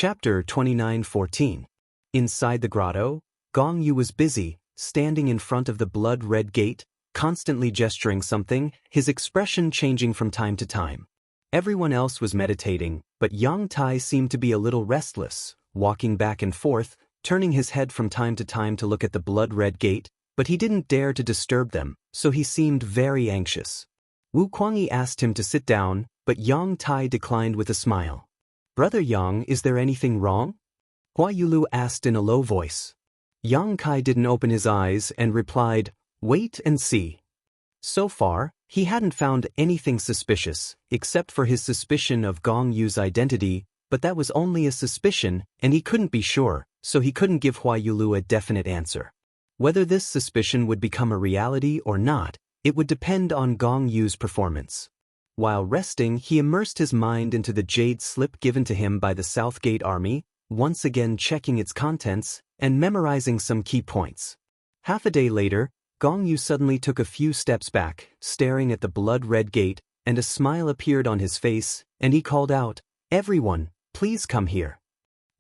Chapter 29:14. Inside the grotto, Gong Yu was busy, standing in front of the blood-red gate, constantly gesturing something, his expression changing from time to time. Everyone else was meditating, but Yang Tai seemed to be a little restless, walking back and forth, turning his head from time to time to look at the blood-red gate, but he didn't dare to disturb them, so he seemed very anxious. Wu Kuangyi asked him to sit down, but Yang Tai declined with a smile. "Brother Yang, is there anything wrong?" Hua Yulu asked in a low voice. Yang Kai didn't open his eyes and replied, "Wait and see." So far, he hadn't found anything suspicious, except for his suspicion of Gong Yu's identity, but that was only a suspicion, and he couldn't be sure, so he couldn't give Hua Yulu a definite answer. Whether this suspicion would become a reality or not, it would depend on Gong Yu's performance. While resting, he immersed his mind into the jade slip given to him by the Southgate Army, once again checking its contents and memorizing some key points. Half a day later, Gong Yu suddenly took a few steps back, staring at the blood-red gate, and a smile appeared on his face, and he called out, "Everyone, please come here."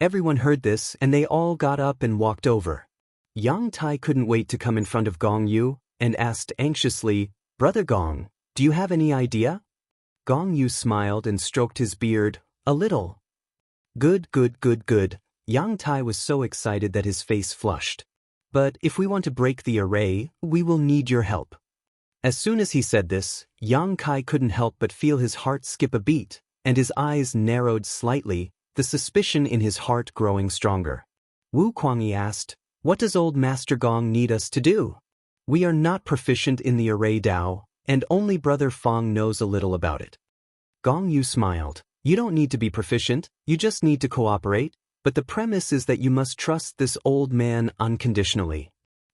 Everyone heard this, and they all got up and walked over. Yang Tai couldn't wait to come in front of Gong Yu, and asked anxiously, "Brother Gong, do you have any idea?" Gong Yu smiled and stroked his beard, "A little." "Good, good, good, good." Yang Tai was so excited that his face flushed. "But if we want to break the array, we will need your help." As soon as he said this, Yang Kai couldn't help but feel his heart skip a beat, and his eyes narrowed slightly, the suspicion in his heart growing stronger. Wu Kuangyi asked, "What does old Master Gong need us to do? We are not proficient in the array Dao, and only Brother Fong knows a little about it." Gong Yu smiled. "You don't need to be proficient, you just need to cooperate, but the premise is that you must trust this old man unconditionally."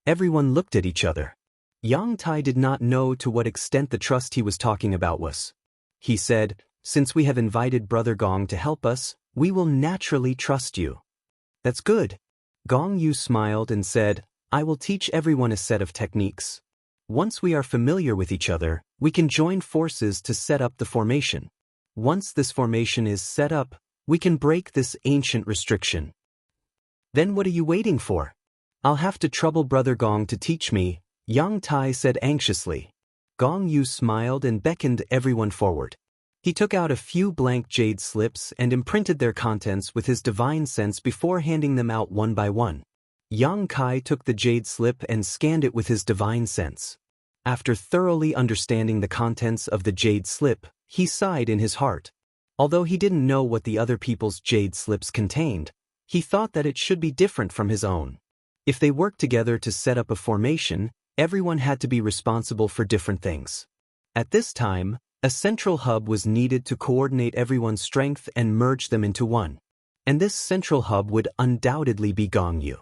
Everyone looked at each other. Yang Tai did not know to what extent the trust he was talking about was. He said, "Since we have invited Brother Gong to help us, we will naturally trust you." "That's good." Gong Yu smiled and said, "I will teach everyone a set of techniques. Once we are familiar with each other, we can join forces to set up the formation. Once this formation is set up, we can break this ancient restriction." "Then what are you waiting for?" "I'll have to trouble Brother Gong to teach me," Yang Tai said anxiously. Gong Yu smiled and beckoned everyone forward. He took out a few blank jade slips and imprinted their contents with his divine sense before handing them out one by one. Yang Kai took the jade slip and scanned it with his divine sense. After thoroughly understanding the contents of the jade slip, he sighed in his heart. Although he didn't know what the other people's jade slips contained, he thought that it should be different from his own. If they worked together to set up a formation, everyone had to be responsible for different things. At this time, a central hub was needed to coordinate everyone's strength and merge them into one. And this central hub would undoubtedly be Gong Yu.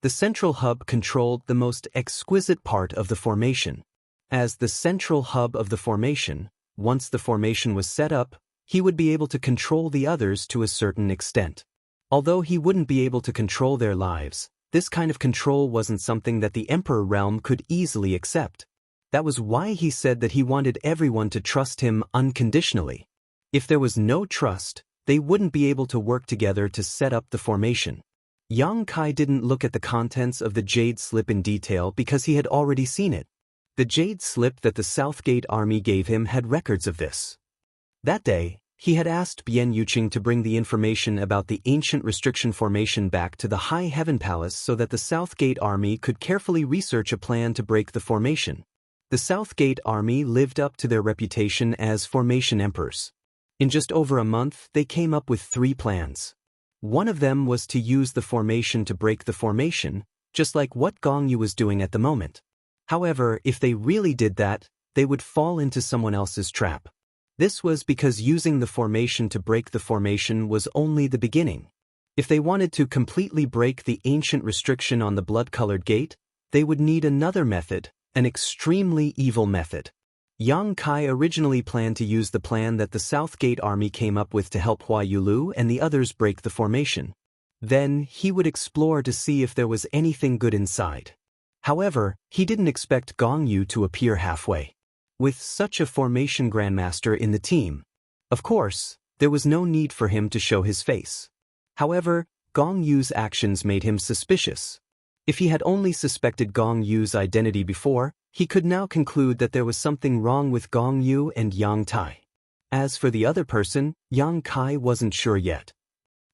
The central hub controlled the most exquisite part of the formation. As the central hub of the formation, once the formation was set up, he would be able to control the others to a certain extent. Although he wouldn't be able to control their lives, this kind of control wasn't something that the Emperor realm could easily accept. That was why he said that he wanted everyone to trust him unconditionally. If there was no trust, they wouldn't be able to work together to set up the formation. Yang Kai didn't look at the contents of the jade slip in detail because he had already seen it. The jade slip that the Southgate Army gave him had records of this. That day, he had asked Bian Yuqing to bring the information about the ancient restriction formation back to the High Heaven Palace so that the Southgate Army could carefully research a plan to break the formation. The Southgate Army lived up to their reputation as formation emperors. In just over a month, they came up with 3 plans. One of them was to use the formation to break the formation, just like what Gong Yu was doing at the moment. However, if they really did that, they would fall into someone else's trap. This was because using the formation to break the formation was only the beginning. If they wanted to completely break the ancient restriction on the blood-colored gate, they would need another method, an extremely evil method. Yang Kai originally planned to use the plan that the Southgate Army came up with to help Hua Yulu and the others break the formation. Then, he would explore to see if there was anything good inside. However, he didn't expect Gong Yu to appear halfway. With such a formation grandmaster in the team, of course, there was no need for him to show his face. However, Gong Yu's actions made him suspicious. If he had only suspected Gong Yu's identity before, he could now conclude that there was something wrong with Gong Yu and Yang Tai. As for the other person, Yang Kai wasn't sure yet.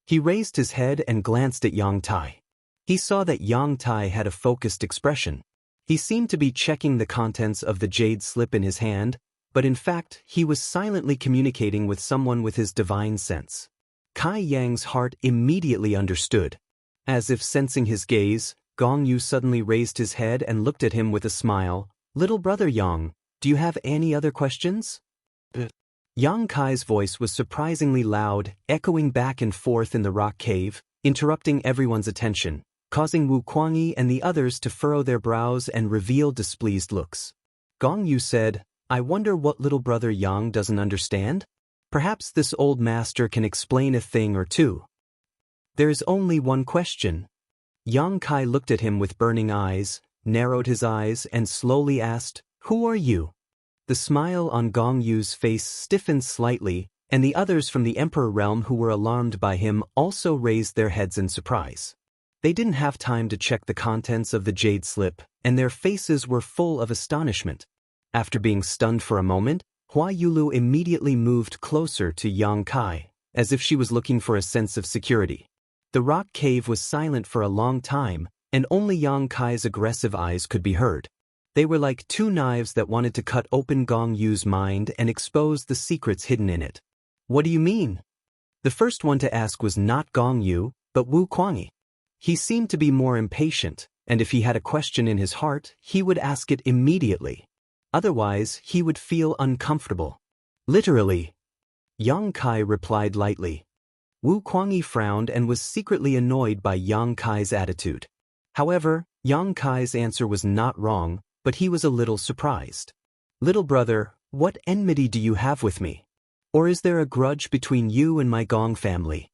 He raised his head and glanced at Yang Tai. He saw that Yang Tai had a focused expression. He seemed to be checking the contents of the jade slip in his hand, but in fact, he was silently communicating with someone with his divine sense. Kai Yang's heart immediately understood. As if sensing his gaze, Gong Yu suddenly raised his head and looked at him with a smile. "Little brother Yang, do you have any other questions?" Yang Kai's voice was surprisingly loud, echoing back and forth in the rock cave, interrupting everyone's attention, causing Wu Kuangyi and the others to furrow their brows and reveal displeased looks. Gong Yu said, "I wonder what little brother Yang doesn't understand? Perhaps this old master can explain a thing or two." "There is only one question." Yang Kai looked at him with burning eyes, narrowed his eyes and slowly asked, "Who are you?" The smile on Gong Yu's face stiffened slightly, and the others from the Emperor realm who were alarmed by him also raised their heads in surprise. They didn't have time to check the contents of the jade slip, and their faces were full of astonishment. After being stunned for a moment, Hua Yulu immediately moved closer to Yang Kai, as if she was looking for a sense of security. The rock cave was silent for a long time, and only Yang Kai's aggressive eyes could be heard. They were like two knives that wanted to cut open Gong Yu's mind and expose the secrets hidden in it. "What do you mean?" The first one to ask was not Gong Yu, but Wu Kuangyi. He seemed to be more impatient, and if he had a question in his heart, he would ask it immediately. Otherwise, he would feel uncomfortable. "Literally." Yang Kai replied lightly. Wu Kuangyi frowned and was secretly annoyed by Yang Kai's attitude. However, Yang Kai's answer was not wrong, but he was a little surprised. "Little brother, what enmity do you have with me? Or is there a grudge between you and my Gong family?"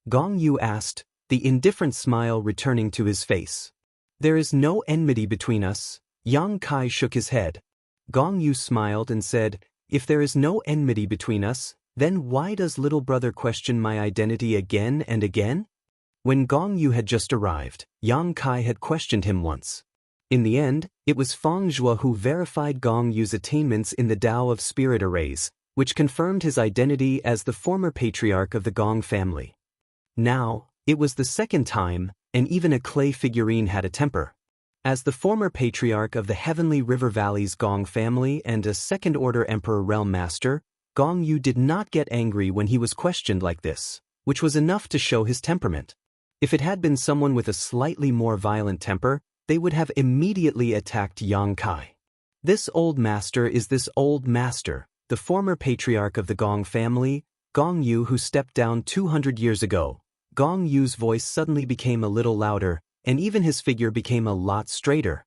Gong Yu asked, the indifferent smile returning to his face. "There is no enmity between us." Yang Kai shook his head. Gong Yu smiled and said, "If there is no enmity between us, then why does little brother question my identity again and again?" When Gong Yu had just arrived, Yang Kai had questioned him once. In the end, it was Feng Zhuo who verified Gong Yu's attainments in the Tao of Spirit Arrays, which confirmed his identity as the former patriarch of the Gong family. Now, it was the second time, and even a clay figurine had a temper. As the former patriarch of the Heavenly River Valley's Gong family and a second-order Emperor Realm Master, Gong Yu did not get angry when he was questioned like this, which was enough to show his temperament. If it had been someone with a slightly more violent temper, they would have immediately attacked Yang Kai. This old master is this old master, the former patriarch of the Gong family, Gong Yu, who stepped down 200 years ago. Gong Yu's voice suddenly became a little louder, and even his figure became a lot straighter.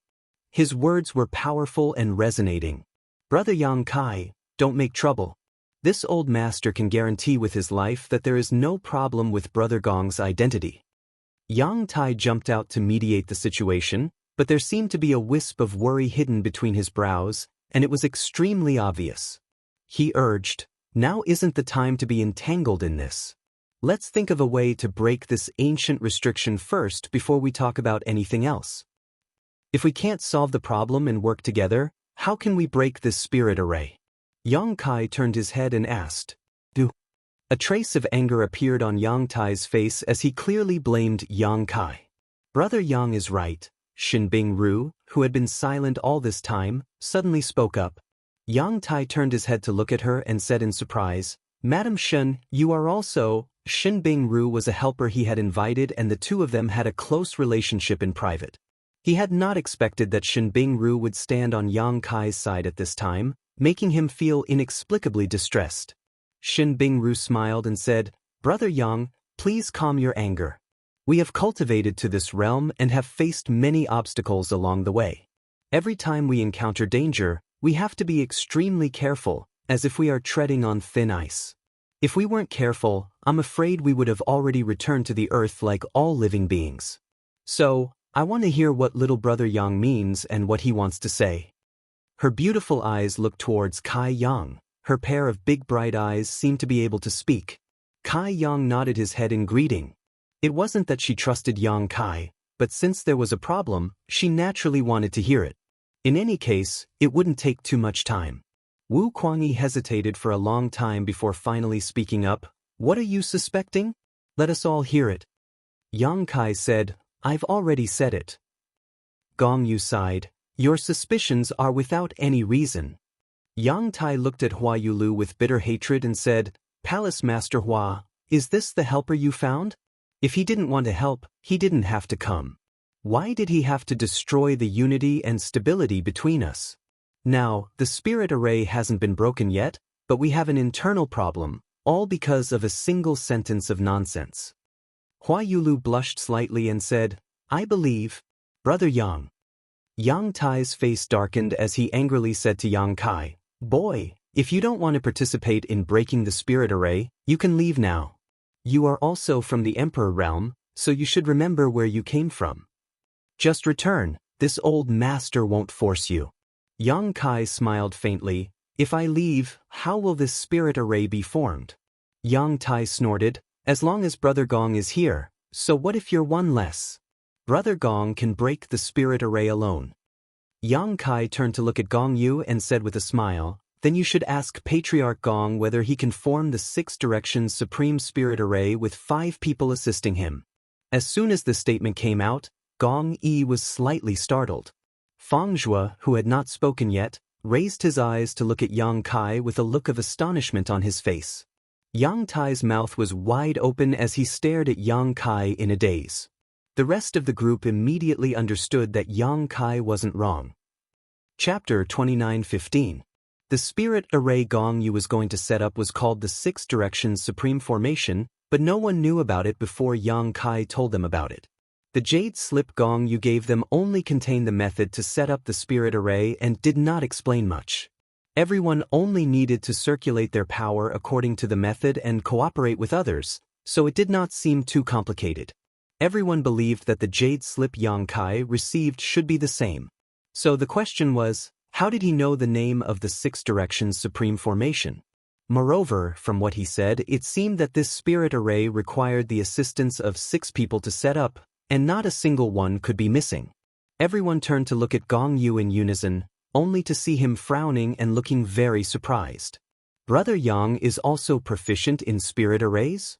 His words were powerful and resonating. "Brother Yang Kai, don't make trouble. This old master can guarantee with his life that there is no problem with Brother Gong's identity." Yang Tai jumped out to mediate the situation, but there seemed to be a wisp of worry hidden between his brows, and it was extremely obvious. He urged, "Now isn't the time to be entangled in this. Let's think of a way to break this ancient restriction first before we talk about anything else. If we can't solve the problem and work together, how can we break this spirit array?" Yang Kai turned his head and asked, "Do?" A trace of anger appeared on Yang Tai's face as he clearly blamed Yang Kai. "Brother Yang is right." Shin Bing Ru, who had been silent all this time, suddenly spoke up. Yang Tai turned his head to look at her and said in surprise, "Madam Shen, you are also..." Shin Bing Ru was a helper he had invited, and the two of them had a close relationship in private. He had not expected that Shin Bing Ru would stand on Yang Kai's side at this time, making him feel inexplicably distressed. Shin Bing Ru smiled and said, "Brother Yang, please calm your anger. We have cultivated to this realm and have faced many obstacles along the way. Every time we encounter danger, we have to be extremely careful, as if we are treading on thin ice. If we weren't careful, I'm afraid we would have already returned to the earth like all living beings. So, I want to hear what little brother Yang means and what he wants to say." Her beautiful eyes looked towards Kai Yang. Her pair of big bright eyes seemed to be able to speak. Kai Yang nodded his head in greeting. It wasn't that she trusted Yang Kai, but since there was a problem, she naturally wanted to hear it. In any case, it wouldn't take too much time. Wu Kuangyi hesitated for a long time before finally speaking up. What are you suspecting? Let us all hear it. Yang Kai said, I've already said it. Gong Yu sighed. Your suspicions are without any reason. Yang Tai looked at Hua Yulu with bitter hatred and said, Palace Master Hua, is this the helper you found? If he didn't want to help, he didn't have to come. Why did he have to destroy the unity and stability between us? Now, the spirit array hasn't been broken yet, but we have an internal problem, all because of a single sentence of nonsense. Hua Yulu blushed slightly and said, I believe, Brother Yang. Yang Tai's face darkened as he angrily said to Yang Kai, Boy, if you don't want to participate in breaking the spirit array, you can leave now. You are also from the Emperor realm, so you should remember where you came from. Just return, this old master won't force you. Yang Kai smiled faintly, If I leave, how will this spirit array be formed? Yang Tai snorted, As long as Brother Gong is here, so what if you're one less? Brother Gong can break the spirit array alone. Yang Kai turned to look at Gong Yu and said with a smile, Then you should ask Patriarch Gong whether he can form the 6 Directions Supreme Spirit Array with 5 people assisting him. As soon as the statement came out, Gong Yi was slightly startled. Fang Zhua, who had not spoken yet, raised his eyes to look at Yang Kai with a look of astonishment on his face. Yang Tai's mouth was wide open as he stared at Yang Kai in a daze. The rest of the group immediately understood that Yang Kai wasn't wrong. Chapter 29:15. The spirit array Gong Yu was going to set up was called the 6 Directions Supreme Formation, but no one knew about it before Yang Kai told them about it. The jade slip Gong Yu gave them only contained the method to set up the spirit array and did not explain much. Everyone only needed to circulate their power according to the method and cooperate with others, so it did not seem too complicated. Everyone believed that the jade slip Yang Kai received should be the same. So the question was, how did he know the name of the 6 Directions Supreme Formation? Moreover, from what he said, it seemed that this spirit array required the assistance of 6 people to set up, and not a single one could be missing. Everyone turned to look at Gong Yu in unison, only to see him frowning and looking very surprised. Brother Yang is also proficient in spirit arrays?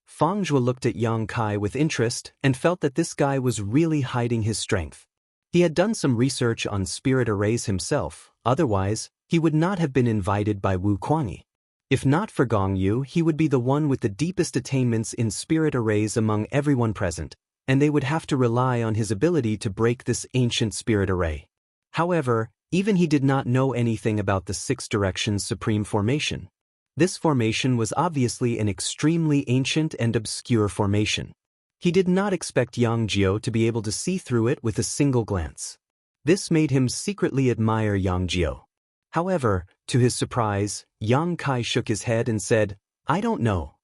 Fang Zhua looked at Yang Kai with interest and felt that this guy was really hiding his strength. He had done some research on spirit arrays himself, otherwise, he would not have been invited by Wu Kuangyi. If not for Gong Yu, he would be the one with the deepest attainments in spirit arrays among everyone present, and they would have to rely on his ability to break this ancient spirit array. However, even he did not know anything about the 6 Directions Supreme Formation. This formation was obviously an extremely ancient and obscure formation. He did not expect Yang Jiao to be able to see through it with a single glance. This made him secretly admire Yang Jiao. However, to his surprise, Yang Kai shook his head and said, I don't know.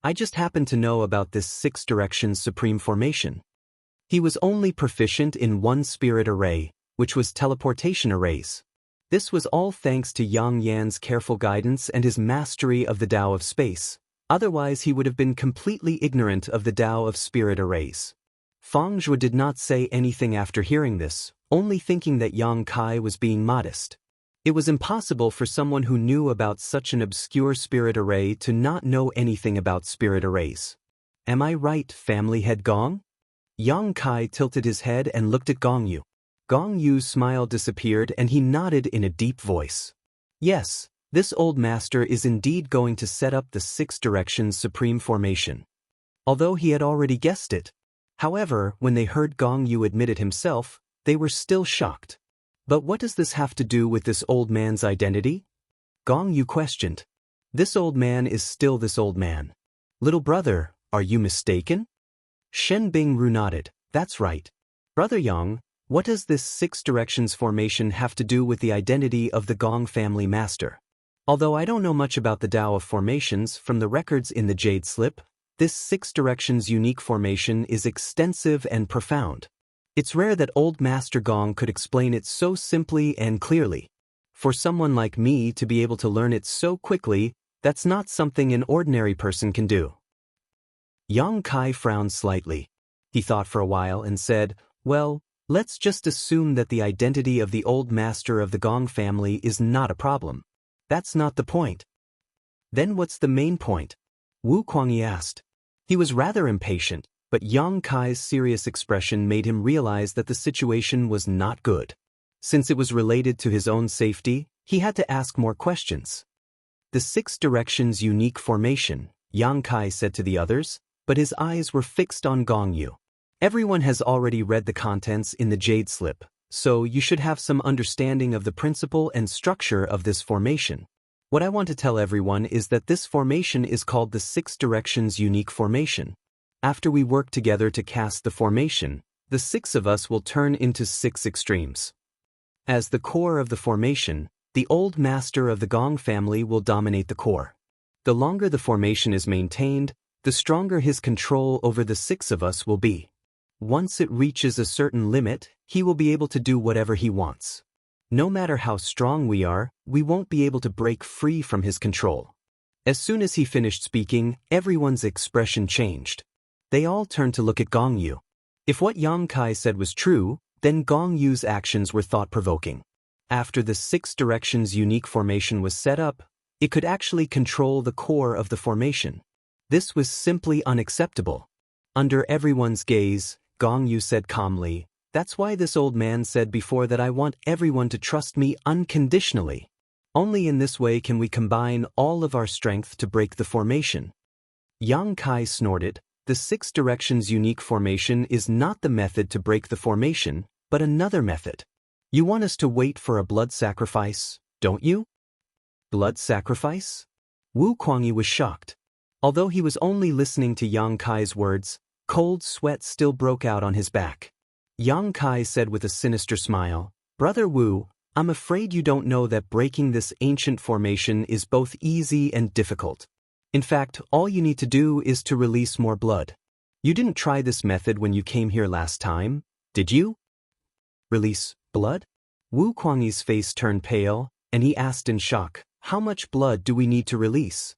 I just happen to know about this 6 Directions Supreme Formation. He was only proficient in one spirit array, which was teleportation arrays. This was all thanks to Yang Yan's careful guidance and his mastery of the Tao of space. Otherwise he would have been completely ignorant of the Tao of spirit arrays. Fang Zhua did not say anything after hearing this, only thinking that Yang Kai was being modest. It was impossible for someone who knew about such an obscure spirit array to not know anything about spirit arrays. Am I right, family head Gong? Yang Kai tilted his head and looked at Gong Yu. Gong Yu's smile disappeared and he nodded in a deep voice. Yes, this old master is indeed going to set up the 6 Directions Supreme Formation. Although he had already guessed it. However, when they heard Gong Yu admit it himself, they were still shocked. But what does this have to do with this old man's identity? Gong Yu questioned. This old man is still this old man. Little brother, are you mistaken? Shen Bingru nodded. That's right. Brother Yang, what does this 6 Directions Formation have to do with the identity of the Gong family master? Although I don't know much about the Tao of formations from the records in the Jade Slip, this 6 Directions unique formation is extensive and profound. It's rare that old Master Gong could explain it so simply and clearly. For someone like me to be able to learn it so quickly, that's not something an ordinary person can do. Yang Kai frowned slightly. He thought for a while and said, "Well, let's just assume that the identity of the old master of the Gong family is not a problem. That's not the point." "Then what's the main point?" Wu Kuangyi asked. He was rather impatient, but Yang Kai's serious expression made him realize that the situation was not good. Since it was related to his own safety, he had to ask more questions. "The Six Directions unique formation," Yang Kai said to the others, but his eyes were fixed on Gong Yu. "Everyone has already read the contents in the jade slip, so you should have some understanding of the principle and structure of this formation. What I want to tell everyone is that this formation is called the Six Directions unique formation. After we work together to cast the formation, the six of us will turn into six extremes. As the core of the formation, the old master of the Gong family will dominate the core. The longer the formation is maintained, the stronger his control over the six of us will be. Once it reaches a certain limit, he will be able to do whatever he wants. No matter how strong we are, we won't be able to break free from his control." As soon as he finished speaking, everyone's expression changed. They all turned to look at Gong Yu. If what Yang Kai said was true, then Gong Yu's actions were thought-provoking. After the Six Directions unique formation was set up, it could actually control the core of the formation. This was simply unacceptable. Under everyone's gaze, Gong Yu said calmly, "That's why this old man said before that I want everyone to trust me unconditionally. Only in this way can we combine all of our strength to break the formation." Yang Kai snorted. "The Six Directions unique formation is not the method to break the formation, but another method. You want us to wait for a blood sacrifice, don't you?" "Blood sacrifice?" Wu Kuangyi was shocked. Although he was only listening to Yang Kai's words, cold sweat still broke out on his back. Yang Kai said with a sinister smile, "Brother Wu, I'm afraid you don't know that breaking this ancient formation is both easy and difficult. In fact, all you need to do is to release more blood. You didn't try this method when you came here last time, did you?" "Release blood?" Wu Kuangyi's face turned pale, and he asked in shock, "How much blood do we need to release?"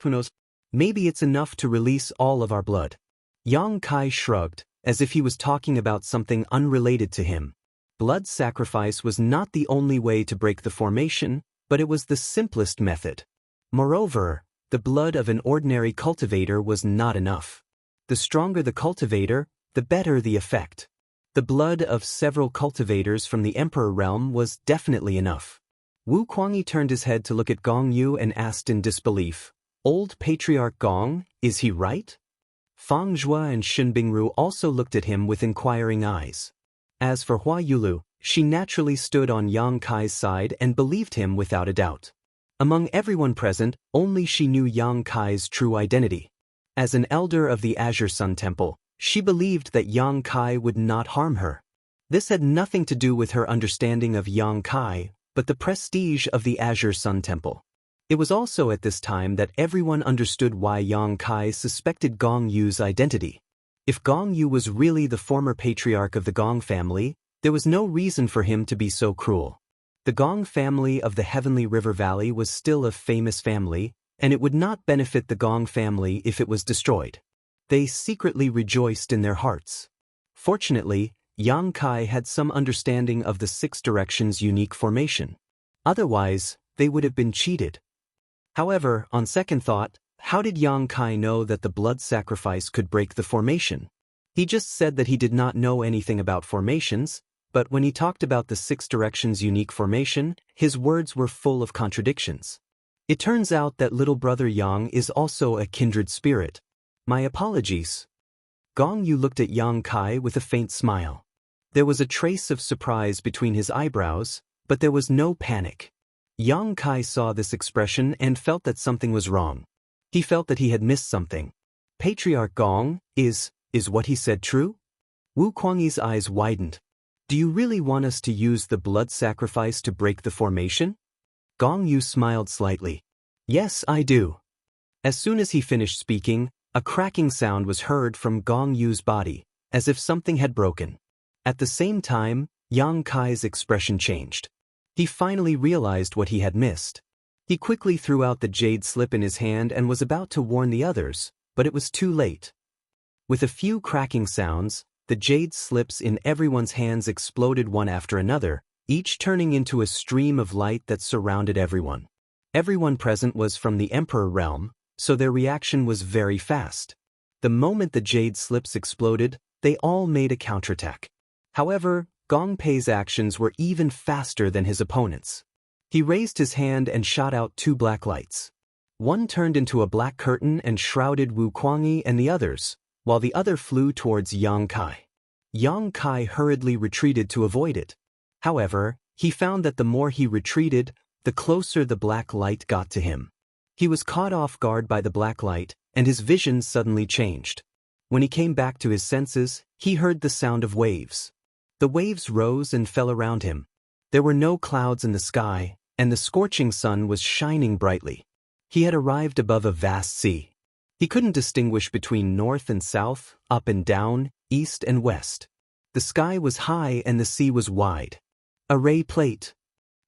"Who knows? Maybe it's enough to release all of our blood." Yang Kai shrugged, as if he was talking about something unrelated to him. Blood sacrifice was not the only way to break the formation, but it was the simplest method. Moreover, the blood of an ordinary cultivator was not enough. The stronger the cultivator, the better the effect. The blood of several cultivators from the Emperor realm was definitely enough. Wu Kuangyi turned his head to look at Gong Yu and asked in disbelief, "Old Patriarch Gong, is he right?" Fang Zhua and Shen Bingru also looked at him with inquiring eyes. As for Hua Yulu, she naturally stood on Yang Kai's side and believed him without a doubt. Among everyone present, only she knew Yang Kai's true identity. As an elder of the Azure Sun Temple, she believed that Yang Kai would not harm her. This had nothing to do with her understanding of Yang Kai, but the prestige of the Azure Sun Temple. It was also at this time that everyone understood why Yang Kai suspected Gong Yu's identity. If Gong Yu was really the former patriarch of the Gong family, there was no reason for him to be so cruel. The Gong family of the Heavenly River Valley was still a famous family, and it would not benefit the Gong family if it was destroyed. They secretly rejoiced in their hearts. Fortunately, Yang Kai had some understanding of the Six Directions unique formation. Otherwise, they would have been cheated. However, on second thought, how did Yang Kai know that the blood sacrifice could break the formation? He just said that he did not know anything about formations, but when he talked about the Six Directions unique formation, his words were full of contradictions. It turns out that little brother Yang is also a kindred spirit. My apologies. Gong Yu looked at Yang Kai with a faint smile. There was a trace of surprise between his eyebrows, but there was no panic. Yang Kai saw this expression and felt that something was wrong. He felt that he had missed something. Patriarch Gong, is what he said true? Wu Kuangyi's eyes widened. Do you really want us to use the blood sacrifice to break the formation? Gong Yu smiled slightly. Yes, I do. As soon as he finished speaking, a cracking sound was heard from Gong Yu's body, as if something had broken. At the same time, Yang Kai's expression changed. He finally realized what he had missed. He quickly threw out the jade slip in his hand and was about to warn the others, but it was too late. With a few cracking sounds, the jade slips in everyone's hands exploded one after another, each turning into a stream of light that surrounded everyone. Everyone present was from the Emperor realm, so their reaction was very fast. The moment the jade slips exploded, they all made a counterattack. However, Gong Pei's actions were even faster than his opponents. He raised his hand and shot out two black lights. One turned into a black curtain and shrouded Wu Kuangyi and the others, while the other flew towards Yang Kai. Yang Kai hurriedly retreated to avoid it. However, he found that the more he retreated, the closer the black light got to him. He was caught off guard by the black light, and his vision suddenly changed. When he came back to his senses, he heard the sound of waves. The waves rose and fell around him. There were no clouds in the sky, and the scorching sun was shining brightly. He had arrived above a vast sea. He couldn't distinguish between north and south, up and down, east and west. The sky was high and the sea was wide. Array plate.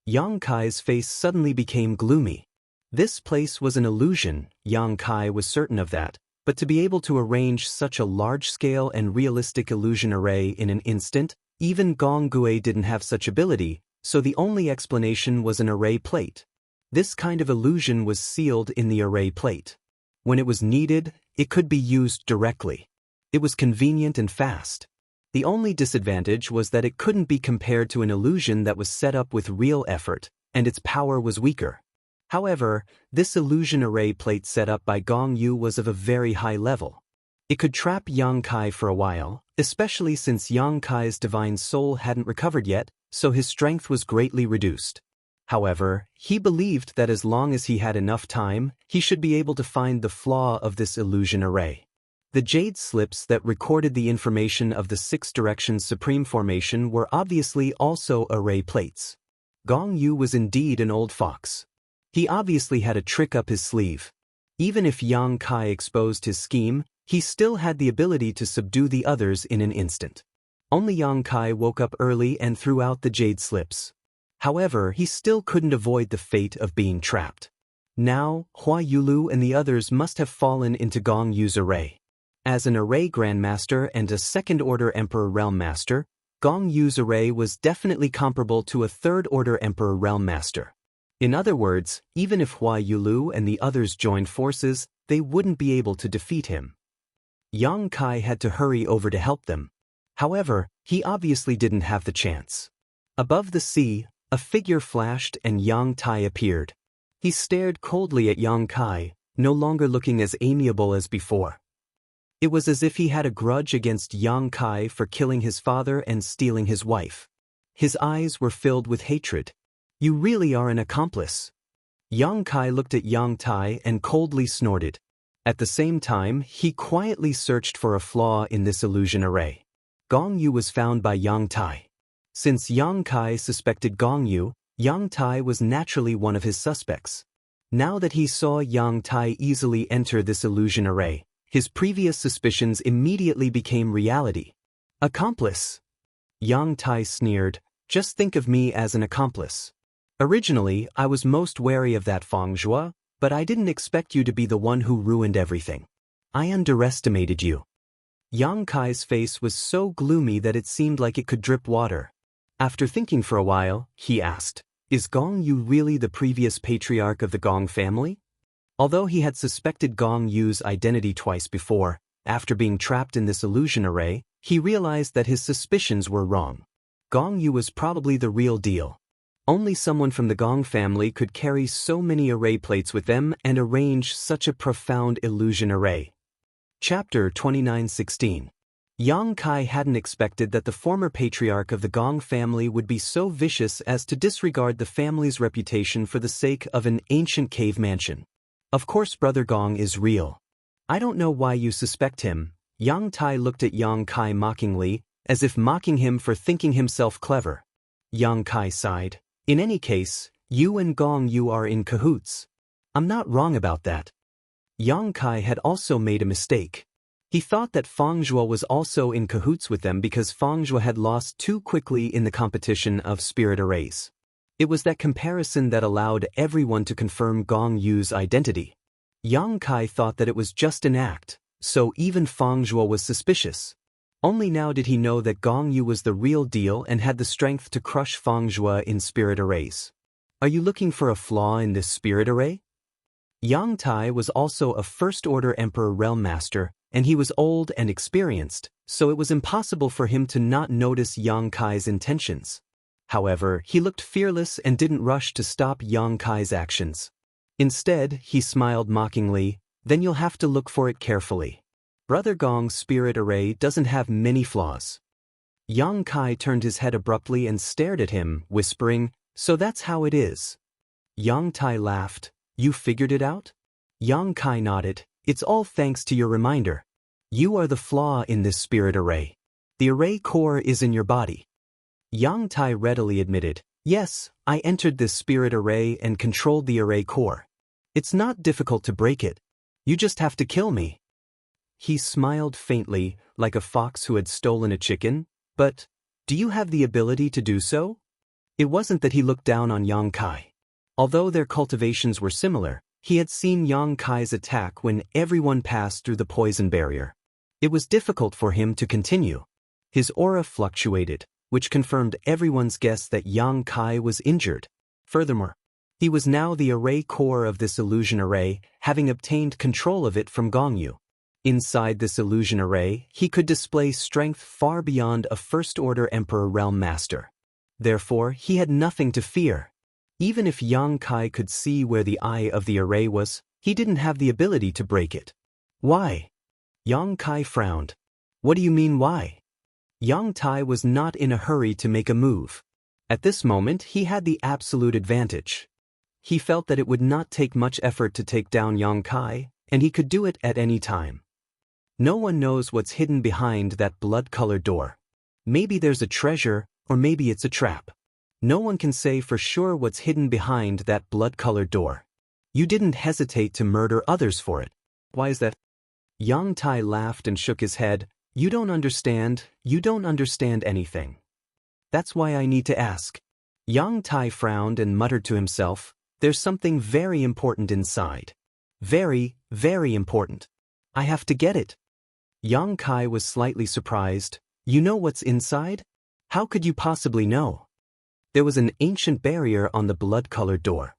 Yang Kai's face suddenly became gloomy. This place was an illusion, Yang Kai was certain of that, but to be able to arrange such a large-scale and realistic illusion array in an instant, even Gong Gui didn't have such ability, so the only explanation was an array plate. This kind of illusion was sealed in the array plate. When it was needed, it could be used directly. It was convenient and fast. The only disadvantage was that it couldn't be compared to an illusion that was set up with real effort, and its power was weaker. However, this illusion array plate set up by Gong Yu was of a very high level. It could trap Yang Kai for a while, especially since Yang Kai's divine soul hadn't recovered yet, so his strength was greatly reduced. However, he believed that as long as he had enough time, he should be able to find the flaw of this illusion array. The jade slips that recorded the information of the 6 directions supreme formation were obviously also array plates. Gong Yu was indeed an old fox. He obviously had a trick up his sleeve. Even if Yang Kai exposed his scheme, he still had the ability to subdue the others in an instant. Only Yang Kai woke up early and threw out the jade slips. However, he still couldn't avoid the fate of being trapped. Now, Hua Yulu and the others must have fallen into Gong Yu's array. As an array grandmaster and a second-order Emperor Realm Master, Gong Yu's array was definitely comparable to a third-order Emperor Realm Master. In other words, even if Hua Yulu and the others joined forces, they wouldn't be able to defeat him. Yang Kai had to hurry over to help them. However, he obviously didn't have the chance. Above the sea, a figure flashed and Yang Tai appeared. He stared coldly at Yang Kai, no longer looking as amiable as before. It was as if he had a grudge against Yang Kai for killing his father and stealing his wife. His eyes were filled with hatred. "You really are an accomplice." Yang Kai looked at Yang Tai and coldly snorted. At the same time, he quietly searched for a flaw in this illusion array. Gong Yu was found by Yang Tai. Since Yang Kai suspected Gong Yu, Yang Tai was naturally one of his suspects. Now that he saw Yang Tai easily enter this illusion array, his previous suspicions immediately became reality. "Accomplice?" Yang Tai sneered, "Just think of me as an accomplice. Originally, I was most wary of that Feng Zhuo, but I didn't expect you to be the one who ruined everything. I underestimated you." Yang Kai's face was so gloomy that it seemed like it could drip water. After thinking for a while, he asked, "Is Gong Yu really the previous patriarch of the Gong family?" Although he had suspected Gong Yu's identity twice before, after being trapped in this illusion array, he realized that his suspicions were wrong. Gong Yu was probably the real deal. Only someone from the Gong family could carry so many array plates with them and arrange such a profound illusion array. Chapter 29:16. Yang Kai hadn't expected that the former patriarch of the Gong family would be so vicious as to disregard the family's reputation for the sake of an ancient cave mansion. "Of course Brother Gong is real. I don't know why you suspect him." Yang Tai looked at Yang Kai mockingly, as if mocking him for thinking himself clever. Yang Kai sighed. "In any case, you and Gong Yu are in cahoots. I'm not wrong about that." Yang Kai had also made a mistake. He thought that Feng Zhuo was also in cahoots with them because Feng Zhuo had lost too quickly in the competition of spirit arrays. It was that comparison that allowed everyone to confirm Gong Yu's identity. Yang Kai thought that it was just an act, so even Fang Zhuo was suspicious. Only now did he know that Gong Yu was the real deal and had the strength to crush Fang Zhuo in spirit arrays. Are you looking for a flaw in this spirit array? Yang Tai was also a first-order Emperor Realm Master, and he was old and experienced, so it was impossible for him to not notice Yang Kai's intentions. However, he looked fearless and didn't rush to stop Yang Kai's actions. Instead, he smiled mockingly, "Then you'll have to look for it carefully. Brother Gong's spirit array doesn't have many flaws." Yang Kai turned his head abruptly and stared at him, whispering, "So that's how it is." Yang Tai laughed, "You figured it out?" Yang Kai nodded, "It's all thanks to your reminder. You are the flaw in this spirit array. The array core is in your body." Yang Tai readily admitted, "Yes, I entered this spirit array and controlled the array core. It's not difficult to break it. You just have to kill me." He smiled faintly, like a fox who had stolen a chicken, "But, do you have the ability to do so?" It wasn't that he looked down on Yang Kai. Although their cultivations were similar, he had seen Yang Kai's attack when everyone passed through the poison barrier. It was difficult for him to continue. His aura fluctuated, which confirmed everyone's guess that Yang Kai was injured. Furthermore, he was now the array core of this illusion array, having obtained control of it from Gong Yu. Inside this illusion array, he could display strength far beyond a first-order Emperor Realm Master. Therefore, he had nothing to fear. Even if Yang Kai could see where the eye of the array was, he didn't have the ability to break it. "Why?" Yang Kai frowned. "What do you mean why?" Yang Tai was not in a hurry to make a move. At this moment, he had the absolute advantage. He felt that it would not take much effort to take down Yang Kai, and he could do it at any time. No one knows what's hidden behind that blood-colored door. Maybe there's a treasure, or maybe it's a trap. No one can say for sure what's hidden behind that blood-colored door. You didn't hesitate to murder others for it. Why is that? Yang Tai laughed and shook his head. You don't understand anything. That's why I need to ask." Yang Tai frowned and muttered to himself, "There's something very important inside. Very, very important. I have to get it." Yang Kai was slightly surprised. "You know what's inside? How could you possibly know?" There was an ancient barrier on the blood-colored door.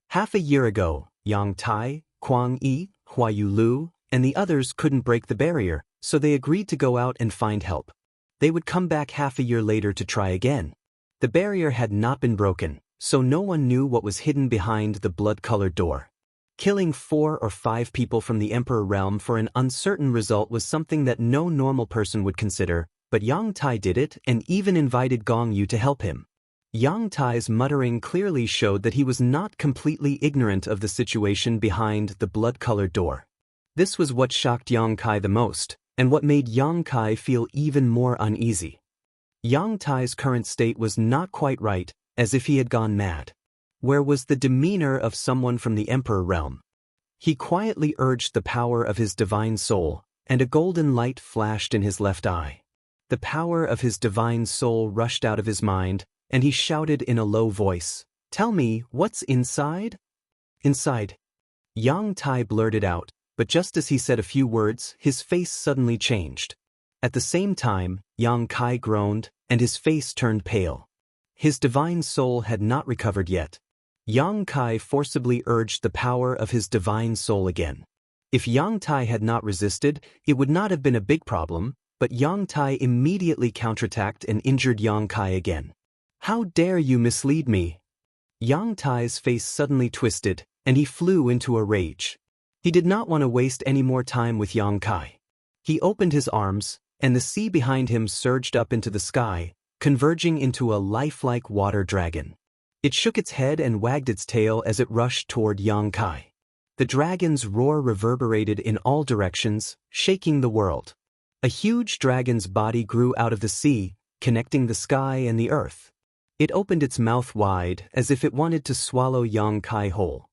Half a year ago, Yang Tai, Kuang Yi, Huayu Lu, and the others couldn't break the barrier, so they agreed to go out and find help. They would come back half a year later to try again. The barrier had not been broken, so no one knew what was hidden behind the blood-colored door. Killing 4 or 5 people from the Emperor realm for an uncertain result was something that no normal person would consider, but Yang Tai did it and even invited Gong Yu to help him. Yang Tai's muttering clearly showed that he was not completely ignorant of the situation behind the blood-colored door. This was what shocked Yang Kai the most, and what made Yang Kai feel even more uneasy. Yang Tai's current state was not quite right, as if he had gone mad. Where was the demeanor of someone from the Emperor realm? He quietly urged the power of his divine soul, and a golden light flashed in his left eye. The power of his divine soul rushed out of his mind, and he shouted in a low voice, "Tell me, what's inside?" "Inside." Yang Tai blurted out, but just as he said a few words, his face suddenly changed. At the same time, Yang Kai groaned, and his face turned pale. His divine soul had not recovered yet. Yang Kai forcibly urged the power of his divine soul again. If Yang Tai had not resisted, it would not have been a big problem, but Yang Tai immediately counterattacked and injured Yang Kai again. "How dare you mislead me?" Yang Tai's face suddenly twisted, and he flew into a rage. He did not want to waste any more time with Yang Kai. He opened his arms, and the sea behind him surged up into the sky, converging into a lifelike water dragon. It shook its head and wagged its tail as it rushed toward Yang Kai. The dragon's roar reverberated in all directions, shaking the world. A huge dragon's body grew out of the sea, connecting the sky and the earth. It opened its mouth wide, as if it wanted to swallow Yang Kai whole.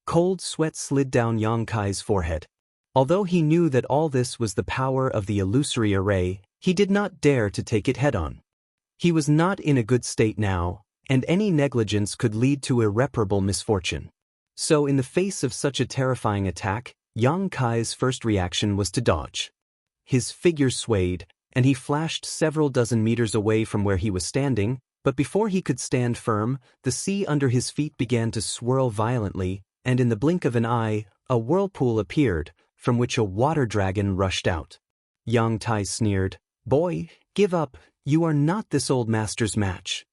Cold sweat slid down Yang Kai's forehead. Although he knew that all this was the power of the illusory array, he did not dare to take it head-on. He was not in a good state now, and any negligence could lead to irreparable misfortune. So in the face of such a terrifying attack, Yang Kai's first reaction was to dodge. His figure swayed, and he flashed several dozen meters away from where he was standing, but before he could stand firm, the sea under his feet began to swirl violently, and in the blink of an eye, a whirlpool appeared, from which a water dragon rushed out. Yang Tai sneered, "Boy, give up, you are not this old master's match."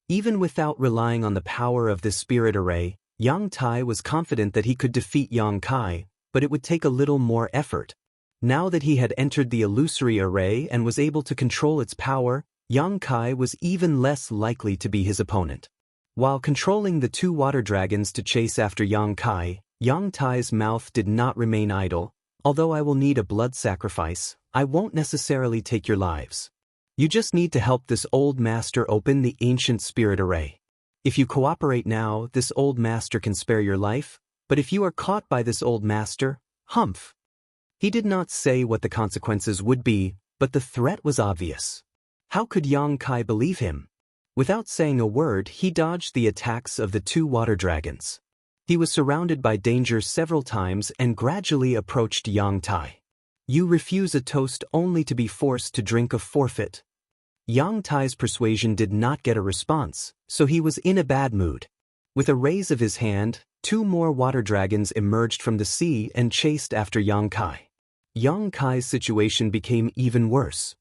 Even without relying on the power of this spirit array, Yang Tai was confident that he could defeat Yang Kai, but it would take a little more effort. Now that he had entered the illusory array and was able to control its power, Yang Kai was even less likely to be his opponent. While controlling the two water dragons to chase after Yang Kai, Yang Tai's mouth did not remain idle. "Although I will need a blood sacrifice, I won't necessarily take your lives. You just need to help this old master open the ancient spirit array. If you cooperate now, this old master can spare your life, but if you are caught by this old master, humph." He did not say what the consequences would be, but the threat was obvious. How could Yang Kai believe him? Without saying a word, he dodged the attacks of the two water dragons. He was surrounded by danger several times and gradually approached Yang Tai. "You refuse a toast only to be forced to drink a forfeit." Yang Tai's persuasion did not get a response, so he was in a bad mood. With a raise of his hand, two more water dragons emerged from the sea and chased after Yang Kai. Yang Kai's situation became even worse.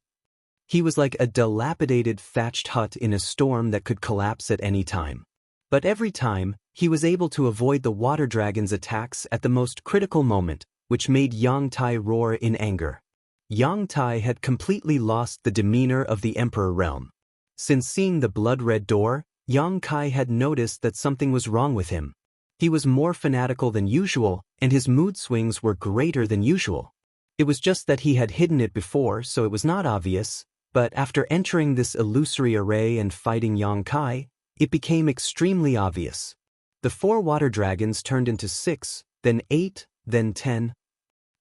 He was like a dilapidated thatched hut in a storm that could collapse at any time. But every time, he was able to avoid the water dragon's attacks at the most critical moment, which made Yang Tai roar in anger. Yang Tai had completely lost the demeanor of the Emperor realm. Since seeing the blood-red door, Yang Kai had noticed that something was wrong with him. He was more fanatical than usual, and his mood swings were greater than usual. It was just that he had hidden it before, so it was not obvious, but after entering this illusory array and fighting Yang Kai, it became extremely obvious. The four water dragons turned into 6, then 8, then 10.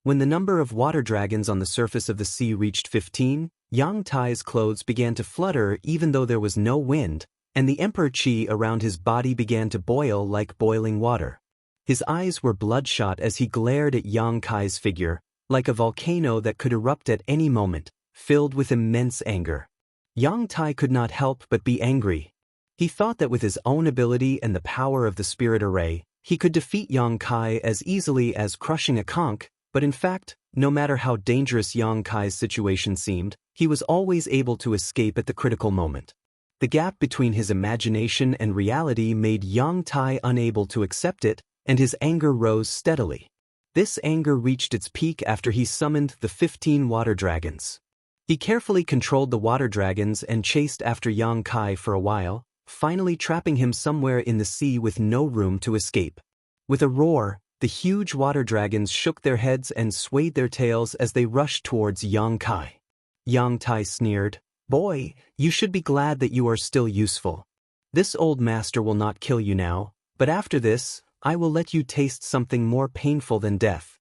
When the number of water dragons on the surface of the sea reached 15, Yang Tai's clothes began to flutter even though there was no wind, and the Emperor Qi around his body began to boil like boiling water. His eyes were bloodshot as he glared at Yang Kai's figure, like a volcano that could erupt at any moment, filled with immense anger. Yang Tai could not help but be angry. He thought that with his own ability and the power of the spirit array, he could defeat Yang Kai as easily as crushing a conch, but in fact, no matter how dangerous Yang Kai's situation seemed, he was always able to escape at the critical moment. The gap between his imagination and reality made Yang Tai unable to accept it, and his anger rose steadily. This anger reached its peak after he summoned the 15 water dragons. He carefully controlled the water dragons and chased after Yang Kai for a while, finally trapping him somewhere in the sea with no room to escape. With a roar, the huge water dragons shook their heads and swayed their tails as they rushed towards Yang Kai. Yang Tai sneered, "Boy, you should be glad that you are still useful. This old master will not kill you now, but after this, I will let you taste something more painful than death."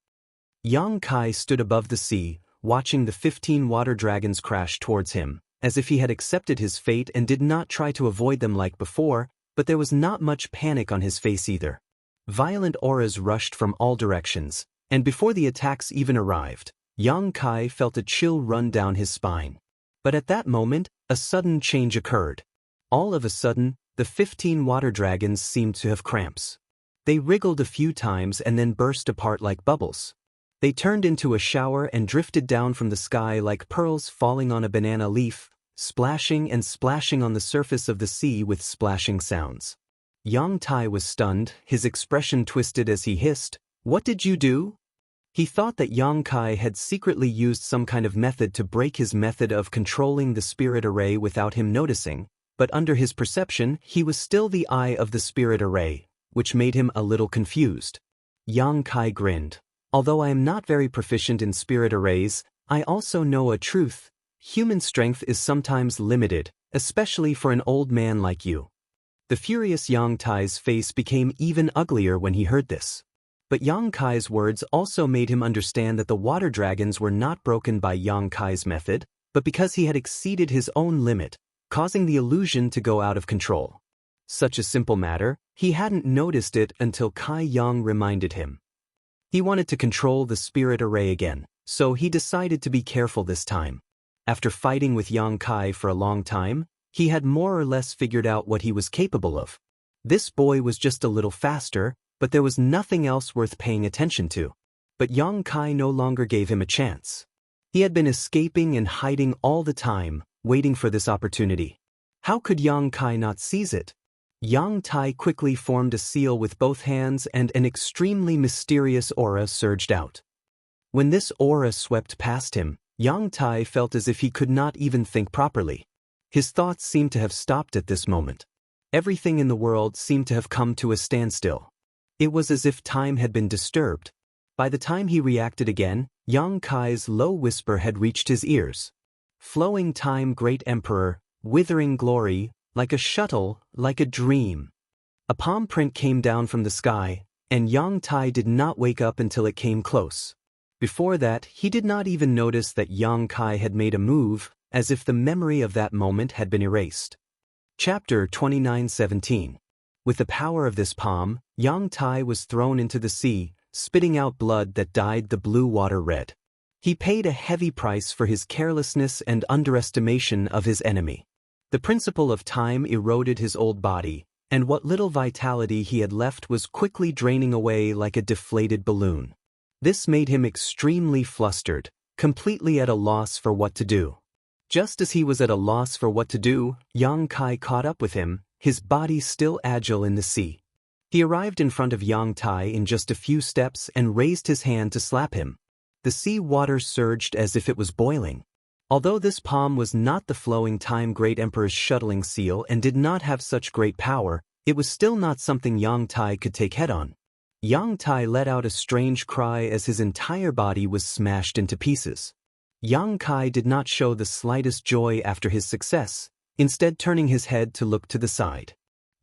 Yang Kai stood above the sea, watching the 15 water dragons crash towards him, as if he had accepted his fate and did not try to avoid them like before, but there was not much panic on his face either. Violent auras rushed from all directions, and before the attacks even arrived, Yang Kai felt a chill run down his spine. But at that moment, a sudden change occurred. All of a sudden, the 15 water dragons seemed to have cramps. They wriggled a few times and then burst apart like bubbles. They turned into a shower and drifted down from the sky like pearls falling on a banana leaf, splashing and splashing on the surface of the sea with splashing sounds. Yang Tai was stunned, his expression twisted as he hissed, "What did you do?" He thought that Yang Kai had secretly used some kind of method to break his method of controlling the spirit array without him noticing, but under his perception, he was still the eye of the spirit array, which made him a little confused. Yang Kai grinned. "Although I am not very proficient in spirit arrays, I also know a truth. Human strength is sometimes limited, especially for an old man like you." The furious Yang Tai's face became even uglier when he heard this. But Yang Kai's words also made him understand that the water dragons were not broken by Yang Kai's method, but because he had exceeded his own limit, causing the illusion to go out of control. Such a simple matter, he hadn't noticed it until Kai Yang reminded him. He wanted to control the spirit array again, so he decided to be careful this time. After fighting with Yang Kai for a long time, he had more or less figured out what he was capable of. This boy was just a little faster, but there was nothing else worth paying attention to. But Yang Kai no longer gave him a chance. He had been escaping and hiding all the time, waiting for this opportunity. How could Yang Kai not seize it? Yang Tai quickly formed a seal with both hands and an extremely mysterious aura surged out. When this aura swept past him, Yang Tai felt as if he could not even think properly. His thoughts seemed to have stopped at this moment. Everything in the world seemed to have come to a standstill. It was as if time had been disturbed. By the time he reacted again, Yang Kai's low whisper had reached his ears. Flowing time, great emperor, withering glory, like a shuttle, like a dream. A palm print came down from the sky, and Yang Tai did not wake up until it came close. Before that, he did not even notice that Yang Kai had made a move, as if the memory of that moment had been erased. Chapter 29:17. With the power of this palm, Yang Tai was thrown into the sea, spitting out blood that dyed the blue water red. He paid a heavy price for his carelessness and underestimation of his enemy. The principle of time eroded his old body, and what little vitality he had left was quickly draining away like a deflated balloon. This made him extremely flustered, completely at a loss for what to do. Just as he was at a loss for what to do, Yang Kai caught up with him, his body still agile in the sea. He arrived in front of Yang Tai in just a few steps and raised his hand to slap him. The sea water surged as if it was boiling. Although this palm was not the flowing time great emperor's shuttling seal and did not have such great power, it was still not something Yang Tai could take head on. Yang Tai let out a strange cry as his entire body was smashed into pieces. Yang Kai did not show the slightest joy after his success, instead turning his head to look to the side.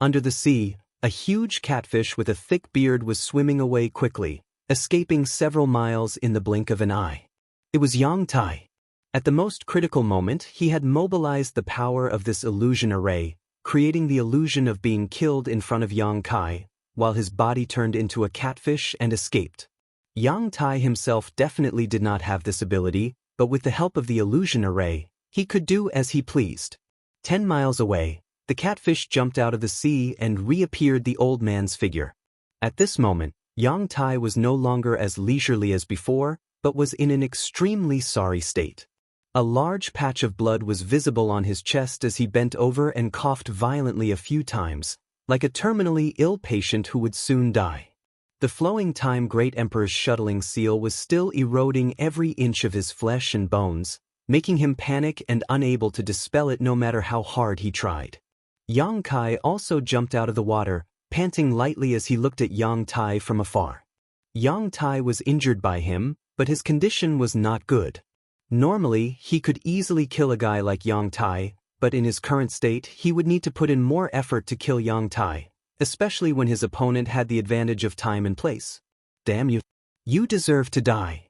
Under the sea, a huge catfish with a thick beard was swimming away quickly, escaping several miles in the blink of an eye. It was Yang Tai. At the most critical moment, he had mobilized the power of this illusion array, creating the illusion of being killed in front of Yang Kai, while his body turned into a catfish and escaped. Yang Tai himself definitely did not have this ability, but with the help of the illusion array, he could do as he pleased. 10 miles away, the catfish jumped out of the sea and reappeared the old man's figure. At this moment, Yang Tai was no longer as leisurely as before, but was in an extremely sorry state. A large patch of blood was visible on his chest as he bent over and coughed violently a few times, like a terminally ill patient who would soon die. The flowing time great emperor's shuttling seal was still eroding every inch of his flesh and bones, making him panic and unable to dispel it no matter how hard he tried. Yang Kai also jumped out of the water, panting lightly as he looked at Yang Tai from afar. Yang Tai was injured by him, but his condition was not good. Normally, he could easily kill a guy like Yang Tai, but in his current state, he would need to put in more effort to kill Yang Tai, especially when his opponent had the advantage of time and place. Damn you. You deserve to die.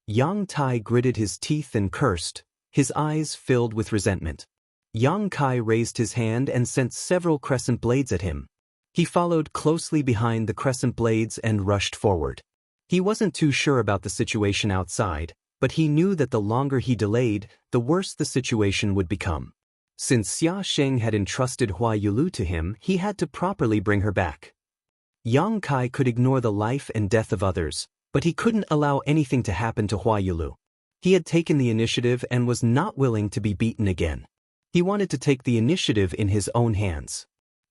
Yang Tai gritted his teeth and cursed, his eyes filled with resentment. Yang Kai raised his hand and sent several crescent blades at him. He followed closely behind the crescent blades and rushed forward. He wasn't too sure about the situation outside, but he knew that the longer he delayed, the worse the situation would become. Since Xia Sheng had entrusted Hua Yulu to him, he had to properly bring her back. Yang Kai could ignore the life and death of others, but he couldn't allow anything to happen to Hua Yulu. He had taken the initiative and was not willing to be beaten again. He wanted to take the initiative in his own hands.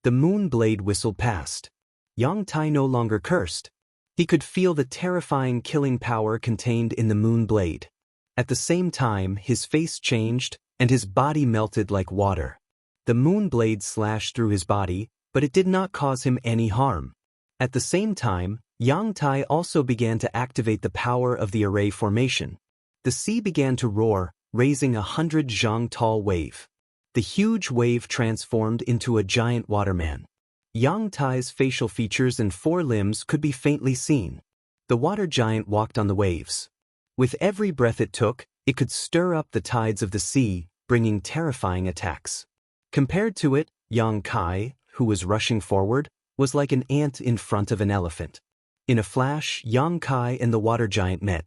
The moon blade whistled past. Yang Tai no longer cursed. He could feel the terrifying killing power contained in the moon blade. At the same time, his face changed, and his body melted like water. The moon blade slashed through his body, but it did not cause him any harm. At the same time, Yang Tai also began to activate the power of the array formation. The sea began to roar, raising 100 zhang tall wave. The huge wave transformed into a giant waterman. Yang Tai's facial features and 4 limbs could be faintly seen. The water giant walked on the waves. With every breath it took, it could stir up the tides of the sea, bringing terrifying attacks. Compared to it, Yang Kai, who was rushing forward, was like an ant in front of an elephant. In a flash, Yang Kai and the water giant met.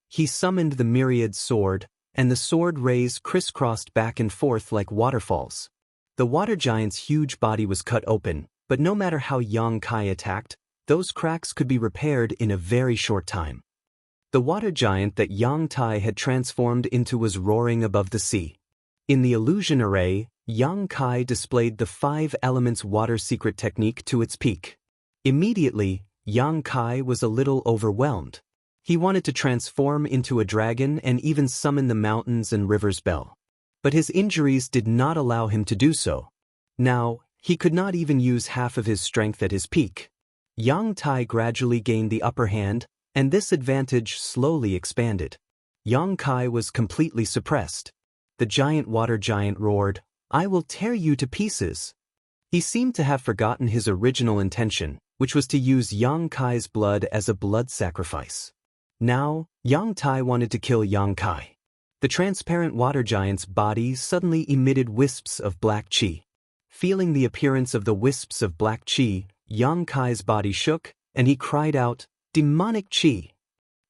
He summoned the myriad sword, and the sword rays crisscrossed back and forth like waterfalls. The water giant's huge body was cut open, but no matter how Yang Kai attacked, those cracks could be repaired in a very short time. The water giant that Yang Tai had transformed into was roaring above the sea. In the illusion array, Yang Kai displayed the 5 elements water secret technique to its peak. Immediately, Yang Kai was a little overwhelmed. He wanted to transform into a dragon and even summon the mountains and rivers bell. But his injuries did not allow him to do so. Now, he could not even use half of his strength at his peak. Yang Tai gradually gained the upper hand, and this advantage slowly expanded. Yang Kai was completely suppressed. The giant water giant roared, "I will tear you to pieces." He seemed to have forgotten his original intention, which was to use Yang Kai's blood as a blood sacrifice. Now, Yang Tai wanted to kill Yang Kai. The transparent water giant's body suddenly emitted wisps of black qi. Feeling the appearance of the wisps of black qi, Yang Kai's body shook, and he cried out, "Demonic qi!"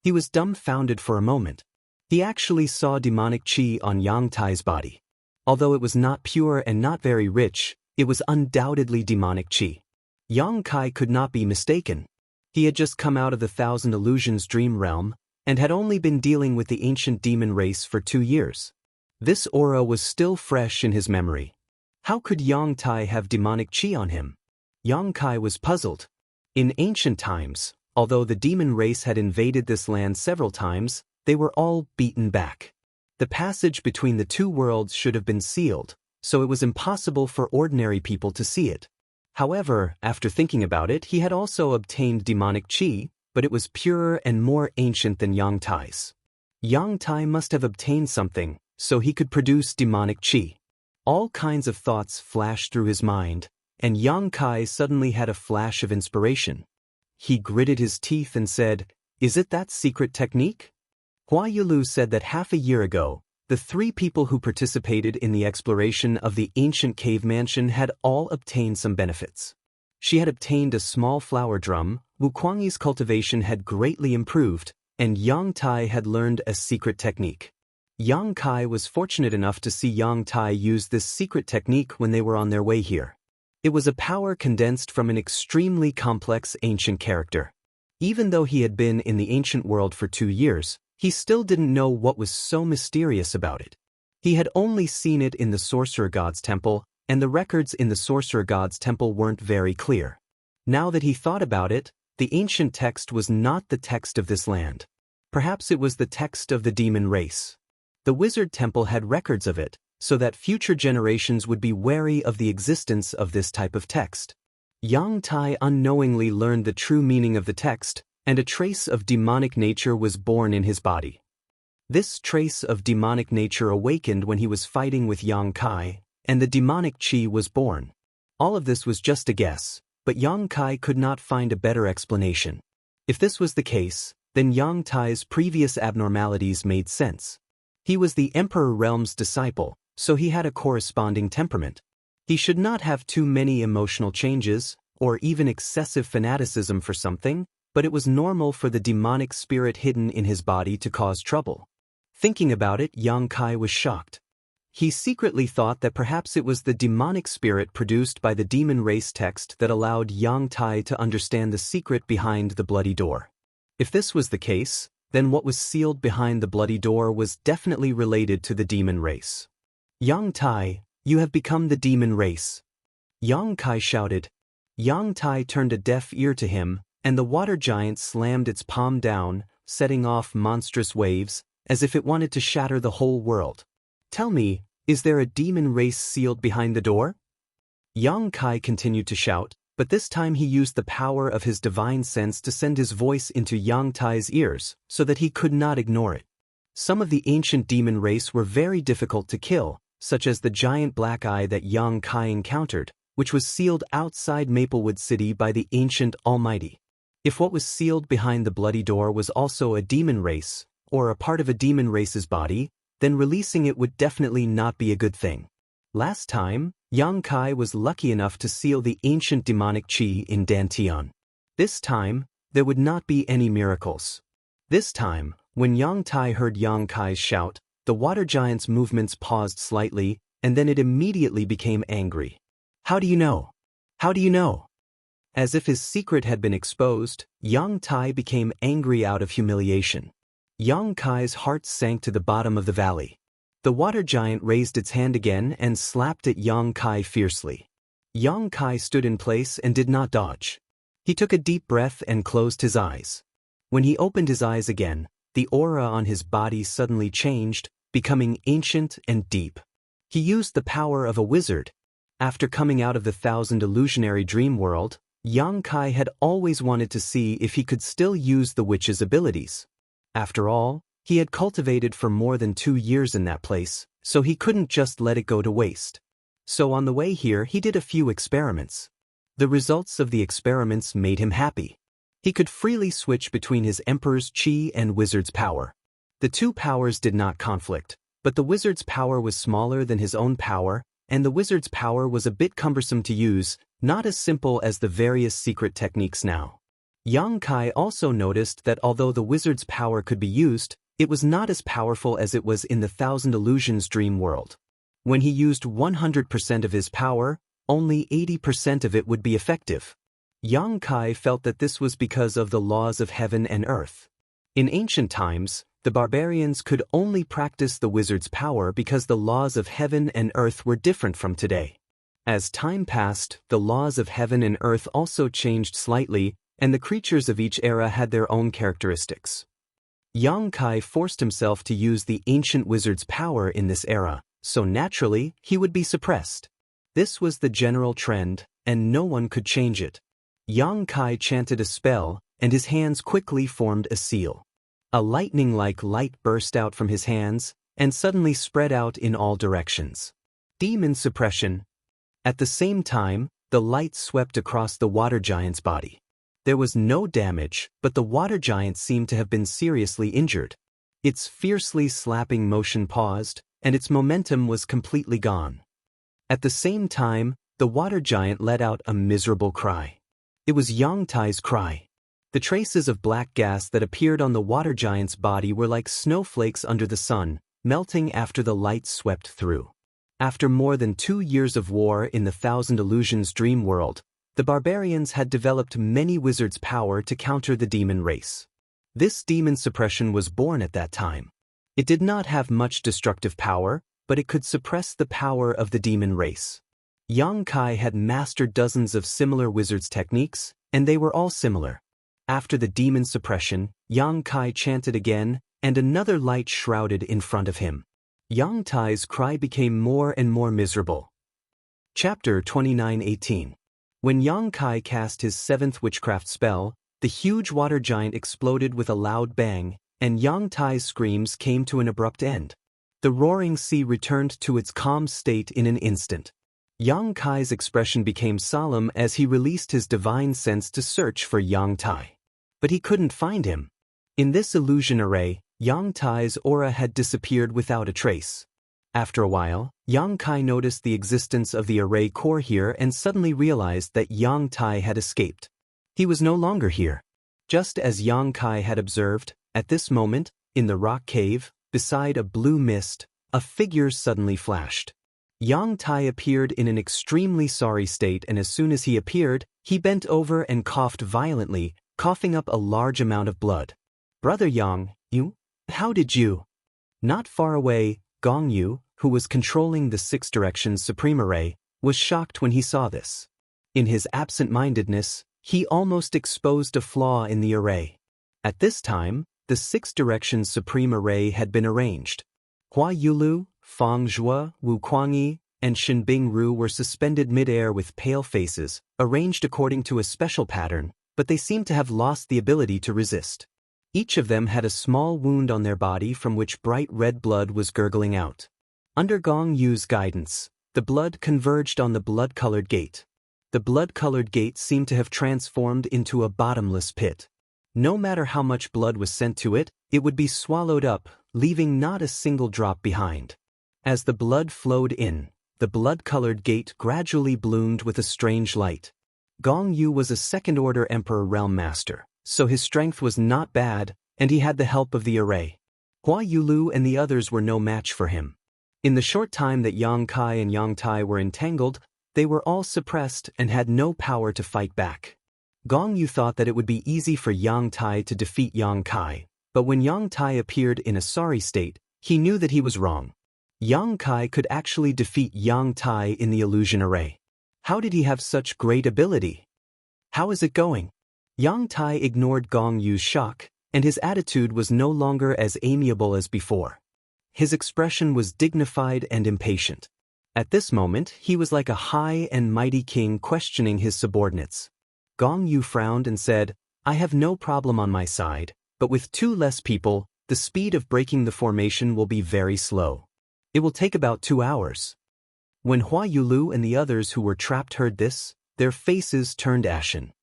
He was dumbfounded for a moment. He actually saw demonic qi on Yang Tai's body. Although it was not pure and not very rich, it was undoubtedly demonic qi. Yang Kai could not be mistaken. He had just come out of the Thousand Illusions dream realm, and had only been dealing with the ancient demon race for 2 years. This aura was still fresh in his memory. How could Yang Tai have demonic qi on him? Yang Kai was puzzled. In ancient times, although the demon race had invaded this land several times, they were all beaten back. The passage between the 2 worlds should have been sealed, so it was impossible for ordinary people to see it. However, after thinking about it, he had also obtained demonic qi, but it was purer and more ancient than Yang Tai's. Yang Tai must have obtained something, so he could produce demonic qi. All kinds of thoughts flashed through his mind, and Yang Kai suddenly had a flash of inspiration. He gritted his teeth and said, "Is it that secret technique?" Hua Yulu said that half a year ago, the 3 people who participated in the exploration of the ancient cave mansion had all obtained some benefits. She had obtained a small flower drum, Wu Kuangyi's cultivation had greatly improved, and Yang Tai had learned a secret technique. Yang Kai was fortunate enough to see Yang Tai use this secret technique when they were on their way here. It was a power condensed from an extremely complex ancient character. Even though he had been in the ancient world for 2 years, he still didn't know what was so mysterious about it. He had only seen it in the Sorcerer God's temple, and the records in the Sorcerer God's temple weren't very clear. Now that he thought about it, the ancient text was not the text of this land. Perhaps it was the text of the demon race. The wizard temple had records of it, so that future generations would be wary of the existence of this type of text. Yang Tai unknowingly learned the true meaning of the text, and a trace of demonic nature was born in his body. This trace of demonic nature awakened when he was fighting with Yang Kai, and the demonic qi was born. All of this was just a guess, but Yang Kai could not find a better explanation. If this was the case, then Yang Tai's previous abnormalities made sense. He was the Emperor Realm's disciple, so he had a corresponding temperament. He should not have too many emotional changes, or even excessive fanaticism for something, but it was normal for the demonic spirit hidden in his body to cause trouble. Thinking about it, Yang Kai was shocked. He secretly thought that perhaps it was the demonic spirit produced by the demon race text that allowed Yang Tai to understand the secret behind the bloody door. If this was the case, then what was sealed behind the bloody door was definitely related to the demon race. "Yang Tai, you have become the demon race." Yang Kai shouted. Yang Tai turned a deaf ear to him, and the water giant slammed its palm down, setting off monstrous waves, as if it wanted to shatter the whole world. "Tell me, is there a demon race sealed behind the door?" Yang Kai continued to shout, but this time he used the power of his divine sense to send his voice into Yang Tai's ears, so that he could not ignore it. Some of the ancient demon race were very difficult to kill, such as the giant black eye that Yang Kai encountered, which was sealed outside Maplewood City by the ancient Almighty. If what was sealed behind the bloody door was also a demon race, or a part of a demon race's body, then releasing it would definitely not be a good thing. Last time, Yang Kai was lucky enough to seal the ancient demonic qi in Dantian. This time, there would not be any miracles. This time, when Yang Tai heard Yang Kai's shout, the water giant's movements paused slightly, and then it immediately became angry. How do you know? How do you know? As if his secret had been exposed, Yang Tai became angry out of humiliation. Yang Kai's heart sank to the bottom of the valley. The water giant raised its hand again and slapped at Yang Kai fiercely. Yang Kai stood in place and did not dodge. He took a deep breath and closed his eyes. When he opened his eyes again, the aura on his body suddenly changed, becoming ancient and deep. He used the power of a wizard. After coming out of the thousand illusionary dream world, Yang Kai had always wanted to see if he could still use the witch's abilities. After all, he had cultivated for more than 2 years in that place, so he couldn't just let it go to waste. So on the way here he did a few experiments. The results of the experiments made him happy. He could freely switch between his emperor's chi and wizard's power. The two powers did not conflict, but the wizard's power was smaller than his own power, and the wizard's power was a bit cumbersome to use, not as simple as the various secret techniques now. Yang Kai also noticed that although the wizard's power could be used, it was not as powerful as it was in the Thousand Illusions dream world. When he used 100% of his power, only 80% of it would be effective. Yang Kai felt that this was because of the laws of heaven and earth. In ancient times, the barbarians could only practice the wizard's power because the laws of heaven and earth were different from today. As time passed, the laws of heaven and earth also changed slightly, and the creatures of each era had their own characteristics. Yang Kai forced himself to use the ancient wizard's power in this era, so naturally, he would be suppressed. This was the general trend, and no one could change it. Yang Kai chanted a spell, and his hands quickly formed a seal. A lightning-like light burst out from his hands, and suddenly spread out in all directions. Demon suppression. At the same time, the light swept across the water giant's body. There was no damage, but the water giant seemed to have been seriously injured. Its fiercely slapping motion paused, and its momentum was completely gone. At the same time, the water giant let out a miserable cry. It was Yang Tai's cry. The traces of black gas that appeared on the water giant's body were like snowflakes under the sun, melting after the light swept through. After more than 2 years of war in the Thousand Illusions dream world, the barbarians had developed many wizards' power to counter the demon race. This demon suppression was born at that time. It did not have much destructive power, but it could suppress the power of the demon race. Yang Kai had mastered dozens of similar wizards' techniques, and they were all similar. After the demon suppression, Yang Kai chanted again, and another light shrouded in front of him. Yang Tai's cry became more and more miserable. Chapter 29:18. When Yang Kai cast his 7th witchcraft spell, the huge water giant exploded with a loud bang, and Yang Tai's screams came to an abrupt end. The roaring sea returned to its calm state in an instant. Yang Kai's expression became solemn as he released his divine sense to search for Yang Tai. But he couldn't find him. In this illusion array, Yang Tai's aura had disappeared without a trace. After a while, Yang Kai noticed the existence of the array core here and suddenly realized that Yang Tai had escaped. He was no longer here. Just as Yang Kai had observed, at this moment, in the rock cave, beside a blue mist, a figure suddenly flashed. Yang Tai appeared in an extremely sorry state, and as soon as he appeared, he bent over and coughed violently, coughing up a large amount of blood. "Brother Yang, how did you?" Not far away, Gong Yu, who was controlling the 6 Directions Supreme Array, was shocked when he saw this. In his absent-mindedness, he almost exposed a flaw in the array. At this time, the 6 Directions Supreme Array had been arranged. Hua Yulu, Fang Zhua, Wu Kuangyi, and Shenbing Ru were suspended mid-air with pale faces, arranged according to a special pattern, but they seemed to have lost the ability to resist. Each of them had a small wound on their body from which bright red blood was gurgling out. Under Gong Yu's guidance, the blood converged on the blood-colored gate. The blood-colored gate seemed to have transformed into a bottomless pit. No matter how much blood was sent to it, it would be swallowed up, leaving not a single drop behind. As the blood flowed in, the blood-colored gate gradually bloomed with a strange light. Gong Yu was a second-order Emperor Realm Master. so his strength was not bad, and he had the help of the array. Hua Yulu and the others were no match for him. In the short time that Yang Kai and Yang Tai were entangled, they were all suppressed and had no power to fight back. Gong Yu thought that it would be easy for Yang Tai to defeat Yang Kai, but when Yang Tai appeared in a sorry state, he knew that he was wrong. Yang Kai could actually defeat Yang Tai in the illusion array. How did he have such great ability? How is it going? Yang Tai ignored Gong Yu's shock, and his attitude was no longer as amiable as before. His expression was dignified and impatient. At this moment, he was like a high and mighty king questioning his subordinates. Gong Yu frowned and said, "I have no problem on my side, but with 2 less people, the speed of breaking the formation will be very slow. It will take about 2 hours. When Hua Yulu and the others who were trapped heard this, their faces turned ashen.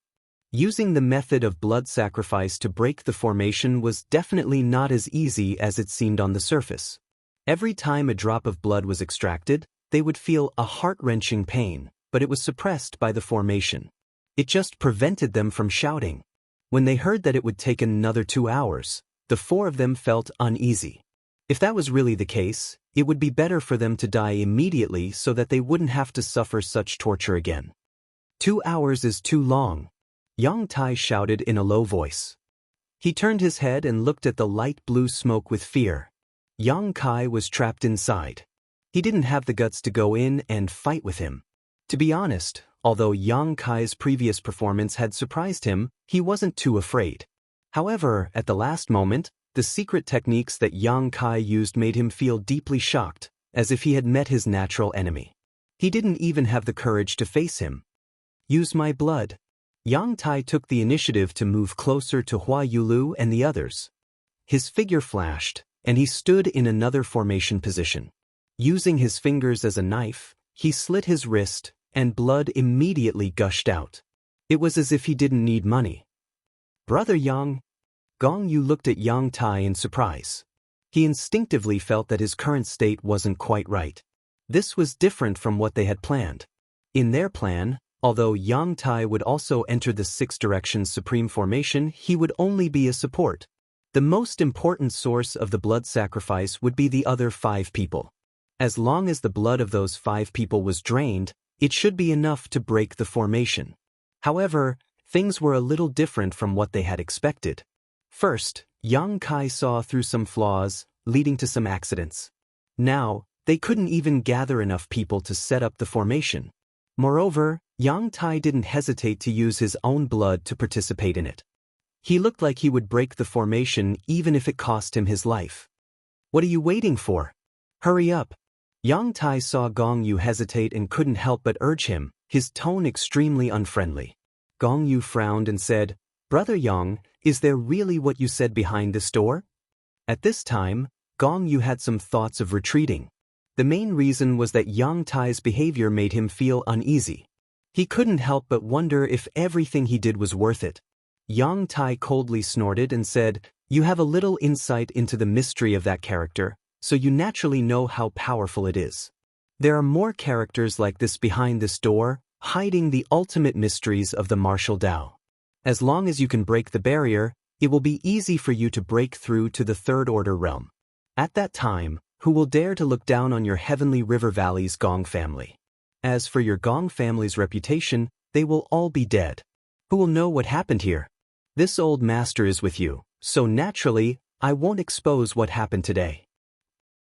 Using the method of blood sacrifice to break the formation was definitely not as easy as it seemed on the surface. Every time a drop of blood was extracted, they would feel a heart-wrenching pain, but it was suppressed by the formation. It just prevented them from shouting. When they heard that it would take another 2 hours, the 4 of them felt uneasy. If that was really the case, it would be better for them to die immediately so that they wouldn't have to suffer such torture again. 2 hours is too long, Yang Tai shouted in a low voice. He turned his head and looked at the light blue smoke with fear. Yang Kai was trapped inside. He didn't have the guts to go in and fight with him. To be honest, although Yang Kai's previous performance had surprised him, he wasn't too afraid. However, at the last moment, the secret techniques that Yang Kai used made him feel deeply shocked, as if he had met his natural enemy. He didn't even have the courage to face him. "Use my blood." Yang Tai took the initiative to move closer to Hua Yulu and the others. His figure flashed, and he stood in another formation position. Using his fingers as a knife, he slit his wrist, and blood immediately gushed out. It was as if he didn't need money. "Brother Yang." Gong Yu looked at Yang Tai in surprise. He instinctively felt that his current state wasn't quite right. This was different from what they had planned. In their plan, although Yang Tai would also enter the 6 Directions Supreme Formation, he would only be a support. The most important source of the blood sacrifice would be the other 5 people. As long as the blood of those 5 people was drained, it should be enough to break the formation. However, things were a little different from what they had expected. First, Yang Kai saw through some flaws, leading to some accidents. Now, they couldn't even gather enough people to set up the formation. Moreover, Yang Tai didn't hesitate to use his own blood to participate in it. He looked like he would break the formation even if it cost him his life. "What are you waiting for? Hurry up." Yang Tai saw Gong Yu hesitate and couldn't help but urge him, his tone extremely unfriendly. Gong Yu frowned and said, "Brother Yang, is there really what you said behind this door?" At this time, Gong Yu had some thoughts of retreating. The main reason was that Yang Tai's behavior made him feel uneasy. He couldn't help but wonder if everything he did was worth it. Yang Tai coldly snorted and said, "You have a little insight into the mystery of that character, so you naturally know how powerful it is. There are more characters like this behind this door, hiding the ultimate mysteries of the martial Tao. As long as you can break the barrier, it will be easy for you to break through to the 3rd order realm. At that time, who will dare to look down on your heavenly river valley's Gong family? As for your Gong family's reputation, they will all be dead. Who will know what happened here? This old master is with you, so naturally, I won't expose what happened today."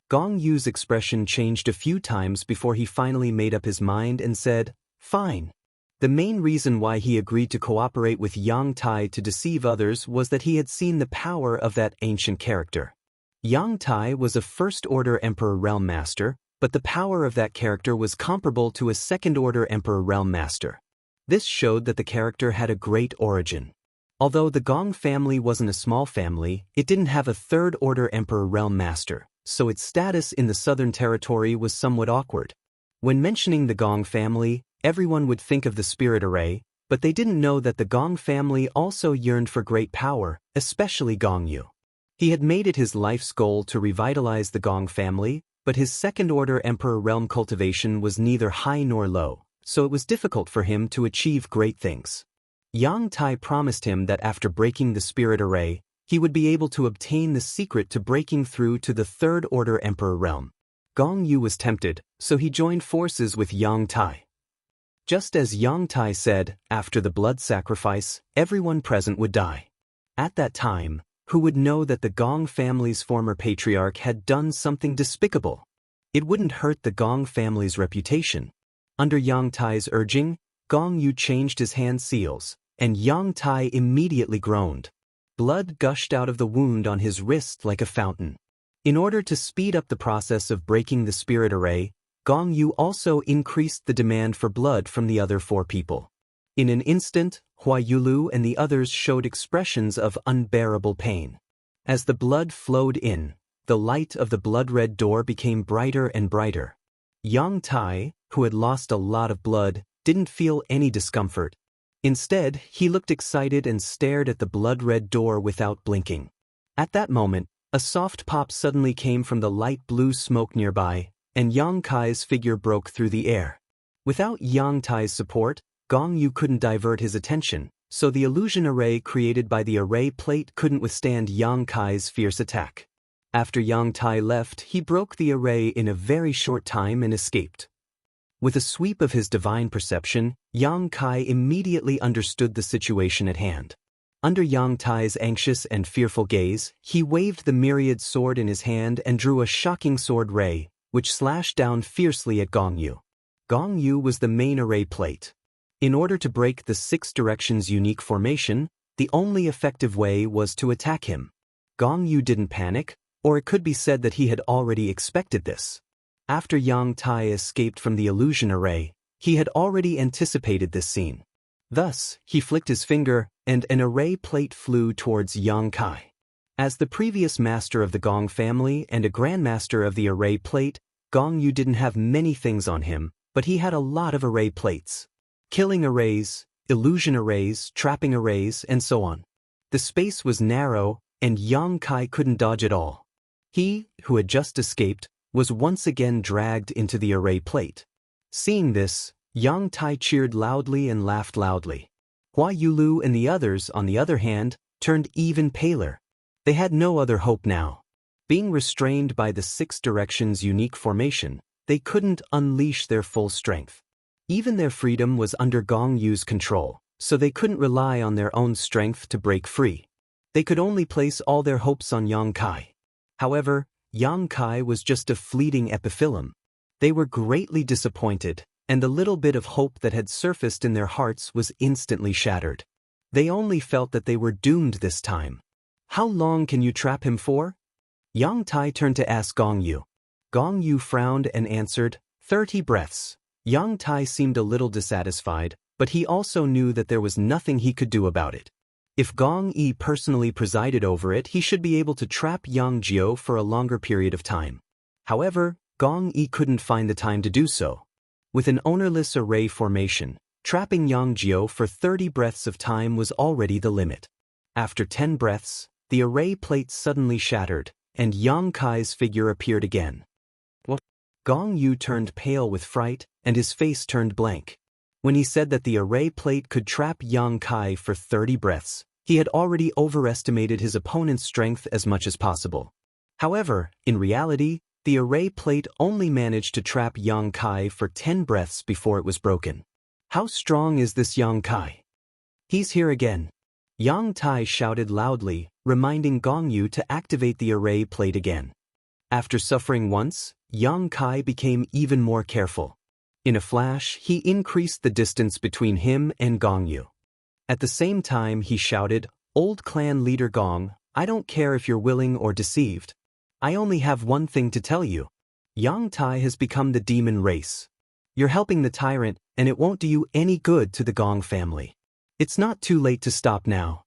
Gong Yu's expression changed a few times before he finally made up his mind and said, "Fine." The main reason why he agreed to cooperate with Yang Tai to deceive others was that he had seen the power of that ancient character. Yang Tai was a 1st Order Emperor Realm Master, but the power of that character was comparable to a 2nd Order Emperor Realm Master. This showed that the character had a great origin. Although the Gong family wasn't a small family, it didn't have a 3rd Order Emperor Realm Master, so its status in the Southern Territory was somewhat awkward. When mentioning the Gong family, everyone would think of the Spirit Array, but they didn't know that the Gong family also yearned for great power, especially Gong Yu. He had made it his life's goal to revitalize the Gong family, but his 2nd Order Emperor realm cultivation was neither high nor low, so it was difficult for him to achieve great things. Yang Tai promised him that after breaking the spirit array, he would be able to obtain the secret to breaking through to the Third Order Emperor realm. Gong Yu was tempted, so he joined forces with Yang Tai. Just as Yang Tai said, after the blood sacrifice, everyone present would die. At that time, who would know that the Gong family's former patriarch had done something despicable? It wouldn't hurt the Gong family's reputation. Under Yang Tai's urging, Gong Yu changed his hand seals, and Yang Tai immediately groaned. Blood gushed out of the wound on his wrist like a fountain. In order to speed up the process of breaking the spirit array, Gong Yu also increased the demand for blood from the other 4 people. In an instant, Hua Yulu and the others showed expressions of unbearable pain. As the blood flowed in, the light of the blood-red door became brighter and brighter. Yang Tai, who had lost a lot of blood, didn't feel any discomfort. Instead, he looked excited and stared at the blood-red door without blinking. At that moment, a soft pop suddenly came from the light blue smoke nearby, and Yang Kai's figure broke through the air. Without Yang Tai's support, Gong Yu couldn't divert his attention, so the illusion array created by the array plate couldn't withstand Yang Kai's fierce attack. After Yang Tai left, he broke the array in a very short time and escaped. With a sweep of his divine perception, Yang Kai immediately understood the situation at hand. Under Yang Tai's anxious and fearful gaze, he waved the myriad sword in his hand and drew a shocking sword ray, which slashed down fiercely at Gong Yu. Gong Yu was the main array plate. In order to break the 6 directions unique formation, the only effective way was to attack him. Gong Yu didn't panic, or it could be said that he had already expected this. After Yang Tai escaped from the illusion array, he had already anticipated this scene. Thus, he flicked his finger, and an array plate flew towards Yang Kai. As the previous master of the Gong family and a grandmaster of the array plate, Gong Yu didn't have many things on him, but he had a lot of array plates. Killing arrays, illusion arrays, trapping arrays, and so on. The space was narrow, and Yang Kai couldn't dodge at all. He, who had just escaped, was once again dragged into the array plate. Seeing this, Yang Tai cheered loudly and laughed loudly. Hua Yulu and the others, on the other hand, turned even paler. They had no other hope now. Being restrained by the 6 directions unique formation, they couldn't unleash their full strength. Even their freedom was under Gong Yu's control, so they couldn't rely on their own strength to break free. They could only place all their hopes on Yang Kai. However, Yang Kai was just a fleeting epiphyllum. They were greatly disappointed, and the little bit of hope that had surfaced in their hearts was instantly shattered. They only felt that they were doomed this time. How long can you trap him for? Yang Tai turned to ask Gong Yu. Gong Yu frowned and answered, 30 breaths. Yang Tai seemed a little dissatisfied, but he also knew that there was nothing he could do about it. If Gong Yi personally presided over it, he should be able to trap Yang Jiao for a longer period of time. However, Gong Yi couldn't find the time to do so. With an ownerless array formation, trapping Yang Jiao for 30 breaths of time was already the limit. After 10 breaths, the array plate suddenly shattered, and Yang Kai's figure appeared again. What? Gong Yu turned pale with fright, and his face turned blank. When he said that the array plate could trap Yang Kai for 30 breaths, he had already overestimated his opponent's strength as much as possible. However, in reality, the array plate only managed to trap Yang Kai for 10 breaths before it was broken. How strong is this Yang Kai? He's here again. Yang Tai shouted loudly, reminding Gong Yu to activate the array plate again. After suffering once, Yang Kai became even more careful. In a flash, he increased the distance between him and Gong Yu. At the same time, he shouted, "Old clan leader Gong, I don't care if you're willing or deceived. I only have one thing to tell you. Yang Tai has become the demon race. You're helping the tyrant, and it won't do you any good to the Gong family. It's not too late to stop now."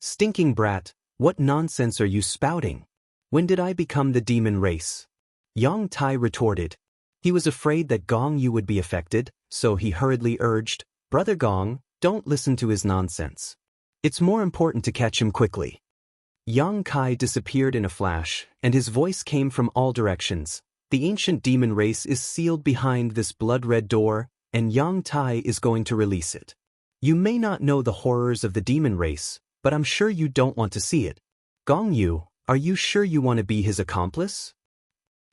"Stinking brat, what nonsense are you spouting? When did I become the demon race?" Yang Tai retorted. He was afraid that Gong Yu would be affected, so he hurriedly urged, "Brother Gong, don't listen to his nonsense. It's more important to catch him quickly." Yang Kai disappeared in a flash, and his voice came from all directions. "The ancient demon race is sealed behind this blood-red door, and Yang Tai is going to release it." You may not know the horrors of the demon race, but I'm sure you don't want to see it. Gong Yu, are you sure you want to be his accomplice?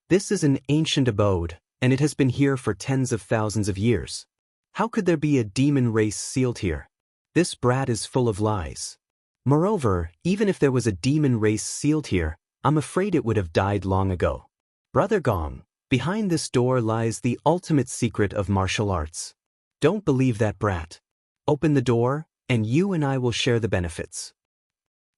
This is an ancient abode, and it has been here for tens of thousands of years. How could there be a demon race sealed here? This brat is full of lies. Moreover, even if there was a demon race sealed here, I'm afraid it would have died long ago. Brother Gong, behind this door lies the ultimate secret of martial arts. Don't believe that brat. Open the door, and you and I will share the benefits.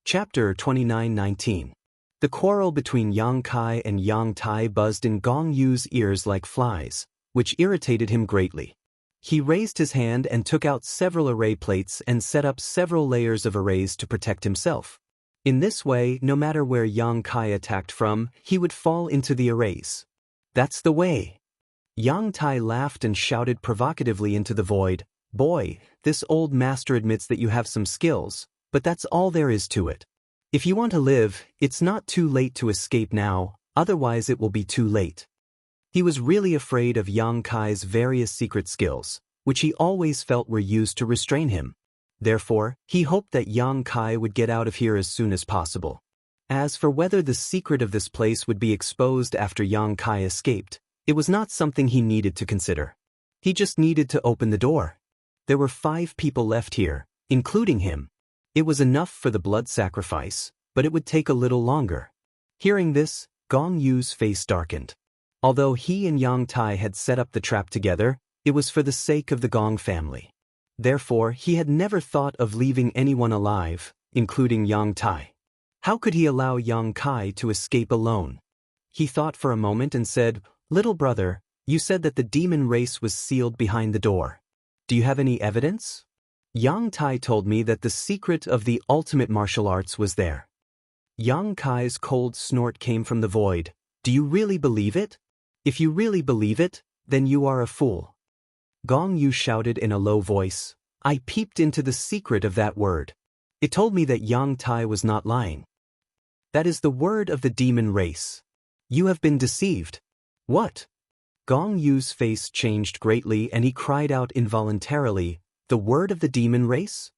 Chapter 29:19. The quarrel between Yang Kai and Yang Tai buzzed in Gong Yu's ears like flies, which irritated him greatly. He raised his hand and took out several array plates and set up several layers of arrays to protect himself. In this way, no matter where Yang Kai attacked from, he would fall into the arrays. That's the way. Yang Tai laughed and shouted provocatively into the void, "Boy, this old master admits that you have some skills, but that's all there is to it. If you want to live, it's not too late to escape now, otherwise it will be too late." He was really afraid of Yang Kai's various secret skills, which he always felt were used to restrain him. Therefore, he hoped that Yang Kai would get out of here as soon as possible. As for whether the secret of this place would be exposed after Yang Kai escaped, it was not something he needed to consider. He just needed to open the door. There were 5 people left here, including him. It was enough for the blood sacrifice, but it would take a little longer. Hearing this, Gong Yu's face darkened. Although he and Yang Tai had set up the trap together, it was for the sake of the Gong family. Therefore, he had never thought of leaving anyone alive, including Yang Tai. How could he allow Yang Kai to escape alone? He thought for a moment and said, "Little brother, you said that the demon race was sealed behind the door. Do you have any evidence?" Yang Tai told me that the secret of the ultimate martial arts was there. Yang Kai's cold snort came from the void. "Do you really believe it? If you really believe it, then you are a fool." Gong Yu shouted in a low voice, "I peeped into the secret of that word. It told me that Yang Tai was not lying. That is the word of the demon race. You have been deceived." "What?" Gong Yu's face changed greatly and he cried out involuntarily, "The word of the demon race?"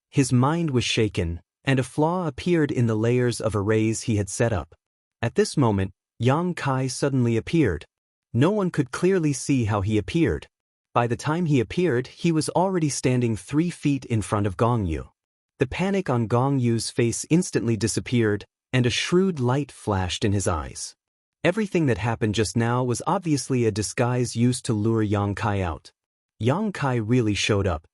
His mind was shaken, and a flaw appeared in the layers of arrays he had set up. At this moment, Yang Kai suddenly appeared. No one could clearly see how he appeared. By the time he appeared, he was already standing 3 feet in front of Gong Yu. The panic on Gong Yu's face instantly disappeared, and a shrewd light flashed in his eyes. Everything that happened just now was obviously a disguise used to lure Yang Kai out. Yang Kai really showed up.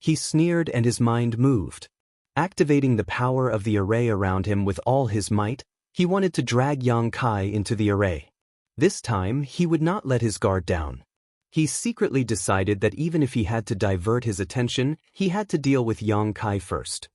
He sneered and his mind moved. Activating the power of the array around him with all his might, he wanted to drag Yang Kai into the array. This time, he would not let his guard down. He secretly decided that even if he had to divert his attention, he had to deal with Yang Kai first.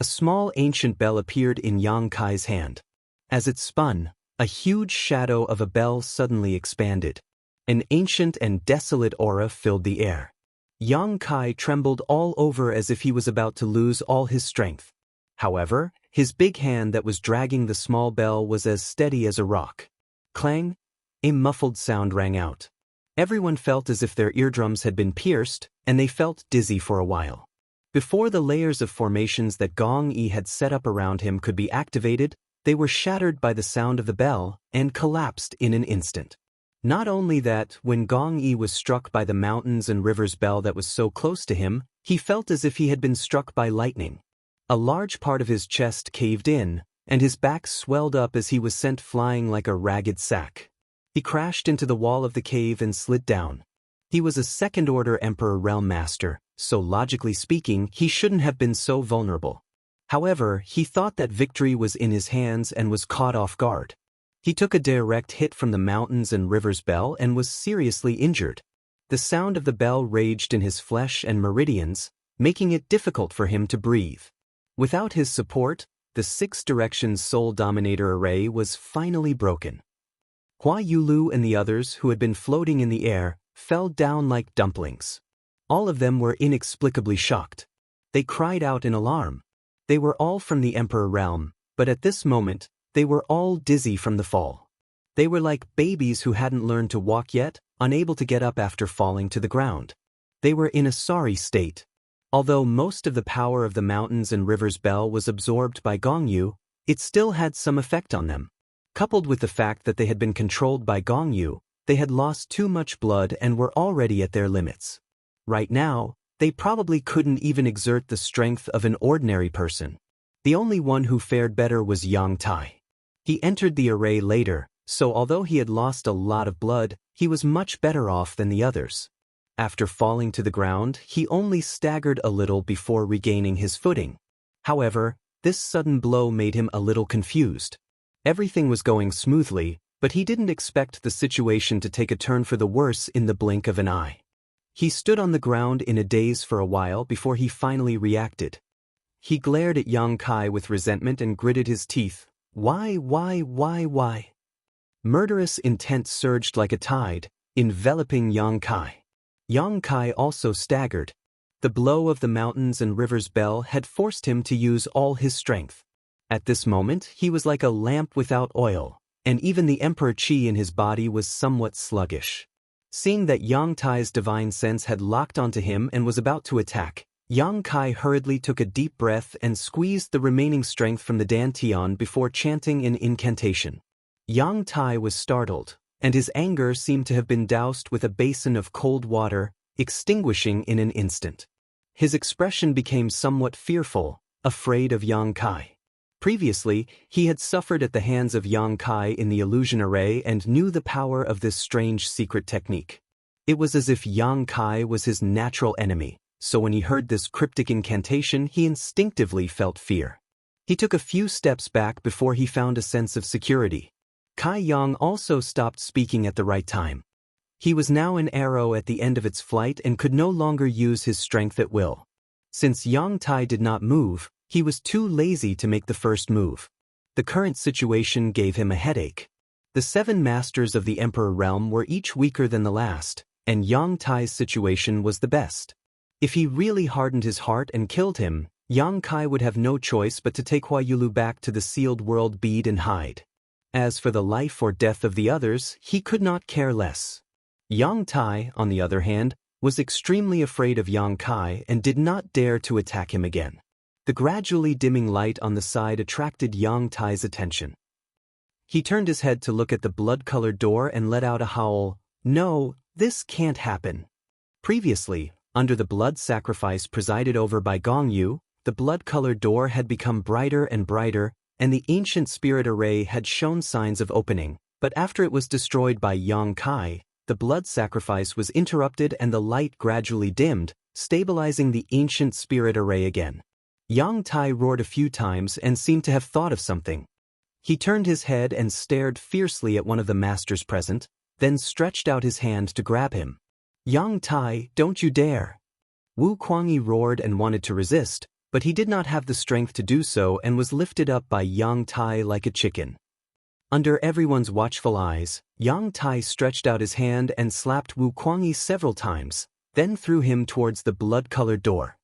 A small ancient bell appeared in Yang Kai's hand. As it spun, a huge shadow of a bell suddenly expanded. An ancient and desolate aura filled the air. Yang Kai trembled all over as if he was about to lose all his strength. However, his big hand that was dragging the small bell was as steady as a rock. Clang! A muffled sound rang out. Everyone felt as if their eardrums had been pierced, and they felt dizzy for a while. Before the layers of formations that Gong Yi had set up around him could be activated, they were shattered by the sound of the bell and collapsed in an instant. Not only that, when Gong Yi was struck by the mountains and rivers bell that was so close to him, he felt as if he had been struck by lightning. A large part of his chest caved in, and his back swelled up as he was sent flying like a ragged sack. He crashed into the wall of the cave and slid down. He was a second-order Emperor Realm Master, so logically speaking, he shouldn't have been so vulnerable. However, he thought that victory was in his hands and was caught off guard. He took a direct hit from the mountains and rivers bell and was seriously injured. The sound of the bell raged in his flesh and meridians, making it difficult for him to breathe. Without his support, the 6 Directions Soul Dominator array was finally broken. Hua Yulu and the others who had been floating in the air fell down like dumplings. All of them were inexplicably shocked. They cried out in alarm. They were all from the Emperor realm, but at this moment, they were all dizzy from the fall. They were like babies who hadn't learned to walk yet, unable to get up after falling to the ground. They were in a sorry state. Although most of the power of the mountains and rivers Bell was absorbed by Gong Yu, it still had some effect on them. Coupled with the fact that they had been controlled by Gong Yu, they had lost too much blood and were already at their limits. Right now, they probably couldn't even exert the strength of an ordinary person. The only one who fared better was Yang Tai. He entered the array later, so although he had lost a lot of blood, he was much better off than the others. After falling to the ground, he only staggered a little before regaining his footing. However, this sudden blow made him a little confused. Everything was going smoothly, but he didn't expect the situation to take a turn for the worse in the blink of an eye. He stood on the ground in a daze for a while before he finally reacted. He glared at Yang Kai with resentment and gritted his teeth. Why? Murderous intent surged like a tide, enveloping Yang Kai. Yang Kai also staggered. The blow of the mountains and rivers Bell had forced him to use all his strength. At this moment, he was like a lamp without oil, and even the Emperor Qi in his body was somewhat sluggish. Seeing that Yang Tai's divine sense had locked onto him and was about to attack, Yang Kai hurriedly took a deep breath and squeezed the remaining strength from the dantian before chanting an incantation. Yang Tai was startled, and his anger seemed to have been doused with a basin of cold water, extinguishing in an instant. His expression became somewhat fearful, afraid of Yang Kai. Previously, he had suffered at the hands of Yang Kai in the illusion array and knew the power of this strange secret technique. It was as if Yang Kai was his natural enemy, so when he heard this cryptic incantation, he instinctively felt fear. He took a few steps back before he found a sense of security. Kai Yang also stopped speaking at the right time. He was now an arrow at the end of its flight and could no longer use his strength at will. Since Yang Tai did not move, he was too lazy to make the first move. The current situation gave him a headache. The 7 masters of the Emperor Realm were each weaker than the last, and Yang Tai's situation was the best. If he really hardened his heart and killed him, Yang Kai would have no choice but to take Hua Yulu back to the sealed world bead and hide. As for the life or death of the others, he could not care less. Yang Tai, on the other hand, was extremely afraid of Yang Kai and did not dare to attack him again. The gradually dimming light on the side attracted Yang Tai's attention. He turned his head to look at the blood-colored door and let out a howl. No, this can't happen. Previously, under the blood sacrifice presided over by Gong Yu, the blood-colored door had become brighter and brighter, and the ancient spirit array had shown signs of opening, but after it was destroyed by Yang Kai, the blood sacrifice was interrupted and the light gradually dimmed, stabilizing the ancient spirit array again. Yang Tai roared a few times and seemed to have thought of something. He turned his head and stared fiercely at one of the masters present, then stretched out his hand to grab him. Yang Tai, don't you dare! Wu Kuangyi roared and wanted to resist, but he did not have the strength to do so and was lifted up by Yang Tai like a chicken. Under everyone's watchful eyes, Yang Tai stretched out his hand and slapped Wu Kuangyi several times, then threw him towards the blood-colored door.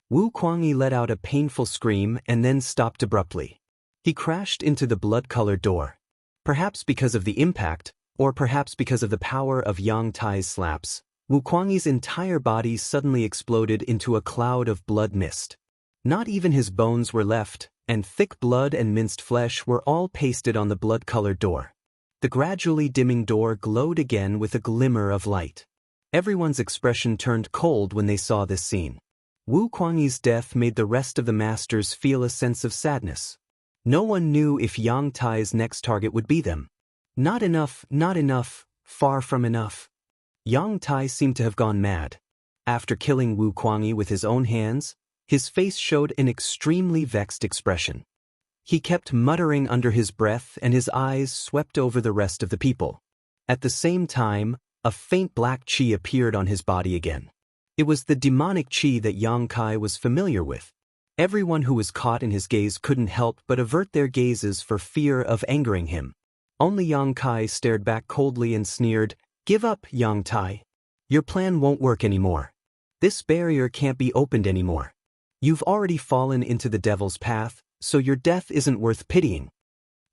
Wu Kuangyi let out a painful scream and then stopped abruptly. He crashed into the blood-colored door. Perhaps because of the impact, or perhaps because of the power of Yang Tai's slaps, Wu Kuangyi's entire body suddenly exploded into a cloud of blood mist. Not even his bones were left, and thick blood and minced flesh were all pasted on the blood-colored door. The gradually dimming door glowed again with a glimmer of light. Everyone's expression turned cold when they saw this scene. Wu Kuangyi's death made the rest of the masters feel a sense of sadness. No one knew if Yang Tai's next target would be them. Not enough, far from enough. Yang Tai seemed to have gone mad. After killing Wu Kuangyi with his own hands, his face showed an extremely vexed expression. He kept muttering under his breath and his eyes swept over the rest of the people. At the same time, a faint black qi appeared on his body again. It was the demonic qi that Yang Kai was familiar with. Everyone who was caught in his gaze couldn't help but avert their gazes for fear of angering him. Only Yang Kai stared back coldly and sneered, "Give up, Yang Tai. Your plan won't work anymore. This barrier can't be opened anymore. You've already fallen into the devil's path, so your death isn't worth pitying."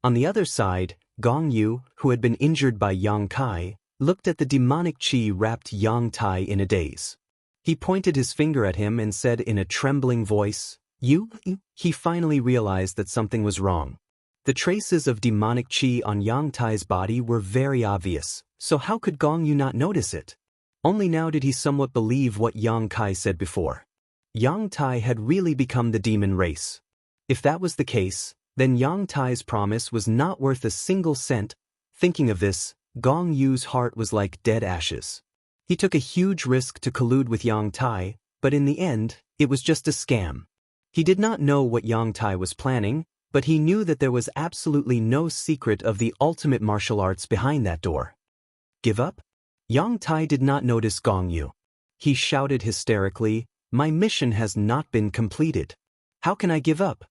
On the other side, Gong Yu, who had been injured by Yang Kai, looked at the demonic qi wrapped Yang Tai in a daze. He pointed his finger at him and said in a trembling voice, "You?" He finally realized that something was wrong. The traces of demonic qi on Yang Tai's body were very obvious, so how could Gong Yu not notice it? Only now did he somewhat believe what Yang Kai said before. Yang Tai had really become the demon race. If that was the case, then Yang Tai's promise was not worth a single cent. Thinking of this, Gong Yu's heart was like dead ashes. He took a huge risk to collude with Yang Tai, but in the end, it was just a scam. He did not know what Yang Tai was planning, but he knew that there was absolutely no secret of the ultimate martial arts behind that door. Give up? Yang Tai did not notice Gong Yu. He shouted hysterically, "My mission has not been completed. How can I give up?"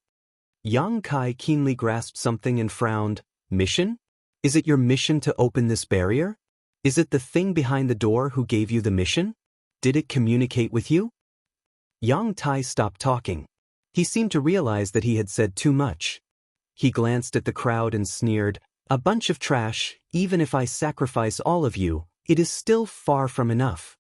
Yang Kai keenly grasped something and frowned. Mission? Is it your mission to open this barrier? Is it the thing behind the door who gave you the mission? Did it communicate with you? Yang Tai stopped talking. He seemed to realize that he had said too much. He glanced at the crowd and sneered, "A bunch of trash. Even if I sacrifice all of you, it is still far from enough."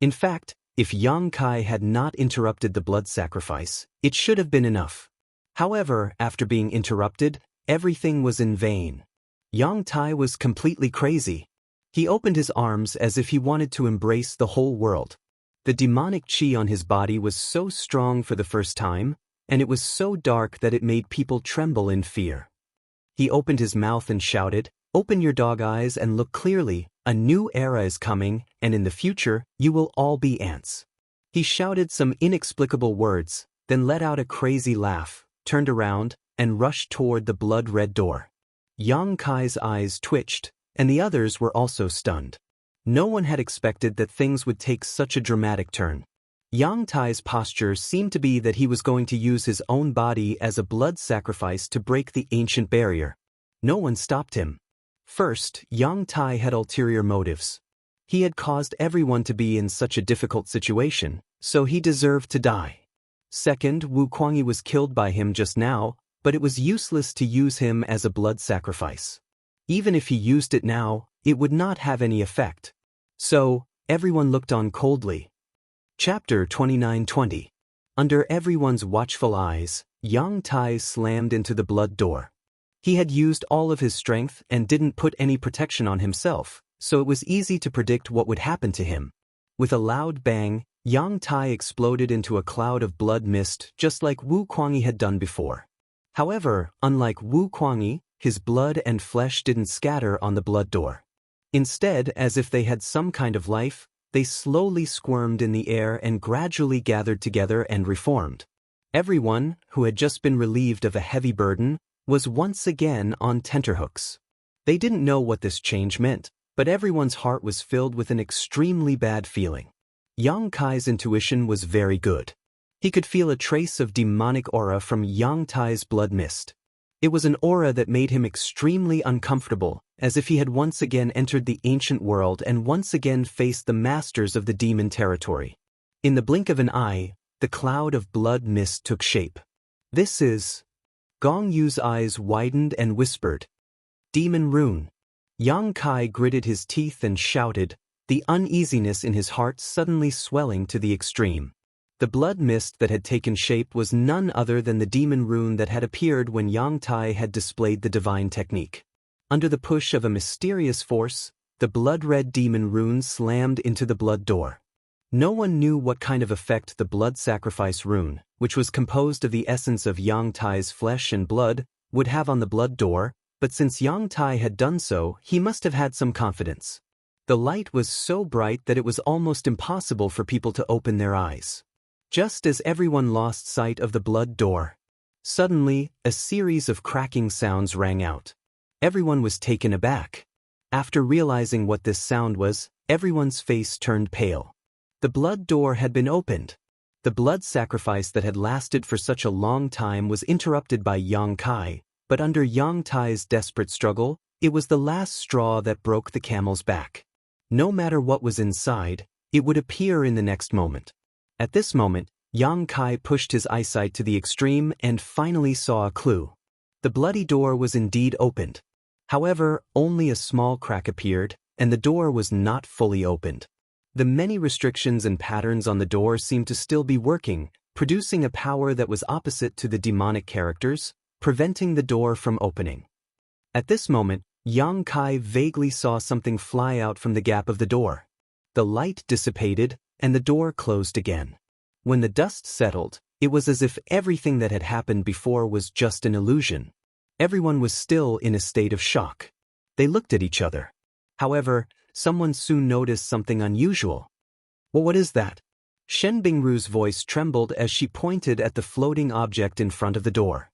In fact, if Yang Kai had not interrupted the blood sacrifice, it should have been enough. However, after being interrupted, everything was in vain. Yang Tai was completely crazy. He opened his arms as if he wanted to embrace the whole world. The demonic qi on his body was so strong for the first time, and it was so dark that it made people tremble in fear. He opened his mouth and shouted, "Open your dog eyes and look clearly. A new era is coming, and in the future, you will all be ants." He shouted some inexplicable words, then let out a crazy laugh, turned around, and rushed toward the blood-red door. Yang Kai's eyes twitched, and the others were also stunned. No one had expected that things would take such a dramatic turn. Yang Tai's posture seemed to be that he was going to use his own body as a blood sacrifice to break the ancient barrier. No one stopped him. First, Yang Tai had ulterior motives. He had caused everyone to be in such a difficult situation, so he deserved to die. Second, Wu Kuangyi was killed by him just now, but it was useless to use him as a blood sacrifice. Even if he used it now, it would not have any effect. So, everyone looked on coldly. Chapter 29-20. Under everyone's watchful eyes, Yang Tai slammed into the blood door. He had used all of his strength and didn't put any protection on himself, so it was easy to predict what would happen to him. With a loud bang, Yang Tai exploded into a cloud of blood mist just like Wu Kuangyi had done before. However, unlike Wu Kuangyi, his blood and flesh didn't scatter on the blood door. Instead, as if they had some kind of life, they slowly squirmed in the air and gradually gathered together and reformed. Everyone, who had just been relieved of a heavy burden, was once again on tenterhooks. They didn't know what this change meant, but everyone's heart was filled with an extremely bad feeling. Yang Kai's intuition was very good. He could feel a trace of demonic aura from Yang Tai's blood mist. It was an aura that made him extremely uncomfortable, as if he had once again entered the ancient world and once again faced the masters of the demon territory. In the blink of an eye, the cloud of blood mist took shape. "This is..." Gong Yu's eyes widened and whispered, "Demon rune." Yang Kai gritted his teeth and shouted, the uneasiness in his heart suddenly swelling to the extreme. The blood mist that had taken shape was none other than the demon rune that had appeared when Yang Tai had displayed the divine technique. Under the push of a mysterious force, the blood-red demon rune slammed into the blood door. No one knew what kind of effect the blood sacrifice rune, which was composed of the essence of Yang Tai's flesh and blood, would have on the blood door, but since Yang Tai had done so, he must have had some confidence. The light was so bright that it was almost impossible for people to open their eyes. Just as everyone lost sight of the blood door, suddenly, a series of cracking sounds rang out. Everyone was taken aback. After realizing what this sound was, everyone's face turned pale. The blood door had been opened. The blood sacrifice that had lasted for such a long time was interrupted by Yang Kai, but under Yang Tai's desperate struggle, it was the last straw that broke the camel's back. No matter what was inside, it would appear in the next moment. At this moment, Yang Kai pushed his eyesight to the extreme and finally saw a clue. The bloody door was indeed opened. However, only a small crack appeared, and the door was not fully opened. The many restrictions and patterns on the door seemed to still be working, producing a power that was opposite to the demonic characters, preventing the door from opening. At this moment, Yang Kai vaguely saw something fly out from the gap of the door. The light dissipated, and the door closed again. When the dust settled, it was as if everything that had happened before was just an illusion. Everyone was still in a state of shock. They looked at each other. However, someone soon noticed something unusual. "Well, what is that?" Shen Bingru's voice trembled as she pointed at the floating object in front of the door.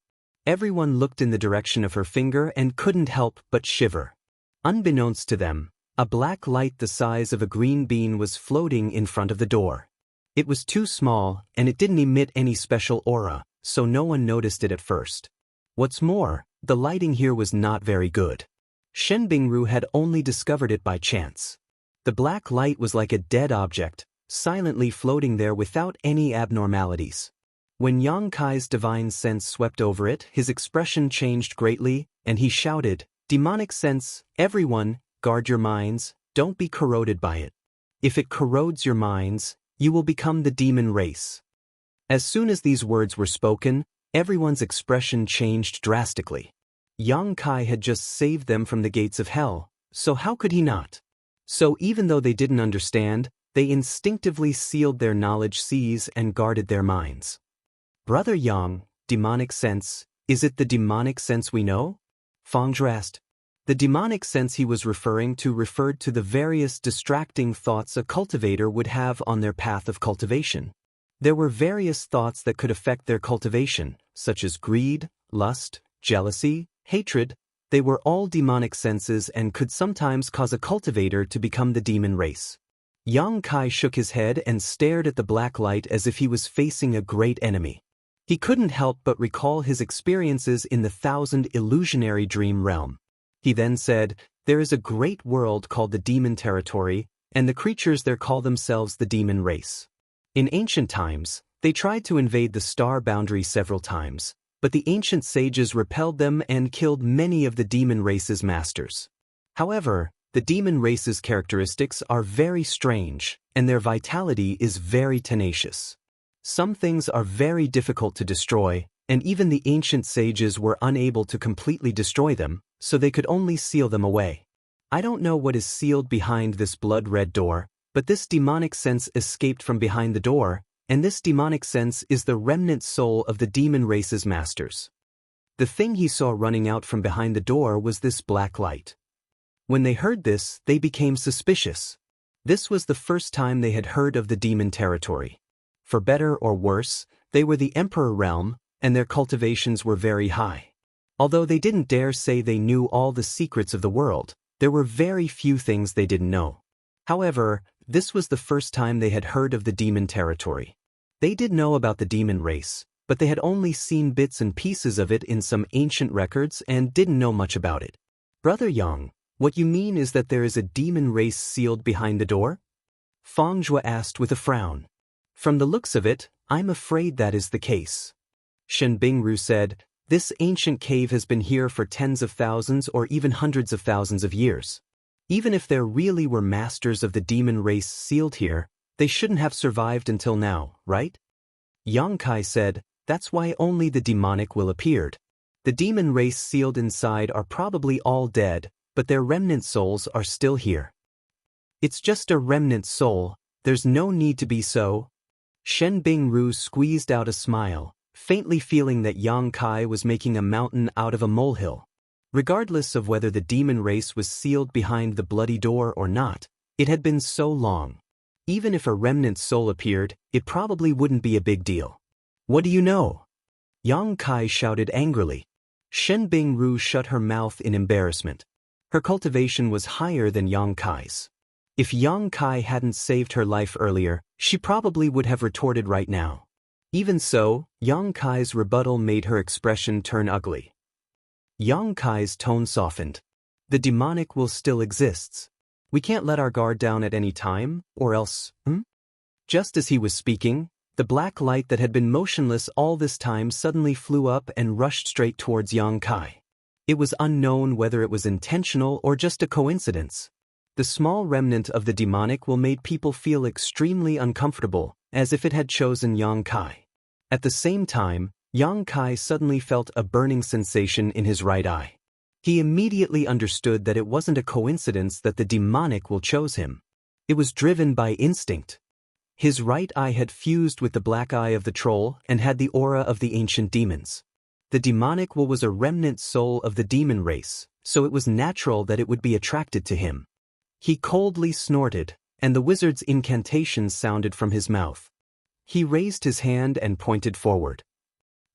Everyone looked in the direction of her finger and couldn't help but shiver. Unbeknownst to them, a black light the size of a green bean was floating in front of the door. It was too small, and it didn't emit any special aura, so no one noticed it at first. What's more, the lighting here was not very good. Shen Bingru had only discovered it by chance. The black light was like a dead object, silently floating there without any abnormalities. When Yang Kai's divine sense swept over it, his expression changed greatly, and he shouted, "Demonic sense, everyone, guard your minds, don't be corroded by it. If it corrodes your minds, you will become the demon race." As soon as these words were spoken, everyone's expression changed drastically. Yang Kai had just saved them from the gates of hell, so how could he not? So even though they didn't understand, they instinctively sealed their knowledge seas and guarded their minds. "Brother Yang, demonic sense, is it the demonic sense we know?" Fang Zhe asked. The demonic sense he was referring to referred to the various distracting thoughts a cultivator would have on their path of cultivation. There were various thoughts that could affect their cultivation, such as greed, lust, jealousy, hatred. They were all demonic senses and could sometimes cause a cultivator to become the demon race. Yang Kai shook his head and stared at the black light as if he was facing a great enemy. He couldn't help but recall his experiences in the thousand illusionary dream realm. He then said, "There is a great world called the demon territory, and the creatures there call themselves the demon race. In ancient times, they tried to invade the star boundary several times, but the ancient sages repelled them and killed many of the demon race's masters. However, the demon race's characteristics are very strange, and their vitality is very tenacious. Some things are very difficult to destroy, and even the ancient sages were unable to completely destroy them, so they could only seal them away. I don't know what is sealed behind this blood-red door, but this demonic sense escaped from behind the door, and this demonic sense is the remnant soul of the demon race's masters." The thing he saw running out from behind the door was this black light. When they heard this, they became suspicious. This was the first time they had heard of the demon territory. For better or worse, they were the emperor realm, and their cultivations were very high. Although they didn't dare say they knew all the secrets of the world, there were very few things they didn't know. However, this was the first time they had heard of the demon territory. They did know about the demon race, but they had only seen bits and pieces of it in some ancient records and didn't know much about it. "Brother Yang, what you mean is that there is a demon race sealed behind the door?" Fang Zhe asked with a frown. "From the looks of it, I'm afraid that is the case." Shen Bingru said, "This ancient cave has been here for tens of thousands or even hundreds of thousands of years. Even if there really were masters of the demon race sealed here, they shouldn't have survived until now, right?" Yang Kai said, "That's why only the demonic will appeared. The demon race sealed inside are probably all dead, but their remnant souls are still here." "It's just a remnant soul, there's no need to be so." Shen Bingru squeezed out a smile, faintly feeling that Yang Kai was making a mountain out of a molehill. Regardless of whether the demon race was sealed behind the bloody door or not, it had been so long. Even if a remnant soul appeared, it probably wouldn't be a big deal. "What do you know?" Yang Kai shouted angrily. Shen Bingru shut her mouth in embarrassment. Her cultivation was higher than Yang Kai's. If Yang Kai hadn't saved her life earlier, she probably would have retorted right now. Even so, Yang Kai's rebuttal made her expression turn ugly. Yang Kai's tone softened. "The demonic will still exists. We can't let our guard down at any time, or else, Just as he was speaking, the black light that had been motionless all this time suddenly flew up and rushed straight towards Yang Kai. It was unknown whether it was intentional or just a coincidence. The small remnant of the demonic will made people feel extremely uncomfortable, as if it had chosen Yang Kai. At the same time, Yang Kai suddenly felt a burning sensation in his right eye. He immediately understood that it wasn't a coincidence that the demonic will chose him. It was driven by instinct. His right eye had fused with the black eye of the troll and had the aura of the ancient demons. The demonic will was a remnant soul of the demon race, so it was natural that it would be attracted to him. He coldly snorted, and the wizard's incantations sounded from his mouth. He raised his hand and pointed forward.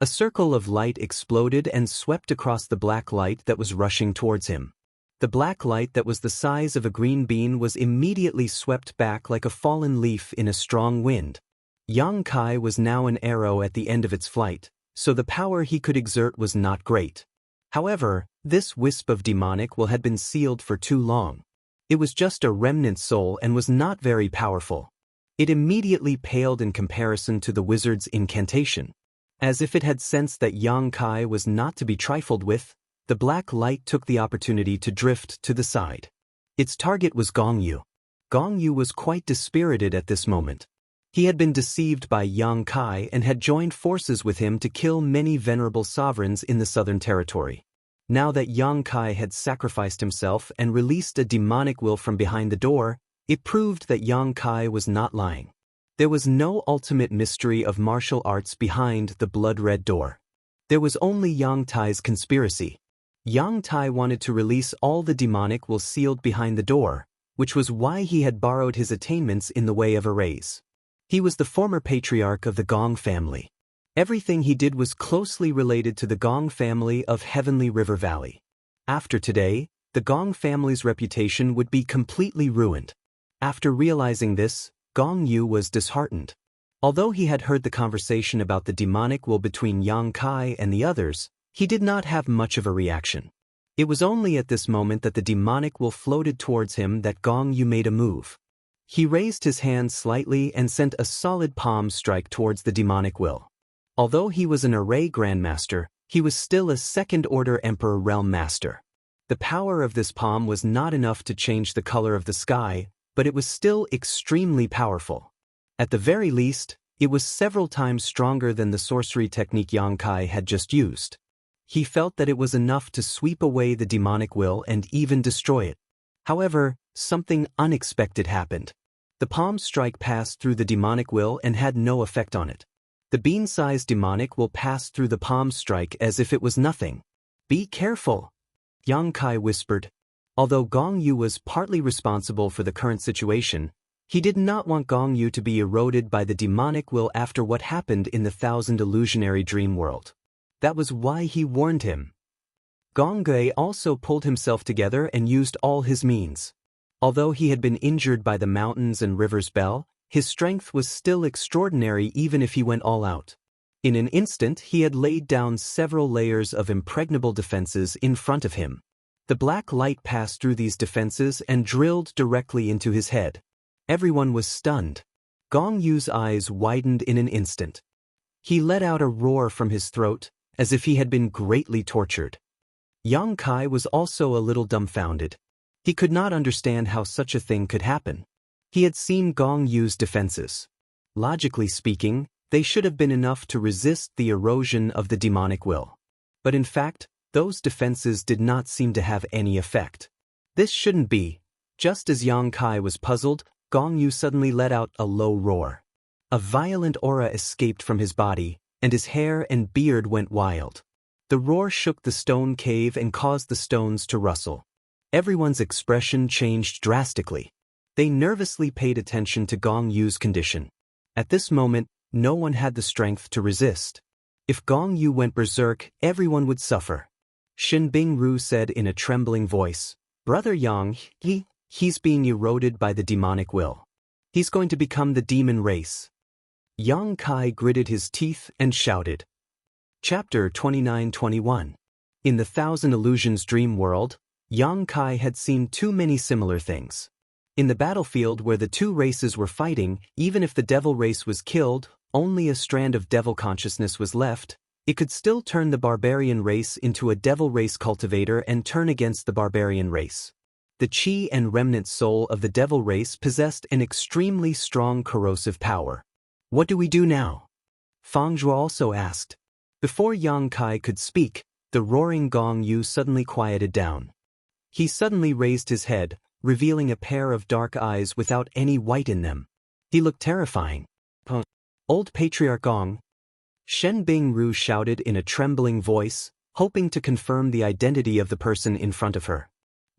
A circle of light exploded and swept across the black light that was rushing towards him. The black light that was the size of a green bean was immediately swept back like a fallen leaf in a strong wind. Yang Kai was now an arrow at the end of its flight, so the power he could exert was not great. However, this wisp of demonic will had been sealed for too long. It was just a remnant soul and was not very powerful. It immediately paled in comparison to the wizard's incantation. As if it had sensed that Yang Kai was not to be trifled with, the black light took the opportunity to drift to the side. Its target was Gong Yu. Gong Yu was quite dispirited at this moment. He had been deceived by Yang Kai and had joined forces with him to kill many venerable sovereigns in the southern territory. Now that Yang Kai had sacrificed himself and released a demonic will from behind the door, it proved that Yang Kai was not lying. There was no ultimate mystery of martial arts behind the blood-red door. There was only Yang Tai's conspiracy. Yang Tai wanted to release all the demonic will sealed behind the door, which was why he had borrowed his attainments in the way of a raise. He was the former patriarch of the Gong family. Everything he did was closely related to the Gong family of Heavenly River Valley. After today, the Gong family's reputation would be completely ruined. After realizing this, Gong Yu was disheartened. Although he had heard the conversation about the demonic will between Yang Kai and the others, he did not have much of a reaction. It was only at this moment that the demonic will floated towards him that Gong Yu made a move. He raised his hand slightly and sent a solid palm strike towards the demonic will. Although he was an array grandmaster, he was still a second-order emperor realm master. The power of this palm was not enough to change the color of the sky, but it was still extremely powerful. At the very least, it was several times stronger than the sorcery technique Yang Kai had just used. He felt that it was enough to sweep away the demonic will and even destroy it. However, something unexpected happened. The palm strike passed through the demonic will and had no effect on it. The bean-sized demonic will pass through the palm strike as if it was nothing. "Be careful," Yang Kai whispered. Although Gong Yu was partly responsible for the current situation, he did not want Gong Yu to be eroded by the demonic will after what happened in the Thousand Illusionary Dream World. That was why he warned him. Gong Gui also pulled himself together and used all his means. Although he had been injured by the mountains and rivers bell, his strength was still extraordinary even if he went all out. In an instant he had laid down several layers of impregnable defenses in front of him. The black light passed through these defenses and drilled directly into his head. Everyone was stunned. Gong Yu's eyes widened in an instant. He let out a roar from his throat, as if he had been greatly tortured. Yang Kai was also a little dumbfounded. He could not understand how such a thing could happen. He had seen Gong Yu's defenses. Logically speaking, they should have been enough to resist the erosion of the demonic will. But in fact, those defenses did not seem to have any effect. This shouldn't be. Just as Yang Kai was puzzled, Gong Yu suddenly let out a low roar. A violent aura escaped from his body, and his hair and beard went wild. The roar shook the stone cave and caused the stones to rustle. Everyone's expression changed drastically. They nervously paid attention to Gong Yu's condition. At this moment, no one had the strength to resist. If Gong Yu went berserk, everyone would suffer. Shin Bing-ru said in a trembling voice, "Brother Yang, he's being eroded by the demonic will. He's going to become the demon race." Yang Kai gritted his teeth and shouted. Chapter 29-21. In the Thousand Illusions Dream World, Yang Kai had seen too many similar things. In the battlefield where the two races were fighting, even if the devil race was killed, only a strand of devil consciousness was left, it could still turn the barbarian race into a devil race cultivator and turn against the barbarian race. the qi and remnant soul of the devil race possessed an extremely strong corrosive power. What do we do now? Fang Zhuo also asked. Before Yang Kai could speak, the roaring Gong Yu suddenly quieted down. He suddenly raised his head, revealing a pair of dark eyes without any white in them. He looked terrifying. Old Patriarch Gong. Shen Bingru shouted in a trembling voice, hoping to confirm the identity of the person in front of her.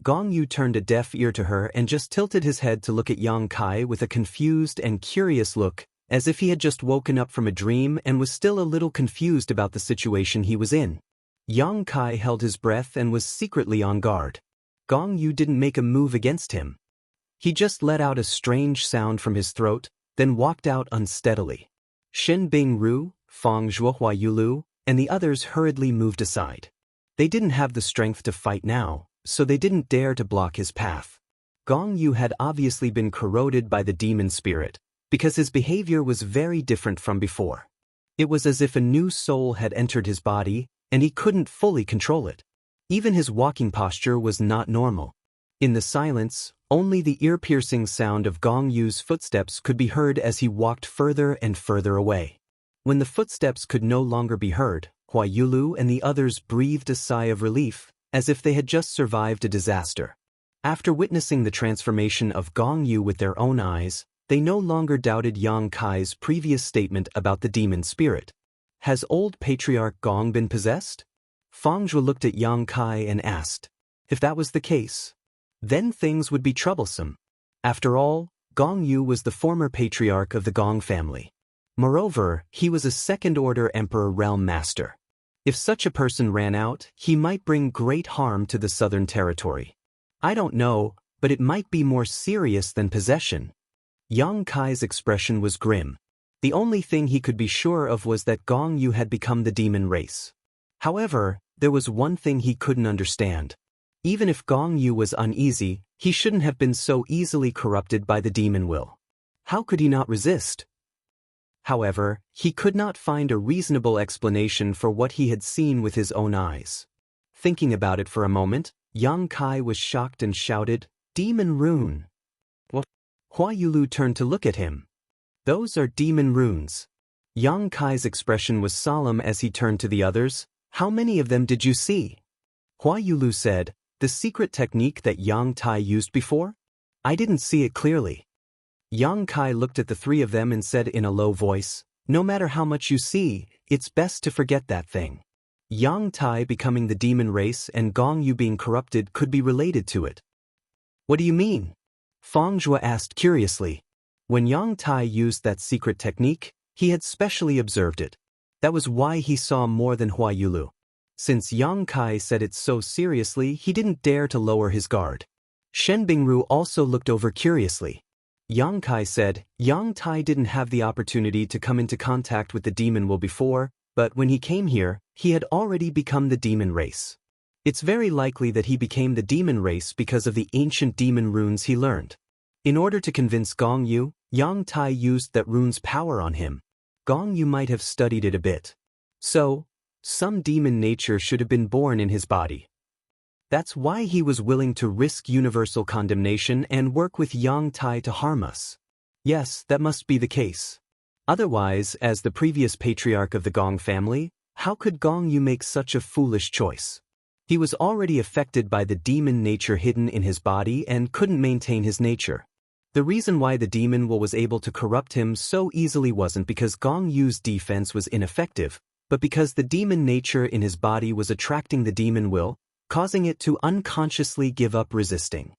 Gong Yu turned a deaf ear to her and just tilted his head to look at Yang Kai with a confused and curious look, as if he had just woken up from a dream and was still a little confused about the situation he was in. Yang Kai held his breath and was secretly on guard. Gong Yu didn't make a move against him. He just let out a strange sound from his throat, then walked out unsteadily. Shen Bingru, Fang Zhuo, Hua Yulu, and the others hurriedly moved aside. They didn't have the strength to fight now, so they didn't dare to block his path. Gong Yu had obviously been corroded by the demon spirit, because his behavior was very different from before. It was as if a new soul had entered his body, and he couldn't fully control it. Even his walking posture was not normal. In the silence, only the ear-piercing sound of Gong Yu's footsteps could be heard as he walked further and further away. When the footsteps could no longer be heard, Hua Yulu and the others breathed a sigh of relief, as if they had just survived a disaster. After witnessing the transformation of Gong Yu with their own eyes, they no longer doubted Yang Kai's previous statement about the demon spirit. Has old Patriarch Gong been possessed? Fang Zhuo looked at Yang Kai and asked. If that was the case, then things would be troublesome. After all, Gong Yu was the former patriarch of the Gong family. Moreover, he was a second-order Emperor Realm Master. If such a person ran out, he might bring great harm to the Southern Territory. I don't know, but it might be more serious than possession. Yang Kai's expression was grim. The only thing he could be sure of was that Gong Yu had become the demon race. However, there was one thing he couldn't understand. Even if Gong Yu was uneasy, he shouldn't have been so easily corrupted by the demon will. How could he not resist? However, he could not find a reasonable explanation for what he had seen with his own eyes. Thinking about it for a moment, Yang Kai was shocked and shouted, "Demon rune!" What? Hua Yulu turned to look at him. Those are demon runes. Yang Kai's expression was solemn as he turned to the others. How many of them did you see? Hua Yulu said, the secret technique that Yang Tai used before? I didn't see it clearly. Yang Kai looked at the three of them and said in a low voice, no matter how much you see, it's best to forget that thing. Yang Tai becoming the demon race and Gong Yu being corrupted could be related to it. What do you mean? Fang Zhuo asked curiously. When Yang Tai used that secret technique, he had specially observed it. That was why he saw more than Hua Yulu. Since Yang Kai said it so seriously, he didn't dare to lower his guard. Shen Bingru also looked over curiously. Yang Kai said, Yang Tai didn't have the opportunity to come into contact with the demon will before, but when he came here, he had already become the demon race. It's very likely that he became the demon race because of the ancient demon runes he learned. In order to convince Gong Yu, Yang Tai used that rune's power on him. Gong Yu might have studied it a bit. So, some demon nature should have been born in his body. That's why he was willing to risk universal condemnation and work with Yang Tai to harm us. Yes, that must be the case. Otherwise, as the previous patriarch of the Gong family, how could Gong Yu make such a foolish choice? He was already affected by the demon nature hidden in his body and couldn't maintain his nature. The reason why the demon will was able to corrupt him so easily wasn't because Gong Yu's defense was ineffective, but because the demon nature in his body was attracting the demon will, causing it to unconsciously give up resisting.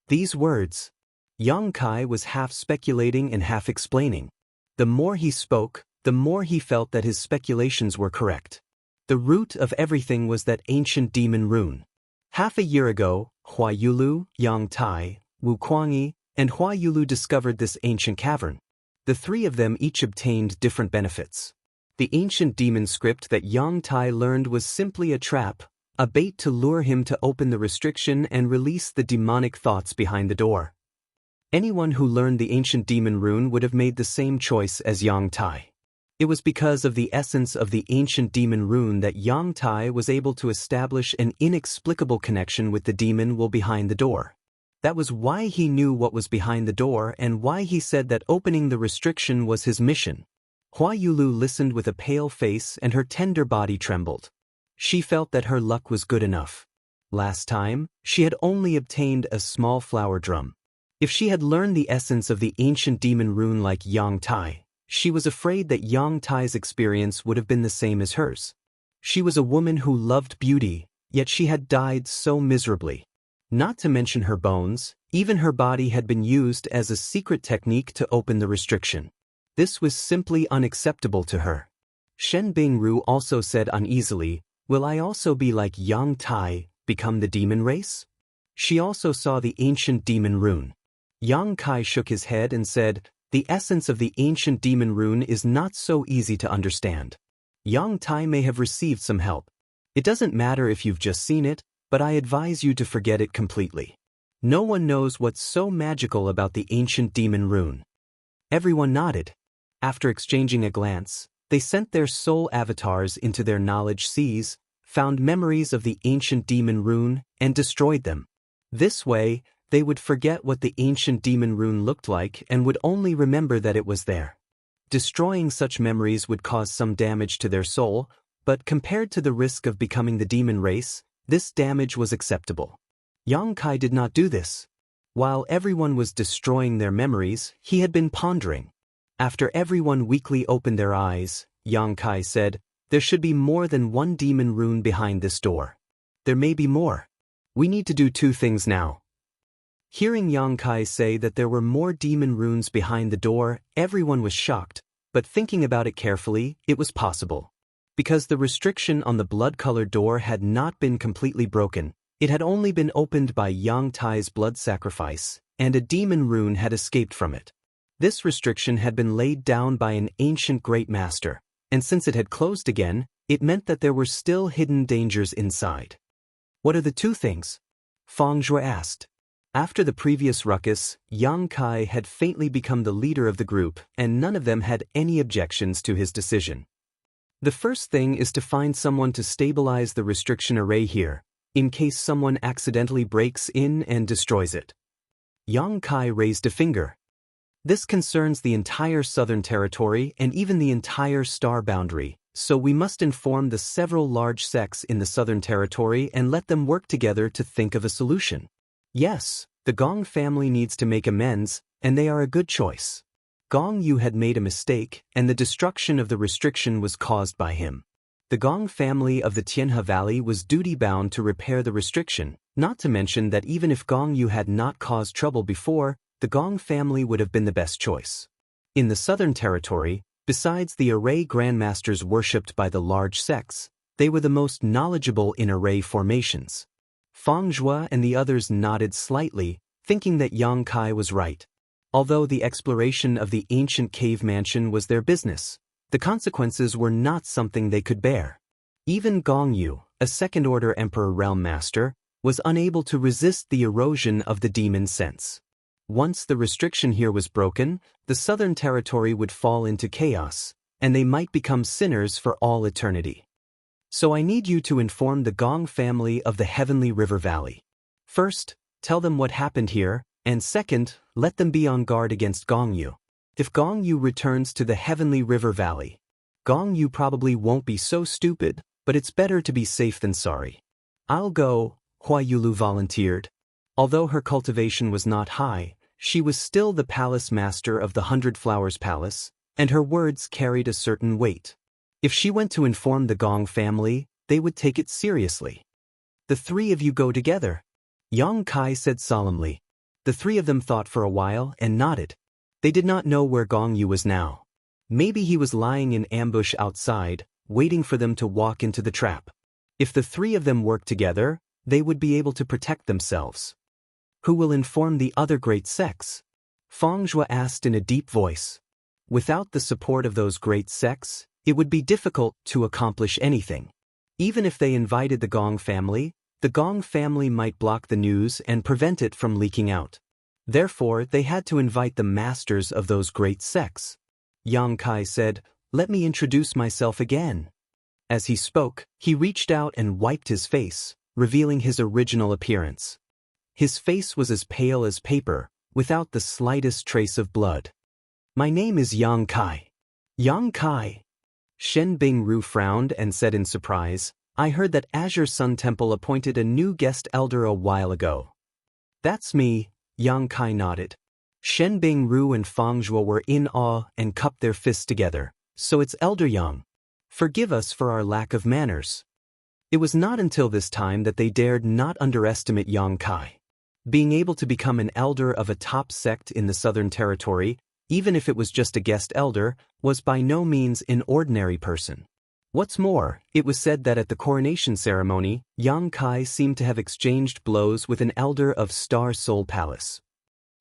These words, Yang Kai was half speculating and half explaining. The more he spoke, the more he felt that his speculations were correct. The root of everything was that ancient demon rune. Half a year ago, Hua Yulu, Yang Tai, Wu Kuangyi, and Hua Yulu discovered this ancient cavern. The three of them each obtained different benefits. The ancient demon script that Yang Tai learned was simply a trap, a bait to lure him to open the restriction and release the demonic thoughts behind the door. Anyone who learned the ancient demon rune would have made the same choice as Yang Tai. It was because of the essence of the ancient demon rune that Yang Tai was able to establish an inexplicable connection with the demon will behind the door. That was why he knew what was behind the door and why he said that opening the restriction was his mission. Hua Yulu listened with a pale face and her tender body trembled. She felt that her luck was good enough. Last time, she had only obtained a small flower drum. If she had learned the essence of the ancient demon rune like Yang Tai, she was afraid that Yang Tai's experience would have been the same as hers. She was a woman who loved beauty, yet she had died so miserably. Not to mention her bones, even her body had been used as a secret technique to open the restriction. This was simply unacceptable to her. Shen Bingru also said uneasily, "Will I also be like Yang Tai, become the demon race?" She also saw the ancient demon rune. Yang Kai shook his head and said, "The essence of the ancient demon rune is not so easy to understand. Yang Tai may have received some help. It doesn't matter if you've just seen it, but I advise you to forget it completely. No one knows what's so magical about the ancient demon rune." Everyone nodded. After exchanging a glance, they sent their soul avatars into their knowledge seas, found memories of the ancient demon rune, and destroyed them. This way, they would forget what the ancient demon rune looked like and would only remember that it was there. Destroying such memories would cause some damage to their soul, but compared to the risk of becoming the demon race, this damage was acceptable. Yang Kai did not do this. While everyone was destroying their memories, he had been pondering. After everyone weakly opened their eyes, Yang Kai said, "There should be more than one demon rune behind this door. There may be more. We need to do two things now." Hearing Yang Kai say that there were more demon runes behind the door, everyone was shocked, but thinking about it carefully, it was possible. Because the restriction on the blood-colored door had not been completely broken, it had only been opened by Yang Tai's blood sacrifice, and a demon rune had escaped from it. This restriction had been laid down by an ancient great master, and since it had closed again, it meant that there were still hidden dangers inside. "What are the two things?" Feng Zhui asked. After the previous ruckus, Yang Kai had faintly become the leader of the group, and none of them had any objections to his decision. "The first thing is to find someone to stabilize the restriction array here, in case someone accidentally breaks in and destroys it." Yang Kai raised a finger. "This concerns the entire southern territory and even the entire star boundary, so we must inform the several large sects in the southern territory and let them work together to think of a solution. Yes, the Gong family needs to make amends, and they are a good choice. Gong Yu had made a mistake, and the destruction of the restriction was caused by him. The Gong family of the Tianhe Valley was duty-bound to repair the restriction, not to mention that even if Gong Yu had not caused trouble before, the Gong family would have been the best choice. In the southern territory, besides the array grandmasters worshipped by the large sects, they were the most knowledgeable in array formations." Feng Zhui and the others nodded slightly, thinking that Yang Kai was right. Although the exploration of the ancient cave mansion was their business, the consequences were not something they could bear. Even Gong Yu, a second-order Emperor Realm Master, was unable to resist the erosion of the demon sense. Once the restriction here was broken, the southern territory would fall into chaos, and they might become sinners for all eternity. So I need you to inform the Gong family of the Heavenly River Valley. First, tell them what happened here, and second, let them be on guard against Gong Yu. If Gong Yu returns to the Heavenly River Valley, Gong Yu probably won't be so stupid, but it's better to be safe than sorry. "I'll go," Hua Yulu volunteered. Although her cultivation was not high, she was still the palace master of the 100 Flowers Palace, and her words carried a certain weight. If she went to inform the Gong family, they would take it seriously. "The three of you go together," Yang Kai said solemnly. The three of them thought for a while and nodded. They did not know where Gong Yu was now. Maybe he was lying in ambush outside, waiting for them to walk into the trap. If the three of them worked together, they would be able to protect themselves. "Who will inform the other great sects?" Feng Zhui asked in a deep voice. Without the support of those great sects, it would be difficult to accomplish anything. Even if they invited the Gong family might block the news and prevent it from leaking out. Therefore, they had to invite the masters of those great sects. Yang Kai said, "Let me introduce myself again." As he spoke, he reached out and wiped his face, revealing his original appearance. His face was as pale as paper, without the slightest trace of blood. "My name is Yang Kai." "Yang Kai?" Shen Bingru frowned and said in surprise, "I heard that Azure Sun Temple appointed a new guest elder a while ago." "That's me," Yang Kai nodded. Shen Bingru and Fang Zhuo were in awe and cupped their fists together. "So it's Elder Yang. Forgive us for our lack of manners." It was not until this time that they dared not underestimate Yang Kai. Being able to become an elder of a top sect in the Southern Territory, even if it was just a guest elder, was by no means an ordinary person. What's more, it was said that at the coronation ceremony, Yang Kai seemed to have exchanged blows with an elder of Star Soul Palace.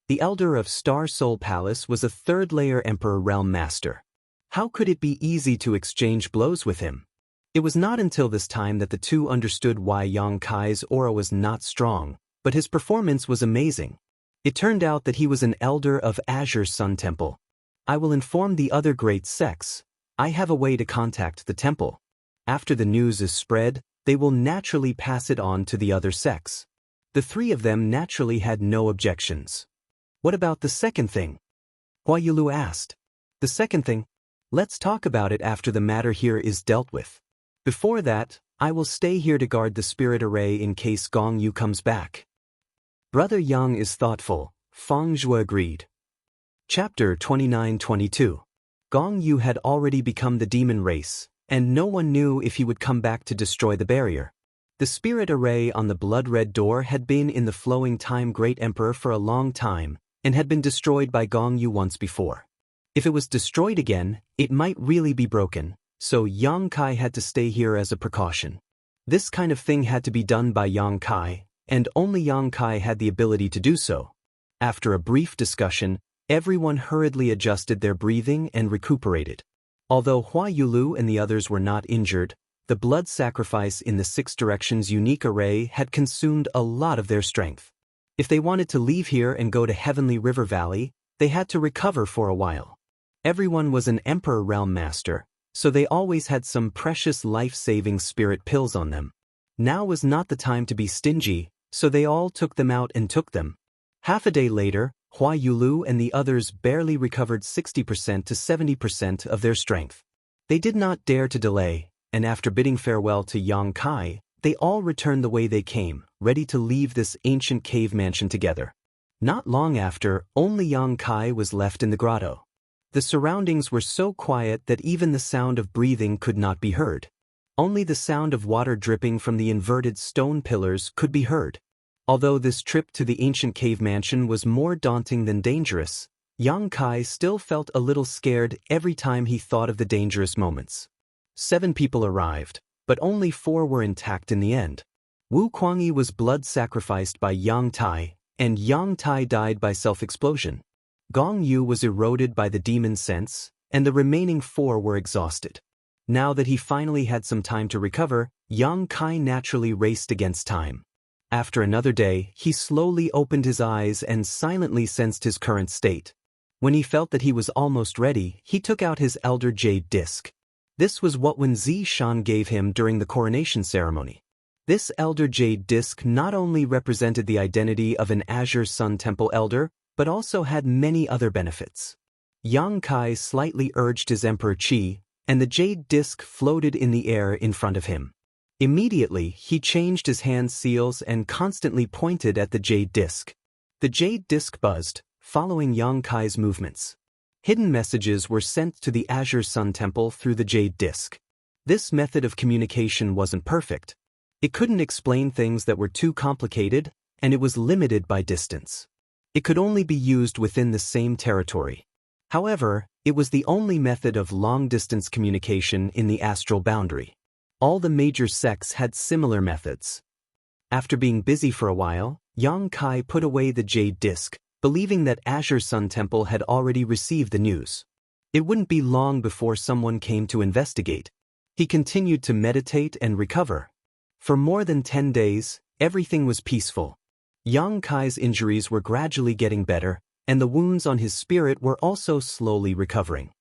The elder of Star Soul Palace was a third-layer Emperor Realm Master. How could it be easy to exchange blows with him? It was not until this time that the two understood why Yang Kai's aura was not strong, but his performance was amazing. It turned out that he was an elder of Azure Sun Temple. "I will inform the other great sects. I have a way to contact the temple. After the news is spread, they will naturally pass it on to the other sects." The three of them naturally had no objections. "What about the second thing?" Hua Yulu asked. "The second thing? Let's talk about it after the matter here is dealt with. Before that, I will stay here to guard the spirit array in case Gong Yu comes back." "Brother Yang is thoughtful," Fang Zhuo agreed. Chapter 29-22. Gong Yu had already become the demon race, and no one knew if he would come back to destroy the barrier. The spirit array on the blood-red door had been in the flowing time Great Emperor for a long time, and had been destroyed by Gong Yu once before. If it was destroyed again, it might really be broken, so Yang Kai had to stay here as a precaution. This kind of thing had to be done by Yang Kai, and only Yang Kai had the ability to do so. After a brief discussion, everyone hurriedly adjusted their breathing and recuperated. Although Hua Yulu and the others were not injured, the blood sacrifice in the Six Directions unique array had consumed a lot of their strength. If they wanted to leave here and go to Heavenly River Valley, they had to recover for a while. Everyone was an Emperor Realm Master, so they always had some precious life-saving spirit pills on them. Now was not the time to be stingy, so they all took them out and took them. Half a day later, Hua Yulu and the others barely recovered 60% to 70% of their strength. They did not dare to delay, and after bidding farewell to Yang Kai, they all returned the way they came, ready to leave this ancient cave mansion together. Not long after, only Yang Kai was left in the grotto. The surroundings were so quiet that even the sound of breathing could not be heard. Only the sound of water dripping from the inverted stone pillars could be heard. Although this trip to the ancient cave mansion was more daunting than dangerous, Yang Kai still felt a little scared every time he thought of the dangerous moments. 7 people arrived, but only 4 were intact in the end. Wu Kuangyi was blood sacrificed by Yang Tai, and Yang Tai died by self-explosion. Gong Yu was eroded by the demon sense, and the remaining 4 were exhausted. Now that he finally had some time to recover, Yang Kai naturally raced against time. After another day, he slowly opened his eyes and silently sensed his current state. When he felt that he was almost ready, he took out his Elder Jade Disc. This was what Wen Zishan gave him during the coronation ceremony. This Elder Jade Disc not only represented the identity of an Azure Sun Temple Elder, but also had many other benefits. Yang Kai slightly urged his Emperor Qi, and the jade disc floated in the air in front of him. Immediately, he changed his hand seals and constantly pointed at the jade disc. The jade disc buzzed, following Yang Kai's movements. Hidden messages were sent to the Azure Sun Temple through the jade disc. This method of communication wasn't perfect. It couldn't explain things that were too complicated, and it was limited by distance. It could only be used within the same territory. However, it was the only method of long-distance communication in the astral boundary. All the major sects had similar methods. After being busy for a while, Yang Kai put away the jade disc, believing that Azure Sun Temple had already received the news. It wouldn't be long before someone came to investigate. He continued to meditate and recover. For more than 10 days, everything was peaceful. Yang Kai's injuries were gradually getting better, and the wounds on his spirit were also slowly recovering.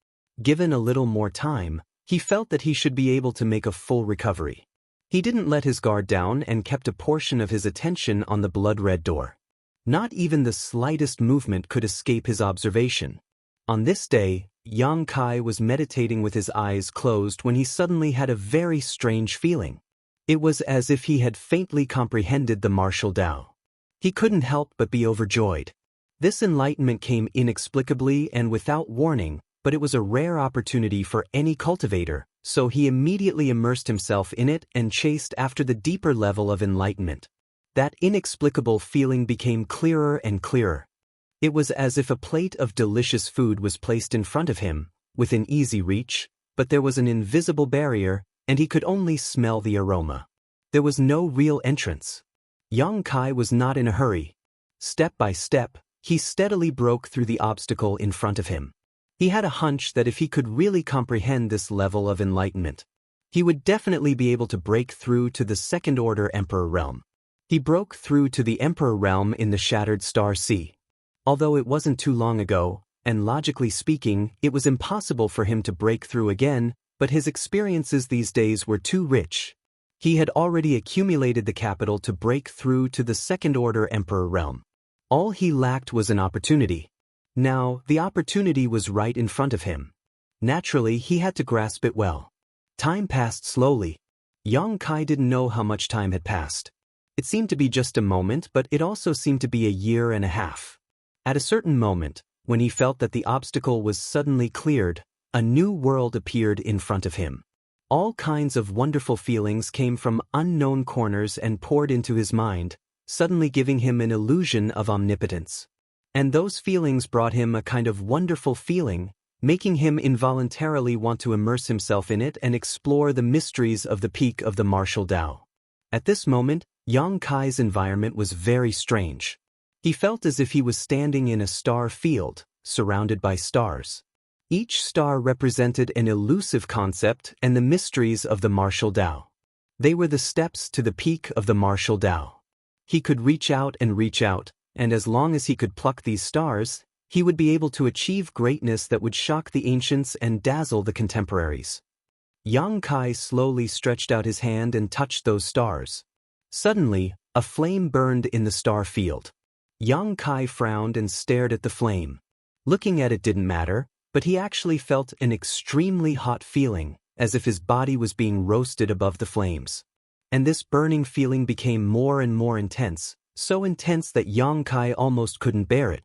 Given a little more time, he felt that he should be able to make a full recovery. He didn't let his guard down and kept a portion of his attention on the blood-red door. Not even the slightest movement could escape his observation. On this day, Yang Kai was meditating with his eyes closed when he suddenly had a very strange feeling. It was as if he had faintly comprehended the martial Tao. He couldn't help but be overjoyed. This enlightenment came inexplicably and without warning, but it was a rare opportunity for any cultivator, so he immediately immersed himself in it and chased after the deeper level of enlightenment. That inexplicable feeling became clearer and clearer. It was as if a plate of delicious food was placed in front of him, within easy reach, but there was an invisible barrier, and he could only smell the aroma. There was no real entrance. Yang Kai was not in a hurry. Step by step, he steadily broke through the obstacle in front of him. He had a hunch that if he could really comprehend this level of enlightenment, he would definitely be able to break through to the second-order Emperor realm. He broke through to the Emperor realm in the Shattered Star Sea. Although it wasn't too long ago, and logically speaking, it was impossible for him to break through again, but his experiences these days were too rich. He had already accumulated the capital to break through to the second-order Emperor realm. All he lacked was an opportunity. Now, the opportunity was right in front of him. Naturally, he had to grasp it well. Time passed slowly. Yang Kai didn't know how much time had passed. It seemed to be just a moment, but it also seemed to be a year and a half. At a certain moment, when he felt that the obstacle was suddenly cleared, a new world appeared in front of him. All kinds of wonderful feelings came from unknown corners and poured into his mind, suddenly giving him an illusion of omnipotence. And those feelings brought him a kind of wonderful feeling, making him involuntarily want to immerse himself in it and explore the mysteries of the peak of the martial Tao. At this moment, Yang Kai's environment was very strange. He felt as if he was standing in a star field, surrounded by stars. Each star represented an elusive concept and the mysteries of the martial Tao. They were the steps to the peak of the martial Tao. He could reach out, and as long as he could pluck these stars, he would be able to achieve greatness that would shock the ancients and dazzle the contemporaries. Yang Kai slowly stretched out his hand and touched those stars. Suddenly, a flame burned in the star field. Yang Kai frowned and stared at the flame. Looking at it didn't matter, but he actually felt an extremely hot feeling, as if his body was being roasted above the flames. And this burning feeling became more and more intense, so intense that Yang Kai almost couldn't bear it.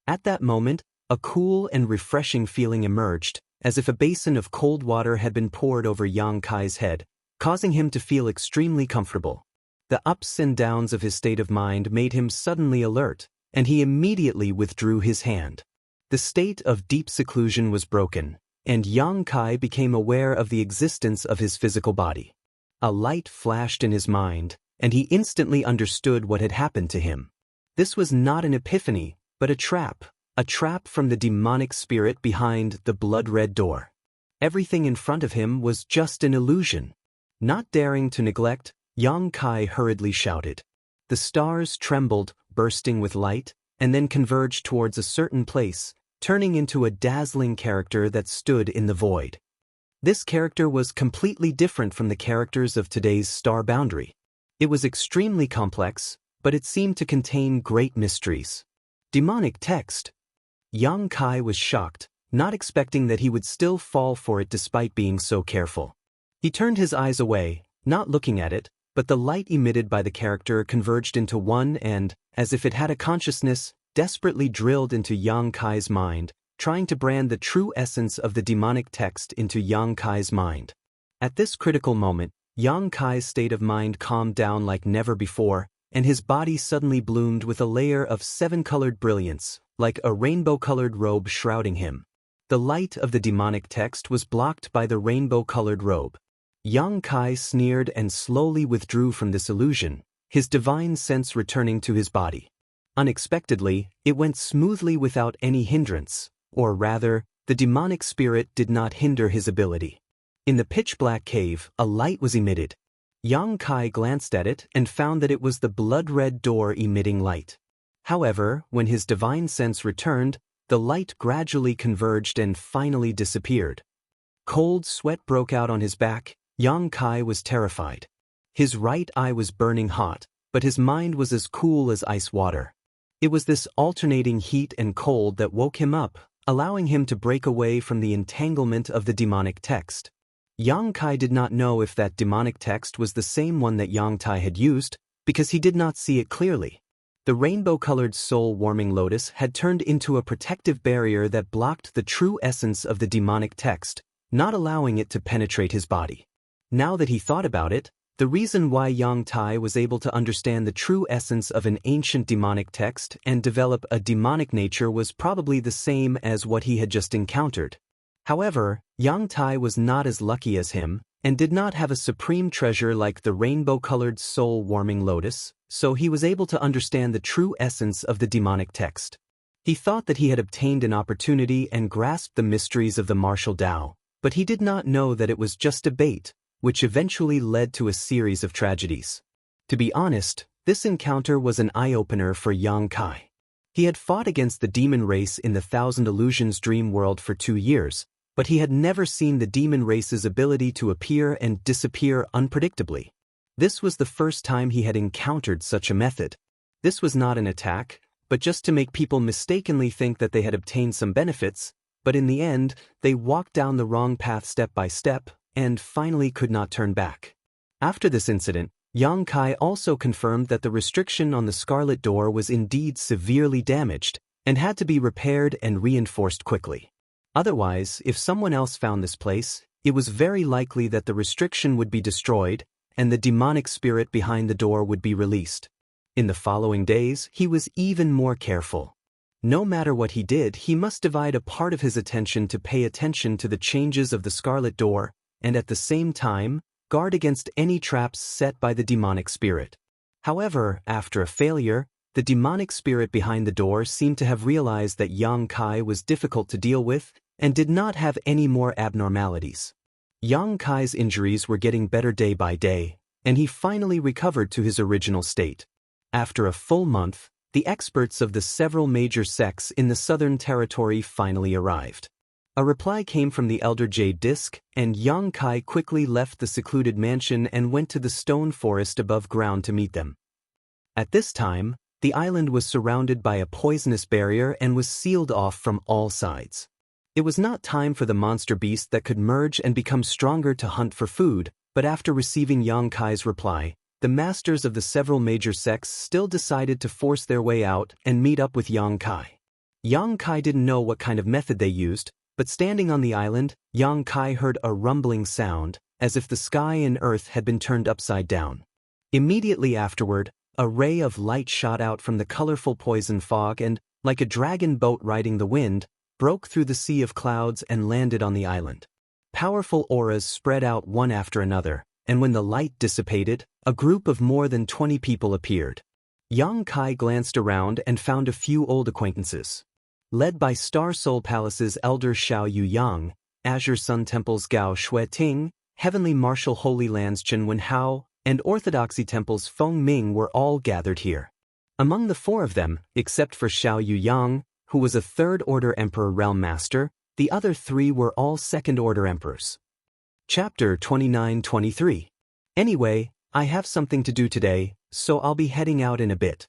At that moment, a cool and refreshing feeling emerged, as if a basin of cold water had been poured over Yang Kai's head, causing him to feel extremely comfortable. The ups and downs of his state of mind made him suddenly alert, and he immediately withdrew his hand. The state of deep seclusion was broken, and Yang Kai became aware of the existence of his physical body. A light flashed in his mind, and he instantly understood what had happened to him. This was not an epiphany, but a trap from the demonic spirit behind the blood-red door. Everything in front of him was just an illusion. Not daring to neglect, Yang Kai hurriedly shouted. The stars trembled, bursting with light, and then converged towards a certain place, turning into a dazzling character that stood in the void. This character was completely different from the characters of today's star boundary. It was extremely complex, but it seemed to contain great mysteries. Demonic text. Yang Kai was shocked, not expecting that he would still fall for it despite being so careful. He turned his eyes away, not looking at it, but the light emitted by the character converged into one and, as if it had a consciousness, desperately drilled into Yang Kai's mind, trying to brand the true essence of the demonic text into Yang Kai's mind. At this critical moment, Yang Kai's state of mind calmed down like never before, and his body suddenly bloomed with a layer of seven-colored brilliance, like a rainbow-colored robe shrouding him. The light of the demonic text was blocked by the rainbow-colored robe. Yang Kai sneered and slowly withdrew from this illusion, his divine sense returning to his body. Unexpectedly, it went smoothly without any hindrance, or rather, the demonic spirit did not hinder his ability. In the pitch-black cave, a light was emitted. Yang Kai glanced at it and found that it was the blood-red door emitting light. However, when his divine sense returned, the light gradually converged and finally disappeared. Cold sweat broke out on his back. Yang Kai was terrified. His right eye was burning hot, but his mind was as cool as ice water. It was this alternating heat and cold that woke him up, allowing him to break away from the entanglement of the demonic text. Yang Kai did not know if that demonic text was the same one that Yang Tai had used, because he did not see it clearly. The rainbow-colored soul-warming lotus had turned into a protective barrier that blocked the true essence of the demonic text, not allowing it to penetrate his body. Now that he thought about it, the reason why Yang Tai was able to understand the true essence of an ancient demonic text and develop a demonic nature was probably the same as what he had just encountered. However, Yang Tai was not as lucky as him, and did not have a supreme treasure like the rainbow-colored soul-warming lotus, so he was able to understand the true essence of the demonic text. He thought that he had obtained an opportunity and grasped the mysteries of the martial Tao, but he did not know that it was just a bait, which eventually led to a series of tragedies. To be honest, this encounter was an eye-opener for Yang Kai. He had fought against the demon race in the Thousand Illusions dream world for 2 years, but he had never seen the demon race's ability to appear and disappear unpredictably. This was the first time he had encountered such a method. This was not an attack, but just to make people mistakenly think that they had obtained some benefits, but in the end, they walked down the wrong path step by step, and finally could not turn back. After this incident, Yang Kai also confirmed that the restriction on the Scarlet Door was indeed severely damaged, and had to be repaired and reinforced quickly. Otherwise, if someone else found this place, it was very likely that the restriction would be destroyed, and the demonic spirit behind the door would be released. In the following days, he was even more careful. No matter what he did, he must divide a part of his attention to pay attention to the changes of the Scarlet Door, and at the same time, guard against any traps set by the demonic spirit. However, after a failure, the demonic spirit behind the door seemed to have realized that Yang Kai was difficult to deal with, and did not have any more abnormalities. Yang Kai's injuries were getting better day by day, and he finally recovered to his original state. After a full month, the experts of the several major sects in the Southern Territory finally arrived. A reply came from the Elder Jade Disc, and Yang Kai quickly left the secluded mansion and went to the stone forest above ground to meet them. At this time, the island was surrounded by a poisonous barrier and was sealed off from all sides. It was not time for the monster beast that could merge and become stronger to hunt for food, but after receiving Yang Kai's reply, the masters of the several major sects still decided to force their way out and meet up with Yang Kai. Yang Kai didn't know what kind of method they used, but standing on the island, Yang Kai heard a rumbling sound, as if the sky and earth had been turned upside down. Immediately afterward, a ray of light shot out from the colorful poison fog and, like a dragon boat riding the wind, broke through the sea of clouds and landed on the island. Powerful auras spread out one after another, and when the light dissipated, a group of more than 20 people appeared. Yang Kai glanced around and found a few old acquaintances. Led by Star Soul Palace's Elder Xiao Yu Yang, Azure Sun Temple's Gao Shui Ting, Heavenly Martial Holy Land's Chen Wen Hao, and Orthodoxy Temple's Feng Ming were all gathered here. Among the 4 of them, except for Xiao Yu Yang, who was a Third-Order Emperor Realm Master, the other 3 were all Second-Order Emperors. Chapter 29-23. Anyway, I have something to do today, so I'll be heading out in a bit.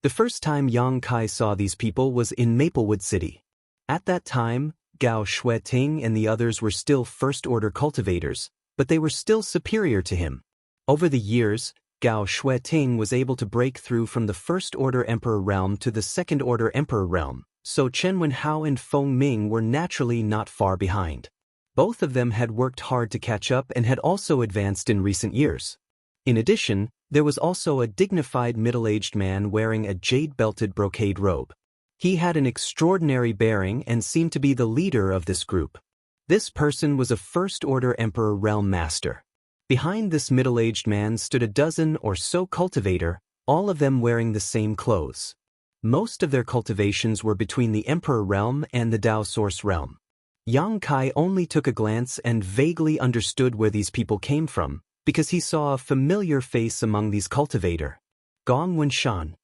The first time Yang Kai saw these people was in Maplewood City. At that time, Gao Shui Ting and the others were still First-Order cultivators, but they were still superior to him. Over the years, Gao Shui Ting was able to break through from the First-Order Emperor realm to the Second-Order Emperor realm, so Chen Wen Hao and Feng Ming were naturally not far behind. Both of them had worked hard to catch up and had also advanced in recent years. In addition, there was also a dignified middle-aged man wearing a jade-belted brocade robe. He had an extraordinary bearing and seemed to be the leader of this group. This person was a First-Order Emperor Realm Master. Behind this middle-aged man stood a dozen or so cultivator, all of them wearing the same clothes. Most of their cultivations were between the Emperor Realm and the Tao Source Realm. Yang Kai only took a glance and vaguely understood where these people came from, because he saw a familiar face among these cultivator. Gong Wenshan.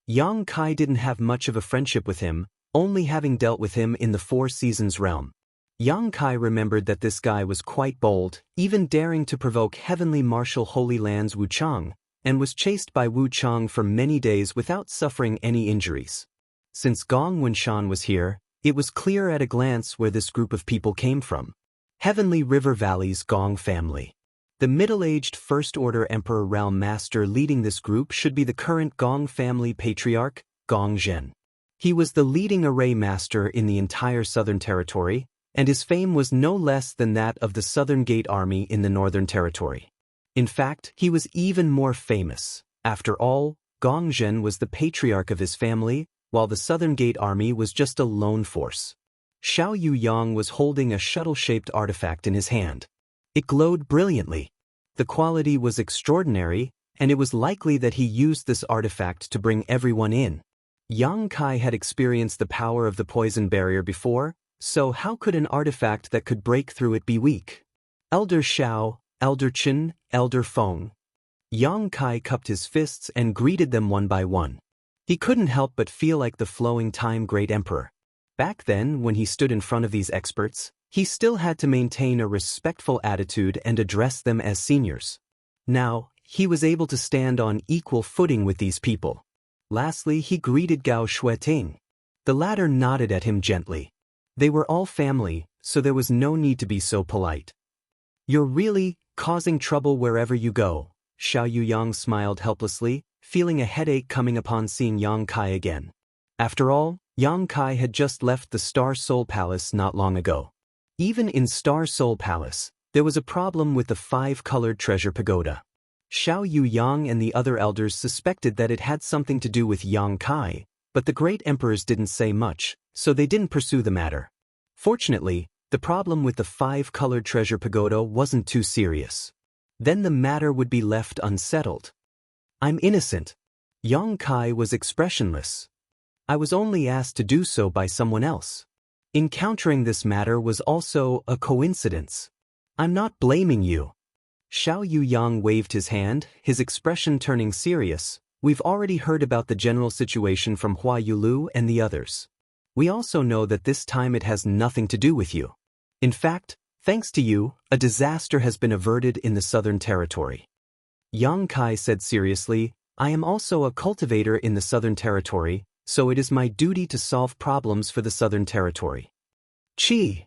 Yang Kai didn't have much of a friendship with him, only having dealt with him in the Four Seasons realm. Yang Kai remembered that this guy was quite bold, even daring to provoke Heavenly Martial Holy Land's Wuchang, and was chased by Wu Chang for many days without suffering any injuries. Since Gong Wenshan was here, it was clear at a glance where this group of people came from. Heavenly River Valley's Gong family. The middle-aged First Order Emperor Realm Master leading this group should be the current Gong family patriarch, Gong Zhen. He was the leading array master in the entire Southern Territory, and his fame was no less than that of the Southern Gate Army in the Northern Territory. In fact, he was even more famous. After all, Gong Zhen was the patriarch of his family, while the Southern Gate Army was just a lone force. Xiao Yuyang was holding a shuttle-shaped artifact in his hand. It glowed brilliantly. The quality was extraordinary, and it was likely that he used this artifact to bring everyone in. Yang Kai had experienced the power of the poison barrier before, so how could an artifact that could break through it be weak? Elder Xiao, Elder Qin, Elder Feng. Yang Kai cupped his fists and greeted them one by one. He couldn't help but feel like the flowing time great emperor. Back then, when he stood in front of these experts, he still had to maintain a respectful attitude and address them as seniors. Now, he was able to stand on equal footing with these people. Lastly, he greeted Gao Shueting. The latter nodded at him gently. They were all family, so there was no need to be so polite. "You're really causing trouble wherever you go," Xiao Yuyang smiled helplessly, feeling a headache coming upon seeing Yang Kai again. After all, Yang Kai had just left the Star Soul Palace not long ago. Even in Star Soul Palace, there was a problem with the 5-colored treasure pagoda. Xiao Yuyang and the other elders suspected that it had something to do with Yang Kai, but the great emperors didn't say much, so they didn't pursue the matter. Fortunately, the problem with the 5-colored treasure pagoda wasn't too serious. Then the matter would be left unsettled. "I'm innocent." Yang Kai was expressionless. "I was only asked to do so by someone else. Encountering this matter was also a coincidence. I'm not blaming you." Xiao Yuyang waved his hand, his expression turning serious. "We've already heard about the general situation from Hua Yulu and the others. We also know that this time it has nothing to do with you. In fact, thanks to you, a disaster has been averted in the Southern Territory." Yang Kai said seriously, "I am also a cultivator in the Southern Territory, so it is my duty to solve problems for the Southern Territory." "Chi!"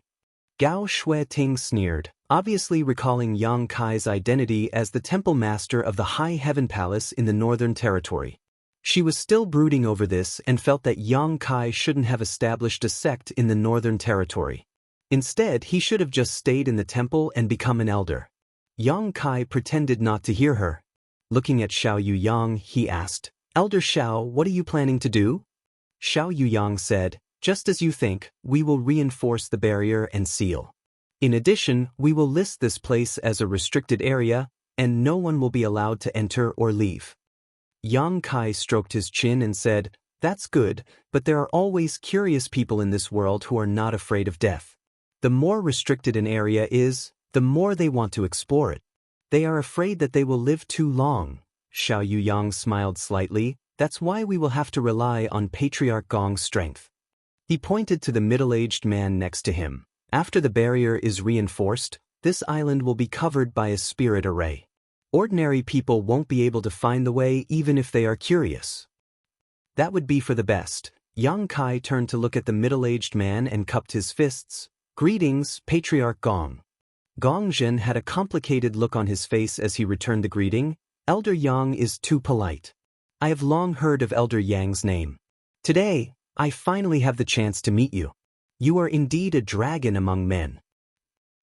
Gao Shueting sneered, obviously recalling Yang Kai's identity as the temple master of the High Heaven Palace in the Northern Territory. She was still brooding over this and felt that Yang Kai shouldn't have established a sect in the Northern Territory. Instead, he should have just stayed in the temple and become an elder. Yang Kai pretended not to hear her. Looking at Xiao Yuyang, he asked, "Elder Xiao, what are you planning to do?" Xiao Yuyang said, "Just as you think, we will reinforce the barrier and seal. In addition, we will list this place as a restricted area, and no one will be allowed to enter or leave." Yang Kai stroked his chin and said, "That's good, but there are always curious people in this world who are not afraid of death. The more restricted an area is, the more they want to explore it. They are afraid that they will live too long." Xiao Yuyang smiled slightly. "That's why we will have to rely on Patriarch Gong's strength." He pointed to the middle-aged man next to him. "After the barrier is reinforced, this island will be covered by a spirit array. Ordinary people won't be able to find the way even if they are curious." "That would be for the best." Yang Kai turned to look at the middle-aged man and cupped his fists. "Greetings, Patriarch Gong." Gong Zhen had a complicated look on his face as he returned the greeting. "Elder Yang is too polite. I have long heard of Elder Yang's name. Today, I finally have the chance to meet you. You are indeed a dragon among men."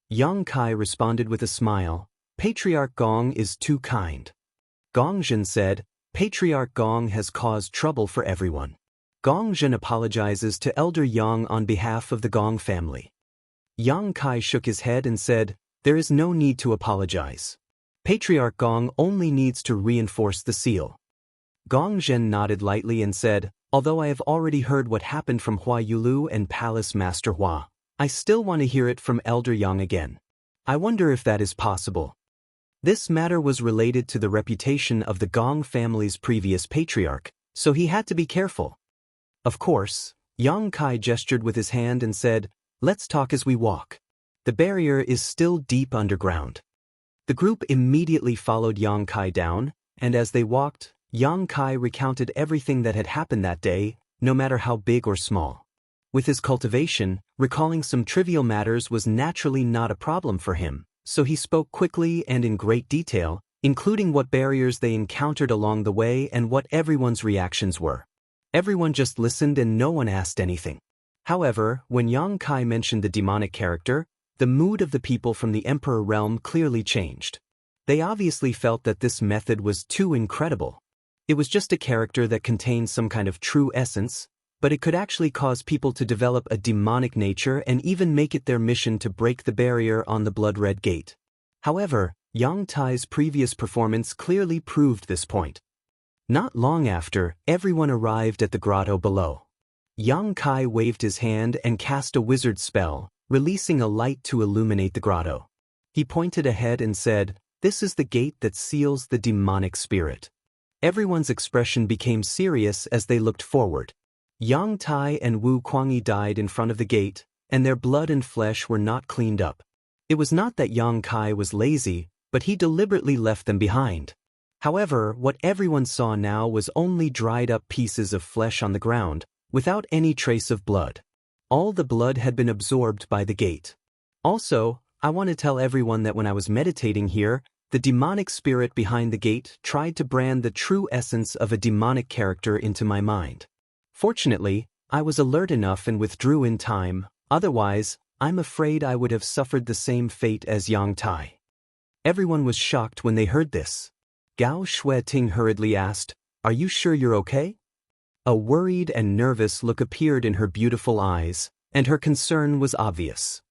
Yang Kai responded with a smile. "Patriarch Gong is too kind." Gong Zhen said, "Patriarch Gong has caused trouble for everyone. Gong Zhen apologizes to Elder Yang on behalf of the Gong family." Yang Kai shook his head and said, "There is no need to apologize. Patriarch Gong only needs to reinforce the seal." Gong Zhen nodded lightly and said, "Although I have already heard what happened from Hua Yulu and Palace Master Hua, I still want to hear it from Elder Yang again. I wonder if that is possible." This matter was related to the reputation of the Gong family's previous patriarch, so he had to be careful. Of course, Yang Kai gestured with his hand and said, "Let's talk as we walk. The barrier is still deep underground." The group immediately followed Yang Kai down, and as they walked, Yang Kai recounted everything that had happened that day, no matter how big or small. With his cultivation, recalling some trivial matters was naturally not a problem for him, so he spoke quickly and in great detail, including what barriers they encountered along the way and what everyone's reactions were. Everyone just listened and no one asked anything. However, when Yang Kai mentioned the demonic character, the mood of the people from the Emperor realm clearly changed. They obviously felt that this method was too incredible. It was just a character that contained some kind of true essence, but it could actually cause people to develop a demonic nature and even make it their mission to break the barrier on the blood-red gate. However, Yang Tai's previous performance clearly proved this point. Not long after, everyone arrived at the grotto below. Yang Kai waved his hand and cast a wizard spell, releasing a light to illuminate the grotto. He pointed ahead and said, "This is the gate that seals the demonic spirit." Everyone's expression became serious as they looked forward. Yang Tai and Wu Kuangyi died in front of the gate, and their blood and flesh were not cleaned up. It was not that Yang Kai was lazy, but he deliberately left them behind. However, what everyone saw now was only dried-up pieces of flesh on the ground, without any trace of blood. All the blood had been absorbed by the gate. Also, I want to tell everyone that when I was meditating here, the demonic spirit behind the gate tried to brand the true essence of a demonic character into my mind. Fortunately, I was alert enough and withdrew in time, otherwise, I'm afraid I would have suffered the same fate as Yang Tai. Everyone was shocked when they heard this. Gao Shueting hurriedly asked, "Are you sure you're okay?" A worried and nervous look appeared in her beautiful eyes, and her concern was obvious.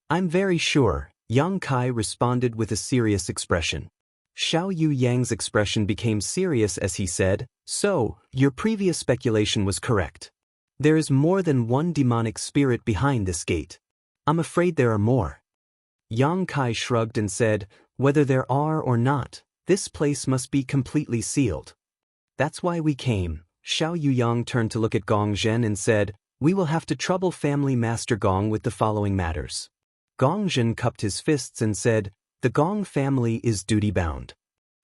"I'm very sure," Yang Kai responded with a serious expression. Xiao Yu Yang's expression became serious as he said, "So, your previous speculation was correct. There is more than one demonic spirit behind this gate. I'm afraid there are more." Yang Kai shrugged and said, "Whether there are or not, this place must be completely sealed. That's why we came." Xiao Yuyang turned to look at Gong Zhen and said, "We will have to trouble Family Master Gong with the following matters." Gong Zhen cupped his fists and said, "The Gong family is duty-bound."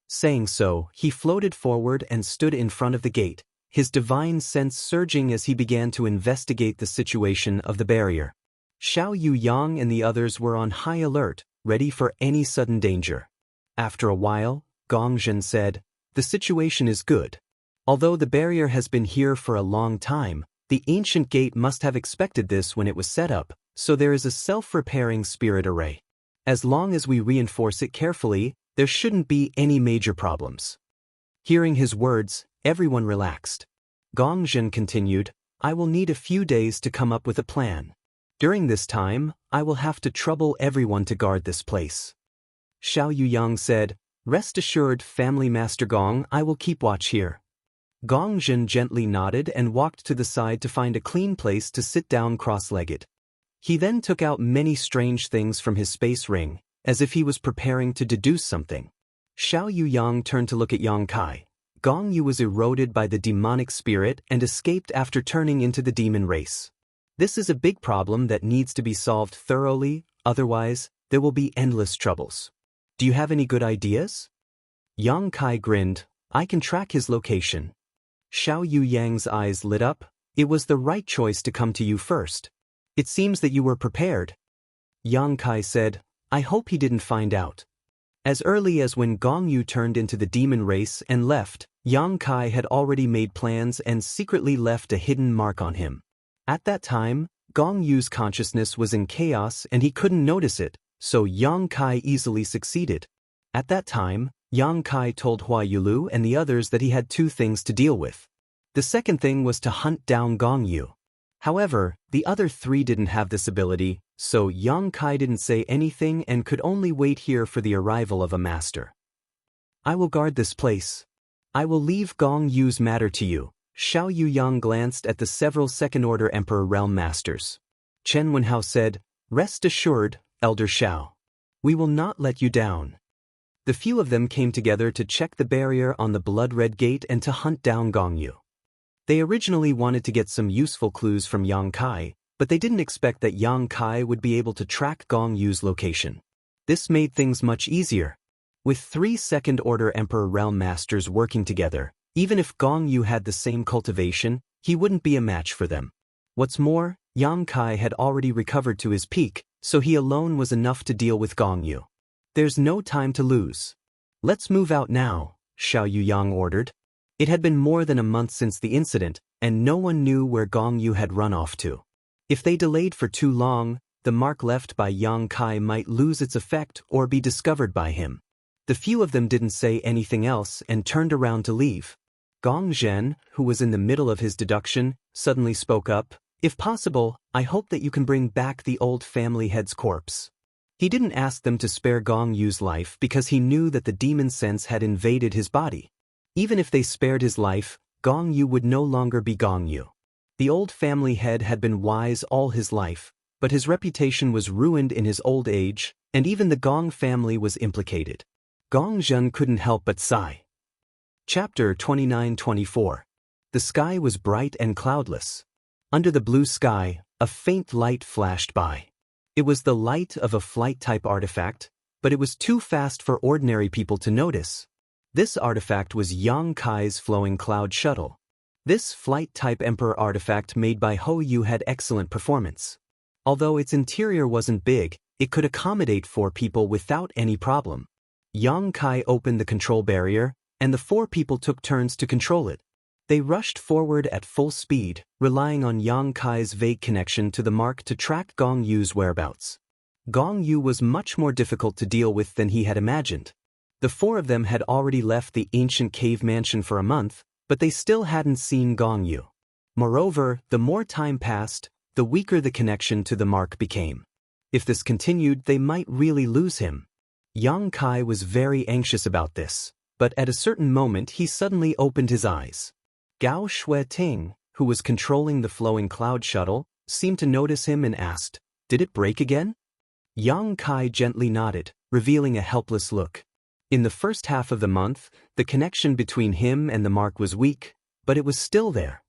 Saying so, he floated forward and stood in front of the gate, his divine sense surging as he began to investigate the situation of the barrier. Xiao Yuyang and the others were on high alert, ready for any sudden danger. After a while, Gong Zhen said, "The situation is good. Although the barrier has been here for a long time, the ancient gate must have expected this when it was set up, so there is a self-repairing spirit array. As long as we reinforce it carefully, there shouldn't be any major problems." Hearing his words, everyone relaxed. Gong Zhen continued, "I will need a few days to come up with a plan. During this time, I will have to trouble everyone to guard this place." Xiao Yuyang said, "Rest assured, Family Master Gong, I will keep watch here." Gong Zhen gently nodded and walked to the side to find a clean place to sit down cross-legged. He then took out many strange things from his space ring, as if he was preparing to deduce something. Xiao Yuyang turned to look at Yang Kai. Gong Yu was eroded by the demonic spirit and escaped after turning into the demon race. This is a big problem that needs to be solved thoroughly, otherwise, there will be endless troubles. Do you have any good ideas? Yang Kai grinned, "I can track his location." Xiao Yuyang's eyes lit up. It was the right choice to come to you first. It seems that you were prepared. Yang Kai said, "I hope he didn't find out." As early as when Gong Yu turned into the demon race and left, Yang Kai had already made plans and secretly left a hidden mark on him. At that time, Gong Yu's consciousness was in chaos and he couldn't notice it, so Yang Kai easily succeeded. At that time, Yang Kai told Hua Yulu and the others that he had two things to deal with. The second thing was to hunt down Gong Yu. However, the other three didn't have this ability, so Yang Kai didn't say anything and could only wait here for the arrival of a master. "I will guard this place. I will leave Gong Yu's matter to you." Xiao Yuyang glanced at the several second-order Emperor Realm Masters. Chen Wenhao said, "Rest assured, Elder Xiao. We will not let you down." The few of them came together to check the barrier on the blood-red gate and to hunt down Gong Yu. They originally wanted to get some useful clues from Yang Kai, but they didn't expect that Yang Kai would be able to track Gong Yu's location. This made things much easier. With 3 second-order Emperor Realm Masters working together, even if Gong Yu had the same cultivation, he wouldn't be a match for them. What's more, Yang Kai had already recovered to his peak, so he alone was enough to deal with Gong Yu. There's no time to lose. Let's move out now, Xiao Yuyang ordered. It had been more than a month since the incident, and no one knew where Gong Yu had run off to. If they delayed for too long, the mark left by Yang Kai might lose its effect or be discovered by him. The few of them didn't say anything else and turned around to leave. Gong Zhen, who was in the middle of his deduction, suddenly spoke up. If possible, I hope that you can bring back the old family head's corpse. He didn't ask them to spare Gong Yu's life because he knew that the demon sense had invaded his body. Even if they spared his life, Gong Yu would no longer be Gong Yu. The old family head had been wise all his life, but his reputation was ruined in his old age, and even the Gong family was implicated. Gong Zhen couldn't help but sigh. Chapter 29-24. The sky was bright and cloudless. Under the blue sky, a faint light flashed by. It was the light of a flight-type artifact, but it was too fast for ordinary people to notice. This artifact was Yang Kai's flowing cloud shuttle. This flight-type Emperor artifact made by Hou Yu had excellent performance. Although its interior wasn't big, it could accommodate 4 people without any problem. Yang Kai opened the control barrier, and the 4 people took turns to control it. They rushed forward at full speed, relying on Yang Kai's vague connection to the mark to track Gong Yu's whereabouts. Gong Yu was much more difficult to deal with than he had imagined. The 4 of them had already left the ancient cave mansion for a month, but they still hadn't seen Gong Yu. Moreover, the more time passed, the weaker the connection to the mark became. If this continued, they might really lose him. Yang Kai was very anxious about this, but at a certain moment he suddenly opened his eyes. Gao Shueting, who was controlling the flowing cloud shuttle, seemed to notice him and asked, "Did it break again?" Yang Kai gently nodded, revealing a helpless look. In the first half of the month, the connection between him and the mark was weak, but it was still there.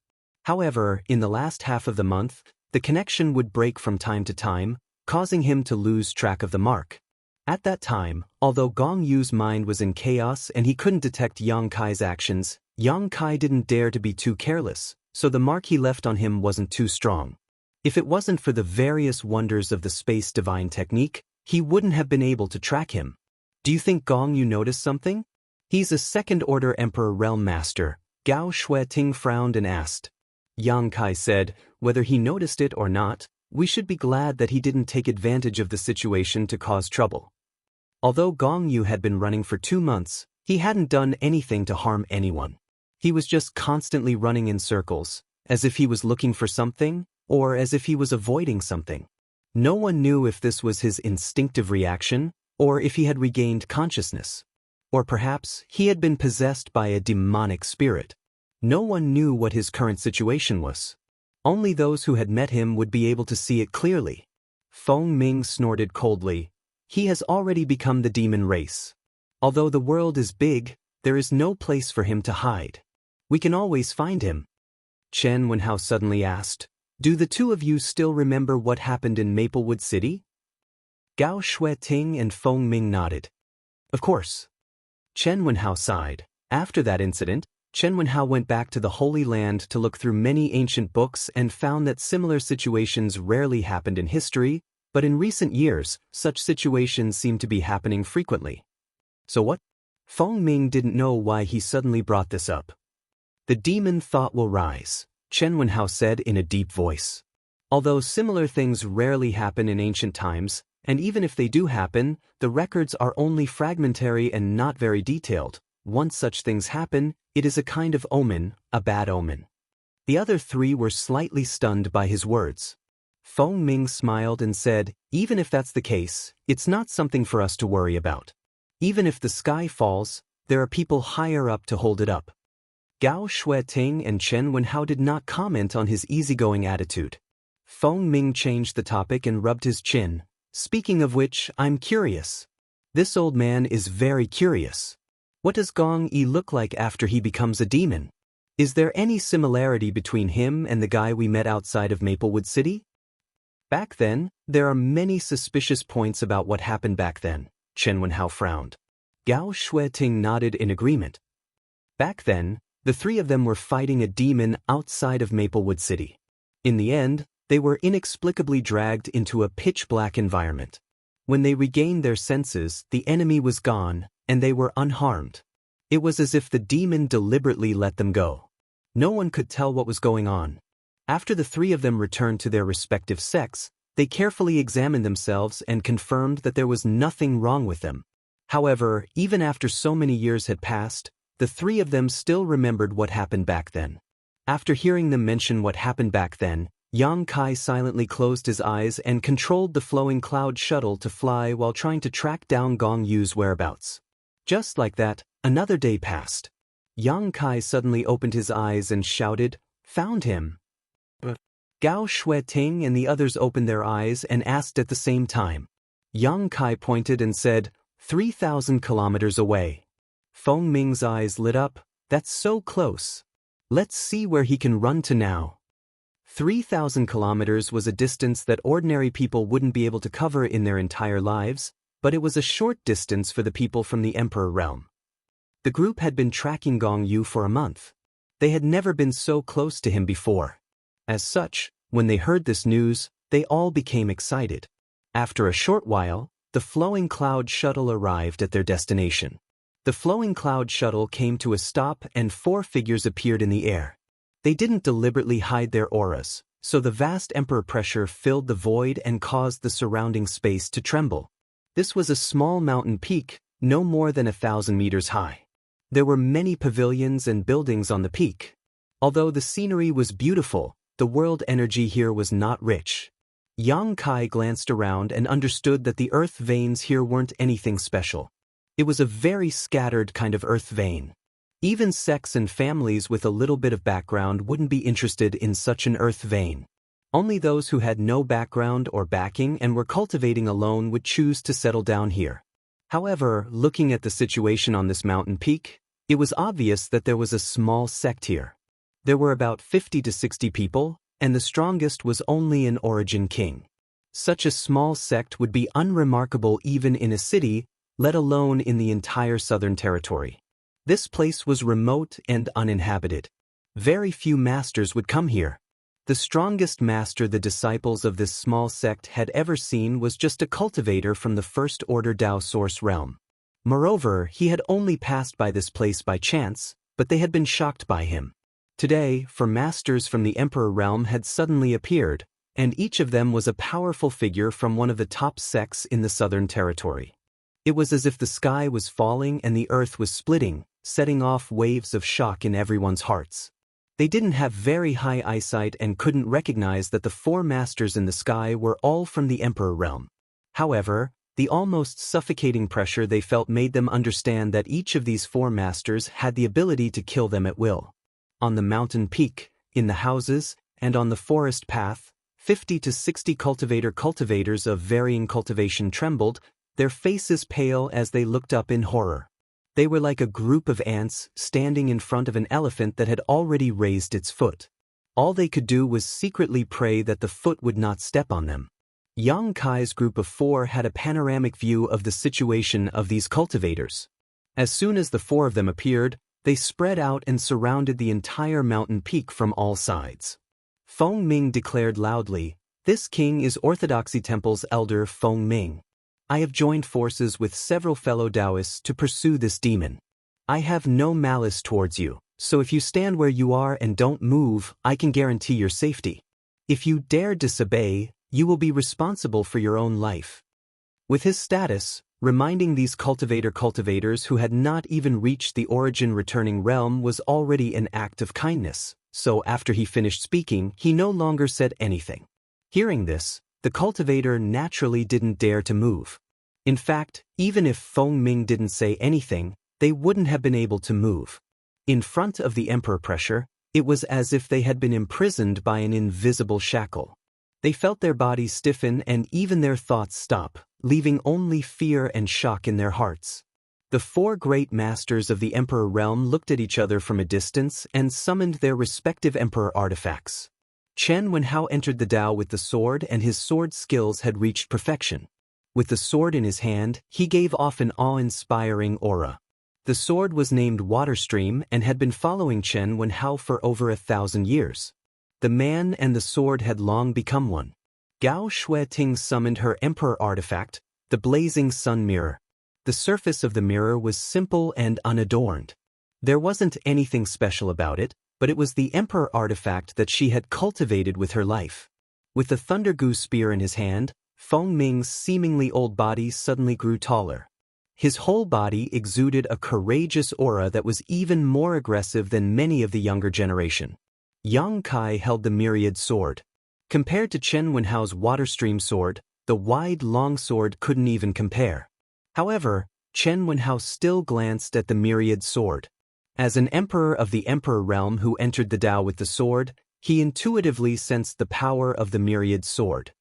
However, in the last half of the month, the connection would break from time to time, causing him to lose track of the mark. At that time, although Gong Yu's mind was in chaos and he couldn't detect Yang Kai's actions, Yang Kai didn't dare to be too careless, so the mark he left on him wasn't too strong. If it wasn't for the various wonders of the space divine technique, he wouldn't have been able to track him. Do you think Gong Yu noticed something? He's a second-order Emperor Realm Master. Gao Shueting frowned and asked. Yang Kai said, whether he noticed it or not, we should be glad that he didn't take advantage of the situation to cause trouble. Although Gong Yu had been running for 2 months, he hadn't done anything to harm anyone. He was just constantly running in circles, as if he was looking for something, or as if he was avoiding something. No one knew if this was his instinctive reaction, or if he had regained consciousness. Or perhaps he had been possessed by a demonic spirit. No one knew what his current situation was. Only those who had met him would be able to see it clearly. Feng Ming snorted coldly. He has already become the demon race. Although the world is big, there is no place for him to hide. We can always find him. Chen Wenhao suddenly asked, "Do the 2 of you still remember what happened in Maplewood City?" Gao Shueting and Feng Ming nodded. Of course. Chen Wenhao sighed. After that incident, Chen Wenhao went back to the Holy Land to look through many ancient books and found that similar situations rarely happened in history, but in recent years, such situations seem to be happening frequently. So what? Feng Ming didn't know why he suddenly brought this up. The demon thought will rise, Chen Wenhao said in a deep voice. Although similar things rarely happen in ancient times, and even if they do happen, the records are only fragmentary and not very detailed. Once such things happen, it is a kind of omen, a bad omen. The other 3 were slightly stunned by his words. Feng Ming smiled and said, even if that's the case, it's not something for us to worry about. Even if the sky falls, there are people higher up to hold it up. Gao Shueting and Chen Wenhao did not comment on his easygoing attitude. Feng Ming changed the topic and rubbed his chin. Speaking of which, I'm curious. This old man is very curious. What does Gong Yi look like after he becomes a demon? Is there any similarity between him and the guy we met outside of Maplewood City? Back then, there are many suspicious points about what happened back then, Chen Wenhao frowned. Gao Shueting nodded in agreement. Back then, the three of them were fighting a demon outside of Maplewood City. In the end, they were inexplicably dragged into a pitch-black environment. When they regained their senses, the enemy was gone, and they were unharmed. It was as if the demon deliberately let them go. No one could tell what was going on. After the three of them returned to their respective sects, they carefully examined themselves and confirmed that there was nothing wrong with them. However, even after so many years had passed, the three of them still remembered what happened back then. After hearing them mention what happened back then, Yang Kai silently closed his eyes and controlled the flowing cloud shuttle to fly while trying to track down Gong Yu's whereabouts. Just like that, another day passed. Yang Kai suddenly opened his eyes and shouted, "Found him!" But Gao Shueting and the others opened their eyes and asked at the same time. Yang Kai pointed and said, 3,000 kilometers away. Feng Ming's eyes lit up. That's so close. Let's see where he can run to now. 3,000 kilometers was a distance that ordinary people wouldn't be able to cover in their entire lives, but it was a short distance for the people from the Emperor realm. The group had been tracking Gong Yu for a month. They had never been so close to him before. As such, when they heard this news, they all became excited. After a short while, the flowing cloud shuttle arrived at their destination. The flowing cloud shuttle came to a stop and 4 figures appeared in the air. They didn't deliberately hide their auras, so the vast emperor pressure filled the void and caused the surrounding space to tremble. This was a small mountain peak, no more than 1,000 meters high. There were many pavilions and buildings on the peak. Although the scenery was beautiful, the world energy here was not rich. Yang Kai glanced around and understood that the earth veins here weren't anything special. It was a very scattered kind of earth vein. Even sects and families with a little bit of background wouldn't be interested in such an earth vein. Only those who had no background or backing and were cultivating alone would choose to settle down here. However, looking at the situation on this mountain peak, it was obvious that there was a small sect here. There were about 50 to 60 people, and the strongest was only an origin king. Such a small sect would be unremarkable even in a city, let alone in the entire Southern Territory. This place was remote and uninhabited. Very few masters would come here. The strongest master the disciples of this small sect had ever seen was just a cultivator from the First Order Dao Source realm. Moreover, he had only passed by this place by chance, but they had been shocked by him. Today, 4 masters from the Emperor realm had suddenly appeared, and each of them was a powerful figure from one of the top sects in the Southern Territory. It was as if the sky was falling and the earth was splitting, setting off waves of shock in everyone's hearts. They didn't have very high eyesight and couldn't recognize that the 4 masters in the sky were all from the Emperor realm. However, the almost suffocating pressure they felt made them understand that each of these 4 masters had the ability to kill them at will. On the mountain peak, in the houses, and on the forest path, 50 to 60 cultivators of varying cultivation trembled, their faces pale as they looked up in horror. They were like a group of ants standing in front of an elephant that had already raised its foot. All they could do was secretly pray that the foot would not step on them. Yang Kai's group of 4 had a panoramic view of the situation of these cultivators. As soon as the 4 of them appeared, they spread out and surrounded the entire mountain peak from all sides. Feng Ming declared loudly, "This king is Orthodoxy Temple's elder Feng Ming. I have joined forces with several fellow Taoists to pursue this demon. I have no malice towards you, so if you stand where you are and don't move, I can guarantee your safety. If you dare disobey, you will be responsible for your own life." With his status, reminding these cultivators who had not even reached the origin returning realm was already an act of kindness, so after he finished speaking, he no longer said anything. Hearing this, the cultivator naturally didn't dare to move. In fact, even if Feng Ming didn't say anything, they wouldn't have been able to move. In front of the emperor pressure, it was as if they had been imprisoned by an invisible shackle. They felt their bodies stiffen and even their thoughts stop, leaving only fear and shock in their hearts. The 4 great masters of the emperor realm looked at each other from a distance and summoned their respective emperor artifacts. Chen Wenhao entered the Dao with the sword and his sword skills had reached perfection. With the sword in his hand, he gave off an awe-inspiring aura. The sword was named Waterstream and had been following Chen Wenhao for over 1,000 years. The man and the sword had long become one. Gao Shueting summoned her emperor artifact, the blazing sun mirror. The surface of the mirror was simple and unadorned. There wasn't anything special about it, but it was the emperor artifact that she had cultivated with her life. With the Thunder Goose spear in his hand, Feng Ming's seemingly old body suddenly grew taller. His whole body exuded a courageous aura that was even more aggressive than many of the younger generation. Yang Kai held the myriad sword. Compared to Chen Wenhao's Waterstream sword, the wide long sword couldn't even compare. However, Chen Wenhao still glanced at the myriad sword. As an emperor of the emperor realm who entered the Tao with the sword, he intuitively sensed the power of the myriad sword.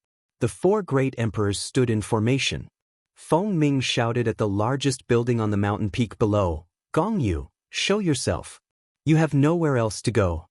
The four great emperors stood in formation. Feng Ming shouted at the largest building on the mountain peak below, "Gongyu, show yourself. You have nowhere else to go."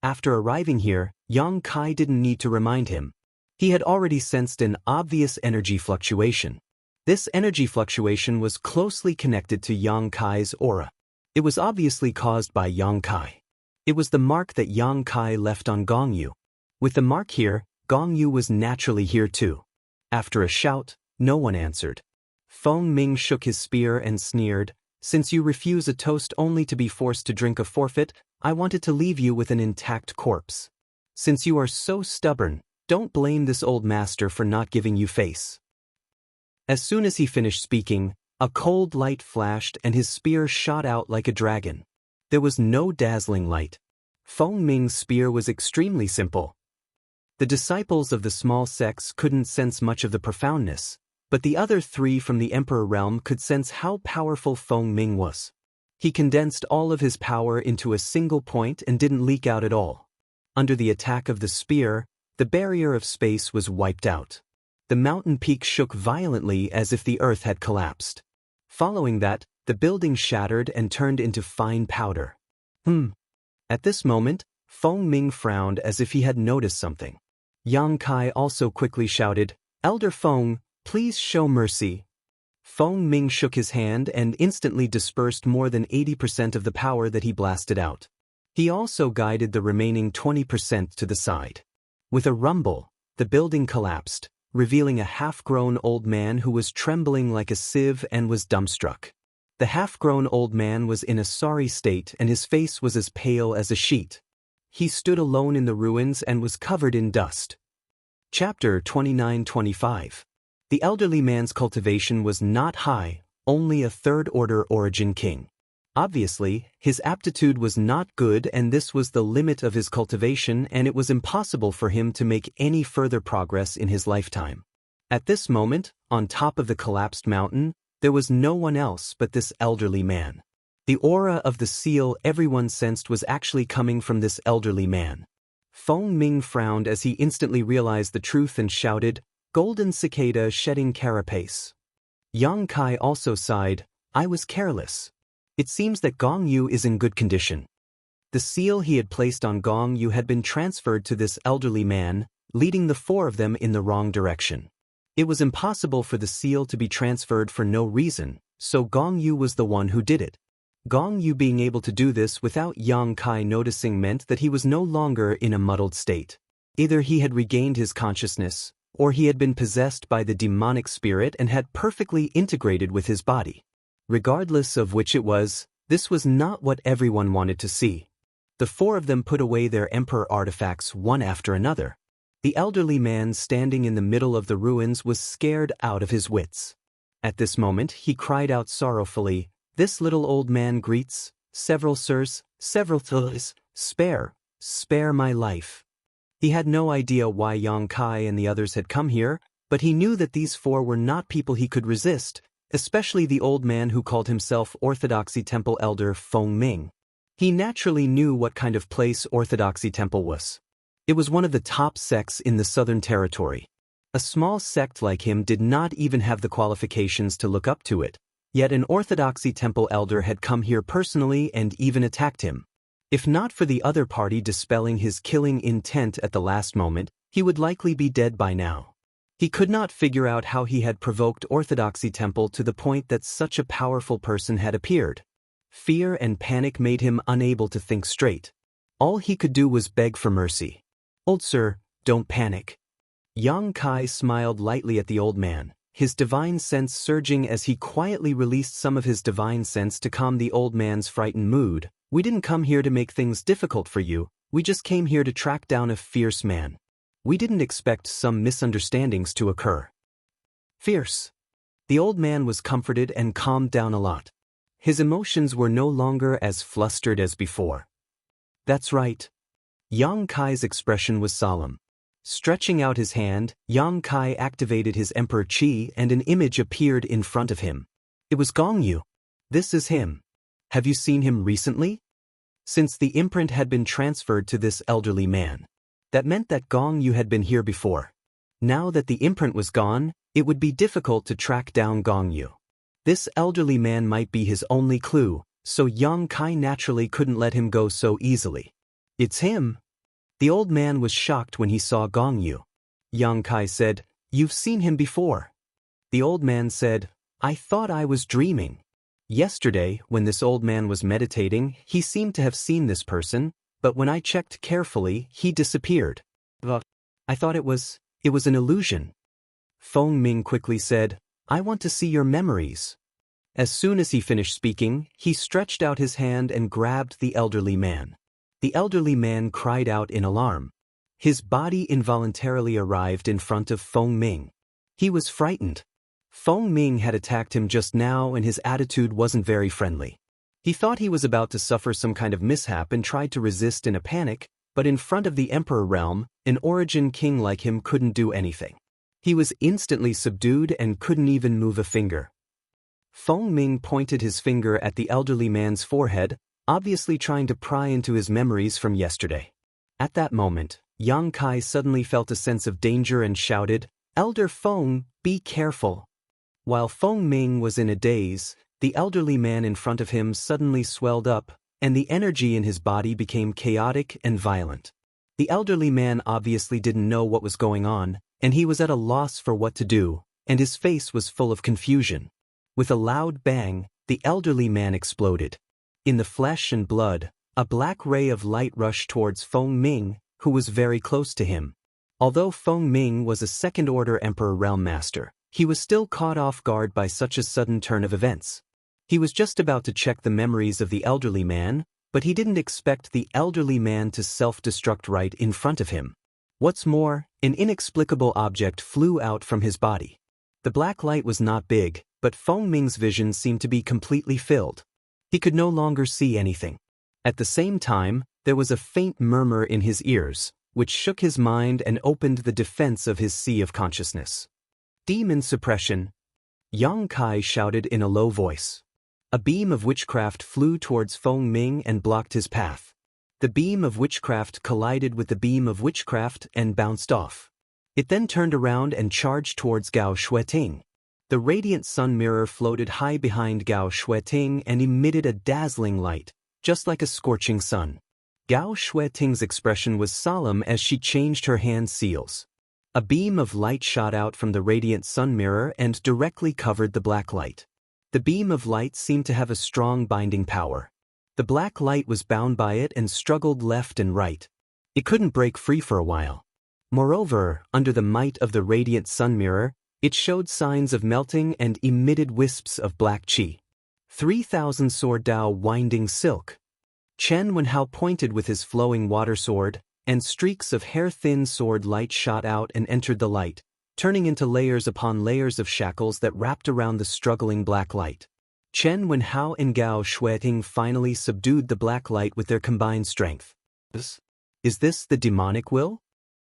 After arriving here, Yang Kai didn't need to remind him. He had already sensed an obvious energy fluctuation. This energy fluctuation was closely connected to Yang Kai's aura. It was obviously caused by Yang Kai. It was the mark that Yang Kai left on Gongyu. With the mark here, Gongyu was naturally here too. After a shout, no one answered. Feng Ming shook his spear and sneered, "Since you refuse a toast only to be forced to drink a forfeit, I wanted to leave you with an intact corpse. Since you are so stubborn, don't blame this old master for not giving you face." As soon as he finished speaking, a cold light flashed and his spear shot out like a dragon. There was no dazzling light. Feng Ming's spear was extremely simple. The disciples of the small sects couldn't sense much of the profoundness, but the other three from the emperor realm could sense how powerful Feng Ming was. He condensed all of his power into a single point and didn't leak out at all. Under the attack of the spear, the barrier of space was wiped out. The mountain peak shook violently as if the earth had collapsed. Following that, the building shattered and turned into fine powder. At this moment, Feng Ming frowned as if he had noticed something. Yang Kai also quickly shouted, "Elder Feng, please show mercy." Feng Ming shook his hand and instantly dispersed more than 80% of the power that he blasted out. He also guided the remaining 20% to the side. With a rumble, the building collapsed, revealing a half-grown old man who was trembling like a sieve and was dumbstruck. The half-grown old man was in a sorry state and his face was as pale as a sheet. He stood alone in the ruins and was covered in dust. Chapter 29-25. The elderly man's cultivation was not high, only a third-order origin king. Obviously, his aptitude was not good and this was the limit of his cultivation and it was impossible for him to make any further progress in his lifetime. At this moment, on top of the collapsed mountain, there was no one else but this elderly man. The aura of the seal everyone sensed was actually coming from this elderly man. Feng Ming frowned as he instantly realized the truth and shouted, "Golden cicada shedding carapace." Yang Kai also sighed, "I was careless. It seems that Gongyu is in good condition." The seal he had placed on Gongyu had been transferred to this elderly man, leading the four of them in the wrong direction. It was impossible for the seal to be transferred for no reason, so Gongyu was the one who did it. Gongyu being able to do this without Yang Kai noticing meant that he was no longer in a muddled state. Either he had regained his consciousness, or he had been possessed by the demonic spirit and had perfectly integrated with his body. Regardless of which it was, this was not what everyone wanted to see. The four of them put away their emperor artifacts one after another. The elderly man standing in the middle of the ruins was scared out of his wits. At this moment he cried out sorrowfully, "This little old man greets, several sirs, several thus, spare my life." He had no idea why Yang Kai and the others had come here, but he knew that these four were not people he could resist, especially the old man who called himself Orthodoxy Temple Elder Feng Ming. He naturally knew what kind of place Orthodoxy Temple was. It was one of the top sects in the Southern Territory. A small sect like him did not even have the qualifications to look up to it, yet an Orthodoxy Temple Elder had come here personally and even attacked him. If not for the other party dispelling his killing intent at the last moment, he would likely be dead by now. He could not figure out how he had provoked Orthodoxy Temple to the point that such a powerful person had appeared. Fear and panic made him unable to think straight. All he could do was beg for mercy. "Old sir, don't panic." Yang Kai smiled lightly at the old man, his divine sense surging as he quietly released some of his divine sense to calm the old man's frightened mood. "We didn't come here to make things difficult for you, we just came here to track down a fierce man. We didn't expect some misunderstandings to occur." Fierce. The old man was comforted and calmed down a lot. His emotions were no longer as flustered as before. "That's right." Yang Kai's expression was solemn. Stretching out his hand, Yang Kai activated his Emperor Qi and an image appeared in front of him. It was Gong Yu. "This is him. Have you seen him recently?" Since the imprint had been transferred to this elderly man, that meant that Gong Yu had been here before. Now that the imprint was gone, it would be difficult to track down Gong Yu. This elderly man might be his only clue, so Yang Kai naturally couldn't let him go so easily. "It's him." The old man was shocked when he saw Gong Yu. Yang Kai said, "You've seen him before." The old man said, "I thought I was dreaming. Yesterday, when this old man was meditating, he seemed to have seen this person, but when I checked carefully, he disappeared. I thought it was an illusion." Feng Ming quickly said, "I want to see your memories." As soon as he finished speaking, he stretched out his hand and grabbed the elderly man. The elderly man cried out in alarm. His body involuntarily arrived in front of Feng Ming. He was frightened. Feng Ming had attacked him just now and his attitude wasn't very friendly. He thought he was about to suffer some kind of mishap and tried to resist in a panic, but in front of the Emperor realm, an origin king like him couldn't do anything. He was instantly subdued and couldn't even move a finger. Feng Ming pointed his finger at the elderly man's forehead, obviously trying to pry into his memories from yesterday. At that moment, Yang Kai suddenly felt a sense of danger and shouted, "Elder Feng, be careful." While Feng Ming was in a daze, the elderly man in front of him suddenly swelled up, and the energy in his body became chaotic and violent. The elderly man obviously didn't know what was going on, and he was at a loss for what to do, and his face was full of confusion. With a loud bang, the elderly man exploded. In the flesh and blood, a black ray of light rushed towards Feng Ming, who was very close to him. Although Feng Ming was a second-order Emperor Realm Master, he was still caught off guard by such a sudden turn of events. He was just about to check the memories of the elderly man, but he didn't expect the elderly man to self-destruct right in front of him. What's more, an inexplicable object flew out from his body. The black light was not big, but Feng Ming's vision seemed to be completely filled. He could no longer see anything. At the same time, there was a faint murmur in his ears, which shook his mind and opened the defense of his sea of consciousness. "Demon suppression," Yang Kai shouted in a low voice. A beam of witchcraft flew towards Feng Ming and blocked his path. The beam of witchcraft collided with the beam of witchcraft and bounced off. It then turned around and charged towards Gao Shueting. The radiant sun mirror floated high behind Gao Shueting and emitted a dazzling light, just like a scorching sun. Gao Shueting's expression was solemn as she changed her hand seals. A beam of light shot out from the radiant sun mirror and directly covered the black light. The beam of light seemed to have a strong binding power. The black light was bound by it and struggled left and right. It couldn't break free for a while. Moreover, under the might of the radiant sun mirror, it showed signs of melting and emitted wisps of black qi. 3,000 sword Dao winding silk. Chen Wenhao pointed with his flowing water sword, and streaks of hair-thin sword light shot out and entered the light, turning into layers upon layers of shackles that wrapped around the struggling black light. Chen Wenhao and Gao Shueting finally subdued the black light with their combined strength. Is this the demonic will?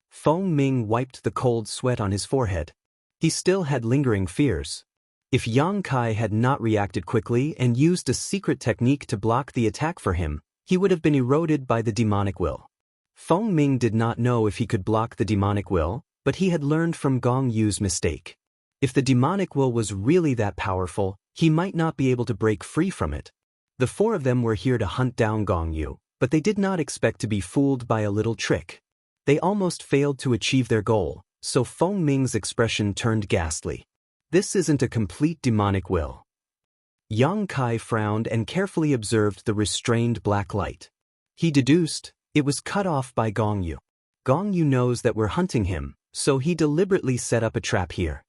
Feng Ming wiped the cold sweat on his forehead. He still had lingering fears. If Yang Kai had not reacted quickly and used a secret technique to block the attack for him, he would have been eroded by the demonic will. Feng Ming did not know if he could block the demonic will, but he had learned from Gong Yu's mistake. If the demonic will was really that powerful, he might not be able to break free from it. The four of them were here to hunt down Gong Yu, but they did not expect to be fooled by a little trick. They almost failed to achieve their goal, so Feng Ming's expression turned ghastly. This isn't a complete demonic will. Yang Kai frowned and carefully observed the restrained black light. He deduced, it was cut off by Gong Yu. Gong Yu knows that we're hunting him, so he deliberately set up a trap here.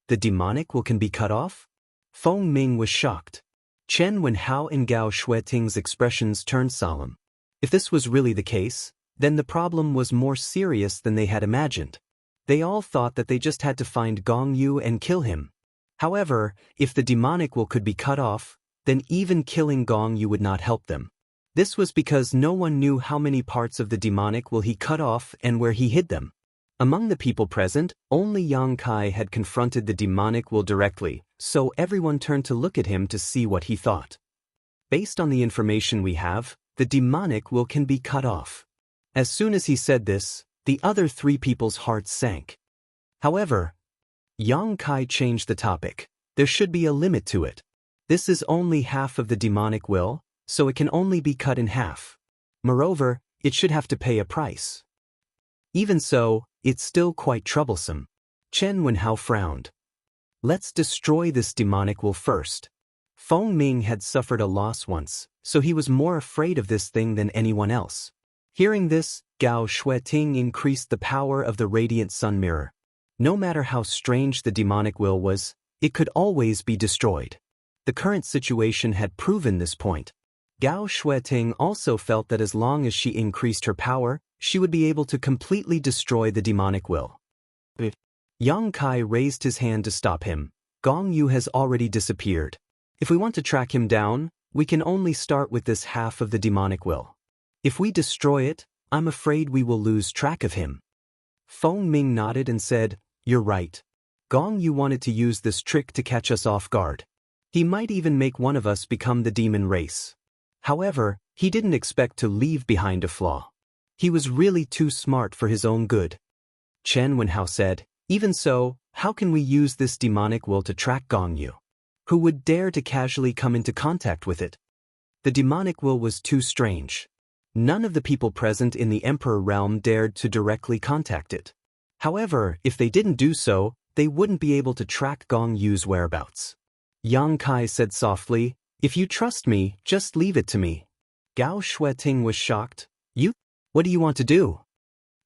The demonic will can be cut off? Feng Ming was shocked. Chen Wenhao and Gao Shueting's expressions turned solemn. If this was really the case, then the problem was more serious than they had imagined. They all thought that they just had to find Gong Yu and kill him. However, if the demonic will could be cut off, then even killing Gong Yu would not help them. This was because no one knew how many parts of the demonic will he cut off and where he hid them. Among the people present, only Yang Kai had confronted the demonic will directly, so everyone turned to look at him to see what he thought. Based on the information we have, the demonic will can be cut off. As soon as he said this, the other three people's hearts sank. However, Yang Kai changed the topic. There should be a limit to it. This is only half of the demonic will, so it can only be cut in half. Moreover, it should have to pay a price. Even so, it's still quite troublesome. Chen Wenhao frowned. Let's destroy this demonic will first. Feng Ming had suffered a loss once, so he was more afraid of this thing than anyone else. Hearing this, Gao Shueting increased the power of the radiant sun mirror. No matter how strange the demonic will was, it could always be destroyed. The current situation had proven this point. Gao Shueting also felt that as long as she increased her power, she would be able to completely destroy the demonic will. Yang Kai raised his hand to stop him. Gong Yu has already disappeared. If we want to track him down, we can only start with this half of the demonic will. If we destroy it, I'm afraid we will lose track of him. Feng Ming nodded and said, "You're right. Gong Yu wanted to use this trick to catch us off guard. He might even make one of us become the demon race. However, he didn't expect to leave behind a flaw. He was really too smart for his own good." Chen Wenhao said, "Even so, how can we use this demonic will to track Gong Yu? Who would dare to casually come into contact with it?" The demonic will was too strange. None of the people present in the Emperor realm dared to directly contact it. However, if they didn't do so, they wouldn't be able to track Gong Yu's whereabouts. Yang Kai said softly, "If you trust me, just leave it to me." Gao Shueting was shocked. "You? What do you want to do?"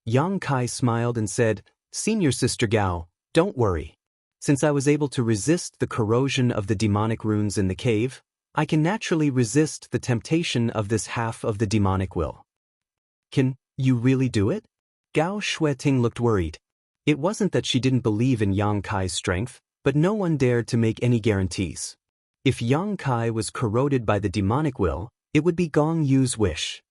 Yang Kai smiled and said, "Senior Sister Gao, don't worry. Since I was able to resist the corrosion of the demonic runes in the cave, I can naturally resist the temptation of this half of the demonic will." "Can you really do it?" Gao Shueting looked worried. It wasn't that she didn't believe in Yang Kai's strength, but no one dared to make any guarantees. If Yang Kai was corroded by the demonic will, it would be Gong Yu's wish.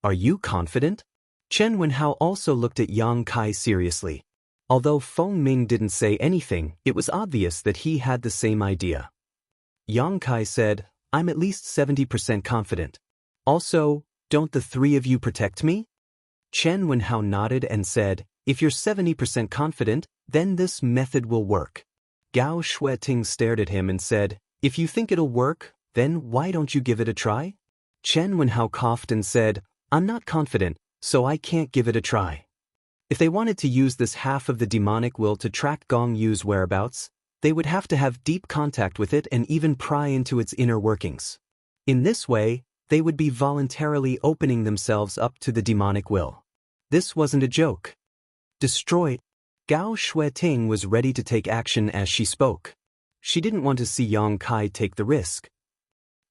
"Are you confident?" Chen Wenhao also looked at Yang Kai seriously. Although Feng Ming didn't say anything, it was obvious that he had the same idea. Yang Kai said, "I'm at least 70% confident. Also, don't the three of you protect me?" Chen Wenhao nodded and said, "If you're 70% confident, then this method will work." Gao Shueting stared at him and said, "If you think it'll work, then why don't you give it a try?" Chen Wenhao coughed and said, "I'm not confident, so I can't give it a try." If they wanted to use this half of the demonic will to track Gong Yu's whereabouts, they would have to have deep contact with it and even pry into its inner workings. In this way, they would be voluntarily opening themselves up to the demonic will. This wasn't a joke. "Destroy it." Gao Shueting was ready to take action as she spoke. She didn't want to see Yang Kai take the risk.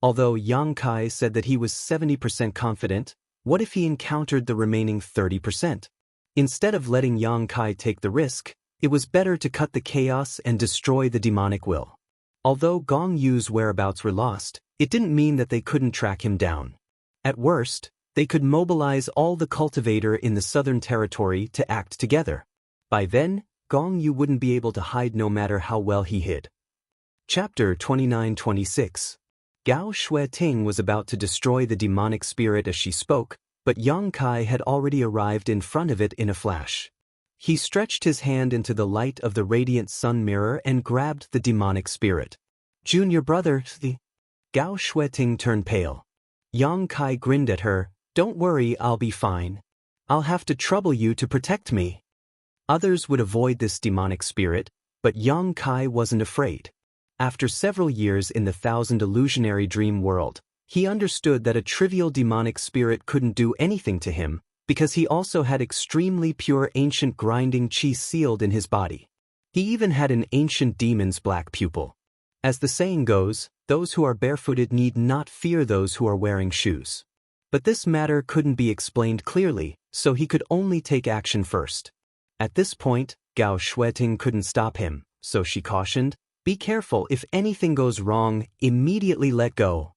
Although Yang Kai said that he was 70% confident, what if he encountered the remaining 30%? Instead of letting Yang Kai take the risk, it was better to cut the chaos and destroy the demonic will. Although Gong Yu's whereabouts were lost, it didn't mean that they couldn't track him down. At worst, they could mobilize all the cultivator in the southern territory to act together. By then, Gong Yu wouldn't be able to hide no matter how well he hid. Chapter 29-26. Gao Shueting was about to destroy the demonic spirit as she spoke, but Yang Kai had already arrived in front of it in a flash. He stretched his hand into the light of the radiant sun mirror and grabbed the demonic spirit. "Junior brother, the..." Gao Shueting turned pale. Yang Kai grinned at her, "Don't worry, I'll be fine. I'll have to trouble you to protect me." Others would avoid this demonic spirit, but young Kai wasn't afraid. After several years in the thousand illusionary dream world, he understood that a trivial demonic spirit couldn't do anything to him, because he also had extremely pure ancient grinding chi sealed in his body. He even had an ancient demon's black pupil. As the saying goes, those who are barefooted need not fear those who are wearing shoes. But this matter couldn't be explained clearly, so he could only take action first. At this point, Gao Shueting couldn't stop him, so she cautioned, "Be careful, if anything goes wrong, immediately let go."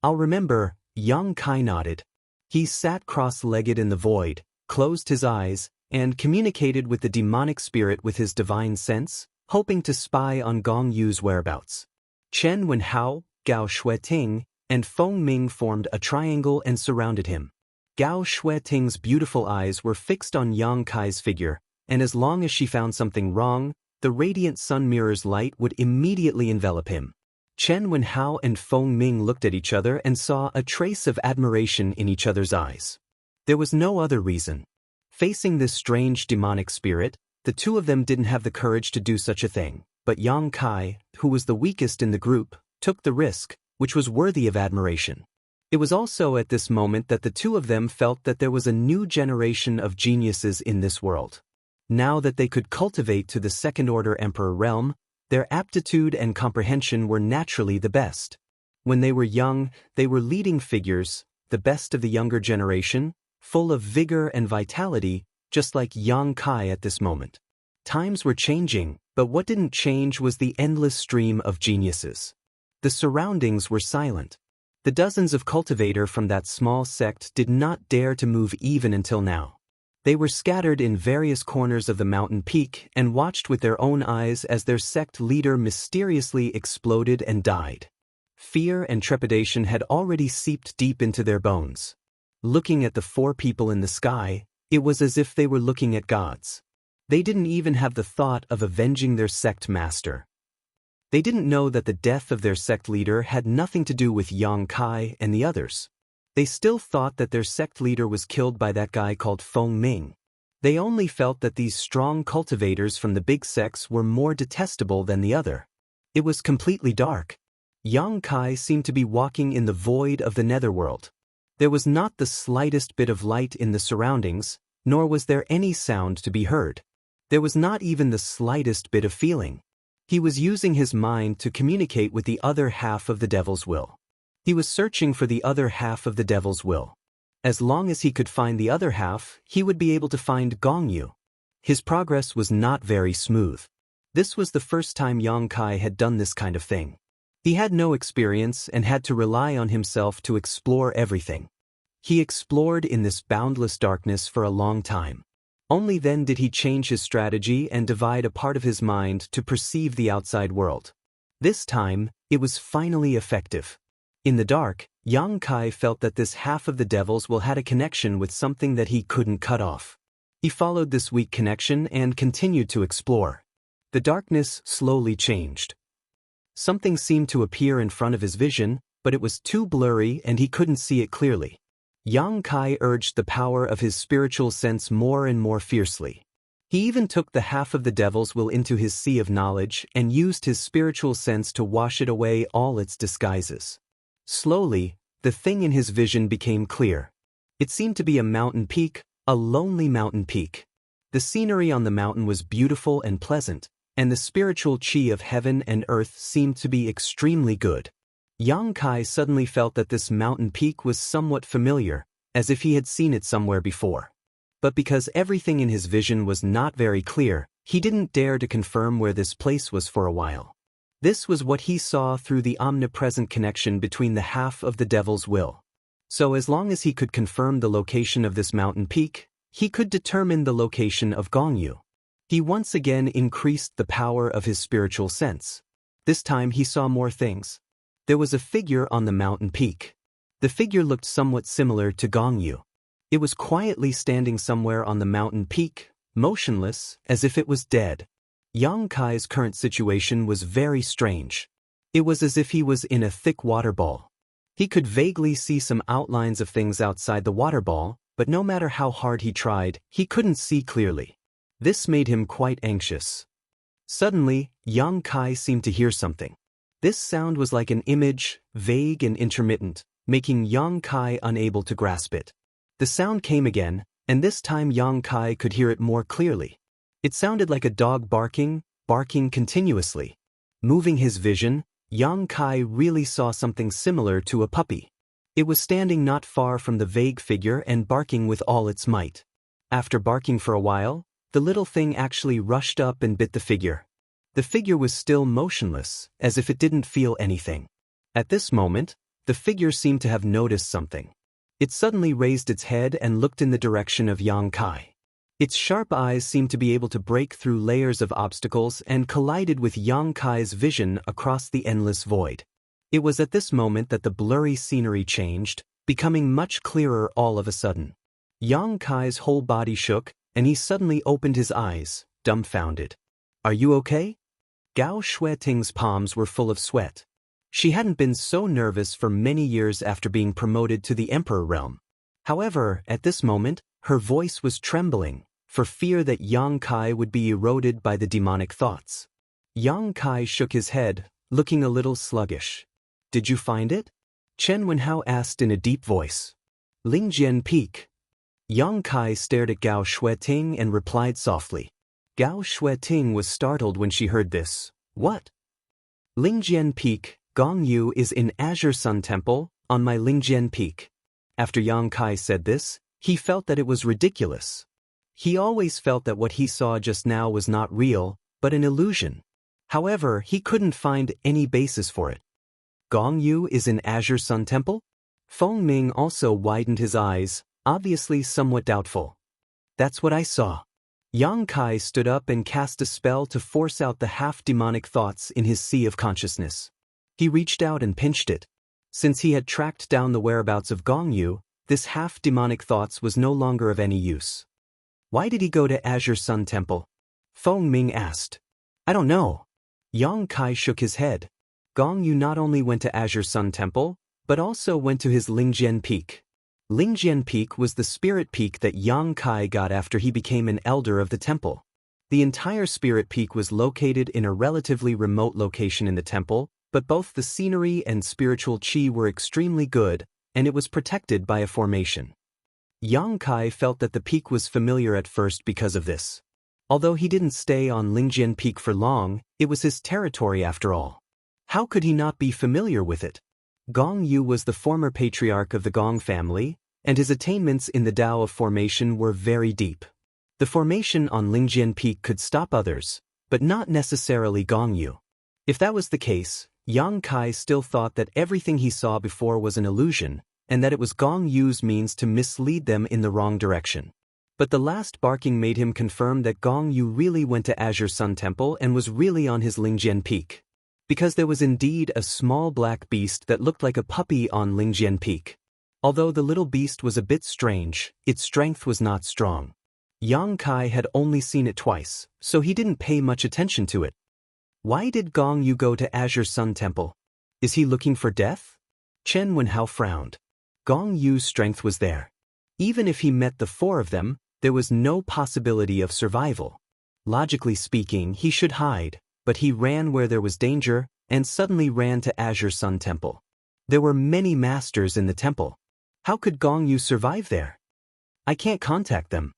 "I'll remember," young Kai nodded. He sat cross-legged in the void, closed his eyes, and communicated with the demonic spirit with his divine sense, hoping to spy on Gong Yu's whereabouts. Chen Wenhao, Gao Shueting, and Feng Ming formed a triangle and surrounded him. Gao Shueting's beautiful eyes were fixed on Yang Kai's figure, and as long as she found something wrong, the radiant sun mirror's light would immediately envelop him. Chen Wenhao and Feng Ming looked at each other and saw a trace of admiration in each other's eyes. There was no other reason. Facing this strange demonic spirit, the two of them didn't have the courage to do such a thing, but Yang Kai, who was the weakest in the group, took the risk, which was worthy of admiration. It was also at this moment that the two of them felt that there was a new generation of geniuses in this world. Now that they could cultivate to the second-order emperor realm, their aptitude and comprehension were naturally the best. When they were young, they were leading figures, the best of the younger generation, full of vigor and vitality, just like Yang Kai at this moment. Times were changing, but what didn't change was the endless stream of geniuses. The surroundings were silent. The dozens of cultivators from that small sect did not dare to move even until now. They were scattered in various corners of the mountain peak and watched with their own eyes as their sect leader mysteriously exploded and died. Fear and trepidation had already seeped deep into their bones. Looking at the four people in the sky, it was as if they were looking at gods. They didn't even have the thought of avenging their sect master. They didn't know that the death of their sect leader had nothing to do with Yang Kai and the others. They still thought that their sect leader was killed by that guy called Feng Ming. They only felt that these strong cultivators from the big sects were more detestable than the other. It was completely dark. Yang Kai seemed to be walking in the void of the netherworld. There was not the slightest bit of light in the surroundings, nor was there any sound to be heard. There was not even the slightest bit of feeling. He was using his mind to communicate with the other half of the devil's will. He was searching for the other half of the devil's will. As long as he could find the other half, he would be able to find Gong Yu. His progress was not very smooth. This was the first time Yang Kai had done this kind of thing. He had no experience and had to rely on himself to explore everything. He explored in this boundless darkness for a long time. Only then did he change his strategy and divide a part of his mind to perceive the outside world. This time, it was finally effective. In the dark, Yang Kai felt that this half of the devil's will had a connection with something that he couldn't cut off. He followed this weak connection and continued to explore. The darkness slowly changed. Something seemed to appear in front of his vision, but it was too blurry and he couldn't see it clearly. Yang Kai urged the power of his spiritual sense more and more fiercely. He even took the half of the devil's will into his sea of knowledge and used his spiritual sense to wash it away all its disguises. Slowly, the thing in his vision became clear. It seemed to be a mountain peak, a lonely mountain peak. The scenery on the mountain was beautiful and pleasant, and the spiritual chi of heaven and earth seemed to be extremely good. Yang Kai suddenly felt that this mountain peak was somewhat familiar, as if he had seen it somewhere before. But because everything in his vision was not very clear, he didn't dare to confirm where this place was for a while. This was what he saw through the omnipresent connection between the half of the devil's will. So as long as he could confirm the location of this mountain peak, he could determine the location of Gong Yu. He once again increased the power of his spiritual sense. This time he saw more things. There was a figure on the mountain peak. The figure looked somewhat similar to Gong Yu. It was quietly standing somewhere on the mountain peak, motionless, as if it was dead. Yang Kai's current situation was very strange. It was as if he was in a thick water ball. He could vaguely see some outlines of things outside the water ball, but no matter how hard he tried, he couldn't see clearly. This made him quite anxious. Suddenly, Yang Kai seemed to hear something. This sound was like an image, vague and intermittent, making Yang Kai unable to grasp it. The sound came again, and this time Yang Kai could hear it more clearly. It sounded like a dog barking continuously. Moving his vision, Yang Kai really saw something similar to a puppy. It was standing not far from the vague figure and barking with all its might. After barking for a while, the little thing actually rushed up and bit the figure. The figure was still motionless, as if it didn't feel anything. At this moment, the figure seemed to have noticed something. It suddenly raised its head and looked in the direction of Yang Kai. Its sharp eyes seemed to be able to break through layers of obstacles and collided with Yang Kai's vision across the endless void. It was at this moment that the blurry scenery changed, becoming much clearer all of a sudden. Yang Kai's whole body shook, and he suddenly opened his eyes, dumbfounded. "Are you okay?" Gao Shueting's palms were full of sweat. She hadn't been so nervous for many years after being promoted to the Emperor realm. However, at this moment, her voice was trembling, for fear that Yang Kai would be eroded by the demonic thoughts. Yang Kai shook his head, looking a little sluggish. "Did you find it?" Chen Wenhao asked in a deep voice. "Lingjian Peak." Yang Kai stared at Gao Shueting and replied softly. Gao Shueting was startled when she heard this. "What?" "Lingjian Peak, Gongyu is in Azure Sun Temple, on my Lingjian Peak." After Yang Kai said this, he felt that it was ridiculous. He always felt that what he saw just now was not real, but an illusion. However, he couldn't find any basis for it. Gongyu is in Azure Sun Temple? Feng Ming also widened his eyes, obviously somewhat doubtful. "That's what I saw." Yang Kai stood up and cast a spell to force out the half-demonic thoughts in his sea of consciousness. He reached out and pinched it. Since he had tracked down the whereabouts of Gongyu, this half-demonic thoughts was no longer of any use. "Why did he go to Azure Sun Temple?" Feng Ming asked. "I don't know." Yang Kai shook his head. Gongyu not only went to Azure Sun Temple, but also went to his Lingjian Peak. Lingjian Peak was the spirit peak that Yang Kai got after he became an elder of the temple. The entire spirit peak was located in a relatively remote location in the temple, but both the scenery and spiritual qi were extremely good, and it was protected by a formation. Yang Kai felt that the peak was familiar at first because of this. Although he didn't stay on Lingjian Peak for long, it was his territory after all. How could he not be familiar with it? Gong Yu was the former patriarch of the Gong family, and his attainments in the Tao of formation were very deep. The formation on Lingjian Peak could stop others, but not necessarily Gong Yu. If that was the case, Yang Kai still thought that everything he saw before was an illusion, and that it was Gong Yu's means to mislead them in the wrong direction. But the last barking made him confirm that Gong Yu really went to Azure Sun Temple and was really on his Lingjian Peak. Because there was indeed a small black beast that looked like a puppy on Lingjian Peak. Although the little beast was a bit strange, its strength was not strong. Yang Kai had only seen it twice, so he didn't pay much attention to it. Why did Gong Yu go to Azure Sun Temple? Is he looking for death? Chen Wenhao frowned. Gong Yu's strength was there. Even if he met the four of them, there was no possibility of survival. Logically speaking, he should hide, but he ran where there was danger, and suddenly ran to Azure Sun Temple. There were many masters in the temple. How could Gong Yu survive there? I can't contact them.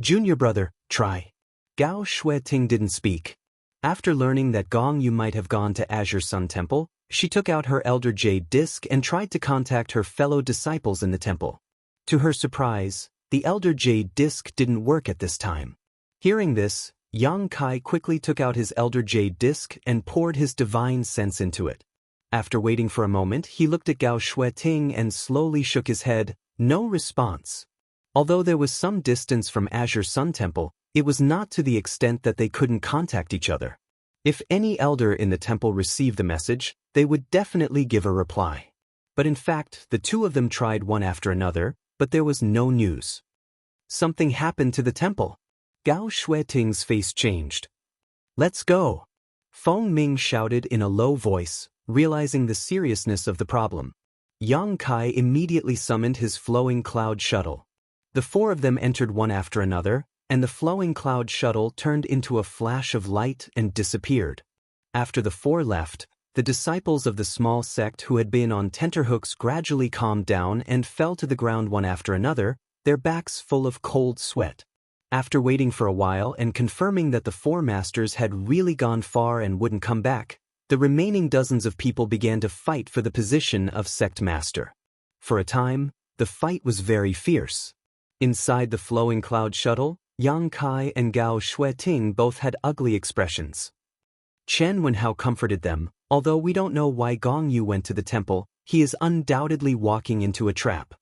Junior brother, try. Gao Shueting didn't speak. After learning that Gong Yu might have gone to Azure Sun Temple, she took out her Elder Jade Disc and tried to contact her fellow disciples in the temple. To her surprise, the Elder Jade Disc didn't work at this time. Hearing this, Yang Kai quickly took out his Elder Jade Disc and poured his divine sense into it. After waiting for a moment, he looked at Gao Shueting and slowly shook his head, no response. Although there was some distance from Azure Sun Temple, it was not to the extent that they couldn't contact each other. If any elder in the temple received the message, they would definitely give a reply. But in fact, the two of them tried one after another, but there was no news. Something happened to the temple. Gao Shueting's face changed. Let's go. Feng Ming shouted in a low voice, realizing the seriousness of the problem. Yang Kai immediately summoned his flowing cloud shuttle. The four of them entered one after another, and the flowing cloud shuttle turned into a flash of light and disappeared. After the four left, the disciples of the small sect who had been on tenterhooks gradually calmed down and fell to the ground one after another, their backs full of cold sweat. After waiting for a while and confirming that the four masters had really gone far and wouldn't come back, the remaining dozens of people began to fight for the position of sect master. For a time, the fight was very fierce. Inside the flowing cloud shuttle, Yang Kai and Gao Shueting both had ugly expressions. Chen Wenhao comforted them. Although we don't know why Gong Yu went to the temple, he is undoubtedly walking into a trap.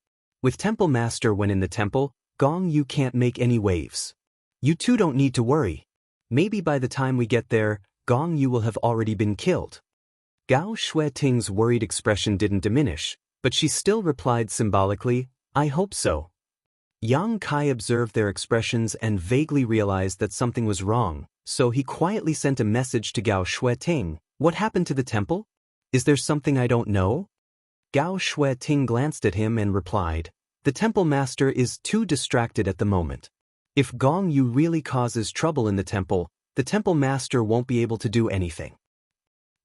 With Temple Master when in the temple, Gong Yu can't make any waves. You two don't need to worry. Maybe by the time we get there, Gong Yu will have already been killed. Gao Shueting's worried expression didn't diminish, but she still replied symbolically, I hope so. Yang Kai observed their expressions and vaguely realized that something was wrong, so he quietly sent a message to Gao Shueting. What happened to the temple? Is there something I don't know? Gao Shueting glanced at him and replied, the temple master is too distracted at the moment. If Gong Yu really causes trouble in the temple master won't be able to do anything.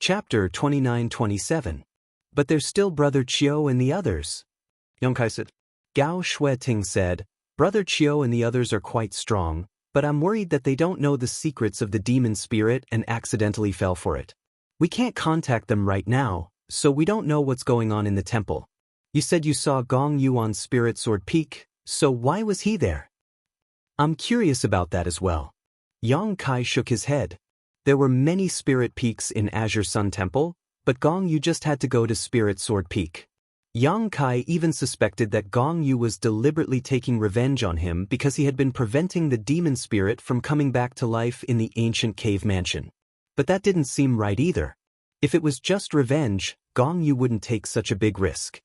Chapter 29-27. But there's still Brother Chiu and the others. Yang Kai said. Gao Shueting said, Brother Chiu and the others are quite strong, but I'm worried that they don't know the secrets of the demon spirit and accidentally fell for it. We can't contact them right now, so we don't know what's going on in the temple. You said you saw Gong Yu on Spirit Sword Peak, so why was he there? I'm curious about that as well. Yang Kai shook his head. There were many Spirit Peaks in Azure Sun Temple, but Gong Yu just had to go to Spirit Sword Peak. Yang Kai even suspected that Gong Yu was deliberately taking revenge on him because he had been preventing the demon spirit from coming back to life in the ancient cave mansion. But that didn't seem right either. If it was just revenge, Gong Yu wouldn't take such a big risk.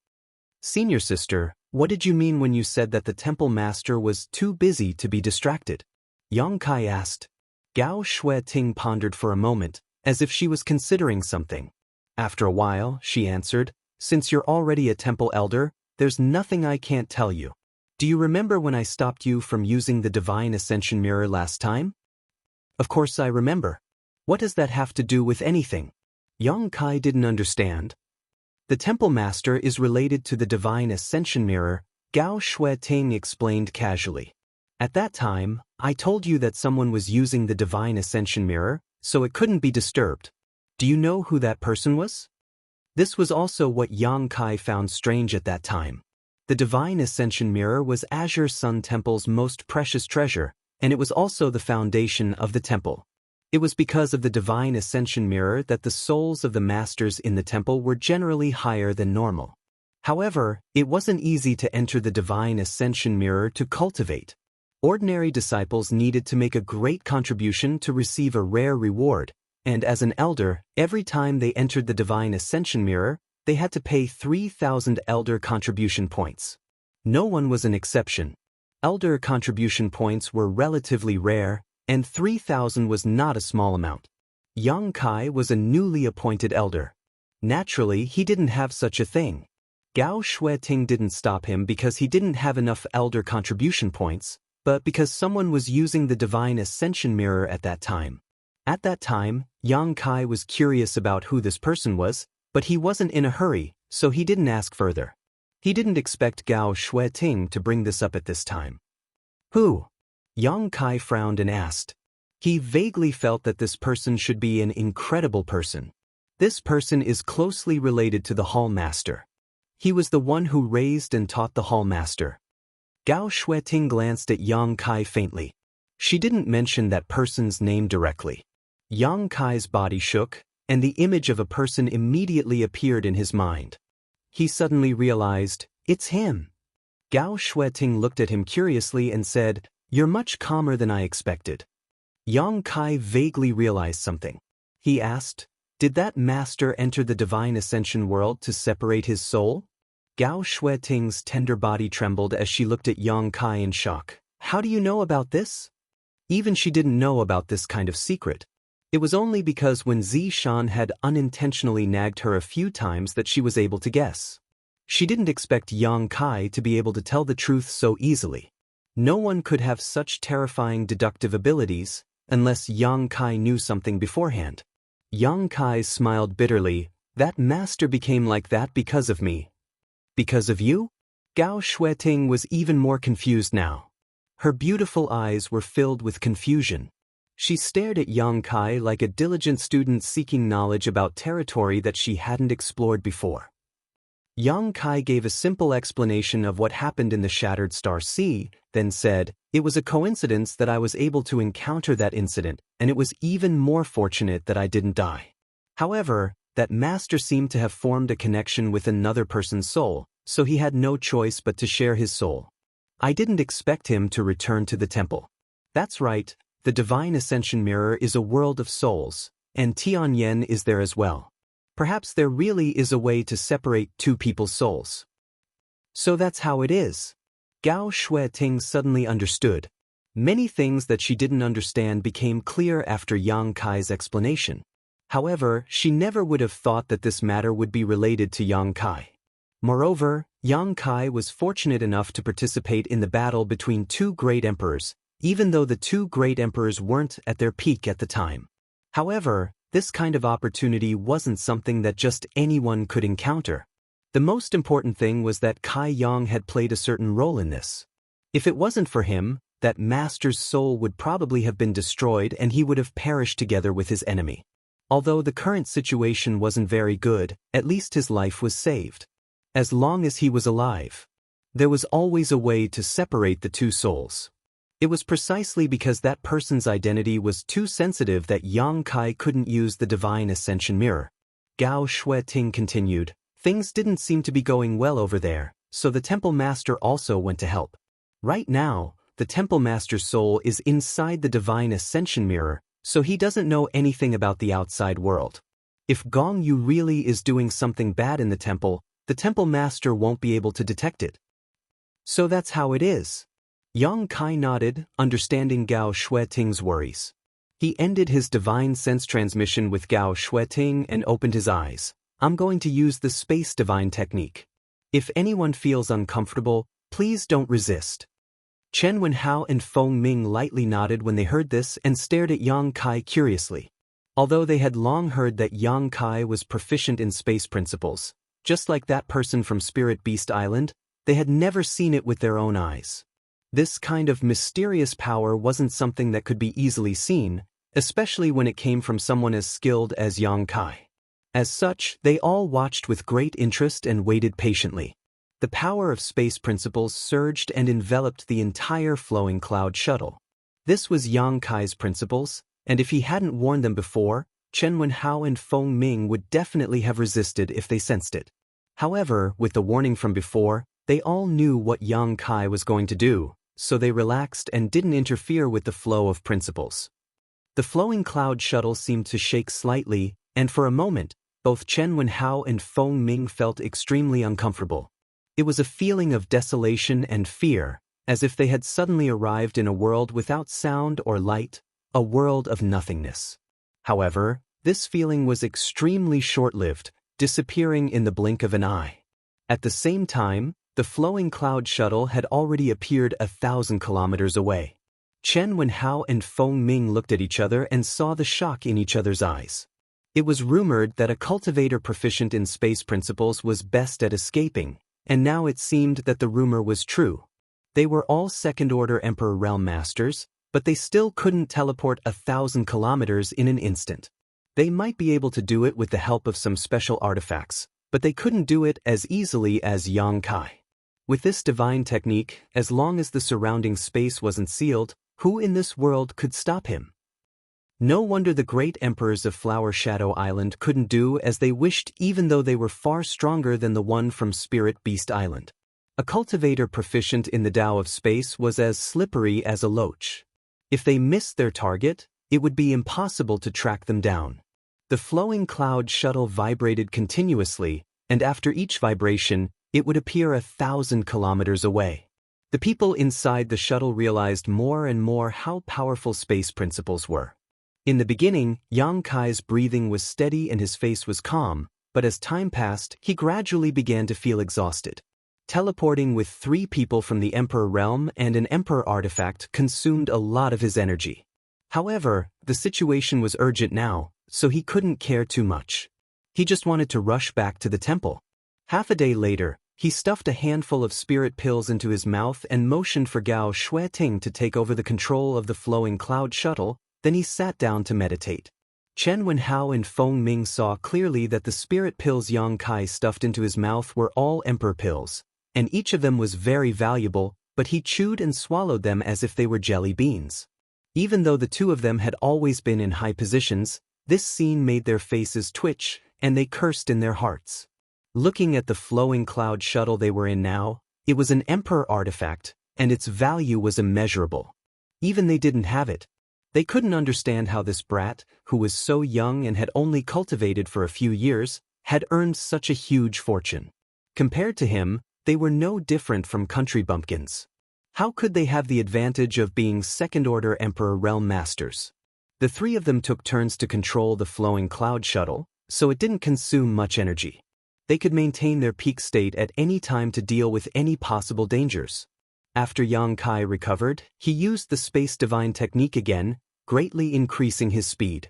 Senior sister, what did you mean when you said that the temple master was too busy to be distracted? Yang Kai asked. Gao Shueting pondered for a moment, as if she was considering something. After a while, she answered, since you're already a temple elder, there's nothing I can't tell you. Do you remember when I stopped you from using the Divine Ascension Mirror last time? Of course I remember. What does that have to do with anything? Yang Kai didn't understand. The Temple Master is related to the Divine Ascension Mirror, Gao Shueting explained casually. At that time, I told you that someone was using the Divine Ascension Mirror, so it couldn't be disturbed. Do you know who that person was? This was also what Yang Kai found strange at that time. The Divine Ascension Mirror was Azure Sun Temple's most precious treasure, and it was also the foundation of the temple. It was because of the Divine Ascension Mirror that the souls of the masters in the temple were generally higher than normal. However, it wasn't easy to enter the Divine Ascension Mirror to cultivate. Ordinary disciples needed to make a great contribution to receive a rare reward, and as an elder, every time they entered the Divine Ascension Mirror, they had to pay 3,000 elder contribution points. No one was an exception. Elder contribution points were relatively rare, and 3,000 was not a small amount. Yang Kai was a newly appointed elder. Naturally, he didn't have such a thing. Gao Shueting didn't stop him because he didn't have enough elder contribution points, but because someone was using the Divine Ascension Mirror at that time. At that time, Yang Kai was curious about who this person was, but he wasn't in a hurry, so he didn't ask further. He didn't expect Gao Shueting to bring this up at this time. Who? Yang Kai frowned and asked. He vaguely felt that this person should be an incredible person. This person is closely related to the Hall Master. He was the one who raised and taught the Hall Master. Gao Shueting glanced at Yang Kai faintly. She didn't mention that person's name directly. Yang Kai's body shook, and the image of a person immediately appeared in his mind. He suddenly realized, it's him. Gao Shueting looked at him curiously and said, you're much calmer than I expected. Yang Kai vaguely realized something. He asked, did that master enter the Divine Ascension world to separate his soul? Gao Shueting's tender body trembled as she looked at Yang Kai in shock. How do you know about this? Even she didn't know about this kind of secret. It was only because when Zishan had unintentionally nagged her a few times that she was able to guess. She didn't expect Yang Kai to be able to tell the truth so easily. No one could have such terrifying deductive abilities unless Yang Kai knew something beforehand. Yang Kai smiled bitterly. That master became like that because of me. Because of you? Gao Shueting was even more confused now. Her beautiful eyes were filled with confusion. She stared at Yang Kai like a diligent student seeking knowledge about territory that she hadn't explored before. Yang Kai gave a simple explanation of what happened in the Shattered Star Sea, then said, "It was a coincidence that I was able to encounter that incident, and it was even more fortunate that I didn't die. However, that master seemed to have formed a connection with another person's soul, so he had no choice but to share his soul. I didn't expect him to return to the temple. That's right, the Divine Ascension Mirror is a world of souls, and Tianyan is there as well. Perhaps there really is a way to separate two people's souls." So that's how it is. Gao Shueting suddenly understood. Many things that she didn't understand became clear after Yang Kai's explanation. However, she never would have thought that this matter would be related to Yang Kai. Moreover, Yang Kai was fortunate enough to participate in the battle between two great emperors, even though the two great emperors weren't at their peak at the time. However, this kind of opportunity wasn't something that just anyone could encounter. The most important thing was that Kai Yang had played a certain role in this. If it wasn't for him, that master's soul would probably have been destroyed and he would have perished together with his enemy. Although the current situation wasn't very good, at least his life was saved. As long as he was alive, there was always a way to separate the two souls. It was precisely because that person's identity was too sensitive that Yang Kai couldn't use the Divine Ascension Mirror. Gao Shueting continued, "Things didn't seem to be going well over there, so the Temple Master also went to help. Right now, the Temple Master's soul is inside the Divine Ascension Mirror, so he doesn't know anything about the outside world. If Gong Yu really is doing something bad in the Temple Master won't be able to detect it. So that's how it is." Yang Kai nodded, understanding Gao Shueting's worries. He ended his divine sense transmission with Gao Shueting and opened his eyes. "I'm going to use the space divine technique. If anyone feels uncomfortable, please don't resist." Chen Wenhao and Feng Ming lightly nodded when they heard this and stared at Yang Kai curiously. Although they had long heard that Yang Kai was proficient in space principles, just like that person from Spirit Beast Island, they had never seen it with their own eyes. This kind of mysterious power wasn't something that could be easily seen, especially when it came from someone as skilled as Yang Kai. As such, they all watched with great interest and waited patiently. The power of space principles surged and enveloped the entire flowing cloud shuttle. This was Yang Kai's principles, and if he hadn't warned them before, Chen Wenhao and Feng Ming would definitely have resisted if they sensed it. However, with the warning from before, they all knew what Yang Kai was going to do, so they relaxed and didn't interfere with the flow of principles. The flowing cloud shuttle seemed to shake slightly, and for a moment, both Chen Wenhao and Feng Ming felt extremely uncomfortable. It was a feeling of desolation and fear, as if they had suddenly arrived in a world without sound or light, a world of nothingness. However, this feeling was extremely short-lived, disappearing in the blink of an eye. At the same time, the flowing cloud shuttle had already appeared 1,000 kilometers away. Chen Wenhao and Feng Ming looked at each other and saw the shock in each other's eyes. It was rumored that a cultivator proficient in space principles was best at escaping, and now it seemed that the rumor was true. They were all second-order Emperor Realm Masters, but they still couldn't teleport 1,000 kilometers in an instant. They might be able to do it with the help of some special artifacts, but they couldn't do it as easily as Yang Kai. With this divine technique, as long as the surrounding space wasn't sealed, who in this world could stop him? No wonder the great emperors of Flower Shadow Island couldn't do as they wished, even though they were far stronger than the one from Spirit Beast Island. A cultivator proficient in the Tao of space was as slippery as a loach. If they missed their target, it would be impossible to track them down. The flowing cloud shuttle vibrated continuously, and after each vibration, it would appear 1,000 kilometers away. The people inside the shuttle realized more and more how powerful space principles were. In the beginning, Yang Kai's breathing was steady and his face was calm, but as time passed, he gradually began to feel exhausted. Teleporting with 3 people from the Emperor realm and an Emperor artifact consumed a lot of his energy. However, the situation was urgent now, so he couldn't care too much. He just wanted to rush back to the temple. Half a day later, he stuffed a handful of spirit pills into his mouth and motioned for Gao Shueting to take over the control of the flowing cloud shuttle, then he sat down to meditate. Chen Wenhao and Feng Ming saw clearly that the spirit pills Yang Kai stuffed into his mouth were all Emperor pills, and each of them was very valuable, but he chewed and swallowed them as if they were jelly beans. Even though the two of them had always been in high positions, this scene made their faces twitch, and they cursed in their hearts. Looking at the flowing cloud shuttle they were in now, it was an Emperor artifact, and its value was immeasurable. Even they didn't have it. They couldn't understand how this brat, who was so young and had only cultivated for a few years, had earned such a huge fortune. Compared to him, they were no different from country bumpkins. How could they have the advantage of being second-order Emperor realm masters? The 3 of them took turns to control the flowing cloud shuttle, so it didn't consume much energy. They could maintain their peak state at any time to deal with any possible dangers. After Yang Kai recovered, he used the Space Divine technique again, greatly increasing his speed.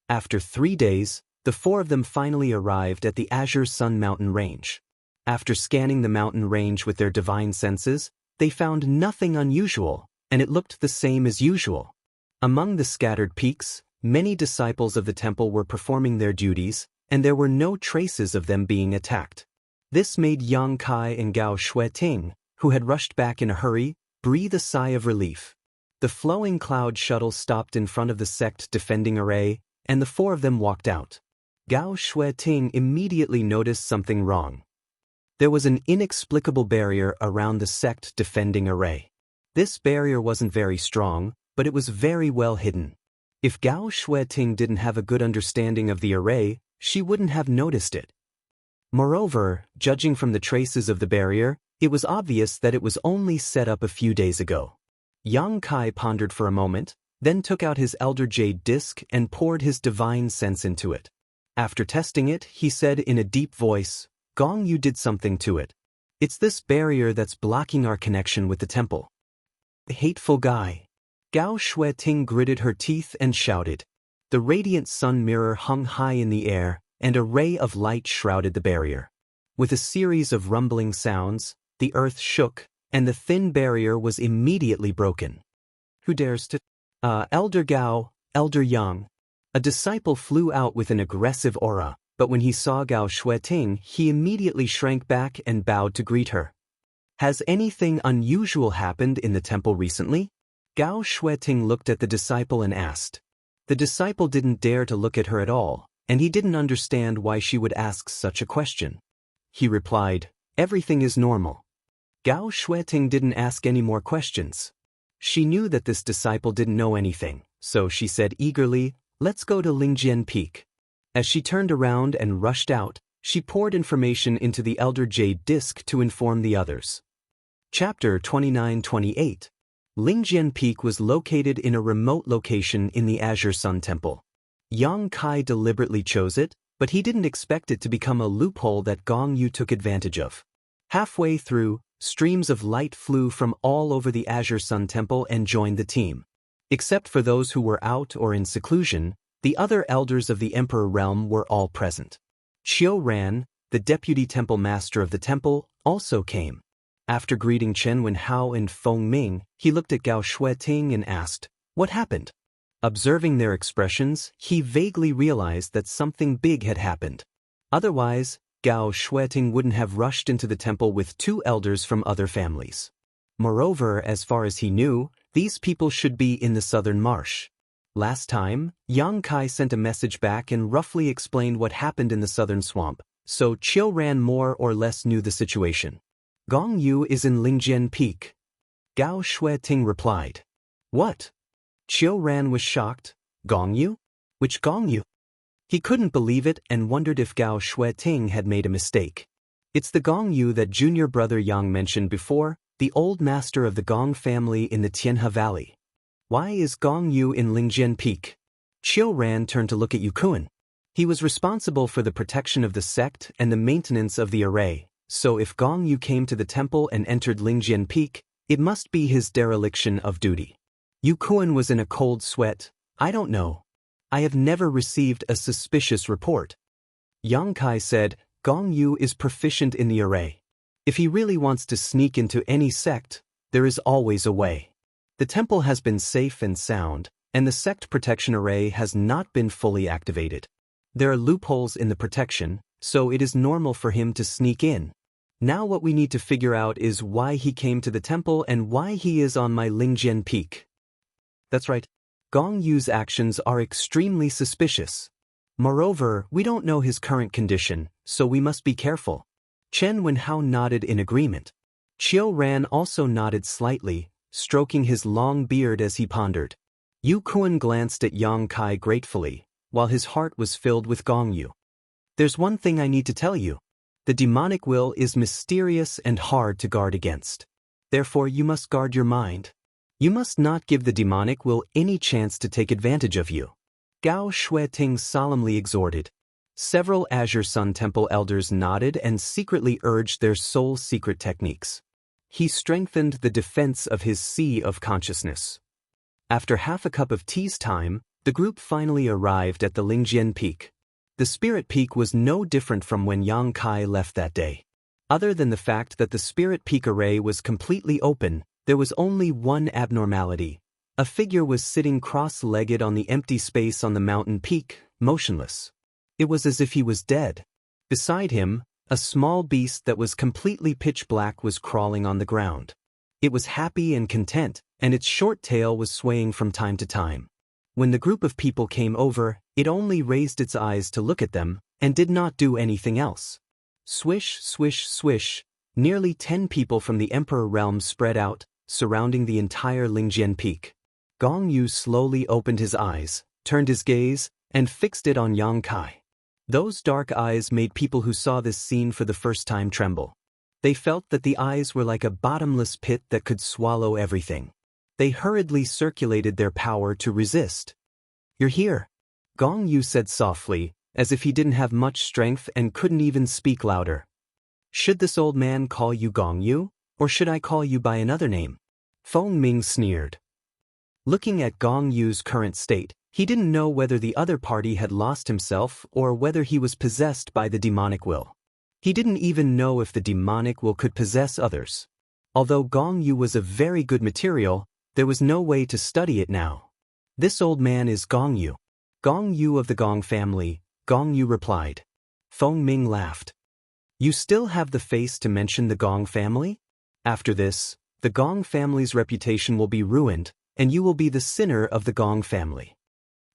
After 3 days, the 4 of them finally arrived at the Azure Sun Mountain Range. After scanning the mountain range with their divine senses, they found nothing unusual, and it looked the same as usual. Among the scattered peaks, many disciples of the temple were performing their duties, and there were no traces of them being attacked. This made Yang Kai and Gao Shueting, who had rushed back in a hurry, breathe a sigh of relief. The flowing cloud shuttle stopped in front of the sect defending array, and the 4 of them walked out. Gao Shueting immediately noticed something wrong. There was an inexplicable barrier around the sect defending array. This barrier wasn't very strong, but it was very well hidden. If Gao Shueting didn't have a good understanding of the array, she wouldn't have noticed it. Moreover, judging from the traces of the barrier, it was obvious that it was only set up a few days ago. Yang Kai pondered for a moment, then took out his Elder Jade disc and poured his divine sense into it. After testing it, he said in a deep voice, "Gong Yu did something to it. It's this barrier that's blocking our connection with the temple." The hateful guy. Gao Shueting gritted her teeth and shouted. The radiant sun mirror hung high in the air, and a ray of light shrouded the barrier. With a series of rumbling sounds, the earth shook, and the thin barrier was immediately broken. Who dares to? Elder Gao, Elder Yang. A disciple flew out with an aggressive aura, but when he saw Gao Shueting, he immediately shrank back and bowed to greet her. Has anything unusual happened in the temple recently? Gao Shueting looked at the disciple and asked. The disciple didn't dare to look at her at all, and he didn't understand why she would ask such a question. He replied, "Everything is normal." Gao Shueting didn't ask any more questions. She knew that this disciple didn't know anything, so she said eagerly, "Let's go to Lingjian Peak." As she turned around and rushed out, she poured information into the Elder Jade disc to inform the others. Chapter 29-28. Lingjian Peak was located in a remote location in the Azure Sun Temple. Yang Kai deliberately chose it, but he didn't expect it to become a loophole that Gong Yu took advantage of. Halfway through, streams of light flew from all over the Azure Sun Temple and joined the team. Except for those who were out or in seclusion, the other elders of the Emperor realm were all present. Qiu Ran, the deputy temple master of the temple, also came. After greeting Chen Wenhao and Feng Ming, he looked at Gao Shueting and asked, "What happened?" Observing their expressions, he vaguely realized that something big had happened. Otherwise, Gao Shueting wouldn't have rushed into the temple with 2 elders from other families. Moreover, as far as he knew, these people should be in the southern marsh. Last time, Yang Kai sent a message back and roughly explained what happened in the southern swamp, so Qiu Ran more or less knew the situation. Gong Yu is in Lingjian Peak. Gao Shueting replied. What? Qiu Ran was shocked. Gong Yu? Which Gong Yu? He couldn't believe it and wondered if Gao Shueting had made a mistake. It's the Gong Yu that junior brother Yang mentioned before, the old master of the Gong family in the Tianhe Valley. Why is Gong Yu in Lingjian Peak? Qiu Ran turned to look at Yu Kun. He was responsible for the protection of the sect and the maintenance of the array, So if Gong Yu came to the temple and entered Lingjian Peak, it must be his dereliction of duty. Yu Kuan was in a cold sweat. I don't know. I have never received a suspicious report. Yang Kai said, Gong Yu is proficient in the array. If he really wants to sneak into any sect, there is always a way. The temple has been safe and sound, and the sect protection array has not been fully activated. There are loopholes in the protection, so it is normal for him to sneak in. Now what we need to figure out is why he came to the temple and why he is on my Lingjian Peak. That's right. Gong Yu's actions are extremely suspicious. Moreover, we don't know his current condition, so we must be careful. Chen Wenhao nodded in agreement. Qiu Ran also nodded slightly, stroking his long beard as he pondered. Yu Kuan glanced at Yang Kai gratefully, while his heart was filled with Gong Yu. There's one thing I need to tell you. The demonic will is mysterious and hard to guard against. Therefore you must guard your mind. You must not give the demonic will any chance to take advantage of you. Gao Shueting solemnly exhorted. Several Azure Sun Temple elders nodded and secretly urged their soul secret techniques. He strengthened the defense of his sea of consciousness. After half a cup of tea's time, the group finally arrived at the Lingjian Peak. The Spirit Peak was no different from when Yang Kai left that day. Other than the fact that the Spirit Peak array was completely open, there was only one abnormality. A figure was sitting cross-legged on the empty space on the mountain peak, motionless. It was as if he was dead. Beside him, a small beast that was completely pitch black was crawling on the ground. It was happy and content, and its short tail was swaying from time to time. When the group of people came over, it only raised its eyes to look at them, and did not do anything else. Swish, swish, swish, nearly 10 people from the Emperor realm spread out, surrounding the entire Lingjian Peak. Gong Yu slowly opened his eyes, turned his gaze, and fixed it on Yang Kai. Those dark eyes made people who saw this scene for the first time tremble. They felt that the eyes were like a bottomless pit that could swallow everything. They hurriedly circulated their power to resist. You're here, Gong Yu said softly, as if he didn't have much strength and couldn't even speak louder. Should this old man call you Gong Yu, or should I call you by another name? Feng Ming sneered. Looking at Gong Yu's current state, he didn't know whether the other party had lost himself or whether he was possessed by the demonic will. He didn't even know if the demonic will could possess others. Although Gong Yu was a very good material, there was no way to study it now. This old man is Gong Yu. Gong Yu of the Gong family, Gong Yu replied. Feng Ming laughed. You still have the face to mention the Gong family? After this, the Gong family's reputation will be ruined, and you will be the sinner of the Gong family.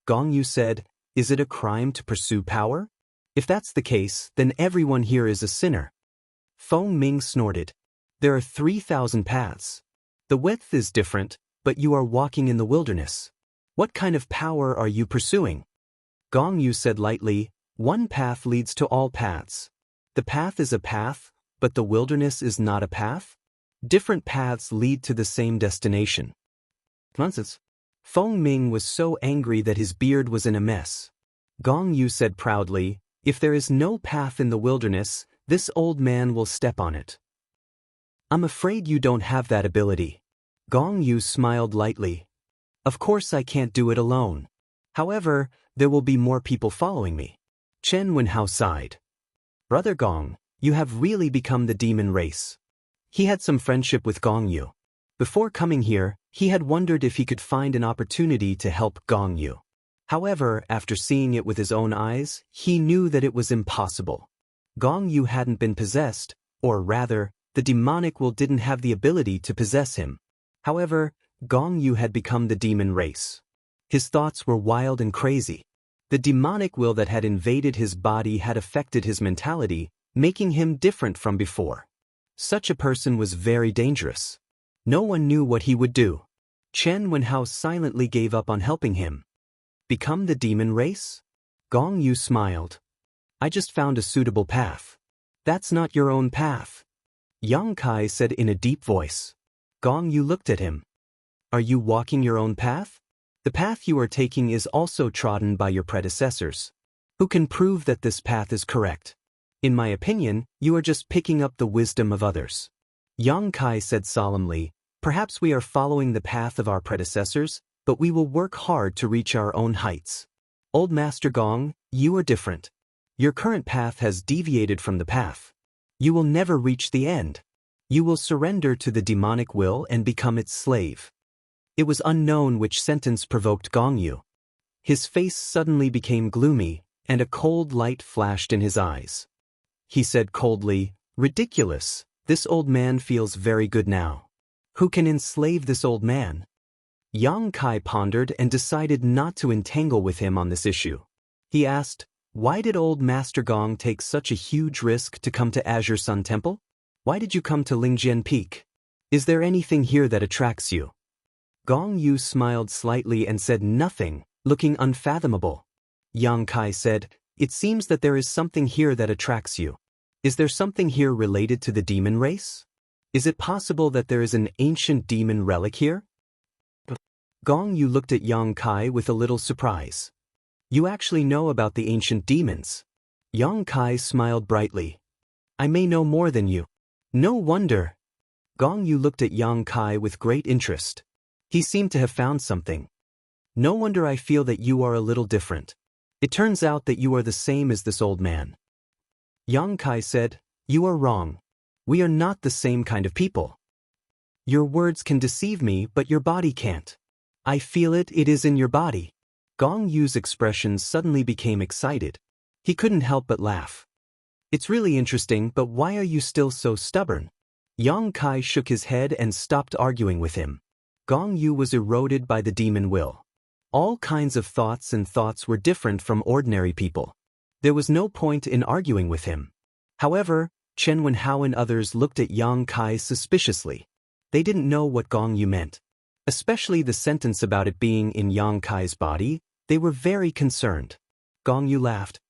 Gong Yu said, is it a crime to pursue power? If that's the case, then everyone here is a sinner. Feng Ming snorted. There are 3,000 paths. The width is different, but you are walking in the wilderness. What kind of power are you pursuing? Gong Yu said lightly, one path leads to all paths. The path is a path, but the wilderness is not a path? Different paths lead to the same destination. Nonsense. Feng Ming was so angry that his beard was in a mess. Gong Yu said proudly, if there is no path in the wilderness, this old man will step on it. I'm afraid you don't have that ability. Gong Yu smiled lightly. Of course I can't do it alone. However, there will be more people following me. Chen Wenhao sighed. Brother Gong, you have really become the demon race. He had some friendship with Gong Yu. Before coming here, he had wondered if he could find an opportunity to help Gong Yu. However, after seeing it with his own eyes, he knew that it was impossible. Gong Yu hadn't been possessed, or rather, the demonic will didn't have the ability to possess him. However, Gong Yu had become the demon race. His thoughts were wild and crazy. The demonic will that had invaded his body had affected his mentality, making him different from before. Such a person was very dangerous. No one knew what he would do. Chen Wenhao silently gave up on helping him. Become the demon race? Gong Yu smiled. I just found a suitable path. That's not your own path. Yang Kai said in a deep voice. Gong Yu looked at him. Are you walking your own path? The path you are taking is also trodden by your predecessors. Who can prove that this path is correct? In my opinion, you are just picking up the wisdom of others. Yang Kai said solemnly, perhaps we are following the path of our predecessors, but we will work hard to reach our own heights. Old Master Gong, you are different. Your current path has deviated from the path. You will never reach the end. You will surrender to the demonic will and become its slave. It was unknown which sentence provoked Gong Yu. His face suddenly became gloomy, and a cold light flashed in his eyes. He said coldly, ridiculous, this old man feels very good now. Who can enslave this old man? Yang Kai pondered and decided not to entangle with him on this issue. He asked, why did old Master Gong take such a huge risk to come to Azure Sun Temple? Why did you come to Lingjian Peak? Is there anything here that attracts you? Gong Yu smiled slightly and said nothing, looking unfathomable. Yang Kai said, it seems that there is something here that attracts you. Is there something here related to the demon race? Is it possible that there is an ancient demon relic here? Gong Yu looked at Yang Kai with a little surprise. You actually know about the ancient demons. Yang Kai smiled brightly. I may know more than you. No wonder. Gong Yu looked at Yang Kai with great interest. He seemed to have found something. No wonder I feel that you are a little different. It turns out that you are the same as this old man. Yang Kai said, you are wrong. We are not the same kind of people. Your words can deceive me, but your body can't. I feel it, it is in your body. Gong Yu's expression suddenly became excited. He couldn't help but laugh. It's really interesting, but why are you still so stubborn? Yang Kai shook his head and stopped arguing with him. Gong Yu was eroded by the demon will. All kinds of thoughts were different from ordinary people. There was no point in arguing with him. However, Chen Wenhao and others looked at Yang Kai suspiciously. They didn't know what Gong Yu meant. Especially the sentence about it being in Yang Kai's body, they were very concerned. Gong Yu laughed.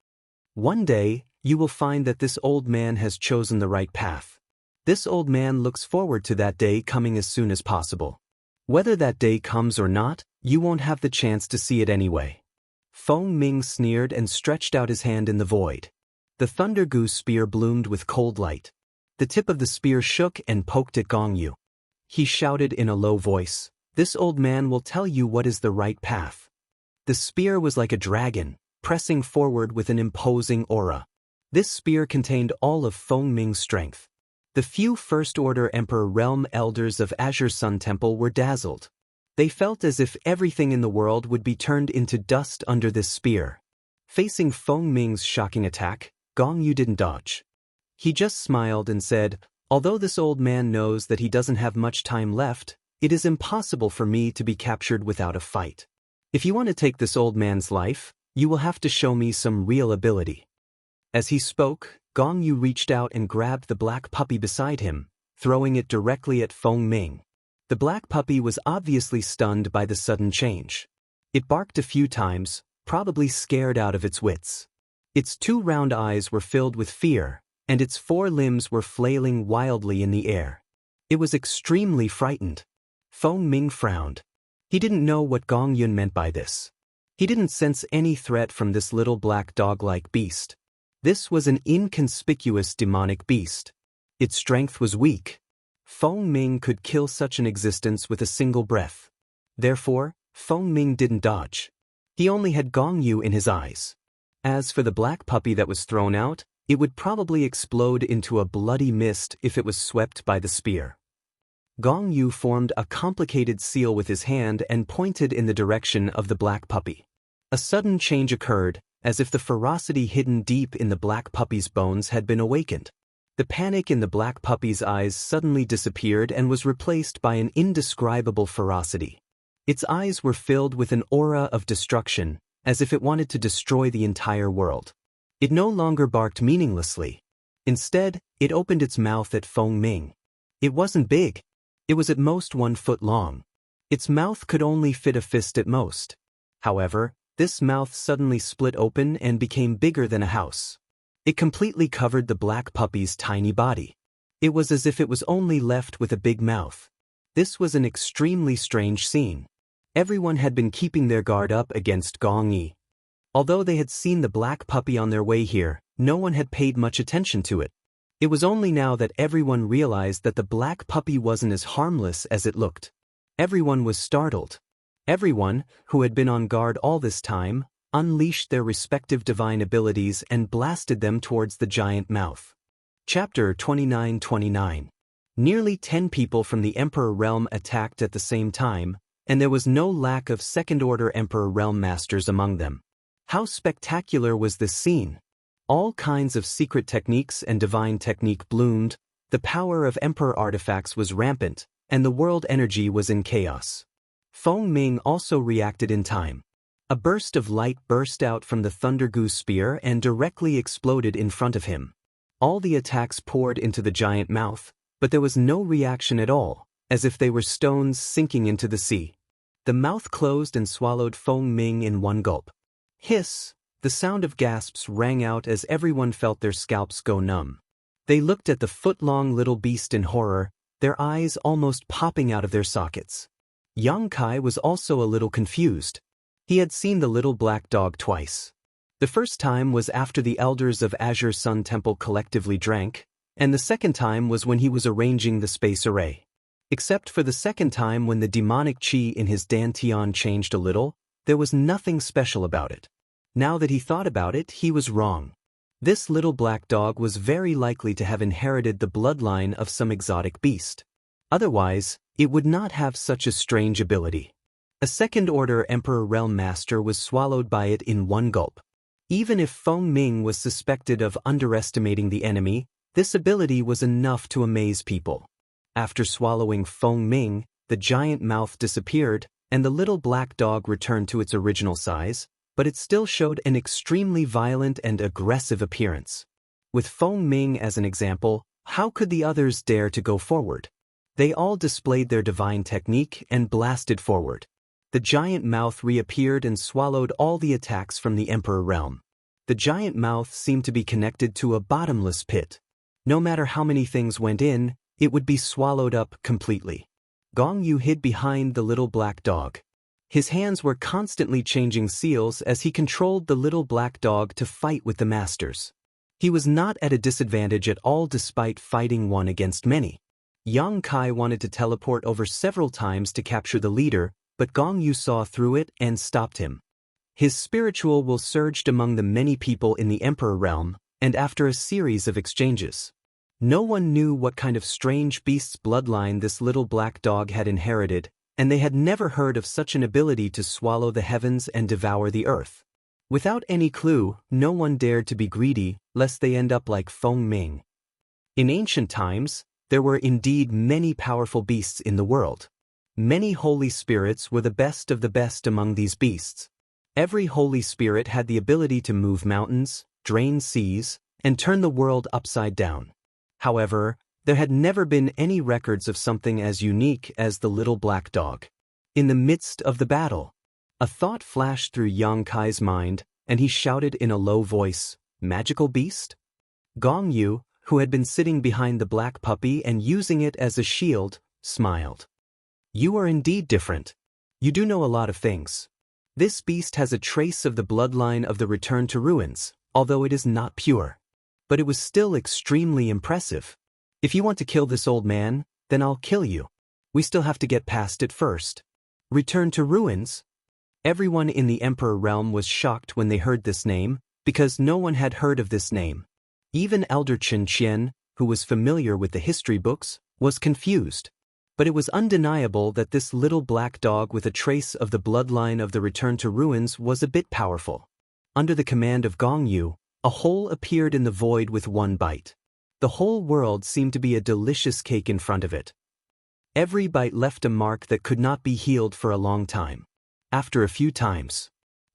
One day, you will find that this old man has chosen the right path. This old man looks forward to that day coming as soon as possible. Whether that day comes or not, you won't have the chance to see it anyway. Feng Ming sneered and stretched out his hand in the void. The Thunder Goose spear bloomed with cold light. The tip of the spear shook and poked at Gong Yu. He shouted in a low voice, this old man will tell you what is the right path. The spear was like a dragon, pressing forward with an imposing aura. This spear contained all of Feng Ming's strength. The few First Order Emperor Realm Elders of Azure Sun Temple were dazzled. They felt as if everything in the world would be turned into dust under this spear. Facing Feng Ming's shocking attack, Gong Yu didn't dodge. He just smiled and said, although this old man knows that he doesn't have much time left, it is impossible for me to be captured without a fight. If you want to take this old man's life, you will have to show me some real ability. As he spoke, Gong Yu reached out and grabbed the black puppy beside him, throwing it directly at Feng Ming. The black puppy was obviously stunned by the sudden change. It barked a few times, probably scared out of its wits. Its 2 round eyes were filled with fear, and its 4 limbs were flailing wildly in the air. It was extremely frightened. Feng Ming frowned. He didn't know what Gong Yun meant by this. He didn't sense any threat from this little black dog-like beast. This was an inconspicuous demonic beast. Its strength was weak. Feng Ming could kill such an existence with a single breath. Therefore, Feng Ming didn't dodge. He only had Gong Yu in his eyes. As for the black puppy that was thrown out, it would probably explode into a bloody mist if it was swept by the spear. Gong Yu formed a complicated seal with his hand and pointed in the direction of the black puppy. A sudden change occurred, as if the ferocity hidden deep in the black puppy's bones had been awakened. The panic in the black puppy's eyes suddenly disappeared and was replaced by an indescribable ferocity. Its eyes were filled with an aura of destruction, as if it wanted to destroy the entire world. It no longer barked meaninglessly. Instead, it opened its mouth at Feng Ming. It wasn't big. It was at most 1 foot long. Its mouth could only fit a fist at most. However, this mouth suddenly split open and became bigger than a house. It completely covered the black puppy's tiny body. It was as if it was only left with a big mouth. This was an extremely strange scene. Everyone had been keeping their guard up against Gong Yi. Although they had seen the black puppy on their way here, no one had paid much attention to it. It was only now that everyone realized that the black puppy wasn't as harmless as it looked. Everyone was startled. Everyone, who had been on guard all this time, unleashed their respective divine abilities and blasted them towards the giant mouth. Chapter 29-29. Nearly 10 people from the Emperor Realm attacked at the same time, and there was no lack of second-order Emperor Realm masters among them. How spectacular was this scene! All kinds of secret techniques and divine technique bloomed, the power of Emperor artifacts was rampant, and the world energy was in chaos. Feng Ming also reacted in time. A burst of light burst out from the Thunder Goose spear and directly exploded in front of him. All the attacks poured into the giant mouth, but there was no reaction at all, as if they were stones sinking into the sea. The mouth closed and swallowed Feng Ming in one gulp. Hiss! The sound of gasps rang out as everyone felt their scalps go numb. They looked at the foot-long little beast in horror, their eyes almost popping out of their sockets. Yang Kai was also a little confused. He had seen the little black dog twice. The first time was after the elders of Azure Sun Temple collectively drank, and the second time was when he was arranging the space array. Except for the second time when the demonic chi in his dantian changed a little, there was nothing special about it. Now that he thought about it, he was wrong. This little black dog was very likely to have inherited the bloodline of some exotic beast. Otherwise, it would not have such a strange ability. A second-order Emperor Realm Master was swallowed by it in one gulp. Even if Feng Ming was suspected of underestimating the enemy, this ability was enough to amaze people. After swallowing Feng Ming, the giant mouth disappeared, and the little black dog returned to its original size, but it still showed an extremely violent and aggressive appearance. With Feng Ming as an example, how could the others dare to go forward? They all displayed their divine technique and blasted forward. The giant mouth reappeared and swallowed all the attacks from the Emperor Realm. The giant mouth seemed to be connected to a bottomless pit. No matter how many things went in, it would be swallowed up completely. Gong Yu hid behind the little black dog. His hands were constantly changing seals as he controlled the little black dog to fight with the masters. He was not at a disadvantage at all despite fighting one against many. Yang Kai wanted to teleport over several times to capture the leader, but Gong Yu saw through it and stopped him. His spiritual will surged among the many people in the Emperor Realm, and after a series of exchanges, no one knew what kind of strange beast's bloodline this little black dog had inherited, and they had never heard of such an ability to swallow the heavens and devour the earth. Without any clue, no one dared to be greedy, lest they end up like Feng Ming. In ancient times, there were indeed many powerful beasts in the world. Many holy spirits were the best of the best among these beasts. Every holy spirit had the ability to move mountains, drain seas, and turn the world upside down. However, there had never been any records of something as unique as the little black dog. In the midst of the battle, a thought flashed through Yang Kai's mind, and he shouted in a low voice, "Magical beast?" Gong Yu, who had been sitting behind the black puppy and using it as a shield, smiled. "You are indeed different. You do know a lot of things. This beast has a trace of the bloodline of the Return to Ruins, although it is not pure. But it was still extremely impressive. If you want to kill this old man, then I'll kill you. We still have to get past it first." Return to Ruins? Everyone in the Emperor Realm was shocked when they heard this name, because no one had heard of this name. Even Elder Chen Qian, who was familiar with the history books, was confused. But it was undeniable that this little black dog with a trace of the bloodline of the Return to Ruins was a bit powerful. Under the command of Gong Yu, a hole appeared in the void with one bite. The whole world seemed to be a delicious cake in front of it. Every bite left a mark that could not be healed for a long time. After a few times,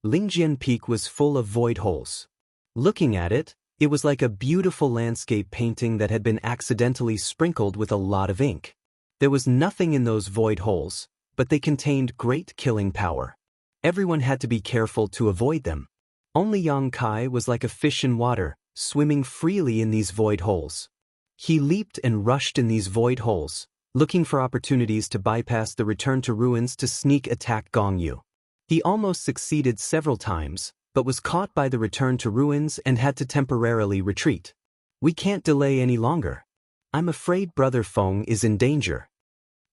Lingjian Peak was full of void holes. Looking at it, it was like a beautiful landscape painting that had been accidentally sprinkled with a lot of ink. There was nothing in those void holes, but they contained great killing power. Everyone had to be careful to avoid them. Only Yang Kai was like a fish in water, swimming freely in these void holes. He leaped and rushed in these void holes, looking for opportunities to bypass the Return to Ruins to sneak attack Gong Yu. He almost succeeded several times, but was caught by the return to ruins and had to temporarily retreat. We can't delay any longer. I'm afraid Brother Feng is in danger.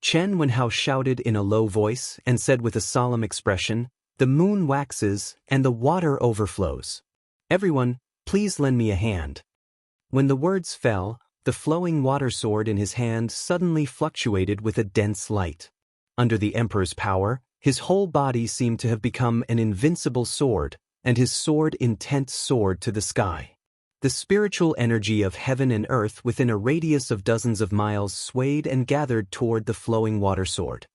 Chen Wenhao shouted in a low voice and said with a solemn expression, "The moon waxes and the water overflows. Everyone, please lend me a hand." When the words fell, the flowing water sword in his hand suddenly fluctuated with a dense light. Under the emperor's power, his whole body seemed to have become an invincible sword, and his sword intent soared to the sky. The spiritual energy of heaven and earth within a radius of dozens of miles swayed and gathered toward the flowing water sword.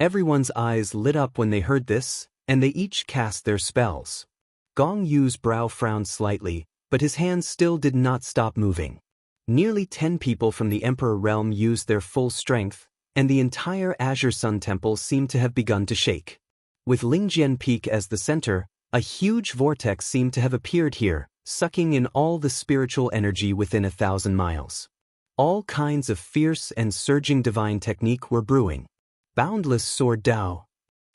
Everyone's eyes lit up when they heard this, and they each cast their spells. Gong Yu's brow frowned slightly, but his hands still did not stop moving. Nearly 10 people from the Emperor realm used their full strength, and the entire Azure Sun Temple seemed to have begun to shake. With Lingjian Peak as the center, a huge vortex seemed to have appeared here, sucking in all the spiritual energy within 1,000 miles. All kinds of fierce and surging divine technique were brewing. Boundless Sword Dao.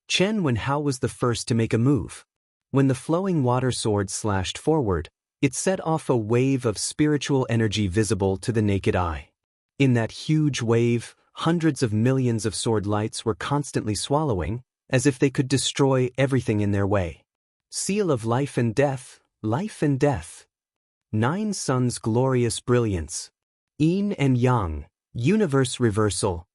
Chen Wenhao was the first to make a move. When the flowing water sword slashed forward, it set off a wave of spiritual energy visible to the naked eye. In that huge wave, hundreds of millions of sword lights were constantly swallowing, as if they could destroy everything in their way. Seal of life and death, life and death. 9 suns glorious brilliance. Yin and yang, universe reversal.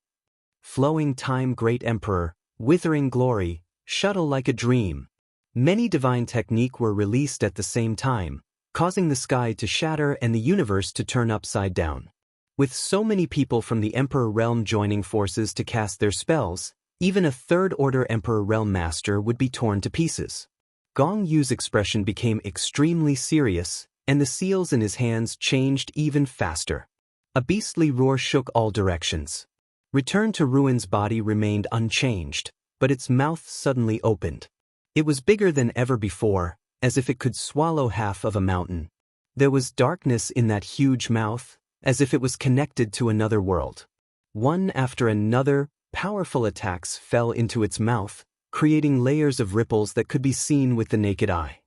Flowing time great emperor, withering glory, shuttle like a dream. Many divine technique were released at the same time, causing the sky to shatter and the universe to turn upside down. With so many people from the Emperor realm joining forces to cast their spells, even a third-order Emperor realm master would be torn to pieces. Gong Yu's expression became extremely serious, and the seals in his hands changed even faster. A beastly roar shook all directions. Return to Ruin's body remained unchanged, but its mouth suddenly opened. It was bigger than ever before, as if it could swallow half of a mountain. There was darkness in that huge mouth, as if it was connected to another world. One after another, powerful attacks fell into its mouth, creating layers of ripples that could be seen with the naked eye.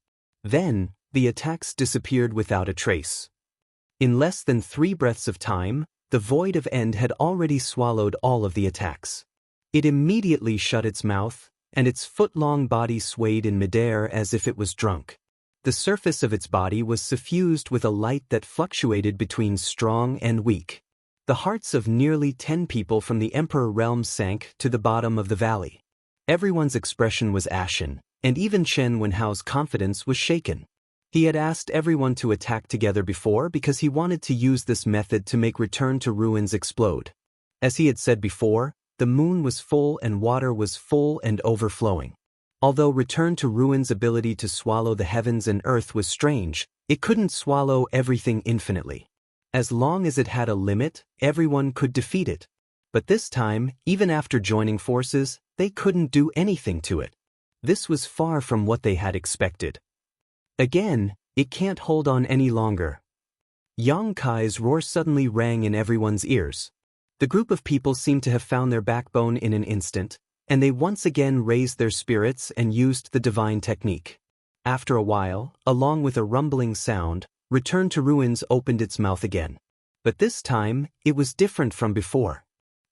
Then, the attacks disappeared without a trace. In less than 3 breaths of time, the void of end had already swallowed all of the attacks. It immediately shut its mouth, and its foot-long body swayed in midair as if it was drunk. The surface of its body was suffused with a light that fluctuated between strong and weak. The hearts of nearly 10 people from the Emperor realm sank to the bottom of the valley. Everyone's expression was ashen, and even Chen Wenhao's confidence was shaken. He had asked everyone to attack together before because he wanted to use this method to make Return to Ruins explode. As he had said before, the moon was full and water was full and overflowing. Although Return to Ruins' ability to swallow the heavens and earth was strange, it couldn't swallow everything infinitely. As long as it had a limit, everyone could defeat it. But this time, even after joining forces, they couldn't do anything to it. This was far from what they had expected. Again, it can't hold on any longer. Yang Kai's roar suddenly rang in everyone's ears. The group of people seemed to have found their backbone in an instant, and they once again raised their spirits and used the divine technique. After a while, along with a rumbling sound, Return to Ruins opened its mouth again. But this time, it was different from before.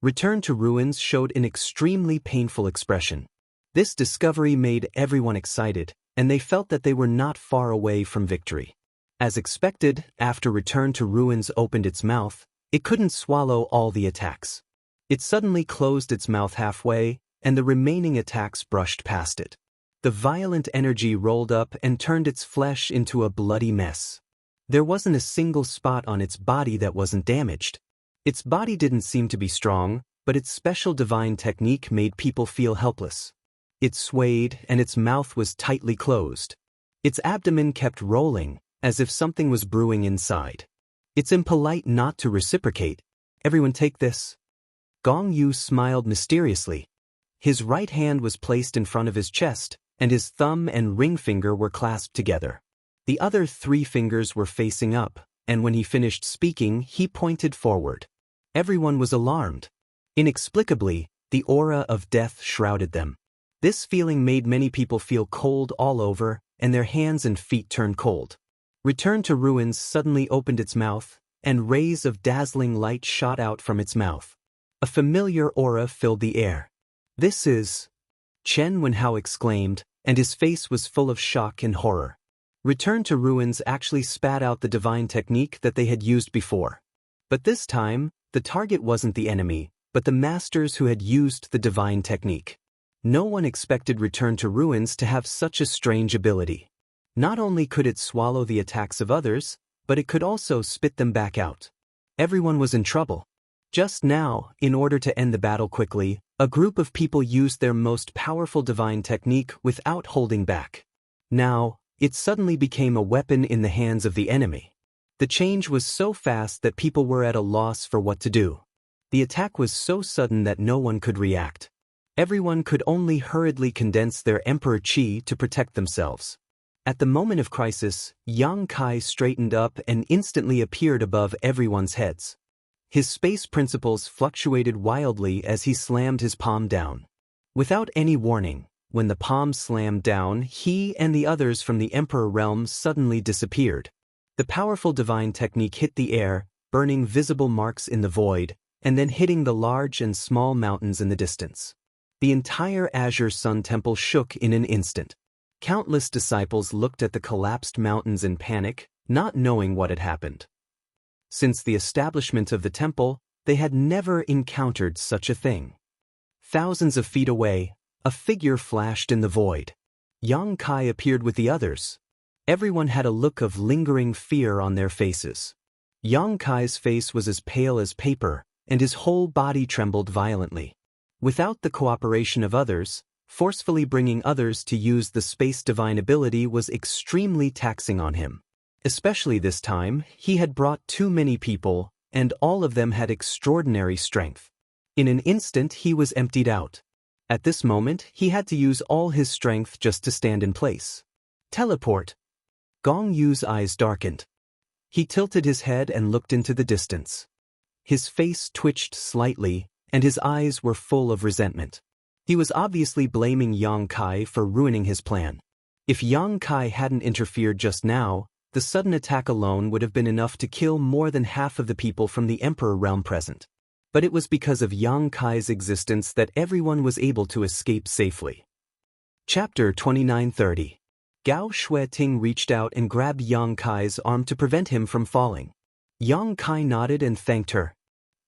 Return to Ruins showed an extremely painful expression. This discovery made everyone excited, and they felt that they were not far away from victory. As expected, after Return to Ruins opened its mouth, it couldn't swallow all the attacks. It suddenly closed its mouth halfway, and the remaining attacks brushed past it. The violent energy rolled up and turned its flesh into a bloody mess. There wasn't a single spot on its body that wasn't damaged. Its body didn't seem to be strong, but its special divine technique made people feel helpless. It swayed, and its mouth was tightly closed. Its abdomen kept rolling, as if something was brewing inside. It's impolite not to reciprocate. Everyone take this. Gong Yu smiled mysteriously. His right hand was placed in front of his chest, and his thumb and ring finger were clasped together. The other 3 fingers were facing up, and when he finished speaking, he pointed forward. Everyone was alarmed. Inexplicably, the aura of death shrouded them. This feeling made many people feel cold all over, and their hands and feet turned cold. Return to Ruins suddenly opened its mouth, and rays of dazzling light shot out from its mouth. A familiar aura filled the air. "This is..." Chen Wenhao exclaimed, and his face was full of shock and horror. Return to Ruins actually spat out the divine technique that they had used before. But this time, the target wasn't the enemy, but the masters who had used the divine technique. No one expected Return to Ruins to have such a strange ability. Not only could it swallow the attacks of others, but it could also spit them back out. Everyone was in trouble. Just now, in order to end the battle quickly, a group of people used their most powerful divine technique without holding back. Now, it suddenly became a weapon in the hands of the enemy. The change was so fast that people were at a loss for what to do. The attack was so sudden that no one could react. Everyone could only hurriedly condense their Emperor Qi to protect themselves. At the moment of crisis, Yang Kai straightened up and instantly appeared above everyone's heads. His space principles fluctuated wildly as he slammed his palm down. Without any warning, when the palm slammed down, he and the others from the Emperor realm suddenly disappeared. The powerful divine technique hit the air, burning visible marks in the void, and then hitting the large and small mountains in the distance. The entire Azure Sun Temple shook in an instant. Countless disciples looked at the collapsed mountains in panic, not knowing what had happened. Since the establishment of the temple, they had never encountered such a thing. Thousands of feet away, a figure flashed in the void. Yang Kai appeared with the others. Everyone had a look of lingering fear on their faces. Yang Kai's face was as pale as paper, and his whole body trembled violently. Without the cooperation of others, forcefully bringing others to use the space divine ability was extremely taxing on him. Especially this time, he had brought too many people, and all of them had extraordinary strength. In an instant he was emptied out. At this moment, he had to use all his strength just to stand in place. Teleport. Gong Yu's eyes darkened. He tilted his head and looked into the distance. His face twitched slightly, and his eyes were full of resentment. He was obviously blaming Yang Kai for ruining his plan. If Yang Kai hadn't interfered just now, the sudden attack alone would have been enough to kill more than half of the people from the Emperor realm present. But it was because of Yang Kai's existence that everyone was able to escape safely. Chapter 29:30. Gao Shueting reached out and grabbed Yang Kai's arm to prevent him from falling. Yang Kai nodded and thanked her.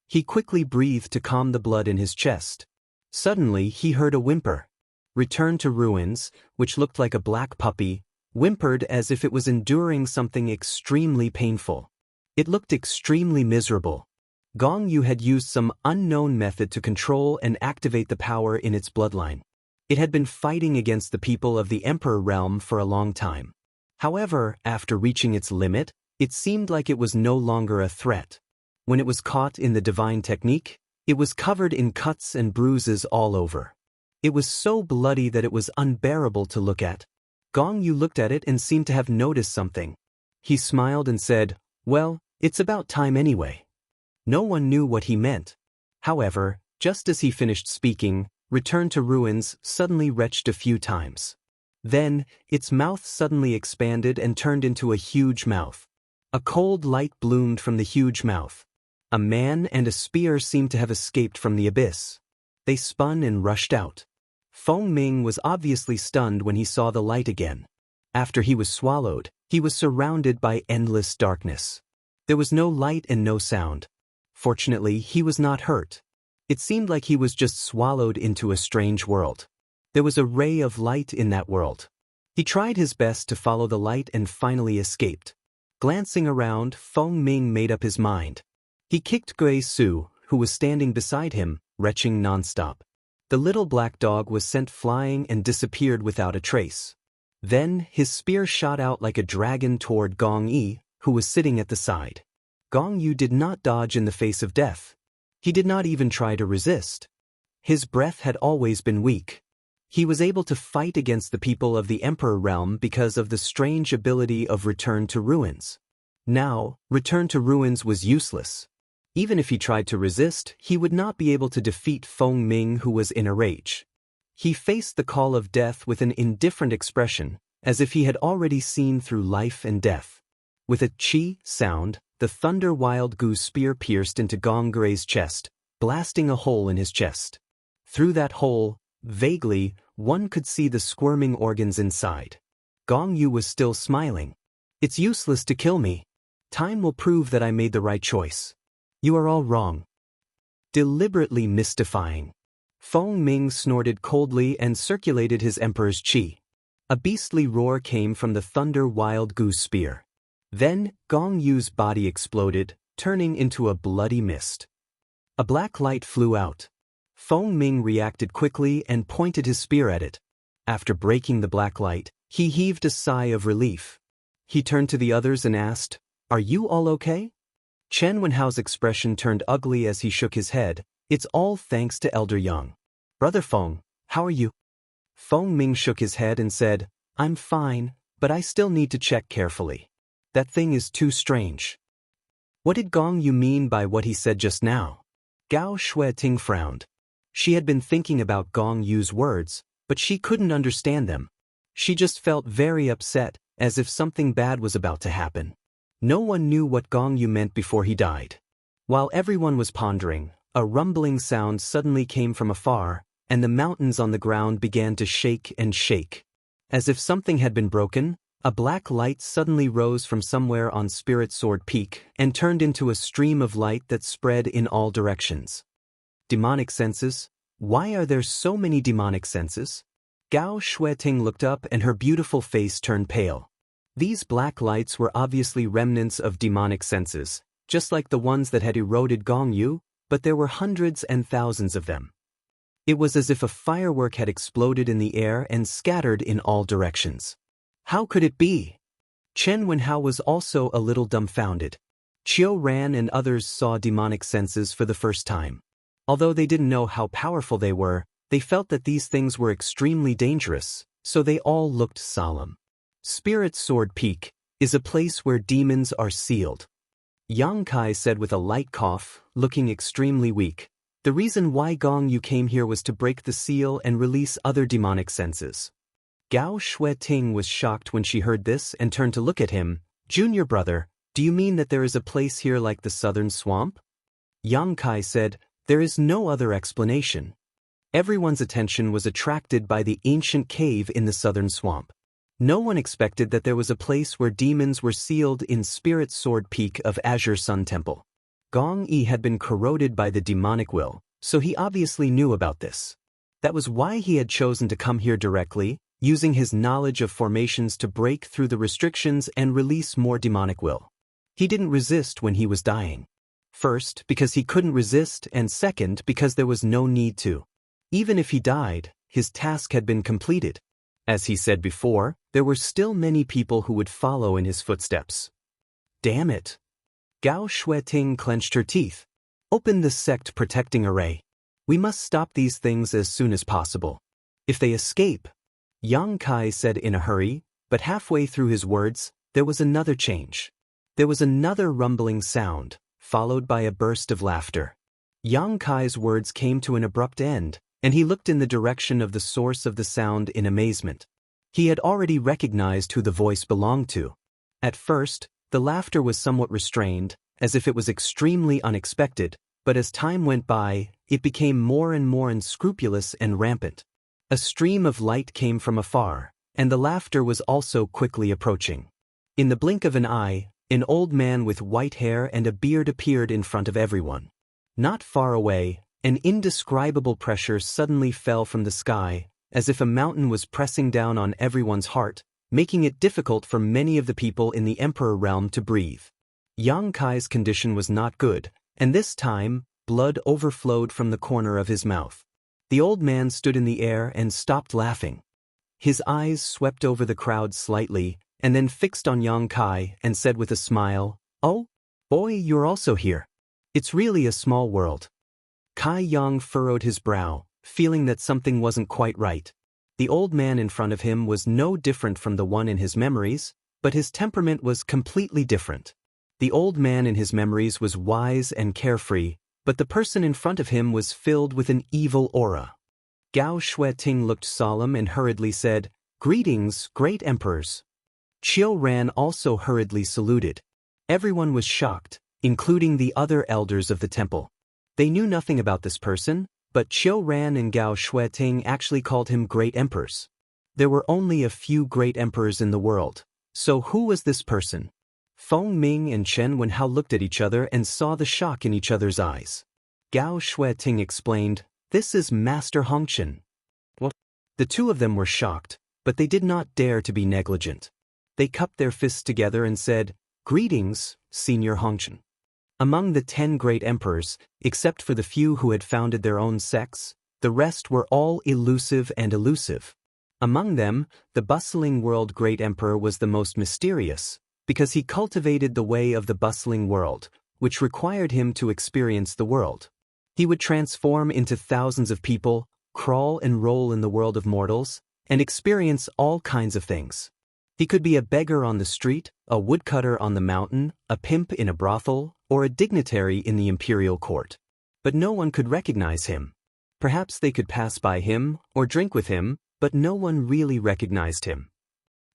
He quickly breathed to calm the blood in his chest. Suddenly he heard a whimper. Return to Ruins, which looked like a black puppy, whimpered as if it was enduring something extremely painful. It looked extremely miserable. Gong Yu had used some unknown method to control and activate the power in its bloodline. It had been fighting against the people of the Emperor realm for a long time. However, after reaching its limit, it seemed like it was no longer a threat. When it was caught in the divine technique, it was covered in cuts and bruises all over. It was so bloody that it was unbearable to look at. Gong Yu looked at it and seemed to have noticed something. He smiled and said, "Well, it's about time anyway." No one knew what he meant. However, just as he finished speaking, Return to Ruins suddenly retched a few times. Then, its mouth suddenly expanded and turned into a huge mouth. A cold light bloomed from the huge mouth. A man and a spear seemed to have escaped from the abyss. They spun and rushed out. Feng Ming was obviously stunned when he saw the light again. After he was swallowed, he was surrounded by endless darkness. There was no light and no sound. Fortunately, he was not hurt. It seemed like he was just swallowed into a strange world. There was a ray of light in that world. He tried his best to follow the light and finally escaped. Glancing around, Feng Ming made up his mind. He kicked Gui Su, who was standing beside him, retching nonstop. The little black dog was sent flying and disappeared without a trace. Then, his spear shot out like a dragon toward Gong Yi, who was sitting at the side. Gong Yu did not dodge in the face of death. He did not even try to resist. His breath had always been weak. He was able to fight against the people of the Emperor realm because of the strange ability of Return to Ruins. Now, Return to Ruins was useless. Even if he tried to resist, he would not be able to defeat Feng Ming, who was in a rage. He faced the call of death with an indifferent expression, as if he had already seen through life and death. With a chi sound, the thunder wild goose spear pierced into Gong Gray's chest, blasting a hole in his chest. Through that hole, vaguely, one could see the squirming organs inside. Gong Yu was still smiling. "It's useless to kill me. Time will prove that I made the right choice. You are all wrong." Deliberately mystifying. Feng Ming snorted coldly and circulated his emperor's qi. A beastly roar came from the thunder wild goose spear. Then, Gong Yu's body exploded, turning into a bloody mist. A black light flew out. Feng Ming reacted quickly and pointed his spear at it. After breaking the black light, he heaved a sigh of relief. He turned to the others and asked, "Are you all okay?" Chen Wenhao's expression turned ugly as he shook his head. "It's all thanks to Elder Yang. Brother Feng, how are you?" Feng Ming shook his head and said, "I'm fine, but I still need to check carefully. That thing is too strange." What did Gong Yu mean by what he said just now? Gao Shueting frowned. She had been thinking about Gong Yu's words, but she couldn't understand them. She just felt very upset, as if something bad was about to happen. No one knew what Gong Yu meant before he died. While everyone was pondering, a rumbling sound suddenly came from afar, and the mountains on the ground began to shake and shake. As if something had been broken, a black light suddenly rose from somewhere on Spirit Sword Peak and turned into a stream of light that spread in all directions. Demonic senses? Why are there so many demonic senses? Gao Shueting looked up and her beautiful face turned pale. These black lights were obviously remnants of demonic senses, just like the ones that had eroded Gong Yu, but there were hundreds and thousands of them. It was as if a firework had exploded in the air and scattered in all directions. How could it be? Chen Wenhao was also a little dumbfounded. Qiu Ran and others saw demonic senses for the first time. Although they didn't know how powerful they were, they felt that these things were extremely dangerous, so they all looked solemn. Spirit Sword Peak is a place where demons are sealed. Yang Kai said with a light cough, looking extremely weak. The reason why Gong Yu came here was to break the seal and release other demonic senses. Gao Shueting was shocked when she heard this and turned to look at him. "Junior brother, do you mean that there is a place here like the Southern Swamp?" Yang Kai said, "There is no other explanation." Everyone's attention was attracted by the ancient cave in the Southern Swamp. No one expected that there was a place where demons were sealed in Spirit Sword Peak of Azure Sun Temple. Gong Yi had been corroded by the demonic will, so he obviously knew about this. That was why he had chosen to come here directly, using his knowledge of formations to break through the restrictions and release more demonic will. He didn't resist when he was dying. First, because he couldn't resist, and second, because there was no need to. Even if he died, his task had been completed. As he said before, there were still many people who would follow in his footsteps. Damn it. Gao Shueting clenched her teeth. Open the sect protecting array. We must stop these things as soon as possible. If they escape. Yang Kai said in a hurry, but halfway through his words, there was another change. There was another rumbling sound, followed by a burst of laughter. Yang Kai's words came to an abrupt end, and he looked in the direction of the source of the sound in amazement. He had already recognized who the voice belonged to. At first, the laughter was somewhat restrained, as if it was extremely unexpected, but as time went by, it became more and more unscrupulous and rampant. A stream of light came from afar, and the laughter was also quickly approaching. In the blink of an eye, an old man with white hair and a beard appeared in front of everyone. Not far away, an indescribable pressure suddenly fell from the sky, as if a mountain was pressing down on everyone's heart, making it difficult for many of the people in the Emperor realm to breathe. Yang Kai's condition was not good, and this time, blood overflowed from the corner of his mouth. The old man stood in the air and stopped laughing. His eyes swept over the crowd slightly, and then fixed on Yang Kai and said with a smile, "Oh, boy, you're also here. It's really a small world." Kai Yang furrowed his brow, feeling that something wasn't quite right. The old man in front of him was no different from the one in his memories, but his temperament was completely different. The old man in his memories was wise and carefree, but the person in front of him was filled with an evil aura. Gao Shueting looked solemn and hurriedly said, Greetings, great emperors. Qiu Ran also hurriedly saluted. Everyone was shocked, including the other elders of the temple. They knew nothing about this person, but Qiu Ran and Gao Shueting actually called him great emperors. There were only a few great emperors in the world, so who was this person? Feng Ming and Chen Wenhao looked at each other and saw the shock in each other's eyes. Gao Shueting explained, "This is Master Hongqian." What? The two of them were shocked, but they did not dare to be negligent. They cupped their fists together and said, "Greetings, Senior Hongqian." Among the 10 great emperors, except for the few who had founded their own sects, the rest were all elusive and elusive. Among them, the bustling world great emperor was the most mysterious, because he cultivated the way of the bustling world, which required him to experience the world. He would transform into thousands of people, crawl and roll in the world of mortals, and experience all kinds of things. He could be a beggar on the street, a woodcutter on the mountain, a pimp in a brothel, or a dignitary in the imperial court. But no one could recognize him. Perhaps they could pass by him or drink with him, but no one really recognized him.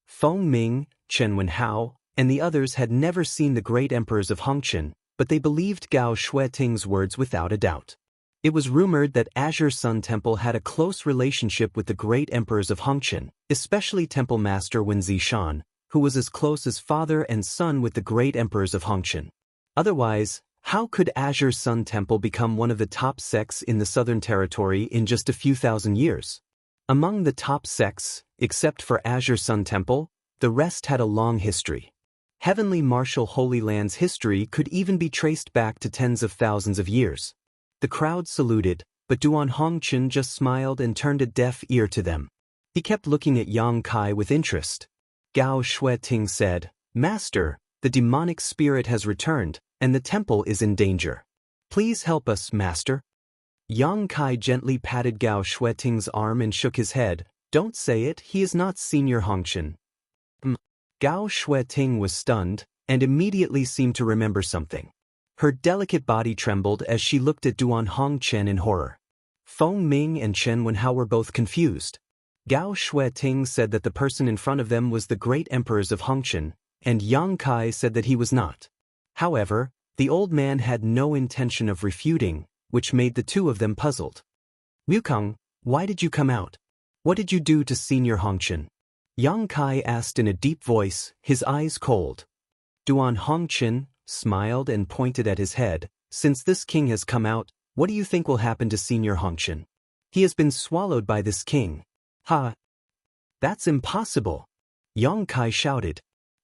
Feng Ming, Chen Wenhao, and the others had never seen the great emperors of Hongqian, but they believed Gao Shueting's words without a doubt. It was rumored that Azure Sun Temple had a close relationship with the great emperors of Hongqian, especially Temple Master Wen Zishan, who was as close as father and son with the great emperors of Hongqian. Otherwise, how could Azure Sun Temple become one of the top sects in the Southern Territory in just a few thousand years? Among the top sects, except for Azure Sun Temple, the rest had a long history. Heavenly Martial Holy Land's history could even be traced back to tens of thousands of years. The crowd saluted, but Duan Hongqian just smiled and turned a deaf ear to them. He kept looking at Yang Kai with interest. Gao Shueting said, "Master, the demonic spirit has returned, and the temple is in danger. Please help us, Master." Yang Kai gently patted Gao Shueting's arm and shook his head. "Don't say it, he is not Senior Hongqian." Gao Shueting was stunned, and immediately seemed to remember something. Her delicate body trembled as she looked at Duan Hongqian in horror. Feng Ming and Chen Wenhao were both confused. Gao Shueting said that the person in front of them was the great emperors of Hongqian, and Yang Kai said that he was not. However, the old man had no intention of refuting, which made the two of them puzzled. "Wukong, why did you come out? What did you do to Senior Hongqian?" Yang Kai asked in a deep voice, his eyes cold. Duan Hongqian smiled and pointed at his head. "Since this king has come out, what do you think will happen to Senior Hongqian? He has been swallowed by this king." "Ha! That's impossible!" Yang Kai shouted.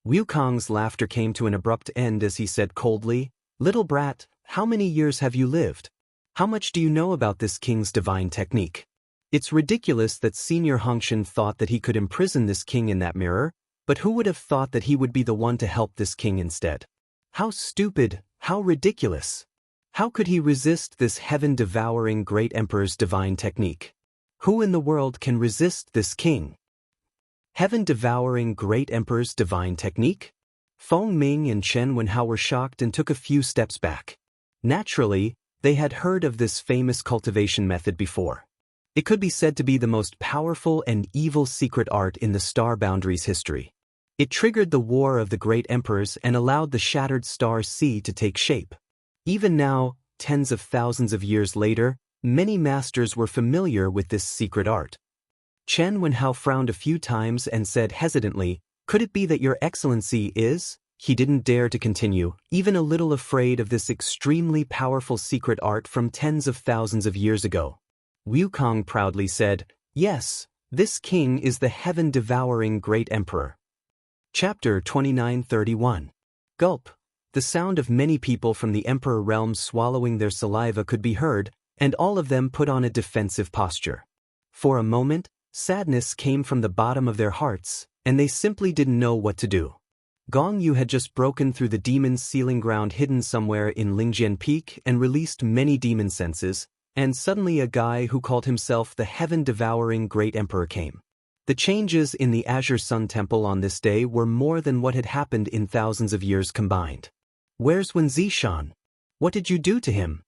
Wukong's laughter came to an abrupt end as he said coldly, "Little brat, how many years have you lived? How much do you know about this king's divine technique? It's ridiculous that Senior Hongqian thought that he could imprison this king in that mirror, but who would have thought that he would be the one to help this king instead? How stupid, how ridiculous! How could he resist this heaven-devouring great emperor's divine technique? Who in the world can resist this king? Heaven-devouring great emperor's divine technique? Feng Ming and Chen Wenhao were shocked and took a few steps back. Naturally, they had heard of this famous cultivation method before. It could be said to be the most powerful and evil secret art in the Star Boundaries history. It triggered the War of the Great Emperors and allowed the shattered star sea to take shape. Even now, tens of thousands of years later, many masters were familiar with this secret art. Chen Wenhao frowned a few times and said hesitantly, "Could it be that Your Excellency is?" He didn't dare to continue, even a little afraid of this extremely powerful secret art from tens of thousands of years ago. Wukong proudly said, "Yes, this king is the heaven-devouring great emperor." Chapter 29:31. Gulp. The sound of many people from the emperor realm swallowing their saliva could be heard, and all of them put on a defensive posture. For a moment, sadness came from the bottom of their hearts, and they simply didn't know what to do. Gong Yu had just broken through the demon's sealing ground hidden somewhere in Lingjian Peak and released many demon senses, and suddenly a guy who called himself the heaven-devouring great emperor came. The changes in the Azure Sun Temple on this day were more than what had happened in thousands of years combined. "Where's Wen Zishan? What did you do to him?"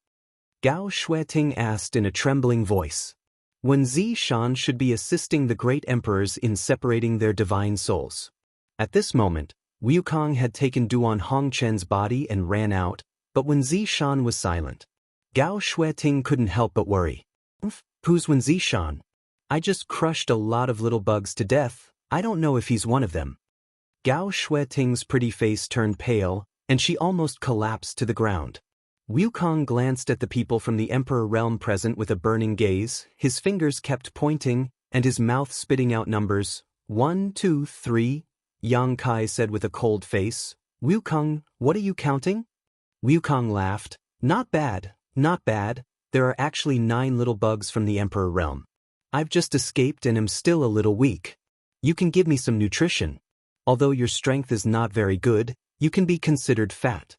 Gao Shueting asked in a trembling voice. Wen Zishan should be assisting the great emperors in separating their divine souls. At this moment, Wukong had taken Duan Hongchen's body and ran out, but Wen Zishan was silent. Gao Shueting couldn't help but worry. Who's Wen Zishan? I just crushed a lot of little bugs to death, I don't know if he's one of them. Gao Shueting's pretty face turned pale, and she almost collapsed to the ground. Wukong glanced at the people from the Emperor realm present with a burning gaze, his fingers kept pointing, and his mouth spitting out numbers. 1, 2, 3, Yang Kai said with a cold face. Wukong, what are you counting? Wukong laughed. Not bad, not bad, there are actually 9 little bugs from the Emperor realm. I've just escaped and am still a little weak. You can give me some nutrition. Although your strength is not very good, you can be considered fat.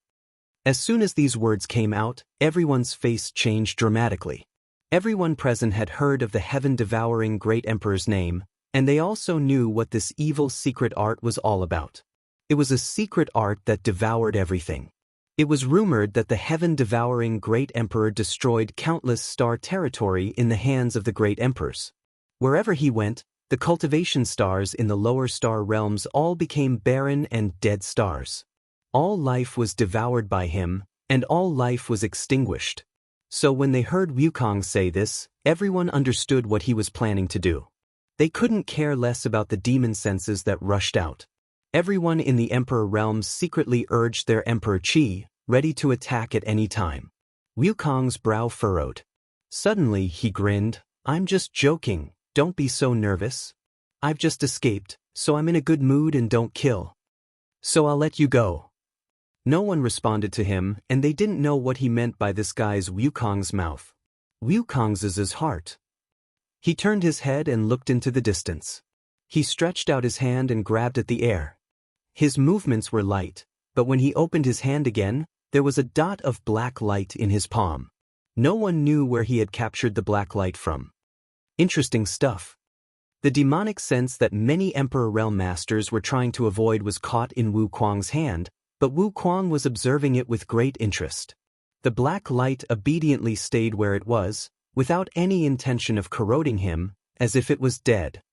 As soon as these words came out, everyone's face changed dramatically. Everyone present had heard of the heaven-devouring great emperor's name, and they also knew what this evil secret art was all about. It was a secret art that devoured everything. It was rumored that the heaven-devouring great emperor destroyed countless star territory in the hands of the great emperors. Wherever he went, the cultivation stars in the lower star realms all became barren and dead stars. All life was devoured by him, and all life was extinguished. So when they heard Wukong say this, everyone understood what he was planning to do. They couldn't care less about the demon senses that rushed out. Everyone in the Emperor realms secretly urged their Emperor Qi, ready to attack at any time. Wukong's brow furrowed. Suddenly he grinned. I'm just joking, don't be so nervous. I've just escaped, so I'm in a good mood and don't kill. So I'll let you go. No one responded to him, and they didn't know what he meant by this guy's Wukong's mouth. Wukong's heart. He turned his head and looked into the distance. He stretched out his hand and grabbed at the air. His movements were light, but when he opened his hand again, there was a dot of black light in his palm. No one knew where he had captured the black light from. Interesting stuff. The demonic sense that many Emperor Realm Masters were trying to avoid was caught in Wukong's hand, but Wukong was observing it with great interest. The black light obediently stayed where it was, without any intention of corroding him, as if it was dead.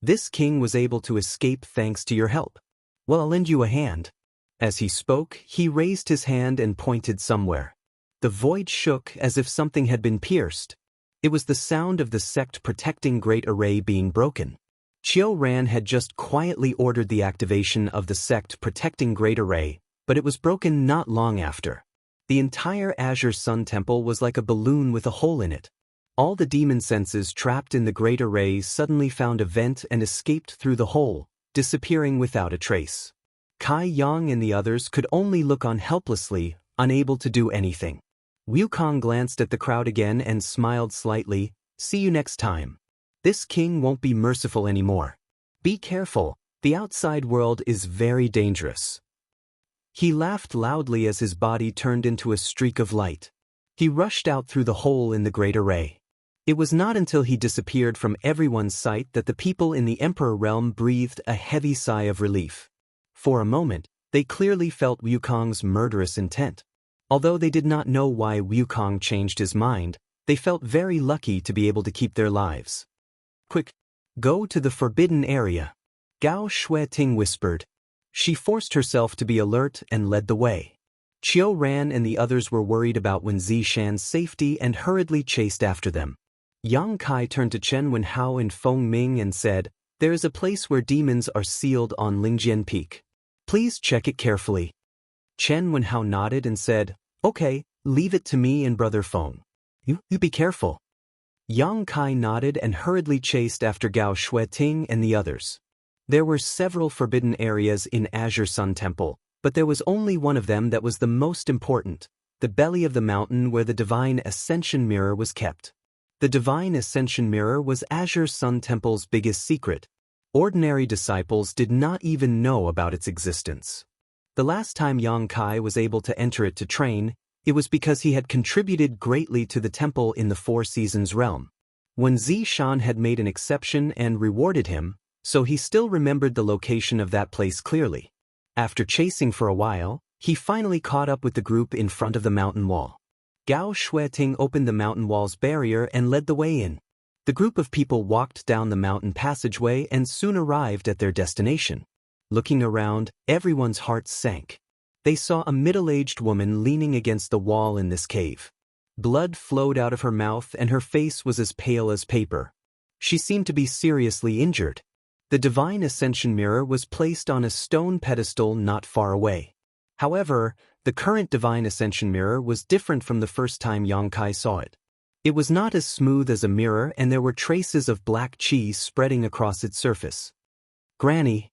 This king was able to escape thanks to your help. Well, I'll lend you a hand. As he spoke, he raised his hand and pointed somewhere. The void shook as if something had been pierced. It was the sound of the sect protecting Great Array being broken. Qiu Ran had just quietly ordered the activation of the sect protecting Great Array, but it was broken not long after. The entire Azure Sun Temple was like a balloon with a hole in it. All the demon senses trapped in the Great Array suddenly found a vent and escaped through the hole, disappearing without a trace. Kai Yang and the others could only look on helplessly, unable to do anything. Wukong glanced at the crowd again and smiled slightly. See you next time. This king won't be merciful anymore. Be careful, the outside world is very dangerous. He laughed loudly as his body turned into a streak of light. He rushed out through the hole in the Great Array. It was not until he disappeared from everyone's sight that the people in the Emperor realm breathed a heavy sigh of relief. For a moment, they clearly felt Wukong's murderous intent. Although they did not know why Wukong changed his mind, they felt very lucky to be able to keep their lives. Quick, go to the forbidden area, Gao Shueting whispered. She forced herself to be alert and led the way. Qiu Ran and the others were worried about Wen Zishan's safety and hurriedly chased after them. Yang Kai turned to Chen Wenhao and Feng Ming and said, "There is a place where demons are sealed on Lingjian Peak. Please check it carefully." Chen Wenhao nodded and said, "Okay, leave it to me and Brother Feng. You be careful." Yang Kai nodded and hurriedly chased after Gao Shueting and the others. There were several forbidden areas in Azure Sun Temple, but there was only one of them that was the most important, the belly of the mountain where the Divine Ascension Mirror was kept. The Divine Ascension Mirror was Azure Sun Temple's biggest secret. Ordinary disciples did not even know about its existence. The last time Yang Kai was able to enter it to train, it was because he had contributed greatly to the temple in the Four Seasons realm. When Zishan had made an exception and rewarded him, so he still remembered the location of that place clearly. After chasing for a while, he finally caught up with the group in front of the mountain wall. Gao Shueting opened the mountain wall's barrier and led the way in. The group of people walked down the mountain passageway and soon arrived at their destination. Looking around, everyone's hearts sank. They saw a middle-aged woman leaning against the wall in this cave. Blood flowed out of her mouth and her face was as pale as paper. She seemed to be seriously injured. The Divine Ascension Mirror was placed on a stone pedestal not far away. However, the current Divine Ascension Mirror was different from the first time Yang Kai saw it. It was not as smooth as a mirror and there were traces of black cheese spreading across its surface. "Granny."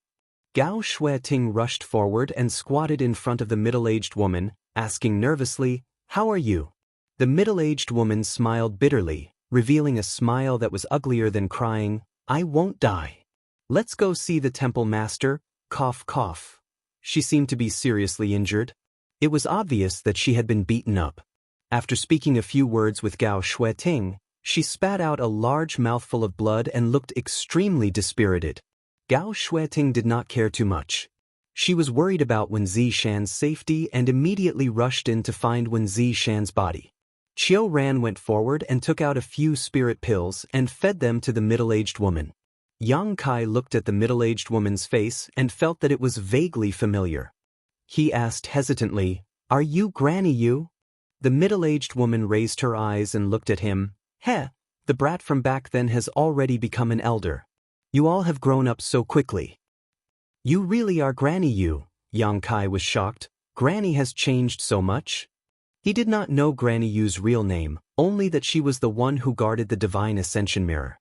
Gao Shueting rushed forward and squatted in front of the middle-aged woman, asking nervously, "How are you?" The middle-aged woman smiled bitterly, revealing a smile that was uglier than crying, "I won't die. Let's go see the temple master, cough cough." She seemed to be seriously injured. It was obvious that she had been beaten up. After speaking a few words with Gao Shueting, she spat out a large mouthful of blood and looked extremely dispirited. Gao Shueting did not care too much. She was worried about Wen Zishan's safety and immediately rushed in to find Wen Zishan's body. Qiu Ran went forward and took out a few spirit pills and fed them to the middle-aged woman. Yang Kai looked at the middle-aged woman's face and felt that it was vaguely familiar. He asked hesitantly, "Are you Granny Yu?" The middle-aged woman raised her eyes and looked at him. "Heh, the brat from back then has already become an elder. You all have grown up so quickly." "You really are Granny Yu?" Yang Kai was shocked. "Granny has changed so much?" He did not know Granny Yu's real name, only that she was the one who guarded the Divine Ascension Mirror.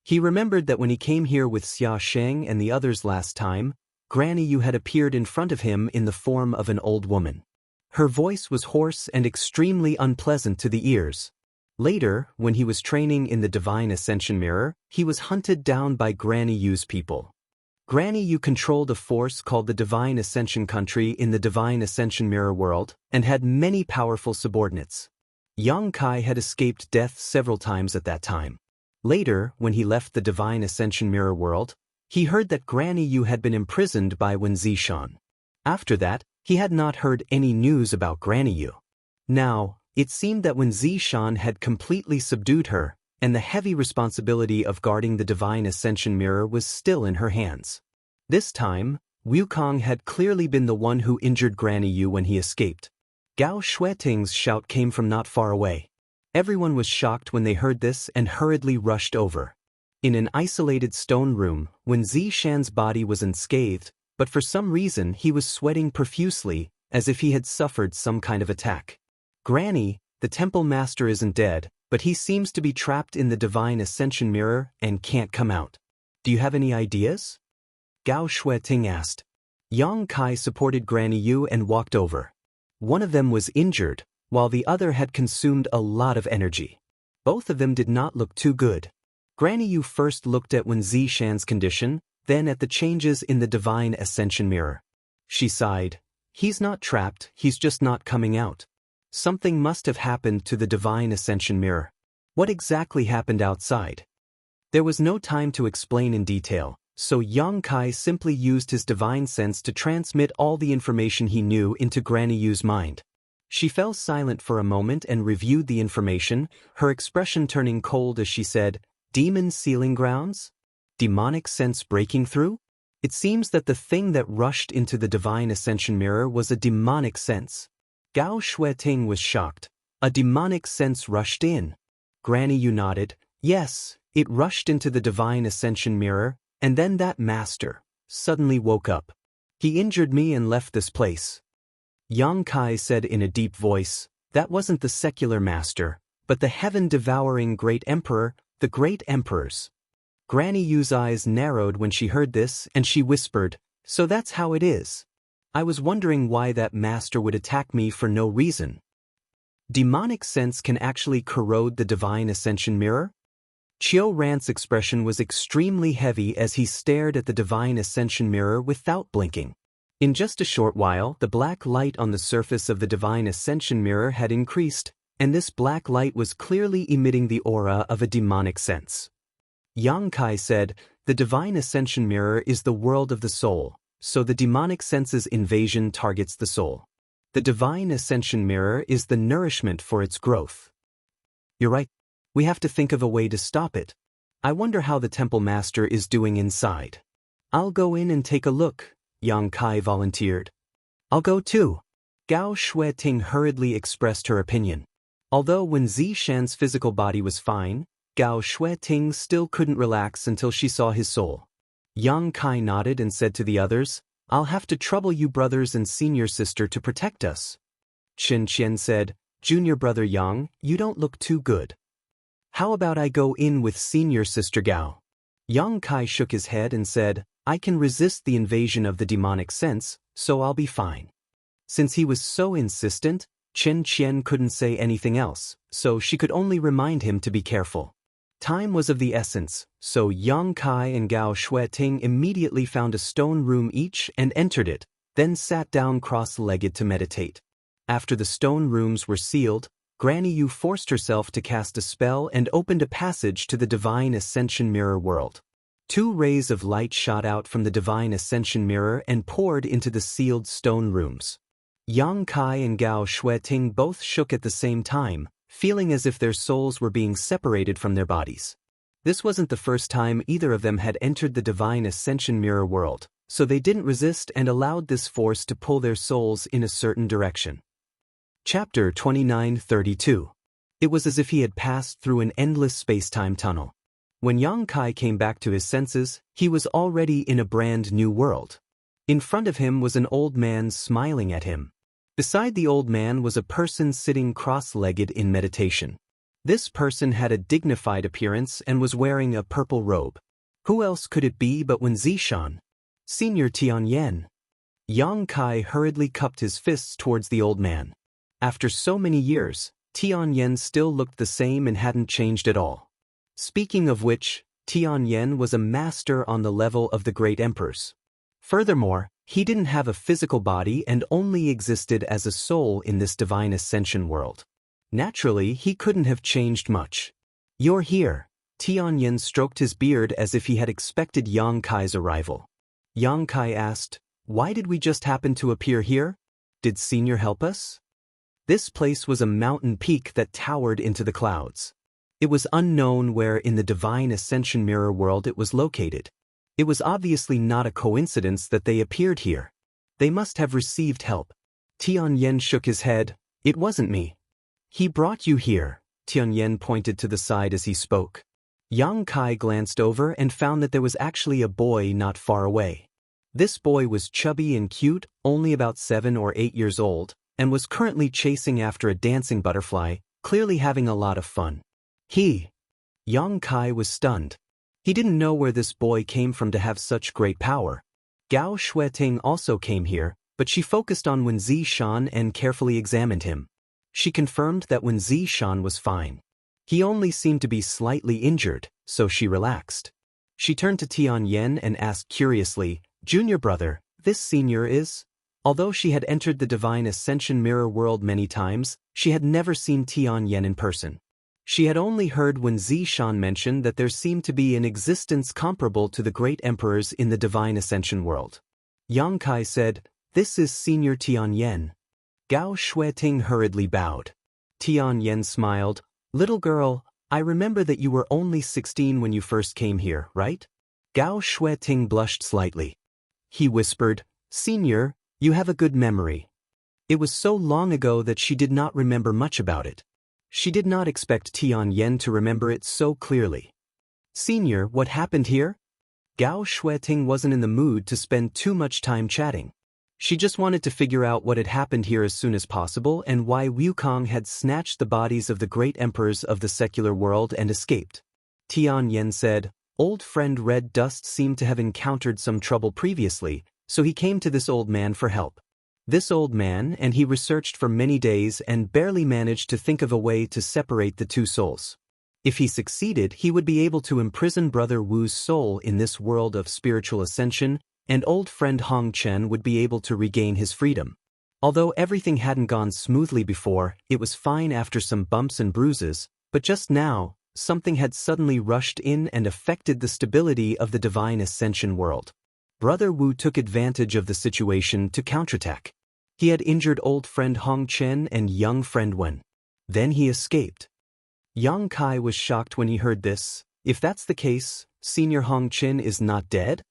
He remembered that when he came here with Xia Sheng and the others last time, Granny Yu had appeared in front of him in the form of an old woman. Her voice was hoarse and extremely unpleasant to the ears. Later, when he was training in the Divine Ascension Mirror, he was hunted down by Granny Yu's people. Granny Yu controlled a force called the Divine Ascension Country in the Divine Ascension Mirror world and had many powerful subordinates. Yang Kai had escaped death several times at that time. Later, when he left the Divine Ascension Mirror world, he heard that Granny Yu had been imprisoned by Wen Zishan. After that, he had not heard any news about Granny Yu. Now, it seemed that Wen Zishan had completely subdued her, and the heavy responsibility of guarding the Divine Ascension Mirror was still in her hands. This time, Wukong had clearly been the one who injured Granny Yu when he escaped. Gao Shueting's shout came from not far away. Everyone was shocked when they heard this and hurriedly rushed over. In an isolated stone room, Wen Zishan's body was unscathed, but for some reason he was sweating profusely, as if he had suffered some kind of attack. "Granny, the temple master isn't dead, but he seems to be trapped in the Divine Ascension Mirror and can't come out. Do you have any ideas?" Gao Shueting asked. Yang Kai supported Granny Yu and walked over. One of them was injured, while the other had consumed a lot of energy. Both of them did not look too good. Granny Yu first looked at Wen Zishan's condition, then at the changes in the Divine Ascension Mirror. She sighed. "He's not trapped, he's just not coming out. Something must have happened to the Divine Ascension Mirror. What exactly happened outside?" There was no time to explain in detail, so Yang Kai simply used his divine sense to transmit all the information he knew into Granny Yu's mind. She fell silent for a moment and reviewed the information, her expression turning cold as she said, "Demon sealing grounds? Demonic sense breaking through? It seems that the thing that rushed into the Divine Ascension Mirror was a demonic sense." Gao Shueting was shocked. A demonic sense rushed in. Granny Yu nodded. "Yes, it rushed into the Divine Ascension Mirror, and then that master suddenly woke up. He injured me and left this place." Yang Kai said in a deep voice, "That wasn't the secular master, but the heaven-devouring great emperor, the great emperors." Granny Yu's eyes narrowed when she heard this, and she whispered, "So that's how it is. I was wondering why that master would attack me for no reason." Demonic sense can actually corrode the Divine Ascension Mirror? Qiu Ran's expression was extremely heavy as he stared at the Divine Ascension Mirror without blinking. In just a short while, the black light on the surface of the Divine Ascension Mirror had increased, and this black light was clearly emitting the aura of a demonic sense. Yang Kai said, "The Divine Ascension Mirror is the world of the soul, so the demonic sense's invasion targets the soul. The Divine Ascension Mirror is the nourishment for its growth." "You're right. We have to think of a way to stop it." I wonder how the temple master is doing inside. I'll go in and take a look, Yang Kai volunteered. I'll go too. Gao Shueting hurriedly expressed her opinion. Although Wen Zishan's physical body was fine, Gao Shueting still couldn't relax until she saw his soul. Yang Kai nodded and said to the others, I'll have to trouble you brothers and senior sister to protect us. Chen Qian said, Junior brother Yang, you don't look too good. How about I go in with senior sister Gao? Yang Kai shook his head and said, I can resist the invasion of the demonic sense, so I'll be fine. Since he was so insistent, Chen Qian couldn't say anything else, so she could only remind him to be careful. Time was of the essence, so Yang Kai and Gao Shueting immediately found a stone room each and entered it, then sat down cross-legged to meditate. After the stone rooms were sealed, Granny Yu forced herself to cast a spell and opened a passage to the Divine Ascension Mirror world. 2 rays of light shot out from the Divine Ascension Mirror and poured into the sealed stone rooms. Yang Kai and Gao Shueting both shook at the same time, feeling as if their souls were being separated from their bodies. This wasn't the first time either of them had entered the Divine Ascension Mirror world, so they didn't resist and allowed this force to pull their souls in a certain direction. Chapter 29:32. It was as if he had passed through an endless space-time tunnel. When Yang Kai came back to his senses, he was already in a brand new world. In front of him was an old man smiling at him. Beside the old man was a person sitting cross-legged in meditation. This person had a dignified appearance and was wearing a purple robe. Who else could it be but Wen Zishan? Senior Tianyan. Yang Kai hurriedly cupped his fists towards the old man. After so many years, Tianyan still looked the same and hadn't changed at all. Speaking of which, Tianyan was a master on the level of the great emperors. Furthermore, he didn't have a physical body and only existed as a soul in this divine ascension world. Naturally, he couldn't have changed much. You're here. Tianyan stroked his beard as if he had expected Yang Kai's arrival. Yang Kai asked, Why did we just happen to appear here? Did Senior help us? This place was a mountain peak that towered into the clouds. It was unknown where in the Divine Ascension Mirror world it was located. It was obviously not a coincidence that they appeared here. They must have received help. Tianyan shook his head. It wasn't me. He brought you here. Tianyan pointed to the side as he spoke. Yang Kai glanced over and found that there was actually a boy not far away. This boy was chubby and cute, only about 7 or 8 years old, and was currently chasing after a dancing butterfly, clearly having a lot of fun. Yang Kai was stunned. He didn't know where this boy came from to have such great power. Gao Shueting also came here, but she focused on Wen Zishan and carefully examined him. She confirmed that Wen Zishan was fine. He only seemed to be slightly injured, so she relaxed. She turned to Tianyan and asked curiously, Junior brother, this senior is? Although she had entered the Divine Ascension Mirror world many times, she had never seen Tianyan in person. She had only heard Wen Zishan mention that there seemed to be an existence comparable to the great emperors in the Divine Ascension world. Yang Kai said, This is Senior Tianyan. Gao Shueting hurriedly bowed. Tianyan smiled, Little girl, I remember that you were only 16 when you first came here, right? Gao Shueting blushed slightly. He whispered, Senior, you have a good memory. It was so long ago that she did not remember much about it. She did not expect Tianyan to remember it so clearly. Senior, what happened here? Gao Shueting wasn't in the mood to spend too much time chatting. She just wanted to figure out what had happened here as soon as possible and why Wukong had snatched the bodies of the great emperors of the secular world and escaped. Tianyan said, Old friend Red Dust seemed to have encountered some trouble previously, so he came to this old man for help. This old man, and he researched for many days and barely managed to think of a way to separate the two souls. If he succeeded, he would be able to imprison Brother Wu's soul in this world of spiritual ascension, and old friend Hong Chen would be able to regain his freedom. Although everything hadn't gone smoothly before, it was fine after some bumps and bruises, but just now, something had suddenly rushed in and affected the stability of the Divine Ascension world. Brother Wu took advantage of the situation to counterattack. He had injured old friend Hong Chen and young friend Wen. Then he escaped. Yang Kai was shocked when he heard this. If that's the case, Senior Hong Qin is not dead?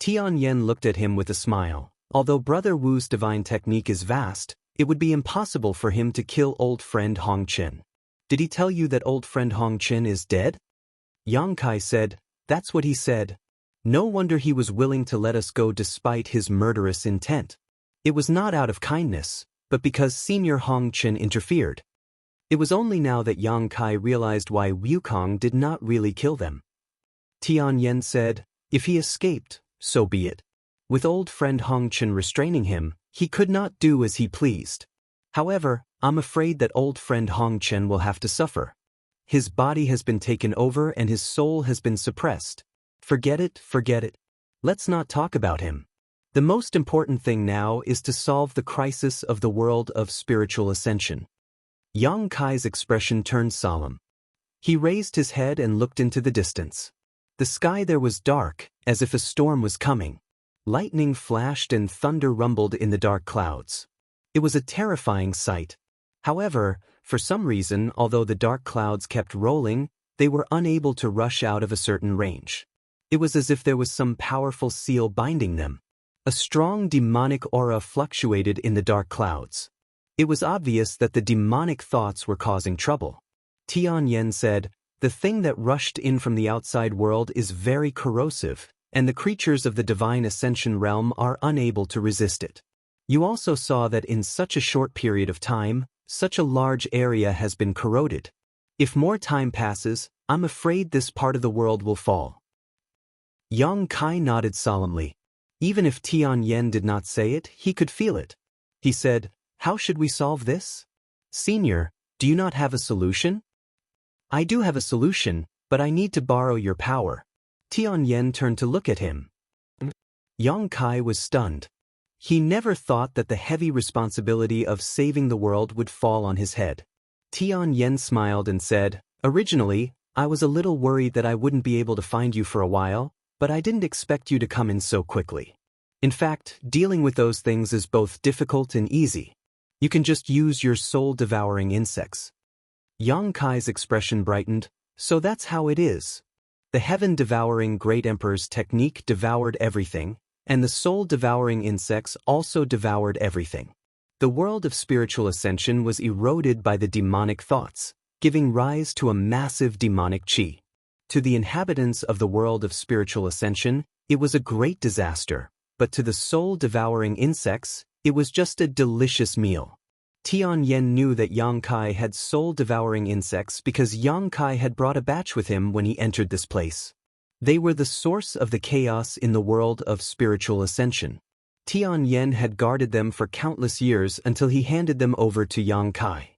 Tian Yen looked at him with a smile. Although Brother Wu's divine technique is vast, it would be impossible for him to kill old friend Hong Qin. Did he tell you that old friend Hong Qin is dead? Yang Kai said, that's what he said. No wonder he was willing to let us go despite his murderous intent. It was not out of kindness, but because Senior Hong Qin interfered. It was only now that Yang Kai realized why Wukong did not really kill them. Tian Yen said, if he escaped, so be it. With old friend Hong Qin restraining him, he could not do as he pleased. However, I'm afraid that old friend Hong Qin will have to suffer. His body has been taken over and his soul has been suppressed. Forget it, forget it. Let's not talk about him. The most important thing now is to solve the crisis of the world of spiritual ascension. Yang Kai's expression turned solemn. He raised his head and looked into the distance. The sky there was dark, as if a storm was coming. Lightning flashed and thunder rumbled in the dark clouds. It was a terrifying sight. However, for some reason, although the dark clouds kept rolling, they were unable to rush out of a certain range. It was as if there was some powerful seal binding them. A strong demonic aura fluctuated in the dark clouds. It was obvious that the demonic thoughts were causing trouble. Tian Yen said, the thing that rushed in from the outside world is very corrosive, and the creatures of the divine ascension realm are unable to resist it. You also saw that in such a short period of time, such a large area has been corroded. If more time passes, I'm afraid this part of the world will fall. Yang Kai nodded solemnly. Even if Tian Yen did not say it, he could feel it. He said, how should we solve this? Senior, do you not have a solution? I do have a solution, but I need to borrow your power. Tian Yen turned to look at him. Yang Kai was stunned. He never thought that the heavy responsibility of saving the world would fall on his head. Tian Yen smiled and said, originally, I was a little worried that I wouldn't be able to find you for a while, but I didn't expect you to come in so quickly. In fact, dealing with those things is both difficult and easy. You can just use your soul-devouring insects. Yang Kai's expression brightened, so that's how it is. The heaven-devouring Great Emperor's technique devoured everything, and the soul-devouring insects also devoured everything. The world of spiritual ascension was eroded by the demonic thoughts, giving rise to a massive demonic qi. To the inhabitants of the world of spiritual ascension, it was a great disaster, but to the soul-devouring insects, it was just a delicious meal. Tian Yen knew that Yang Kai had soul-devouring insects because Yang Kai had brought a batch with him when he entered this place. They were the source of the chaos in the world of spiritual ascension. Tian Yen had guarded them for countless years until he handed them over to Yang Kai.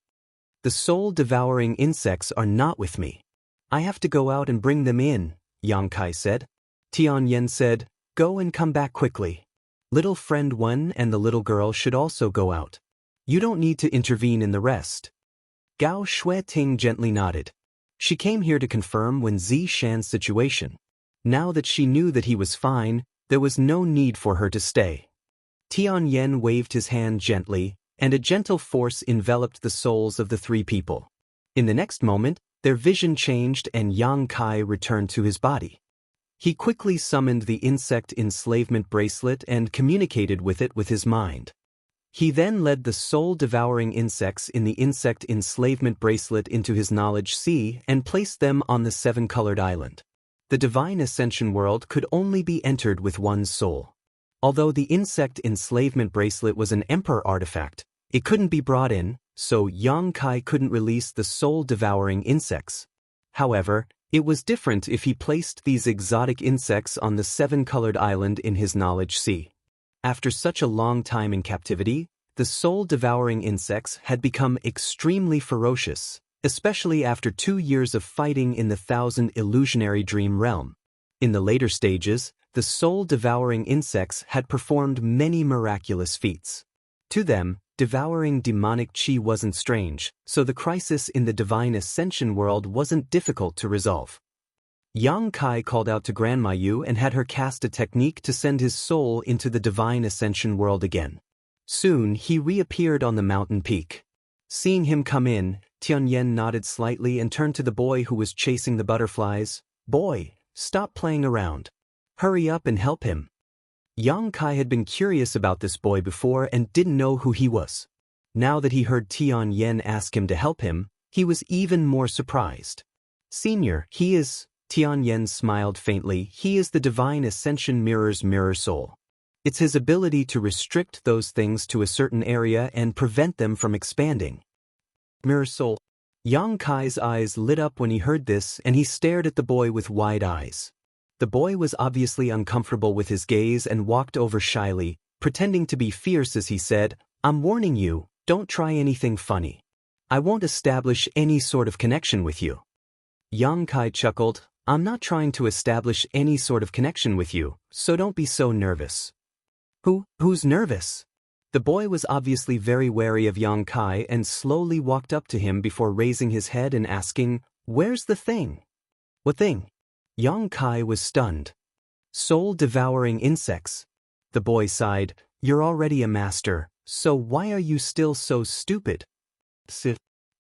The soul-devouring insects are not with me. I have to go out and bring them in, Yang Kai said. Tian Yen said, go and come back quickly. Little friend Wen and the little girl should also go out. You don't need to intervene in the rest. Gao Shueting gently nodded. She came here to confirm Wen Zishan's situation. Now that she knew that he was fine, there was no need for her to stay. Tian Yen waved his hand gently, and a gentle force enveloped the souls of the three people. In the next moment, their vision changed and Yang Kai returned to his body. He quickly summoned the insect enslavement bracelet and communicated with it with his mind. He then led the soul-devouring insects in the insect enslavement bracelet into his knowledge sea and placed them on the seven-colored island. The divine ascension world could only be entered with one's soul. Although the insect enslavement bracelet was an emperor artifact, it couldn't be brought in, so Yang Kai couldn't release the soul-devouring insects. However, it was different if he placed these exotic insects on the seven-colored island in his knowledge sea. After such a long time in captivity, the soul-devouring insects had become extremely ferocious, especially after 2 years of fighting in the thousand illusionary dream realm. In the later stages, the soul-devouring insects had performed many miraculous feats. To them, devouring demonic qi wasn't strange, so the crisis in the divine ascension world wasn't difficult to resolve. Yang Kai called out to Grandma Yu and had her cast a technique to send his soul into the divine ascension world again. Soon he reappeared on the mountain peak. Seeing him come in, Tian Yen nodded slightly and turned to the boy who was chasing the butterflies. Boy, stop playing around. Hurry up and help him. Yang Kai had been curious about this boy before and didn't know who he was. Now that he heard Tian Yen ask him to help him, he was even more surprised. Senior, he is, Tian Yen smiled faintly, he is the Divine Ascension Mirror's mirror soul. It's his ability to restrict those things to a certain area and prevent them from expanding. Mirror soul. Yang Kai's eyes lit up when he heard this and he stared at the boy with wide eyes. The boy was obviously uncomfortable with his gaze and walked over shyly, pretending to be fierce as he said, I'm warning you, don't try anything funny. I won't establish any sort of connection with you. Yang Kai chuckled, I'm not trying to establish any sort of connection with you, so don't be so nervous. Who's nervous? The boy was obviously very wary of Yang Kai and slowly walked up to him before raising his head and asking, where's the thing? What thing? Yang Kai was stunned. Soul-devouring insects. The boy sighed, you're already a master, so why are you still so stupid?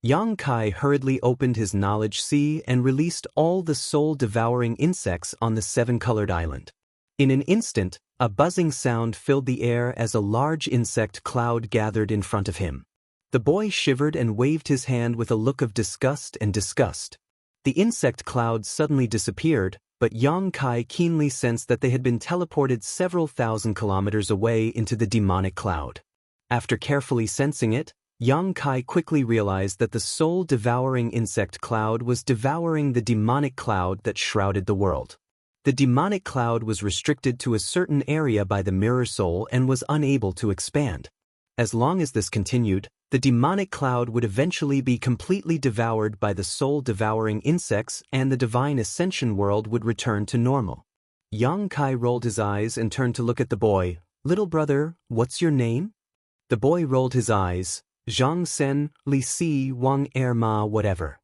Yang Kai hurriedly opened his knowledge sea and released all the soul-devouring insects on the seven-colored island. In an instant, a buzzing sound filled the air as a large insect cloud gathered in front of him. The boy shivered and waved his hand with a look of disgust and disgust. The insect cloud suddenly disappeared, but Yang Kai keenly sensed that they had been teleported several thousand kilometers away into the demonic cloud. After carefully sensing it, Yang Kai quickly realized that the soul-devouring insect cloud was devouring the demonic cloud that shrouded the world. The demonic cloud was restricted to a certain area by the mirror soul and was unable to expand. As long as this continued, the demonic cloud would eventually be completely devoured by the soul-devouring insects and the divine ascension world would return to normal. Yang Kai rolled his eyes and turned to look at the boy. Little brother, what's your name? The boy rolled his eyes. Zhang Sen, Li Si, Wang Er Ma, whatever.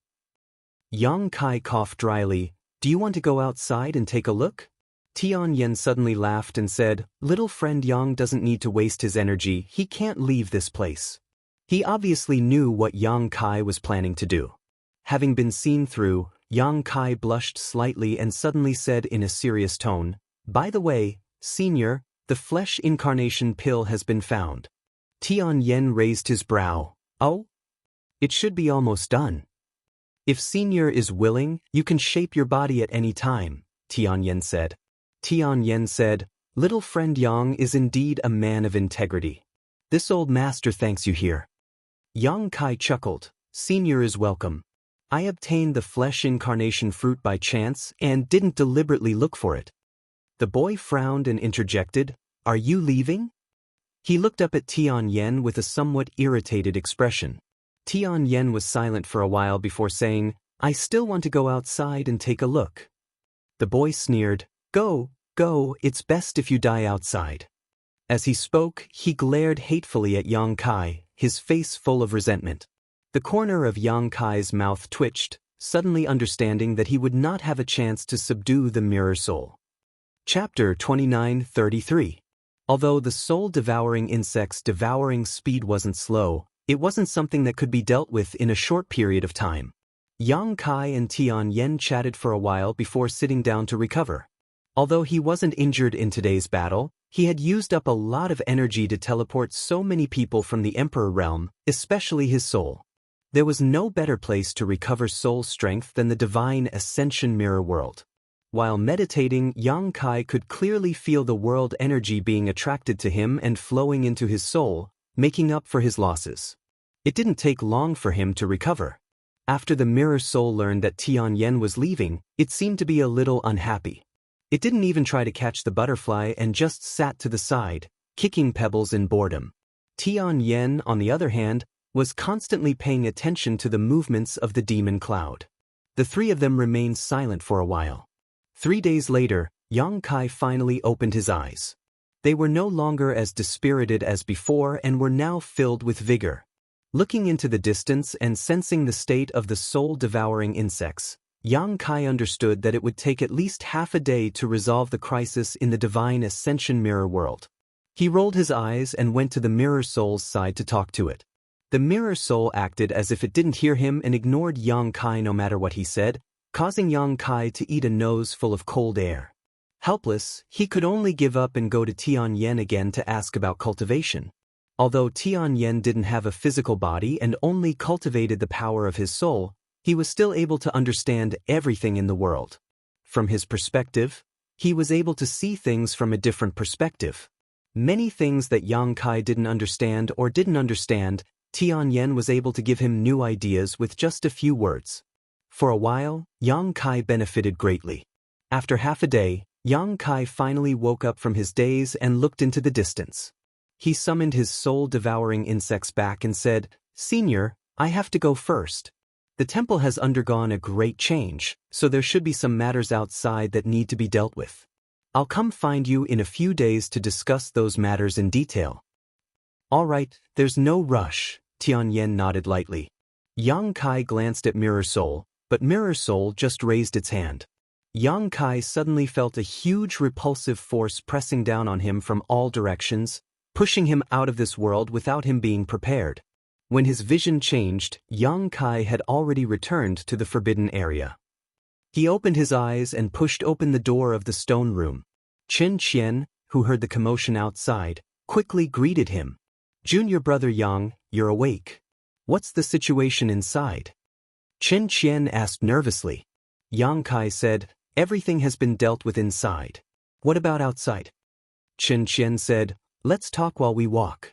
Yang Kai coughed dryly. Do you want to go outside and take a look? Tian Yen suddenly laughed and said, little friend Yang doesn't need to waste his energy, he can't leave this place. He obviously knew what Yang Kai was planning to do. Having been seen through, Yang Kai blushed slightly and suddenly said in a serious tone, by the way, Senior, the flesh incarnation pill has been found. Tian Yen raised his brow. Oh? It should be almost done. If Senior is willing, you can shape your body at any time, Tian Yen said. Tian Yen said, little friend Yang is indeed a man of integrity. This old master thanks you here. Yang Kai chuckled, Senior is welcome. I obtained the flesh incarnation fruit by chance and didn't deliberately look for it. The boy frowned and interjected, are you leaving? He looked up at Tian Yen with a somewhat irritated expression. Tian Yen was silent for a while before saying, I still want to go outside and take a look. The boy sneered, go, it's best if you die outside. As he spoke, he glared hatefully at Yang Kai, his face full of resentment. The corner of Yang Kai's mouth twitched, suddenly understanding that he would not have a chance to subdue the mirror soul. Chapter 29:33. Although the soul-devouring insect's devouring speed wasn't slow, it wasn't something that could be dealt with in a short period of time. Yang Kai and Tian Yen chatted for a while before sitting down to recover. Although he wasn't injured in today's battle, he had used up a lot of energy to teleport so many people from the Emperor realm, especially his soul. There was no better place to recover soul strength than the divine ascension mirror world. While meditating, Yang Kai could clearly feel the world energy being attracted to him and flowing into his soul, making up for his losses. It didn't take long for him to recover. After the mirror soul learned that Tian Yen was leaving, it seemed to be a little unhappy. It didn't even try to catch the butterfly and just sat to the side, kicking pebbles in boredom. Tian Yen, on the other hand, was constantly paying attention to the movements of the demon cloud. The three of them remained silent for a while. 3 days later, Yang Kai finally opened his eyes. They were no longer as dispirited as before and were now filled with vigor. Looking into the distance and sensing the state of the soul-devouring insects, Yang Kai understood that it would take at least half a day to resolve the crisis in the divine ascension mirror world. He rolled his eyes and went to the mirror soul's side to talk to it. The mirror soul acted as if it didn't hear him and ignored Yang Kai no matter what he said, causing Yang Kai to eat a nose full of cold air. Helpless, he could only give up and go to Tianyan again to ask about cultivation. Although Tianyan didn't have a physical body and only cultivated the power of his soul, he was still able to understand everything in the world. From his perspective, he was able to see things from a different perspective. Many things that Yang Kai didn't understand, Tianyan was able to give him new ideas with just a few words. For a while, Yang Kai benefited greatly. After half a day, Yang Kai finally woke up from his daze and looked into the distance. He summoned his soul-devouring insects back and said, "Senior, I have to go first. The temple has undergone a great change, so there should be some matters outside that need to be dealt with. I'll come find you in a few days to discuss those matters in detail." "All right, there's no rush," Tianyan nodded lightly. Yang Kai glanced at Mirror Soul, but Mirror Soul just raised its hand. Yang Kai suddenly felt a huge repulsive force pressing down on him from all directions, pushing him out of this world without him being prepared. When his vision changed, Yang Kai had already returned to the forbidden area. He opened his eyes and pushed open the door of the stone room. Chen Qian, who heard the commotion outside, quickly greeted him. "Junior brother Yang, you're awake. What's the situation inside?" Chen Qian asked nervously. Yang Kai said, "Everything has been dealt with inside. What about outside?" Chen Qian said, "Let's talk while we walk."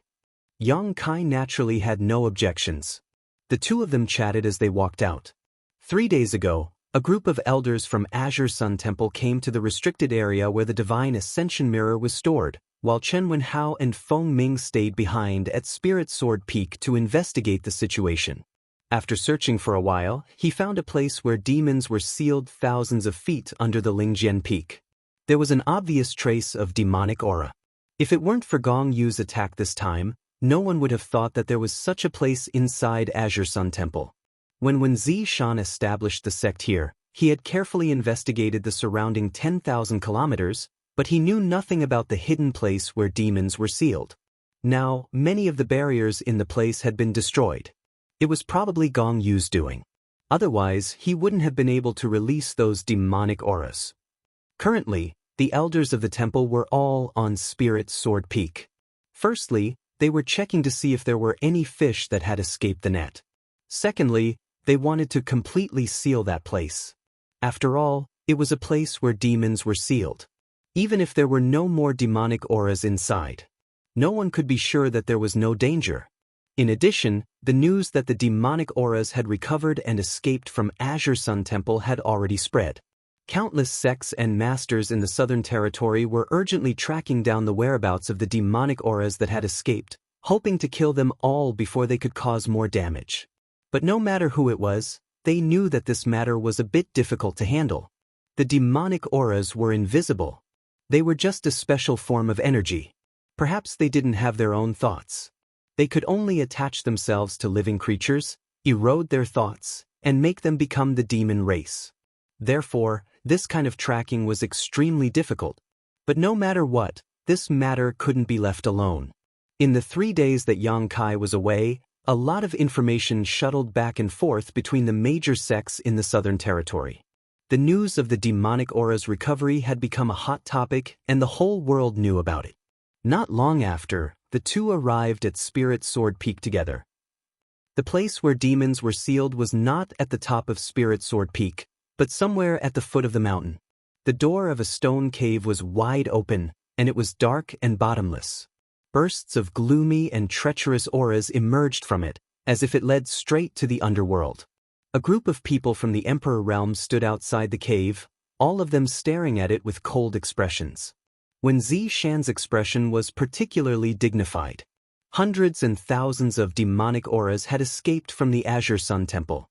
Yang Kai naturally had no objections. The two of them chatted as they walked out. 3 days ago, a group of elders from Azure Sun Temple came to the restricted area where the Divine Ascension Mirror was stored, while Chen Wenhao and Feng Ming stayed behind at Spirit Sword Peak to investigate the situation. After searching for a while, he found a place where demons were sealed thousands of feet under the Lingjian Peak. There was an obvious trace of demonic aura. If it weren't for Gong Yu's attack this time, no one would have thought that there was such a place inside Azure Sun Temple. When Wen Zishan established the sect here, he had carefully investigated the surrounding 10,000 kilometers, but he knew nothing about the hidden place where demons were sealed. Now, many of the barriers in the place had been destroyed. It was probably Gong Yu's doing. Otherwise, he wouldn't have been able to release those demonic auras. Currently, the elders of the temple were all on Spirit Sword Peak. Firstly, they were checking to see if there were any fish that had escaped the net. Secondly, they wanted to completely seal that place. After all, it was a place where demons were sealed. Even if there were no more demonic auras inside, no one could be sure that there was no danger. In addition, the news that the demonic auras had recovered and escaped from Azure Sun Temple had already spread. Countless sects and masters in the Southern Territory were urgently tracking down the whereabouts of the demonic auras that had escaped, hoping to kill them all before they could cause more damage. But no matter who it was, they knew that this matter was a bit difficult to handle. The demonic auras were invisible. They were just a special form of energy. Perhaps they didn't have their own thoughts. They could only attach themselves to living creatures, erode their thoughts, and make them become the demon race. Therefore, this kind of tracking was extremely difficult. But no matter what, this matter couldn't be left alone. In the 3 days that Yang Kai was away, a lot of information shuttled back and forth between the major sects in the Southern Territory. The news of the demonic aura's recovery had become a hot topic, and the whole world knew about it. Not long after, the two arrived at Spirit Sword Peak together. The place where demons were sealed was not at the top of Spirit Sword Peak, but somewhere at the foot of the mountain. The door of a stone cave was wide open, and it was dark and bottomless. Bursts of gloomy and treacherous auras emerged from it, as if it led straight to the underworld. A group of people from the Emperor realm stood outside the cave, all of them staring at it with cold expressions. Wen Zishan's expression was particularly dignified. Hundreds and thousands of demonic auras had escaped from the Azure Sun Temple.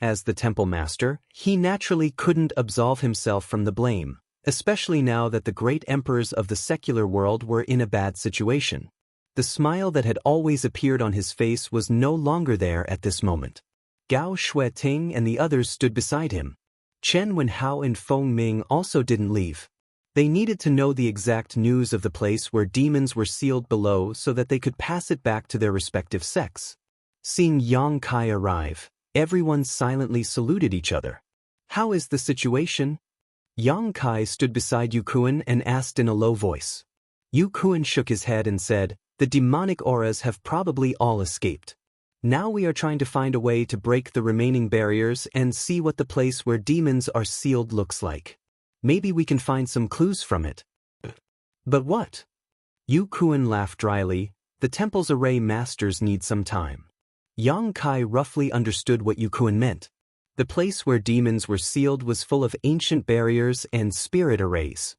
As the temple master, he naturally couldn't absolve himself from the blame, especially now that the great emperors of the secular world were in a bad situation. The smile that had always appeared on his face was no longer there at this moment. Gao Shueting and the others stood beside him. Chen Wenhao and Feng Ming also didn't leave. They needed to know the exact news of the place where demons were sealed below so that they could pass it back to their respective sects. Seeing Yang Kai arrive, everyone silently saluted each other. How is the situation? Yang Kai stood beside Yu Kuan and asked in a low voice. Yu Kuan shook his head and said, the demonic auras have probably all escaped. Now we are trying to find a way to break the remaining barriers and see what the place where demons are sealed looks like. Maybe we can find some clues from it. But what? Yu Kuan laughed dryly. The temple's array masters need some time. Yang Kai roughly understood what Yu Kuan meant. The place where demons were sealed was full of ancient barriers and spirit arrays.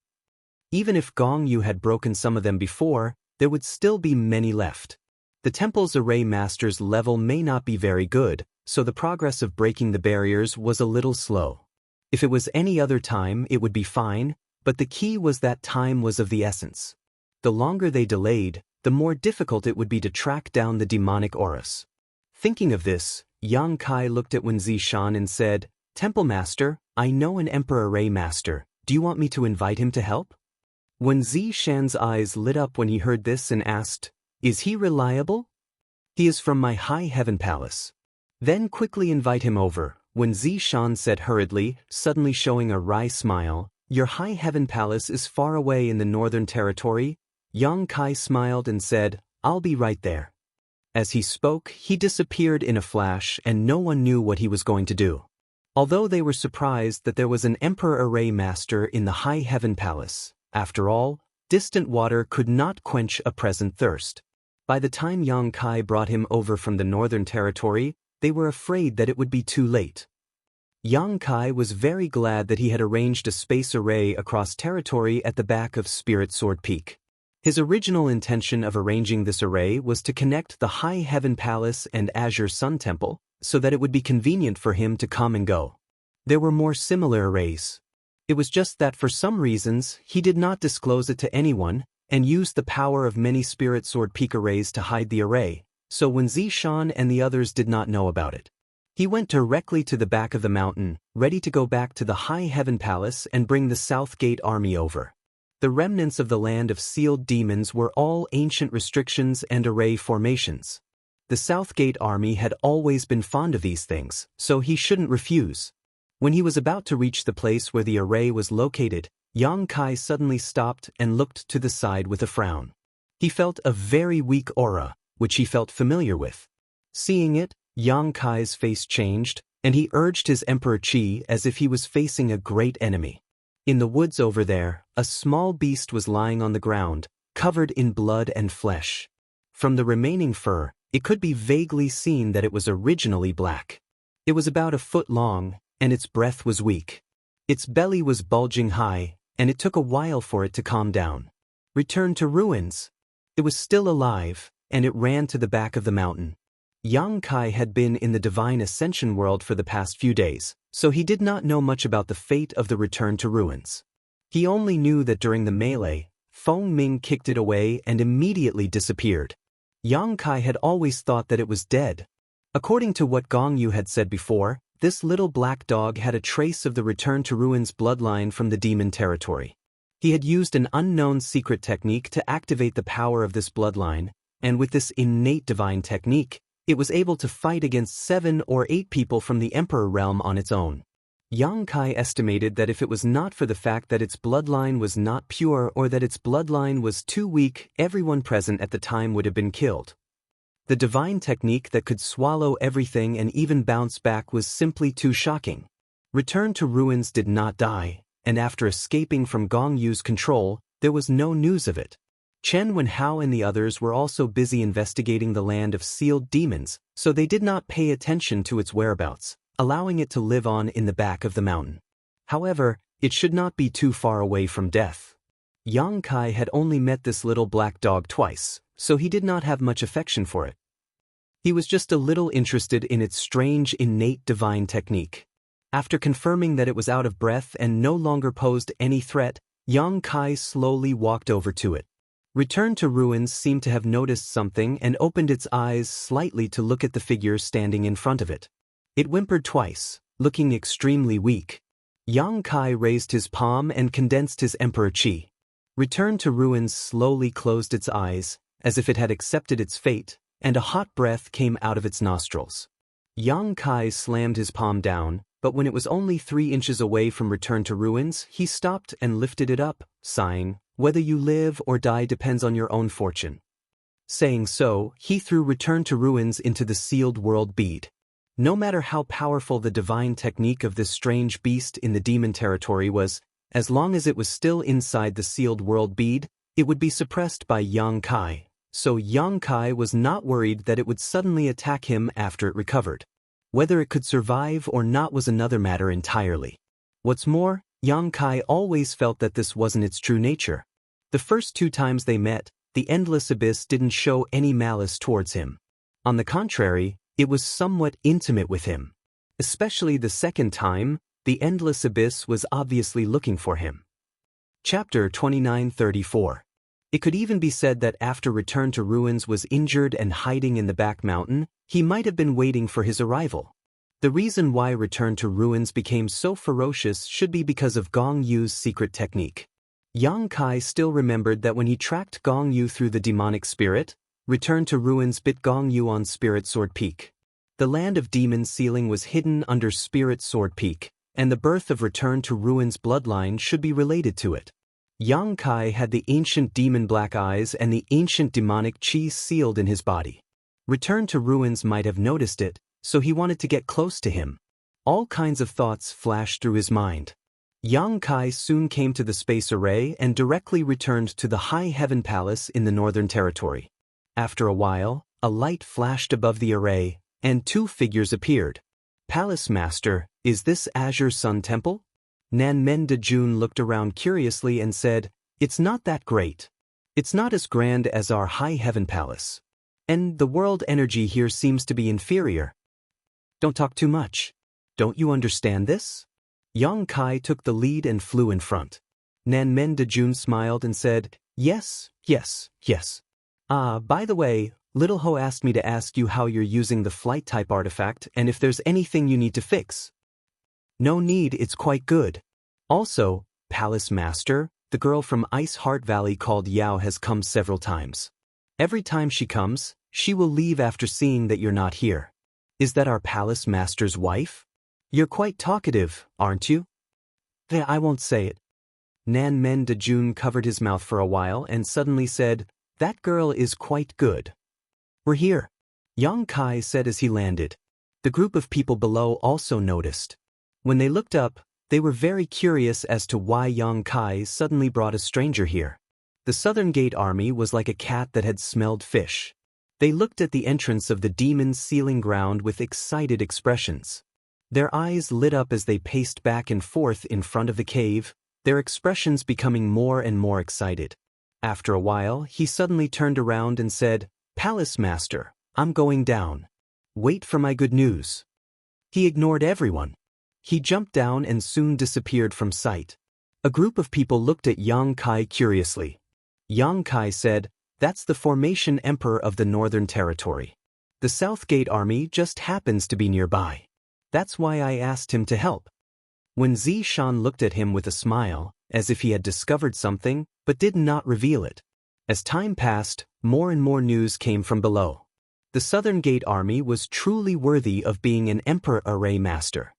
Even if Gong Yu had broken some of them before, there would still be many left. The temple's array master's level may not be very good, so the progress of breaking the barriers was a little slow. If it was any other time, it would be fine, but the key was that time was of the essence. The longer they delayed, the more difficult it would be to track down the demonic auras. Thinking of this, Yang Kai looked at Wen Zishan and said, Temple Master, I know an Emperor Array Master. Do you want me to invite him to help? Wen Zishan's eyes lit up when he heard this and asked, Is he reliable? He is from my High Heaven Palace. Then quickly invite him over, Wen Zishan said hurriedly, suddenly showing a wry smile. Your High Heaven Palace is far away in the Northern Territory? Yang Kai smiled and said, I'll be right there. As he spoke, he disappeared in a flash and no one knew what he was going to do. Although they were surprised that there was an Emperor Array Master in the High Heaven Palace, after all, distant water could not quench a present thirst. By the time Yang Kai brought him over from the Northern Territory, they were afraid that it would be too late. Yang Kai was very glad that he had arranged a space array across territory at the back of Spirit Sword Peak. His original intention of arranging this array was to connect the High Heaven Palace and Azure Sun Temple, so that it would be convenient for him to come and go. There were more similar arrays. It was just that for some reasons, he did not disclose it to anyone, and used the power of many Spirit Sword Peak arrays to hide the array, so Wen Zishan and the others did not know about it. He went directly to the back of the mountain, ready to go back to the High Heaven Palace and bring the South Gate army over. The remnants of the land of sealed demons were all ancient restrictions and array formations. The South Gate army had always been fond of these things, so he shouldn't refuse. When he was about to reach the place where the array was located, Yang Kai suddenly stopped and looked to the side with a frown. He felt a very weak aura, which he felt familiar with. Seeing it, Yang Kai's face changed, and he urged his Emperor Qi as if he was facing a great enemy. In the woods over there, a small beast was lying on the ground, covered in blood and flesh. From the remaining fur, it could be vaguely seen that it was originally black. It was about a foot long, and its breath was weak. Its belly was bulging high, and it took a while for it to calm down. Return to ruins. It was still alive, and it ran to the back of the mountain. Yang Kai had been in the Divine Ascension world for the past few days, so he did not know much about the fate of the return to ruins. He only knew that during the melee, Feng Ming kicked it away and immediately disappeared. Yang Kai had always thought that it was dead. According to what Gong Yu had said before, this little black dog had a trace of the return to ruins bloodline from the demon territory. He had used an unknown secret technique to activate the power of this bloodline, and with this innate divine technique, it was able to fight against 7 or 8 people from the Emperor realm on its own. Yang Kai estimated that if it was not for the fact that its bloodline was not pure or that its bloodline was too weak, everyone present at the time would have been killed. The divine technique that could swallow everything and even bounce back was simply too shocking. Return to Ruins did not die, and after escaping from Gong Yu's control, there was no news of it. Chen Wenhao and the others were also busy investigating the land of sealed demons, so they did not pay attention to its whereabouts, allowing it to live on in the back of the mountain. However, it should not be too far away from death. Yang Kai had only met this little black dog twice, so he did not have much affection for it. He was just a little interested in its strange innate divine technique. After confirming that it was out of breath and no longer posed any threat, Yang Kai slowly walked over to it. Return to Ruins seemed to have noticed something and opened its eyes slightly to look at the figure standing in front of it. It whimpered twice, looking extremely weak. Yang Kai raised his palm and condensed his Emperor Qi. Return to Ruins slowly closed its eyes, as if it had accepted its fate, and a hot breath came out of its nostrils. Yang Kai slammed his palm down, but when it was only 3 inches away from Return to Ruins, he stopped and lifted it up, sighing, "Whether you live or die depends on your own fortune." Saying so, he threw Return to Ruins into the sealed world bead. No matter how powerful the divine technique of this strange beast in the demon territory was, as long as it was still inside the sealed world bead, it would be suppressed by Yang Kai, so Yang Kai was not worried that it would suddenly attack him after it recovered. Whether it could survive or not was another matter entirely. What's more, Yang Kai always felt that this wasn't its true nature. The first 2 times they met, the Endless Abyss didn't show any malice towards him. On the contrary, it was somewhat intimate with him. Especially the second time, the Endless Abyss was obviously looking for him. Chapter 2934. It could even be said that after Return to Ruins was injured and hiding in the back mountain, he might have been waiting for his arrival. The reason why Return to Ruins became so ferocious should be because of Gong Yu's secret technique. Yang Kai still remembered that when he tracked Gong Yu through the demonic spirit, Return to Ruins bit Gong Yu on Spirit Sword Peak. The land of demon sealing was hidden under Spirit Sword Peak, and the birth of Return to Ruins' bloodline should be related to it. Yang Kai had the ancient demon black eyes and the ancient demonic chi sealed in his body. Return to Ruins might have noticed it, so he wanted to get close to him. All kinds of thoughts flashed through his mind. Yang Kai soon came to the space array and directly returned to the High Heaven Palace in the Northern Territory. After a while, a light flashed above the array, and 2 figures appeared. "Palace Master, is this Azure Sun Temple?" Nanmen Dejun looked around curiously and said, "It's not that great. It's not as grand as our High Heaven Palace. And the world energy here seems to be inferior." "Don't talk too much. Don't you understand this?" Yang Kai took the lead and flew in front. Nanmen Dejun smiled and said, "Yes, yes, yes. By the way, Little Ho asked me to ask you how you're using the flight-type artifact and if there's anything you need to fix." "No need, it's quite good. Also, Palace Master, the girl from Ice Heart Valley called Yao has come several times. Every time she comes, she will leave after seeing that you're not here. Is that our Palace Master's wife? You're quite talkative, aren't you?" "I won't say it." Nanmen Dejun covered his mouth for a while and suddenly said, "That girl is quite good." "We're here," Yang Kai said as he landed. The group of people below also noticed. When they looked up, they were very curious as to why Yang Kai suddenly brought a stranger here. The Southern Gate Army was like a cat that had smelled fish. They looked at the entrance of the demon's sealing ground with excited expressions. Their eyes lit up as they paced back and forth in front of the cave, their expressions becoming more and more excited. After a while, he suddenly turned around and said, "Palace Master, I'm going down. Wait for my good news." He ignored everyone. He jumped down and soon disappeared from sight. A group of people looked at Yang Kai curiously. Yang Kai said, "That's the Formation Emperor of the Northern Territory. The South Gate Army just happens to be nearby. That's why I asked him to help." When Zi Shan looked at him with a smile, as if he had discovered something, but did not reveal it. As time passed, more and more news came from below. The Southern Gate Army was truly worthy of being an Emperor Array Master.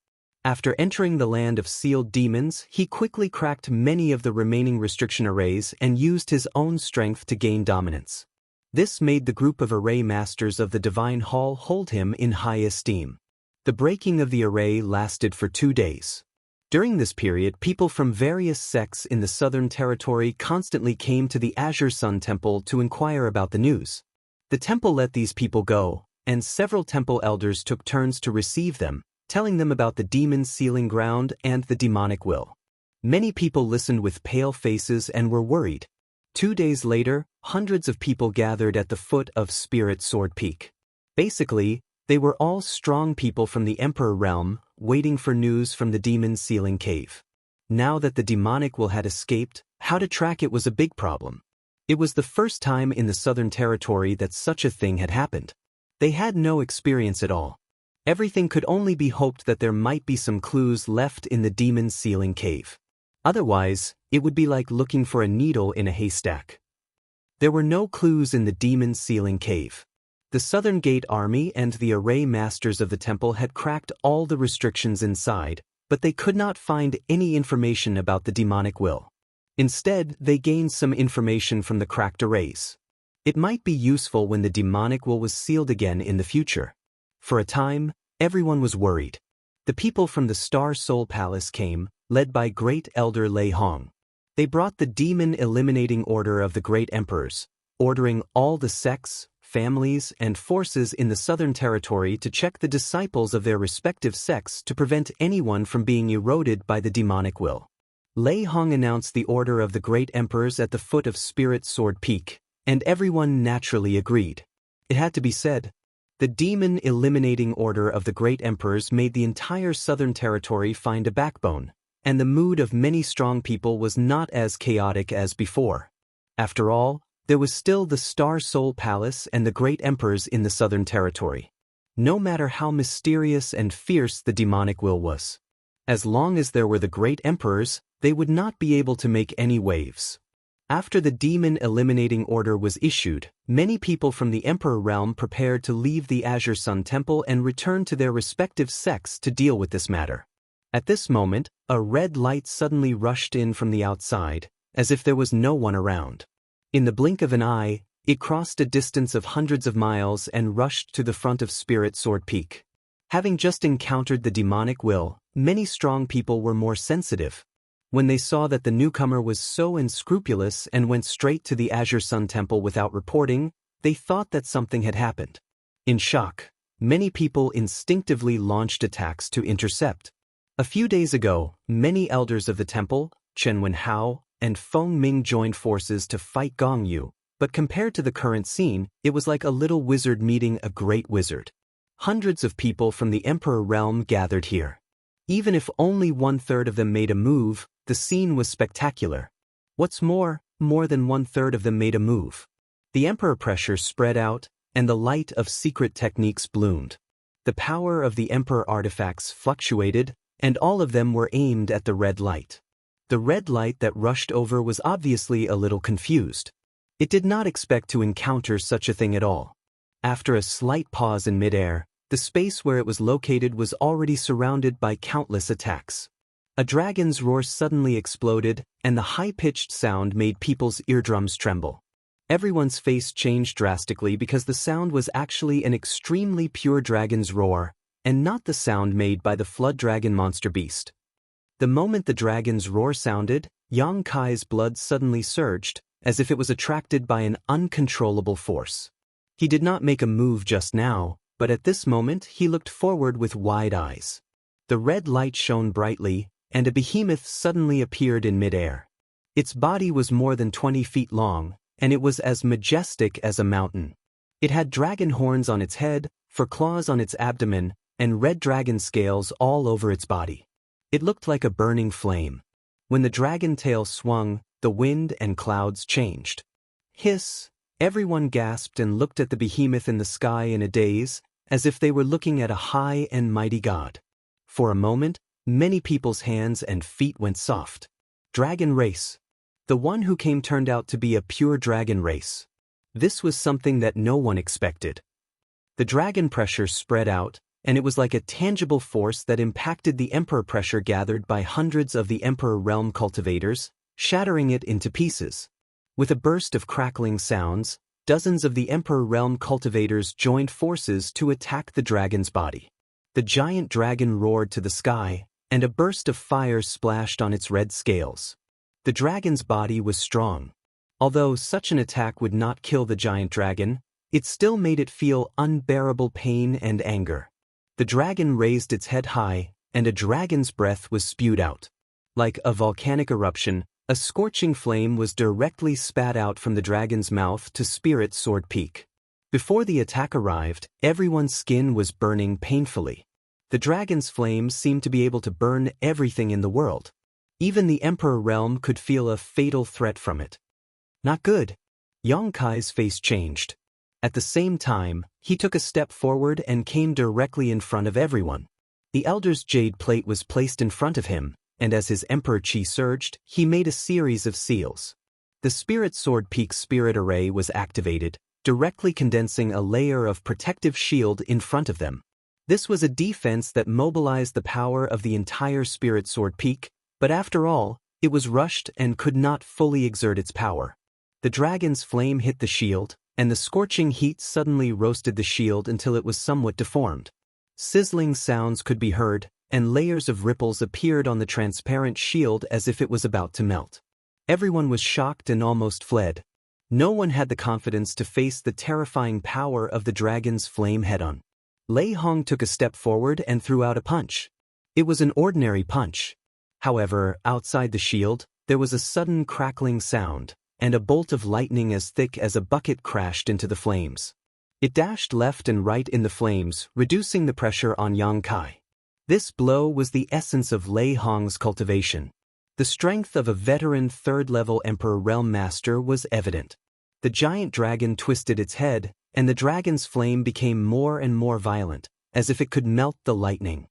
After entering the land of sealed demons, he quickly cracked many of the remaining restriction arrays and used his own strength to gain dominance. This made the group of array masters of the Divine Hall hold him in high esteem. The breaking of the array lasted for 2 days. During this period, people from various sects in the Southern Territory constantly came to the Azure Sun Temple to inquire about the news. The temple let these people go, and several temple elders took turns to receive them, telling them about the demon's sealing ground and the demonic will. Many people listened with pale faces and were worried. 2 days later, hundreds of people gathered at the foot of Spirit Sword Peak. Basically, they were all strong people from the Emperor realm, waiting for news from the demon sealing cave. Now that the demonic will had escaped, how to track it was a big problem. It was the first time in the Southern Territory that such a thing had happened. They had no experience at all. Everything could only be hoped that there might be some clues left in the demon sealing cave. Otherwise, it would be like looking for a needle in a haystack. There were no clues in the demon sealing cave. The Southern Gate Army and the array masters of the temple had cracked all the restrictions inside, but they could not find any information about the demonic will. Instead, they gained some information from the cracked arrays. It might be useful when the demonic will was sealed again in the future. For a time, everyone was worried. The people from the Star Soul Palace came, led by Great Elder Lei Hong. They brought the demon-eliminating order of the Great Emperors, ordering all the sects, families, and forces in the Southern Territory to check the disciples of their respective sects to prevent anyone from being eroded by the demonic will. Lei Hong announced the order of the Great Emperors at the foot of Spirit Sword Peak, and everyone naturally agreed. It had to be said. The demon-eliminating order of the Great Emperors made the entire Southern Territory find a backbone, and the mood of many strong people was not as chaotic as before. After all, there was still the Star Soul Palace and the Great Emperors in the Southern Territory. No matter how mysterious and fierce the demonic will was. As long as there were the Great Emperors, they would not be able to make any waves. After the demon-eliminating order was issued, many people from the Emperor realm prepared to leave the Azure Sun Temple and return to their respective sects to deal with this matter. At this moment, a red light suddenly rushed in from the outside, as if there was no one around. In the blink of an eye, it crossed a distance of hundreds of miles and rushed to the front of Spirit Sword Peak. Having just encountered the demonic will, many strong people were more sensitive. When they saw that the newcomer was so unscrupulous and went straight to the Azure Sun Temple without reporting, they thought that something had happened. In shock, many people instinctively launched attacks to intercept. A few days ago, many elders of the temple, Chen Wenhao, and Feng Ming joined forces to fight Gong Yu, but compared to the current scene, it was like a little wizard meeting a great wizard. Hundreds of people from the Emperor realm gathered here. Even if only 1/3 of them made a move, the scene was spectacular. What's more than 1/3 of them made a move. The Emperor pressure spread out, and the light of secret techniques bloomed. The power of the Emperor artifacts fluctuated, and all of them were aimed at the red light. The red light that rushed over was obviously a little confused. It did not expect to encounter such a thing at all. After a slight pause in midair, the space where it was located was already surrounded by countless attacks. A dragon's roar suddenly exploded, and the high-pitched sound made people's eardrums tremble. Everyone's face changed drastically because the sound was actually an extremely pure dragon's roar, and not the sound made by the flood dragon monster beast. The moment the dragon's roar sounded, Yang Kai's blood suddenly surged, as if it was attracted by an uncontrollable force. He did not make a move just now, but at this moment he looked forward with wide eyes. The red light shone brightly, and a behemoth suddenly appeared in midair. Its body was more than 20 feet long, and it was as majestic as a mountain. It had dragon horns on its head, fur claws on its abdomen, and red dragon scales all over its body. It looked like a burning flame. When the dragon tail swung, the wind and clouds changed. Hiss! Everyone gasped and looked at the behemoth in the sky in a daze, as if they were looking at a high and mighty god. For a moment, many people's hands and feet went soft. Dragon race. The one who came turned out to be a pure dragon race. This was something that no one expected. The dragon pressure spread out, and it was like a tangible force that impacted the Emperor pressure gathered by hundreds of the Emperor realm cultivators, shattering it into pieces. With a burst of crackling sounds, dozens of the Emperor realm cultivators joined forces to attack the dragon's body. The giant dragon roared to the sky, and a burst of fire splashed on its red scales. The dragon's body was strong. Although such an attack would not kill the giant dragon, it still made it feel unbearable pain and anger. The dragon raised its head high, and a dragon's breath was spewed out. Like a volcanic eruption, a scorching flame was directly spat out from the dragon's mouth to Spirit Sword Peak. Before the attack arrived, everyone's skin was burning painfully. The dragon's flames seemed to be able to burn everything in the world. Even the Emperor realm could feel a fatal threat from it. Not good. Yang Kai's face changed. At the same time, he took a step forward and came directly in front of everyone. The elder's jade plate was placed in front of him, and as his Emperor Chi surged, he made a series of seals. The Spirit Sword Peak Spirit Array was activated, directly condensing a layer of protective shield in front of them. This was a defense that mobilized the power of the entire Spirit Sword Peak, but after all, it was rushed and could not fully exert its power. The dragon's flame hit the shield, and the scorching heat suddenly roasted the shield until it was somewhat deformed. Sizzling sounds could be heard, and layers of ripples appeared on the transparent shield as if it was about to melt. Everyone was shocked and almost fled. No one had the confidence to face the terrifying power of the dragon's flame head-on. Lei Hong took a step forward and threw out a punch. It was an ordinary punch. However, outside the shield, there was a sudden crackling sound, and a bolt of lightning as thick as a bucket crashed into the flames. It dashed left and right in the flames, reducing the pressure on Yang Kai. This blow was the essence of Lei Hong's cultivation. The strength of a veteran third-level Emperor Realm Master was evident. The giant dragon twisted its head, and the dragon's flame became more and more violent, as if it could melt the lightning.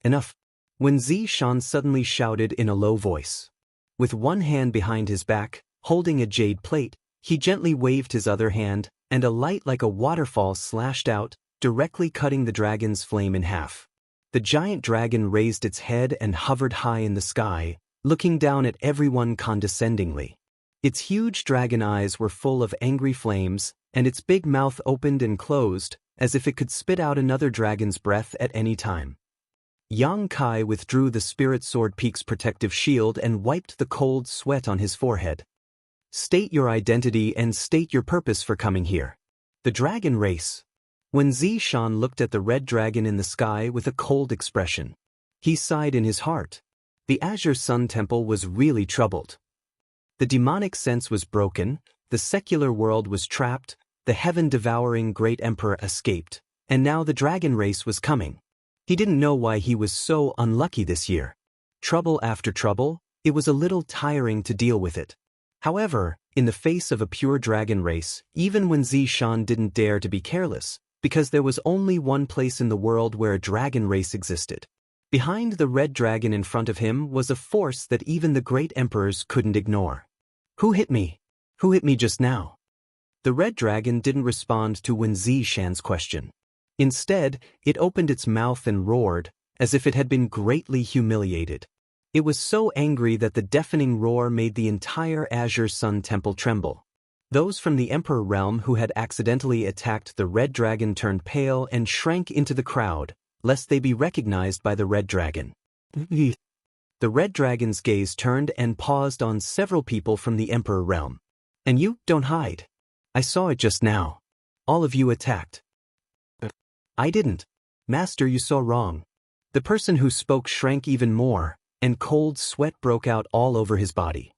Enough! Wen Zishan suddenly shouted in a low voice. With one hand behind his back, holding a jade plate, he gently waved his other hand, and a light like a waterfall slashed out, directly cutting the dragon's flame in half. The giant dragon raised its head and hovered high in the sky, looking down at everyone condescendingly. Its huge dragon eyes were full of angry flames, and its big mouth opened and closed, as if it could spit out another dragon's breath at any time. Yang Kai withdrew the Spirit Sword Peak's protective shield and wiped the cold sweat on his forehead. State your identity and state your purpose for coming here. The dragon race. Wen Zishan looked at the red dragon in the sky with a cold expression. He sighed in his heart. The Azure Sun Temple was really troubled. The demonic sense was broken, the secular world was trapped, the heaven-devouring great emperor escaped, and now the dragon race was coming. He didn't know why he was so unlucky this year. Trouble after trouble, it was a little tiring to deal with it. However, in the face of a pure dragon race, even Wen Zishan didn't dare to be careless, because there was only one place in the world where a dragon race existed. Behind the red dragon in front of him was a force that even the great emperors couldn't ignore. Who hit me? Who hit me just now? The red dragon didn't respond to Wen Zishan's question. Instead, it opened its mouth and roared, as if it had been greatly humiliated. It was so angry that the deafening roar made the entire Azure Sun Temple tremble. Those from the Emperor realm who had accidentally attacked the red dragon turned pale and shrank into the crowd, lest they be recognized by the red dragon. The red dragon's gaze turned and paused on several people from the Emperor realm. And you, don't hide. I saw it just now. All of you attacked. I didn't. Master, you saw wrong. The person who spoke shrank even more, and cold sweat broke out all over his body.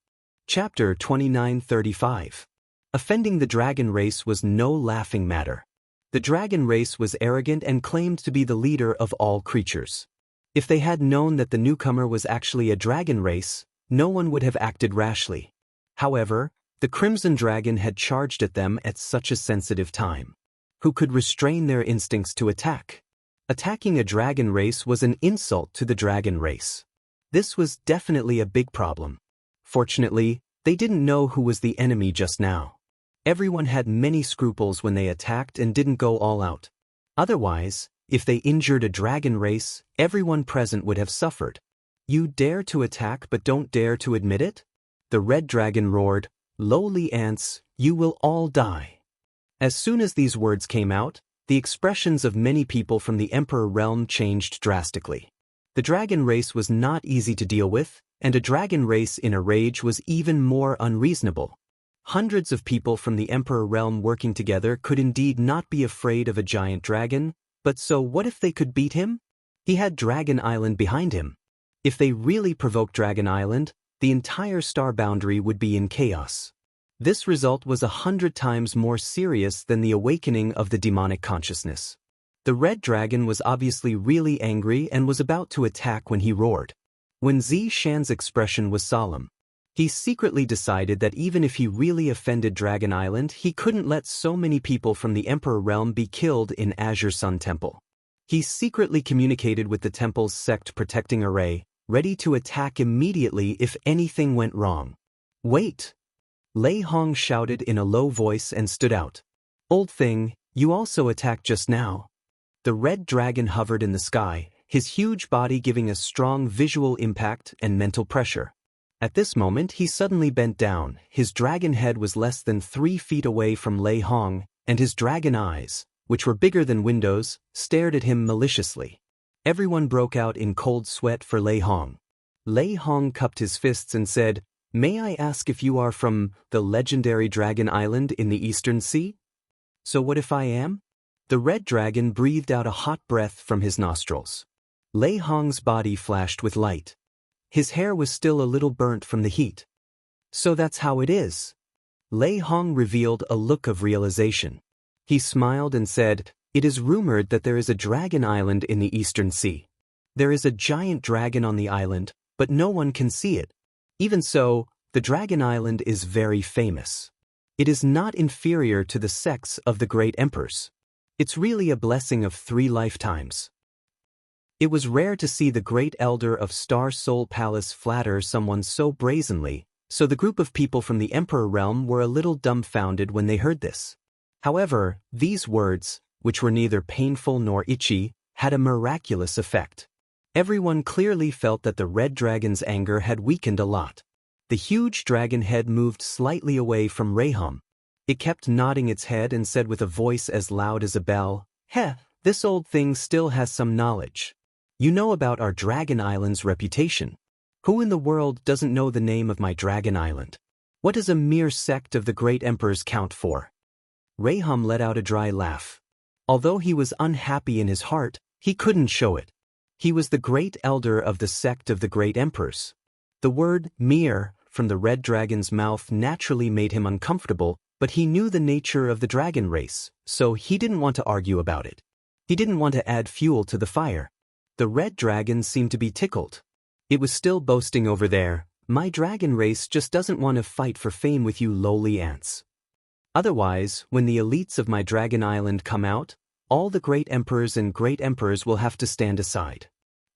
Chapter 2935. Offending the dragon race was no laughing matter. The dragon race was arrogant and claimed to be the leader of all creatures. If they had known that the newcomer was actually a dragon race, no one would have acted rashly. However, the Crimson Dragon had charged at them at such a sensitive time. Who could restrain their instincts to attack? Attacking a dragon race was an insult to the dragon race. This was definitely a big problem. Fortunately, they didn't know who was the enemy just now. Everyone had many scruples when they attacked and didn't go all out. Otherwise, if they injured a dragon race, everyone present would have suffered. You dare to attack but don't dare to admit it? The red dragon roared, "Lowly ants, you will all die." As soon as these words came out, the expressions of many people from the Emperor realm changed drastically. The dragon race was not easy to deal with, and a dragon race in a rage was even more unreasonable. Hundreds of people from the Emperor realm working together could indeed not be afraid of a giant dragon, but so what if they could beat him? He had Dragon Island behind him. If they really provoked Dragon Island, the entire star boundary would be in chaos. This result was 100 times more serious than the awakening of the demonic consciousness. The red dragon was obviously really angry and was about to attack when he roared. Wen Zishan's expression was solemn. He secretly decided that even if he really offended Dragon Island, he couldn't let so many people from the Emperor realm be killed in Azure Sun Temple. He secretly communicated with the temple's sect protecting array, ready to attack immediately if anything went wrong. Wait! Lei Hong shouted in a low voice and stood out. Old thing, you also attacked just now. The red dragon hovered in the sky, his huge body giving a strong visual impact and mental pressure. At this moment he suddenly bent down, his dragon head was less than 3 feet away from Lei Hong, and his dragon eyes, which were bigger than windows, stared at him maliciously. Everyone broke out in cold sweat for Lei Hong. Lei Hong cupped his fists and said, "May I ask if you are from the legendary Dragon Island in the Eastern Sea?" "So what if I am?" The red dragon breathed out a hot breath from his nostrils. Lei Hong's body flashed with light. His hair was still a little burnt from the heat. "So that's how it is." Lei Hong revealed a look of realization. He smiled and said, "It is rumored that there is a dragon island in the Eastern Sea. There is a giant dragon on the island, but no one can see it. Even so, the dragon island is very famous. It is not inferior to the sex of the great emperors. It's really a blessing of 3 lifetimes." It was rare to see the great elder of Star Soul Palace flatter someone so brazenly, so the group of people from the Emperor realm were a little dumbfounded when they heard this. However, these words, which were neither painful nor itchy, had a miraculous effect. Everyone clearly felt that the red dragon's anger had weakened a lot. The huge dragon head moved slightly away from Rehum. It kept nodding its head and said with a voice as loud as a bell, "Heh, this old thing still has some knowledge. You know about our Dragon Island's reputation. Who in the world doesn't know the name of my Dragon Island? What does a mere sect of the great emperors count for?" Rehum let out a dry laugh. Although he was unhappy in his heart, he couldn't show it. He was the great elder of the sect of the great emperors. The word mere from the red dragon's mouth naturally made him uncomfortable, but he knew the nature of the dragon race, so he didn't want to argue about it. He didn't want to add fuel to the fire. The red dragon seemed to be tickled. It was still boasting over there, "My dragon race just doesn't want to fight for fame with you lowly ants. Otherwise, when the elites of my dragon island come out, all the great emperors and great emperors will have to stand aside.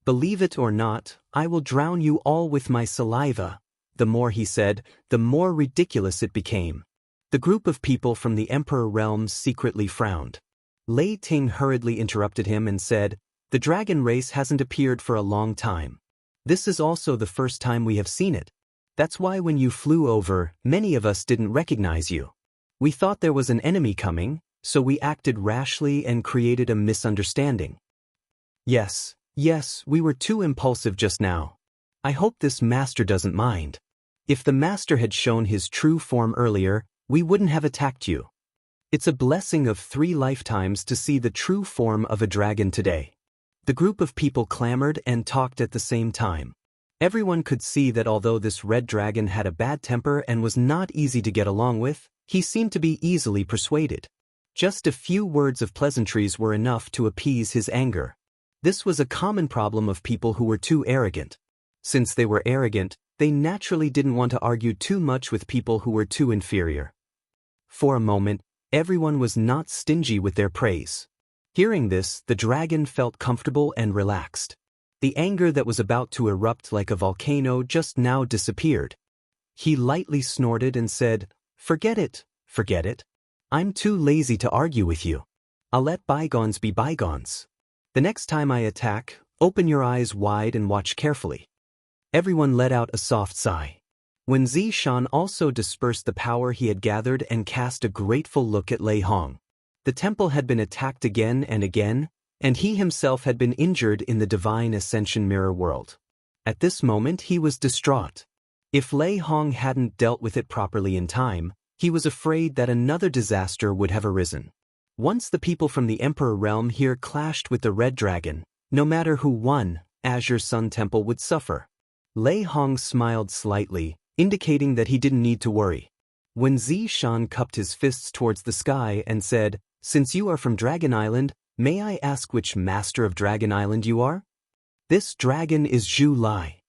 Believe it or not, I will drown you all with my saliva." The more he said, the more ridiculous it became. The group of people from the Emperor realm secretly frowned. Lei Ting hurriedly interrupted him and said, "The dragon race hasn't appeared for a long time. This is also the first time we have seen it. That's why when you flew over, many of us didn't recognize you. We thought there was an enemy coming, so we acted rashly and created a misunderstanding. Yes, we were too impulsive just now. I hope this master doesn't mind. If the master had shown his true form earlier, we wouldn't have attacked you. It's a blessing of 3 lifetimes to see the true form of a dragon today." The group of people clamored and talked at the same time. Everyone could see that although this red dragon had a bad temper and was not easy to get along with, he seemed to be easily persuaded. Just a few words of pleasantries were enough to appease his anger. This was a common problem of people who were too arrogant. Since they were arrogant, they naturally didn't want to argue too much with people who were too inferior. For a moment, everyone was not stingy with their praise. Hearing this, the dragon felt comfortable and relaxed. The anger that was about to erupt like a volcano just now disappeared. He lightly snorted and said, Forget it. I'm too lazy to argue with you. I'll let bygones be bygones. The next time I attack, open your eyes wide and watch carefully." Everyone let out a soft sigh. When Zishan also dispersed the power he had gathered and cast a grateful look at Lei Hong. The temple had been attacked again and again, and he himself had been injured in the Divine Ascension Mirror world. At this moment he was distraught. If Lei Hong hadn't dealt with it properly in time, he was afraid that another disaster would have arisen. Once the people from the Emperor realm here clashed with the Red Dragon, no matter who won, Azure Sun Temple would suffer. Lei Hong smiled slightly, indicating that he didn't need to worry. When Zishan cupped his fists towards the sky and said, "Since you are from Dragon Island, may I ask which master of Dragon Island you are?" "This dragon is Zhu Lai."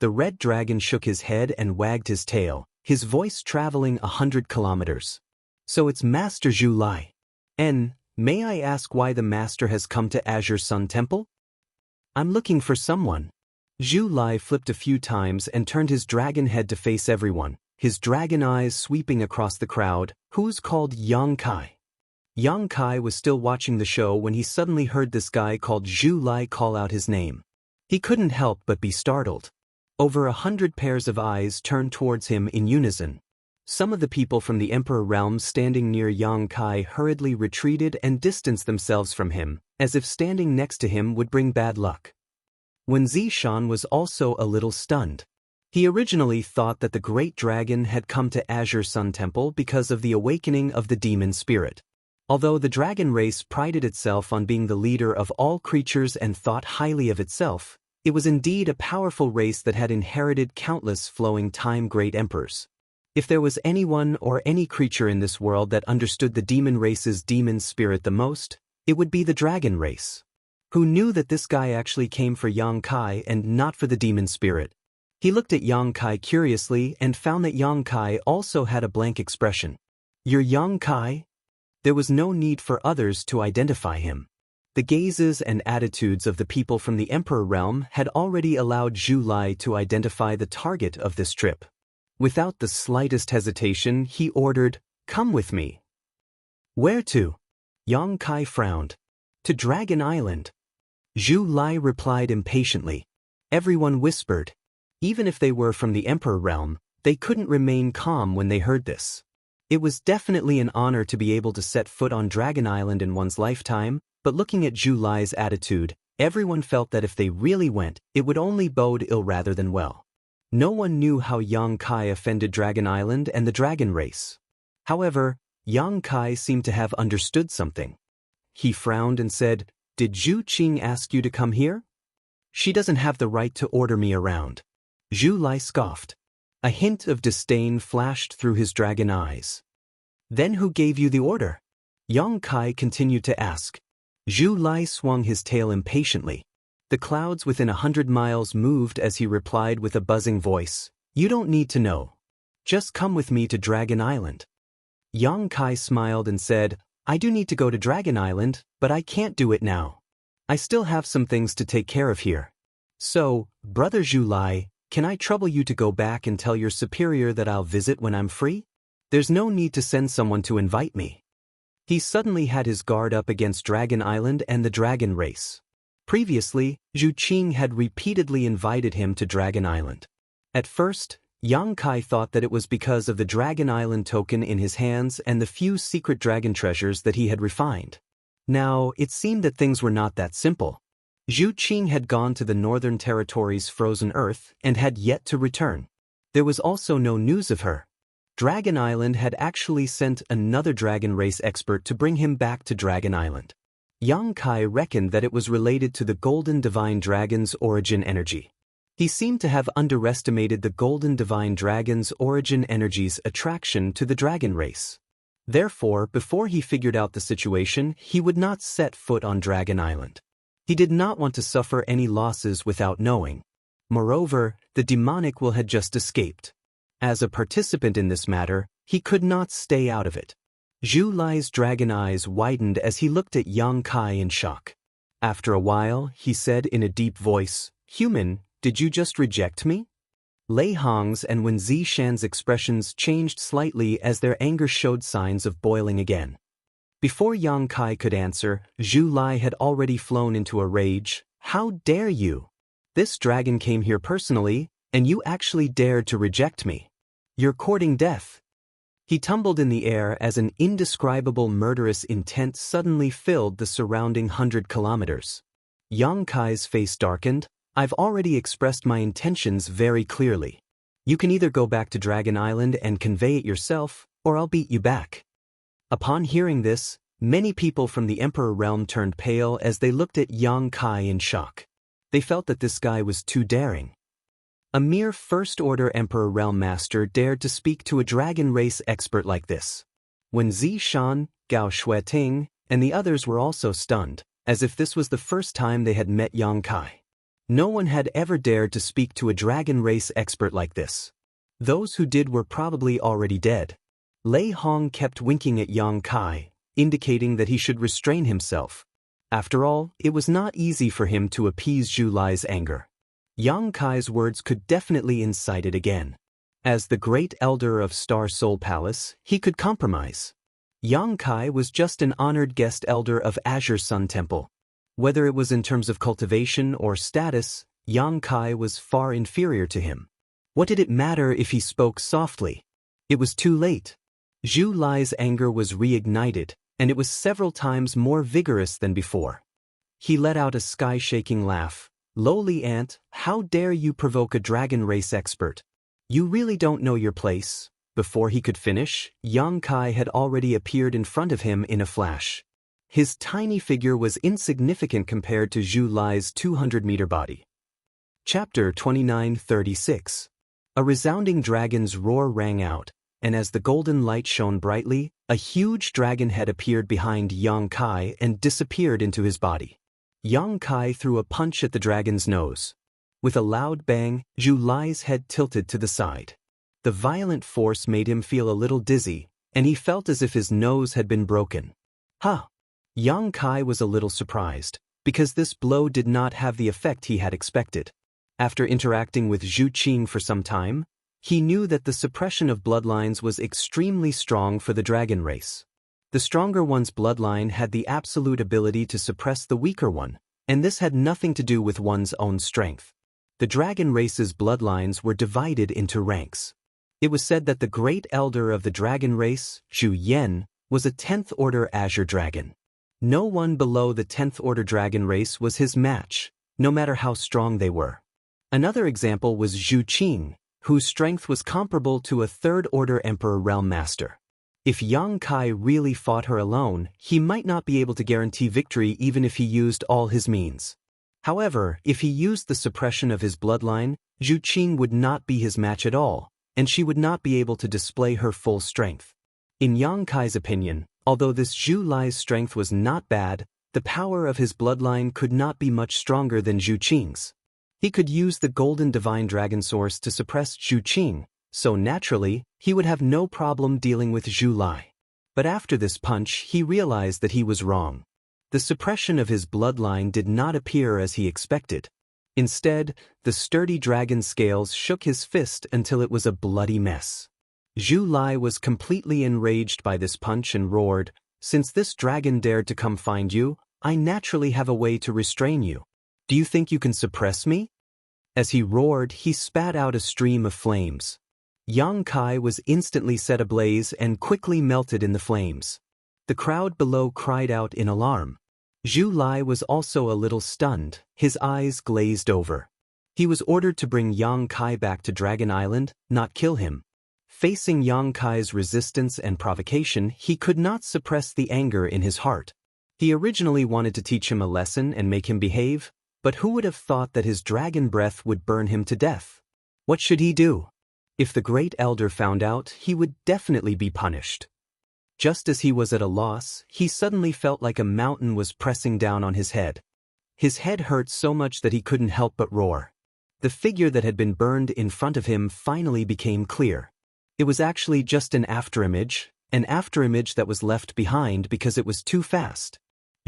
The red dragon shook his head and wagged his tail, his voice traveling 100 kilometers. "So it's Master Zhu Lai. And may I ask why the master has come to Azure Sun Temple?" "I'm looking for someone." Zhu Lai flipped a few times and turned his dragon head to face everyone, his dragon eyes sweeping across the crowd. "Who's called Yang Kai?" Yang Kai was still watching the show when he suddenly heard this guy called Zhu Lai call out his name. He couldn't help but be startled. Over 100 pairs of eyes turned towards him in unison. Some of the people from the Emperor realm standing near Yang Kai hurriedly retreated and distanced themselves from him, as if standing next to him would bring bad luck. Wen Zishan was also a little stunned. He originally thought that the great dragon had come to Azure Sun Temple because of the awakening of the demon spirit. Although the dragon race prided itself on being the leader of all creatures and thought highly of itself, it was indeed a powerful race that had inherited countless flowing time great emperors. If there was anyone or any creature in this world that understood the demon race's demon spirit the most, it would be the dragon race. Who knew that this guy actually came for Yang Kai and not for the demon spirit? He looked at Yang Kai curiously and found that Yang Kai also had a blank expression. "You're Yang Kai?" There was no need for others to identify him. The gazes and attitudes of the people from the Emperor realm had already allowed Zhu Lai to identify the target of this trip. Without the slightest hesitation, he ordered, "Come with me." "Where to?" Yang Kai frowned. "To Dragon Island." Zhu Lai replied impatiently. Everyone whispered. Even if they were from the Emperor realm, they couldn't remain calm when they heard this. It was definitely an honor to be able to set foot on Dragon Island in one's lifetime, but looking at Zhu Lai's attitude, everyone felt that if they really went, it would only bode ill rather than well. No one knew how Yang Kai offended Dragon Island and the dragon race. However, Yang Kai seemed to have understood something. He frowned and said, "Did Zhu Qing ask you to come here?" "She doesn't have the right to order me around." Zhu Lai scoffed. A hint of disdain flashed through his dragon eyes. "Then who gave you the order?" Yang Kai continued to ask. Zhu Lai swung his tail impatiently. The clouds within 100 miles moved as he replied with a buzzing voice, "You don't need to know. Just come with me to Dragon Island." Yang Kai smiled and said, "I do need to go to Dragon Island, but I can't do it now. I still have some things to take care of here. So, Brother Zhu Lai, can I trouble you to go back and tell your superior that I'll visit when I'm free? There's no need to send someone to invite me." He suddenly had his guard up against Dragon Island and the dragon race. Previously, Zhu Qing had repeatedly invited him to Dragon Island. At first, Yang Kai thought that it was because of the Dragon Island token in his hands and the few secret dragon treasures that he had refined. Now, it seemed that things were not that simple. Zhu Qing had gone to the Northern Territory's frozen earth and had yet to return. There was also no news of her. Dragon Island had actually sent another dragon race expert to bring him back to Dragon Island. Yang Kai reckoned that it was related to the Golden Divine Dragon's origin energy. He seemed to have underestimated the Golden Divine Dragon's origin energy's attraction to the dragon race. Therefore, before he figured out the situation, he would not set foot on Dragon Island. He did not want to suffer any losses without knowing. Moreover, the demonic will had just escaped. As a participant in this matter, he could not stay out of it. Zhu Lai's dragon eyes widened as he looked at Yang Kai in shock. After a while, he said in a deep voice, "Human, did you just reject me?" Lei Hong's and Wen Zishan's expressions changed slightly as their anger showed signs of boiling again. Before Yang Kai could answer, Zhu Lai had already flown into a rage. "How dare you? This dragon came here personally, and you actually dared to reject me. You're courting death." He tumbled in the air as an indescribable murderous intent suddenly filled the surrounding 100 kilometers. Yang Kai's face darkened. "I've already expressed my intentions very clearly. You can either go back to Dragon Island and convey it yourself, or I'll beat you back." Upon hearing this, many people from the Emperor realm turned pale as they looked at Yang Kai in shock. They felt that this guy was too daring. A mere first-order Emperor Realm Master dared to speak to a dragon race expert like this. Wen Zishan, Gao Shueting, and the others were also stunned, as if this was the first time they had met Yang Kai. No one had ever dared to speak to a dragon race expert like this. Those who did were probably already dead. Lei Hong kept winking at Yang Kai, indicating that he should restrain himself. After all, it was not easy for him to appease Zhu Lai's anger. Yang Kai's words could definitely incite it again. As the great elder of Star Soul Palace, he could compromise. Yang Kai was just an honored guest elder of Azure Sun Temple. Whether it was in terms of cultivation or status, Yang Kai was far inferior to him. What did it matter if he spoke softly? It was too late. Zhu Lai's anger was reignited, and it was several times more vigorous than before. He let out a sky-shaking laugh. "Lowly ant, how dare you provoke a dragon race expert? You really don't know your place." Before he could finish, Yang Kai had already appeared in front of him in a flash. His tiny figure was insignificant compared to Zhu Lai's 200-meter body. Chapter 29:36. A resounding dragon's roar rang out, and as the golden light shone brightly, a huge dragon head appeared behind Yang Kai and disappeared into his body. Yang Kai threw a punch at the dragon's nose. With a loud bang, Zhu Lai's head tilted to the side. The violent force made him feel a little dizzy, and he felt as if his nose had been broken. Huh! Yang Kai was a little surprised, because this blow did not have the effect he had expected. After interacting with Zhu Qing for some time, he knew that the suppression of bloodlines was extremely strong for the dragon race. The stronger one's bloodline had the absolute ability to suppress the weaker one, and this had nothing to do with one's own strength. The dragon race's bloodlines were divided into ranks. It was said that the great elder of the dragon race, Zhu Yan, was a 10th order azure dragon. No one below the 10th order dragon race was his match, no matter how strong they were. Another example was Zhu Qing, whose strength was comparable to a 3rd order emperor realm master. If Yang Kai really fought her alone, he might not be able to guarantee victory even if he used all his means. However, if he used the suppression of his bloodline, Zhu Qing would not be his match at all, and she would not be able to display her full strength. In Yang Kai's opinion, although this Zhu Lai's strength was not bad, the power of his bloodline could not be much stronger than Zhu Qing's. He could use the golden divine dragon source to suppress Zhu Qing, so naturally, he would have no problem dealing with Zhu Lai. But after this punch, he realized that he was wrong. The suppression of his bloodline did not appear as he expected. Instead, the sturdy dragon scales shook his fist until it was a bloody mess. Zhu Lai was completely enraged by this punch and roared, "Since this dragon dared to come find you, I naturally have a way to restrain you. Do you think you can suppress me?" As he roared, he spat out a stream of flames. Yang Kai was instantly set ablaze and quickly melted in the flames. The crowd below cried out in alarm. Zhu Lai was also a little stunned, his eyes glazed over. He was ordered to bring Yang Kai back to Dragon Island, not kill him. Facing Yang Kai's resistance and provocation, he could not suppress the anger in his heart. He originally wanted to teach him a lesson and make him behave, but who would have thought that his dragon breath would burn him to death? What should he do? If the great elder found out, he would definitely be punished. Just as he was at a loss, he suddenly felt like a mountain was pressing down on his head. His head hurt so much that he couldn't help but roar. The figure that had been burned in front of him finally became clear. It was actually just an afterimage that was left behind because it was too fast.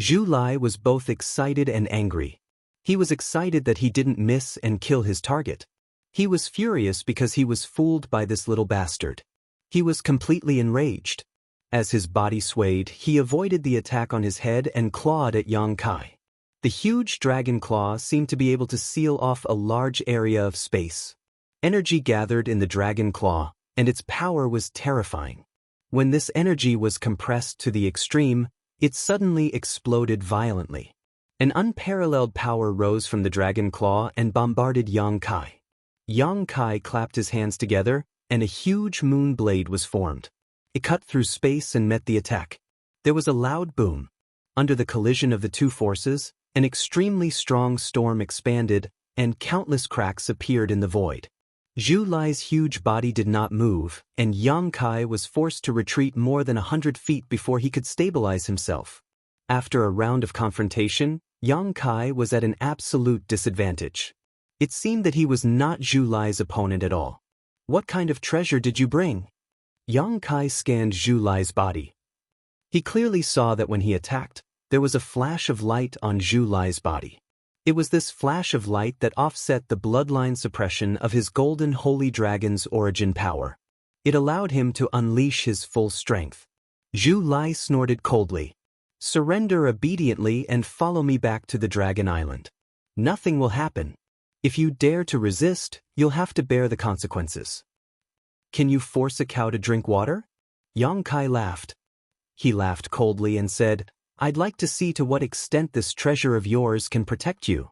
Zhu Lai was both excited and angry. He was excited that he didn't miss and kill his target. He was furious because he was fooled by this little bastard. He was completely enraged. As his body swayed, he avoided the attack on his head and clawed at Yang Kai. The huge dragon claw seemed to be able to seal off a large area of space. Energy gathered in the dragon claw, and its power was terrifying. When this energy was compressed to the extreme, it suddenly exploded violently. An unparalleled power rose from the dragon claw and bombarded Yang Kai. Yang Kai clapped his hands together, and a huge moon blade was formed. It cut through space and met the attack. There was a loud boom. Under the collision of the two forces, an extremely strong storm expanded, and countless cracks appeared in the void. Zhu Lai's huge body did not move, and Yang Kai was forced to retreat more than 100 feet before he could stabilize himself. After a round of confrontation, Yang Kai was at an absolute disadvantage. It seemed that he was not Zhu Lai's opponent at all. "What kind of treasure did you bring?" Yang Kai scanned Zhu Lai's body. He clearly saw that when he attacked, there was a flash of light on Zhu Lai's body. It was this flash of light that offset the bloodline suppression of his golden holy dragon's origin power. It allowed him to unleash his full strength. Zhu Lai snorted coldly. Surrender obediently and follow me back to the Dragon Island. Nothing will happen. If you dare to resist, you'll have to bear the consequences. Can you force a cow to drink water? Yang Kai laughed. He laughed coldly and said, I'd like to see to what extent this treasure of yours can protect you.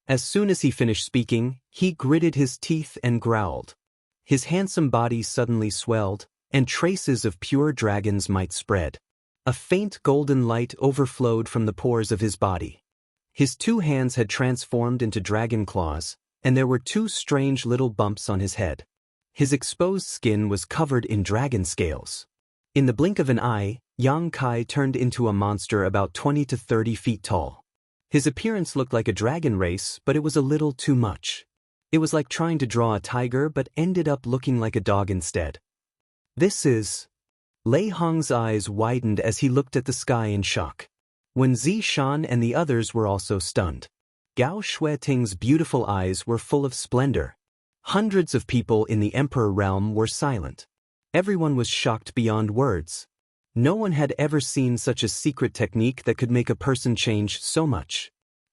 As soon as he finished speaking, he gritted his teeth and growled. His handsome body suddenly swelled, and traces of pure dragon's might spread. A faint golden light overflowed from the pores of his body. His 2 hands had transformed into dragon claws, and there were 2 strange little bumps on his head. His exposed skin was covered in dragon scales. In the blink of an eye, Yang Kai turned into a monster about 20 to 30 feet tall. His appearance looked like a dragon race, but it was a little too much. It was like trying to draw a tiger but ended up looking like a dog instead. This is... Lei Hong's eyes widened as he looked at the sky in shock. Wen Zishan and the others were also stunned. Gao Shueting's beautiful eyes were full of splendor. Hundreds of people in the Emperor realm were silent. Everyone was shocked beyond words. No one had ever seen such a secret technique that could make a person change so much.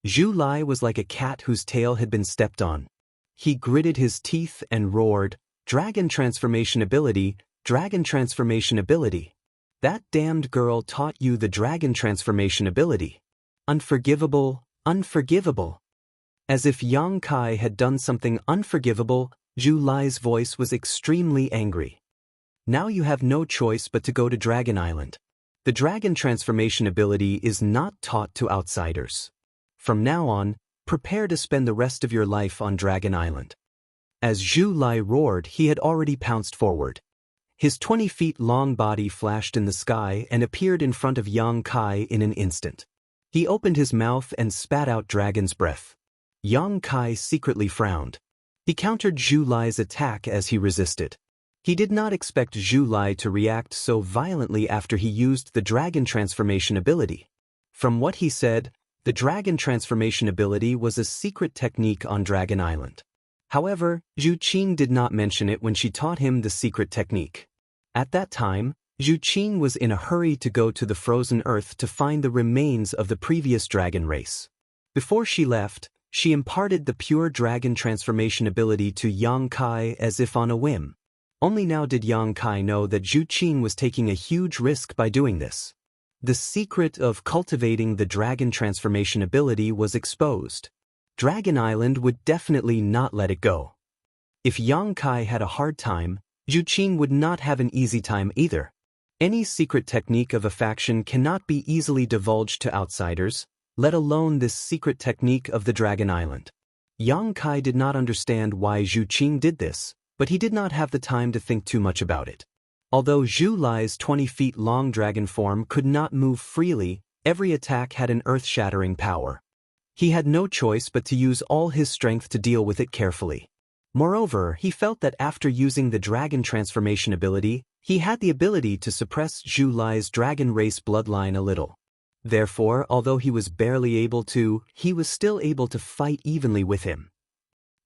Zhu Lai was like a cat whose tail had been stepped on. He gritted his teeth and roared, Dragon transformation ability, Dragon transformation ability. That damned girl taught you the dragon transformation ability. Unforgivable, unforgivable. As if Yang Kai had done something unforgivable, Zhu Lai's voice was extremely angry. Now you have no choice but to go to Dragon Island. The dragon transformation ability is not taught to outsiders. From now on, prepare to spend the rest of your life on Dragon Island. As Zhu Lai roared, he had already pounced forward. His 20 feet long body flashed in the sky and appeared in front of Yang Kai in an instant. He opened his mouth and spat out dragon's breath. Yang Kai secretly frowned. He countered Zhu Lai's attack as he resisted. He did not expect Zhu Lai to react so violently after he used the dragon transformation ability. From what he said, the dragon transformation ability was a secret technique on Dragon Island. However, Zhu Qing did not mention it when she taught him the secret technique. At that time, Zhu Qing was in a hurry to go to the frozen earth to find the remains of the previous dragon race. Before she left, she imparted the pure dragon transformation ability to Yang Kai as if on a whim. Only now did Yang Kai know that Zhu Qing was taking a huge risk by doing this. The secret of cultivating the dragon transformation ability was exposed. Dragon Island would definitely not let it go. If Yang Kai had a hard time, Zhu Qing would not have an easy time either. Any secret technique of a faction cannot be easily divulged to outsiders, let alone this secret technique of the Dragon Island. Yang Kai did not understand why Zhu Qing did this, but he did not have the time to think too much about it. Although Zhu Lai's 20 feet long dragon form could not move freely, every attack had an earth-shattering power. He had no choice but to use all his strength to deal with it carefully. Moreover, he felt that after using the dragon transformation ability, he had the ability to suppress Zhu Lai's dragon race bloodline a little. Therefore, although he was barely able to, he was still able to fight evenly with him.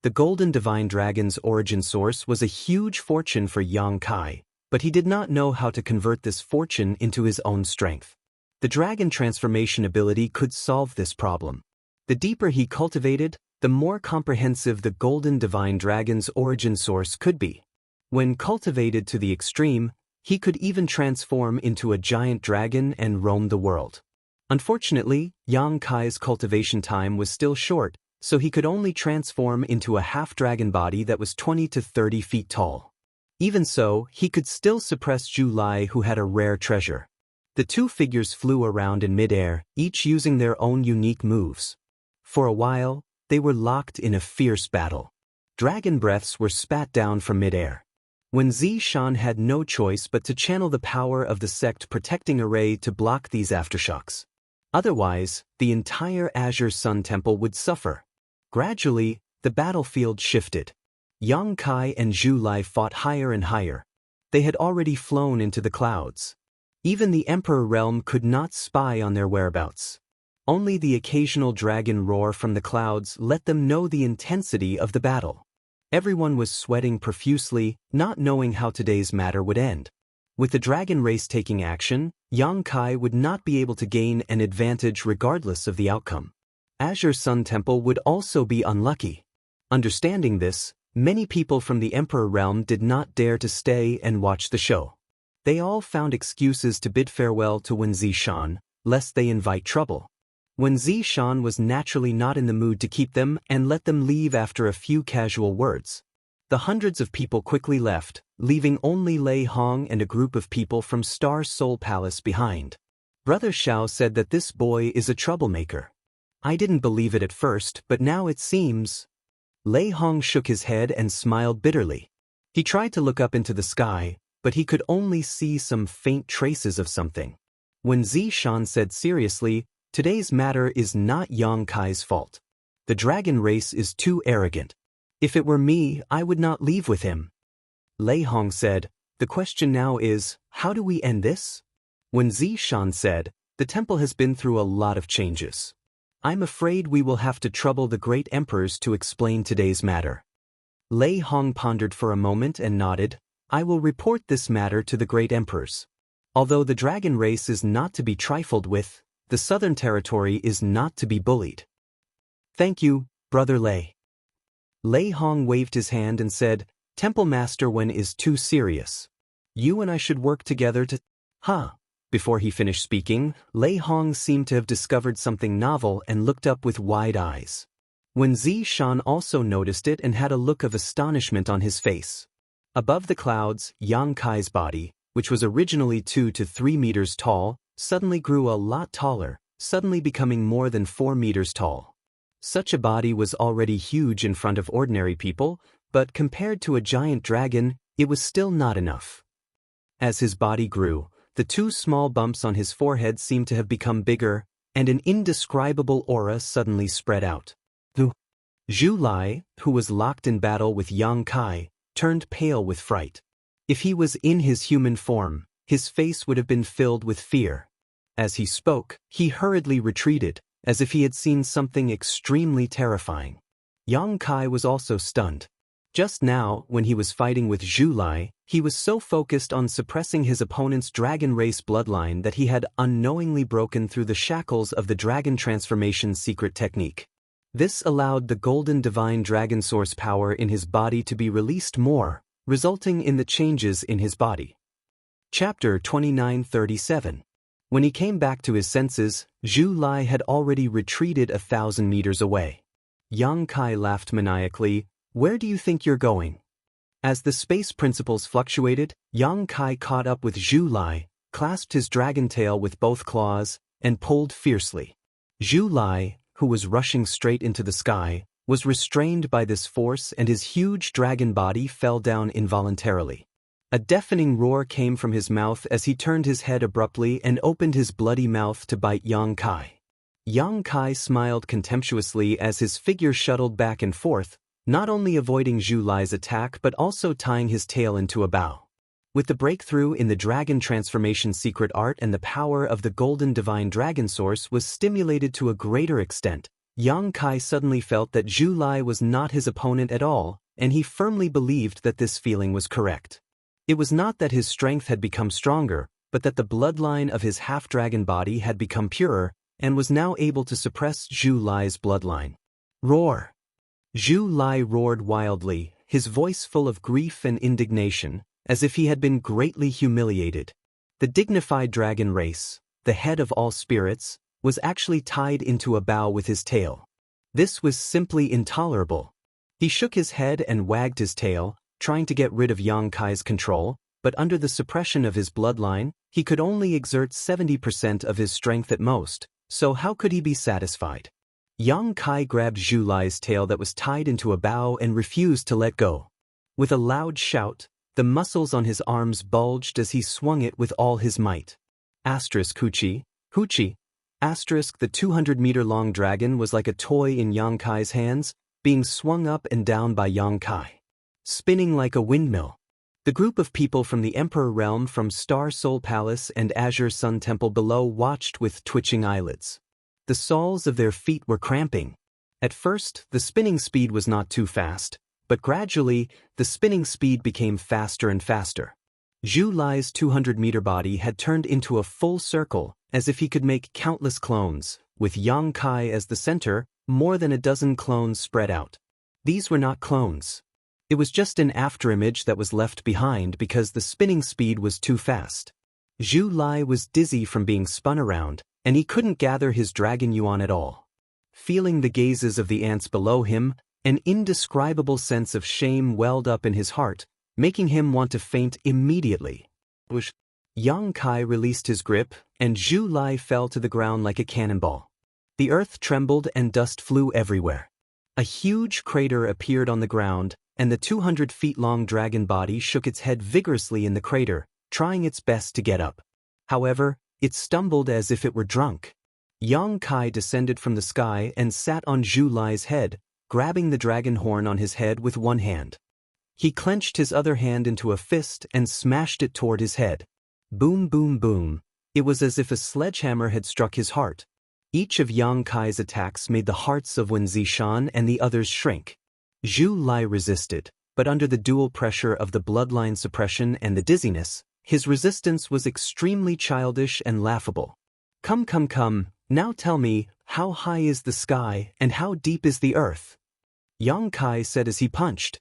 The Golden Divine Dragon's origin source was a huge fortune for Yang Kai, but he did not know how to convert this fortune into his own strength. The dragon transformation ability could solve this problem. The deeper he cultivated, the more comprehensive the Golden Divine Dragon's origin source could be. When cultivated to the extreme, he could even transform into a giant dragon and roam the world. Unfortunately, Yang Kai's cultivation time was still short, so he could only transform into a half-dragon body that was 20 to 30 feet tall. Even so, he could still suppress Zhu Lai, who had a rare treasure. The 2 figures flew around in midair, each using their own unique moves. For a while, they were locked in a fierce battle. Dragon breaths were spat down from midair. Wen Zishan had no choice but to channel the power of the sect protecting array to block these aftershocks. Otherwise, the entire Azure Sun Temple would suffer. Gradually, the battlefield shifted. Yang Kai and Zhu Lai fought higher and higher. They had already flown into the clouds. Even the Emperor realm could not spy on their whereabouts. Only the occasional dragon roar from the clouds let them know the intensity of the battle. Everyone was sweating profusely, not knowing how today's matter would end. With the dragon race taking action, Yang Kai would not be able to gain an advantage regardless of the outcome. Azure Sun Temple would also be unlucky. Understanding this, many people from the Emperor realm did not dare to stay and watch the show. They all found excuses to bid farewell to Wen Zishan, lest they invite trouble. Wen Zishan was naturally not in the mood to keep them and let them leave after a few casual words. The hundreds of people quickly left, leaving only Lei Hong and a group of people from Star Soul Palace behind. Brother Xiao said that this boy is a troublemaker. I didn't believe it at first, but now it seems. Lei Hong shook his head and smiled bitterly. He tried to look up into the sky, but he could only see some faint traces of something. When Zishan said seriously, "Today's matter is not Yang Kai's fault. The dragon race is too arrogant. If it were me, I would not leave with him." Lei Hong said, "The question now is, how do we end this?" When Zishan said, "The temple has been through a lot of changes. I'm afraid we will have to trouble the great emperors to explain today's matter." Lei Hong pondered for a moment and nodded. "I will report this matter to the great emperors. Although the dragon race is not to be trifled with, the southern territory is not to be bullied." "Thank you, Brother Lei." Lei Hong waved his hand and said, "Temple Master Wen is too serious. You and I should work together to—" Before he finished speaking, Lei Hong seemed to have discovered something novel and looked up with wide eyes. Wen Zishan also noticed it and had a look of astonishment on his face. Above the clouds, Yang Kai's body, which was originally 2 to 3 meters tall, suddenly grew a lot taller, suddenly becoming more than 4 meters tall. Such a body was already huge in front of ordinary people, but compared to a giant dragon, it was still not enough. As his body grew, the 2 small bumps on his forehead seemed to have become bigger, and an indescribable aura suddenly spread out. Zhu Lai, who was locked in battle with Yang Kai, turned pale with fright. If he was in his human form, his face would have been filled with fear. As he spoke, he hurriedly retreated, as if he had seen something extremely terrifying. Yang Kai was also stunned. Just now, when he was fighting with Zhu Lai, he was so focused on suppressing his opponent's dragon race bloodline that he had unknowingly broken through the shackles of the dragon transformation secret technique. This allowed the golden divine dragon source power in his body to be released more, resulting in the changes in his body. Chapter 2937. When he came back to his senses, Zhu Lai had already retreated 1,000 meters away. Yang Kai laughed maniacally. "Where do you think you're going?" As the space principles fluctuated, Yang Kai caught up with Zhu Lai, clasped his dragon tail with both claws, and pulled fiercely. Zhu Lai, who was rushing straight into the sky, was restrained by this force and his huge dragon body fell down involuntarily. A deafening roar came from his mouth as he turned his head abruptly and opened his bloody mouth to bite Yang Kai. Yang Kai smiled contemptuously as his figure shuttled back and forth, not only avoiding Zhu Lai's attack but also tying his tail into a bow. With the breakthrough in the dragon transformation secret art and the power of the golden divine dragon source was stimulated to a greater extent, Yang Kai suddenly felt that Zhu Lai was not his opponent at all, and he firmly believed that this feeling was correct. It was not that his strength had become stronger, but that the bloodline of his half-dragon body had become purer, and was now able to suppress Zhu Lai's bloodline. Roar! Zhu Lai roared wildly, his voice full of grief and indignation, as if he had been greatly humiliated. The dignified dragon race, the head of all spirits, was actually tied into a bow with his tail. This was simply intolerable. He shook his head and wagged his tail, trying to get rid of Yang Kai's control, but under the suppression of his bloodline, he could only exert 70% of his strength at most, so how could he be satisfied? Yang Kai grabbed Zhu Lai's tail that was tied into a bow and refused to let go. With a loud shout, the muscles on his arms bulged as he swung it with all his might. Hoochie. The 200-meter-long dragon was like a toy in Yang Kai's hands, being swung up and down by Yang Kai, spinning like a windmill. The group of people from the Emperor realm from Star Soul Palace and Azure Sun Temple below watched with twitching eyelids. The soles of their feet were cramping. At first, the spinning speed was not too fast, but gradually, the spinning speed became faster and faster. Zhu Lai's 200-meter body had turned into a full circle, as if he could make countless clones, with Yang Kai as the center, more than a dozen clones spread out. These were not clones. It was just an afterimage that was left behind because the spinning speed was too fast. Zhu Lai was dizzy from being spun around, and he couldn't gather his dragon yuan at all. Feeling the gazes of the ants below him, an indescribable sense of shame welled up in his heart, making him want to faint immediately. Yang Kai released his grip, and Zhu Lai fell to the ground like a cannonball. The earth trembled and dust flew everywhere. A huge crater appeared on the ground, and the 200-feet-long dragon body shook its head vigorously in the crater, trying its best to get up. However, it stumbled as if it were drunk. Yang Kai descended from the sky and sat on Zhu Lai's head, grabbing the dragon horn on his head with one hand. He clenched his other hand into a fist and smashed it toward his head. Boom, boom, boom. It was as if a sledgehammer had struck his heart. Each of Yang Kai's attacks made the hearts of Wen Zishan and the others shrink. Zhu Lai resisted, but under the dual pressure of the bloodline suppression and the dizziness, his resistance was extremely childish and laughable. Come, come, come, now tell me, how high is the sky and how deep is the earth? Yang Kai said as he punched.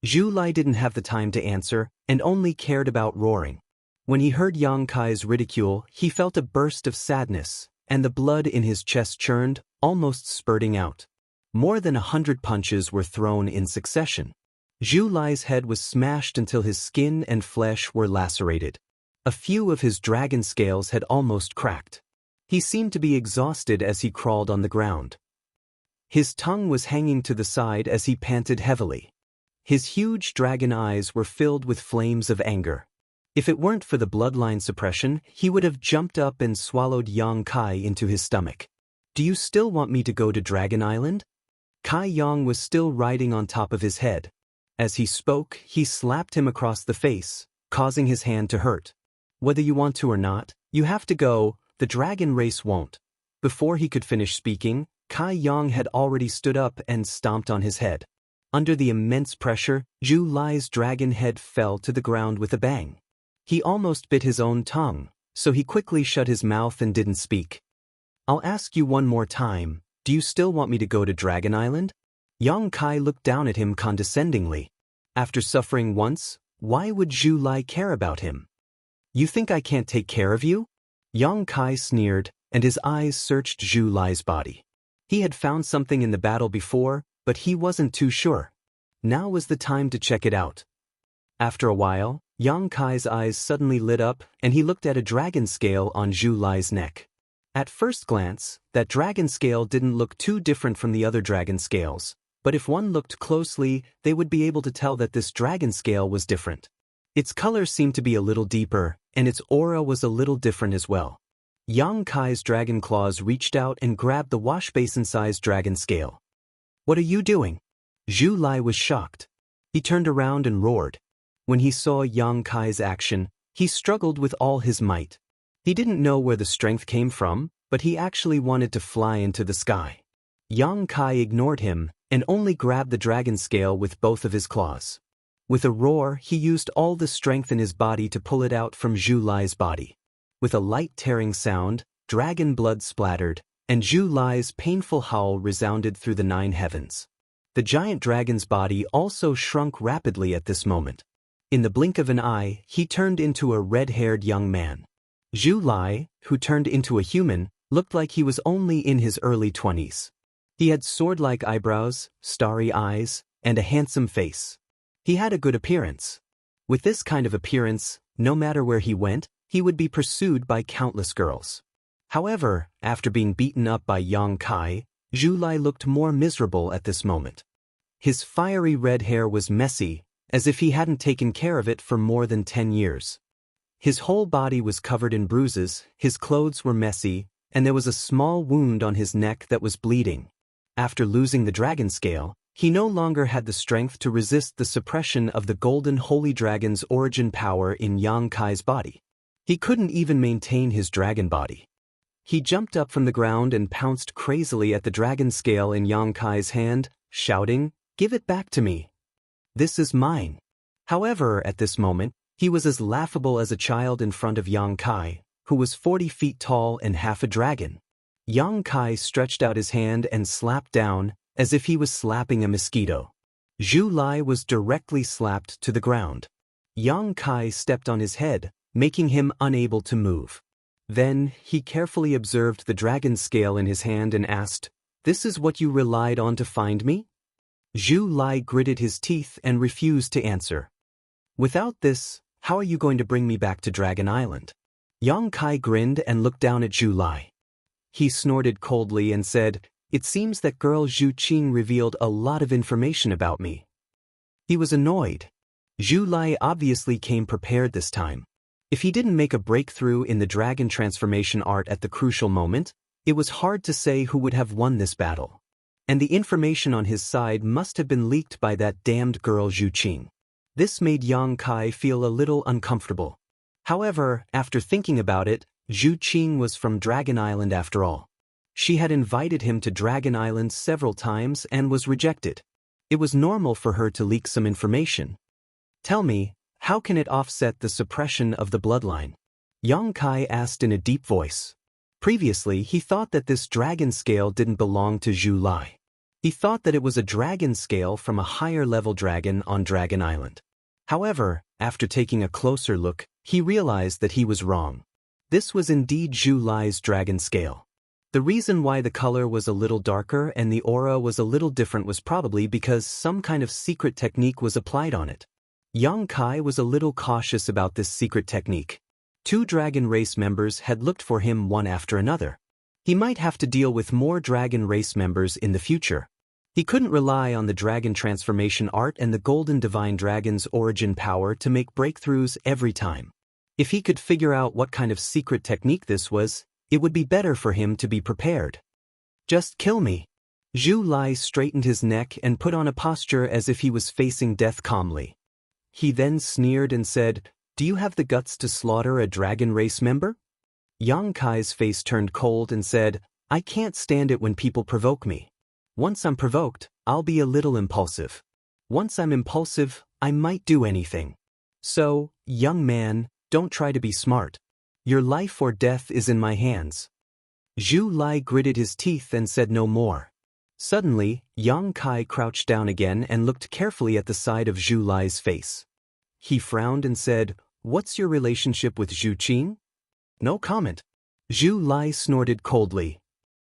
Zhu Lai didn't have the time to answer and only cared about roaring. When he heard Yang Kai's ridicule, he felt a burst of sadness, and the blood in his chest churned, almost spurting out. More than 100 punches were thrown in succession. Zhu Lai's head was smashed until his skin and flesh were lacerated. A few of his dragon scales had almost cracked. He seemed to be exhausted as he crawled on the ground. His tongue was hanging to the side as he panted heavily. His huge dragon eyes were filled with flames of anger. If it weren't for the bloodline suppression, he would have jumped up and swallowed Yang Kai into his stomach. Do you still want me to go to Dragon Island? Kai Yang was still riding on top of his head. As he spoke, he slapped him across the face, causing his hand to hurt. Whether you want to or not, you have to go, the dragon race won't. Before he could finish speaking, Kai Yang had already stood up and stomped on his head. Under the immense pressure, Zhu Lai's dragon head fell to the ground with a bang. He almost bit his own tongue, so he quickly shut his mouth and didn't speak. I'll ask you one more time, do you still want me to go to Dragon Island? Yang Kai looked down at him condescendingly. After suffering once, why would Zhu Lai care about him? You think I can't take care of you? Yang Kai sneered, and his eyes searched Zhu Lai's body. He had found something in the battle before, but he wasn't too sure. Now was the time to check it out. After a while, Yang Kai's eyes suddenly lit up and he looked at a dragon scale on Zhu Lai's neck. At first glance, that dragon scale didn't look too different from the other dragon scales, but if one looked closely, they would be able to tell that this dragon scale was different. Its color seemed to be a little deeper, and its aura was a little different as well. Yang Kai's dragon claws reached out and grabbed the wash-basin-sized dragon scale. What are you doing? Zhu Lai was shocked. He turned around and roared. When he saw Yang Kai's action, he struggled with all his might. He didn't know where the strength came from, but he actually wanted to fly into the sky. Yang Kai ignored him and only grabbed the dragon scale with both of his claws. With a roar, he used all the strength in his body to pull it out from Zhu Lai's body. With a light tearing sound, dragon blood splattered, and Zhu Lai's painful howl resounded through the 9 heavens. The giant dragon's body also shrunk rapidly at this moment. In the blink of an eye, he turned into a red-haired young man. Zhu Lai, who turned into a human, looked like he was only in his early 20s. He had sword-like eyebrows, starry eyes, and a handsome face. He had a good appearance. With this kind of appearance, no matter where he went, he would be pursued by countless girls. However, after being beaten up by Yang Kai, Zhu Lai looked more miserable at this moment. His fiery red hair was messy, as if he hadn't taken care of it for more than 10 years. His whole body was covered in bruises, his clothes were messy, and there was a small wound on his neck that was bleeding. After losing the dragon scale, he no longer had the strength to resist the suppression of the golden holy dragon's origin power in Yang Kai's body. He couldn't even maintain his dragon body. He jumped up from the ground and pounced crazily at the dragon scale in Yang Kai's hand, shouting, "Give it back to me! This is mine!" However, at this moment, He was as laughable as a child in front of Yang Kai, who was 40 feet tall and half a dragon. Yang Kai stretched out his hand and slapped down, as if he was slapping a mosquito. Zhu Lai was directly slapped to the ground. Yang Kai stepped on his head, making him unable to move. Then, he carefully observed the dragon scale in his hand and asked, "This is what you relied on to find me?" Zhu Lai gritted his teeth and refused to answer. "Without this, how are you going to bring me back to Dragon Island?" Yang Kai grinned and looked down at Zhu Lai. He snorted coldly and said, "It seems that girl Zhu Qing revealed a lot of information about me." He was annoyed. Zhu Lai obviously came prepared this time. If he didn't make a breakthrough in the dragon transformation art at the crucial moment, it was hard to say who would have won this battle. And the information on his side must have been leaked by that damned girl Zhu Qing. This made Yang Kai feel a little uncomfortable. However, after thinking about it, Zhu Qing was from Dragon Island after all. She had invited him to Dragon Island several times and was rejected. It was normal for her to leak some information. "Tell me, how can it offset the suppression of the bloodline?" Yang Kai asked in a deep voice. Previously, he thought that this dragon scale didn't belong to Zhu Lai. He thought that it was a dragon scale from a higher-level dragon on Dragon Island. However, after taking a closer look, he realized that he was wrong. This was indeed Zhu Lai's dragon scale. The reason why the color was a little darker and the aura was a little different was probably because some kind of secret technique was applied on it. Yang Kai was a little cautious about this secret technique. 2 dragon race members had looked for him one after another. He might have to deal with more dragon race members in the future. He couldn't rely on the dragon transformation art and the golden divine dragon's origin power to make breakthroughs every time. If he could figure out what kind of secret technique this was, it would be better for him to be prepared. "Just kill me." Zhu Lai straightened his neck and put on a posture as if he was facing death calmly. He then sneered and said, "Do you have the guts to slaughter a dragon race member?" Yang Kai's face turned cold and said, "I can't stand it when people provoke me. Once I'm provoked, I'll be a little impulsive. Once I'm impulsive, I might do anything. So, young man, don't try to be smart. Your life or death is in my hands." Zhu Lai gritted his teeth and said no more. Suddenly, Yang Kai crouched down again and looked carefully at the side of Zhu Lai's face. He frowned and said, "What's your relationship with Zhu Qing?" "No comment." Zhu Lai snorted coldly.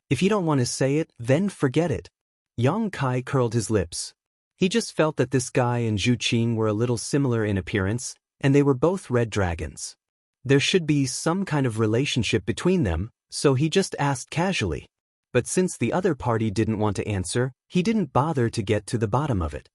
"If you don't want to say it, then forget it." Yang Kai curled his lips. He just felt that this guy and Zhu Qing were a little similar in appearance, and they were both red dragons. There should be some kind of relationship between them, so he just asked casually. But since the other party didn't want to answer, he didn't bother to get to the bottom of it.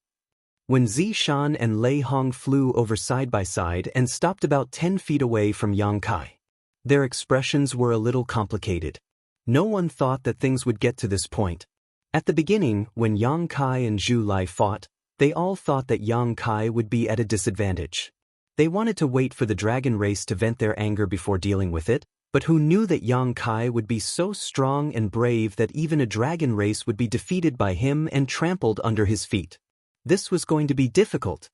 When Zishan and Lei Hong flew over side by side and stopped about 10 feet away from Yang Kai, their expressions were a little complicated. No one thought that things would get to this point. At the beginning, when Yang Kai and Zhu Lai fought, they all thought that Yang Kai would be at a disadvantage. They wanted to wait for the dragon race to vent their anger before dealing with it, but who knew that Yang Kai would be so strong and brave that even a dragon race would be defeated by him and trampled under his feet. This was going to be difficult.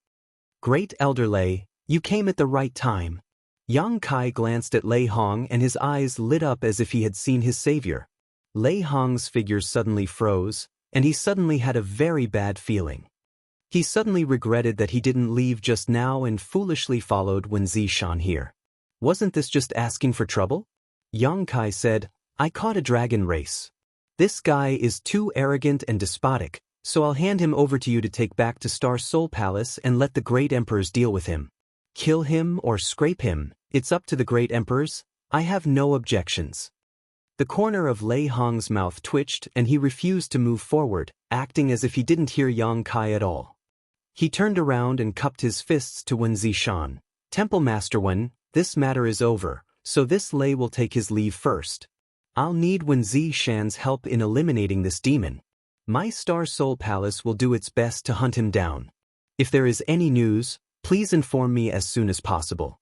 "Great Elder Lei, you came at the right time." Yang Kai glanced at Lei Hong and his eyes lit up as if he had seen his savior. Lei Hong's figure suddenly froze, and he suddenly had a very bad feeling. He suddenly regretted that he didn't leave just now and foolishly followed when Zishan here. Wasn't this just asking for trouble? Yang Kai said, "I caught a dragon race. This guy is too arrogant and despotic, so I'll hand him over to you to take back to Star Soul Palace and let the great emperors deal with him. Kill him or scrape him, it's up to the great emperors. I have no objections." The corner of Lei Hong's mouth twitched and he refused to move forward, acting as if he didn't hear Yang Kai at all. He turned around and cupped his fists to Wen Zishan. "Temple Master Wen, this matter is over, so this Lei will take his leave first. I'll need Wen Zishan's help in eliminating this demon. My Star Soul Palace will do its best to hunt him down. If there is any news, please inform me as soon as possible."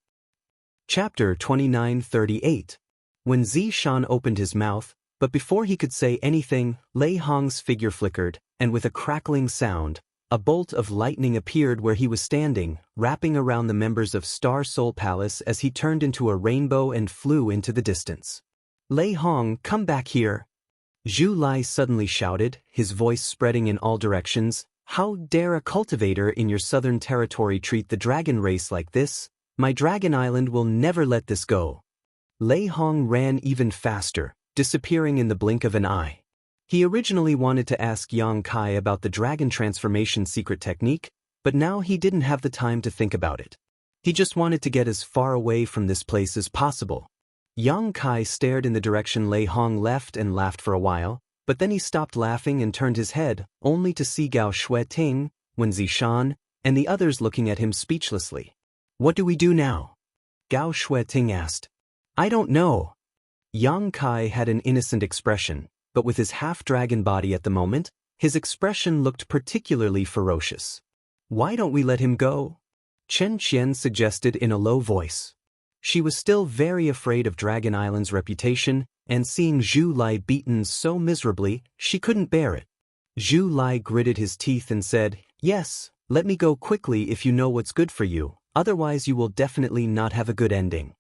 Chapter 2938. When Zishan opened his mouth, but before he could say anything, Lei Hong's figure flickered, and with a crackling sound, A bolt of lightning appeared where he was standing, wrapping around the members of Star Soul Palace as he turned into a rainbow and flew into the distance. Lei Hong, come back here! Zhu Lai suddenly shouted, his voice spreading in all directions. How dare a cultivator in your southern territory treat the dragon race like this? My Dragon Island will never let this go. Lei Hong ran even faster, disappearing in the blink of an eye. He originally wanted to ask Yang Kai about the dragon transformation secret technique, but now he didn't have the time to think about it. He just wanted to get as far away from this place as possible. Yang Kai stared in the direction Lei Hong left and laughed for a while, but then he stopped laughing and turned his head, only to see Gao Shueting, Wen Zishan, and the others looking at him speechlessly. What do we do now? Gao Shueting asked. I don't know. Yang Kai had an innocent expression, but with his half-dragon body at the moment, his expression looked particularly ferocious. Why don't we let him go? Chen Qian suggested in a low voice. She was still very afraid of Dragon Island's reputation, and seeing Zhu Lai beaten so miserably, she couldn't bear it. Zhu Lai gritted his teeth and said, Yes, let me go quickly if you know what's good for you, otherwise you will definitely not have a good ending.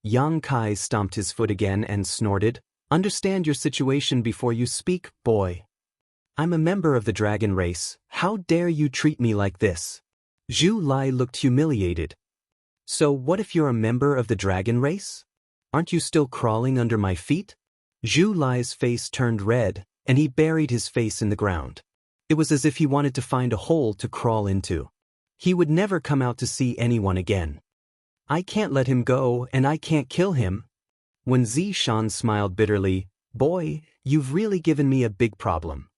Yang Kai stomped his foot again and snorted, Understand your situation before you speak, boy. I'm a member of the dragon race, how dare you treat me like this? Zhu Lai looked humiliated. So what if you're a member of the dragon race? Aren't you still crawling under my feet? Zhu Lai's face turned red, and he buried his face in the ground. It was as if he wanted to find a hole to crawl into. He would never come out to see anyone again. I can't let him go, and I can't kill him. When Zishan smiled bitterly, Boy, you've really given me a big problem.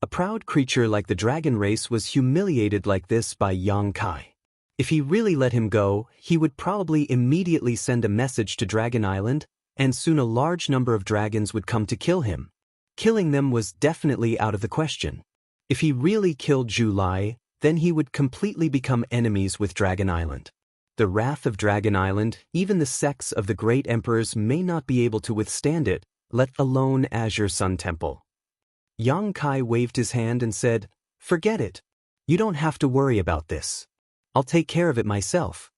A proud creature like the dragon race was humiliated like this by Yang Kai. If he really let him go, he would probably immediately send a message to Dragon Island, and soon a large number of dragons would come to kill him. Killing them was definitely out of the question. If he really killed Zhu Lai, then he would completely become enemies with Dragon Island. The wrath of Dragon Island, even the sects of the great emperors may not be able to withstand it, let alone Azure Sun Temple. Yang Kai waved his hand and said, Forget it. You don't have to worry about this. I'll take care of it myself.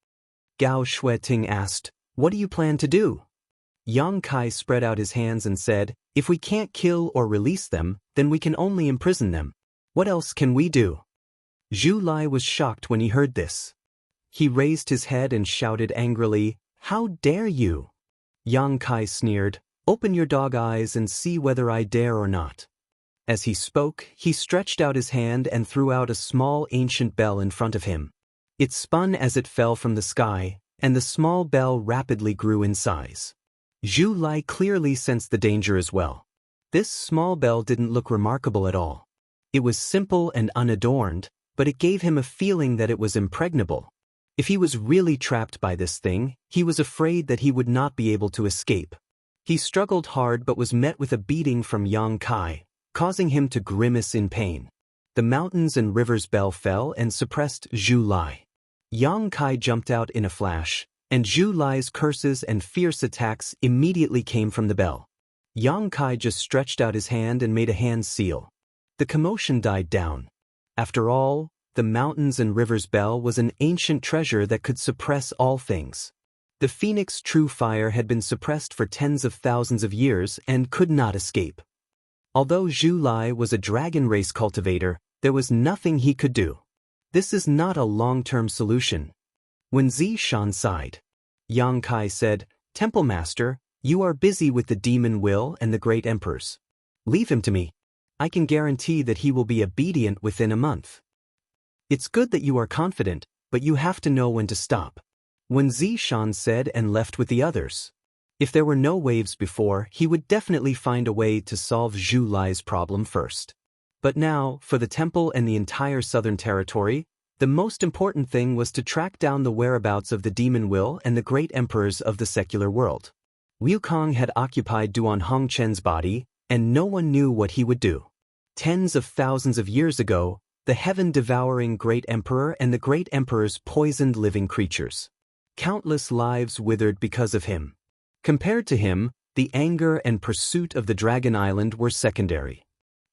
Gao Shueting asked, What do you plan to do? Yang Kai spread out his hands and said, If we can't kill or release them, then we can only imprison them. What else can we do? Zhu Lai was shocked when he heard this. He raised his head and shouted angrily, How dare you? Yang Kai sneered, Open your dog eyes and see whether I dare or not. As he spoke, he stretched out his hand and threw out a small ancient bell in front of him. It spun as it fell from the sky, and the small bell rapidly grew in size. Zhu Lai clearly sensed the danger as well. This small bell didn't look remarkable at all. It was simple and unadorned, but it gave him a feeling that it was impregnable. If he was really trapped by this thing, he was afraid that he would not be able to escape. He struggled hard but was met with a beating from Yang Kai, causing him to grimace in pain. The mountains and rivers bell fell and suppressed Zhu Lai. Yang Kai jumped out in a flash, and Zhu Lai's curses and fierce attacks immediately came from the bell. Yang Kai just stretched out his hand and made a hand seal. The commotion died down. After all, the mountains and rivers bell was an ancient treasure that could suppress all things. The Phoenix True Fire had been suppressed for tens of thousands of years and could not escape. Although Zhu Lai was a dragon race cultivator, there was nothing he could do. This is not a long-term solution. When Zishan sighed, Yang Kai said, Temple Master, you are busy with the demon will and the great emperors. Leave him to me. I can guarantee that he will be obedient within a month. It's good that you are confident, but you have to know when to stop. When Zishan said and left with the others. If there were no waves before, he would definitely find a way to solve Zhu Lai's problem first. But now, for the temple and the entire southern territory, the most important thing was to track down the whereabouts of the demon will and the great emperors of the secular world. Wukong had occupied Duan Hongchen's body, and no one knew what he would do. Tens of thousands of years ago, the heaven-devouring great emperor and the great emperors poisoned living creatures. Countless lives withered because of him. Compared to him, the anger and pursuit of the Dragon Island were secondary.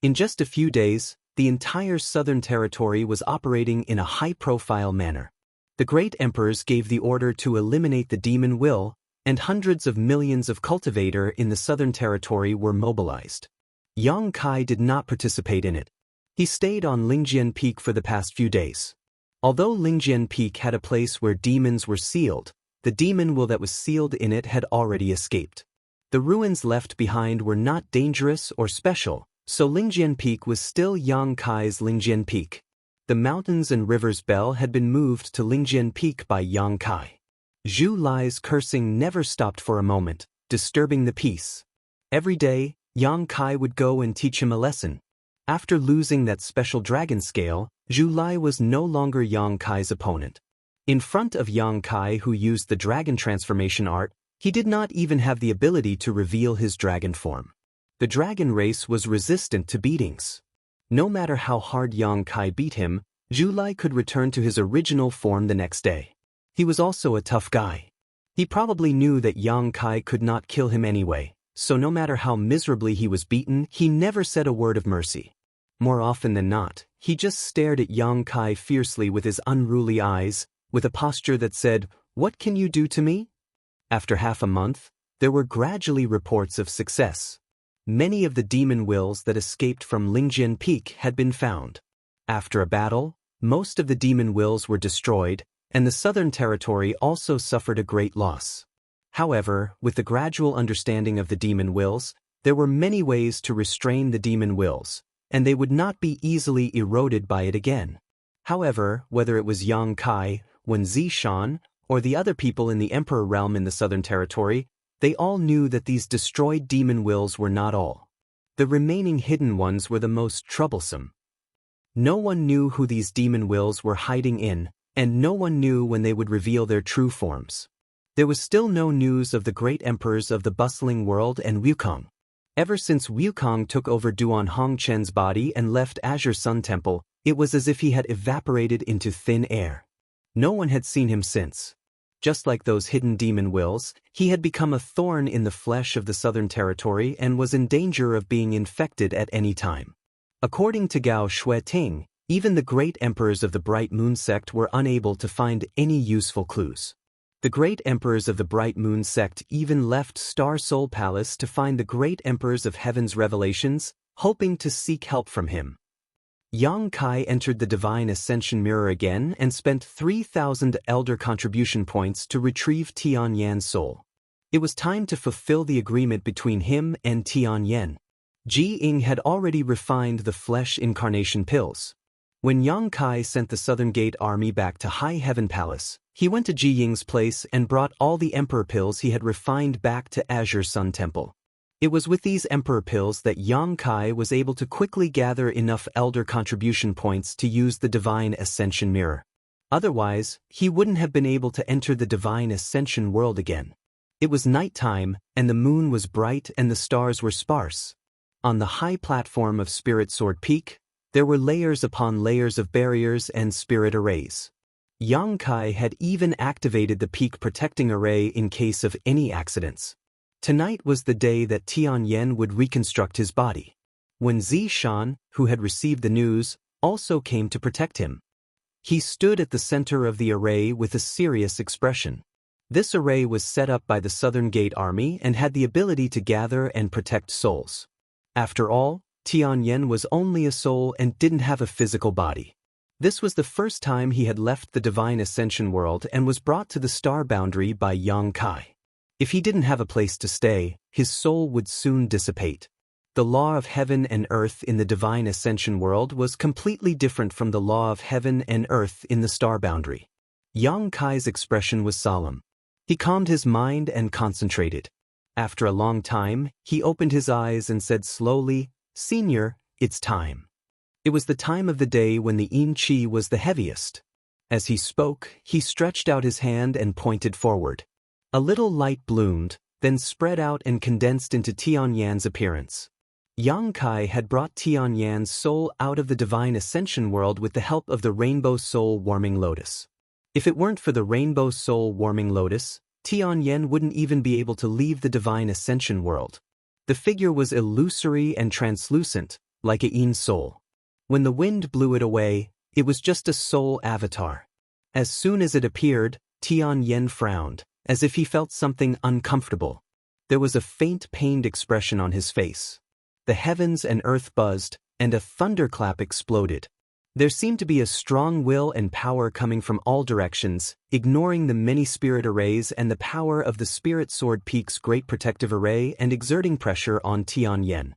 In just a few days, the entire southern territory was operating in a high-profile manner. The great emperors gave the order to eliminate the demon will, and hundreds of millions of cultivator in the southern territory were mobilized. Yang Kai did not participate in it. He stayed on Lingjian Peak for the past few days. Although Lingjian Peak had a place where demons were sealed, the demon will that was sealed in it had already escaped. The ruins left behind were not dangerous or special, so Lingjian Peak was still Yang Kai's Lingjian Peak. The mountains and rivers bell had been moved to Lingjian Peak by Yang Kai. Zhu Lai's cursing never stopped for a moment, disturbing the peace. Every day, Yang Kai would go and teach him a lesson. After losing that special dragon scale, Zhu Lai was no longer Yang Kai's opponent. In front of Yang Kai, who used the dragon transformation art, he did not even have the ability to reveal his dragon form. The dragon race was resistant to beatings. No matter how hard Yang Kai beat him, Zhu Lai could return to his original form the next day. He was also a tough guy. He probably knew that Yang Kai could not kill him anyway, so no matter how miserably he was beaten, he never said a word of mercy. More often than not, he just stared at Yang Kai fiercely with his unruly eyes, with a posture that said, "What can you do to me?" After half a month, there were gradually reports of success. Many of the demon wills that escaped from Lingjian Peak had been found. After a battle, most of the demon wills were destroyed, and the southern territory also suffered a great loss. However, with the gradual understanding of the demon wills, there were many ways to restrain the demon wills, and they would not be easily eroded by it again. However, whether it was Yang Kai, Wen Zishan, or the other people in the Emperor realm in the southern territory, they all knew that these destroyed demon wills were not all. The remaining hidden ones were the most troublesome. No one knew who these demon wills were hiding in, and no one knew when they would reveal their true forms. There was still no news of the great emperors of the bustling world and Wukong. Ever since Wukong took over Duan Hongchen's body and left Azure Sun Temple, it was as if he had evaporated into thin air. No one had seen him since. Just like those hidden demon wills, he had become a thorn in the flesh of the southern territory and was in danger of being infected at any time. According to Gao Xueting, even the great emperors of the Bright Moon sect were unable to find any useful clues. The great emperors of the Bright Moon sect even left Star Soul Palace to find the great emperors of Heaven's revelations, hoping to seek help from him. Yang Kai entered the Divine Ascension Mirror again and spent 3,000 Elder Contribution Points to retrieve Tianyan's soul. It was time to fulfill the agreement between him and Tianyan. Ji Ying had already refined the flesh incarnation pills. When Yang Kai sent the Southern Gate army back to High Heaven Palace, he went to Ji Ying's place and brought all the Emperor pills he had refined back to Azure Sun Temple. It was with these Emperor pills that Yang Kai was able to quickly gather enough Elder Contribution Points to use the Divine Ascension Mirror. Otherwise, he wouldn't have been able to enter the Divine Ascension world again. It was nighttime, and the moon was bright and the stars were sparse. On the high platform of Spirit Sword Peak, there were layers upon layers of barriers and spirit arrays. Yang Kai had even activated the peak protecting array in case of any accidents. Tonight was the day that Tianyan would reconstruct his body. When Zishan, who had received the news, also came to protect him. He stood at the center of the array with a serious expression. This array was set up by the Southern Gate Army and had the ability to gather and protect souls. After all, Tianyan was only a soul and didn't have a physical body. This was the first time he had left the Divine Ascension world and was brought to the star boundary by Yang Kai. If he didn't have a place to stay, his soul would soon dissipate. The law of heaven and earth in the Divine Ascension world was completely different from the law of heaven and earth in the star boundary. Yang Kai's expression was solemn. He calmed his mind and concentrated. After a long time, he opened his eyes and said slowly, "Senior, it's time." It was the time of the day when the yin qi was the heaviest. As he spoke, he stretched out his hand and pointed forward. A little light bloomed, then spread out and condensed into Tianyan's appearance. Yang Kai had brought Tianyan's soul out of the Divine Ascension world with the help of the Rainbow Soul Warming Lotus. If it weren't for the Rainbow Soul Warming Lotus, Tianyan wouldn't even be able to leave the Divine Ascension world. The figure was illusory and translucent, like a yin soul. When the wind blew it away, it was just a soul avatar. As soon as it appeared, Tianyan frowned, as if he felt something uncomfortable. There was a faint pained expression on his face. The heavens and earth buzzed, and a thunderclap exploded. There seemed to be a strong will and power coming from all directions, ignoring the many spirit arrays and the power of the Spirit Sword Peak's great protective array and exerting pressure on Tianyan.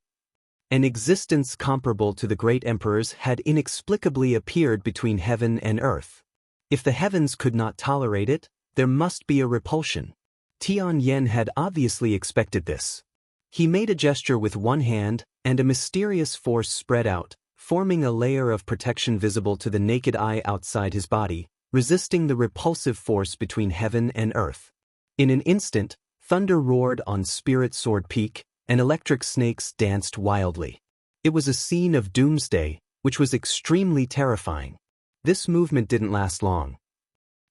An existence comparable to the great emperor's had inexplicably appeared between heaven and earth. If the heavens could not tolerate it, there must be a repulsion. Tianyan had obviously expected this. He made a gesture with one hand, and a mysterious force spread out, forming a layer of protection visible to the naked eye outside his body, resisting the repulsive force between heaven and earth. In an instant, thunder roared on Spirit Sword Peak, and electric snakes danced wildly. It was a scene of doomsday, which was extremely terrifying. This movement didn't last long.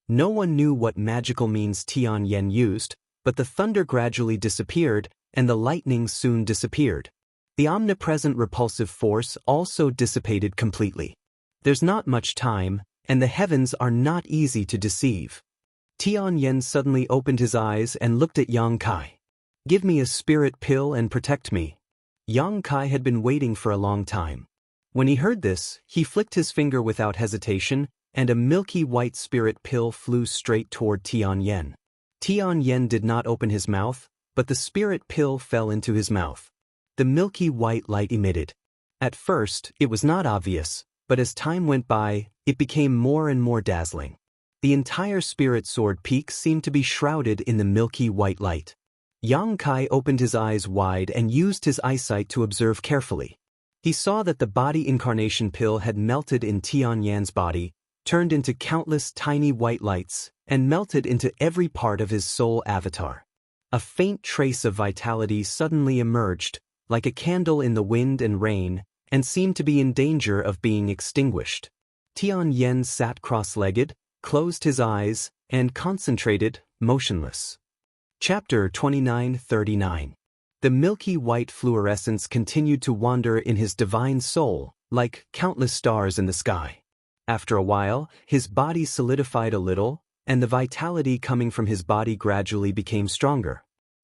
No one knew what magical means Tianyan used, but the thunder gradually disappeared, and the lightning soon disappeared. The omnipresent repulsive force also dissipated completely. There's not much time, and the heavens are not easy to deceive. Tianyan suddenly opened his eyes and looked at Yang Kai. "Give me a spirit pill and protect me." Yang Kai had been waiting for a long time. When he heard this, he flicked his finger without hesitation, and a milky white spirit pill flew straight toward Tianyan. Tianyan did not open his mouth, but the spirit pill fell into his mouth. The milky white light emitted. At first, it was not obvious, but as time went by, it became more and more dazzling. The entire Spirit Sword Peak seemed to be shrouded in the milky white light. Yang Kai opened his eyes wide and used his eyesight to observe carefully. He saw that the body incarnation pill had melted in Tianyan's body, turned into countless tiny white lights, and melted into every part of his soul avatar. A faint trace of vitality suddenly emerged, like a candle in the wind and rain, and seemed to be in danger of being extinguished. Tianyan sat cross-legged, closed his eyes, and concentrated, motionless. Chapter 29-39. The milky white fluorescence continued to wander in his divine soul, like countless stars in the sky. After a while, his body solidified a little, and the vitality coming from his body gradually became stronger.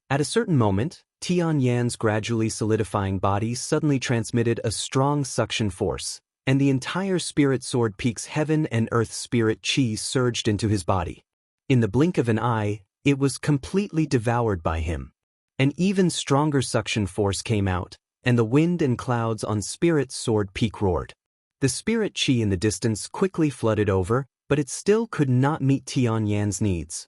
At a certain moment, Tianyan's gradually solidifying body suddenly transmitted a strong suction force, and the entire Spirit Sword Peak's heaven and earth spirit chi surged into his body. In the blink of an eye, it was completely devoured by him. An even stronger suction force came out, and the wind and clouds on Spirit Sword Peak roared. The spirit chi in the distance quickly flooded over, but it still could not meet Tianyan's needs.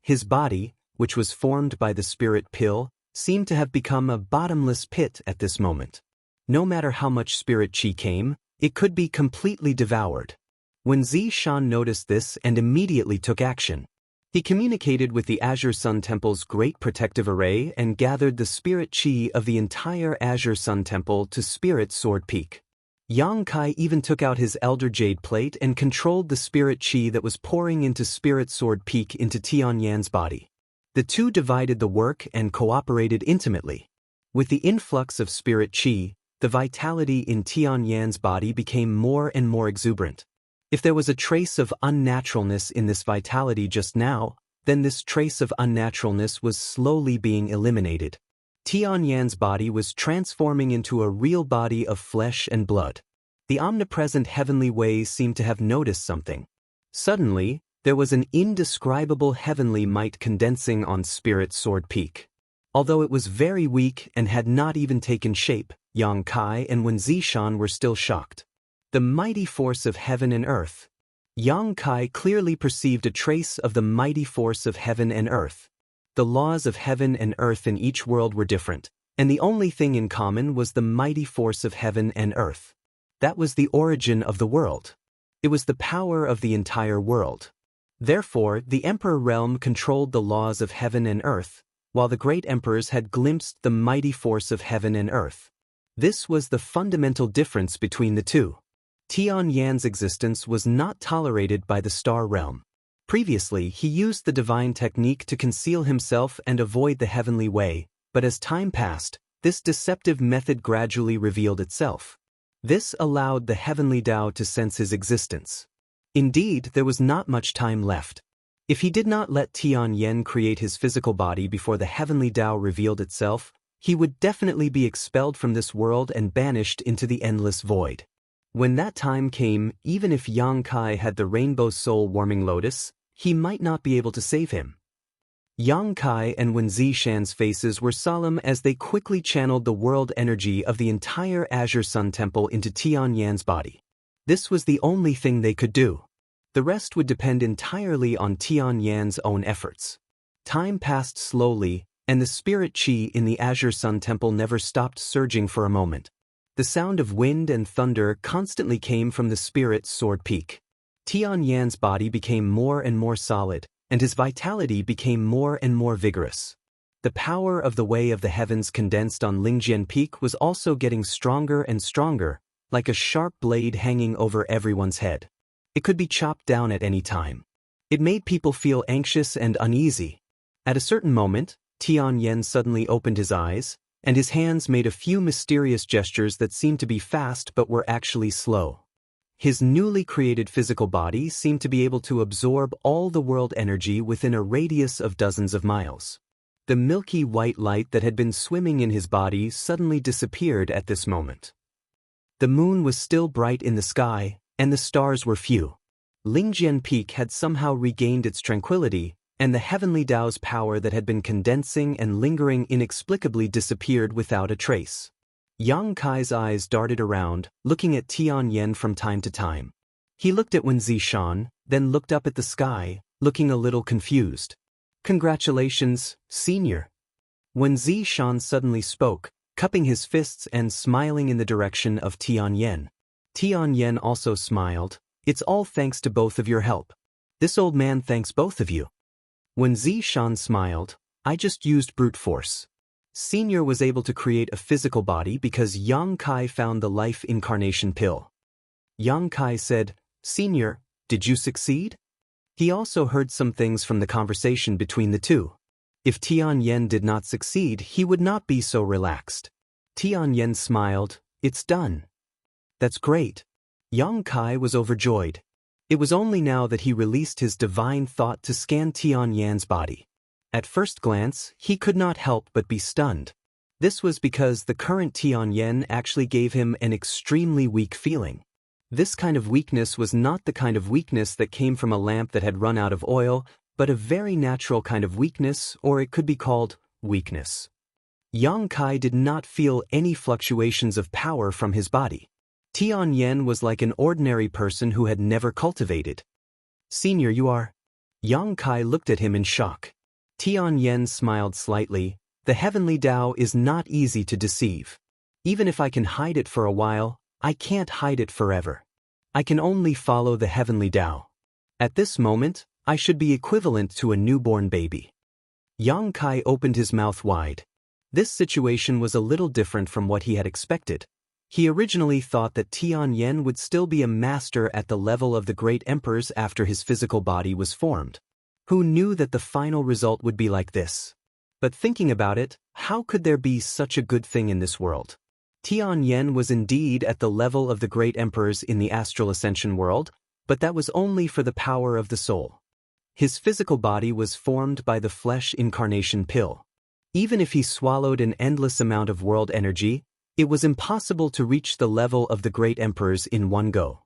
His body, which was formed by the spirit pill, seemed to have become a bottomless pit at this moment. No matter how much spirit chi came, it could be completely devoured. When Zishan noticed this and immediately took action, he communicated with the Azure Sun Temple's great protective array and gathered the spirit chi of the entire Azure Sun Temple to Spirit Sword Peak. Yang Kai even took out his Elder Jade Plate and controlled the spirit chi that was pouring into Spirit Sword Peak into Tianyan's body. The two divided the work and cooperated intimately. With the influx of spirit chi, the vitality in Tianyan's body became more and more exuberant. If there was a trace of unnaturalness in this vitality just now, then this trace of unnaturalness was slowly being eliminated. Tianyan's body was transforming into a real body of flesh and blood. The omnipresent heavenly ways seemed to have noticed something. Suddenly, there was an indescribable heavenly might condensing on Spirit Sword Peak. Although it was very weak and had not even taken shape, Yang Kai and Wen Zishan were still shocked. The mighty force of heaven and earth. Yang Kai clearly perceived a trace of the mighty force of heaven and earth. The laws of heaven and earth in each world were different, and the only thing in common was the mighty force of heaven and earth. That was the origin of the world. It was the power of the entire world. Therefore, the Emperor realm controlled the laws of heaven and earth, while the great emperors had glimpsed the mighty force of heaven and earth. This was the fundamental difference between the two. Tianyan's existence was not tolerated by the star realm. Previously, he used the divine technique to conceal himself and avoid the heavenly way, but as time passed, this deceptive method gradually revealed itself. This allowed the heavenly Tao to sense his existence. Indeed, there was not much time left. If he did not let Tianyan create his physical body before the heavenly Tao revealed itself, he would definitely be expelled from this world and banished into the endless void. When that time came, even if Yang Kai had the rainbow soul-warming lotus, he might not be able to save him. Yang Kai and Wen Zishan's faces were solemn as they quickly channeled the world energy of the entire Azure Sun Temple into Tianyan's body. This was the only thing they could do. The rest would depend entirely on Tianyan's own efforts. Time passed slowly, and the spirit qi in the Azure Sun Temple never stopped surging for a moment. The sound of wind and thunder constantly came from the spirit's sword peak. Tianyan's body became more and more solid, and his vitality became more and more vigorous. The power of the Way of the Heavens condensed on Lingjian Peak was also getting stronger and stronger, like a sharp blade hanging over everyone's head. It could be chopped down at any time. It made people feel anxious and uneasy. At a certain moment, Tianyan suddenly opened his eyes, and his hands made a few mysterious gestures that seemed to be fast but were actually slow. His newly created physical body seemed to be able to absorb all the world energy within a radius of dozens of miles. The milky white light that had been swimming in his body suddenly disappeared at this moment. The moon was still bright in the sky, and the stars were few. Lingjian Peak had somehow regained its tranquility, and the heavenly Tao's power that had been condensing and lingering inexplicably disappeared without a trace. Yang Kai's eyes darted around, looking at Tianyan from time to time. He looked at Wen Zishan, then looked up at the sky, looking a little confused. "Congratulations, senior." Wen Zishan suddenly spoke, cupping his fists and smiling in the direction of Tianyan. Tianyan also smiled. "It's all thanks to both of your help. This old man thanks both of you." Wen Zishan smiled. "I just used brute force." Senior was able to create a physical body because Yang Kai found the life incarnation pill. Yang Kai said, "Senior, did you succeed?" He also heard some things from the conversation between the two. If Tianyan did not succeed, he would not be so relaxed. Tianyan smiled. "It's done." "That's great." Yang Kai was overjoyed. It was only now that he released his divine thought to scan Tianyan's body. At first glance, he could not help but be stunned. This was because the current Tianyan actually gave him an extremely weak feeling. This kind of weakness was not the kind of weakness that came from a lamp that had run out of oil, but a very natural kind of weakness, or it could be called weakness. Yang Kai did not feel any fluctuations of power from his body. Tianyan was like an ordinary person who had never cultivated. "Senior, you are..." Yang Kai looked at him in shock. Tianyan smiled slightly. "The heavenly Tao is not easy to deceive. Even if I can hide it for a while, I can't hide it forever. I can only follow the heavenly Tao. At this moment, I should be equivalent to a newborn baby." Yang Kai opened his mouth wide. This situation was a little different from what he had expected. He originally thought that Tianyan would still be a master at the level of the great emperors after his physical body was formed. Who knew that the final result would be like this? But thinking about it, how could there be such a good thing in this world? Tianyan was indeed at the level of the great emperors in the astral ascension world, but that was only for the power of the soul. His physical body was formed by the flesh incarnation pill. Even if he swallowed an endless amount of world energy, it was impossible to reach the level of the great emperors in one go.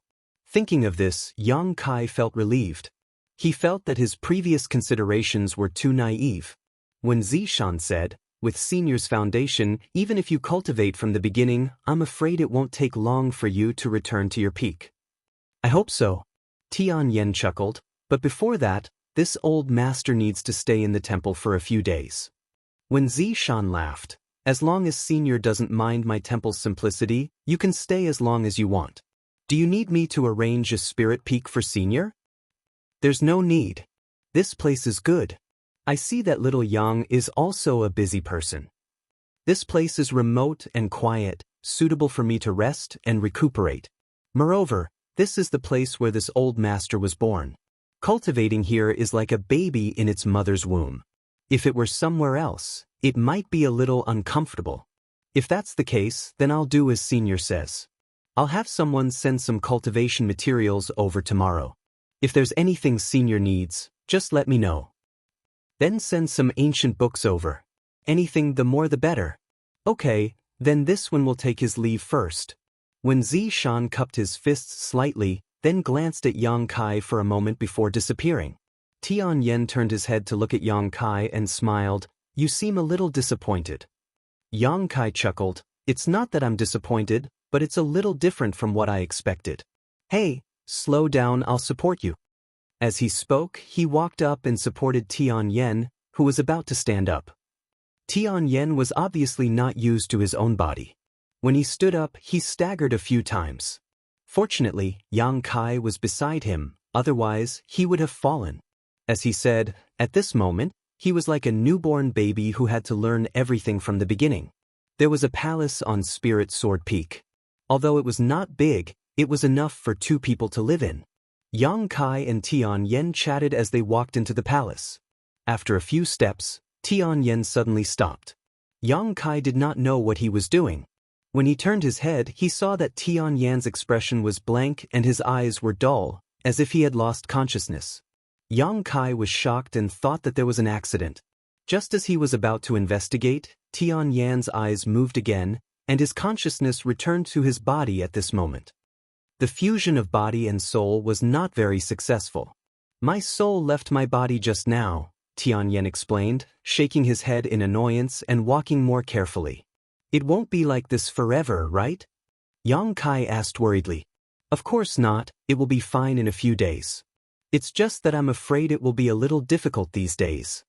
Thinking of this, Yang Kai felt relieved. He felt that his previous considerations were too naive. When Zishan said, "With Senior's foundation, even if you cultivate from the beginning, I'm afraid it won't take long for you to return to your peak." "I hope so." Tianyan chuckled, "But before that, this old master needs to stay in the temple for a few days." When Zishan laughed, "As long as Senior doesn't mind my temple's simplicity, you can stay as long as you want. Do you need me to arrange a spirit peak for Senior?" "There's no need. This place is good. I see that little Yang is also a busy person. This place is remote and quiet, suitable for me to rest and recuperate. Moreover, this is the place where this old master was born. Cultivating here is like a baby in its mother's womb. If it were somewhere else, it might be a little uncomfortable. If that's the case, then I'll do as Senior says." I'll have someone send some cultivation materials over tomorrow. If there's anything senior needs, just let me know. Then send some ancient books over. Anything the more the better. Okay, then this one will take his leave first. When Zishan cupped his fists slightly, then glanced at Yang Kai for a moment before disappearing. Tianyan turned his head to look at Yang Kai and smiled. You seem a little disappointed. Yang Kai chuckled. It's not that I'm disappointed, but it's a little different from what I expected. Hey, slow down, I'll support you. As he spoke, he walked up and supported Tianyan, who was about to stand up. Tianyan was obviously not used to his own body. When he stood up, he staggered a few times. Fortunately, Yang Kai was beside him, otherwise he would have fallen. As he said, at this moment, he was like a newborn baby who had to learn everything from the beginning. There was a palace on Spirit Sword Peak. Although it was not big, it was enough for 2 people to live in. Yang Kai and Tianyan chatted as they walked into the palace. After a few steps, Tianyan suddenly stopped. Yang Kai did not know what he was doing. When he turned his head, he saw that Tianyan's expression was blank and his eyes were dull, as if he had lost consciousness. Yang Kai was shocked and thought that there was an accident. Just as he was about to investigate, Tianyan's eyes moved again, and his consciousness returned to his body at this moment. The fusion of body and soul was not very successful. My soul left my body just now, Tianyan explained, shaking his head in annoyance and walking more carefully. It won't be like this forever, right? Yang Kai asked worriedly. Of course not, it will be fine in a few days. It's just that I'm afraid it will be a little difficult these days.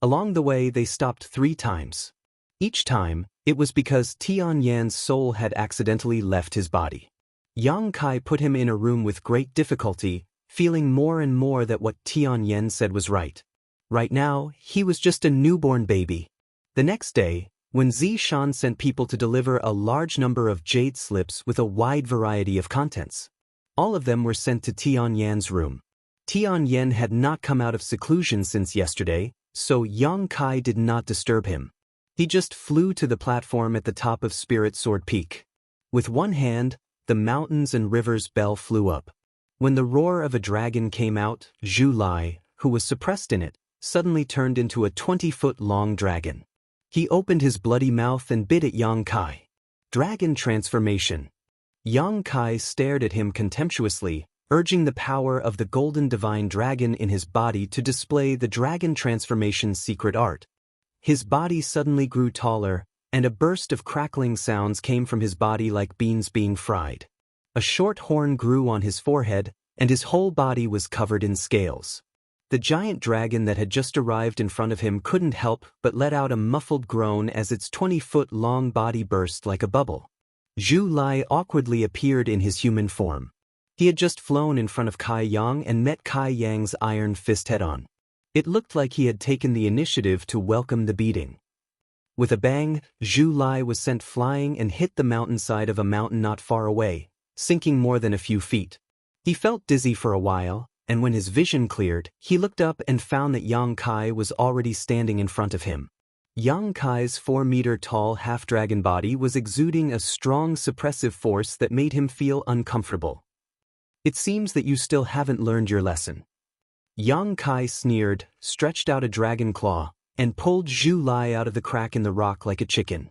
Along the way they stopped 3 times. Each time, it was because Tianyan's soul had accidentally left his body. Yang Kai put him in a room with great difficulty, feeling more and more that what Tianyan said was right. Right now, he was just a newborn baby. The next day, when Zishan sent people to deliver a large number of jade slips with a wide variety of contents. All of them were sent to Tianyan's room. Tianyan had not come out of seclusion since yesterday, so Yang Kai did not disturb him. He just flew to the platform at the top of Spirit Sword Peak. With one hand, the mountains and rivers bell flew up. When the roar of a dragon came out, Zhu Lai, who was suppressed in it, suddenly turned into a 20-foot-long dragon. He opened his bloody mouth and bit at Yang Kai. Dragon transformation. Yang Kai stared at him contemptuously, urging the power of the golden divine dragon in his body to display the dragon transformation secret art. His body suddenly grew taller, and a burst of crackling sounds came from his body like beans being fried. A short horn grew on his forehead, and his whole body was covered in scales. The giant dragon that had just arrived in front of him couldn't help but let out a muffled groan as its 20-foot-long body burst like a bubble. Zhu Lai awkwardly appeared in his human form. He had just flown in front of Kai Yang and met Kai Yang's iron fist head-on. It looked like he had taken the initiative to welcome the beating. With a bang, Zhu Lai was sent flying and hit the mountainside of a mountain not far away, sinking more than a few feet. He felt dizzy for a while, and when his vision cleared, he looked up and found that Yang Kai was already standing in front of him. Yang Kai's 4-meter-tall half-dragon body was exuding a strong suppressive force that made him feel uncomfortable. It seems that you still haven't learned your lesson. Yang Kai sneered, stretched out a dragon claw, and pulled Zhu Lai out of the crack in the rock like a chicken.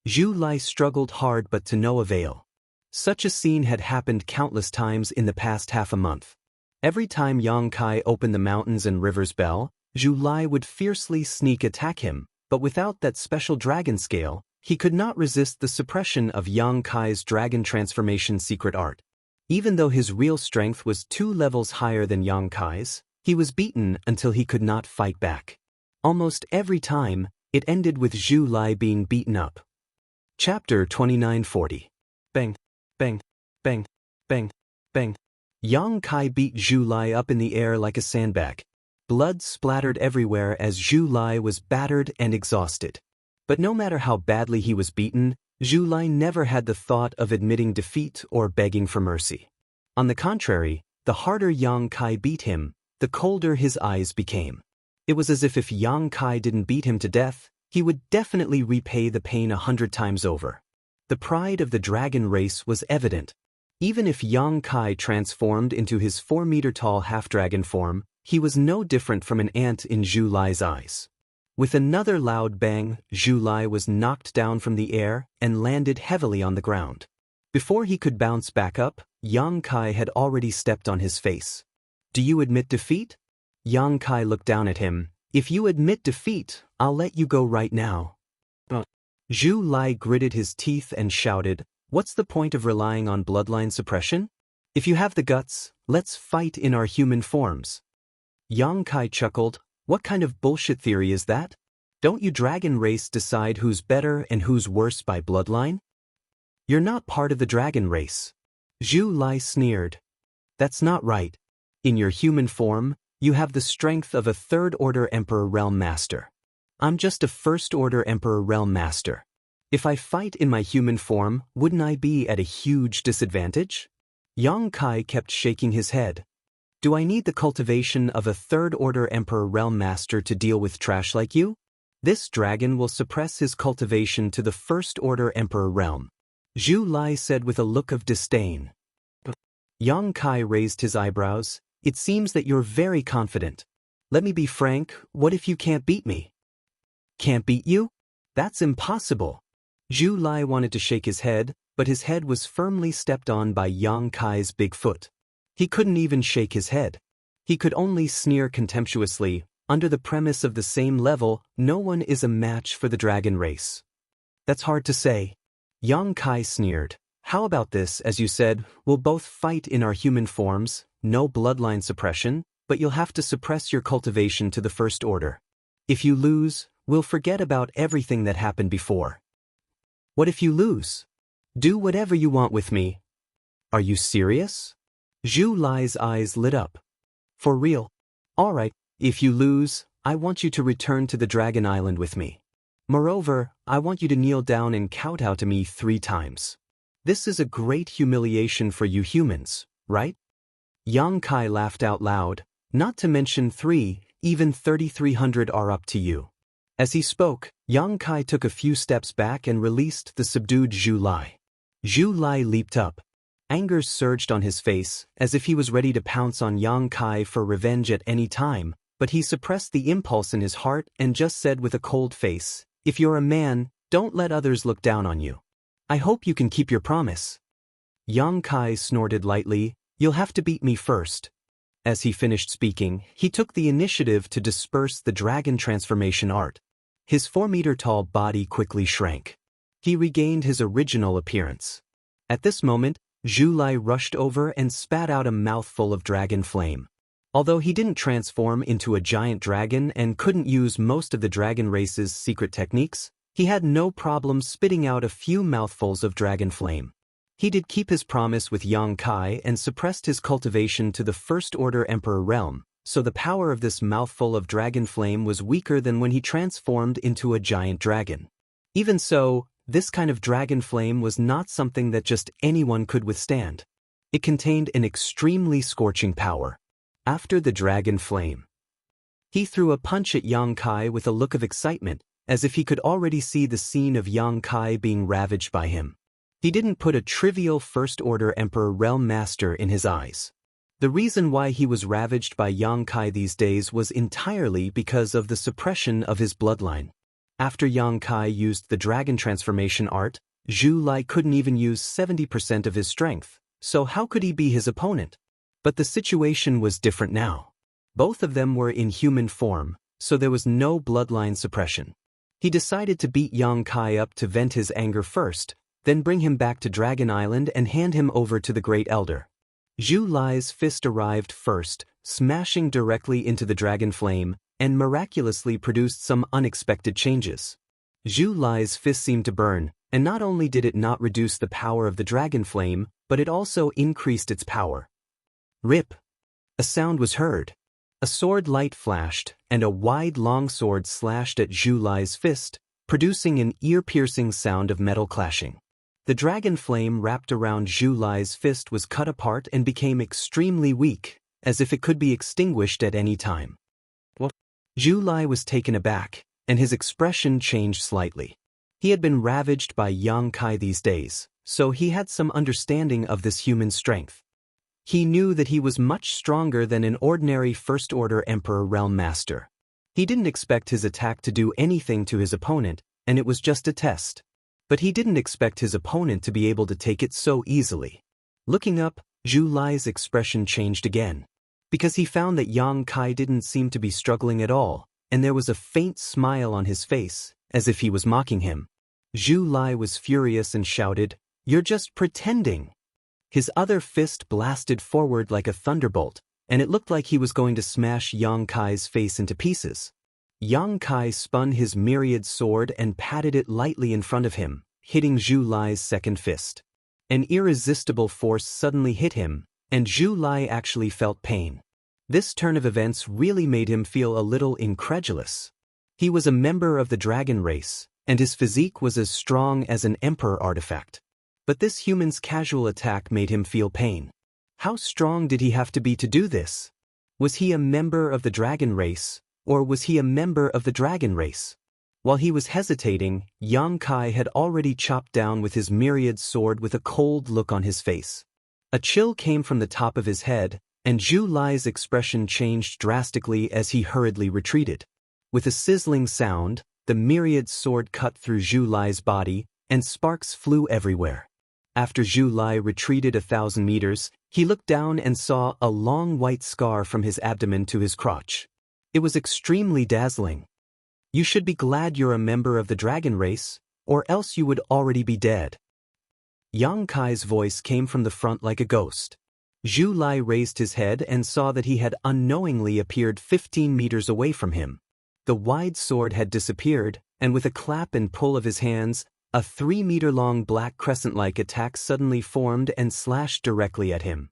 Zhu Lai struggled hard but to no avail. Such a scene had happened countless times in the past half a month. Every time Yang Kai opened the mountains and rivers bell, Zhu Lai would fiercely sneak attack him, but without that special dragon scale, he could not resist the suppression of Yang Kai's dragon transformation secret art. Even though his real strength was 2 levels higher than Yang Kai's, he was beaten until he could not fight back. Almost every time, it ended with Zhu Lai being beaten up. Chapter 2940. Bang, bang, bang, bang, bang. Yang Kai beat Zhu Lai up in the air like a sandbag. Blood splattered everywhere as Zhu Lai was battered and exhausted. But no matter how badly he was beaten, Zhu Lai never had the thought of admitting defeat or begging for mercy. On the contrary, the harder Yang Kai beat him, the colder his eyes became. It was as if Yang Kai didn't beat him to death, he would definitely repay the pain 100 times over. The pride of the dragon race was evident. Even if Yang Kai transformed into his 4-meter-tall half-dragon form, he was no different from an ant in Zhu Lai's eyes. With another loud bang, Zhu Lai was knocked down from the air and landed heavily on the ground. Before he could bounce back up, Yang Kai had already stepped on his face. "Do you admit defeat?" Yang Kai looked down at him. "If you admit defeat, I'll let you go right now." Zhu Lai gritted his teeth and shouted, "What's the point of relying on bloodline suppression? If you have the guts, let's fight in our human forms." Yang Kai chuckled. "What kind of bullshit theory is that? Don't you dragon race decide who's better and who's worse by bloodline? You're not part of the dragon race." Zhu Lai sneered. "That's not right. In your human form, you have the strength of a third-order Emperor Realm Master. I'm just a first-order Emperor Realm Master. If I fight in my human form, wouldn't I be at a huge disadvantage?" Yang Kai kept shaking his head. "Do I need the cultivation of a third-order Emperor Realm Master to deal with trash like you? This dragon will suppress his cultivation to the first-order Emperor Realm," Zhu Lai said with a look of disdain. Yang Kai raised his eyebrows. "It seems that you're very confident. Let me be frank, what if you can't beat me?" "Can't beat you? That's impossible." Zhu Lai wanted to shake his head, but his head was firmly stepped on by Yang Kai's big foot. He couldn't even shake his head. He could only sneer contemptuously. Under the premise of the same level, no one is a match for the dragon race. "That's hard to say." Yang Kai sneered. "How about this, as you said, we'll both fight in our human forms, no bloodline suppression, but you'll have to suppress your cultivation to the first order. If you lose, we'll forget about everything that happened before." "What if you lose?" "Do whatever you want with me." "Are you serious?" Zhu Lai's eyes lit up. "For real? All right, if you lose, I want you to return to the Dragon Island with me. Moreover, I want you to kneel down and kowtow to me 3 times. This is a great humiliation for you humans, right?" Yang Kai laughed out loud. "Not to mention 3, even 3,300 are up to you." As he spoke, Yang Kai took a few steps back and released the subdued Zhu Lai. Zhu Lai leaped up. Anger surged on his face, as if he was ready to pounce on Yang Kai for revenge at any time, but he suppressed the impulse in his heart and just said with a cold face, "If you're a man, don't let others look down on you. I hope you can keep your promise." Yang Kai snorted lightly. "You'll have to beat me first." As he finished speaking, he took the initiative to disperse the dragon transformation art. His 4-meter-tall body quickly shrank. He regained his original appearance. At this moment, Zhu Lai rushed over and spat out a mouthful of dragon flame. Although he didn't transform into a giant dragon and couldn't use most of the dragon race's secret techniques, he had no problem spitting out a few mouthfuls of dragon flame. He did keep his promise with Yang Kai and suppressed his cultivation to the first-order Emperor realm, so the power of this mouthful of dragon flame was weaker than when he transformed into a giant dragon. Even so, this kind of dragon flame was not something that just anyone could withstand. It contained an extremely scorching power. After the dragon flame, he threw a punch at Yang Kai with a look of excitement, as if he could already see the scene of Yang Kai being ravaged by him. He didn't put a trivial first-order Emperor Realm Master in his eyes. The reason why he was ravaged by Yang Kai these days was entirely because of the suppression of his bloodline. After Yang Kai used the dragon transformation art, Zhu Lai couldn't even use 70% of his strength, so how could he be his opponent? But the situation was different now. Both of them were in human form, so there was no bloodline suppression. He decided to beat Yang Kai up to vent his anger first, then bring him back to Dragon Island and hand him over to the Great Elder. Zhu Lai's fist arrived first, smashing directly into the dragon flame, and miraculously produced some unexpected changes. Zhu Lai's fist seemed to burn, and not only did it not reduce the power of the dragon flame, but it also increased its power. Rip! A sound was heard. A sword light flashed, and a wide longsword slashed at Zhu Lai's fist, producing an ear-piercing sound of metal clashing. The dragon flame wrapped around Zhu Lai's fist was cut apart and became extremely weak, as if it could be extinguished at any time. What? Zhu Lai was taken aback, and his expression changed slightly. He had been ravaged by Yang Kai these days, so he had some understanding of this human strength. He knew that he was much stronger than an ordinary First-Order Emperor Realm Master. He didn't expect his attack to do anything to his opponent, and it was just a test. But he didn't expect his opponent to be able to take it so easily. Looking up, Zhu Lai's expression changed again. Because he found that Yang Kai didn't seem to be struggling at all, and there was a faint smile on his face, as if he was mocking him. Zhu Lai was furious and shouted, "You're just pretending!" His other fist blasted forward like a thunderbolt, and it looked like he was going to smash Yang Kai's face into pieces. Yang Kai spun his myriad sword and patted it lightly in front of him, hitting Zhu Lai's second fist. An irresistible force suddenly hit him, and Zhu Lai actually felt pain. This turn of events really made him feel a little incredulous. He was a member of the dragon race, and his physique was as strong as an emperor artifact. But this human's casual attack made him feel pain. How strong did he have to be to do this? Was he a member of the dragon race, or was he a member of the dragon race? While he was hesitating, Yang Kai had already chopped down with his myriad sword with a cold look on his face. A chill came from the top of his head, and Zhu Lai's expression changed drastically as he hurriedly retreated. With a sizzling sound, the myriad sword cut through Zhu Lai's body, and sparks flew everywhere. After Zhu Lai retreated 1,000 meters, he looked down and saw a long white scar from his abdomen to his crotch. It was extremely dazzling. You should be glad you're a member of the dragon race, or else you would already be dead. Yang Kai's voice came from the front like a ghost. Zhu Lai raised his head and saw that he had unknowingly appeared 15 meters away from him. The wide sword had disappeared, and with a clap and pull of his hands, a 3-meter-long black crescent-like attack suddenly formed and slashed directly at him.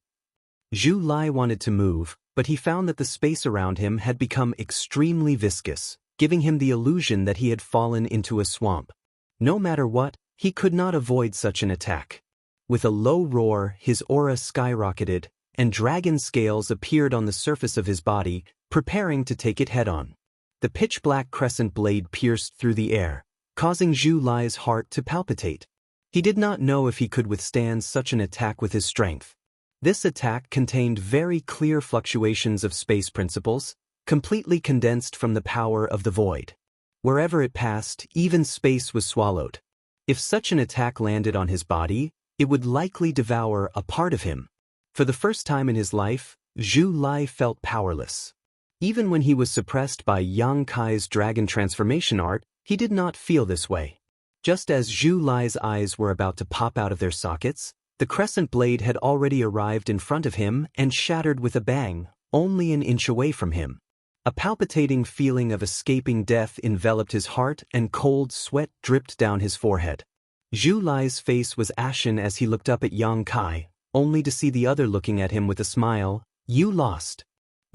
Zhu Lai wanted to move, but he found that the space around him had become extremely viscous, giving him the illusion that he had fallen into a swamp. No matter what, he could not avoid such an attack. With a low roar, his aura skyrocketed, and dragon scales appeared on the surface of his body, preparing to take it head-on. The pitch-black crescent blade pierced through the air, causing Zhu Lai's heart to palpitate. He did not know if he could withstand such an attack with his strength. This attack contained very clear fluctuations of space principles, completely condensed from the power of the void. Wherever it passed, even space was swallowed. If such an attack landed on his body, it would likely devour a part of him. For the first time in his life, Zhu Lai felt powerless. Even when he was suppressed by Yang Kai's dragon transformation art, he did not feel this way. Just as Zhu Lai's eyes were about to pop out of their sockets, the crescent blade had already arrived in front of him and shattered with a bang, only an inch away from him. A palpitating feeling of escaping death enveloped his heart and cold sweat dripped down his forehead. Zhu Lai's face was ashen as he looked up at Yang Kai, only to see the other looking at him with a smile. "You lost."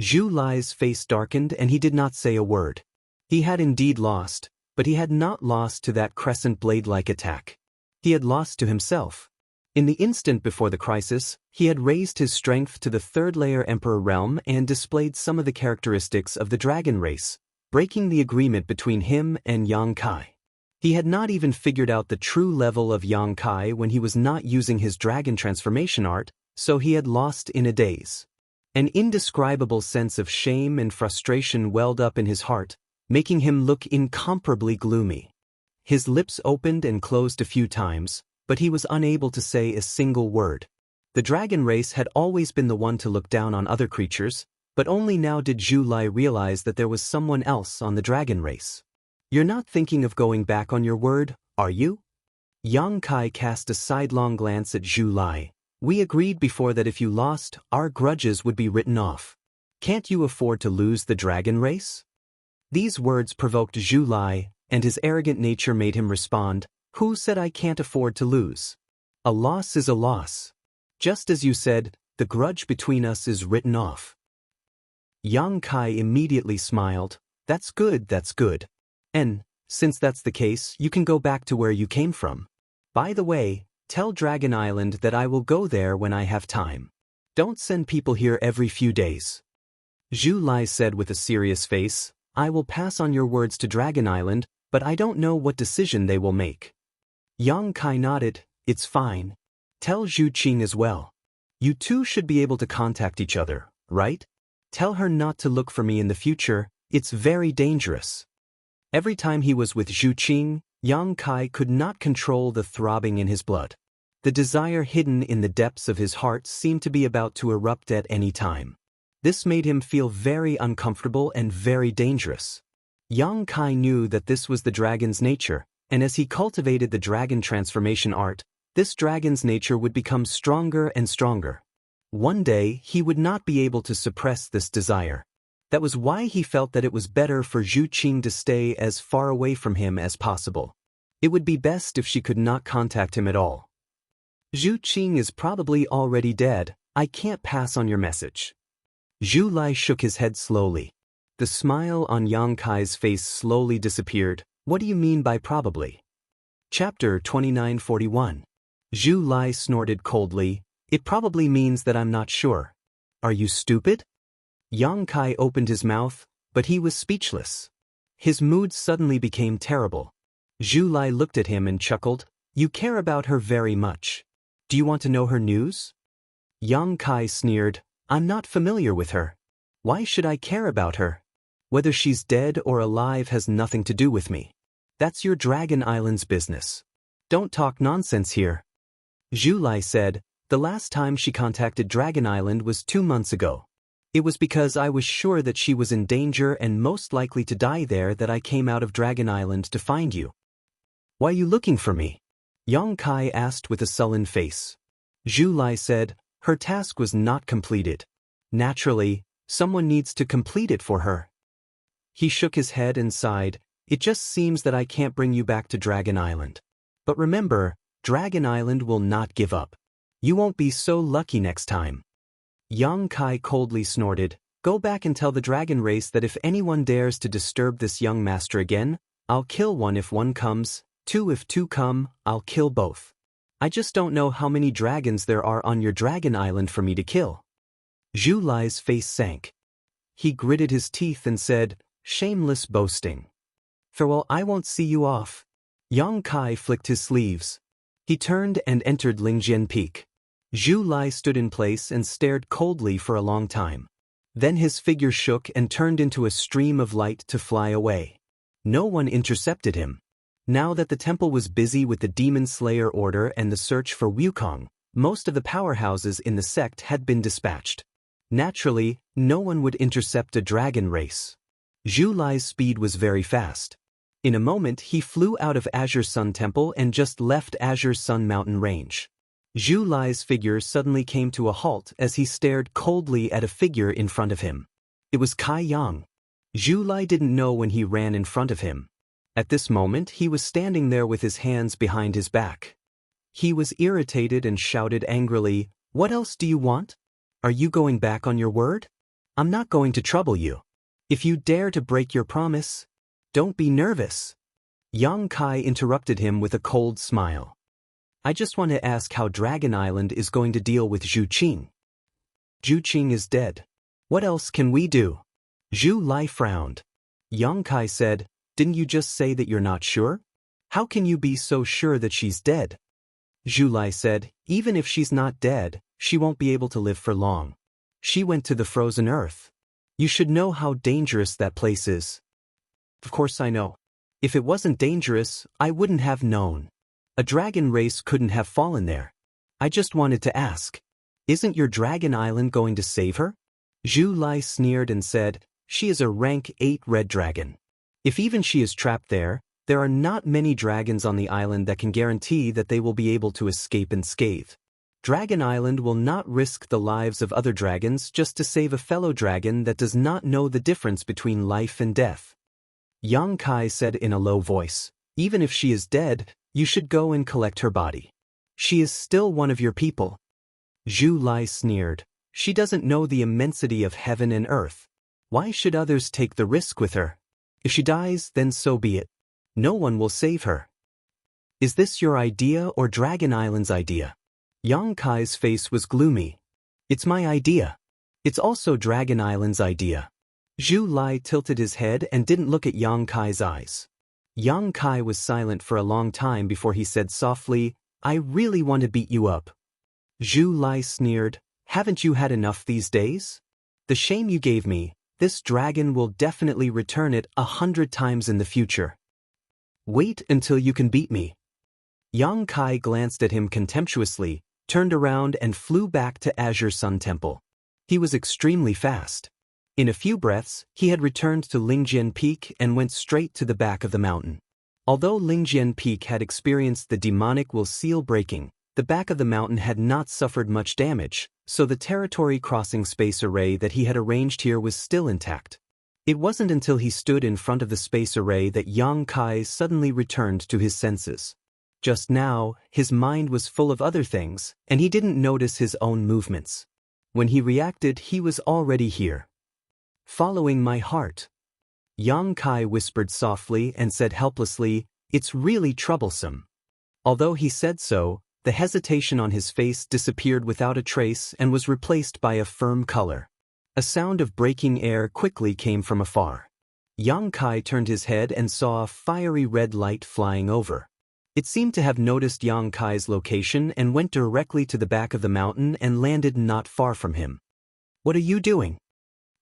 Zhu Lai's face darkened and he did not say a word. He had indeed lost, but he had not lost to that crescent blade-like attack. He had lost to himself. In the instant before the crisis, he had raised his strength to the third-layer Emperor realm and displayed some of the characteristics of the dragon race, breaking the agreement between him and Yang Kai. He had not even figured out the true level of Yang Kai when he was not using his dragon transformation art, so he had lost in a daze. An indescribable sense of shame and frustration welled up in his heart, making him look incomparably gloomy. His lips opened and closed a few times, but he was unable to say a single word. The dragon race had always been the one to look down on other creatures, but only now did Zhu Lai realize that there was someone else on the dragon race. "You're not thinking of going back on your word, are you?" Yang Kai cast a sidelong glance at Zhu Lai. "We agreed before that if you lost, our grudges would be written off. Can't you afford to lose the dragon race?" These words provoked Zhu Lai, and his arrogant nature made him respond, "Who said I can't afford to lose? A loss is a loss. Just as you said, the grudge between us is written off." Yang Kai immediately smiled. That's good. And, since that's the case, you can go back to where you came from. By the way, tell Dragon Island that I will go there when I have time. Don't send people here every few days." Zhu Lai said with a serious face, "I will pass on your words to Dragon Island, but I don't know what decision they will make." Yang Kai nodded. It's fine. Tell Zhu Qing as well. You two should be able to contact each other, right? Tell her not to look for me in the future, it's very dangerous. Every time he was with Zhu Qing, Yang Kai could not control the throbbing in his blood. The desire hidden in the depths of his heart seemed to be about to erupt at any time. This made him feel very uncomfortable and very dangerous. Yang Kai knew that this was the dragon's nature, and as he cultivated the dragon transformation art, this dragon's nature would become stronger and stronger. One day, he would not be able to suppress this desire. That was why he felt that it was better for Zhu Qing to stay as far away from him as possible. It would be best if she could not contact him at all. Zhu Qing is probably already dead. I can't pass on your message. Zhu Lai shook his head slowly. The smile on Yang Kai's face slowly disappeared. What do you mean by probably? Chapter 2941. Zhu Lai snorted coldly. It probably means that I'm not sure. Are you stupid? Yang Kai opened his mouth, but he was speechless. His mood suddenly became terrible. Zhu Lai looked at him and chuckled. You care about her very much. Do you want to know her news? Yang Kai sneered. I'm not familiar with her. Why should I care about her? Whether she's dead or alive has nothing to do with me. That's your Dragon Island's business. Don't talk nonsense here. Zhu Lai said, the last time she contacted Dragon Island was 2 months ago. It was because I was sure that she was in danger and most likely to die there that I came out of Dragon Island to find you. Why are you looking for me? Yang Kai asked with a sullen face. Zhu Lai said, her task was not completed. Naturally, someone needs to complete it for her. He shook his head and sighed. It just seems that I can't bring you back to Dragon Island. But remember, Dragon Island will not give up. You won't be so lucky next time. Yang Kai coldly snorted. Go back and tell the dragon race that if anyone dares to disturb this young master again, I'll kill one if one comes, 2 if 2 come, I'll kill both. I just don't know how many dragons there are on your Dragon Island for me to kill. Zhu Lai's face sank. He gritted his teeth and said, shameless boasting. Farewell, I won't see you off. Yang Kai flicked his sleeves. He turned and entered Lingjian Peak. Zhu Lai stood in place and stared coldly for a long time. Then his figure shook and turned into a stream of light to fly away. No one intercepted him. Now that the temple was busy with the Demon Slayer Order and the search for Wukong, most of the powerhouses in the sect had been dispatched. Naturally, no one would intercept a dragon race. Zhu Lai's speed was very fast. In a moment he flew out of Azure Sun Temple and just left Azure Sun Mountain Range. Zhu Lai's figure suddenly came to a halt as he stared coldly at a figure in front of him. It was Kai Yang. Zhu Lai didn't know when he ran in front of him. At this moment he was standing there with his hands behind his back. He was irritated and shouted angrily, "What else do you want? Are you going back on your word? I'm not going to trouble you. If you dare to break your promise, don't be nervous." Yang Kai interrupted him with a cold smile. "I just want to ask how Dragon Island is going to deal with Zhu Qing." "Zhu Qing is dead. What else can we do?" Zhu Lai frowned. Yang Kai said, "Didn't you just say that you're not sure? How can you be so sure that she's dead?" Zhu Lai said, "Even if she's not dead, she won't be able to live for long. She went to the frozen earth. You should know how dangerous that place is." "Of course I know. If it wasn't dangerous, I wouldn't have known. A dragon race couldn't have fallen there. I just wanted to ask. Isn't your Dragon Island going to save her?" Zhu Lai sneered and said, "She is a rank 8 red dragon. If even she is trapped there, there are not many dragons on the island that can guarantee that they will be able to escape unscathed. Dragon Island will not risk the lives of other dragons just to save a fellow dragon that does not know the difference between life and death." Yang Kai said in a low voice, "Even if she is dead, you should go and collect her body. She is still one of your people." Zhu Lai sneered, "She doesn't know the immensity of heaven and earth. Why should others take the risk with her? If she dies, then so be it. No one will save her." "Is this your idea or Dragon Island's idea?" Yang Kai's face was gloomy. "It's my idea. It's also Dragon Island's idea." Zhu Lai tilted his head and didn't look at Yang Kai's eyes. Yang Kai was silent for a long time before he said softly, I really want to beat you up. Zhu Lai sneered. Haven't you had enough these days? The shame you gave me, this dragon will definitely return it 100 times in the future. Wait until you can beat me. Yang Kai glanced at him contemptuously, turned around and flew back to Azure Sun Temple. He was extremely fast. In a few breaths, he had returned to Lingjian Peak and went straight to the back of the mountain. Although Lingjian Peak had experienced the demonic will seal breaking, the back of the mountain had not suffered much damage, so the territory crossing space array that he had arranged here was still intact. It wasn't until he stood in front of the space array that Yang Kai suddenly returned to his senses. Just now, his mind was full of other things, and he didn't notice his own movements. When he reacted, he was already here. Following my heart. Yang Kai whispered softly and said helplessly, "It's really troublesome." Although he said so, the hesitation on his face disappeared without a trace and was replaced by a firm color. A sound of breaking air quickly came from afar. Yang Kai turned his head and saw a fiery red light flying over. It seemed to have noticed Yang Kai's location and went directly to the back of the mountain and landed not far from him. "What are you doing?"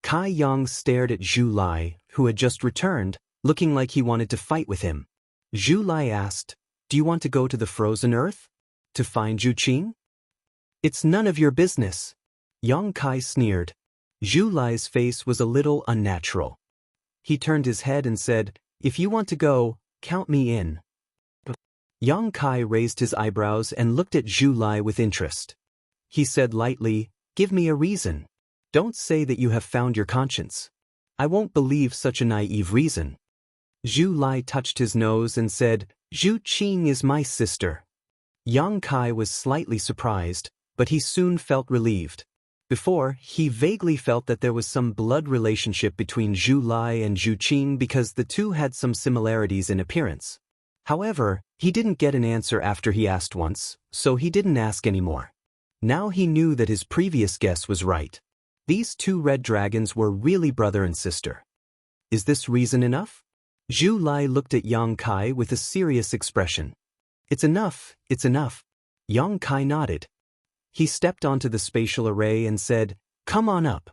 Kai Yang stared at Zhu Lai, who had just returned, looking like he wanted to fight with him. Zhu Lai asked, "Do you want to go to the frozen earth? To find Zhu Qing?" "It's none of your business." Yang Kai sneered. Zhu Lai's face was a little unnatural. He turned his head and said, "If you want to go, count me in." Yang Kai raised his eyebrows and looked at Zhu Lai with interest. He said lightly, "Give me a reason. Don't say that you have found your conscience. I won't believe such a naive reason." Zhu Lai touched his nose and said, "Zhu Qing is my sister." Yang Kai was slightly surprised, but he soon felt relieved. Before, he vaguely felt that there was some blood relationship between Zhu Lai and Zhu Qing because the two had some similarities in appearance. However, he didn't get an answer after he asked once, so he didn't ask anymore. Now he knew that his previous guess was right. These two red dragons were really brother and sister. Is this reason enough? Zhu Lai looked at Yang Kai with a serious expression. It's enough, it's enough. Yang Kai nodded. He stepped onto the spatial array and said, "Come on up."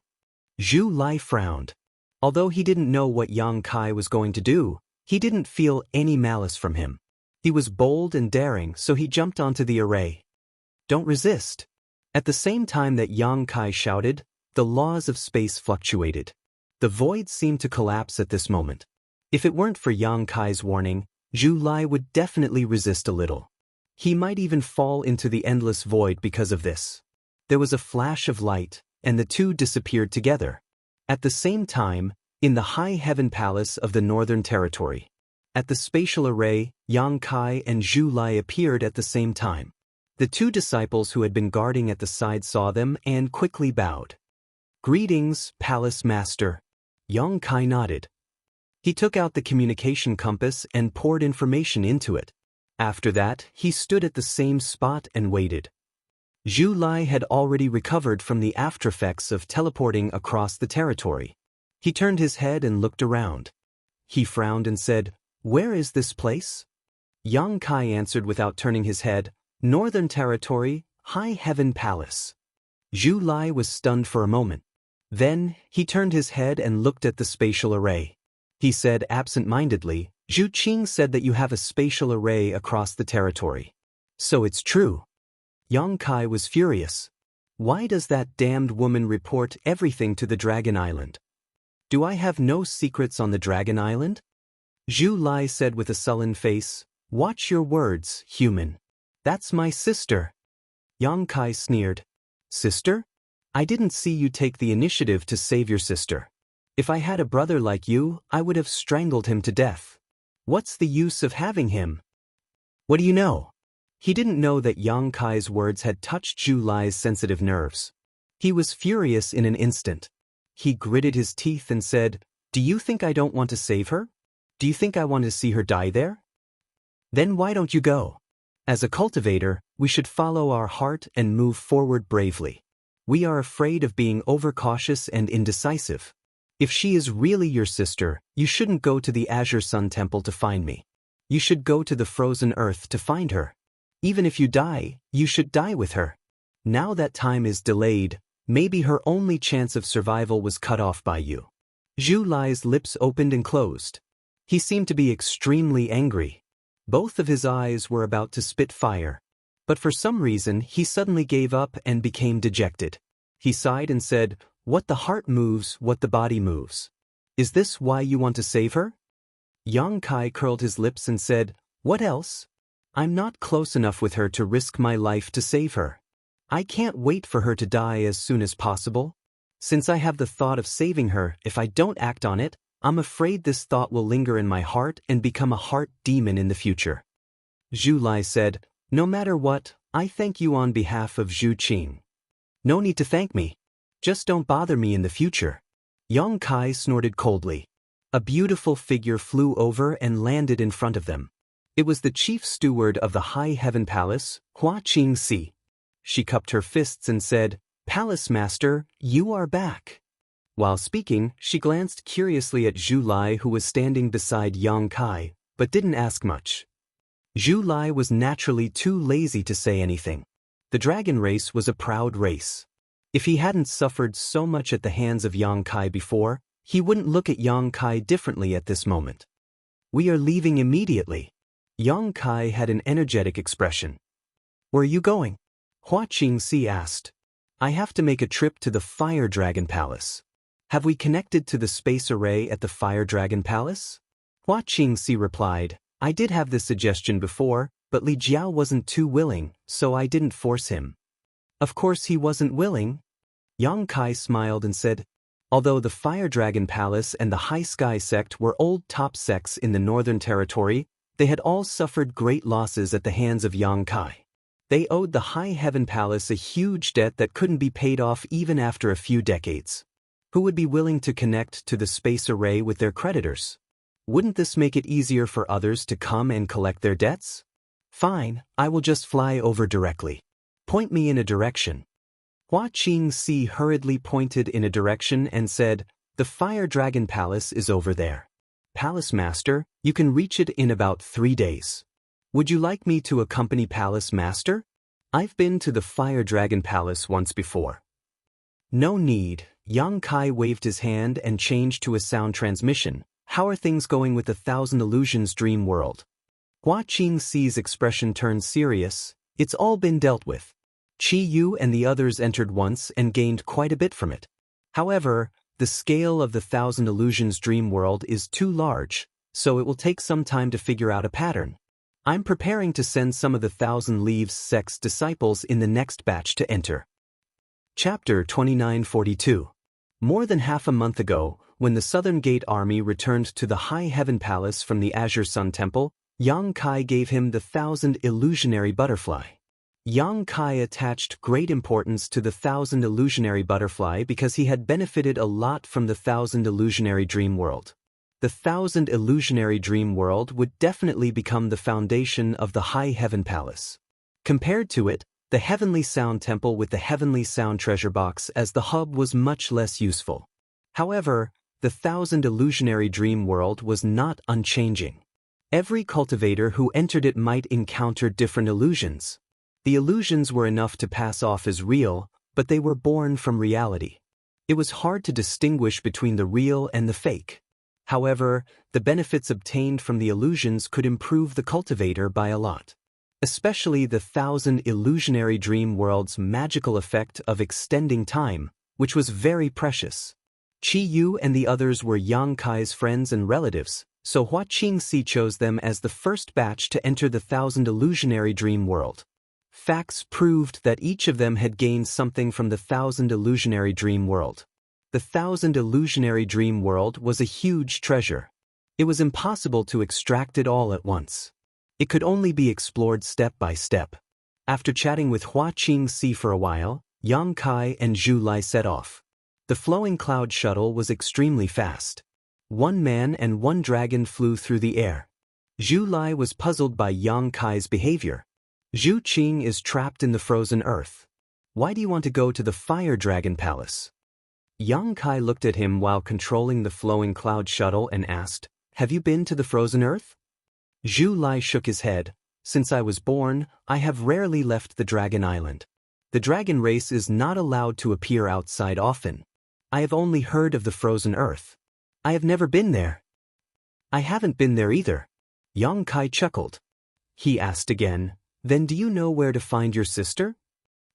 Zhu Lai frowned. Although he didn't know what Yang Kai was going to do, he didn't feel any malice from him. He was bold and daring, so he jumped onto the array. "Don't resist." At the same time that Yang Kai shouted, the laws of space fluctuated. The void seemed to collapse at this moment. If it weren't for Yang Kai's warning, Zhu Lai would definitely resist a little. He might even fall into the endless void because of this. There was a flash of light, and the two disappeared together. At the same time, in the High Heaven Palace of the Northern Territory. At the spatial array, Yang Kai and Zhu Lai appeared at the same time. The two disciples who had been guarding at the side saw them and quickly bowed. "Greetings, Palace Master." Yang Kai nodded. He took out the communication compass and poured information into it. After that, he stood at the same spot and waited. Zhu Lai had already recovered from the aftereffects of teleporting across the territory. He turned his head and looked around. He frowned and said, "Where is this place?" Yang Kai answered without turning his head, "Northern Territory, High Heaven Palace." Zhu Lai was stunned for a moment. Then, he turned his head and looked at the spatial array. He said absent-mindedly, "Zhu Qing said that you have a spatial array across the territory. So it's true." Yang Kai was furious. Why does that damned woman report everything to the Dragon Island? Do I have no secrets on the Dragon Island? Zhu Lai said with a sullen face, "Watch your words, human. That's my sister." Yang Kai sneered. "Sister? I didn't see you take the initiative to save your sister. If I had a brother like you, I would have strangled him to death. What's the use of having him?" "What do you know?" He didn't know that Yang Kai's words had touched Zhu Lai's sensitive nerves. He was furious in an instant. He gritted his teeth and said, "Do you think I don't want to save her? Do you think I want to see her die there? Then why don't you go? As a cultivator, we should follow our heart and move forward bravely. We are afraid of being overcautious and indecisive. If she is really your sister, you shouldn't go to the Azure Sun Temple to find me. You should go to the frozen earth to find her. Even if you die, you should die with her. Now that time is delayed, maybe her only chance of survival was cut off by you. Zhu Lai's lips opened and closed. He seemed to be extremely angry. Both of his eyes were about to spit fire. But for some reason, he suddenly gave up and became dejected. He sighed and said, "What the heart moves, what the body moves. Is this why you want to save her?" Yang Kai curled his lips and said, "What else? I'm not close enough with her to risk my life to save her. I can't wait for her to die as soon as possible. Since I have the thought of saving her, if I don't act on it, I'm afraid this thought will linger in my heart and become a heart demon in the future." Zhu Lai said, "No matter what, I thank you on behalf of Zhu Qing." "No need to thank me. Just don't bother me in the future." Yang Kai snorted coldly. A beautiful figure flew over and landed in front of them. It was the chief steward of the High Heaven Palace, Hua Qingxi. She cupped her fists and said, "Palace Master, you are back." While speaking, she glanced curiously at Zhu Lai, who was standing beside Yang Kai, but didn't ask much. Zhu Lai was naturally too lazy to say anything. The dragon race was a proud race. If he hadn't suffered so much at the hands of Yang Kai before, he wouldn't look at Yang Kai differently at this moment. "We are leaving immediately." Yang Kai had an energetic expression. "Where are you going?" Hua Qingxi asked. "I have to make a trip to the Fire Dragon Palace." "Have we connected to the space array at the Fire Dragon Palace?" Hua Qingxi replied, "I did have this suggestion before, but Li Jiao wasn't too willing, so I didn't force him." "Of course he wasn't willing." Yang Kai smiled and said, "Although the Fire Dragon Palace and the High Sky Sect were old top sects in the Northern Territory, they had all suffered great losses at the hands of Yang Kai. They owed the High Heaven Palace a huge debt that couldn't be paid off even after a few decades. Who would be willing to connect to the space array with their creditors? Wouldn't this make it easier for others to come and collect their debts? Fine, I will just fly over directly. Point me in a direction." Hua Qingxi hurriedly pointed in a direction and said, "The Fire Dragon Palace is over there. Palace Master, you can reach it in about 3 days. Would you like me to accompany Palace Master? I've been to the Fire Dragon Palace once before." "No need." Yang Kai waved his hand and changed to a sound transmission. "How are things going with the Thousand Illusions dream world?" Hua Qingxi's expression turned serious. "It's all been dealt with. Qi Yu and the others entered once and gained quite a bit from it. However, the scale of the Thousand Illusions dream world is too large, so it will take some time to figure out a pattern. I'm preparing to send some of the Thousand Leaves sect's disciples in the next batch to enter." Chapter 2942. More than half a month ago, when the Southern Gate army returned to the High Heaven Palace from the Azure Sun Temple, Yang Kai gave him the 1,000 illusionary butterfly. Yang Kai attached great importance to the 1,000 illusionary butterfly because he had benefited a lot from the 1,000 illusionary dream world. The 1,000 illusionary dream world would definitely become the foundation of the High Heaven Palace. Compared to it, the Heavenly Sound Temple with the Heavenly Sound Treasure Box as the hub was much less useful. However, the 1,000 illusionary dream world was not unchanging. Every cultivator who entered it might encounter different illusions. The illusions were enough to pass off as real, but they were born from reality. It was hard to distinguish between the real and the fake. However, the benefits obtained from the illusions could improve the cultivator by a lot. Especially the 1,000 illusionary dream world's magical effect of extending time, which was very precious. Qi Yu and the others were Yang Kai's friends and relatives, so Hua Qingxi chose them as the first batch to enter the 1,000 illusionary dream world. Facts proved that each of them had gained something from the 1,000 illusionary dream world. The 1,000 illusionary dream world was a huge treasure. It was impossible to extract it all at once. It could only be explored step by step. After chatting with Hua Qingxi for a while, Yang Kai and Zhu Lai set off. The flowing cloud shuttle was extremely fast. 1 man and 1 dragon flew through the air. Zhu Lai was puzzled by Yang Kai's behavior. Zhu Qing is trapped in the frozen earth. Why do you want to go to the Fire Dragon Palace? Yang Kai looked at him while controlling the flowing cloud shuttle and asked, "Have you been to the frozen earth?" Zhu Lai shook his head. Since I was born, I have rarely left the Dragon Island. The dragon race is not allowed to appear outside often. I have only heard of the frozen earth. I have never been there. I haven't been there either. Yang Kai chuckled. He asked again, Then do you know where to find your sister?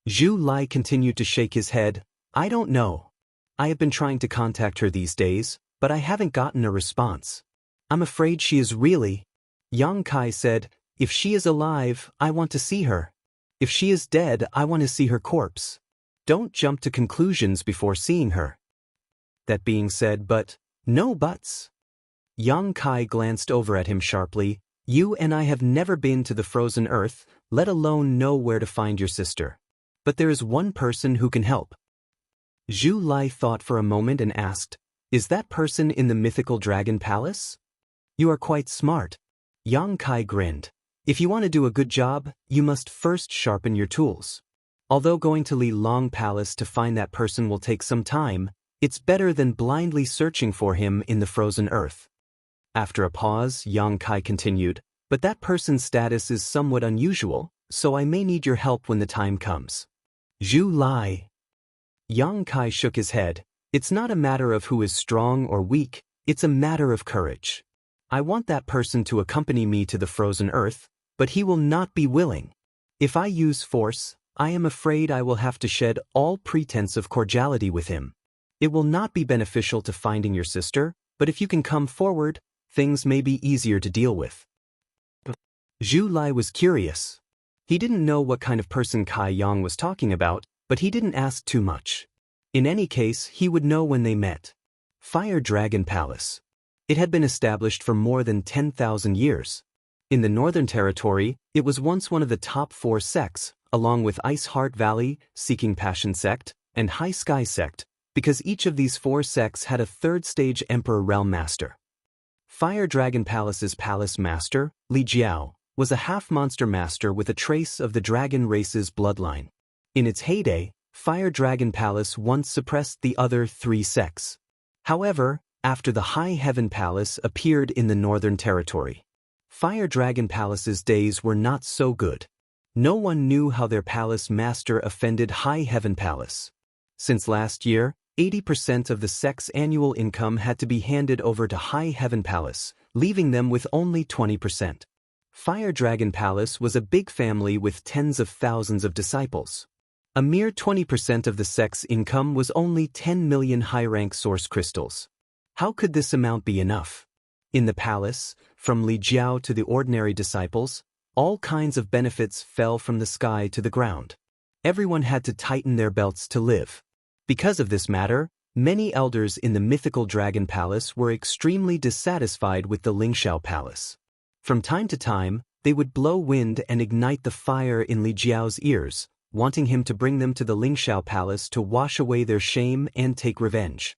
Zhu Lai continued to shake his head. I don't know. I have been trying to contact her these days, but I haven't gotten a response. I'm afraid she is really... Yang Kai said, If she is alive, I want to see her. If she is dead, I want to see her corpse. Don't jump to conclusions before seeing her. That being said, but... No buts. Yang Kai glanced over at him sharply. You and I have never been to the frozen earth, let alone know where to find your sister. But there is one person who can help. Zhu Lai thought for a moment and asked, Is that person in the mythical dragon palace? You are quite smart. Yang Kai grinned. If you want to do a good job, you must first sharpen your tools. Although going to Li Long Palace to find that person will take some time, it's better than blindly searching for him in the frozen earth. After a pause, Yang Kai continued, But that person's status is somewhat unusual, so I may need your help when the time comes. Zhu Lai. Yang Kai shook his head. It's not a matter of who is strong or weak, it's a matter of courage. I want that person to accompany me to the frozen earth, but he will not be willing. If I use force, I am afraid I will have to shed all pretense of cordiality with him. It will not be beneficial to finding your sister, but if you can come forward, things may be easier to deal with. Zhu Lai was curious. He didn't know what kind of person Kai Yang was talking about, but he didn't ask too much. In any case, he would know when they met. Fire Dragon Palace. It had been established for more than 10,000 years. In the Northern Territory, it was once one of the top 4 sects, along with Ice Heart Valley, Seeking Passion Sect, and High Sky Sect, because each of these 4 sects had a 3rd-stage Emperor Realm Master. Fire Dragon Palace's Palace Master, Li Jiao, was a half-monster master with a trace of the dragon race's bloodline. In its heyday, Fire Dragon Palace once suppressed the other 3 sects. However, after the High Heaven Palace appeared in the Northern Territory, Fire Dragon Palace's days were not so good. No one knew how their palace master offended High Heaven Palace. Since last year, 80% of the sect's annual income had to be handed over to High Heaven Palace, leaving them with only 20%. Fire Dragon Palace was a big family with tens of thousands of disciples. A mere 20% of the sect's income was only 10 million high-rank source crystals. How could this amount be enough? In the palace, from Li Jiao to the ordinary disciples, all kinds of benefits fell from the sky to the ground. Everyone had to tighten their belts to live. Because of this matter, many elders in the mythical Dragon Palace were extremely dissatisfied with the Lingxiao Palace. From time to time, they would blow wind and ignite the fire in Li Jiao's ears, wanting him to bring them to the Lingxiao Palace to wash away their shame and take revenge.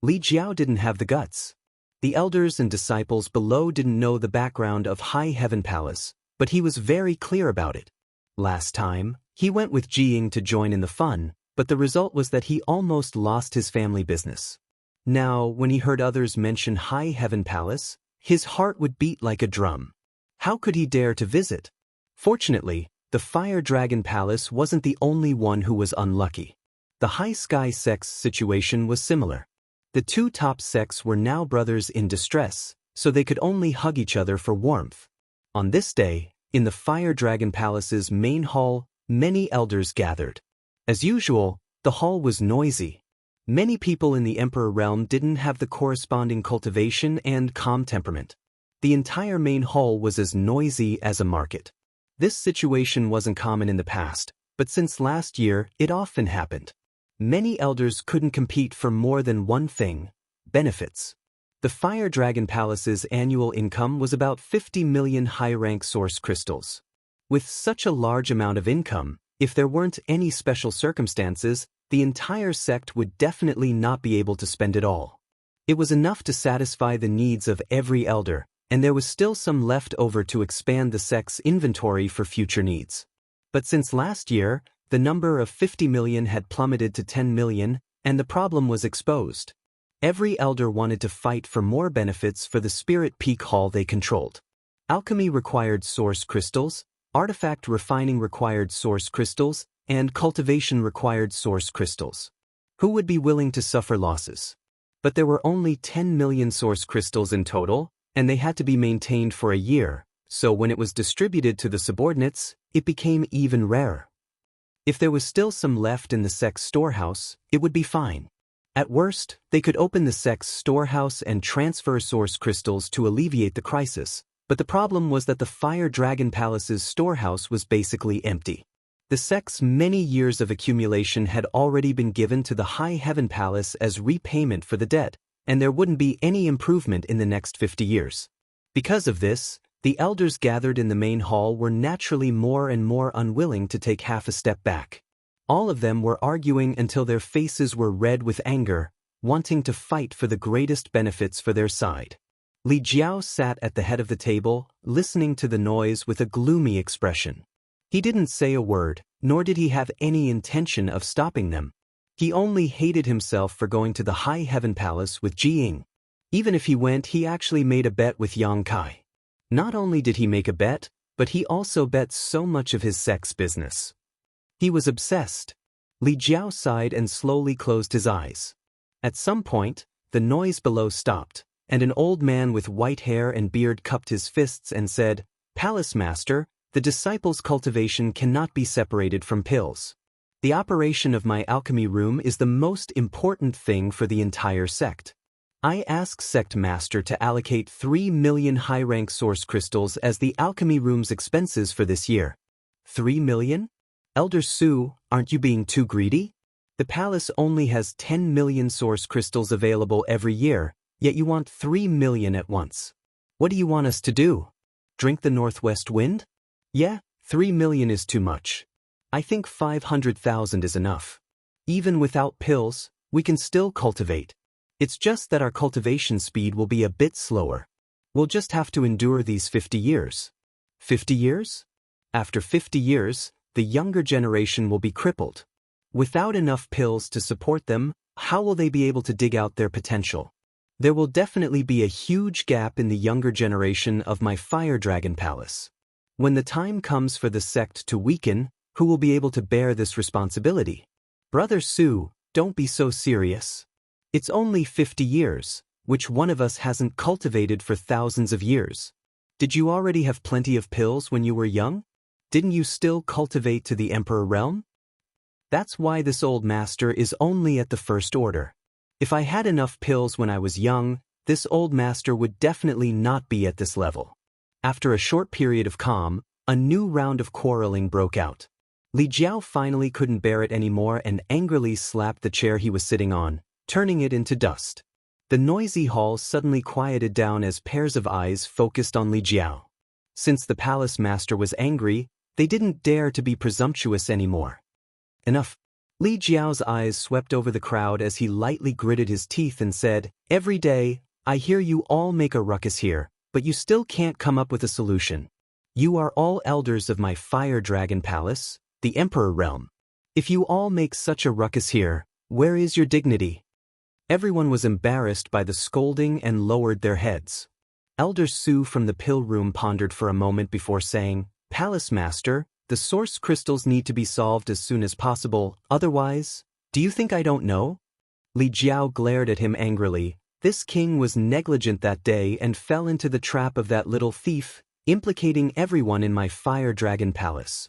Li Jiao didn't have the guts. The elders and disciples below didn't know the background of High Heaven Palace, but he was very clear about it. Last time, he went with Jiying to join in the fun, but the result was that he almost lost his family business. Now, when he heard others mention High Heaven Palace, his heart would beat like a drum. How could he dare to visit? Fortunately, the Fire Dragon Palace wasn't the only one who was unlucky. The High Sky sect's situation was similar. The 2 top sects were now brothers in distress, so they could only hug each other for warmth. On this day, in the Fire Dragon Palace's main hall, many elders gathered. As usual, the hall was noisy. Many people in the Emperor realm didn't have the corresponding cultivation and calm temperament. The entire main hall was as noisy as a market. This situation wasn't common in the past, but since last year, it often happened. Many elders couldn't compete for more than one thing: benefits. The Fire Dragon Palace's annual income was about 50 million high-rank source crystals. With such a large amount of income, if there weren't any special circumstances, the entire sect would definitely not be able to spend it all. It was enough to satisfy the needs of every elder, and there was still some left over to expand the sect's inventory for future needs. But since last year, the number of 50 million had plummeted to 10 million, and the problem was exposed. Every elder wanted to fight for more benefits for the Spirit Peak Hall they controlled. Alchemy required source crystals, artifact refining required source crystals, and cultivation required source crystals. Who would be willing to suffer losses? But there were only 10 million source crystals in total, and they had to be maintained for a year, so when it was distributed to the subordinates, it became even rarer. If there was still some left in the sect's storehouse, it would be fine. At worst, they could open the sect's storehouse and transfer source crystals to alleviate the crisis, but the problem was that the Fire Dragon Palace's storehouse was basically empty. The sect's many years of accumulation had already been given to the High Heaven Palace as repayment for the debt, and there wouldn't be any improvement in the next 50 years. Because of this, the elders gathered in the main hall were naturally more and more unwilling to take half a step back. All of them were arguing until their faces were red with anger, wanting to fight for the greatest benefits for their side. Li Jiao sat at the head of the table, listening to the noise with a gloomy expression. He didn't say a word, nor did he have any intention of stopping them. He only hated himself for going to the High Heaven Palace with Jiying. Even if he went, he actually made a bet with Yang Kai. Not only did he make a bet, but he also bet so much of his sex business. He was obsessed. Li Jiao sighed and slowly closed his eyes. At some point, the noise below stopped, and an old man with white hair and beard cupped his fists and said, "Palace Master, the disciples' cultivation cannot be separated from pills. The operation of my alchemy room is the most important thing for the entire sect. I ask Sect Master to allocate 3 million high-rank source crystals as the alchemy room's expenses for this year." 3 million? Elder Su, aren't you being too greedy? The palace only has 10 million source crystals available every year, yet you want 3 million at once. What do you want us to do? Drink the northwest wind? Yeah, 3 million is too much. I think 500,000 is enough. Even without pills, we can still cultivate. It's just that our cultivation speed will be a bit slower. We'll just have to endure these 50 years. 50 years? After 50 years, the younger generation will be crippled. Without enough pills to support them, how will they be able to dig out their potential? There will definitely be a huge gap in the younger generation of my Fire Dragon Palace. When the time comes for the sect to weaken, who will be able to bear this responsibility? Brother Su, don't be so serious. It's only 50 years, which one of us hasn't cultivated for thousands of years. Did you already have plenty of pills when you were young? Didn't you still cultivate to the Emperor realm? That's why this old master is only at the first order. If I had enough pills when I was young, this old master would definitely not be at this level. After a short period of calm, a new round of quarreling broke out. Li Jiao finally couldn't bear it anymore and angrily slapped the chair he was sitting on, turning it into dust. The noisy hall suddenly quieted down as pairs of eyes focused on Li Jiao. Since the palace master was angry, they didn't dare to be presumptuous anymore. Enough. Li Jiao's eyes swept over the crowd as he lightly gritted his teeth and said, "Every day, I hear you all make a ruckus here, but you still can't come up with a solution. You are all elders of my Fire Dragon Palace, the Emperor realm. If you all make such a ruckus here, where is your dignity?" Everyone was embarrassed by the scolding and lowered their heads. Elder Su from the pill room pondered for a moment before saying, "Palace Master, the source crystals need to be solved as soon as possible, otherwise, do you think I don't know?" Li Jiao glared at him angrily. This king was negligent that day and fell into the trap of that little thief, implicating everyone in my Fire Dragon Palace.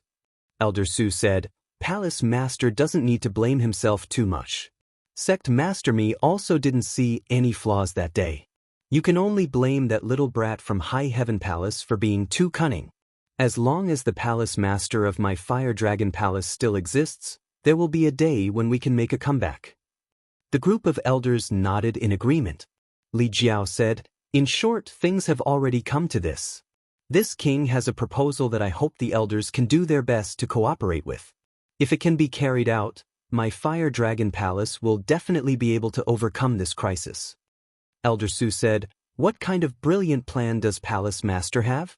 Elder Su said, "Palace Master doesn't need to blame himself too much. Sect Master Me also didn't see any flaws that day. You can only blame that little brat from High Heaven Palace for being too cunning. As long as the Palace Master of my Fire Dragon Palace still exists, there will be a day when we can make a comeback." The group of elders nodded in agreement. Li Jiao said, "In short, things have already come to this. This king has a proposal that I hope the elders can do their best to cooperate with. If it can be carried out, my Fire Dragon Palace will definitely be able to overcome this crisis." Elder Su said, "What kind of brilliant plan does Palace Master have?"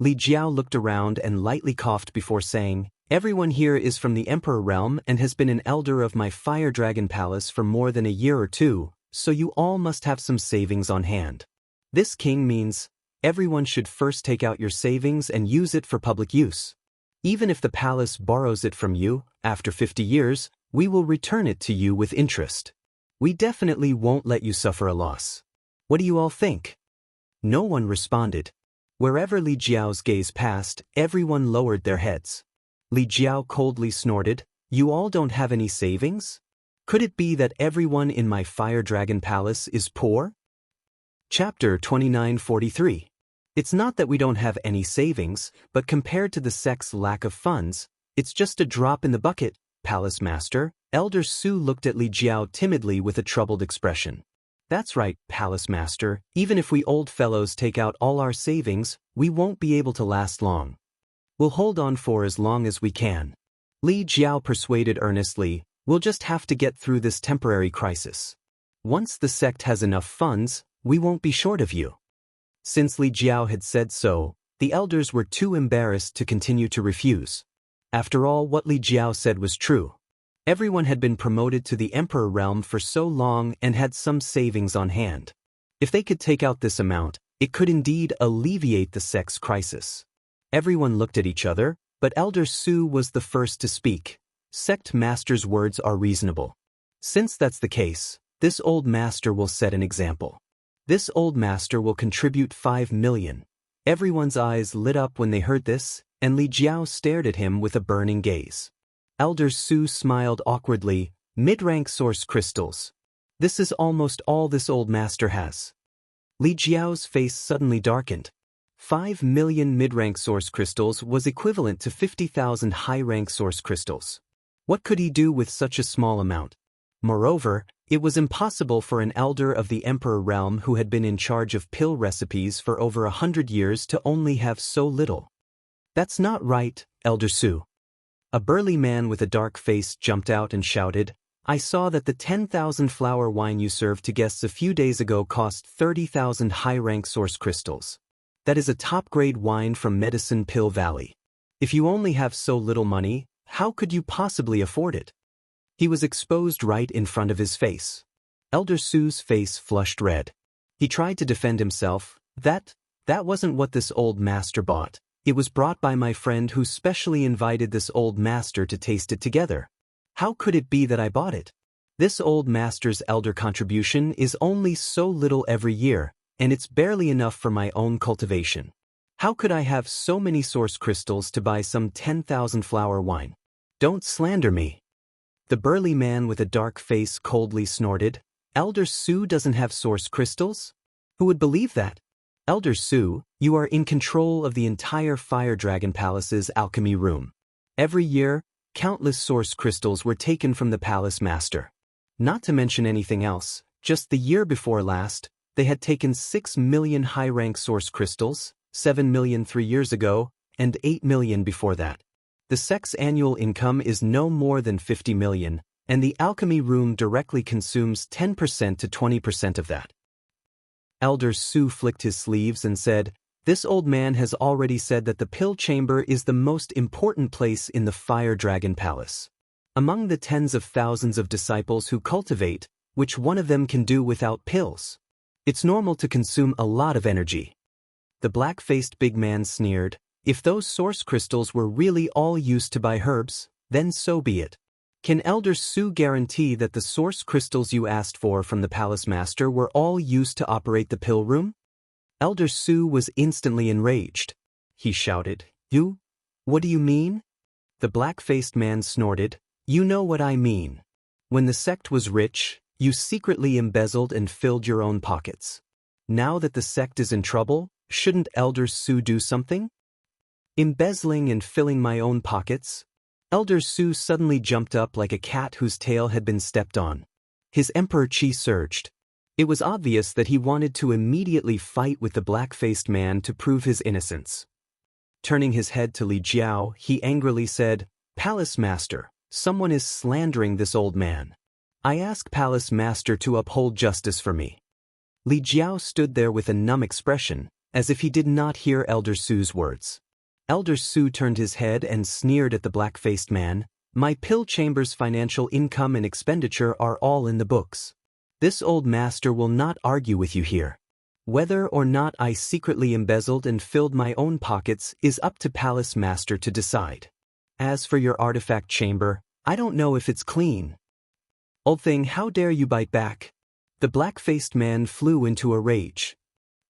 Li Jiao looked around and lightly coughed before saying, "Everyone here is from the Emperor realm and has been an elder of my Fire Dragon Palace for more than a year or two, so you all must have some savings on hand. This king means, Everyone should first take out your savings and use it for public use. Even if the palace borrows it from you, after 50 years, we will return it to you with interest. We definitely won't let you suffer a loss. What do you all think? No one responded. Wherever Li Jiao's gaze passed, everyone lowered their heads. Li Jiao coldly snorted, "You all don't have any savings? Could it be that everyone in my Fire Dragon Palace is poor?" Chapter 2943. It's not that we don't have any savings, but compared to the sect's lack of funds, it's just a drop in the bucket, Palace Master. Elder Su looked at Li Jiao timidly with a troubled expression. That's right, Palace Master, even if we old fellows take out all our savings, we won't be able to last long. We'll hold on for as long as we can. Li Jiao persuaded earnestly, we'll just have to get through this temporary crisis. Once the sect has enough funds, we won't be short of you. Since Li Jiao had said so, the elders were too embarrassed to continue to refuse. After all, what Li Jiao said was true. Everyone had been promoted to the Emperor realm for so long and had some savings on hand. If they could take out this amount, it could indeed alleviate the sect's crisis. Everyone looked at each other, but Elder Su was the first to speak. Sect Master's words are reasonable. Since that's the case, this old master will set an example. This old master will contribute 5 million. Everyone's eyes lit up when they heard this, and Li Jiao stared at him with a burning gaze. Elder Su smiled awkwardly, mid-rank source crystals. This is almost all this old master has. Li Jiao's face suddenly darkened. 5 million mid-rank source crystals was equivalent to 50,000 high-rank source crystals. What could he do with such a small amount? Moreover, it was impossible for an elder of the Emperor realm who had been in charge of pill recipes for over 100 years to only have so little. That's not right, Elder Su. A burly man with a dark face jumped out and shouted, I saw that the 10,000 flower wine you served to guests a few days ago cost 30,000 high-rank source crystals. That is a top-grade wine from Medicine Pill Valley. If you only have so little money, how could you possibly afford it? He was exposed right in front of his face. Elder Su's face flushed red. He tried to defend himself. That wasn't what this old master bought. It was brought by my friend who specially invited this old master to taste it together. How could it be that I bought it? This old master's elder contribution is only so little every year, and it's barely enough for my own cultivation. How could I have so many source crystals to buy some 10,000 flower wine? Don't slander me. The burly man with a dark face coldly snorted, Elder Su doesn't have source crystals? Who would believe that? Elder Su, you are in control of the entire Fire Dragon Palace's alchemy room. Every year, countless source crystals were taken from the palace master. Not to mention anything else, just the year before last, they had taken 6 million high-rank source crystals, 7 million 3 years ago, and 8 million before that. The sect's annual income is no more than 50 million, and the alchemy room directly consumes 10% to 20% of that. Elder Su flicked his sleeves and said, This old man has already said that the pill chamber is the most important place in the Fire Dragon Palace. Among the tens of thousands of disciples who cultivate, which one of them can do without pills? It's normal to consume a lot of energy. The black-faced big man sneered, If those source crystals were really all used to buy herbs, then so be it. Can Elder Su guarantee that the source crystals you asked for from the palace master were all used to operate the pill room? Elder Su was instantly enraged. He shouted, You? What do you mean? The black-faced man snorted, You know what I mean. When the sect was rich, you secretly embezzled and filled your own pockets. Now that the sect is in trouble, shouldn't Elder Su do something? Embezzling and filling my own pockets? Elder Su suddenly jumped up like a cat whose tail had been stepped on. His emperor chi surged. It was obvious that he wanted to immediately fight with the black-faced man to prove his innocence. Turning his head to Li Jiao, he angrily said, Palace Master, someone is slandering this old man. I ask Palace Master to uphold justice for me. Li Jiao stood there with a numb expression, as if he did not hear Elder Su's words. Elder Su turned his head and sneered at the black-faced man, My pill chamber's financial income and expenditure are all in the books. This old master will not argue with you here. Whether or not I secretly embezzled and filled my own pockets is up to Palace Master to decide. As for your artifact chamber, I don't know if it's clean. Old thing, how dare you bite back? The black-faced man flew into a rage.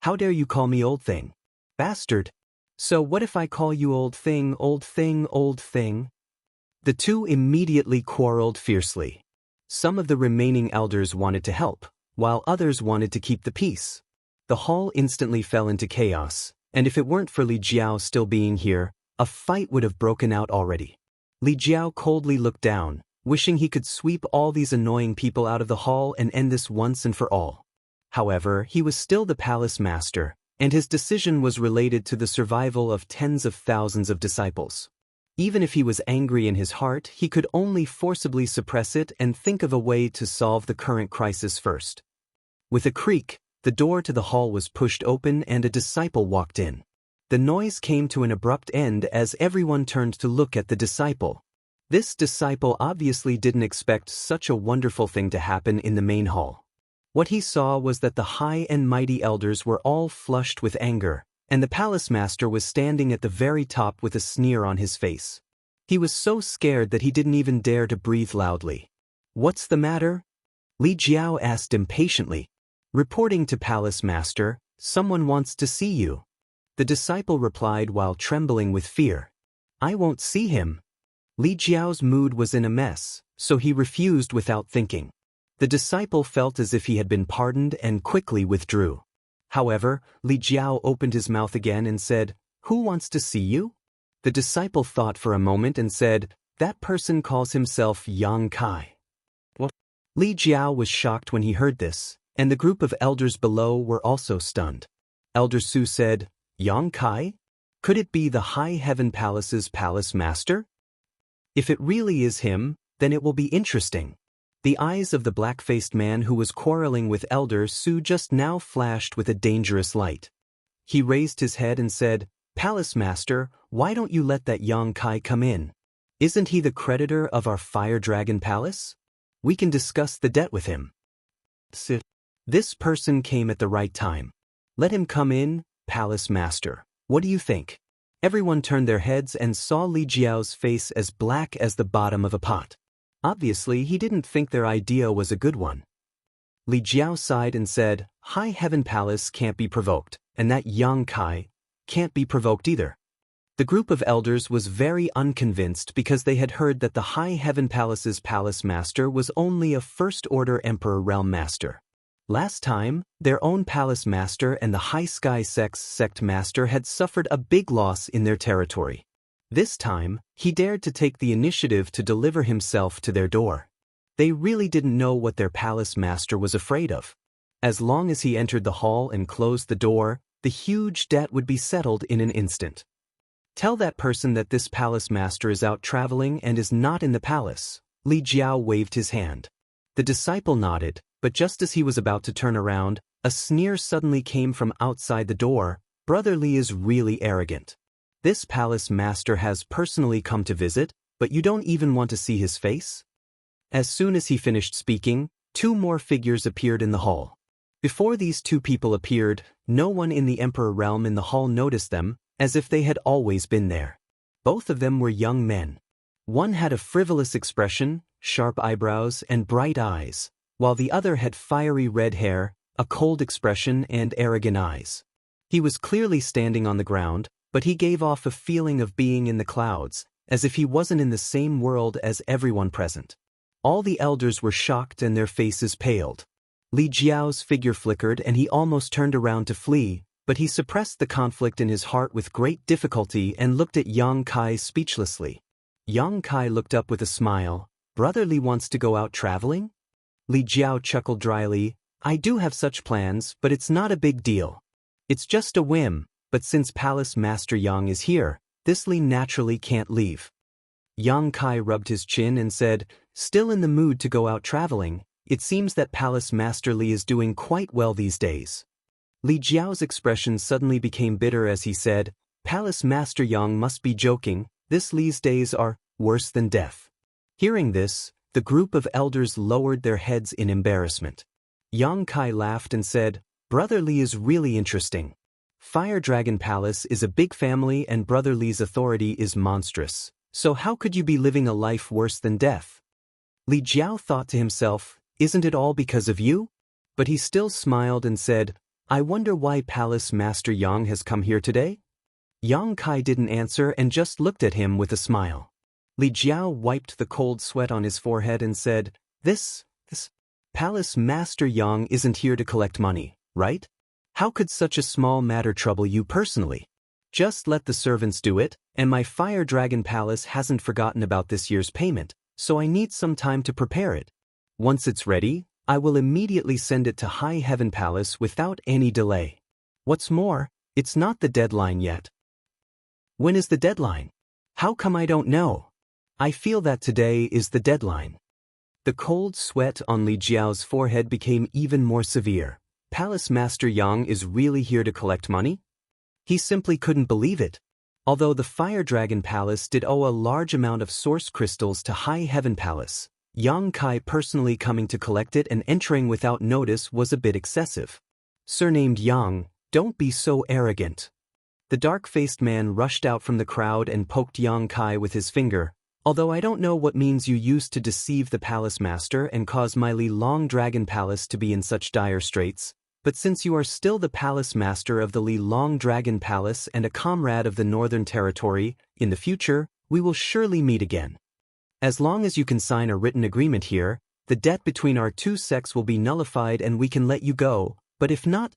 How dare you call me old thing? Bastard. So what if I call you old thing, old thing, old thing? The two immediately quarreled fiercely. Some of the remaining elders wanted to help, while others wanted to keep the peace. The hall instantly fell into chaos, and if it weren't for Li Jiao still being here, a fight would have broken out already. Li Jiao coldly looked down, wishing he could sweep all these annoying people out of the hall and end this once and for all. However, he was still the palace master, and his decision was related to the survival of tens of thousands of disciples. Even if he was angry in his heart, he could only forcibly suppress it and think of a way to solve the current crisis first. With a creak, the door to the hall was pushed open and a disciple walked in. The noise came to an abrupt end as everyone turned to look at the disciple. This disciple obviously didn't expect such a wonderful thing to happen in the main hall. What he saw was that the high and mighty elders were all flushed with anger, and the palace master was standing at the very top with a sneer on his face. He was so scared that he didn't even dare to breathe loudly. "What's the matter?" Li Jiao asked impatiently. Reporting to palace master, "Someone wants to see you." The disciple replied while trembling with fear. "I won't see him." Li Jiao's mood was in a mess, so he refused without thinking. The disciple felt as if he had been pardoned and quickly withdrew. However, Li Jiao opened his mouth again and said, "Who wants to see you?" The disciple thought for a moment and said, "That person calls himself Yang Kai." What? Li Jiao was shocked when he heard this, and the group of elders below were also stunned. Elder Su said, "Yang Kai? Could it be the High Heaven Palace's palace master? If it really is him, then it will be interesting." The eyes of the black-faced man who was quarreling with Elder Su just now flashed with a dangerous light. He raised his head and said, "Palace Master, why don't you let that Yang Kai come in? Isn't he the creditor of our Fire Dragon Palace? We can discuss the debt with him." Sit. This person came at the right time. "Let him come in, Palace Master. What do you think?" Everyone turned their heads and saw Li Jiao's face as black as the bottom of a pot. Obviously, he didn't think their idea was a good one. Li Jiao sighed and said, "High Heaven Palace can't be provoked, and that Yang Kai can't be provoked either." The group of elders was very unconvinced because they had heard that the High Heaven Palace's palace master was only a first-order Emperor Realm Master. Last time, their own palace master and the High Sky sect master had suffered a big loss in their territory. This time, he dared to take the initiative to deliver himself to their door. They really didn't know what their palace master was afraid of. As long as he entered the hall and closed the door, the huge debt would be settled in an instant. "Tell that person that this palace master is out traveling and is not in the palace." Li Jiao waved his hand. The disciple nodded, but just as he was about to turn around, a sneer suddenly came from outside the door. "Brother Li is really arrogant. This palace master has personally come to visit, but you don't even want to see his face?" As soon as he finished speaking, two more figures appeared in the hall. Before these two people appeared, no one in the Emperor realm in the hall noticed them, as if they had always been there. Both of them were young men. One had a frivolous expression, sharp eyebrows, and bright eyes, while the other had fiery red hair, a cold expression, and arrogant eyes. He was clearly standing on the ground, but he gave off a feeling of being in the clouds, as if he wasn't in the same world as everyone present. All the elders were shocked and their faces paled. Li Jiao's figure flickered and he almost turned around to flee, but he suppressed the conflict in his heart with great difficulty and looked at Yang Kai speechlessly. Yang Kai looked up with a smile. "Brother Li wants to go out traveling?" Li Jiao chuckled dryly. "I do have such plans, but it's not a big deal. It's just a whim. But since Palace Master Yang is here, this Li naturally can't leave." Yang Kai rubbed his chin and said, "Still in the mood to go out traveling? It seems that Palace Master Li is doing quite well these days." Li Jiao's expression suddenly became bitter as he said, "Palace Master Yang must be joking. This Li's days are worse than death." Hearing this, the group of elders lowered their heads in embarrassment. Yang Kai laughed and said, Brother Li is really interesting. Fire Dragon Palace is a big family and Brother Li's authority is monstrous. So how could you be living a life worse than death? Li Jiao thought to himself, isn't it all because of you? But he still smiled and said, I wonder why Palace Master Yang has come here today? Yang Kai didn't answer and just looked at him with a smile. Li Jiao wiped the cold sweat on his forehead and said, This Palace Master Yang isn't here to collect money, right? How could such a small matter trouble you personally? Just let the servants do it, and my Fire Dragon Palace hasn't forgotten about this year's payment, so I need some time to prepare it. Once it's ready, I will immediately send it to High Heaven Palace without any delay. What's more, it's not the deadline yet. When is the deadline? How come I don't know? I feel that today is the deadline. The cold sweat on Li Jiao's forehead became even more severe. Palace Master Yang is really here to collect money? He simply couldn't believe it. Although the Fire Dragon Palace did owe a large amount of source crystals to High Heaven Palace, Yang Kai personally coming to collect it and entering without notice was a bit excessive. Surnamed Yang, don't be so arrogant. The dark-faced man rushed out from the crowd and poked Yang Kai with his finger. Although I don't know what means you used to deceive the palace master and cause my Li Long Dragon Palace to be in such dire straits, but since you are still the palace master of the Li Long Dragon Palace and a comrade of the Northern Territory, in the future, we will surely meet again. As long as you can sign a written agreement here, the debt between our two sects will be nullified and we can let you go, but if not,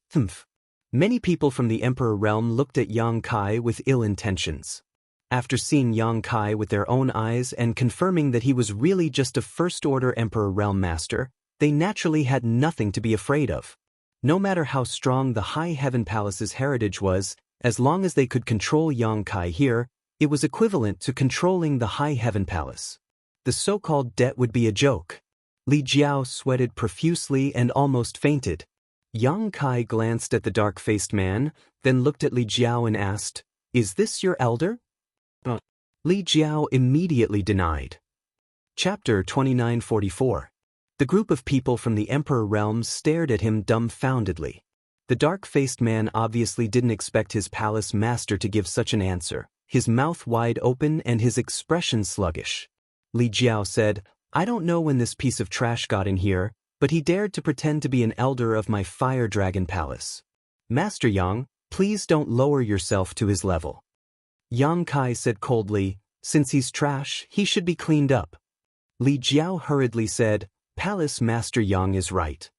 Many people from the Emperor realm looked at Yang Kai with ill intentions. After seeing Yang Kai with their own eyes and confirming that he was really just a first-order Emperor realm master, they naturally had nothing to be afraid of. No matter how strong the High Heaven Palace's heritage was, as long as they could control Yang Kai here, it was equivalent to controlling the High Heaven Palace. The so-called debt would be a joke. Li Jiao sweated profusely and almost fainted. Yang Kai glanced at the dark-faced man, then looked at Li Jiao and asked, Is this your elder? Li Jiao immediately denied. Chapter 2944. The group of people from the Emperor realms stared at him dumbfoundedly. The dark-faced man obviously didn't expect his palace master to give such an answer, his mouth wide open and his expression sluggish. Li Jiao said, I don't know when this piece of trash got in here, but he dared to pretend to be an elder of my Fire Dragon Palace. Master Yang, please don't lower yourself to his level. Yang Kai said coldly, since he's trash, he should be cleaned up. Li Jiao hurriedly said, Palace Master Yang is right.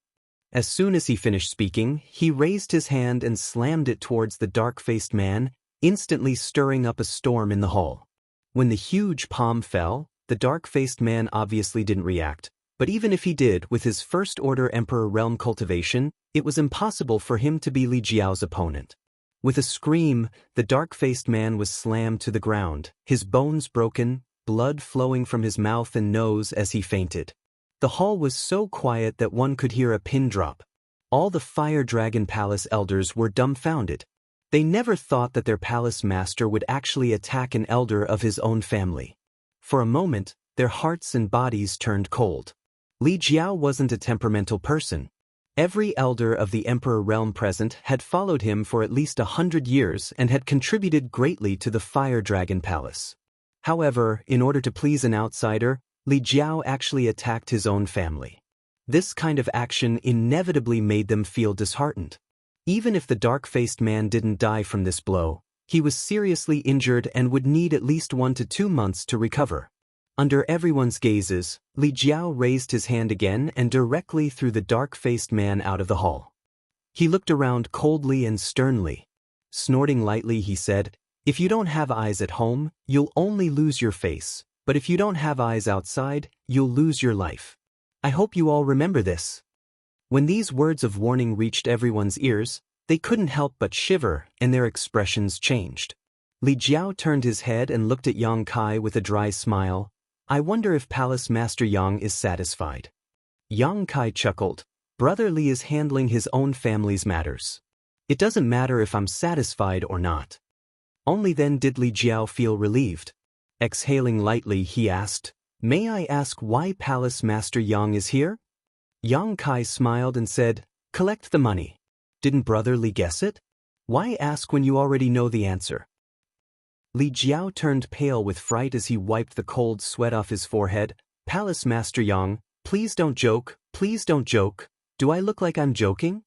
As soon as he finished speaking, he raised his hand and slammed it towards the dark-faced man, instantly stirring up a storm in the hall. When the huge palm fell, the dark-faced man obviously didn't react, but even if he did, with his first-order Emperor realm cultivation, it was impossible for him to be Li Jiao's opponent. With a scream, the dark-faced man was slammed to the ground, his bones broken, blood flowing from his mouth and nose as he fainted. The hall was so quiet that one could hear a pin drop. All the Fire Dragon Palace elders were dumbfounded. They never thought that their palace master would actually attack an elder of his own family. For a moment, their hearts and bodies turned cold. Li Jiao wasn't a temperamental person. Every elder of the Emperor realm present had followed him for at least 100 years and had contributed greatly to the Fire Dragon Palace. However, in order to please an outsider, Li Jiao actually attacked his own family. This kind of action inevitably made them feel disheartened. Even if the dark-faced man didn't die from this blow, he was seriously injured and would need at least 1 to 2 months to recover. Under everyone's gazes, Li Jiao raised his hand again and directly threw the dark-faced man out of the hall. He looked around coldly and sternly. Snorting lightly, he said, If you don't have eyes at home, you'll only lose your face, but if you don't have eyes outside, you'll lose your life. I hope you all remember this. When these words of warning reached everyone's ears, they couldn't help but shiver, and their expressions changed. Li Jiao turned his head and looked at Yang Kai with a dry smile. I wonder if Palace Master Yang is satisfied. Yang Kai chuckled. Brother Li is handling his own family's matters. It doesn't matter if I'm satisfied or not. Only then did Li Jiao feel relieved. Exhaling lightly, he asked, May I ask why Palace Master Yang is here? Yang Kai smiled and said, Collect the money. Didn't Brother Li guess it? Why ask when you already know the answer? Li Jiao turned pale with fright as he wiped the cold sweat off his forehead. Palace Master Yang, please don't joke, please don't joke. Do I look like I'm joking?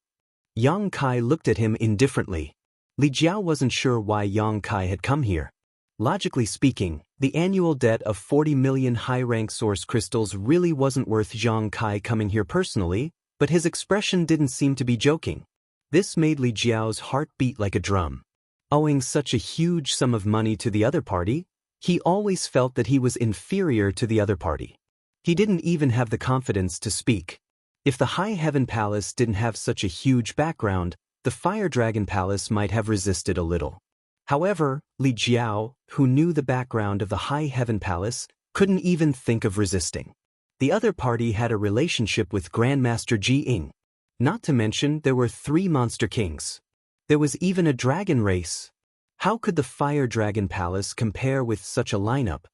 Yang Kai looked at him indifferently. Li Jiao wasn't sure why Yang Kai had come here. Logically speaking, the annual debt of 40 million high-rank source crystals really wasn't worth Yang Kai coming here personally, but his expression didn't seem to be joking. This made Li Jiao's heart beat like a drum. Owing such a huge sum of money to the other party, he always felt that he was inferior to the other party. He didn't even have the confidence to speak. If the High Heaven Palace didn't have such a huge background, the Fire Dragon Palace might have resisted a little. However, Li Jiao, who knew the background of the High Heaven Palace, couldn't even think of resisting. The other party had a relationship with Grandmaster Ji Ying. Not to mention there were 3 Monster Kings. There was even a dragon race. How could the Fire Dragon Palace compare with such a lineup?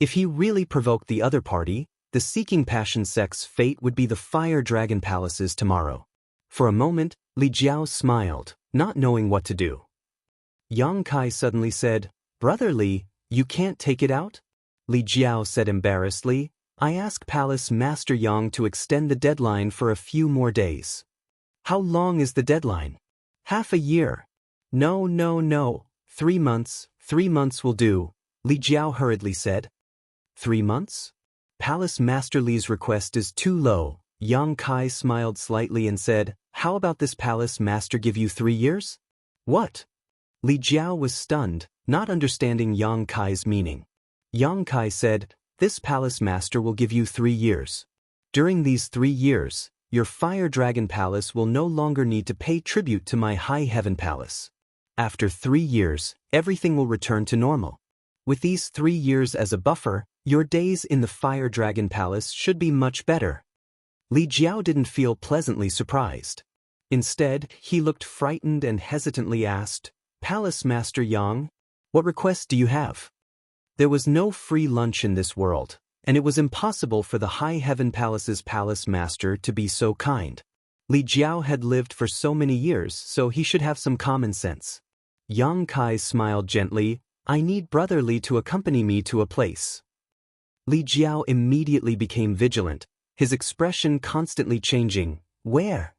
If he really provoked the other party, the Seeking Passion Sect's fate would be the Fire Dragon Palaces tomorrow. For a moment, Li Jiao smiled, not knowing what to do. Yang Kai suddenly said, "Brother Li, you can't take it out?" Li Jiao said embarrassedly, "I asked Palace Master Yang to extend the deadline for a few more days." "How long is the deadline?" "Half a year." No. 3 months, 3 months will do," Li Jiao hurriedly said. 3 months? Palace Master Li's request is too low. Yang Kai smiled slightly and said, "How about this Palace Master give you 3 years?" "What?" Li Jiao was stunned, not understanding Yang Kai's meaning. Yang Kai said, "This Palace Master will give you 3 years. During these 3 years, your Fire Dragon Palace will no longer need to pay tribute to my High Heaven Palace. After 3 years, everything will return to normal. With these 3 years as a buffer, your days in the Fire Dragon Palace should be much better." Li Jiao didn't feel pleasantly surprised. Instead, he looked frightened and hesitantly asked, "Palace Master Yang, what request do you have?" There was no free lunch in this world, and it was impossible for the High Heaven Palace's Palace Master to be so kind. Li Jiao had lived for so many years, so he should have some common sense. Yang Kai smiled gently, "I need Brother Li to accompany me to a place." Li Jiao immediately became vigilant, his expression constantly changing. "Where?"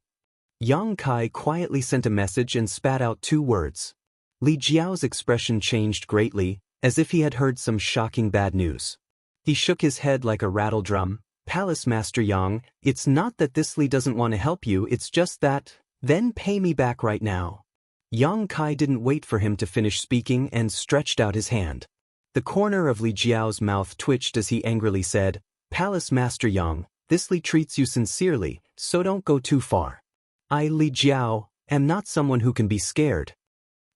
Yang Kai quietly sent a message and spat out 2 words. Li Jiao's expression changed greatly, as if he had heard some shocking bad news. He shook his head like a rattle drum. "Palace Master Yang, it's not that this Li doesn't want to help you, it's just that, then pay me back right now." Yang Kai didn't wait for him to finish speaking and stretched out his hand. The corner of Li Jiao's mouth twitched as he angrily said, "Palace Master Yang, this Li treats you sincerely, so don't go too far. I, Li Jiao, am not someone who can be scared."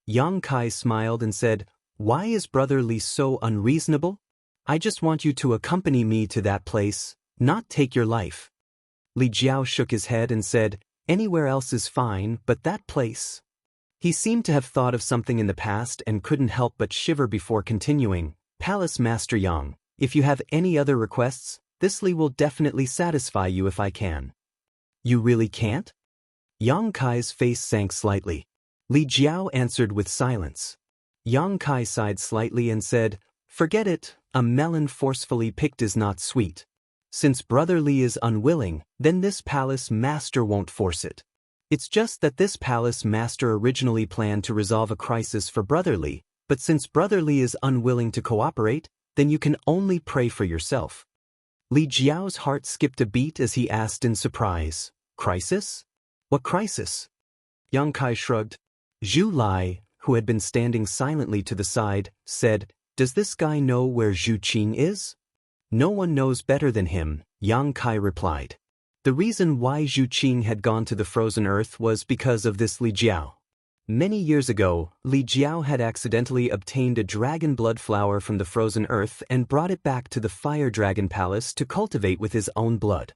Yang Kai smiled and said, "Why is Brother Li so unreasonable? I just want you to accompany me to that place, not take your life." Li Jiao shook his head and said, "Anywhere else is fine, but that place." He seemed to have thought of something in the past and couldn't help but shiver before continuing, "Palace Master Yang, if you have any other requests, this Li will definitely satisfy you if I can." "You really can't?" Yang Kai's face sank slightly. Li Jiao answered with silence. Yang Kai sighed slightly and said, "Forget it, a melon forcefully picked is not sweet. Since Brother Li is unwilling, then this Palace Master won't force it. It's just that this Palace Master originally planned to resolve a crisis for Brother Li, but since Brother Li is unwilling to cooperate, then you can only pray for yourself." Li Jiao's heart skipped a beat as he asked in surprise, "Crisis? What crisis?" Yang Kai shrugged. Zhu Lai, who had been standing silently to the side, said, "Does this guy know where Zhu Qing is?" "No one knows better than him," Yang Kai replied. The reason why Zhu Qing had gone to the frozen earth was because of this Li Jiao. Many years ago, Li Jiao had accidentally obtained a dragon blood flower from the frozen earth and brought it back to the Fire Dragon Palace to cultivate with his own blood.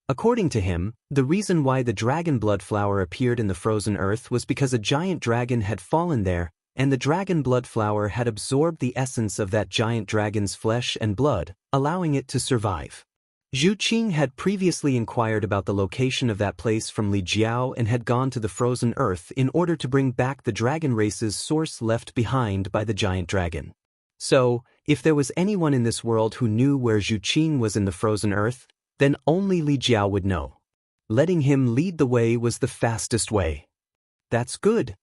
According to him, the reason why the dragon blood flower appeared in the frozen earth was because a giant dragon had fallen there, and the dragon blood flower had absorbed the essence of that giant dragon's flesh and blood, allowing it to survive. Zhu Qing had previously inquired about the location of that place from Li Jiao and had gone to the frozen earth in order to bring back the dragon race's source left behind by the giant dragon. So, if there was anyone in this world who knew where Zhu Qing was in the frozen earth, then only Li Jiao would know. Letting him lead the way was the fastest way. That's good.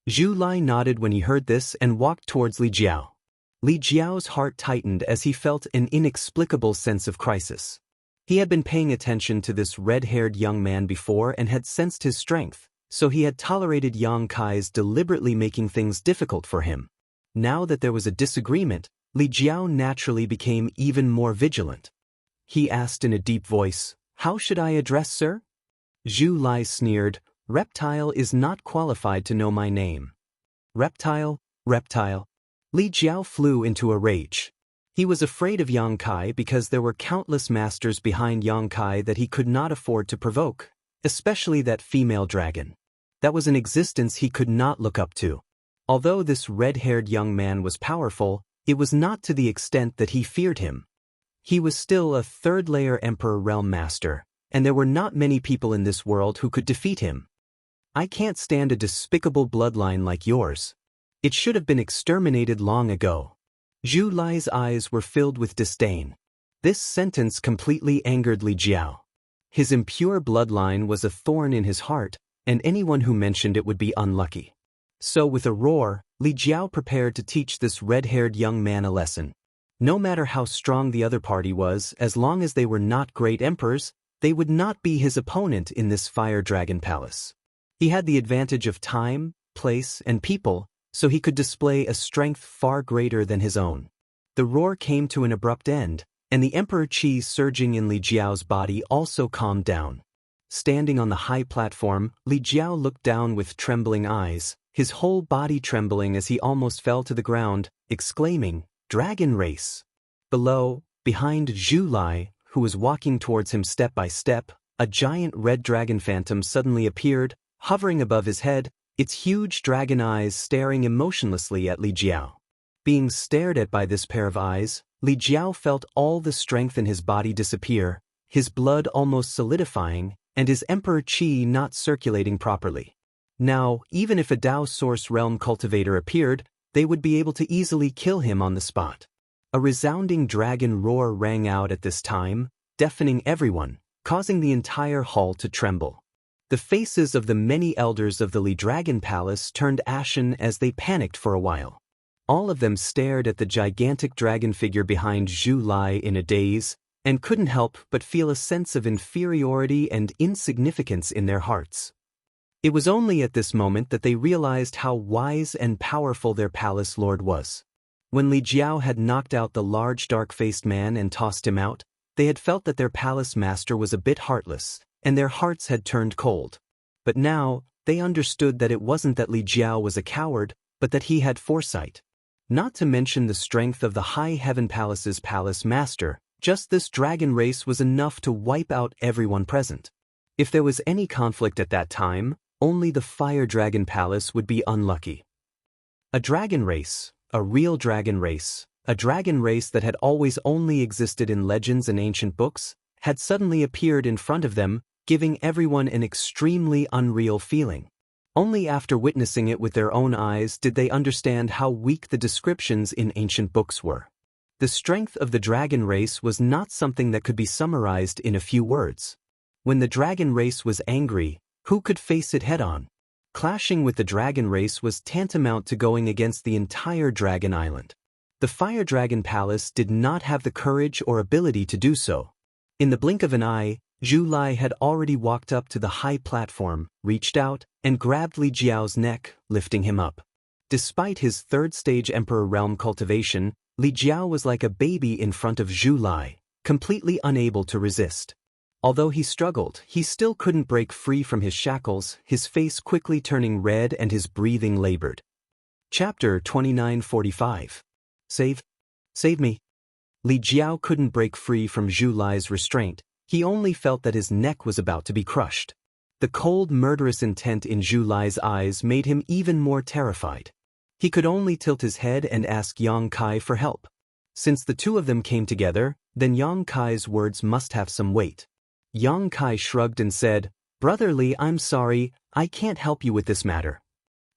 Zhu Lai nodded when he heard this and walked towards Li Jiao. Li Jiao's heart tightened as he felt an inexplicable sense of crisis. He had been paying attention to this red-haired young man before and had sensed his strength, so he had tolerated Yang Kai's deliberately making things difficult for him. Now that there was a disagreement, Li Jiao naturally became even more vigilant. He asked in a deep voice, "How should I address sir?" Zhu Lai sneered, "Reptile is not qualified to know my name." Reptile, reptile. Li Jiao flew into a rage. He was afraid of Yang Kai because there were countless masters behind Yang Kai that he could not afford to provoke, especially that female dragon. That was an existence he could not look up to. Although this red-haired young man was powerful, it was not to the extent that he feared him. He was still a third-layer Emperor Realm Master, and there were not many people in this world who could defeat him. I can't stand a despicable bloodline like yours. It should have been exterminated long ago. Zhu Lai's eyes were filled with disdain. This sentence completely angered Li Jiao. His impure bloodline was a thorn in his heart, and anyone who mentioned it would be unlucky. So with a roar, Li Jiao prepared to teach this red-haired young man a lesson. No matter how strong the other party was, as long as they were not great emperors, they would not be his opponent in this fire dragon palace. He had the advantage of time, place, and people, so he could display a strength far greater than his own. The roar came to an abrupt end, and the Emperor Qi surging in Li Jiao's body also calmed down. Standing on the high platform, Li Jiao looked down with trembling eyes, his whole body trembling as he almost fell to the ground, exclaiming, "Dragon race!" Below, behind Zhu Lai, who was walking towards him step by step, a giant red dragon phantom suddenly appeared, hovering above his head, its huge dragon eyes staring emotionlessly at Li Jiao. Being stared at by this pair of eyes, Li Jiao felt all the strength in his body disappear, his blood almost solidifying, and his Emperor Qi not circulating properly. Now, even if a Dao Source Realm cultivator appeared, they would be able to easily kill him on the spot. A resounding dragon roar rang out at this time, deafening everyone, causing the entire hall to tremble. The faces of the many elders of the Li Dragon Palace turned ashen as they panicked for a while. All of them stared at the gigantic dragon figure behind Zhu Lai in a daze, and couldn't help but feel a sense of inferiority and insignificance in their hearts. It was only at this moment that they realized how wise and powerful their palace lord was. When Li Jiao had knocked out the large dark-faced man and tossed him out, they had felt that their palace master was a bit heartless, and their hearts had turned cold. But now, they understood that it wasn't that Li Jiao was a coward, but that he had foresight. Not to mention the strength of the High Heaven Palace's palace master, just this dragon race was enough to wipe out everyone present. If there was any conflict at that time, only the Fire Dragon Palace would be unlucky. A dragon race, a real dragon race, a dragon race that had always only existed in legends and ancient books, had suddenly appeared in front of them, giving everyone an extremely unreal feeling. Only after witnessing it with their own eyes did they understand how weak the descriptions in ancient books were. The strength of the dragon race was not something that could be summarized in a few words. When the dragon race was angry, who could face it head-on? Clashing with the dragon race was tantamount to going against the entire dragon island. The Fire Dragon Palace did not have the courage or ability to do so. In the blink of an eye, Zhu Lai had already walked up to the high platform, reached out, and grabbed Li Jiao's neck, lifting him up. Despite his third-stage Emperor Realm cultivation, Li Jiao was like a baby in front of Zhu Lai, completely unable to resist. Although he struggled, he still couldn't break free from his shackles, his face quickly turning red and his breathing labored. Chapter 2945. Save me. Li Jiao couldn't break free from Zhu Lai's restraint, he only felt that his neck was about to be crushed. The cold, murderous intent in Zhu Lai's eyes made him even more terrified. He could only tilt his head and ask Yang Kai for help. Since the two of them came together, Then Yang Kai's words must have some weight. Yang Kai shrugged and said, "Brother Li, I'm sorry, I can't help you with this matter."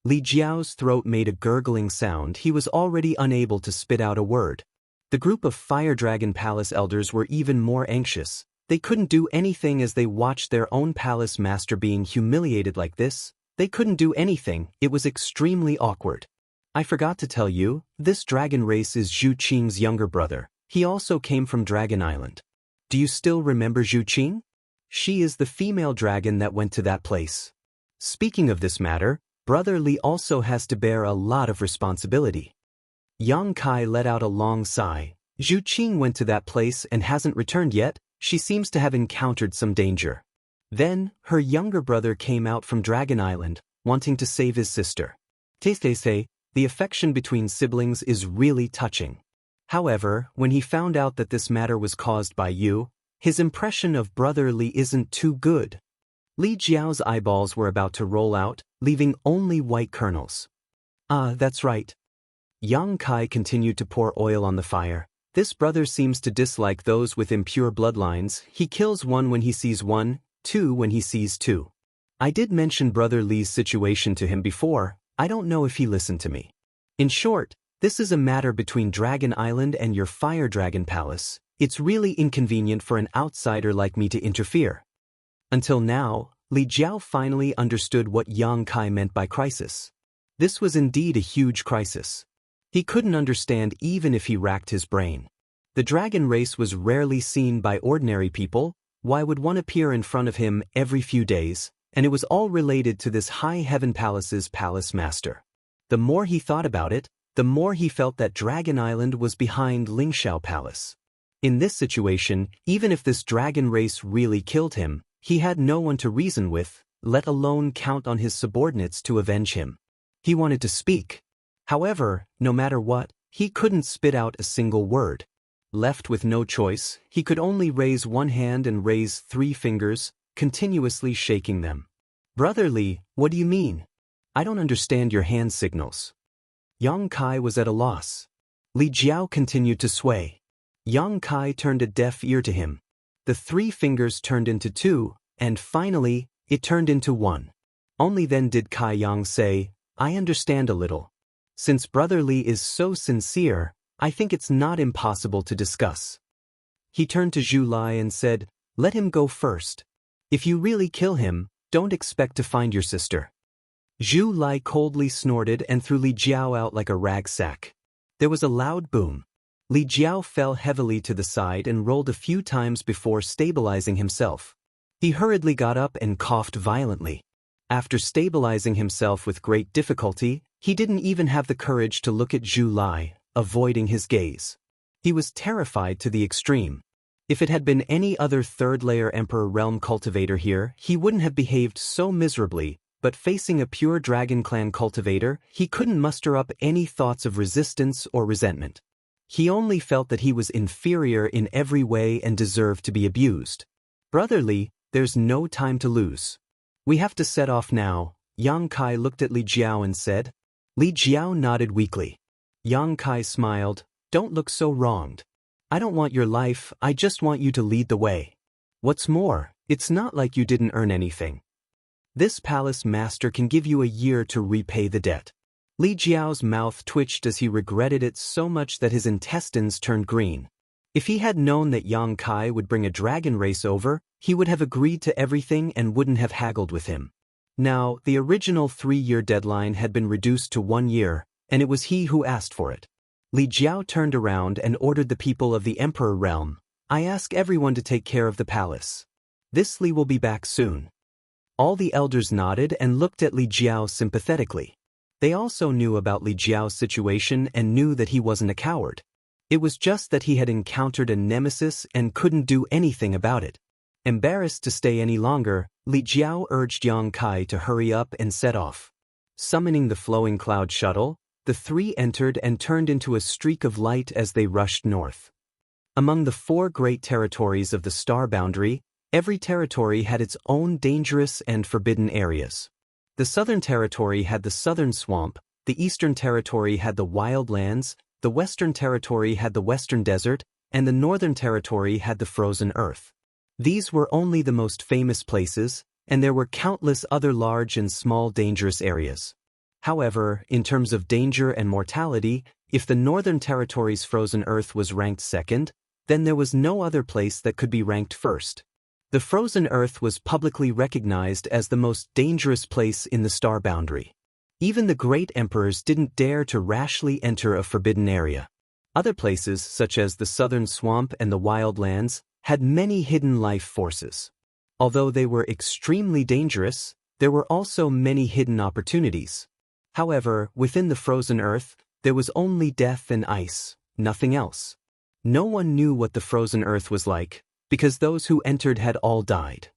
Li Jiao's throat made a gurgling sound. He was already unable to spit out a word. The group of Fire Dragon Palace elders were even more anxious. They couldn't do anything as they watched their own palace master being humiliated like this. They couldn't do anything. It was extremely awkward. "I forgot to tell you, this dragon race is Zhu Qing's younger brother. He also came from Dragon Island. Do you still remember Zhu Qing? She is the female dragon that went to that place. Speaking of this matter, Brother Li also has to bear a lot of responsibility." Yang Kai let out a long sigh. "Zhu Qing went to that place and hasn't returned yet. She seems to have encountered some danger. Then, her younger brother came out from Dragon Island, wanting to save his sister. Say, the affection between siblings is really touching. However, when he found out that this matter was caused by you, his impression of Brother Li isn't too good." Li Jiao's eyeballs were about to roll out, leaving only white kernels. "Ah, that's right." Yang Kai continued to pour oil on the fire. "This brother seems to dislike those with impure bloodlines. He kills one when he sees one, two when he sees two. I did mention Brother Li's situation to him before. I don't know if he listened to me. In short, this is a matter between Dragon Island and your Fire Dragon Palace. It's really inconvenient for an outsider like me to interfere." Until now, Li Jiao finally understood what Yang Kai meant by crisis. This was indeed a huge crisis. He couldn't understand even if he racked his brain. The dragon race was rarely seen by ordinary people. Why would one appear in front of him every few days? And it was all related to this High Heaven Palace's palace master. The more he thought about it, the more he felt that Dragon Island was behind Lingxiao Palace. In this situation, even if this dragon race really killed him, he had no one to reason with, let alone count on his subordinates to avenge him. He wanted to speak. However, no matter what, he couldn't spit out a single word. Left with no choice, he could only raise one hand and raise 3 fingers, continuously shaking them. "Brother Li, what do you mean? I don't understand your hand signals." Yang Kai was at a loss. Li Jiao continued to sway. Yang Kai turned a deaf ear to him. The 3 fingers turned into 2, and finally, it turned into 1. Only then did Kai Yang say, "I understand a little. Since Brother Li is so sincere, I think it's not impossible to discuss." He turned to Zhu Lai and said, "Let him go first. If you really kill him, don't expect to find your sister." Zhu Lai coldly snorted and threw Li Jiao out like a rag sack. There was a loud boom. Li Jiao fell heavily to the side and rolled a few times before stabilizing himself. He hurriedly got up and coughed violently. After stabilizing himself with great difficulty, he didn't even have the courage to look at Zhu Lai, avoiding his gaze. He was terrified to the extreme. If it had been any other third-layer Emperor Realm cultivator here, he wouldn't have behaved so miserably, but facing a pure Dragon Clan cultivator, he couldn't muster up any thoughts of resistance or resentment. He only felt that he was inferior in every way and deserved to be abused. "Brother Li, there's no time to lose. We have to set off now." Yang Kai looked at Li Jiao and said. Li Jiao nodded weakly. Yang Kai smiled. "Don't look so wronged. I don't want your life, I just want you to lead the way. What's more, it's not like you didn't earn anything. This palace master can give you a year to repay the debt." Li Jiao's mouth twitched as he regretted it so much that his intestines turned green. If he had known that Yang Kai would bring a dragon race over, he would have agreed to everything and wouldn't have haggled with him. Now, the original 3-year deadline had been reduced to 1 year, and it was he who asked for it. Li Jiao turned around and ordered the people of the Emperor Realm, "I ask everyone to take care of the palace. This Li will be back soon." All the elders nodded and looked at Li Jiao sympathetically. They also knew about Li Jiao's situation and knew that he wasn't a coward. It was just that he had encountered a nemesis and couldn't do anything about it. Embarrassed to stay any longer, Li Jiao urged Yang Kai to hurry up and set off. Summoning the flowing cloud shuttle, the 3 entered and turned into a streak of light as they rushed north. Among the 4 great territories of the star boundary, every territory had its own dangerous and forbidden areas. The southern territory had the southern swamp, the eastern territory had the wild lands, the western territory had the western desert, and the Northern Territory had the frozen earth. These were only the most famous places, and there were countless other large and small dangerous areas. However, in terms of danger and mortality, if the Northern Territory's frozen earth was ranked second, then there was no other place that could be ranked first. The frozen earth was publicly recognized as the most dangerous place in the star boundary. Even the great emperors didn't dare to rashly enter a forbidden area. Other places, such as the southern swamp and the wildlands, had many hidden life forces. Although they were extremely dangerous, there were also many hidden opportunities. However, within the frozen earth, there was only death and ice, nothing else. No one knew what the frozen earth was like, because those who entered had all died.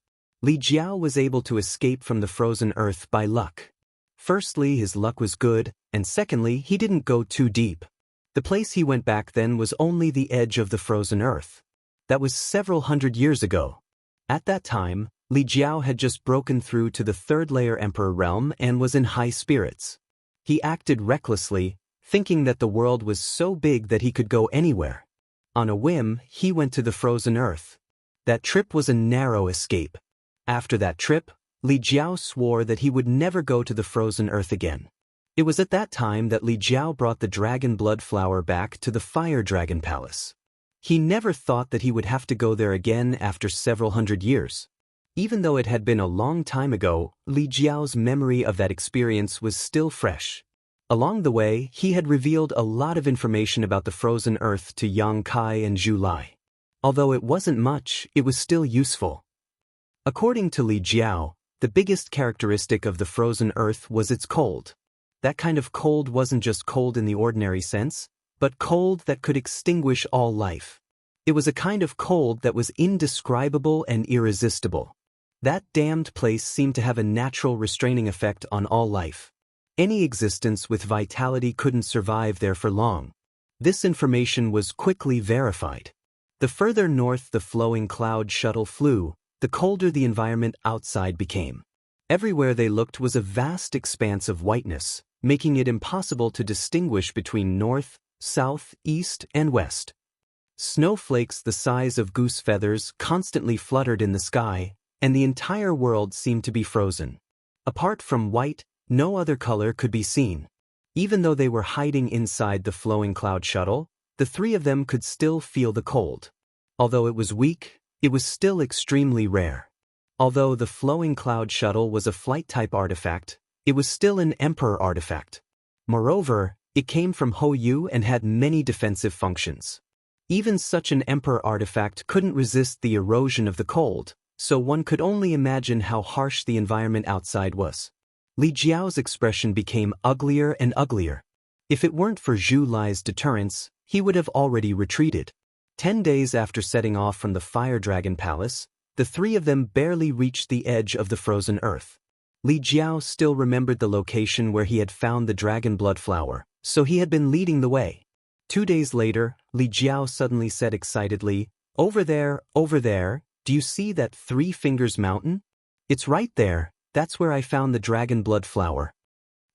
Li Jiao was able to escape from the frozen earth by luck. Firstly, his luck was good, and secondly, he didn't go too deep. The place he went back then was only the edge of the frozen earth. That was several hundred years ago. At that time, Li Jiao had just broken through to the third-layer emperor realm and was in high spirits. He acted recklessly, thinking that the world was so big that he could go anywhere. On a whim, he went to the frozen earth. That trip was a narrow escape. After that trip, Li Jiao swore that he would never go to the frozen earth again. It was at that time that Li Jiao brought the dragon blood flower back to the Fire Dragon Palace. He never thought that he would have to go there again after several hundred years. Even though it had been a long time ago, Li Jiao's memory of that experience was still fresh. Along the way, he had revealed a lot of information about the frozen earth to Yang Kai and Zhu Lai. Although it wasn't much, it was still useful. According to Li Jiao, the biggest characteristic of the frozen earth was its cold. That kind of cold wasn't just cold in the ordinary sense, but cold that could extinguish all life. It was a kind of cold that was indescribable and irresistible. That damned place seemed to have a natural restraining effect on all life. Any existence with vitality couldn't survive there for long. This information was quickly verified. The further north the flowing cloud shuttle flew, the colder the environment outside became. Everywhere they looked was a vast expanse of whiteness, making it impossible to distinguish between north, south, east, and west. Snowflakes the size of goose feathers constantly fluttered in the sky, and the entire world seemed to be frozen. Apart from white, no other color could be seen. Even though they were hiding inside the flowing cloud shuttle, the three of them could still feel the cold. Although it was weak, it was still extremely rare. Although the flowing cloud shuttle was a flight-type artifact, it was still an emperor artifact. Moreover, it came from Ho Yu and had many defensive functions. Even such an emperor artifact couldn't resist the erosion of the cold, so one could only imagine how harsh the environment outside was. Li Jiao's expression became uglier and uglier. If it weren't for Zhu Lai's deterrence, he would have already retreated. 10 days after setting off from the Fire Dragon Palace, the three of them barely reached the edge of the frozen earth. Li Jiao still remembered the location where he had found the dragon blood flower, so he had been leading the way. 2 days later, Li Jiao suddenly said excitedly, over there, do you see that Three Fingers Mountain? It's right there, that's where I found the dragon blood flower.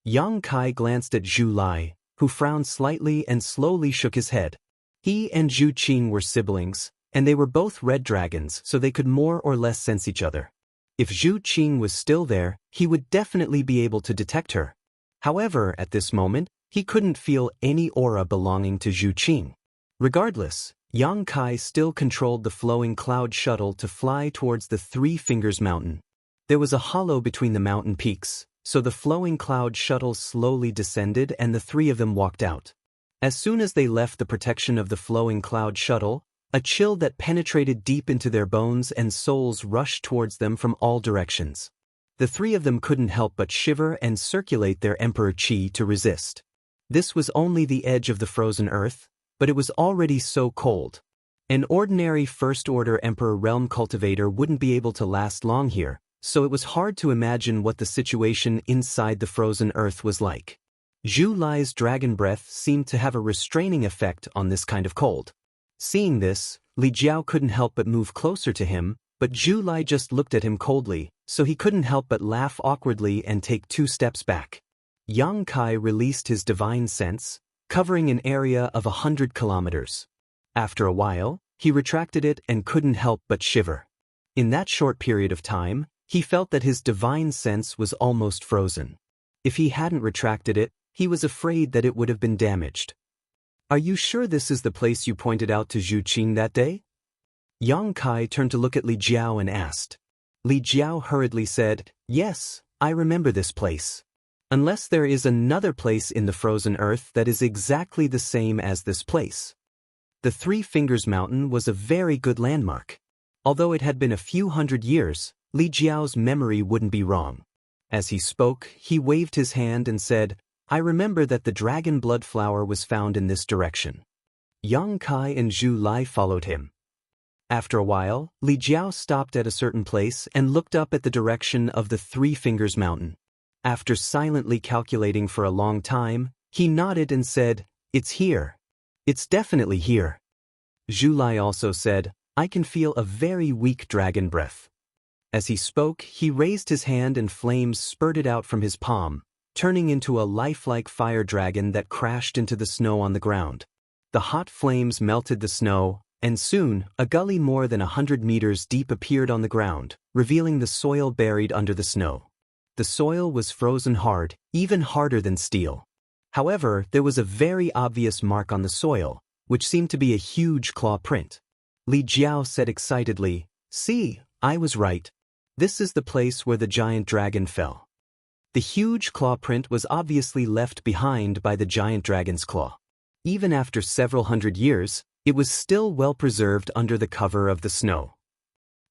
Yang Kai glanced at Zhu Lai, who frowned slightly and slowly shook his head. He and Zhu Qing were siblings, and they were both red dragons, so they could more or less sense each other. If Zhu Qing was still there, he would definitely be able to detect her. However, at this moment, he couldn't feel any aura belonging to Zhu Qing. Regardless, Yang Kai still controlled the flowing cloud shuttle to fly towards the Three Fingers Mountain. There was a hollow between the mountain peaks, so the flowing cloud shuttle slowly descended and the three of them walked out. As soon as they left the protection of the flowing cloud shuttle, a chill that penetrated deep into their bones and souls rushed towards them from all directions. The three of them couldn't help but shiver and circulate their emperor qi to resist. This was only the edge of the frozen earth, but it was already so cold. An ordinary first-order emperor realm cultivator wouldn't be able to last long here, so it was hard to imagine what the situation inside the frozen earth was like. Zhu Lai's dragon breath seemed to have a restraining effect on this kind of cold. Seeing this, Li Jiao couldn't help but move closer to him, but Zhu Lai just looked at him coldly, so he couldn't help but laugh awkwardly and take 2 steps back. Yang Kai released his divine sense, covering an area of 100 kilometers. After a while, he retracted it and couldn't help but shiver. In that short period of time, he felt that his divine sense was almost frozen. If he hadn't retracted it, he was afraid that it would have been damaged. "Are you sure this is the place you pointed out to Zhu Qing that day?" Yang Kai turned to look at Li Jiao and asked. Li Jiao hurriedly said, "Yes, I remember this place. Unless there is another place in the frozen earth that is exactly the same as this place." The Three Fingers Mountain was a very good landmark. Although it had been a few hundred years, Li Jiao's memory wouldn't be wrong. As he spoke, he waved his hand and said, "I remember that the dragon blood flower was found in this direction." Yang Kai and Zhu Lai followed him. After a while, Li Jiao stopped at a certain place and looked up at the direction of the Three Fingers Mountain. After silently calculating for a long time, he nodded and said, "It's here. It's definitely here." Zhu Lai also said, "I can feel a very weak dragon breath." As he spoke, he raised his hand and flames spurted out from his palm, turning into a lifelike fire dragon that crashed into the snow on the ground. The hot flames melted the snow, and soon, a gully more than 100 meters deep appeared on the ground, revealing the soil buried under the snow. The soil was frozen hard, even harder than steel. However, there was a very obvious mark on the soil, which seemed to be a huge claw print. Li Jiao said excitedly, "See, I was right. This is the place where the giant dragon fell." The huge claw print was obviously left behind by the giant dragon's claw. Even after several hundred years, it was still well preserved under the cover of the snow.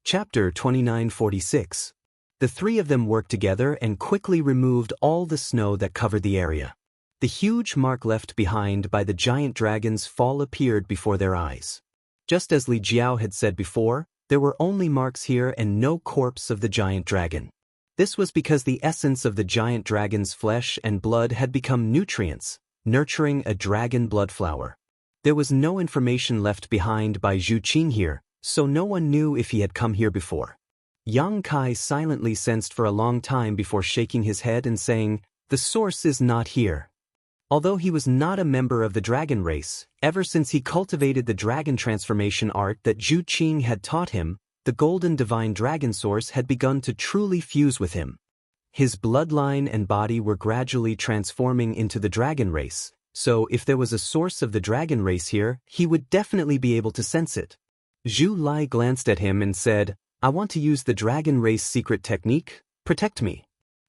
Chapter 2946. The three of them worked together and quickly removed all the snow that covered the area. The huge mark left behind by the giant dragon's fall appeared before their eyes. Just as Li Jiao had said before, there were only marks here and no corpse of the giant dragon. This was because the essence of the giant dragon's flesh and blood had become nutrients, nurturing a dragon blood flower. There was no information left behind by Zhu Qing here, so no one knew if he had come here before. Yang Kai silently sensed for a long time before shaking his head and saying, "The source is not here." Although he was not a member of the dragon race, ever since he cultivated the dragon transformation art that Zhu Qing had taught him, the golden divine dragon source had begun to truly fuse with him. His bloodline and body were gradually transforming into the dragon race, so if there was a source of the dragon race here, he would definitely be able to sense it. Zhu Lai glanced at him and said, "I want to use the dragon race secret technique. Protect me."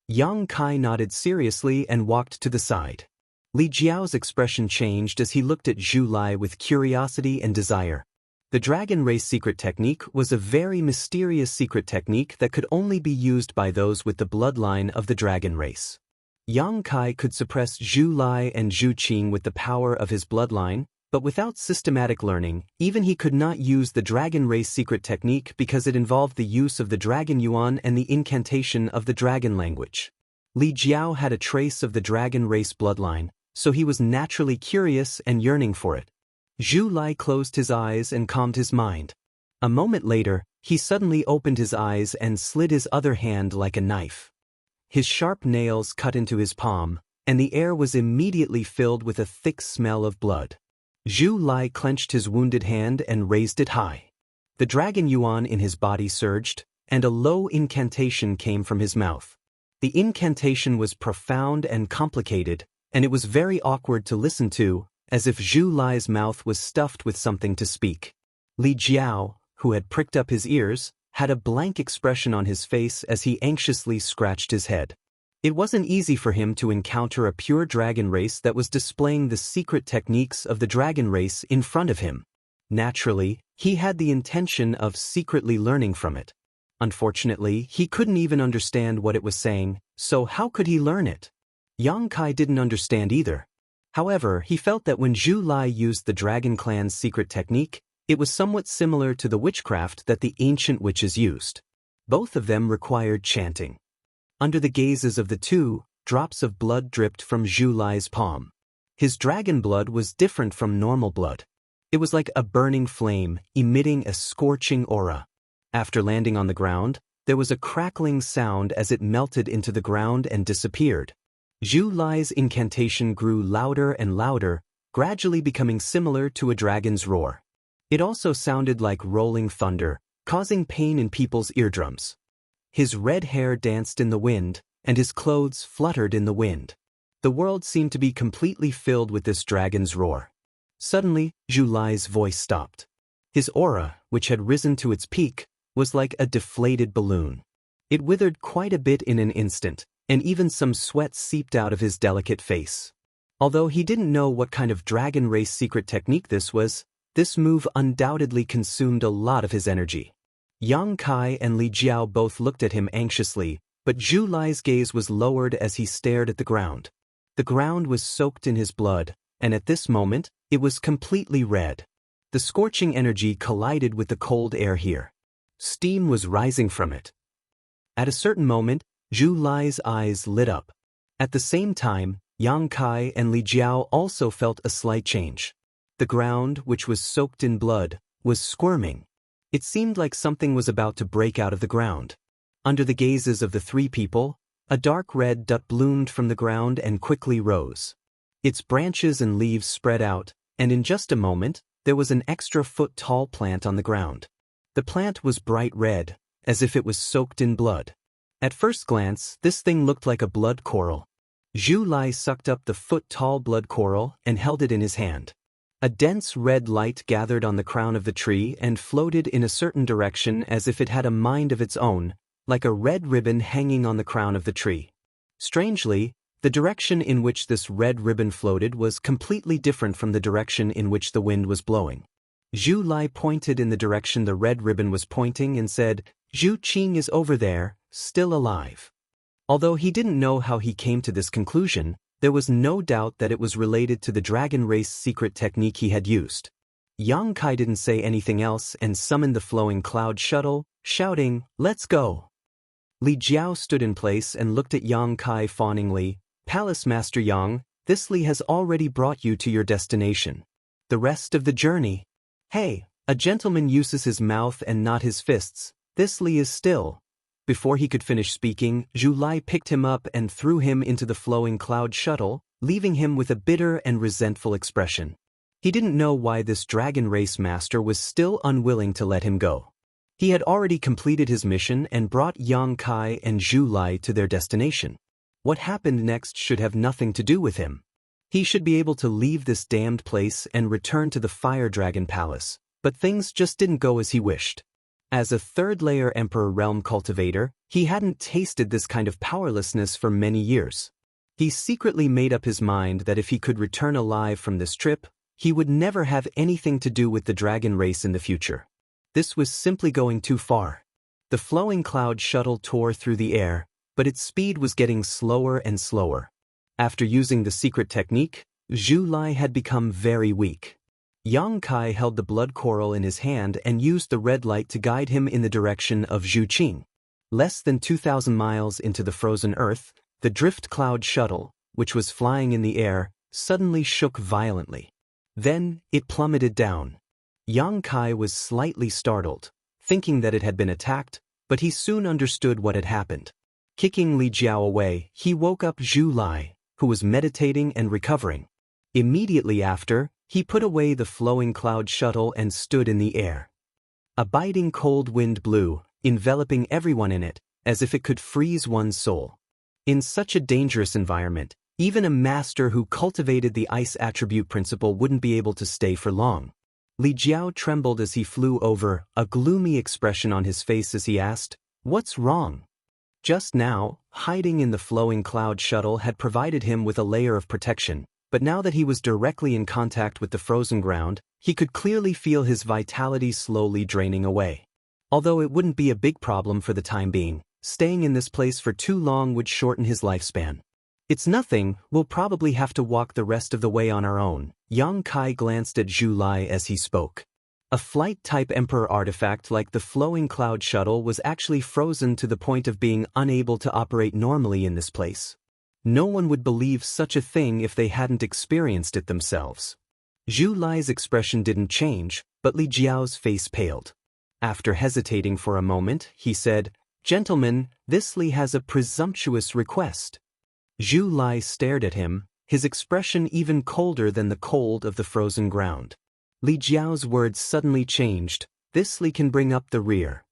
Yang Kai nodded seriously and walked to the side. Li Jiao's expression changed as he looked at Zhu Lai with curiosity and desire. The dragon race secret technique was a very mysterious secret technique that could only be used by those with the bloodline of the dragon race. Yang Kai could suppress Zhu Lai and Zhu Qing with the power of his bloodline, but without systematic learning, even he could not use the dragon race secret technique because it involved the use of the dragon yuan and the incantation of the dragon language. Li Jiao had a trace of the dragon race bloodline, so he was naturally curious and yearning for it. Zhu Lai closed his eyes and calmed his mind. A moment later, he suddenly opened his eyes and slid his other hand like a knife. His sharp nails cut into his palm, and the air was immediately filled with a thick smell of blood. Zhu Lai clenched his wounded hand and raised it high. The dragon yuan in his body surged, and a low incantation came from his mouth. The incantation was profound and complicated, and it was very awkward to listen to, as if Zhu Lai's mouth was stuffed with something to speak. Li Jiao, who had pricked up his ears, had a blank expression on his face as he anxiously scratched his head. It wasn't easy for him to encounter a pure dragon race that was displaying the secret techniques of the dragon race in front of him. Naturally, he had the intention of secretly learning from it. Unfortunately, he couldn't even understand what it was saying, so how could he learn it? Yang Kai didn't understand either. However, he felt that when Zhu Lai used the Dragon Clan's secret technique, it was somewhat similar to the witchcraft that the ancient witches used. Both of them required chanting. Under the gazes of the two, drops of blood dripped from Zhu Lai's palm. His dragon blood was different from normal blood. It was like a burning flame, emitting a scorching aura. After landing on the ground, there was a crackling sound as it melted into the ground and disappeared. Zhu Lai's incantation grew louder and louder, gradually becoming similar to a dragon's roar. It also sounded like rolling thunder, causing pain in people's eardrums. His red hair danced in the wind, and his clothes fluttered in the wind. The world seemed to be completely filled with this dragon's roar. Suddenly, Zhu Lai's voice stopped. His aura, which had risen to its peak, was like a deflated balloon. It withered quite a bit in an instant, and even some sweat seeped out of his delicate face. Although he didn't know what kind of dragon race secret technique this was, this move undoubtedly consumed a lot of his energy. Yang Kai and Li Jiao both looked at him anxiously, but Zhu Lai's gaze was lowered as he stared at the ground. The ground was soaked in his blood, and at this moment, it was completely red. The scorching energy collided with the cold air here. Steam was rising from it. At a certain moment, Zhu Lai's eyes lit up. At the same time, Yang Kai and Li Jiao also felt a slight change. The ground, which was soaked in blood, was squirming. It seemed like something was about to break out of the ground. Under the gazes of the three people, a dark red dot bloomed from the ground and quickly rose. Its branches and leaves spread out, and in just a moment, there was an extra-foot-tall plant on the ground. The plant was bright red, as if it was soaked in blood. At first glance, this thing looked like a blood coral. Zhu Lai sucked up the foot-tall blood coral and held it in his hand. A dense red light gathered on the crown of the tree and floated in a certain direction as if it had a mind of its own, like a red ribbon hanging on the crown of the tree. Strangely, the direction in which this red ribbon floated was completely different from the direction in which the wind was blowing. Zhu Lai pointed in the direction the red ribbon was pointing and said, "Zhu Qing is over there, still alive." Although he didn't know how he came to this conclusion, there was no doubt that it was related to the dragon race secret technique he had used. Yang Kai didn't say anything else and summoned the flowing cloud shuttle, shouting, "Let's go." Li Jiao stood in place and looked at Yang Kai fawningly. "Palace Master Yang, this Li has already brought you to your destination. The rest of the journey." "Hey, a gentleman uses his mouth and not his fists. This Li is still." Before he could finish speaking, Zhu Lai picked him up and threw him into the flowing cloud shuttle, leaving him with a bitter and resentful expression. He didn't know why this dragon race master was still unwilling to let him go. He had already completed his mission and brought Yang Kai and Zhu Lai to their destination. What happened next should have nothing to do with him. He should be able to leave this damned place and return to the Fire Dragon Palace, but things just didn't go as he wished. As a third-layer Emperor Realm cultivator, he hadn't tasted this kind of powerlessness for many years. He secretly made up his mind that if he could return alive from this trip, he would never have anything to do with the dragon race in the future. This was simply going too far. The flowing cloud shuttle tore through the air, but its speed was getting slower and slower. After using the secret technique, Zhu Lai had become very weak. Yang Kai held the blood coral in his hand and used the red light to guide him in the direction of Zhu Qing. Less than 2,000 miles into the frozen earth, the drift cloud shuttle, which was flying in the air, suddenly shook violently. Then, it plummeted down. Yang Kai was slightly startled, thinking that it had been attacked, but he soon understood what had happened. Kicking Li Jiao away, he woke up Zhu Lai, who was meditating and recovering. Immediately after, he put away the flowing cloud shuttle and stood in the air. A biting cold wind blew, enveloping everyone in it, as if it could freeze one's soul. In such a dangerous environment, even a master who cultivated the ice attribute principle wouldn't be able to stay for long. Li Jiao trembled as he flew over, a gloomy expression on his face as he asked, "What's wrong?" Just now, hiding in the flowing cloud shuttle had provided him with a layer of protection. But now that he was directly in contact with the frozen ground, he could clearly feel his vitality slowly draining away. Although it wouldn't be a big problem for the time being, staying in this place for too long would shorten his lifespan. "It's nothing, we'll probably have to walk the rest of the way on our own." Yang Kai glanced at Zhu Lai as he spoke. A flight-type Emperor artifact like the flowing cloud shuttle was actually frozen to the point of being unable to operate normally in this place. No one would believe such a thing if they hadn't experienced it themselves. Zhu Lai's expression didn't change, but Li Jiao's face paled. After hesitating for a moment, he said, "Gentlemen, this Li has a presumptuous request." Zhu Lai stared at him, his expression even colder than the cold of the frozen ground. Li Jiao's words suddenly changed. This Li can bring up the rear.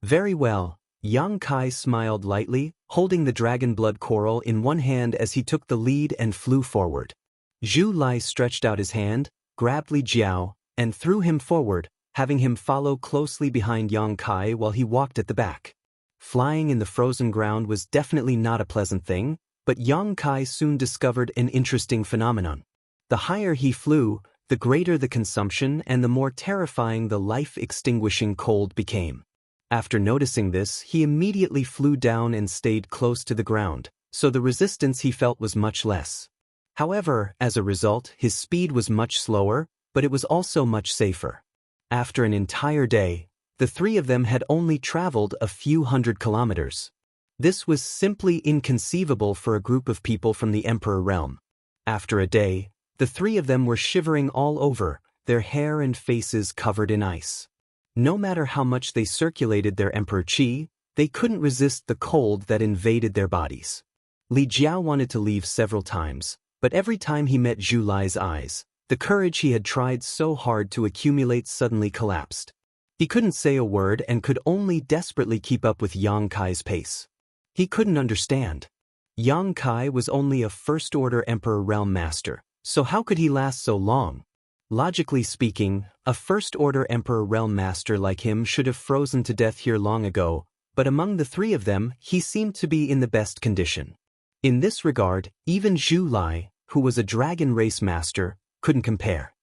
Very well, Yang Kai smiled lightly, holding the dragon blood coral in one hand as he took the lead and flew forward. Zhu Lai stretched out his hand, grabbed Li Jiao, and threw him forward, having him follow closely behind Yang Kai while he walked at the back. Flying in the frozen ground was definitely not a pleasant thing, but Yang Kai soon discovered an interesting phenomenon. The higher he flew, the greater the consumption and the more terrifying the life-extinguishing cold became. After noticing this, he immediately flew down and stayed close to the ground, so the resistance he felt was much less. However, as a result, his speed was much slower, but it was also much safer. After an entire day, the three of them had only traveled a few hundred kilometers. This was simply inconceivable for a group of people from the Emperor realm. After a day, the three of them were shivering all over, their hair and faces covered in ice. No matter how much they circulated their Emperor Qi, they couldn't resist the cold that invaded their bodies. Li Jiao wanted to leave several times, but every time he met Zhu Lai's eyes, the courage he had tried so hard to accumulate suddenly collapsed. He couldn't say a word and could only desperately keep up with Yang Kai's pace. He couldn't understand. Yang Kai was only a first-order Emperor Realm Master, so how could he last so long? Logically speaking, a first-order Emperor Realm Master like him should have frozen to death here long ago, but among the three of them, he seemed to be in the best condition. In this regard, even Zhu Lai, who was a Dragon Race Master, couldn't compare.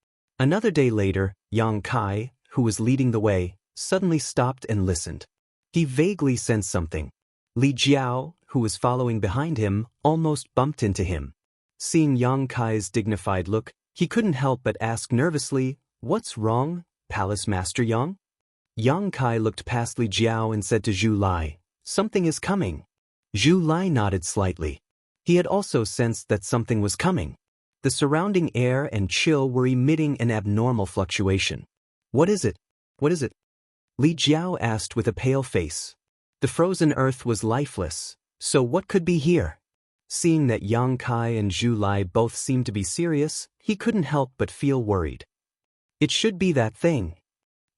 Another day later, Yang Kai, who was leading the way, suddenly stopped and listened. He vaguely sensed something. Li Jiao, who was following behind him, almost bumped into him. Seeing Yang Kai's dignified look, he couldn't help but ask nervously, "What's wrong, Palace Master Yang?" Yang Kai looked past Li Jiao and said to Zhu Lai, "Something is coming." Zhu Lai nodded slightly. He had also sensed that something was coming. The surrounding air and chill were emitting an abnormal fluctuation. "What is it? What is it?" Li Jiao asked with a pale face. The frozen earth was lifeless, so what could be here? Seeing that Yang Kai and Zhu Lai both seemed to be serious, he couldn't help but feel worried. It should be that thing.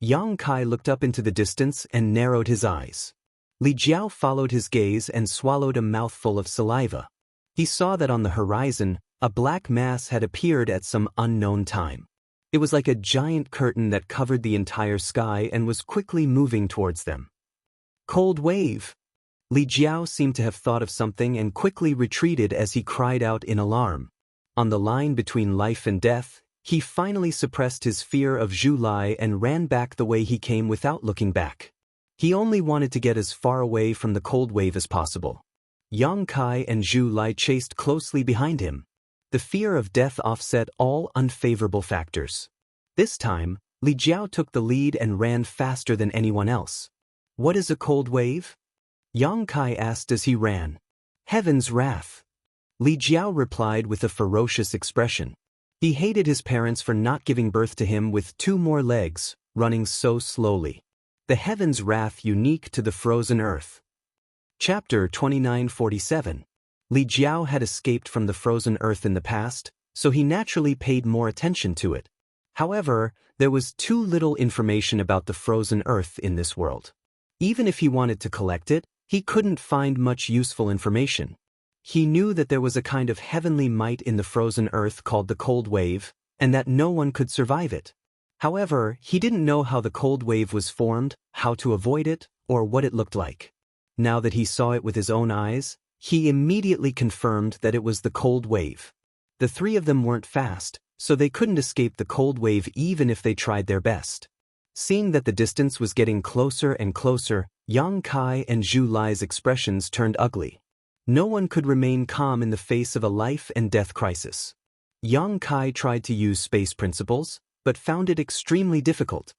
Yang Kai looked up into the distance and narrowed his eyes. Li Jiao followed his gaze and swallowed a mouthful of saliva. He saw that on the horizon, a black mass had appeared at some unknown time. It was like a giant curtain that covered the entire sky and was quickly moving towards them. Cold wave! Li Jiao seemed to have thought of something and quickly retreated as he cried out in alarm. On the line between life and death, he finally suppressed his fear of Zhu Lai and ran back the way he came without looking back. He only wanted to get as far away from the cold wave as possible. Yang Kai and Zhu Lai chased closely behind him. The fear of death offset all unfavorable factors. This time, Li Jiao took the lead and ran faster than anyone else. "What is a cold wave?" Yang Kai asked as he ran. "Heaven's wrath." Li Jiao replied with a ferocious expression. He hated his parents for not giving birth to him with 2 more legs, running so slowly. The heaven's wrath unique to the frozen earth. Chapter 2947. Li Jiao had escaped from the frozen earth in the past, so he naturally paid more attention to it. However, there was too little information about the frozen earth in this world. Even if he wanted to collect it, he couldn't find much useful information. He knew that there was a kind of heavenly might in the frozen earth called the cold wave, and that no one could survive it. However, he didn't know how the cold wave was formed, how to avoid it, or what it looked like. Now that he saw it with his own eyes, he immediately confirmed that it was the cold wave. The three of them weren't fast, so they couldn't escape the cold wave even if they tried their best. Seeing that the distance was getting closer and closer, Yang Kai and Zhu Lai's expressions turned ugly. No one could remain calm in the face of a life and death crisis. Yang Kai tried to use space principles, but found it extremely difficult.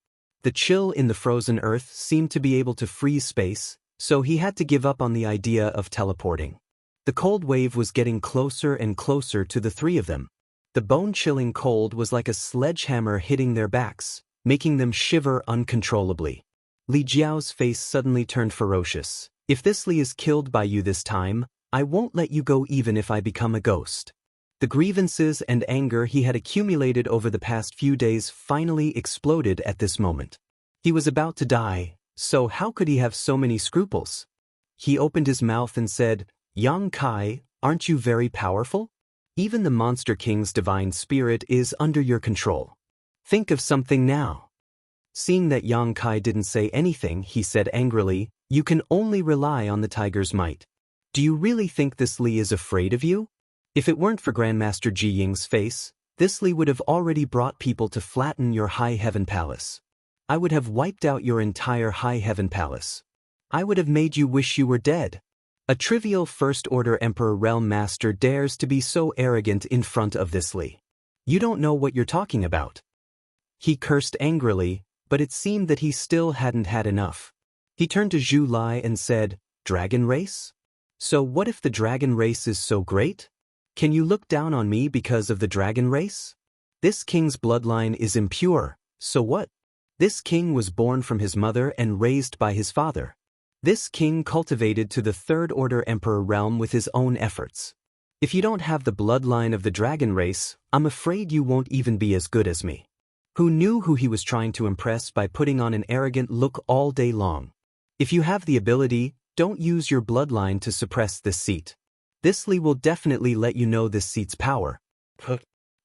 The chill in the frozen earth seemed to be able to freeze space, so he had to give up on the idea of teleporting. The cold wave was getting closer and closer to the three of them. The bone-chilling cold was like a sledgehammer hitting their backs, making them shiver uncontrollably. Li Jiao's face suddenly turned ferocious. "If this Li is killed by you this time, I won't let you go even if I become a ghost." The grievances and anger he had accumulated over the past few days finally exploded at this moment. He was about to die, so how could he have so many scruples? He opened his mouth and said, "Yang Kai, aren't you very powerful? Even the Monster King's divine spirit is under your control. Think of something now." Seeing that Yang Kai didn't say anything, he said angrily, "You can only rely on the tiger's might. Do you really think this Li is afraid of you? If it weren't for Grandmaster Ji Ying's face, this Li would have already brought people to flatten your High Heaven Palace. I would have wiped out your entire High Heaven Palace. I would have made you wish you were dead. A trivial First Order Emperor Realm Master dares to be so arrogant in front of this Li. You don't know what you're talking about." He cursed angrily, but it seemed that he still hadn't had enough. He turned to Zhu Lai and said, "Dragon race? So what if the dragon race is so great? Can you look down on me because of the dragon race? This king's bloodline is impure, so what? This king was born from his mother and raised by his father. This king cultivated to the Third Order Emperor realm with his own efforts. If you don't have the bloodline of the dragon race, I'm afraid you won't even be as good as me." Who knew who he was trying to impress by putting on an arrogant look all day long? If you have the ability, don't use your bloodline to suppress this seat. This Li will definitely let you know this seat's power.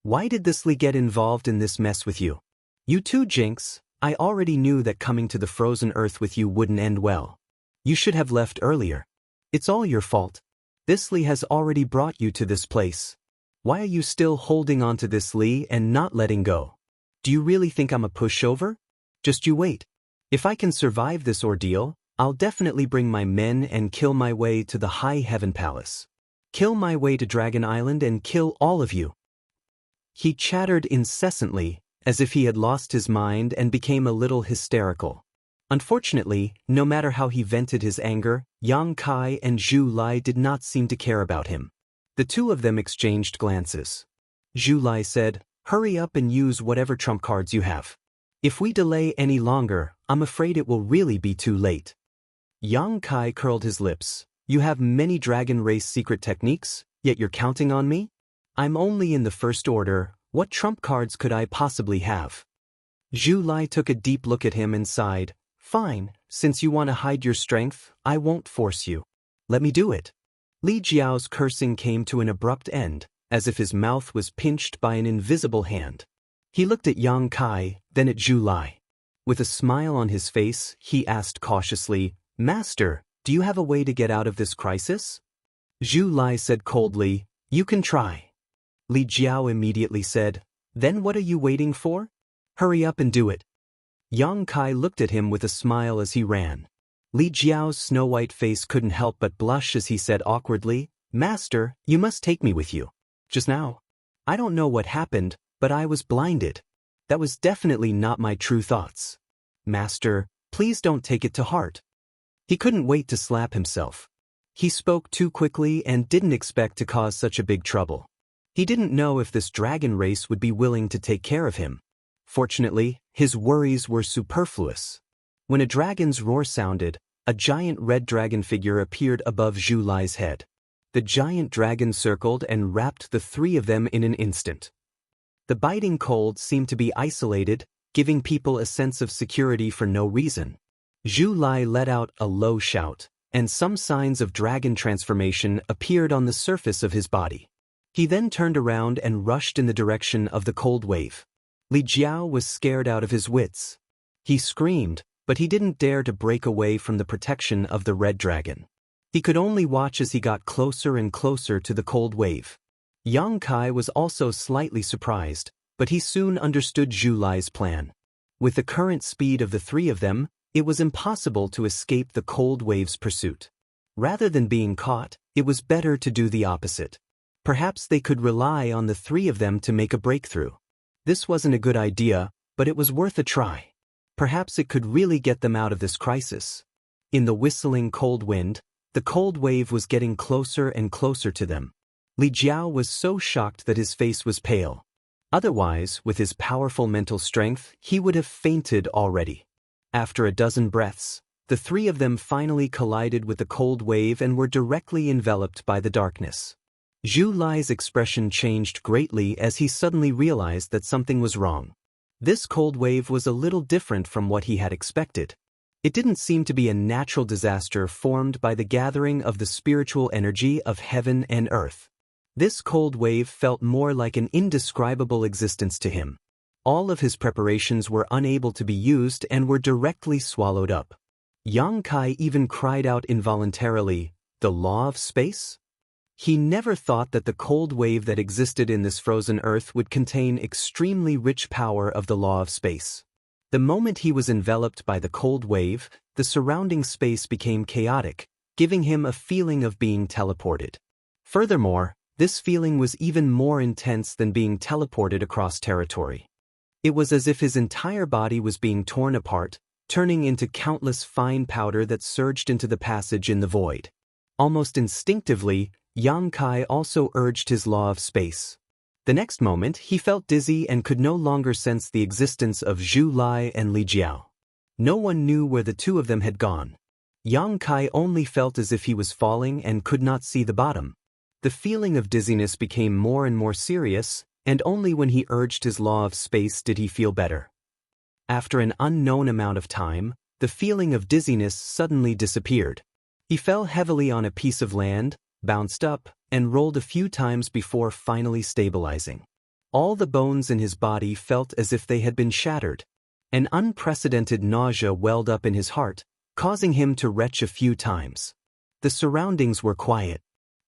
Why did this Li get involved in this mess with you? You too, Jinx. I already knew that coming to the frozen earth with you wouldn't end well. You should have left earlier. It's all your fault. This Li has already brought you to this place. Why are you still holding on to this Li and not letting go? Do you really think I'm a pushover? Just you wait. If I can survive this ordeal, I'll definitely bring my men and kill my way to the High Heaven Palace. Kill my way to Dragon Island and kill all of you." He chattered incessantly, as if he had lost his mind and became a little hysterical. Unfortunately, no matter how he vented his anger, Yang Kai and Zhu Lai did not seem to care about him. The two of them exchanged glances. Zhu Lai said, "Hurry up and use whatever trump cards you have. If we delay any longer, I'm afraid it will really be too late." Yang Kai curled his lips. "You have many dragon race secret techniques, yet you're counting on me? I'm only in the First Order. What trump cards could I possibly have?" Zhu Lai took a deep look at him and sighed. "Fine, since you want to hide your strength, I won't force you. Let me do it." Li Jiao's cursing came to an abrupt end, as if his mouth was pinched by an invisible hand. He looked at Yang Kai, then at Zhu Lai. With a smile on his face, he asked cautiously, "Master, do you have a way to get out of this crisis?" Zhu Lai said coldly, "You can try." Li Jiao immediately said, "Then what are you waiting for? Hurry up and do it." Yang Kai looked at him with a smile as he ran. Li Jiao's snow-white face couldn't help but blush as he said awkwardly, "Master, you must take me with you. Just now. I don't know what happened, but I was blinded. That was definitely not my true thoughts. Master, please don't take it to heart." He couldn't wait to slap himself. He spoke too quickly and didn't expect to cause such a big trouble. He didn't know if this dragon race would be willing to take care of him. Fortunately, his worries were superfluous. When a dragon's roar sounded, a giant red dragon figure appeared above Zhu Lai's head. The giant dragon circled and wrapped the three of them in an instant. The biting cold seemed to be isolated, giving people a sense of security for no reason. Zhu Lai let out a low shout, and some signs of dragon transformation appeared on the surface of his body. He then turned around and rushed in the direction of the cold wave. Li Jiao was scared out of his wits. He screamed, but he didn't dare to break away from the protection of the red dragon. He could only watch as he got closer and closer to the cold wave. Yang Kai was also slightly surprised, but he soon understood Zhu Lai's plan. With the current speed of the three of them, it was impossible to escape the cold wave's pursuit. Rather than being caught, it was better to do the opposite. Perhaps they could rely on the three of them to make a breakthrough. This wasn't a good idea, but it was worth a try. Perhaps it could really get them out of this crisis. In the whistling cold wind, the cold wave was getting closer and closer to them. Li Jiao was so shocked that his face was pale. Otherwise, with his powerful mental strength, he would have fainted already. After a dozen breaths, the three of them finally collided with the cold wave and were directly enveloped by the darkness. Zhu Lai's expression changed greatly as he suddenly realized that something was wrong. This cold wave was a little different from what he had expected. It didn't seem to be a natural disaster formed by the gathering of the spiritual energy of heaven and earth. This cold wave felt more like an indescribable existence to him. All of his preparations were unable to be used and were directly swallowed up. Yang Kai even cried out involuntarily, "The law of space?" He never thought that the cold wave that existed in this frozen earth would contain extremely rich power of the law of space. The moment he was enveloped by the cold wave, the surrounding space became chaotic, giving him a feeling of being teleported. Furthermore, this feeling was even more intense than being teleported across territory. It was as if his entire body was being torn apart, turning into countless fine powder that surged into the passage in the void. Almost instinctively, Yang Kai also urged his law of space. The next moment, he felt dizzy and could no longer sense the existence of Zhu Lai and Li Jiao. No one knew where the two of them had gone. Yang Kai only felt as if he was falling and could not see the bottom. The feeling of dizziness became more and more serious, and only when he urged his law of space did he feel better. After an unknown amount of time, the feeling of dizziness suddenly disappeared. He fell heavily on a piece of land, bounced up, and rolled a few times before finally stabilizing. All the bones in his body felt as if they had been shattered. An unprecedented nausea welled up in his heart, causing him to retch a few times. The surroundings were quiet.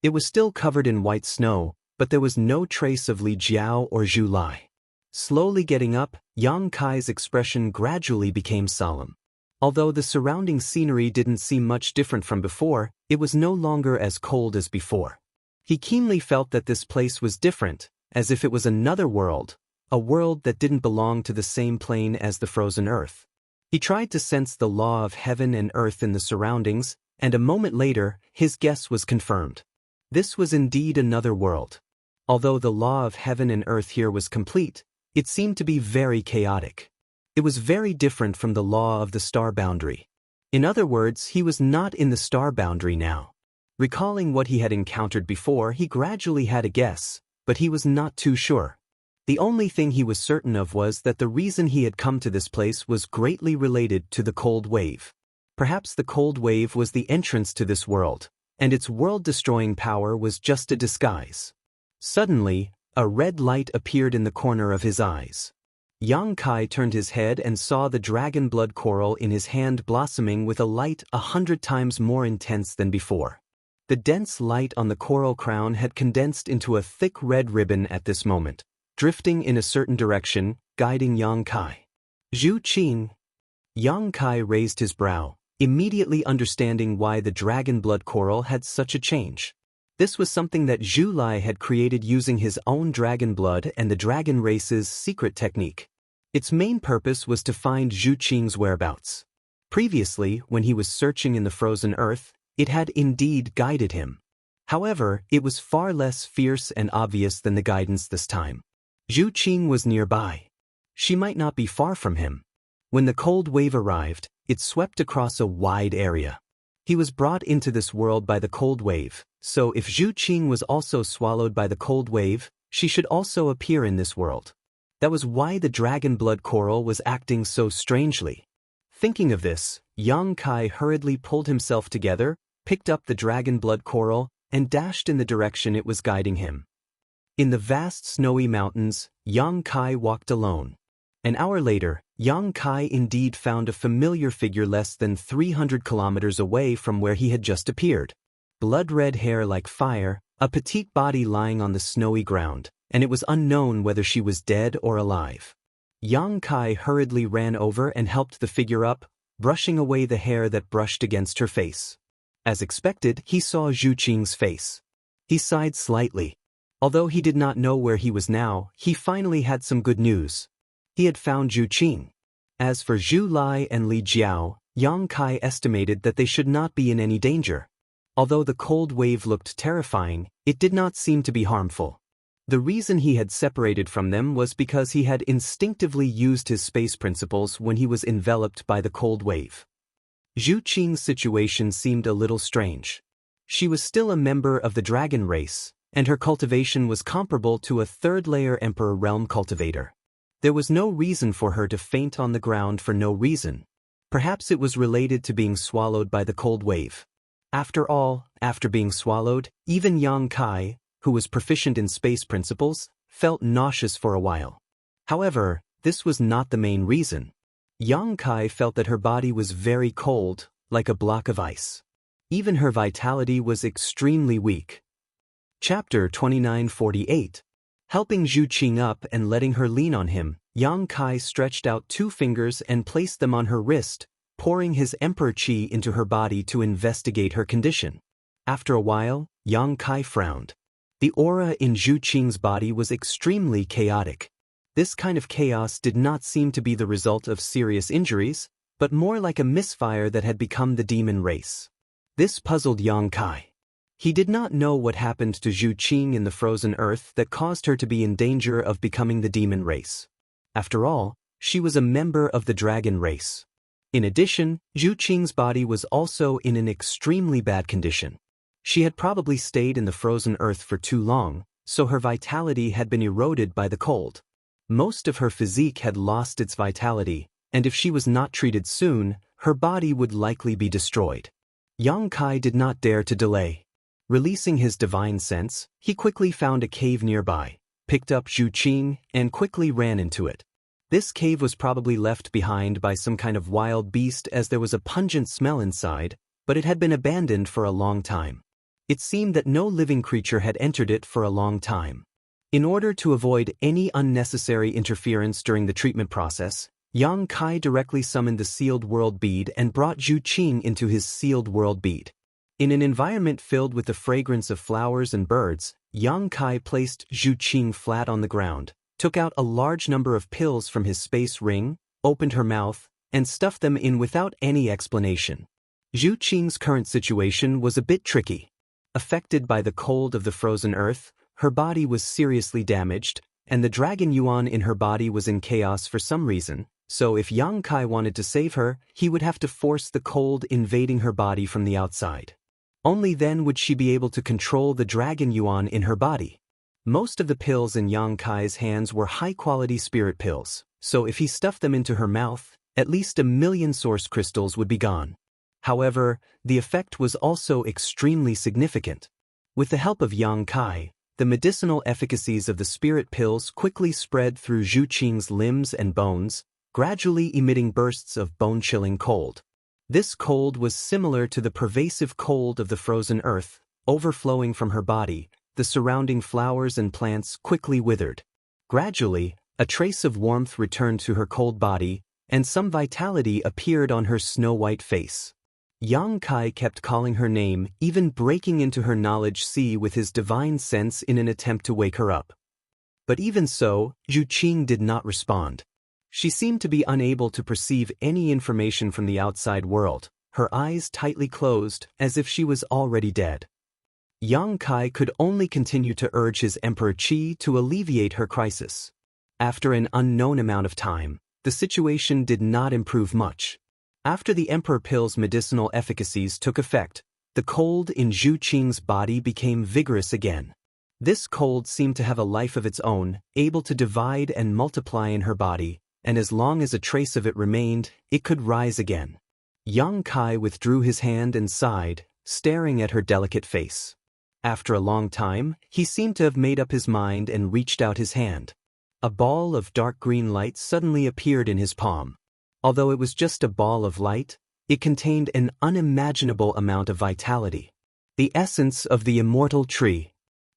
It was still covered in white snow, but there was no trace of Li Jiao or Zhu Lai. Slowly getting up, Yang Kai's expression gradually became solemn. Although the surrounding scenery didn't seem much different from before, it was no longer as cold as before. He keenly felt that this place was different, as if it was another world, a world that didn't belong to the same plane as the frozen earth. He tried to sense the law of heaven and earth in the surroundings, and a moment later, his guess was confirmed. This was indeed another world. Although the law of heaven and earth here was complete, it seemed to be very chaotic. It was very different from the law of the star boundary. In other words, he was not in the star boundary now. Recalling what he had encountered before, he gradually had a guess, but he was not too sure. The only thing he was certain of was that the reason he had come to this place was greatly related to the cold wave. Perhaps the cold wave was the entrance to this world, and its world-destroying power was just a disguise. Suddenly, a red light appeared in the corner of his eyes. Yang Kai turned his head and saw the dragon blood coral in his hand blossoming with a light 100 times more intense than before. The dense light on the coral crown had condensed into a thick red ribbon at this moment, drifting in a certain direction, guiding Yang Kai. Zhu Qing. Yang Kai raised his brow, immediately understanding why the dragon blood coral had such a change. This was something that Zhu Lai had created using his own dragon blood and the dragon race's secret technique. Its main purpose was to find Zhu Qing's whereabouts. Previously, when he was searching in the frozen earth, it had indeed guided him. However, it was far less fierce and obvious than the guidance this time. Zhu Qing was nearby. She might not be far from him. When the cold wave arrived, it swept across a wide area. He was brought into this world by the cold wave, so if Zhu Qing was also swallowed by the cold wave, she should also appear in this world. That was why the dragon blood coral was acting so strangely. Thinking of this, Yang Kai hurriedly pulled himself together, picked up the dragon blood coral, and dashed in the direction it was guiding him. In the vast snowy mountains, Yang Kai walked alone. An hour later, Yang Kai indeed found a familiar figure less than 300 kilometers away from where he had just appeared. Blood-red hair like fire, a petite body lying on the snowy ground, and it was unknown whether she was dead or alive. Yang Kai hurriedly ran over and helped the figure up, brushing away the hair that brushed against her face. As expected, he saw Zhu Qing's face. He sighed slightly. Although he did not know where he was now, he finally had some good news. He had found Zhu Qing. As for Zhu Lai and Li Jiao, Yang Kai estimated that they should not be in any danger. Although the cold wave looked terrifying, it did not seem to be harmful. The reason he had separated from them was because he had instinctively used his space principles when he was enveloped by the cold wave. Zhu Qing's situation seemed a little strange. She was still a member of the dragon race, and her cultivation was comparable to a third-layer Emperor realm cultivator. There was no reason for her to faint on the ground for no reason. Perhaps it was related to being swallowed by the cold wave. After all, after being swallowed, even Yang Kai, who was proficient in space principles, felt nauseous for a while. However, this was not the main reason. Yang Kai felt that her body was very cold, like a block of ice. Even her vitality was extremely weak. Chapter 2948. Helping Zhu Qing up and letting her lean on him, Yang Kai stretched out 2 fingers and placed them on her wrist, pouring his emperor qi into her body to investigate her condition. After a while, Yang Kai frowned. The aura in Zhu Qing's body was extremely chaotic. This kind of chaos did not seem to be the result of serious injuries, but more like a misfire that had become the demon race. This puzzled Yang Kai. He did not know what happened to Zhu Qing in the frozen earth that caused her to be in danger of becoming the demon race. After all, she was a member of the dragon race. In addition, Zhu Qing's body was also in an extremely bad condition. She had probably stayed in the frozen earth for too long, so her vitality had been eroded by the cold. Most of her physique had lost its vitality, and if she was not treated soon, her body would likely be destroyed. Yang Kai did not dare to delay. Releasing his divine sense, he quickly found a cave nearby, picked up Zhu Qing, and quickly ran into it. This cave was probably left behind by some kind of wild beast as there was a pungent smell inside, but it had been abandoned for a long time. It seemed that no living creature had entered it for a long time. In order to avoid any unnecessary interference during the treatment process, Yang Kai directly summoned the sealed world bead and brought Zhu Qing into his sealed world bead. In an environment filled with the fragrance of flowers and birds, Yang Kai placed Zhu Qing flat on the ground, took out a large number of pills from his space ring, opened her mouth, and stuffed them in without any explanation. Zhu Qing's current situation was a bit tricky. Affected by the cold of the frozen earth, her body was seriously damaged, and the dragon yuan in her body was in chaos for some reason, so if Yang Kai wanted to save her, he would have to force the cold invading her body from the outside. Only then would she be able to control the dragon yuan in her body. Most of the pills in Yang Kai's hands were high-quality spirit pills, so if he stuffed them into her mouth, at least 1,000,000 source crystals would be gone. However, the effect was also extremely significant. With the help of Yang Kai, the medicinal efficacies of the spirit pills quickly spread through Zhu Qing's limbs and bones, gradually emitting bursts of bone-chilling cold. This cold was similar to the pervasive cold of the frozen earth, overflowing from her body. The surrounding flowers and plants quickly withered. Gradually, a trace of warmth returned to her cold body, and some vitality appeared on her snow-white face. Yang Kai kept calling her name, even breaking into her knowledge sea with his divine sense in an attempt to wake her up. But even so, Zhu Qing did not respond. She seemed to be unable to perceive any information from the outside world, her eyes tightly closed, as if she was already dead. Yang Kai could only continue to urge his Emperor Qi to alleviate her crisis. After an unknown amount of time, the situation did not improve much. After the Emperor Pill's medicinal efficacies took effect, the cold in Zhu Qing's body became vigorous again. This cold seemed to have a life of its own, able to divide and multiply in her body, and as long as a trace of it remained, it could rise again. Yang Kai withdrew his hand and sighed, staring at her delicate face. After a long time, he seemed to have made up his mind and reached out his hand. A ball of dark green light suddenly appeared in his palm. Although it was just a ball of light, it contained an unimaginable amount of vitality. The essence of the immortal tree.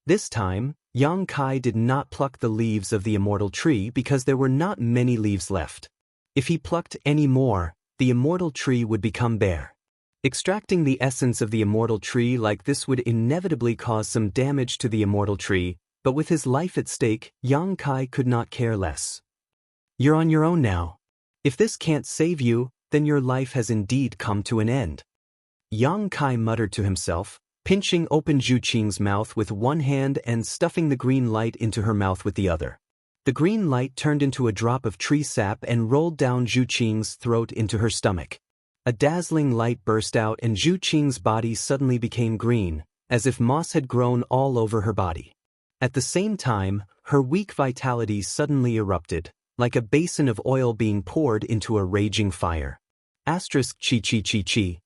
This time, Yang Kai did not pluck the leaves of the immortal tree because there were not many leaves left. If he plucked any more, the immortal tree would become bare. Extracting the essence of the immortal tree like this would inevitably cause some damage to the immortal tree, but with his life at stake, Yang Kai could not care less. You're on your own now. If this can't save you, then your life has indeed come to an end. Yang Kai muttered to himself, pinching open Zhu Qing's mouth with one hand and stuffing the green light into her mouth with the other. The green light turned into a drop of tree sap and rolled down Zhu Qing's throat into her stomach. A dazzling light burst out and Zhu Qing's body suddenly became green, as if moss had grown all over her body. At the same time, her weak vitality suddenly erupted, like a basin of oil being poured into a raging fire. Asterisk chi chi chi chi.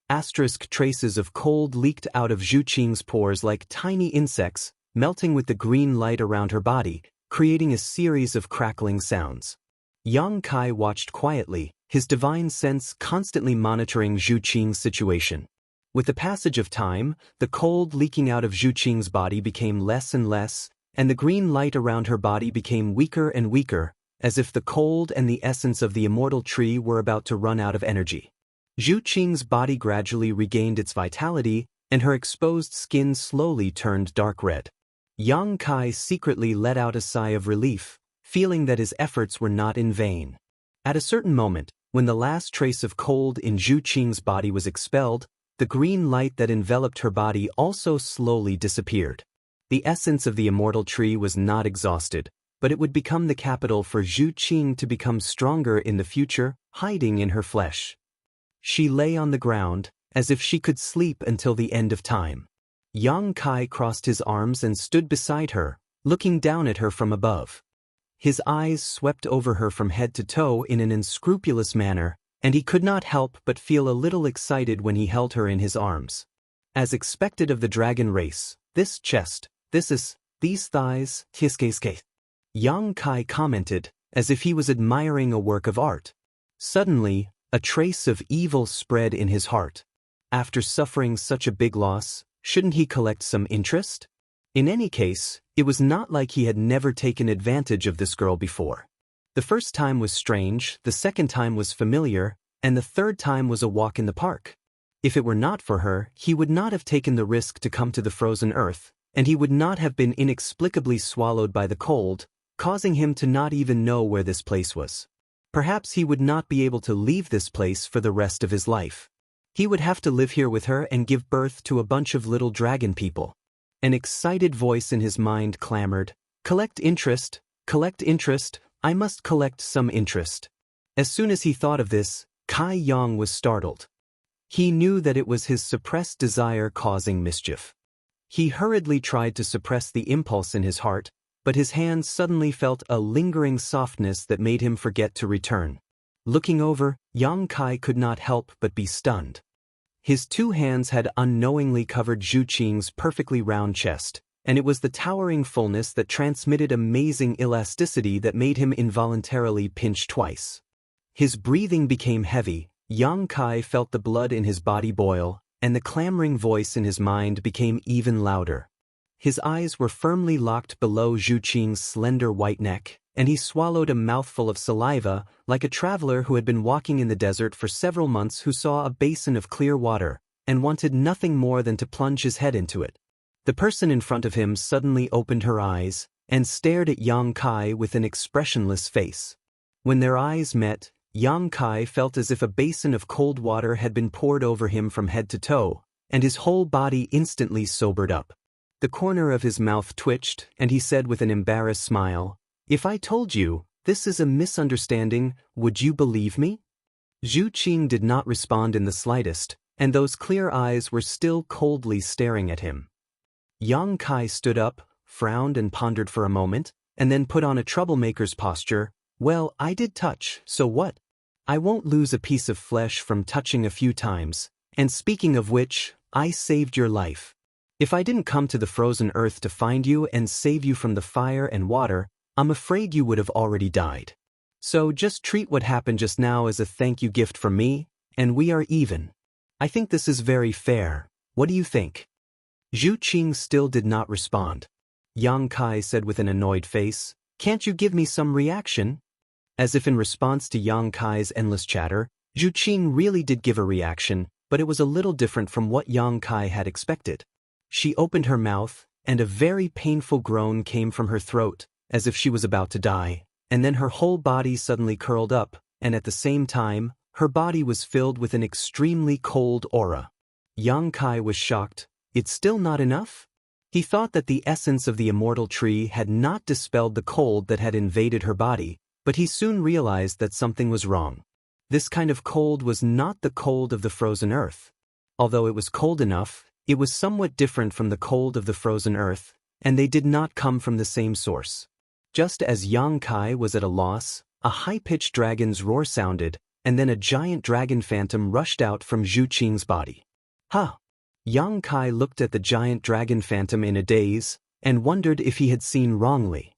Asterisk traces of cold leaked out of Zhu Qing's pores like tiny insects, melting with the green light around her body, creating a series of crackling sounds. Yang Kai watched quietly, his divine sense constantly monitoring Zhu Qing's situation. With the passage of time, the cold leaking out of Zhu Qing's body became less and less, and the green light around her body became weaker and weaker, as if the cold and the essence of the immortal tree were about to run out of energy. Zhu Qing's body gradually regained its vitality, and her exposed skin slowly turned dark red. Yang Kai secretly let out a sigh of relief, feeling that his efforts were not in vain. At a certain moment, when the last trace of cold in Zhu Qing's body was expelled, the green light that enveloped her body also slowly disappeared. The essence of the immortal tree was not exhausted, but it would become the capital for Zhu Qing to become stronger in the future, hiding in her flesh. She lay on the ground, as if she could sleep until the end of time. Yang Kai crossed his arms and stood beside her, looking down at her from above. His eyes swept over her from head to toe in an unscrupulous manner, and he could not help but feel a little excited when he held her in his arms. As expected of the dragon race, this chest, these thighs, kiske. Yang Kai commented, as if he was admiring a work of art. Suddenly, a trace of evil spread in his heart. After suffering such a big loss, shouldn't he collect some interest? In any case, it was not like he had never taken advantage of this girl before. The first time was strange, the second time was familiar, and the third time was a walk in the park. If it were not for her, he would not have taken the risk to come to the frozen earth, and he would not have been inexplicably swallowed by the cold, causing him to not even know where this place was. Perhaps he would not be able to leave this place for the rest of his life. He would have to live here with her and give birth to a bunch of little dragon people. An excited voice in his mind clamored, collect interest, I must collect some interest. As soon as he thought of this, Kai Yang was startled. He knew that it was his suppressed desire causing mischief. He hurriedly tried to suppress the impulse in his heart, but his hands suddenly felt a lingering softness that made him forget to return. Looking over, Yang Kai could not help but be stunned. His two hands had unknowingly covered Zhu Qing's perfectly round chest, and it was the towering fullness that transmitted amazing elasticity that made him involuntarily pinch twice. His breathing became heavy, Yang Kai felt the blood in his body boil, and the clamoring voice in his mind became even louder. His eyes were firmly locked below Zhu Qing's slender white neck, and he swallowed a mouthful of saliva, like a traveler who had been walking in the desert for several months who saw a basin of clear water, and wanted nothing more than to plunge his head into it. The person in front of him suddenly opened her eyes, and stared at Yang Kai with an expressionless face. When their eyes met, Yang Kai felt as if a basin of cold water had been poured over him from head to toe, and his whole body instantly sobered up. The corner of his mouth twitched, and he said with an embarrassed smile, "If I told you, this is a misunderstanding, would you believe me?" Zhu Qing did not respond in the slightest, and those clear eyes were still coldly staring at him. Yang Kai stood up, frowned and pondered for a moment, and then put on a troublemaker's posture. "Well, I did touch, so what? I won't lose a piece of flesh from touching a few times, and speaking of which, I saved your life. If I didn't come to the frozen earth to find you and save you from the fire and water, I'm afraid you would have already died. So just treat what happened just now as a thank you gift from me, and we are even. I think this is very fair. What do you think?" Zhu Qing still did not respond. Yang Kai said with an annoyed face, "Can't you give me some reaction?" As if in response to Yang Kai's endless chatter, Zhu Qing really did give a reaction, but it was a little different from what Yang Kai had expected. She opened her mouth, and a very painful groan came from her throat, as if she was about to die, and then her whole body suddenly curled up, and at the same time, her body was filled with an extremely cold aura. Yang Kai was shocked. It's still not enough? He thought that the essence of the immortal tree had not dispelled the cold that had invaded her body, but he soon realized that something was wrong. This kind of cold was not the cold of the frozen earth. Although it was cold enough, It was somewhat different from the cold of the frozen earth, and they did not come from the same source. Just as Yang Kai was at a loss, a high-pitched dragon's roar sounded, and then a giant dragon phantom rushed out from Zhu Qing's body. Huh! Yang Kai looked at the giant dragon phantom in a daze, and wondered if he had seen wrongly.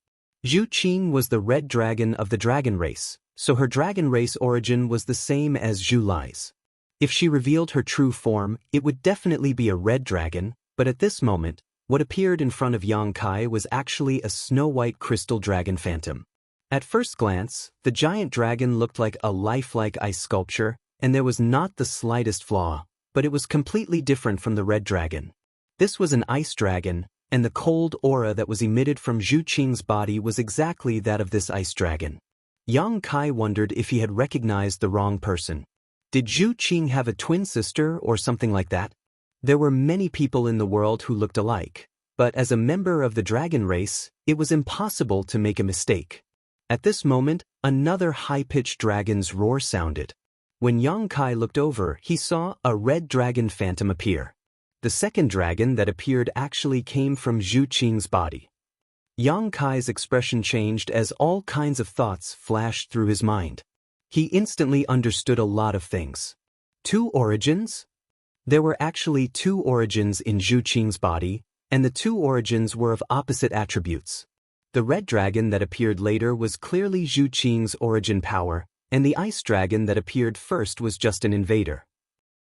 Zhu Qing was the red dragon of the dragon race, so her dragon race origin was the same as Zhu Lai's. If she revealed her true form, it would definitely be a red dragon, but at this moment, what appeared in front of Yang Kai was actually a snow-white crystal dragon phantom. At first glance, the giant dragon looked like a lifelike ice sculpture, and there was not the slightest flaw, but it was completely different from the red dragon. This was an ice dragon, and the cold aura that was emitted from Zhu Qing's body was exactly that of this ice dragon. Yang Kai wondered if he had recognized the wrong person. Did Zhu Qing have a twin sister or something like that? There were many people in the world who looked alike, but as a member of the dragon race, it was impossible to make a mistake. At this moment, another high-pitched dragon's roar sounded. When Yang Kai looked over, he saw a red dragon phantom appear. The second dragon that appeared actually came from Zhu Qing's body. Yang Kai's expression changed as all kinds of thoughts flashed through his mind. He instantly understood a lot of things. Two origins? There were actually two origins in Zhu Qing's body, and the two origins were of opposite attributes. The red dragon that appeared later was clearly Zhu Qing's origin power, and the ice dragon that appeared first was just an invader.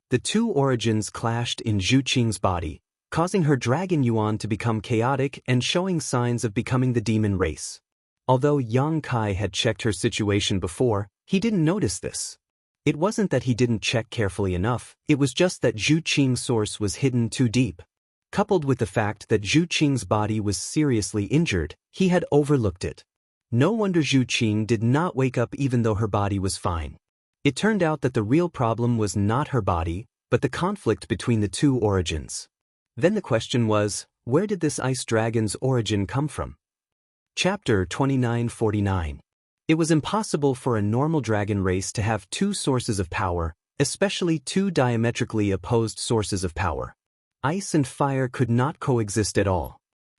The two origins clashed in Zhu Qing's body, causing her dragon yuan to become chaotic and showing signs of becoming the demon race. Although Yang Kai had checked her situation before, he didn't notice this. It wasn't that he didn't check carefully enough, it was just that Zhu Qing's source was hidden too deep. Coupled with the fact that Zhu Qing's body was seriously injured, he had overlooked it. No wonder Zhu Qing did not wake up even though her body was fine. It turned out that the real problem was not her body, but the conflict between the two origins. Then the question was, where did this ice dragon's origin come from? Chapter 2949. It was impossible for a normal dragon race to have two sources of power, especially two diametrically opposed sources of power. Ice and fire could not coexist at all.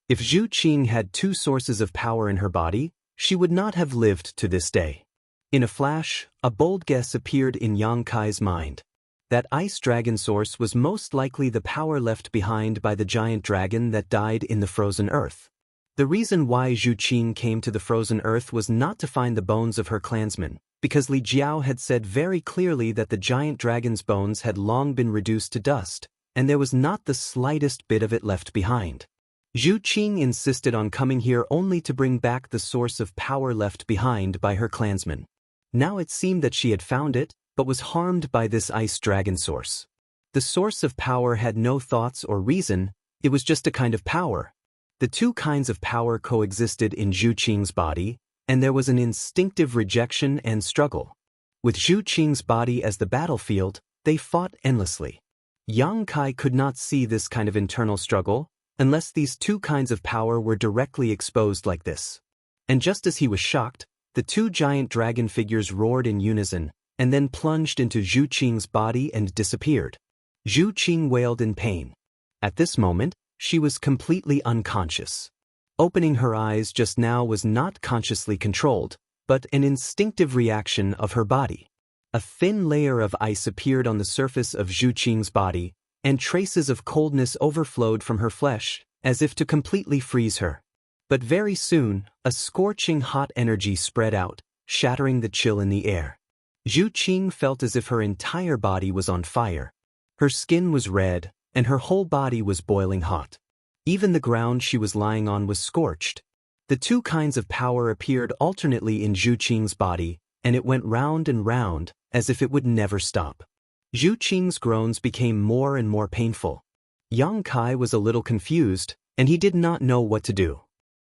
If Zhu Qing had two sources of power in her body, she would not have lived to this day. In a flash, a bold guess appeared in Yang Kai's mind. That ice dragon source was most likely the power left behind by the giant dragon that died in the frozen earth. The reason why Zhu Qing came to the frozen earth was not to find the bones of her clansmen, because Li Jiao had said very clearly that the giant dragon's bones had long been reduced to dust, and there was not the slightest bit of it left behind. Zhu Qing insisted on coming here only to bring back the source of power left behind by her clansmen. Now it seemed that she had found it, but was harmed by this ice dragon source. The source of power had no thoughts or reason, it was just a kind of power. The two kinds of power coexisted in Zhu Qing's body, and there was an instinctive rejection and struggle. With Zhu Qing's body as the battlefield, they fought endlessly. Yang Kai could not see this kind of internal struggle, unless these two kinds of power were directly exposed like this. And just as he was shocked, the two giant dragon figures roared in unison, and then plunged into Zhu Qing's body and disappeared. Zhu Qing wailed in pain. At this moment, she was completely unconscious. Opening her eyes just now was not consciously controlled, but an instinctive reaction of her body. A thin layer of ice appeared on the surface of Zhu Qing's body, and traces of coldness overflowed from her flesh, as if to completely freeze her. But very soon, a scorching hot energy spread out, shattering the chill in the air. Zhu Qing felt as if her entire body was on fire. Her skin was red, and her whole body was boiling hot. Even the ground she was lying on was scorched. The two kinds of power appeared alternately in Zhu Qing's body, and it went round and round, as if it would never stop. Zhu Qing's groans became more and more painful. Yang Kai was a little confused, and he did not know what to do.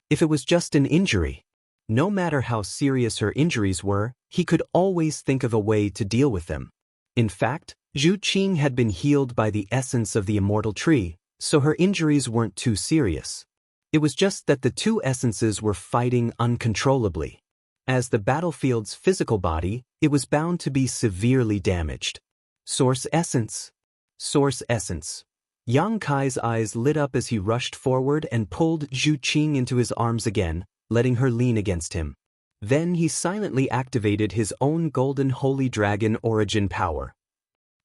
If it was just an injury, no matter how serious her injuries were, he could always think of a way to deal with them. In fact, Zhu Qing had been healed by the essence of the immortal tree, so her injuries weren't too serious. It was just that the two essences were fighting uncontrollably. As the battlefield's physical body, it was bound to be severely damaged. Source essence. Source essence. Yang Kai's eyes lit up as he rushed forward and pulled Zhu Qing into his arms again, letting her lean against him. Then he silently activated his own golden holy dragon origin power.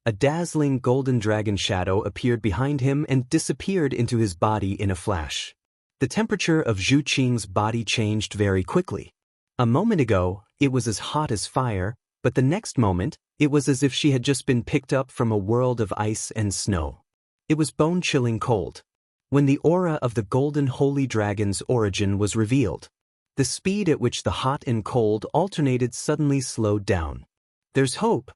A dazzling golden dragon shadow appeared behind him and disappeared into his body in a flash. The temperature of Zhu Qing's body changed very quickly. A moment ago, it was as hot as fire, but the next moment, it was as if she had just been picked up from a world of ice and snow. It was bone-chilling cold. When the aura of the golden holy dragon's origin was revealed, the speed at which the hot and cold alternated suddenly slowed down. There's hope.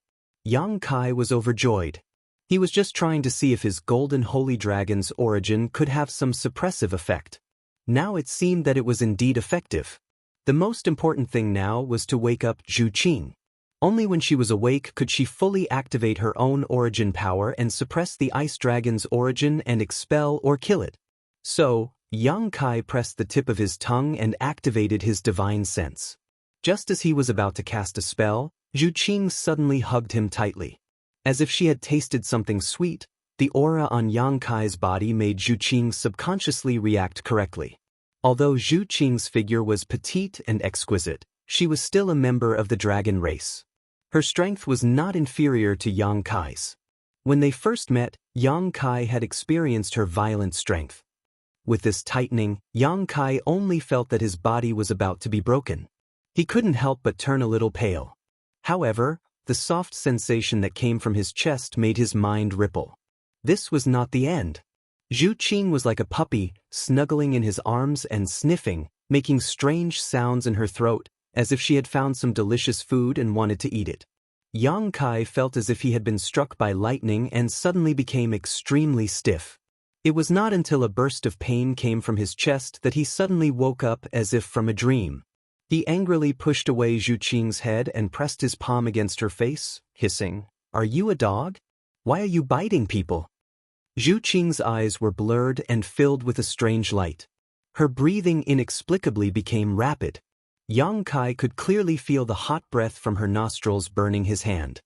Yang Kai was overjoyed. He was just trying to see if his golden holy dragon's origin could have some suppressive effect. Now it seemed that it was indeed effective. The most important thing now was to wake up Zhu Qing. Only when she was awake could she fully activate her own origin power and suppress the ice dragon's origin and expel or kill it. So, Yang Kai pressed the tip of his tongue and activated his divine sense. Just as he was about to cast a spell, Zhu Qing suddenly hugged him tightly. As if she had tasted something sweet, the aura on Yang Kai's body made Zhu Qing subconsciously react correctly. Although Zhu Qing's figure was petite and exquisite, she was still a member of the dragon race. Her strength was not inferior to Yang Kai's. When they first met, Yang Kai had experienced her violent strength. With this tightening, Yang Kai only felt that his body was about to be broken. He couldn't help but turn a little pale. However, the soft sensation that came from his chest made his mind ripple. This was not the end. Zhu Qing was like a puppy, snuggling in his arms and sniffing, making strange sounds in her throat, as if she had found some delicious food and wanted to eat it. Yang Kai felt as if he had been struck by lightning and suddenly became extremely stiff. It was not until a burst of pain came from his chest that he suddenly woke up as if from a dream. He angrily pushed away Zhu Qing's head and pressed his palm against her face, hissing, "Are you a dog? Why are you biting people?" Zhu Qing's eyes were blurred and filled with a strange light. Her breathing inexplicably became rapid. Yang Kai could clearly feel the hot breath from her nostrils burning his hand.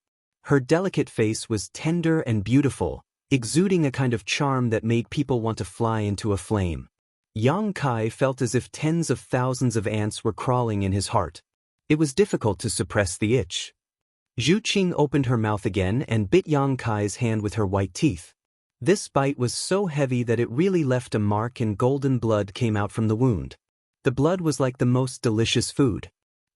Her delicate face was tender and beautiful, exuding a kind of charm that made people want to fly into a flame. Yang Kai felt as if tens of thousands of ants were crawling in his heart. It was difficult to suppress the itch. Zhu Qing opened her mouth again and bit Yang Kai's hand with her white teeth. This bite was so heavy that it really left a mark and golden blood came out from the wound. The blood was like the most delicious food.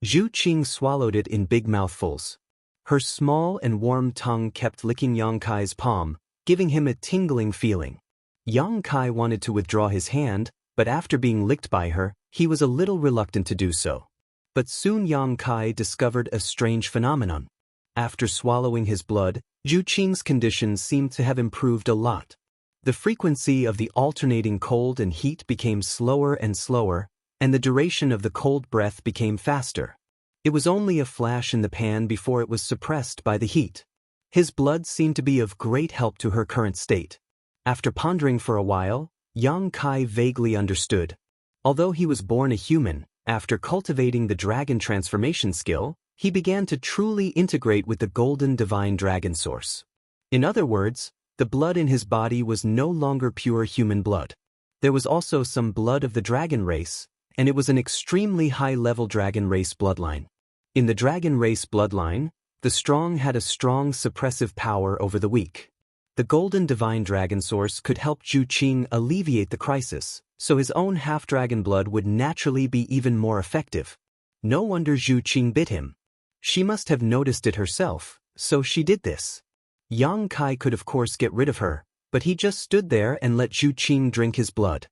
Zhu Qing swallowed it in big mouthfuls. Her small and warm tongue kept licking Yang Kai's palm, giving him a tingling feeling. Yang Kai wanted to withdraw his hand, but after being licked by her, he was a little reluctant to do so. But soon Yang Kai discovered a strange phenomenon. After swallowing his blood, Zhu Qing's condition seemed to have improved a lot. The frequency of the alternating cold and heat became slower and slower, and the duration of the cold breath became faster. It was only a flash in the pan before it was suppressed by the heat. His blood seemed to be of great help to her current state. After pondering for a while, Yang Kai vaguely understood. Although he was born a human, after cultivating the dragon transformation skill, he began to truly integrate with the golden divine dragon source. In other words, the blood in his body was no longer pure human blood. There was also some blood of the dragon race, and it was an extremely high-level dragon race bloodline. In the dragon race bloodline, the strong had a strong suppressive power over the weak. The golden divine dragon source could help Zhu Qing alleviate the crisis, so his own half-dragon blood would naturally be even more effective. No wonder Zhu Qing bit him. She must have noticed it herself, so she did this. Yang Kai could of course get rid of her, but he just stood there and let Zhu Qing drink his blood.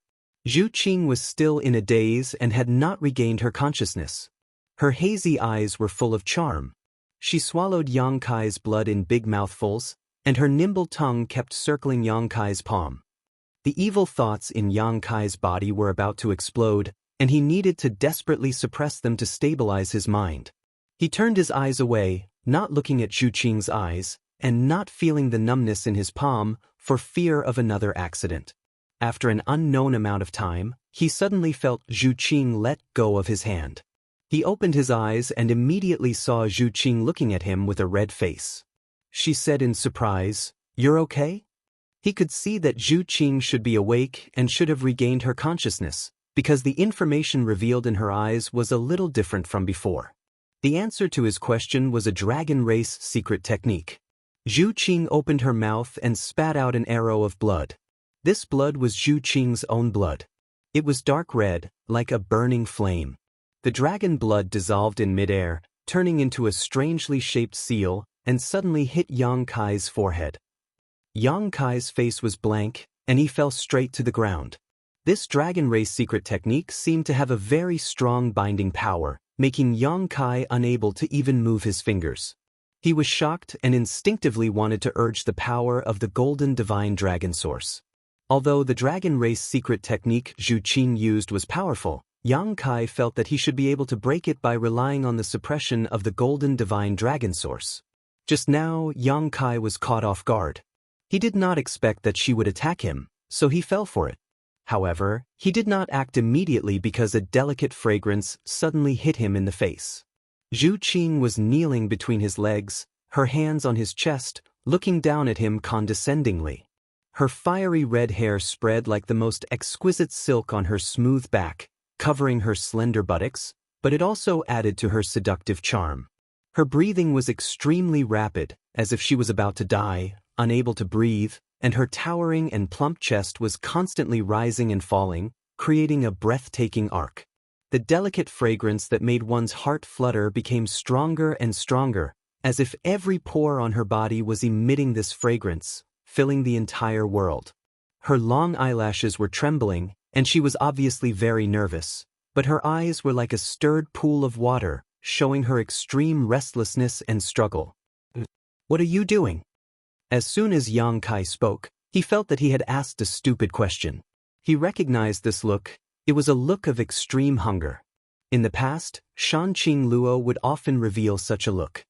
Zhu Qing was still in a daze and had not regained her consciousness. Her hazy eyes were full of charm. She swallowed Yang Kai's blood in big mouthfuls, and her nimble tongue kept circling Yang Kai's palm. The evil thoughts in Yang Kai's body were about to explode, and he needed to desperately suppress them to stabilize his mind. He turned his eyes away, not looking at Zhu Qing's eyes, and not feeling the numbness in his palm, for fear of another accident. After an unknown amount of time, he suddenly felt Zhu Qing let go of his hand. He opened his eyes and immediately saw Zhu Qing looking at him with a red face. She said in surprise, "You're okay?" He could see that Zhu Qing should be awake and should have regained her consciousness, because the information revealed in her eyes was a little different from before. The answer to his question was a dragon race secret technique. Zhu Qing opened her mouth and spat out an arrow of blood. This blood was Zhu Qing's own blood. It was dark red, like a burning flame. The dragon blood dissolved in midair, turning into a strangely shaped seal, and suddenly hit Yang Kai's forehead. Yang Kai's face was blank, and he fell straight to the ground. This dragon race secret technique seemed to have a very strong binding power, making Yang Kai unable to even move his fingers. He was shocked and instinctively wanted to urge the power of the golden divine dragon source. Although the dragon race secret technique Zhu Qing used was powerful, Yang Kai felt that he should be able to break it by relying on the suppression of the golden divine dragon source. Just now, Yang Kai was caught off guard. He did not expect that she would attack him, so he fell for it. However, he did not act immediately because a delicate fragrance suddenly hit him in the face. Zhu Qing was kneeling between his legs, her hands on his chest, looking down at him condescendingly. Her fiery red hair spread like the most exquisite silk on her smooth back, covering her slender buttocks, but it also added to her seductive charm. Her breathing was extremely rapid, as if she was about to die, unable to breathe, and her towering and plump chest was constantly rising and falling, creating a breathtaking arc. The delicate fragrance that made one's heart flutter became stronger and stronger, as if every pore on her body was emitting this fragrance, filling the entire world. Her long eyelashes were trembling, and she was obviously very nervous, but her eyes were like a stirred pool of water, showing her extreme restlessness and struggle. "What are you doing?" As soon as Yang Kai spoke, he felt that he had asked a stupid question. He recognized this look. It was a look of extreme hunger. In the past, Shanqing Luo would often reveal such a look.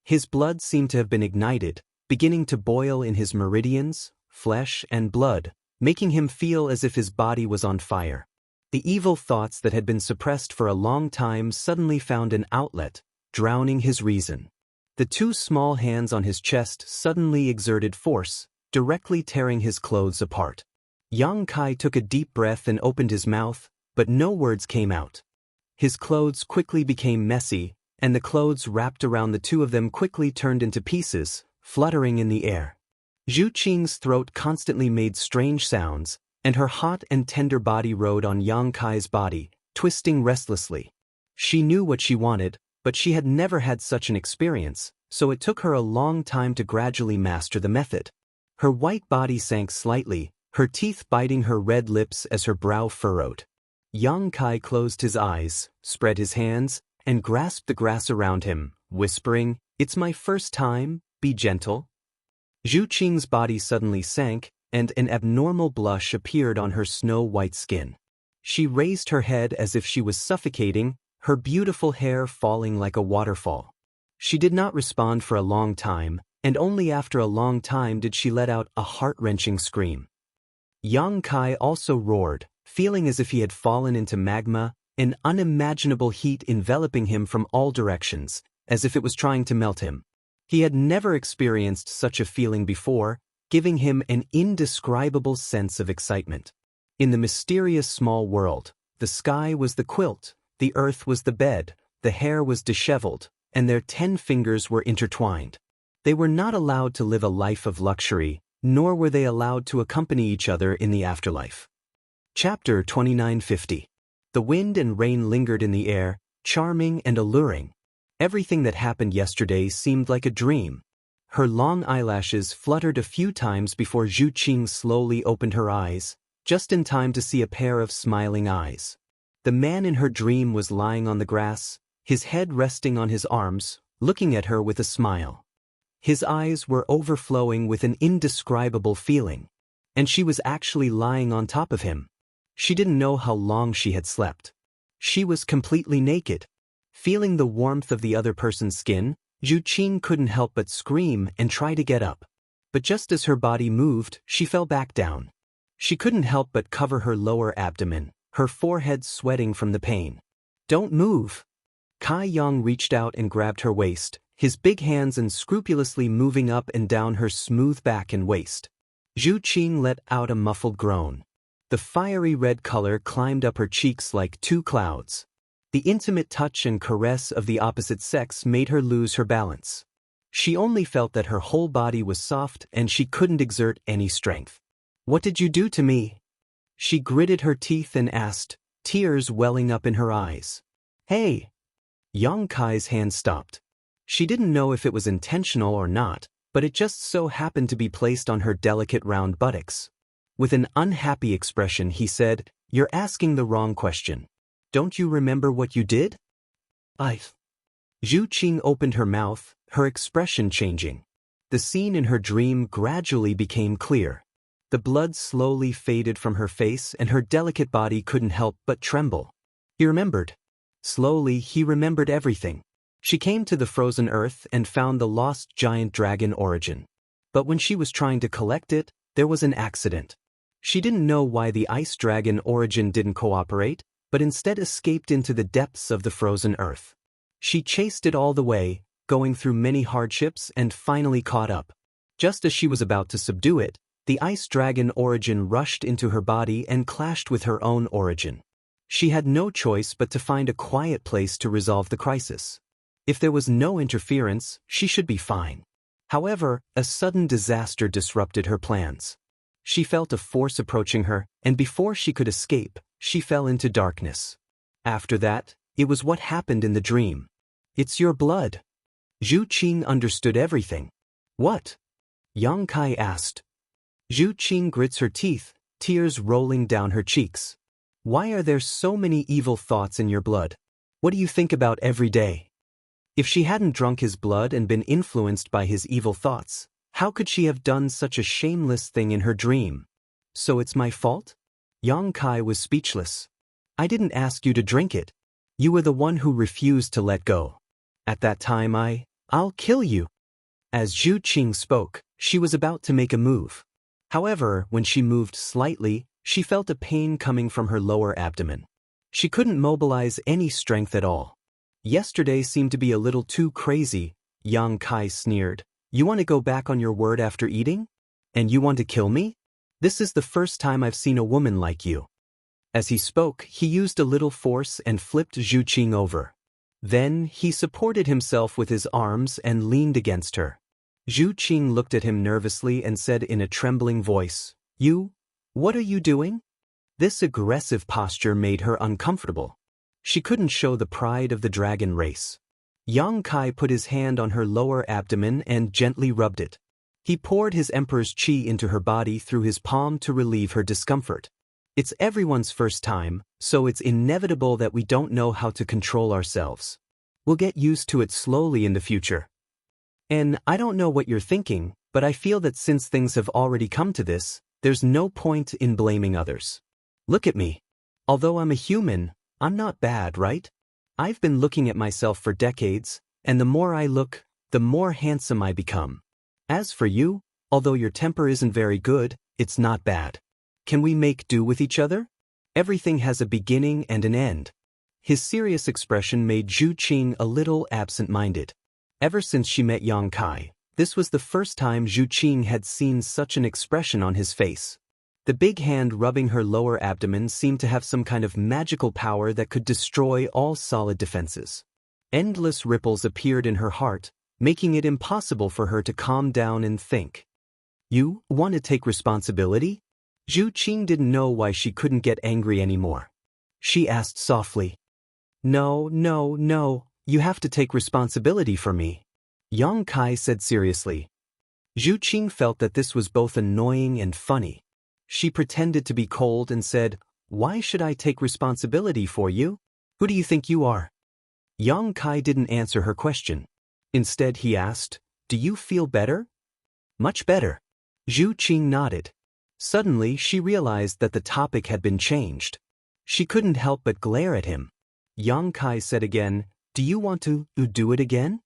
His blood seemed to have been ignited, beginning to boil in his meridians, flesh, and blood, making him feel as if his body was on fire. The evil thoughts that had been suppressed for a long time suddenly found an outlet, drowning his reason. The two small hands on his chest suddenly exerted force, directly tearing his clothes apart. Yang Kai took a deep breath and opened his mouth, but no words came out. His clothes quickly became messy, and the clothes wrapped around the two of them quickly turned into pieces, fluttering in the air. Zhu Qing's throat constantly made strange sounds, and her hot and tender body rode on Yang Kai's body, twisting restlessly. She knew what she wanted, but she had never had such an experience, so it took her a long time to gradually master the method. Her white body sank slightly, her teeth biting her red lips as her brow furrowed. Yang Kai closed his eyes, spread his hands, and grasped the grass around him, whispering, "It's my first time, be gentle." Zhu Qing's body suddenly sank, and an abnormal blush appeared on her snow-white skin. She raised her head as if she was suffocating, her beautiful hair falling like a waterfall. She did not respond for a long time, and only after a long time did she let out a heart-wrenching scream. Yang Kai also roared, feeling as if he had fallen into magma, an unimaginable heat enveloping him from all directions, as if it was trying to melt him. He had never experienced such a feeling before, giving him an indescribable sense of excitement. In the mysterious small world, the sky was the quilt, the earth was the bed, the hair was disheveled, and their 10 fingers were intertwined. They were not allowed to live a life of luxury, nor were they allowed to accompany each other in the afterlife. Chapter 2950. The wind and rain lingered in the air, charming and alluring. Everything that happened yesterday seemed like a dream. Her long eyelashes fluttered a few times before Zhu Qing slowly opened her eyes, just in time to see a pair of smiling eyes. The man in her dream was lying on the grass, his head resting on his arms, looking at her with a smile. His eyes were overflowing with an indescribable feeling, and she was actually lying on top of him. She didn't know how long she had slept. She was completely naked. Feeling the warmth of the other person's skin, Zhu Qing couldn't help but scream and try to get up. But just as her body moved, she fell back down. She couldn't help but cover her lower abdomen, her forehead sweating from the pain. "Don't move." Kai Yang reached out and grabbed her waist, his big hands unscrupulously moving up and down her smooth back and waist. Zhu Qing let out a muffled groan. The fiery red color climbed up her cheeks like two clouds. The intimate touch and caress of the opposite sex made her lose her balance. She only felt that her whole body was soft and she couldn't exert any strength. "What did you do to me?" She gritted her teeth and asked, tears welling up in her eyes. "Hey!" Yang Kai's hand stopped. She didn't know if it was intentional or not, but it just so happened to be placed on her delicate round buttocks. With an unhappy expression, he said, "You're asking the wrong question. Don't you remember what you did?" Zhu Qing opened her mouth, her expression changing. The scene in her dream gradually became clear. The blood slowly faded from her face and her delicate body couldn't help but tremble. He remembered. Slowly, he remembered everything. She came to the frozen earth and found the lost giant dragon origin. But when she was trying to collect it, there was an accident. She didn't know why the ice dragon origin didn't cooperate, but instead escaped into the depths of the frozen earth. She chased it all the way, going through many hardships and finally caught up. Just as she was about to subdue it, the ice dragon origin rushed into her body and clashed with her own origin. She had no choice but to find a quiet place to resolve the crisis. If there was no interference, she should be fine. However, a sudden disaster disrupted her plans. She felt a force approaching her, and before she could escape, she fell into darkness. After that, it was what happened in the dream. "It's your blood." Zhu Qing understood everything. "What?" Yang Kai asked. Zhu Qing grits her teeth, tears rolling down her cheeks. "Why are there so many evil thoughts in your blood? What do you think about every day?" If she hadn't drunk his blood and been influenced by his evil thoughts, how could she have done such a shameless thing in her dream? "So it's my fault?" Yang Kai was speechless. "I didn't ask you to drink it. You were the one who refused to let go. At that time I'll kill you." As Zhu Qing spoke, she was about to make a move. However, when she moved slightly, she felt a pain coming from her lower abdomen. She couldn't mobilize any strength at all. "Yesterday seemed to be a little too crazy," Yang Kai sneered. "You want to go back on your word after eating? And you want to kill me? This is the first time I've seen a woman like you." As he spoke, he used a little force and flipped Zhu Qing over. Then, he supported himself with his arms and leaned against her. Zhu Qing looked at him nervously and said in a trembling voice, What are you doing?" This aggressive posture made her uncomfortable. She couldn't show the pride of the dragon race. Yang Kai put his hand on her lower abdomen and gently rubbed it. He poured his emperor's qi into her body through his palm to relieve her discomfort. It's everyone's first time, so it's inevitable that we don't know how to control ourselves. We'll get used to it slowly in the future. And I don't know what you're thinking, but I feel that since things have already come to this, there's no point in blaming others. Look at me. Although I'm a human, I'm not bad, right? I've been looking at myself for decades, and the more I look, the more handsome I become. As for you, although your temper isn't very good, it's not bad. Can we make do with each other? Everything has a beginning and an end. His serious expression made Zhu Qing a little absent-minded. Ever since she met Yang Kai, this was the first time Zhu Qing had seen such an expression on his face. The big hand rubbing her lower abdomen seemed to have some kind of magical power that could destroy all solid defenses. Endless ripples appeared in her heart, making it impossible for her to calm down and think. You want to take responsibility? Zhu Qing didn't know why she couldn't get angry anymore. She asked softly. No, you have to take responsibility for me. Yang Kai said seriously. Zhu Qing felt that this was both annoying and funny. She pretended to be cold and said, Why should I take responsibility for you? Who do you think you are? Yang Kai didn't answer her question. Instead he asked, Do you feel better? Much better. Zhu Qing nodded. Suddenly she realized that the topic had been changed. She couldn't help but glare at him. Yang Kai said again, Do you want to do it again?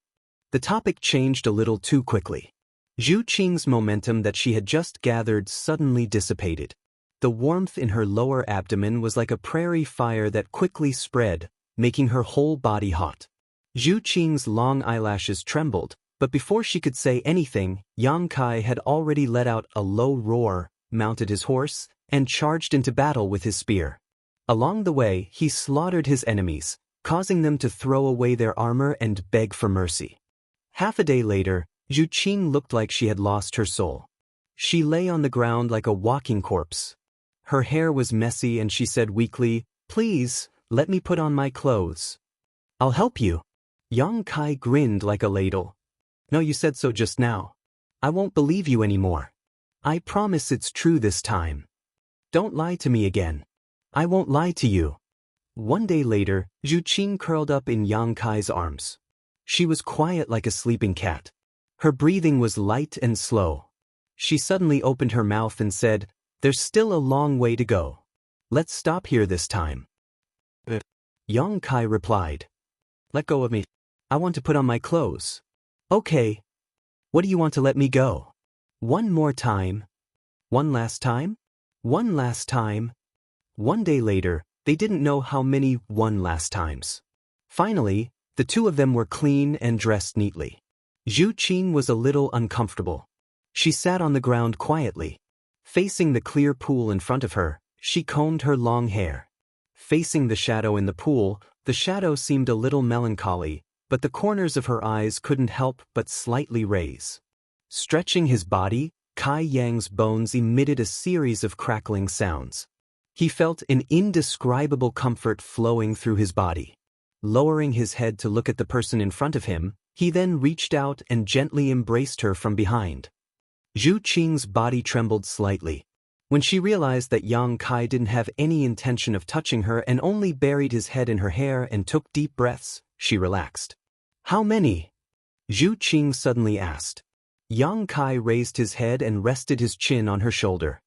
The topic changed a little too quickly. Zhu Qing's momentum that she had just gathered suddenly dissipated. The warmth in her lower abdomen was like a prairie fire that quickly spread, making her whole body hot. Zhu Qing's long eyelashes trembled, But before she could say anything, Yang Kai had already let out a low roar, mounted his horse, and charged into battle with his spear. Along the way, he slaughtered his enemies, causing them to throw away their armor and beg for mercy. Half a day later, Zhu Qing looked like she had lost her soul. She lay on the ground like a walking corpse. Her hair was messy and she said weakly, "Please, let me put on my clothes." "I'll help you." Yang Kai grinned like a ladle. "No, you said so just now. I won't believe you anymore. I promise it's true this time. Don't lie to me again. I won't lie to you." One day later, Zhu Qing curled up in Yang Kai's arms. She was quiet like a sleeping cat. Her breathing was light and slow. She suddenly opened her mouth and said, "There's still a long way to go. Let's stop here this time." Yang Kai replied, "Let go of me. I want to put on my clothes." "Okay. What do you want to let me go?" "One more time." "One last time?" "One last time." One day later, they didn't know how many one last times. Finally, the two of them were clean and dressed neatly. Zhu Qing was a little uncomfortable. She sat on the ground quietly. Facing the clear pool in front of her, she combed her long hair. Facing the shadow in the pool, the shadow seemed a little melancholy, but the corners of her eyes couldn't help but slightly raise. Stretching his body, Kai Yang's bones emitted a series of crackling sounds. He felt an indescribable comfort flowing through his body. Lowering his head to look at the person in front of him, he then reached out and gently embraced her from behind. Zhu Qing's body trembled slightly. When she realized that Yang Kai didn't have any intention of touching her and only buried his head in her hair and took deep breaths, she relaxed. "How many?" Zhu Qing suddenly asked. Yang Kai raised his head and rested his chin on her shoulder.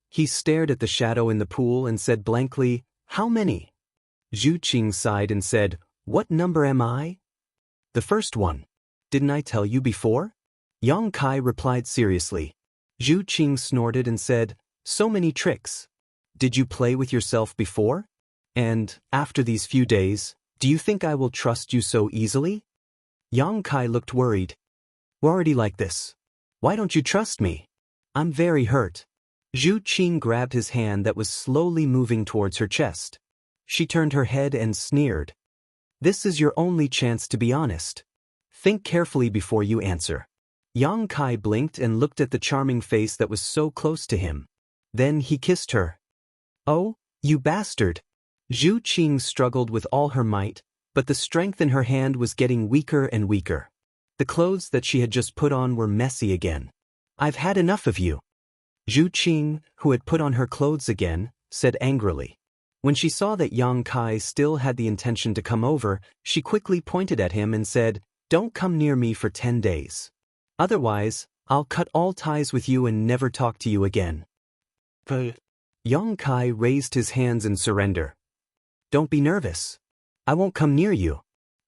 He stared at the shadow in the pool and said blankly, "How many?" Zhu Qing sighed and said, "What number am I?" "The first one. Didn't I tell you before?" Yang Kai replied seriously. Zhu Qing snorted and said, "So many tricks. Did you play with yourself before? And, after these few days, do you think I will trust you so easily?" Yang Kai looked worried. "We're already like this. Why don't you trust me? I'm very hurt." Zhu Qing grabbed his hand that was slowly moving towards her chest. She turned her head and sneered. "This is your only chance to be honest. Think carefully before you answer." Yang Kai blinked and looked at the charming face that was so close to him. Then he kissed her. "Oh, you bastard!" Zhu Qing struggled with all her might, but the strength in her hand was getting weaker and weaker. The clothes that she had just put on were messy again. "I've had enough of you." Zhu Qing, who had put on her clothes again, said angrily. When she saw that Yang Kai still had the intention to come over, she quickly pointed at him and said, "Don't come near me for 10 days. Otherwise, I'll cut all ties with you and never talk to you again." Yang Kai raised his hands in surrender. "Don't be nervous. I won't come near you."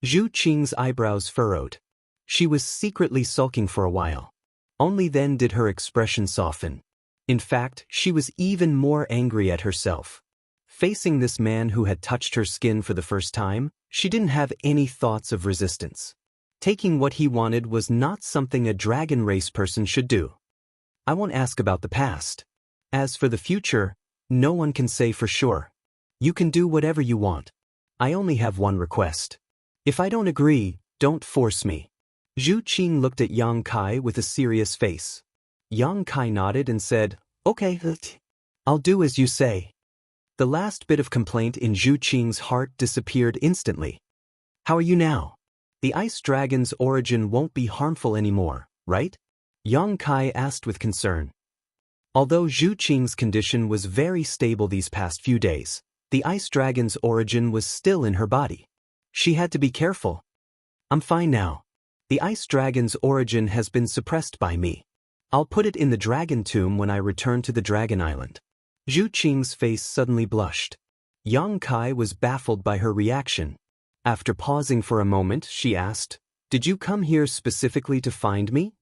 Zhu Qing's eyebrows furrowed. She was secretly sulking for a while. Only then did her expression soften. In fact, she was even more angry at herself. Facing this man who had touched her skin for the first time, she didn't have any thoughts of resistance. Taking what he wanted was not something a dragon race person should do. "I won't ask about the past. As for the future, no one can say for sure. You can do whatever you want. I only have one request. If I don't agree, don't force me." Zhu Qing looked at Yang Kai with a serious face. Yang Kai nodded and said, "Okay, I'll do as you say." The last bit of complaint in Zhu Qing's heart disappeared instantly. "How are you now? The ice dragon's origin won't be harmful anymore, right?" Yang Kai asked with concern. Although Zhu Qing's condition was very stable these past few days, the ice dragon's origin was still in her body. She had to be careful. "I'm fine now. The ice dragon's origin has been suppressed by me. I'll put it in the dragon tomb when I return to the Dragon Island." Zhu Qing's face suddenly blushed. Yang Kai was baffled by her reaction. After pausing for a moment, she asked, "Did you come here specifically to find me?"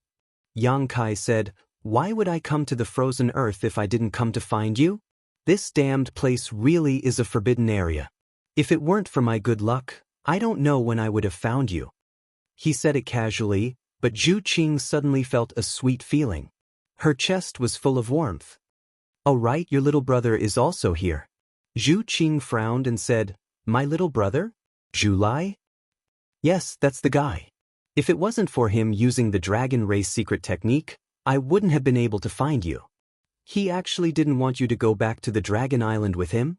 Yang Kai said, "Why would I come to the frozen earth if I didn't come to find you? This damned place really is a forbidden area. If it weren't for my good luck, I don't know when I would have found you." He said it casually, but Zhu Qing suddenly felt a sweet feeling. Her chest was full of warmth. "Oh right, your little brother is also here." Zhu Qing frowned and said, "My little brother? Zhu Lai?" "Yes, that's the guy. If it wasn't for him using the dragon race secret technique, I wouldn't have been able to find you." "He actually didn't want you to go back to the Dragon Island with him?"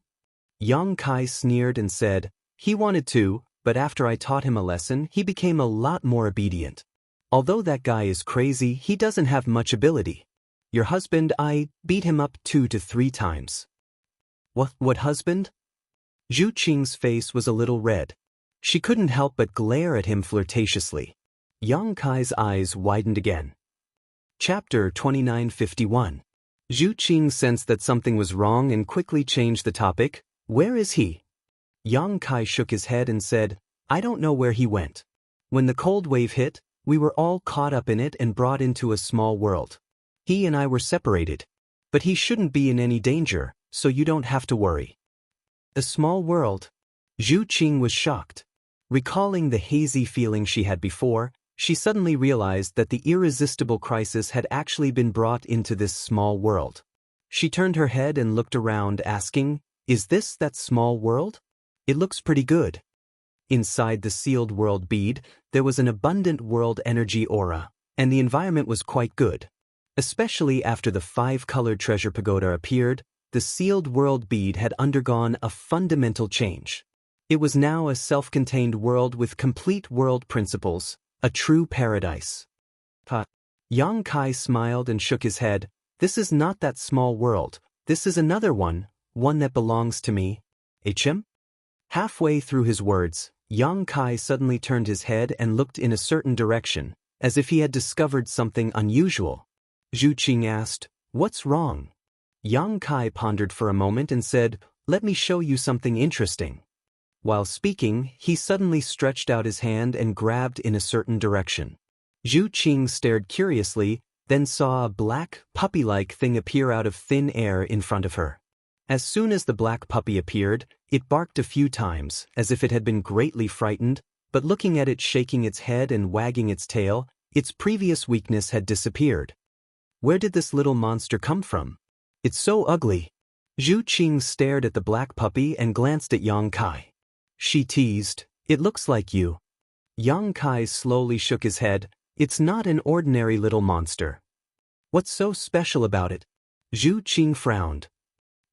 Yang Kai sneered and said, "He wanted to, but after I taught him a lesson, he became a lot more obedient. Although that guy is crazy, he doesn't have much ability. Your husband, I beat him up 2 to 3 times." What husband?" Zhu Qing's face was a little red. She couldn't help but glare at him flirtatiously. Yang Kai's eyes widened again. Chapter 2951. Zhu Qing sensed that something was wrong and quickly changed the topic. "Where is he?" Yang Kai shook his head and said, "I don't know where he went. When the cold wave hit, we were all caught up in it and brought into a small world. He and I were separated. But he shouldn't be in any danger, so you don't have to worry." "A small world?" Zhu Qing was shocked. Recalling the hazy feeling she had before, she suddenly realized that the irresistible crisis had actually been brought into this small world. She turned her head and looked around, asking, "Is this that small world? It looks pretty good." Inside the sealed world bead, there was an abundant world energy aura, and the environment was quite good. Especially after the 5-colored treasure pagoda appeared, the sealed world bead had undergone a fundamental change. It was now a self-contained world with complete world principles, a true paradise. Yang Kai smiled and shook his head. "This is not that small world. This is another one that belongs to me. HM?" Halfway through his words, Yang Kai suddenly turned his head and looked in a certain direction, as if he had discovered something unusual. Zhu Qing asked, "What's wrong?" Yang Kai pondered for a moment and said, "Let me show you something interesting." While speaking, he suddenly stretched out his hand and grabbed in a certain direction. Zhu Qing stared curiously, then saw a black, puppy-like thing appear out of thin air in front of her. As soon as the black puppy appeared, it barked a few times, as if it had been greatly frightened, but looking at it shaking its head and wagging its tail, its previous weakness had disappeared. Where did this little monster come from? It's so ugly. Zhu Qing stared at the black puppy and glanced at Yang Kai. She teased, "It looks like you." Yang Kai slowly shook his head. "It's not an ordinary little monster." "What's so special about it?" Zhu Qing frowned.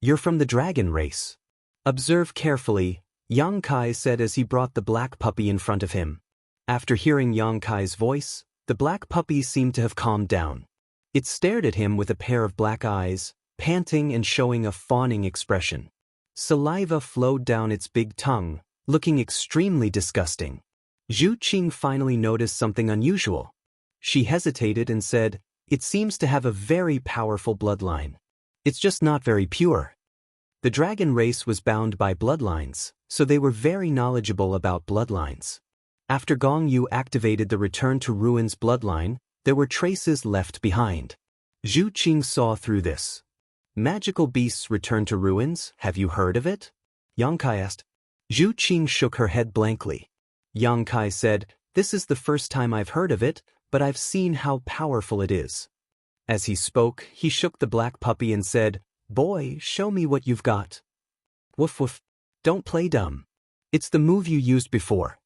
"You're from the dragon race." "Observe carefully," Yang Kai said as he brought the black puppy in front of him. After hearing Yang Kai's voice, the black puppy seemed to have calmed down. It stared at him with a pair of black eyes, panting and showing a fawning expression. Saliva flowed down its big tongue, looking extremely disgusting. Zhu Qing finally noticed something unusual. She hesitated and said, "It seems to have a very powerful bloodline. It's just not very pure." The dragon race was bound by bloodlines, so they were very knowledgeable about bloodlines. After Gong Yu activated the Return to Ruins bloodline, there were traces left behind. Zhu Qing saw through this. "Magical beasts return to ruins, have you heard of it?" Yang Kai asked. Zhu Qing shook her head blankly. Yang Kai said, "This is the first time I've heard of it, but I've seen how powerful it is." As he spoke, he shook the black puppy and said, "Boy, show me what you've got." "Woof woof. Don't play dumb. It's the move you used before.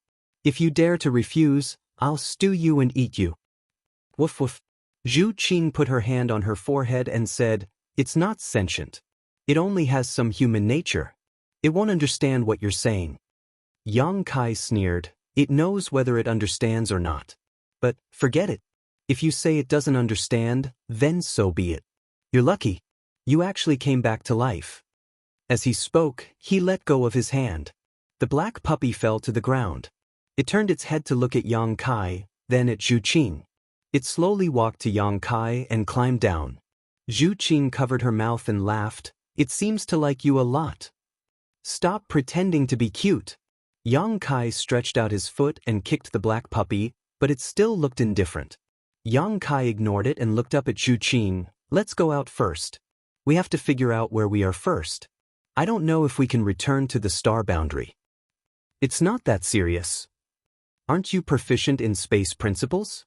If you dare to refuse, I'll stew you and eat you." "Woof woof." Zhu Qing put her hand on her forehead and said, "It's not sentient. It only has some human nature. It won't understand what you're saying." Yang Kai sneered, "It knows whether it understands or not. But, forget it. If you say it doesn't understand, then so be it. You're lucky. You actually came back to life." As he spoke, he let go of his hand. The black puppy fell to the ground. It turned its head to look at Yang Kai, then at Zhu Qing. It slowly walked to Yang Kai and climbed down. Zhu Qing covered her mouth and laughed. "It seems to like you a lot." "Stop pretending to be cute." Yang Kai stretched out his foot and kicked the black puppy, but it still looked indifferent. Yang Kai ignored it and looked up at Zhu Qing. "Let's go out first. We have to figure out where we are first. I don't know if we can return to the star boundary." "It's not that serious. Aren't you proficient in space principles?"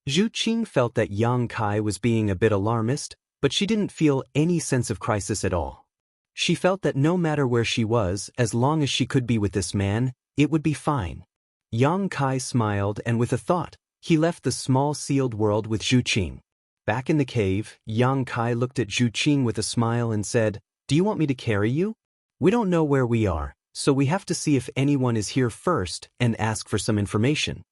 Zhu Qing felt that Yang Kai was being a bit alarmist, but she didn't feel any sense of crisis at all. She felt that no matter where she was, as long as she could be with this man, it would be fine. Yang Kai smiled, and with a thought, he left the small sealed world with Zhu Qing. Back in the cave, Yang Kai looked at Zhu Qing with a smile and said, "Do you want me to carry you? We don't know where we are, so we have to see if anyone is here first and ask for some information."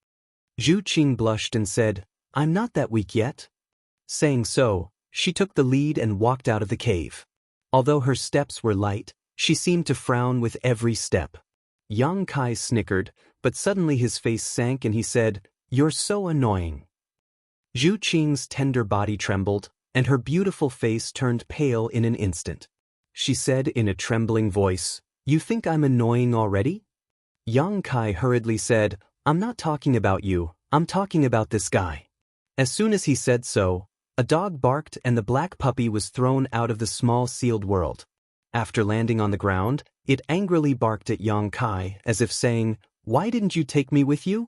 Zhu Qing blushed and said, "I'm not that weak yet." Saying so, she took the lead and walked out of the cave. Although her steps were light, she seemed to frown with every step. Yang Kai snickered, but suddenly his face sank and he said, "You're so annoying." Zhu Qing's tender body trembled, and her beautiful face turned pale in an instant. She said in a trembling voice, "You think I'm annoying already?" Yang Kai hurriedly said, "I'm not talking about you, I'm talking about this guy." As soon as he said so, a dog barked and the black puppy was thrown out of the small sealed world. After landing on the ground, it angrily barked at Yang Kai as if saying, "Why didn't you take me with you?"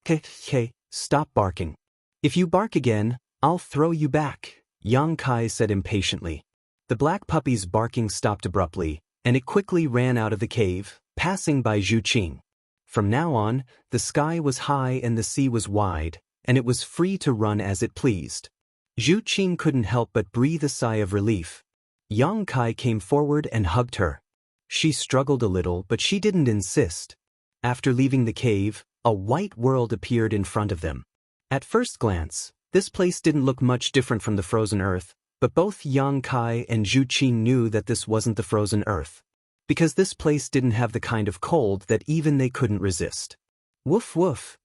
"Hey, stop barking. If you bark again, I'll throw you back," Yang Kai said impatiently. The black puppy's barking stopped abruptly, and it quickly ran out of the cave, passing by Zhu Qing. From now on, the sky was high and the sea was wide, and it was free to run as it pleased. Zhu Qing couldn't help but breathe a sigh of relief. Yang Kai came forward and hugged her. She struggled a little, but she didn't insist. After leaving the cave, a white world appeared in front of them. At first glance, this place didn't look much different from the frozen earth, but both Yang Kai and Zhu Qing knew that this wasn't the frozen earth, because this place didn't have the kind of cold that even they couldn't resist. Woof woof.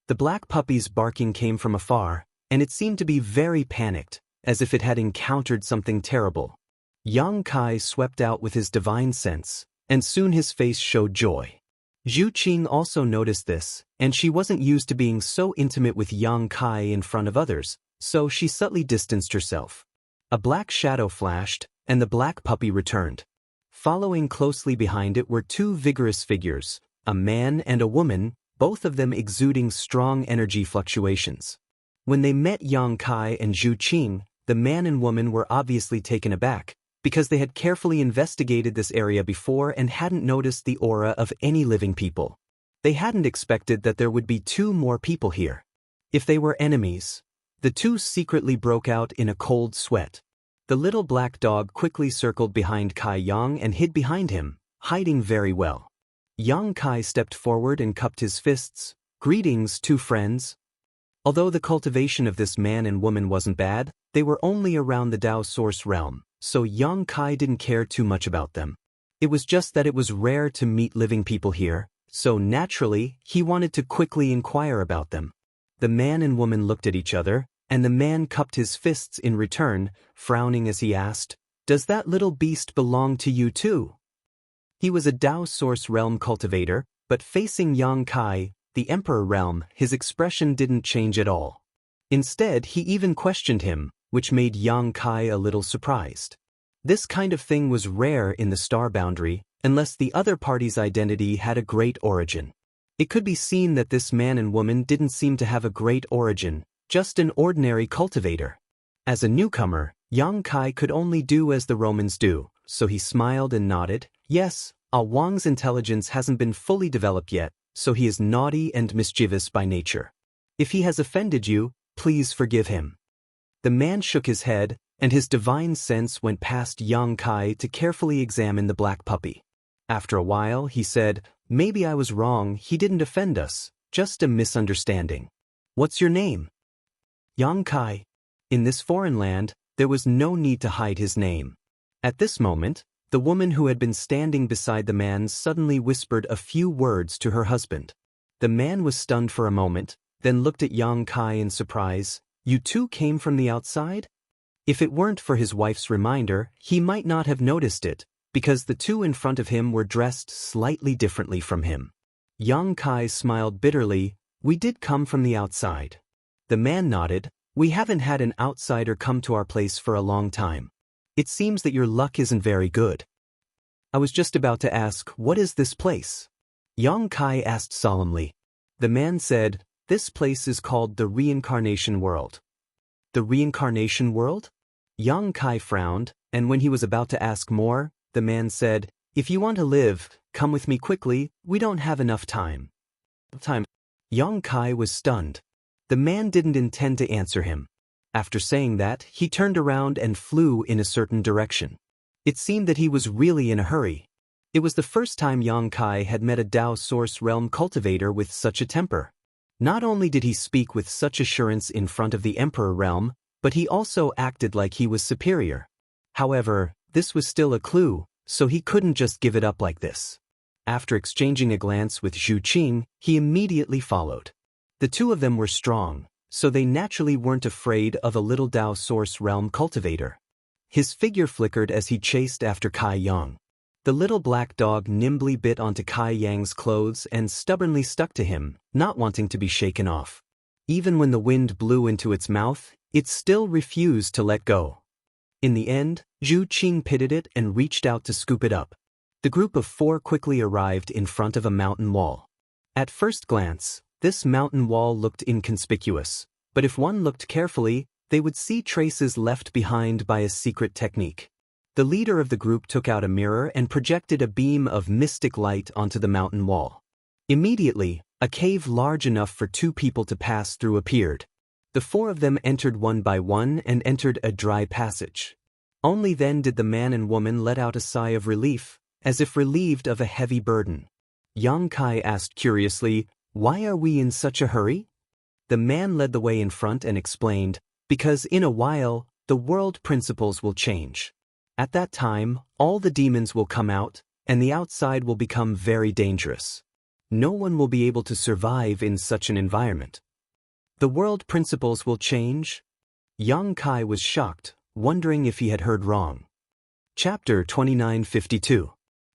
The black puppy's barking came from afar, and it seemed to be very panicked, as if it had encountered something terrible. Yang Kai swept out with his divine sense, and soon his face showed joy. Zhu Qing also noticed this, and she wasn't used to being so intimate with Yang Kai in front of others, so she subtly distanced herself. A black shadow flashed, and the black puppy returned. Following closely behind it were two vigorous figures, a man and a woman, both of them exuding strong energy fluctuations. When they met Yang Kai and Zhu Qing, the man and woman were obviously taken aback, because they had carefully investigated this area before and hadn't noticed the aura of any living people. They hadn't expected that there would be two more people here. If they were enemies, the two secretly broke out in a cold sweat. The little black dog quickly circled behind Kai Yang and hid behind him, hiding very well. Yang Kai stepped forward and cupped his fists. "Greetings, two friends." Although the cultivation of this man and woman wasn't bad, they were only around the Tao Source realm, so Yang Kai didn't care too much about them. It was just that it was rare to meet living people here, so naturally, he wanted to quickly inquire about them. The man and woman looked at each other, and the man cupped his fists in return, frowning as he asked, "Does that little beast belong to you too?" He was a Tao Source realm cultivator, but facing Yang Kai, the Emperor realm, his expression didn't change at all. Instead, he even questioned him, which made Yang Kai a little surprised. This kind of thing was rare in the star boundary, unless the other party's identity had a great origin. It could be seen that this man and woman didn't seem to have a great origin, just an ordinary cultivator. As a newcomer, Yang Kai could only do as the Romans do, so he smiled and nodded. Yes, Wang's intelligence hasn't been fully developed yet, so he is naughty and mischievous by nature. If he has offended you, please forgive him. The man shook his head, and his divine sense went past Yang Kai to carefully examine the black puppy. After a while, he said, "Maybe I was wrong, he didn't offend us, just a misunderstanding. What's your name?" Yang Kai. In this foreign land, there was no need to hide his name. At this moment, the woman who had been standing beside the man suddenly whispered a few words to her husband. The man was stunned for a moment, then looked at Yang Kai in surprise. "You two came from the outside?" If it weren't for his wife's reminder, he might not have noticed it, because the two in front of him were dressed slightly differently from him. Yang Kai smiled bitterly. "We did come from the outside." The man nodded. "We haven't had an outsider come to our place for a long time. It seems that your luck isn't very good." "I was just about to ask, what is this place?" Yang Kai asked solemnly. The man said, This place is called the reincarnation world. The reincarnation world? Yang Kai frowned, and when he was about to ask more, the man said, "If you want to live, come with me quickly, we don't have enough time." Yang Kai was stunned. The man didn't intend to answer him. After saying that, he turned around and flew in a certain direction. It seemed that he was really in a hurry. It was the first time Yang Kai had met a Dao Source Realm cultivator with such a temper. Not only did he speak with such assurance in front of the Emperor Realm, but he also acted like he was superior. However, this was still a clue, so he couldn't just give it up like this. After exchanging a glance with Zhu Qing, he immediately followed. The two of them were strong, so they naturally weren't afraid of a little Dao Source Realm cultivator. His figure flickered as he chased after Kai Yang. The little black dog nimbly bit onto Kai Yang's clothes and stubbornly stuck to him, not wanting to be shaken off. Even when the wind blew into its mouth, it still refused to let go. In the end, Zhu Qing pitted it and reached out to scoop it up. The group of four quickly arrived in front of a mountain wall. At first glance, this mountain wall looked inconspicuous, but if one looked carefully, they would see traces left behind by a secret technique. The leader of the group took out a mirror and projected a beam of mystic light onto the mountain wall. Immediately, a cave large enough for two people to pass through appeared. The four of them entered one by one and entered a dry passage. Only then did the man and woman let out a sigh of relief, as if relieved of a heavy burden. Yang Kai asked curiously, "Why are we in such a hurry?" The man led the way in front and explained, "Because in a while, the world principles will change. At that time, all the demons will come out, and the outside will become very dangerous. No one will be able to survive in such an environment." The world principles will change? Yang Kai was shocked, wondering if he had heard wrong. Chapter 2952.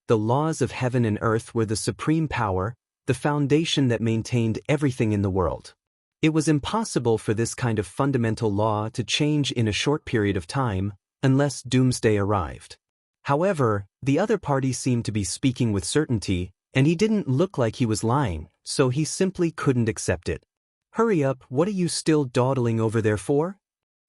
The laws of heaven and earth were the supreme power, the foundation that maintained everything in the world. It was impossible for this kind of fundamental law to change in a short period of time, unless doomsday arrived. However, the other party seemed to be speaking with certainty, and he didn't look like he was lying, so he simply couldn't accept it. "Hurry up, what are you still dawdling over there for?"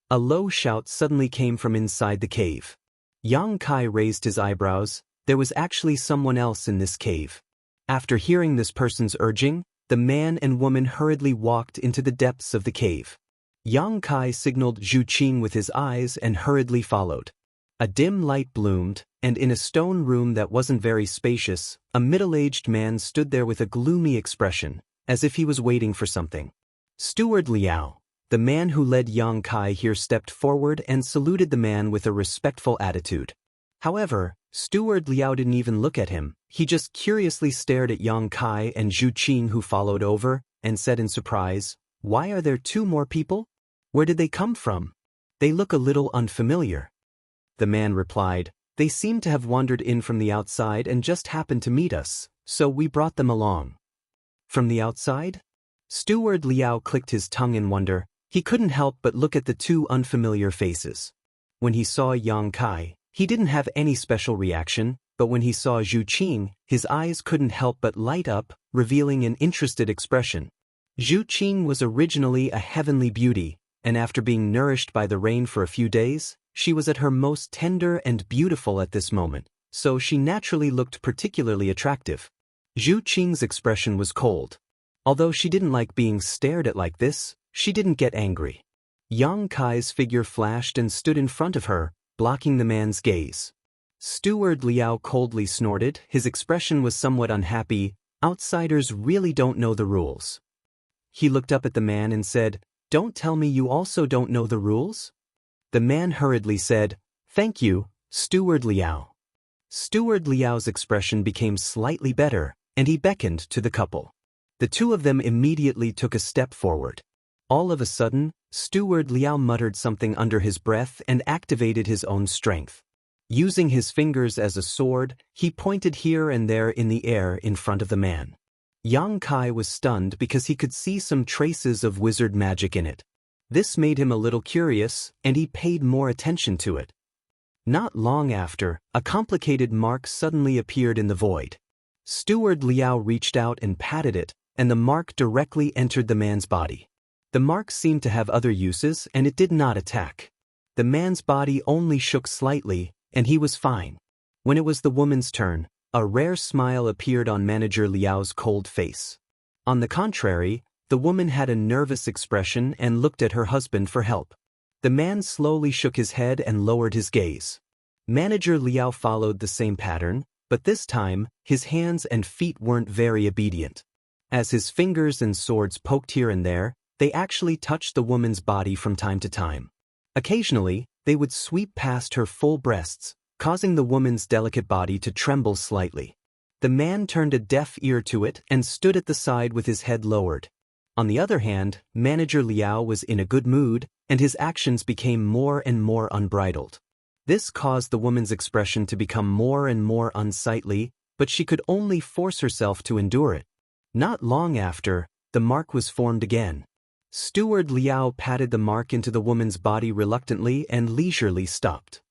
A low shout suddenly came from inside the cave. Yang Kai raised his eyebrows. There was actually someone else in this cave. After hearing this person's urging, the man and woman hurriedly walked into the depths of the cave. Yang Kai signaled Zhu Qing with his eyes and hurriedly followed. A dim light bloomed, and in a stone room that wasn't very spacious, a middle-aged man stood there with a gloomy expression, as if he was waiting for something. Steward Liao, the man who led Yang Kai here, stepped forward and saluted the man with a respectful attitude. However, Steward Liao didn't even look at him. He just curiously stared at Yang Kai and Zhu Qing, who followed over, and said in surprise, "Why are there two more people? Where did they come from? They look a little unfamiliar." The man replied, "They seem to have wandered in from the outside and just happened to meet us, so we brought them along." From the outside? Steward Liao clicked his tongue in wonder. He couldn't help but look at the two unfamiliar faces. When he saw Yang Kai, he didn't have any special reaction, but when he saw Zhu Qing, his eyes couldn't help but light up, revealing an interested expression. Zhu Qing was originally a heavenly beauty, and after being nourished by the rain for a few days, she was at her most tender and beautiful at this moment, so she naturally looked particularly attractive. Zhu Qing's expression was cold. Although she didn't like being stared at like this, she didn't get angry. Yang Kai's figure flashed and stood in front of her, blocking the man's gaze. Steward Liao coldly snorted. His expression was somewhat unhappy. Outsiders really don't know the rules. He looked up at the man and said, "Don't tell me you also don't know the rules?" The man hurriedly said, "Thank you, Steward Liao." Steward Liao's expression became slightly better, and he beckoned to the couple. The two of them immediately took a step forward. All of a sudden, Steward Liao muttered something under his breath and activated his own strength. Using his fingers as a sword, he pointed here and there in the air in front of the man. Yang Kai was stunned because he could see some traces of wizard magic in it. This made him a little curious, and he paid more attention to it. Not long after, a complicated mark suddenly appeared in the void. Steward Liao reached out and patted it, and the mark directly entered the man's body. The mark seemed to have other uses, and it did not attack. The man's body only shook slightly, and he was fine. When it was the woman's turn, a rare smile appeared on Manager Liao's cold face. On the contrary, the woman had a nervous expression and looked at her husband for help. The man slowly shook his head and lowered his gaze. Manager Liao followed the same pattern, but this time, his hands and feet weren't very obedient. As his fingers and swords poked here and there, they actually touched the woman's body from time to time. Occasionally, they would sweep past her full breasts, causing the woman's delicate body to tremble slightly. The man turned a deaf ear to it and stood at the side with his head lowered. On the other hand, Manager Liao was in a good mood, and his actions became more and more unbridled. This caused the woman's expression to become more and more unsightly, but she could only force herself to endure it. Not long after, the mark was formed again. Steward Liao patted the mark into the woman's body reluctantly and leisurely stopped.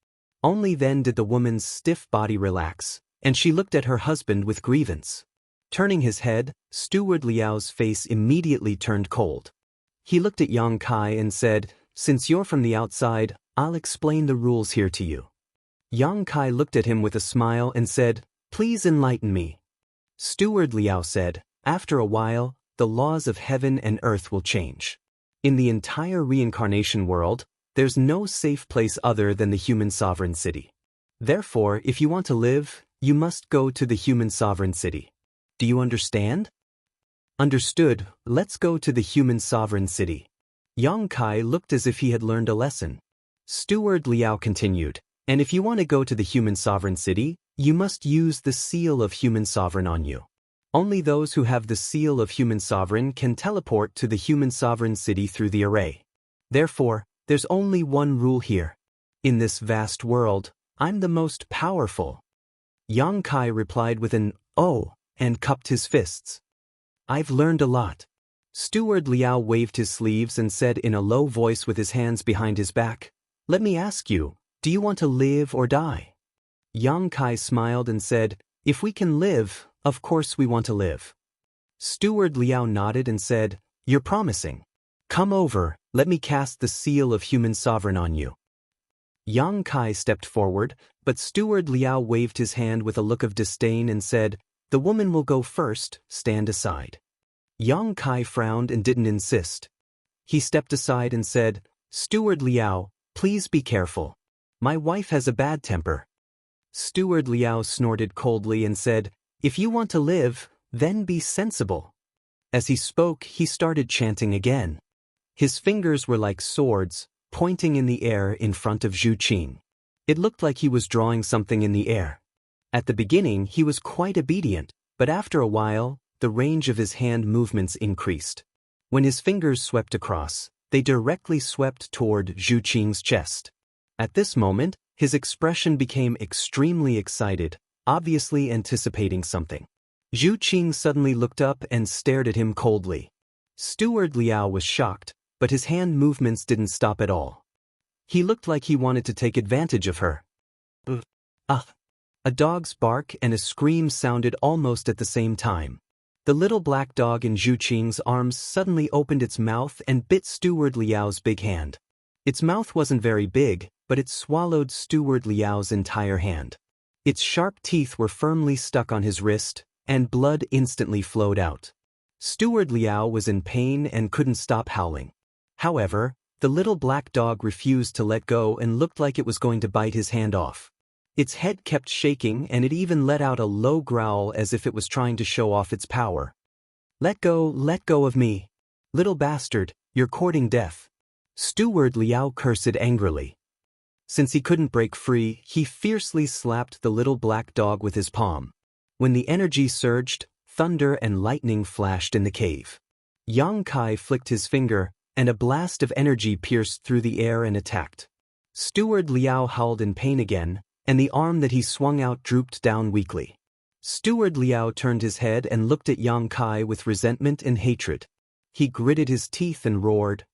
Only then did the woman's stiff body relax, and she looked at her husband with grievance. Turning his head, Steward Liao's face immediately turned cold. He looked at Yang Kai and said, "Since you're from the outside, I'll explain the rules here to you." Yang Kai looked at him with a smile and said, "Please enlighten me." Steward Liao said, "After a while, the laws of heaven and earth will change. In the entire reincarnation world, there's no safe place other than the human sovereign city. Therefore, if you want to live, you must go to the human sovereign city. Do you understand?" "Understood, let's go to the human sovereign city." Yang Kai looked as if he had learned a lesson. Steward Liao continued, "And if you want to go to the human sovereign city, you must use the seal of human sovereign on you. Only those who have the seal of human sovereign can teleport to the human sovereign city through the array. Therefore, there's only one rule here. In this vast world, I'm the most powerful." Yang Kai replied with an "Oh," and cupped his fists. "I've learned a lot." Steward Liao waved his sleeves and said in a low voice with his hands behind his back, "Let me ask you, do you want to live or die?" Yang Kai smiled and said, "If we can live, of course we want to live." Steward Liao nodded and said, "You're promising. Come over, let me cast the seal of human sovereign on you." Yang Kai stepped forward, but Steward Liao waved his hand with a look of disdain and said, "The woman will go first, stand aside." Yang Kai frowned and didn't insist. He stepped aside and said, "Steward Liao, please be careful. My wife has a bad temper." Steward Liao snorted coldly and said, "If you want to live, then be sensible." As he spoke, he started chanting again. His fingers were like swords, pointing in the air in front of Zhu Qing. It looked like he was drawing something in the air. At the beginning, he was quite obedient, but after a while, the range of his hand movements increased. When his fingers swept across, they directly swept toward Zhu Qing's chest. At this moment, his expression became extremely excited, obviously anticipating something. Zhu Qing suddenly looked up and stared at him coldly. Steward Liao was shocked, but his hand movements didn't stop at all. He looked like he wanted to take advantage of her. A dog's bark and a scream sounded almost at the same time. The little black dog in Zhu Qing's arms suddenly opened its mouth and bit Steward Liao's big hand. Its mouth wasn't very big, but it swallowed Steward Liao's entire hand. Its sharp teeth were firmly stuck on his wrist, and blood instantly flowed out. Steward Liao was in pain and couldn't stop howling. However, the little black dog refused to let go and looked like it was going to bite his hand off. Its head kept shaking and it even let out a low growl as if it was trying to show off its power. Let go of me. Little bastard, you're courting death." Steward Liao cursed angrily. Since he couldn't break free, he fiercely slapped the little black dog with his palm. When the energy surged, thunder and lightning flashed in the cave. Yang Kai flicked his finger, and a blast of energy pierced through the air and attacked. Steward Liao howled in pain again, and the arm that he swung out drooped down weakly. Steward Liao turned his head and looked at Yang Kai with resentment and hatred. He gritted his teeth and roared,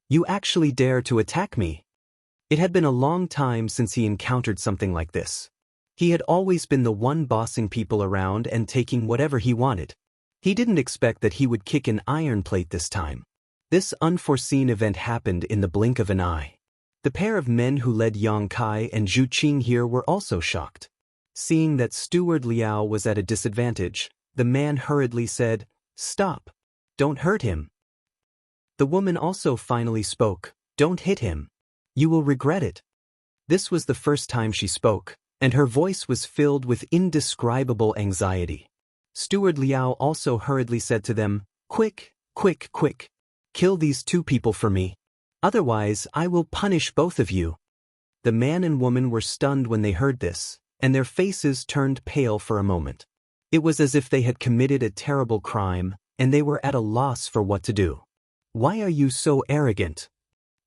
"You actually dare to attack me?" It had been a long time since he encountered something like this. He had always been the one bossing people around and taking whatever he wanted. He didn't expect that he would kick an iron plate this time. This unforeseen event happened in the blink of an eye. The pair of men who led Yang Kai and Zhu Qing here were also shocked. Seeing that Steward Liao was at a disadvantage, the man hurriedly said, "Stop. Don't hurt him." The woman also finally spoke, "Don't hit him. You will regret it." This was the first time she spoke, and her voice was filled with indescribable anxiety. Steward Liao also hurriedly said to them, "Quick, quick, quick. Kill these two people for me. Otherwise, I will punish both of you." The man and woman were stunned when they heard this, and their faces turned pale for a moment. It was as if they had committed a terrible crime, and they were at a loss for what to do. "Why are you so arrogant?"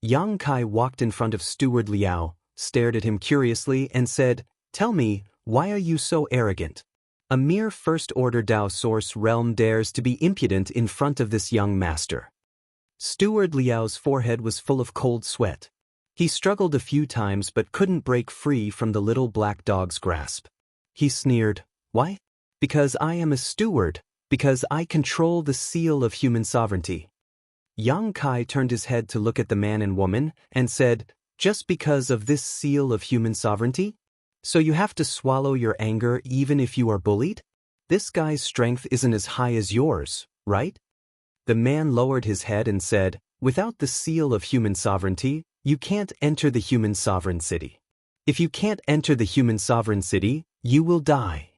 Yang Kai walked in front of Steward Liao, stared at him curiously, and said, "Tell me, why are you so arrogant? A mere first-order Dao source realm dares to be impudent in front of this young master." Steward Liao's forehead was full of cold sweat. He struggled a few times but couldn't break free from the little black dog's grasp. He sneered, "Why? Because I am a steward, because I control the seal of human sovereignty." Yang Kai turned his head to look at the man and woman and said, "Just because of this seal of human sovereignty? So you have to swallow your anger even if you are bullied? This guy's strength isn't as high as yours, right?" The man lowered his head and said, "Without the seal of human sovereignty, you can't enter the human sovereign city. If you can't enter the human sovereign city, you will die."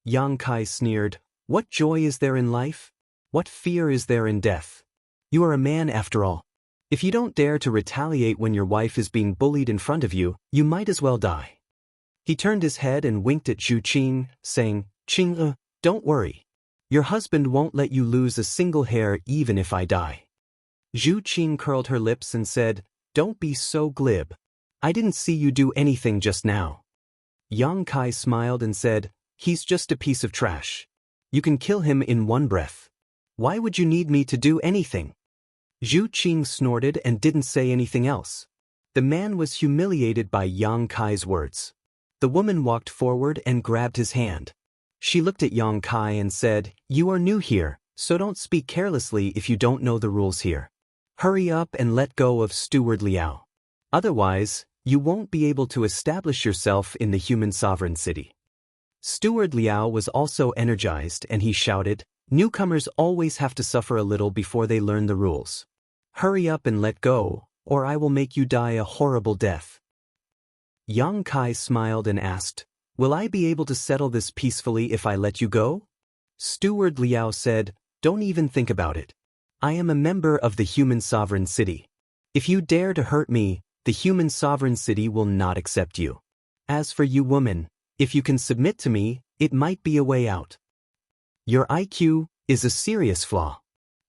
Yang Kai sneered, "What joy is there in life? What fear is there in death? You are a man after all. If you don't dare to retaliate when your wife is being bullied in front of you, you might as well die." He turned his head and winked at Zhu Qing, saying, "Qing, don't worry. Your husband won't let you lose a single hair even if I die." Zhu Qing curled her lips and said, "Don't be so glib. I didn't see you do anything just now." Yang Kai smiled and said, "He's just a piece of trash. You can kill him in one breath. Why would you need me to do anything?" Zhu Qing snorted and didn't say anything else. The man was humiliated by Yang Kai's words. The woman walked forward and grabbed his hand. She looked at Yang Kai and said, "You are new here, so don't speak carelessly if you don't know the rules here. Hurry up and let go of Steward Liao. Otherwise, you won't be able to establish yourself in the human sovereign city." Steward Liao was also energized and he shouted, "Newcomers always have to suffer a little before they learn the rules. Hurry up and let go, or I will make you die a horrible death." Yang Kai smiled and asked, "Will I be able to settle this peacefully if I let you go?" Steward Liao said, "Don't even think about it. I am a member of the human sovereign city. If you dare to hurt me, the human sovereign city will not accept you. As for you woman, if you can submit to me, it might be a way out. Your IQ is a serious flaw."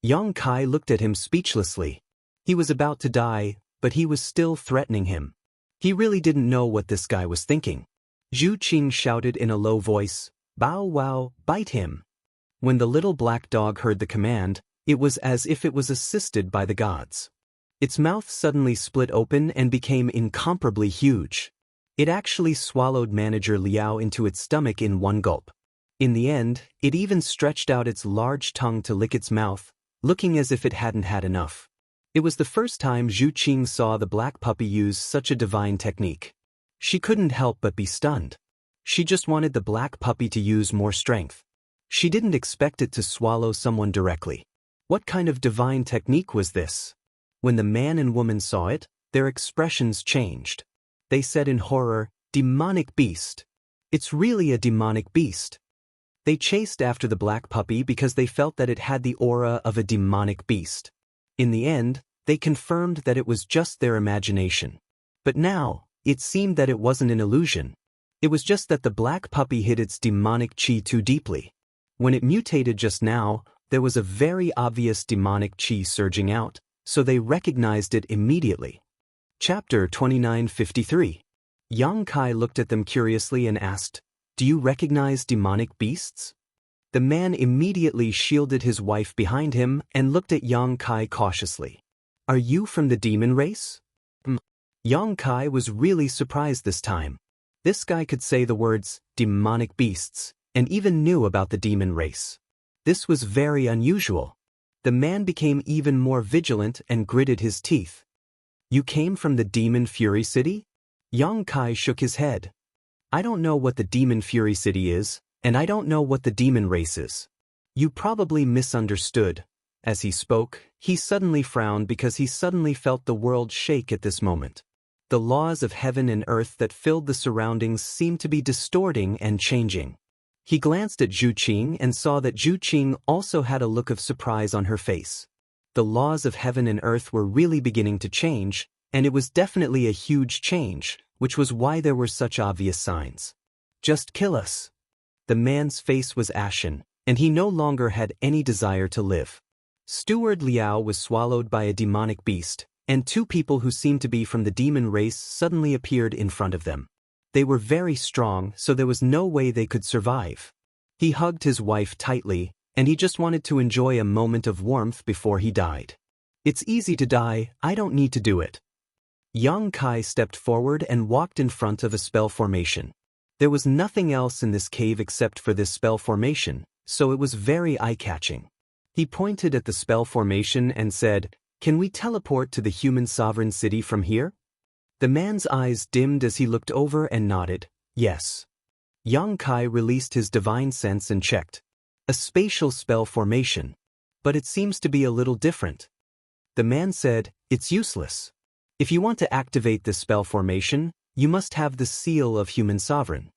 Yang Kai looked at him speechlessly. He was about to die, but he was still threatening him. He really didn't know what this guy was thinking. Zhu Qing shouted in a low voice, "Bow wow, bite him." When the little black dog heard the command, it was as if it was assisted by the gods. Its mouth suddenly split open and became incomparably huge. It actually swallowed Manager Liao into its stomach in one gulp. In the end, it even stretched out its large tongue to lick its mouth, looking as if it hadn't had enough. It was the first time Zhu Qing saw the black puppy use such a divine technique. She couldn't help but be stunned. She just wanted the black puppy to use more strength. She didn't expect it to swallow someone directly. What kind of divine technique was this? When the man and woman saw it, their expressions changed. They said in horror, "Demonic beast. It's really a demonic beast." They chased after the black puppy because they felt that it had the aura of a demonic beast. In the end, they confirmed that it was just their imagination. But now, it seemed that it wasn't an illusion. It was just that the black puppy hid its demonic qi too deeply. When it mutated just now, there was a very obvious demonic qi surging out, so they recognized it immediately. Chapter 2953. Yang Kai looked at them curiously and asked, "Do you recognize demonic beasts?" The man immediately shielded his wife behind him and looked at Yang Kai cautiously. "Are you from the demon race?" Yang Kai was really surprised this time. This guy could say the words, demonic beasts, and even knew about the demon race. This was very unusual. The man became even more vigilant and gritted his teeth. You came from the Demon Fury City? Yang Kai shook his head. I don't know what the Demon Fury City is, and I don't know what the demon race is. You probably misunderstood. As he spoke, he suddenly frowned because he suddenly felt the world shake at this moment. The laws of heaven and earth that filled the surroundings seemed to be distorting and changing. He glanced at Zhu Qing and saw that Zhu Qing also had a look of surprise on her face. The laws of heaven and earth were really beginning to change, and it was definitely a huge change, which was why there were such obvious signs. Just kill us. The man's face was ashen, and he no longer had any desire to live. Steward Liao was swallowed by a demonic beast, and two people who seemed to be from the demon race suddenly appeared in front of them. They were very strong, so there was no way they could survive. He hugged his wife tightly, and he just wanted to enjoy a moment of warmth before he died. It's easy to die, I don't need to do it. Yang Kai stepped forward and walked in front of a spell formation. There was nothing else in this cave except for this spell formation, so it was very eye-catching. He pointed at the spell formation and said, "Can we teleport to the human sovereign city from here?" The man's eyes dimmed as he looked over and nodded, "Yes." Yang Kai released his divine sense and checked. A spatial spell formation. But it seems to be a little different. The man said, "It's useless. If you want to activate this spell formation, you must have the seal of human sovereign."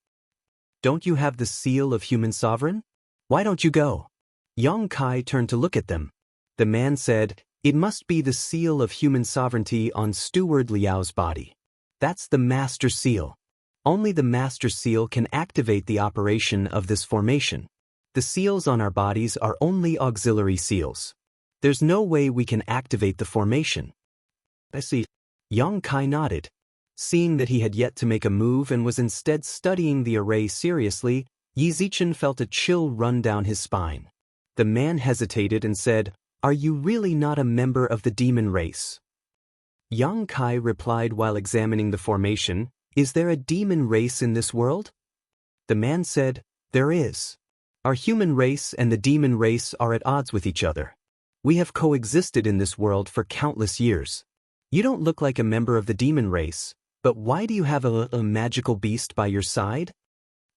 "Don't you have the seal of human sovereign? Why don't you go?" Yang Kai turned to look at them. The man said, "It must be the seal of human sovereignty on Steward Liao's body. That's the master seal. Only the master seal can activate the operation of this formation. The seals on our bodies are only auxiliary seals. There's no way we can activate the formation." "I see." Yang Kai nodded. Seeing that he had yet to make a move and was instead studying the array seriously, Yi Zichen felt a chill run down his spine. The man hesitated and said, "Are you really not a member of the demon race?" Yang Kai replied while examining the formation, "Is there a demon race in this world?" The man said, "There is. Our human race and the demon race are at odds with each other. We have coexisted in this world for countless years. You don't look like a member of the demon race, but why do you have a magical beast by your side?"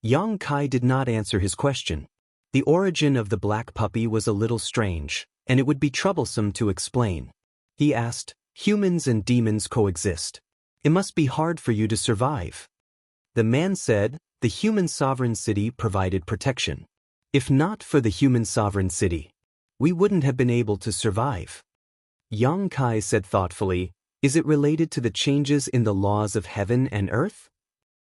Yang Kai did not answer his question. The origin of the black puppy was a little strange, and it would be troublesome to explain. He asked, "Humans and demons coexist. It must be hard for you to survive." The man said, "The human sovereign city provided protection. If not for the human sovereign city, we wouldn't have been able to survive." Yang Kai said thoughtfully, "Is it related to the changes in the laws of heaven and earth?"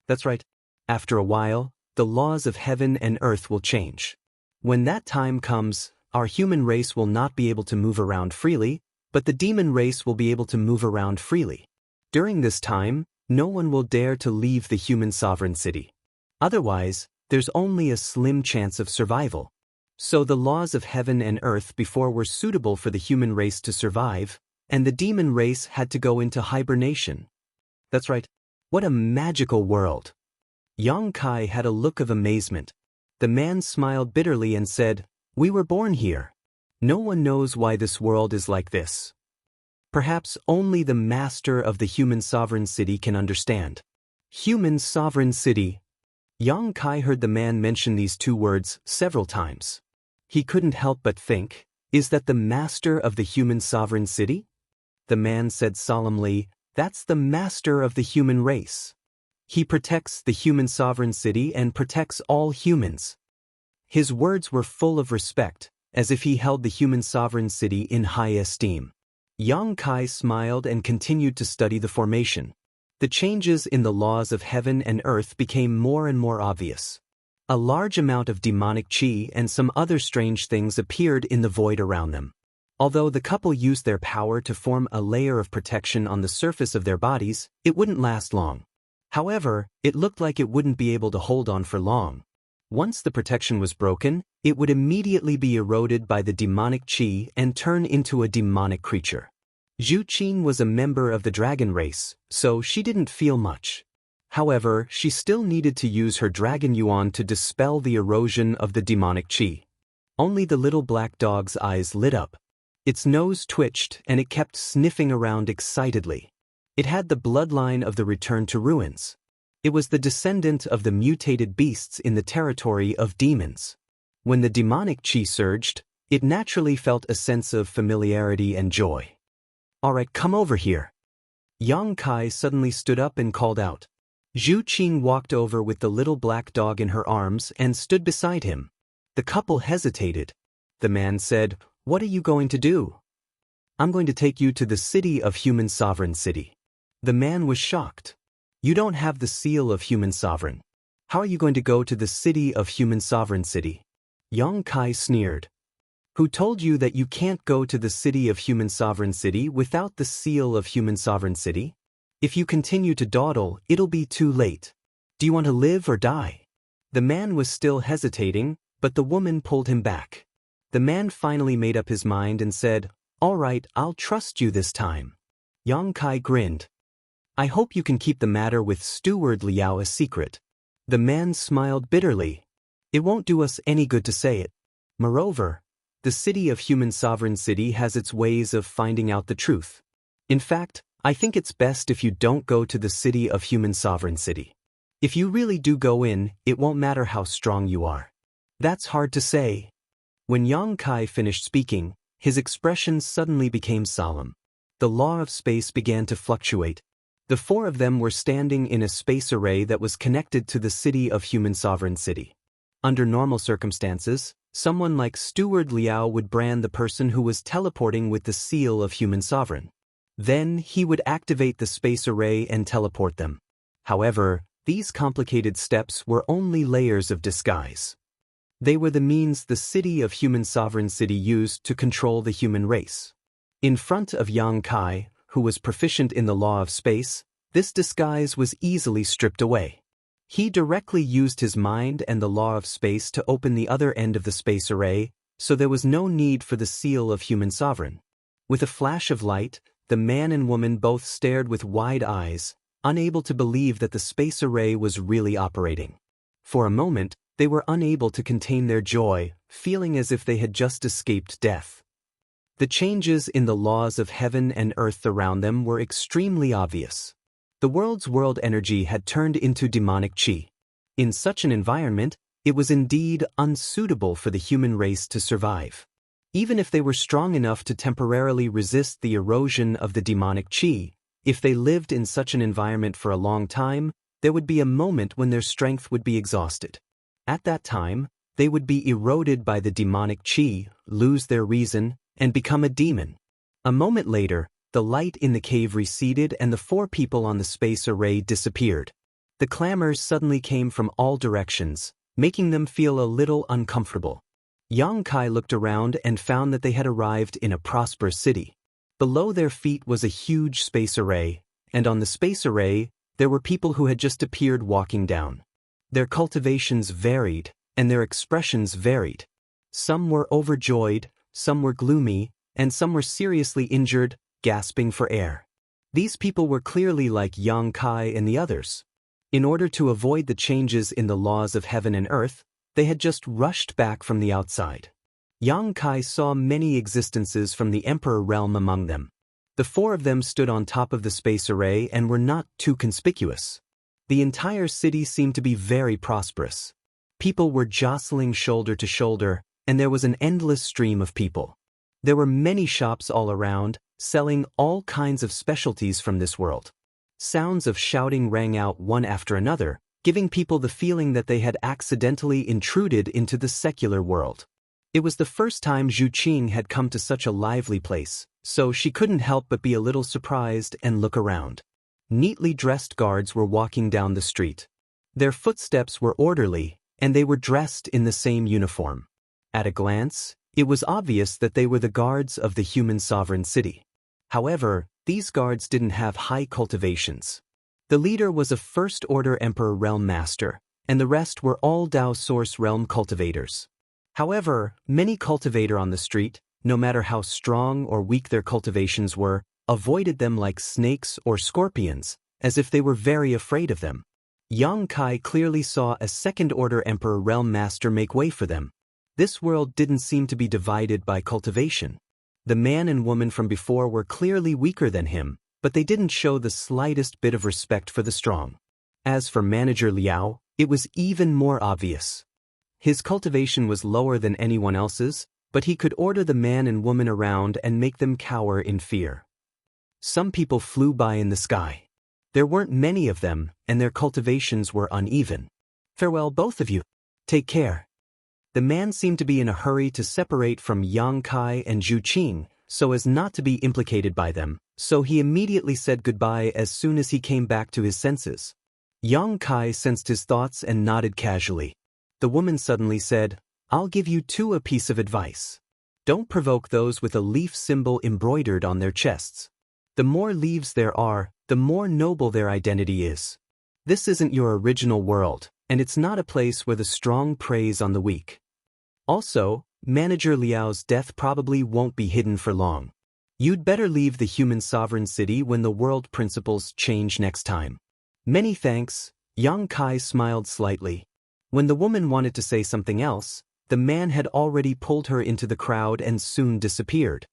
"That's right. After a while, the laws of heaven and earth will change. When that time comes, our human race will not be able to move around freely, but the demon race will be able to move around freely. During this time, no one will dare to leave the human sovereign city. Otherwise, there's only a slim chance of survival. So the laws of heaven and earth before were suitable for the human race to survive, and the demon race had to go into hibernation." "That's right. What a magical world." Yang Kai had a look of amazement. The man smiled bitterly and said, "We were born here. No one knows why this world is like this. Perhaps only the master of the human sovereign city can understand." Human sovereign city. Yang Kai heard the man mention these two words several times. He couldn't help but think, is that the master of the human sovereign city? The man said solemnly, "That's the master of the human race. He protects the human sovereign city and protects all humans." His words were full of respect, as if he held the human sovereign city in high esteem. Yang Kai smiled and continued to study the formation. The changes in the laws of heaven and earth became more and more obvious. A large amount of demonic qi and some other strange things appeared in the void around them. Although the couple used their power to form a layer of protection on the surface of their bodies, it wouldn't last long. However, it looked like it wouldn't be able to hold on for long. Once the protection was broken, it would immediately be eroded by the demonic qi and turn into a demonic creature. Zhu Qin was a member of the dragon race, so she didn't feel much. However, she still needed to use her dragon yuan to dispel the erosion of the demonic qi. Only the little black dog's eyes lit up. Its nose twitched and it kept sniffing around excitedly. It had the bloodline of the Return to Ruins. It was the descendant of the mutated beasts in the territory of demons. When the demonic chi surged, it naturally felt a sense of familiarity and joy. "Alright, come over here." Yang Kai suddenly stood up and called out. Zhu Qing walked over with the little black dog in her arms and stood beside him. The couple hesitated. The man said, "What are you going to do?" "I'm going to take you to the city of Human Sovereign City." The man was shocked. "You don't have the seal of Human Sovereign. How are you going to go to the city of Human Sovereign City?" Yang Kai sneered. "Who told you that you can't go to the city of Human Sovereign City without the seal of Human Sovereign City? If you continue to dawdle, it'll be too late. Do you want to live or die?" The man was still hesitating, but the woman pulled him back. The man finally made up his mind and said, "All right, I'll trust you this time." Yang Kai grinned. "I hope you can keep the matter with Steward Liao a secret." The man smiled bitterly. "It won't do us any good to say it. Moreover, the city of Human Sovereign City has its ways of finding out the truth. In fact, I think it's best if you don't go to the city of Human Sovereign City. If you really do go in, it won't matter how strong you are." "That's hard to say." When Yang Kai finished speaking, his expression suddenly became solemn. The law of space began to fluctuate. The four of them were standing in a space array that was connected to the city of Human Sovereign City. Under normal circumstances, someone like Steward Liao would brand the person who was teleporting with the seal of Human Sovereign. Then he would activate the space array and teleport them. However, these complicated steps were only layers of disguise. They were the means the city of Human Sovereign City used to control the human race. In front of Yang Kai, who was proficient in the law of space, this disguise was easily stripped away. He directly used his mind and the law of space to open the other end of the space array, so there was no need for the seal of Human Sovereign. With a flash of light, the man and woman both stared with wide eyes, unable to believe that the space array was really operating. For a moment, they were unable to contain their joy, feeling as if they had just escaped death. The changes in the laws of heaven and earth around them were extremely obvious. The world's world energy had turned into demonic chi. In such an environment, it was indeed unsuitable for the human race to survive. Even if they were strong enough to temporarily resist the erosion of the demonic chi, if they lived in such an environment for a long time, there would be a moment when their strength would be exhausted. At that time, they would be eroded by the demonic chi, lose their reason, and become a demon. A moment later, the light in the cave receded and the four people on the space array disappeared. The clamors suddenly came from all directions, making them feel a little uncomfortable. Yang Kai looked around and found that they had arrived in a prosperous city. Below their feet was a huge space array, and on the space array, there were people who had just appeared walking down. Their cultivations varied, and their expressions varied. Some were overjoyed, some were gloomy, and some were seriously injured, gasping for air. These people were clearly like Yang Kai and the others. In order to avoid the changes in the laws of heaven and earth, they had just rushed back from the outside. Yang Kai saw many existences from the Emperor realm among them. The four of them stood on top of the space array and were not too conspicuous. The entire city seemed to be very prosperous. People were jostling shoulder to shoulder, and there was an endless stream of people. There were many shops all around, selling all kinds of specialties from this world. Sounds of shouting rang out one after another, giving people the feeling that they had accidentally intruded into the secular world. It was the first time Zhu Qing had come to such a lively place, so she couldn't help but be a little surprised and look around. Neatly dressed guards were walking down the street. Their footsteps were orderly, and they were dressed in the same uniform. At a glance, it was obvious that they were the guards of the Human Sovereign City. However, these guards didn't have high cultivations. The leader was a First-Order Emperor Realm Master, and the rest were all Dao Source Realm cultivators. However, many cultivator on the street, no matter how strong or weak their cultivations were, avoided them like snakes or scorpions, as if they were very afraid of them. Yang Kai clearly saw a Second-Order Emperor Realm Master make way for them. This world didn't seem to be divided by cultivation. The man and woman from before were clearly weaker than him, but they didn't show the slightest bit of respect for the strong. As for Manager Liao, it was even more obvious. His cultivation was lower than anyone else's, but he could order the man and woman around and make them cower in fear. Some people flew by in the sky. There weren't many of them, and their cultivations were uneven. Farewell, both of you. Take care. The man seemed to be in a hurry to separate from Yang Kai and Zhu Qing, so as not to be implicated by them, so he immediately said goodbye as soon as he came back to his senses. Yang Kai sensed his thoughts and nodded casually. The woman suddenly said, "I'll give you two a piece of advice. Don't provoke those with a leaf symbol embroidered on their chests. The more leaves there are, the more noble their identity is. This isn't your original world, and it's not a place where the strong preys on the weak. Also, Manager Liao's death probably won't be hidden for long. You'd better leave the human sovereign city when the world principles change next time." "Many thanks," Yang Kai smiled slightly. When the woman wanted to say something else, the man had already pulled her into the crowd and soon disappeared.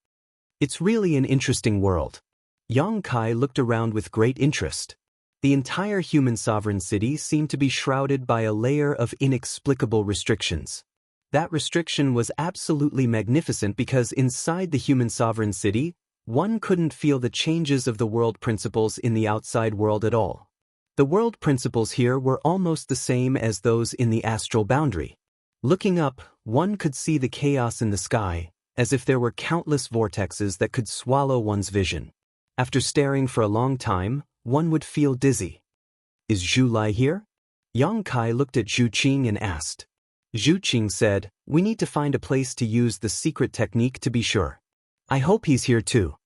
It's really an interesting world. Yang Kai looked around with great interest. The entire human sovereign city seemed to be shrouded by a layer of inexplicable restrictions. That restriction was absolutely magnificent because inside the human sovereign city, one couldn't feel the changes of the world principles in the outside world at all. The world principles here were almost the same as those in the astral boundary. Looking up, one could see the chaos in the sky, as if there were countless vortexes that could swallow one's vision. After staring for a long time, one would feel dizzy. "Is Zhu Lai here?" Yang Kai looked at Zhu Qing and asked. Zhu Qing said, "We need to find a place to use the secret technique to be sure. I hope he's here too."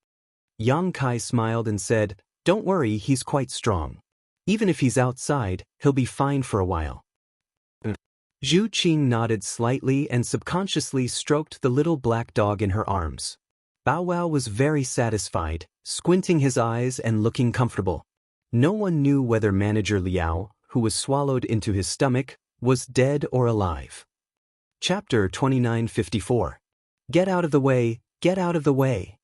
Yang Kai smiled and said, "Don't worry, he's quite strong. Even if he's outside, he'll be fine for a while." Zhu Qing nodded slightly and subconsciously stroked the little black dog in her arms. Bow Wow was very satisfied, squinting his eyes and looking comfortable. No one knew whether Manager Liao, who was swallowed into his stomach, was dead or alive. Chapter 2954. Get out of the way, get out of the way.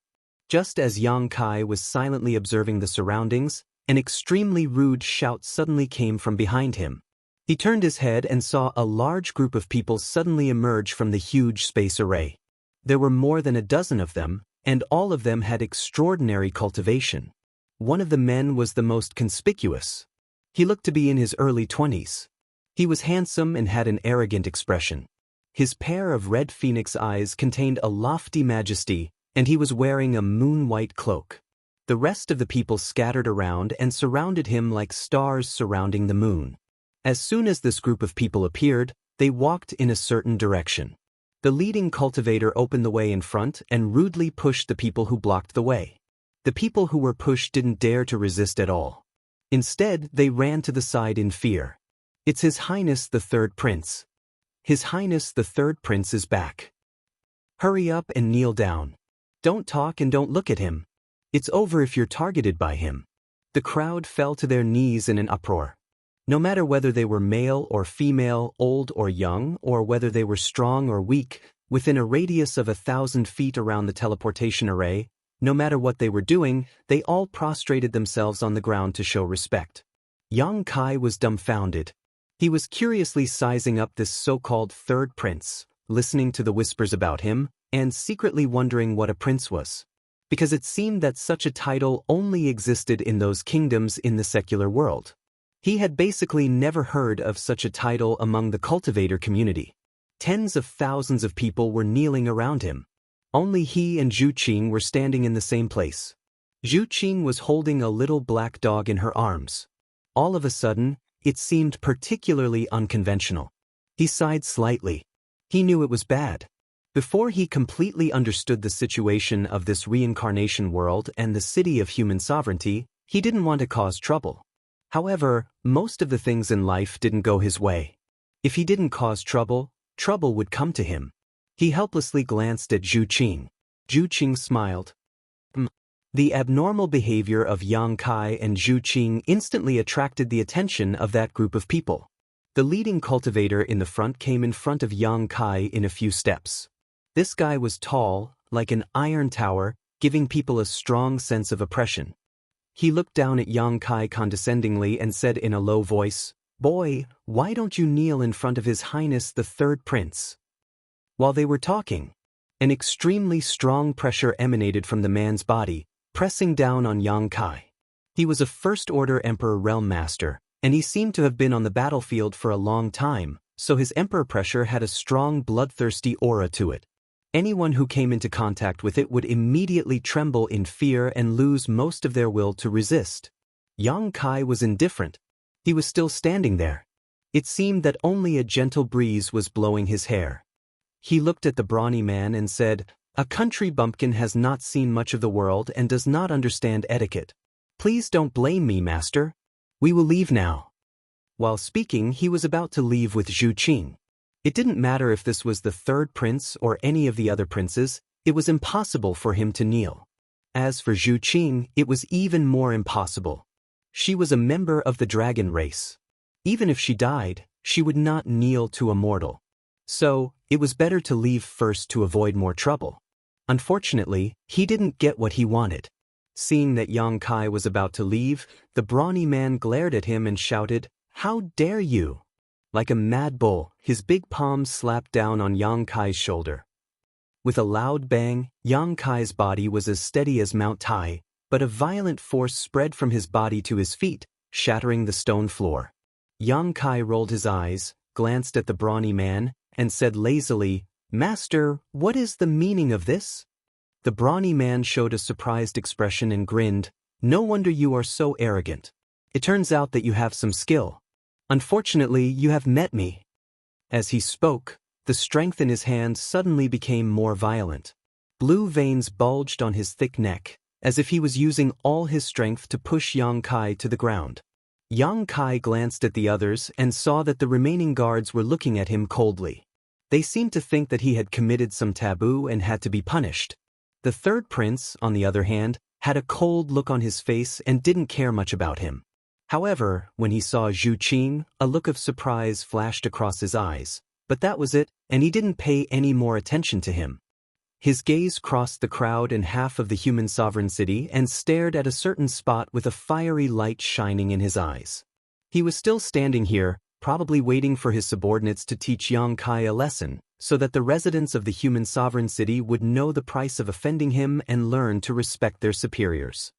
Just as Yang Kai was silently observing the surroundings, an extremely rude shout suddenly came from behind him. He turned his head and saw a large group of people suddenly emerge from the huge space array. There were more than a dozen of them, and all of them had extraordinary cultivation. One of the men was the most conspicuous. He looked to be in his early 20s. He was handsome and had an arrogant expression. His pair of red phoenix eyes contained a lofty majesty, and he was wearing a moon-white cloak. The rest of the people scattered around and surrounded him like stars surrounding the moon. As soon as this group of people appeared, they walked in a certain direction. The leading cultivator opened the way in front and rudely pushed the people who blocked the way. The people who were pushed didn't dare to resist at all. Instead, they ran to the side in fear. "It's His Highness the Third Prince. His Highness the Third Prince is back. Hurry up and kneel down. Don't talk and don't look at him. It's over if you're targeted by him." The crowd fell to their knees in an uproar. No matter whether they were male or female, old or young, or whether they were strong or weak, within a radius of 1,000 feet around the teleportation array, no matter what they were doing, they all prostrated themselves on the ground to show respect. Yang Kai was dumbfounded. He was curiously sizing up this so-called third prince, listening to the whispers about him, and secretly wondering what a prince was. Because it seemed that such a title only existed in those kingdoms in the secular world. He had basically never heard of such a title among the cultivator community. Tens of thousands of people were kneeling around him. Only he and Zhu Qing were standing in the same place. Zhu Qing was holding a little black dog in her arms. All of a sudden, it seemed particularly unconventional. He sighed slightly. He knew it was bad. Before he completely understood the situation of this reincarnation world and the city of human sovereignty, he didn't want to cause trouble. However, most of the things in life didn't go his way. If he didn't cause trouble, trouble would come to him. He helplessly glanced at Zhu Qing. Zhu Qing smiled. The abnormal behavior of Yang Kai and Zhu Qing instantly attracted the attention of that group of people. The leading cultivator in the front came in front of Yang Kai in a few steps. This guy was tall, like an iron tower, giving people a strong sense of oppression. He looked down at Yang Kai condescendingly and said in a low voice, "Boy, why don't you kneel in front of His Highness the Third Prince?" While they were talking, an extremely strong pressure emanated from the man's body, pressing down on Yang Kai. He was a First-Order Emperor Realm Master, and he seemed to have been on the battlefield for a long time, so his Emperor pressure had a strong bloodthirsty aura to it. Anyone who came into contact with it would immediately tremble in fear and lose most of their will to resist. Yang Kai was indifferent. He was still standing there. It seemed that only a gentle breeze was blowing his hair. He looked at the brawny man and said, "A country bumpkin has not seen much of the world and does not understand etiquette. Please don't blame me, master. We will leave now." While speaking, he was about to leave with Zhu Qing. It didn't matter if this was the third prince or any of the other princes, it was impossible for him to kneel. As for Zhu Qing, it was even more impossible. She was a member of the dragon race. Even if she died, she would not kneel to a mortal. So, it was better to leave first to avoid more trouble. Unfortunately, he didn't get what he wanted. Seeing that Yang Kai was about to leave, the brawny man glared at him and shouted, "How dare you!" Like a mad bull, his big palms slapped down on Yang Kai's shoulder. With a loud bang, Yang Kai's body was as steady as Mount Tai, but a violent force spread from his body to his feet, shattering the stone floor. Yang Kai rolled his eyes, glanced at the brawny man, and said lazily, "Master, what is the meaning of this?" The brawny man showed a surprised expression and grinned, "No wonder you are so arrogant. It turns out that you have some skill. Unfortunately, you have met me." As he spoke, the strength in his hand suddenly became more violent. Blue veins bulged on his thick neck, as if he was using all his strength to push Yang Kai to the ground. Yang Kai glanced at the others and saw that the remaining guards were looking at him coldly. They seemed to think that he had committed some taboo and had to be punished. The third prince, on the other hand, had a cold look on his face and didn't care much about him. However, when he saw Zhu Qing, a look of surprise flashed across his eyes. But that was it, and he didn't pay any more attention to him. His gaze crossed the crowd and half of the human sovereign city and stared at a certain spot with a fiery light shining in his eyes. He was still standing here, probably waiting for his subordinates to teach Yang Kai a lesson, so that the residents of the human sovereign city would know the price of offending him and learn to respect their superiors.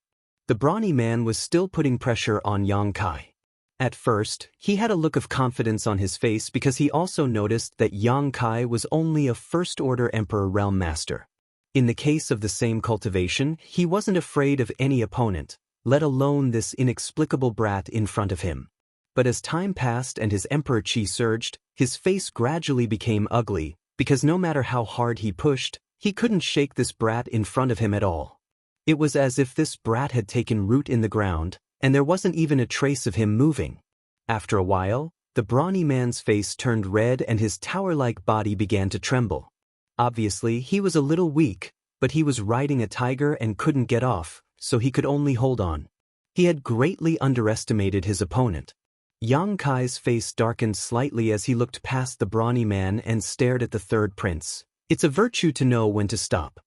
The brawny man was still putting pressure on Yang Kai. At first, he had a look of confidence on his face because he also noticed that Yang Kai was only a First-Order Emperor Realm Master. In the case of the same cultivation, he wasn't afraid of any opponent, let alone this inexplicable brat in front of him. But as time passed and his emperor chi surged, his face gradually became ugly, because no matter how hard he pushed, he couldn't shake this brat in front of him at all. It was as if this brat had taken root in the ground, and there wasn't even a trace of him moving. After a while, the brawny man's face turned red and his tower-like body began to tremble. Obviously, he was a little weak, but he was riding a tiger and couldn't get off, so he could only hold on. He had greatly underestimated his opponent. Yang Kai's face darkened slightly as he looked past the brawny man and stared at the third prince. It's a virtue to know when to stop.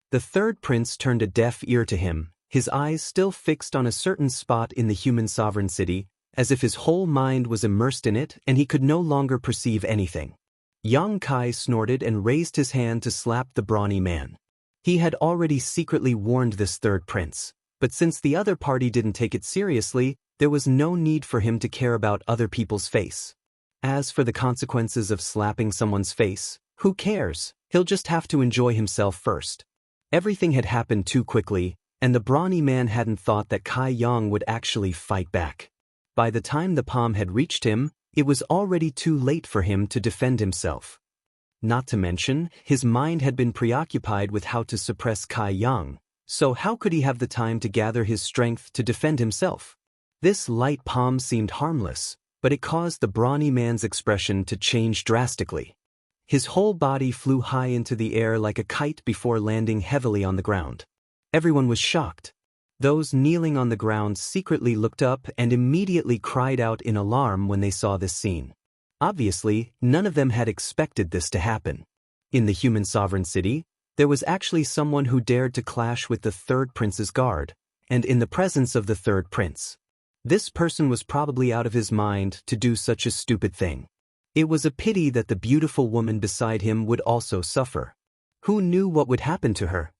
The third prince turned a deaf ear to him, his eyes still fixed on a certain spot in the human sovereign city, as if his whole mind was immersed in it and he could no longer perceive anything. Yang Kai snorted and raised his hand to slap the brawny man. He had already secretly warned this third prince, but since the other party didn't take it seriously, there was no need for him to care about other people's face. As for the consequences of slapping someone's face, who cares? He'll just have to enjoy himself first. Everything had happened too quickly, and the brawny man hadn't thought that Kai Yang would actually fight back. By the time the palm had reached him, it was already too late for him to defend himself. Not to mention, his mind had been preoccupied with how to suppress Kai Yang, so how could he have the time to gather his strength to defend himself? This light palm seemed harmless, but it caused the brawny man's expression to change drastically. His whole body flew high into the air like a kite before landing heavily on the ground. Everyone was shocked. Those kneeling on the ground secretly looked up and immediately cried out in alarm when they saw this scene. Obviously, none of them had expected this to happen. In the human sovereign city, there was actually someone who dared to clash with the third prince's guard, and in the presence of the third prince. This person was probably out of his mind to do such a stupid thing. It was a pity that the beautiful woman beside him would also suffer. Who knew what would happen to her?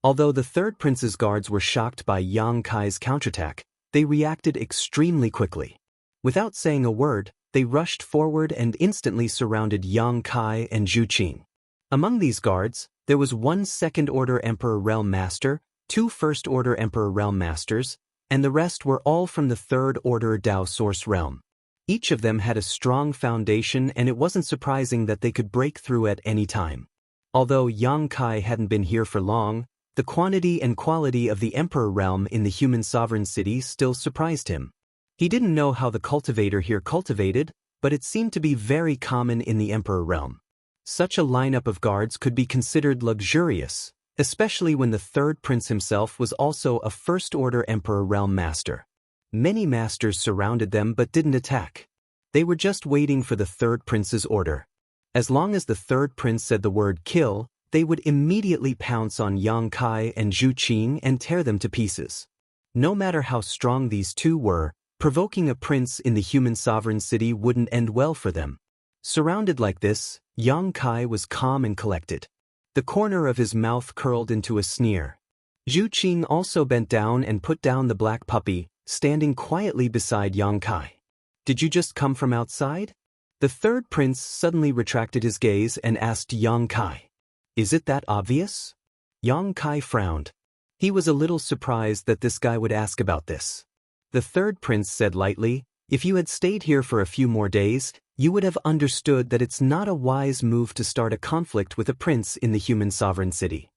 Although the third prince's guards were shocked by Yang Kai's counterattack, they reacted extremely quickly. Without saying a word, they rushed forward and instantly surrounded Yang Kai and Zhu Qing. Among these guards, there was one second-order Emperor Realm Master, two first-order Emperor Realm Masters, and the rest were all from the third-order Dao Source Realm. Each of them had a strong foundation, and it wasn't surprising that they could break through at any time. Although Yang Kai hadn't been here for long, the quantity and quality of the Emperor Realm in the human sovereign city still surprised him. He didn't know how the cultivator here cultivated, but it seemed to be very common in the Emperor Realm. Such a lineup of guards could be considered luxurious, especially when the third prince himself was also a first-order Emperor Realm Master. Many masters surrounded them but didn't attack. They were just waiting for the third prince's order. As long as the third prince said the word kill, they would immediately pounce on Yang Kai and Zhu Qing and tear them to pieces. No matter how strong these two were, provoking a prince in the human sovereign city wouldn't end well for them. Surrounded like this, Yang Kai was calm and collected. The corner of his mouth curled into a sneer. Zhu Qing also bent down and put down the black puppy, standing quietly beside Yang Kai. "Did you just come from outside?" The third prince suddenly retracted his gaze and asked Yang Kai. "Is it that obvious?" Yang Kai frowned. He was a little surprised that this guy would ask about this. The third prince said lightly, "If you had stayed here for a few more days, you would have understood that it's not a wise move to start a conflict with a prince in the human sovereign city."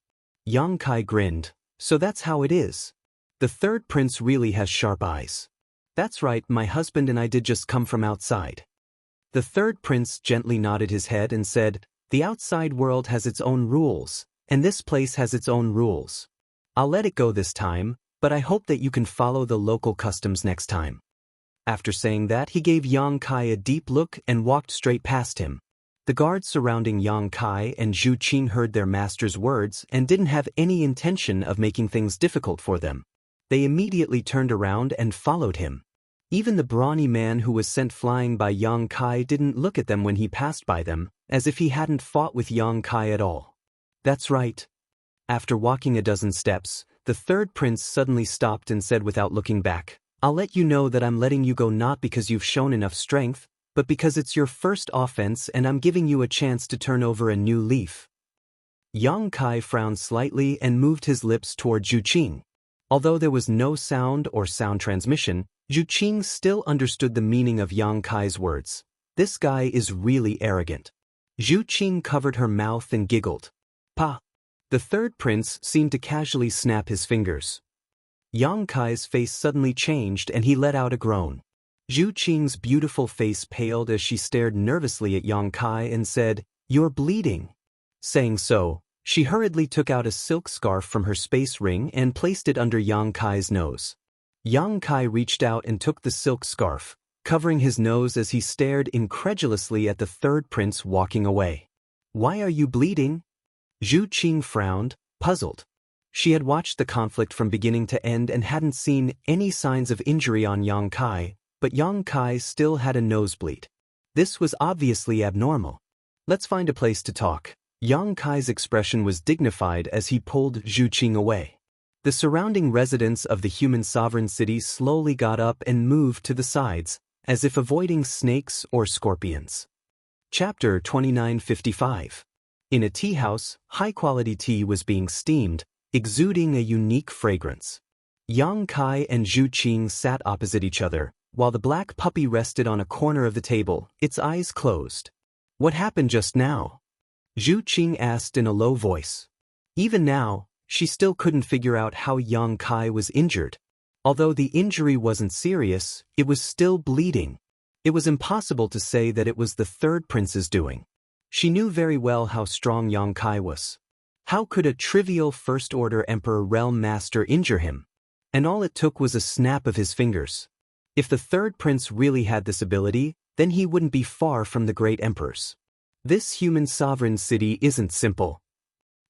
Yang Kai grinned. "So that's how it is." The third prince really has sharp eyes. "That's right, my husband and I did just come from outside." The third prince gently nodded his head and said, "The outside world has its own rules, and this place has its own rules. I'll let it go this time, but I hope that you can follow the local customs next time." After saying that, he gave Yang Kai a deep look and walked straight past him. The guards surrounding Yang Kai and Zhu Qing heard their master's words and didn't have any intention of making things difficult for them. They immediately turned around and followed him. Even the brawny man who was sent flying by Yang Kai didn't look at them when he passed by them, as if he hadn't fought with Yang Kai at all. "That's right." After walking a dozen steps, the third prince suddenly stopped and said without looking back, "I'll let you know that I'm letting you go not because you've shown enough strength, but because it's your first offense and I'm giving you a chance to turn over a new leaf." Yang Kai frowned slightly and moved his lips toward Zhu Qing. Although there was no sound or sound transmission, Zhu Qing still understood the meaning of Yang Kai's words. This guy is really arrogant. Zhu Qing covered her mouth and giggled. "Pa!" The third prince seemed to casually snap his fingers. Yang Kai's face suddenly changed and he let out a groan. Zhu Qing's beautiful face paled as she stared nervously at Yang Kai and said, "You're bleeding." Saying so, she hurriedly took out a silk scarf from her space ring and placed it under Yang Kai's nose. Yang Kai reached out and took the silk scarf, covering his nose as he stared incredulously at the third prince walking away. "Why are you bleeding?" Zhu Qing frowned, puzzled. She had watched the conflict from beginning to end and hadn't seen any signs of injury on Yang Kai, but Yang Kai still had a nosebleed. This was obviously abnormal. "Let's find a place to talk." Yang Kai's expression was dignified as he pulled Zhu Qing away. The surrounding residents of the human sovereign city slowly got up and moved to the sides, as if avoiding snakes or scorpions. Chapter 2955. In a tea house, high-quality tea was being steamed, exuding a unique fragrance. Yang Kai and Zhu Qing sat opposite each other, while the black puppy rested on a corner of the table, its eyes closed. "What happened just now?" Zhu Qing asked in a low voice. Even now, she still couldn't figure out how Yang Kai was injured. Although the injury wasn't serious, it was still bleeding. It was impossible to say that it was the third prince's doing. She knew very well how strong Yang Kai was. How could a trivial first-order Emperor Realm Master injure him? And all it took was a snap of his fingers. If the third prince really had this ability, then he wouldn't be far from the great emperors. This human sovereign city isn't simple.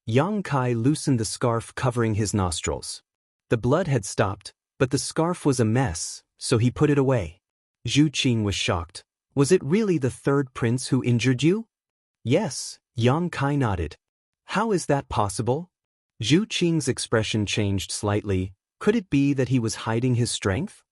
Yang Kai loosened the scarf covering his nostrils. The blood had stopped, but the scarf was a mess, so he put it away. Zhu Qing was shocked. Was it really the third prince who injured you? Yes, Yang Kai nodded. How is that possible? Zhu Qing's expression changed slightly. Could it be that he was hiding his strength?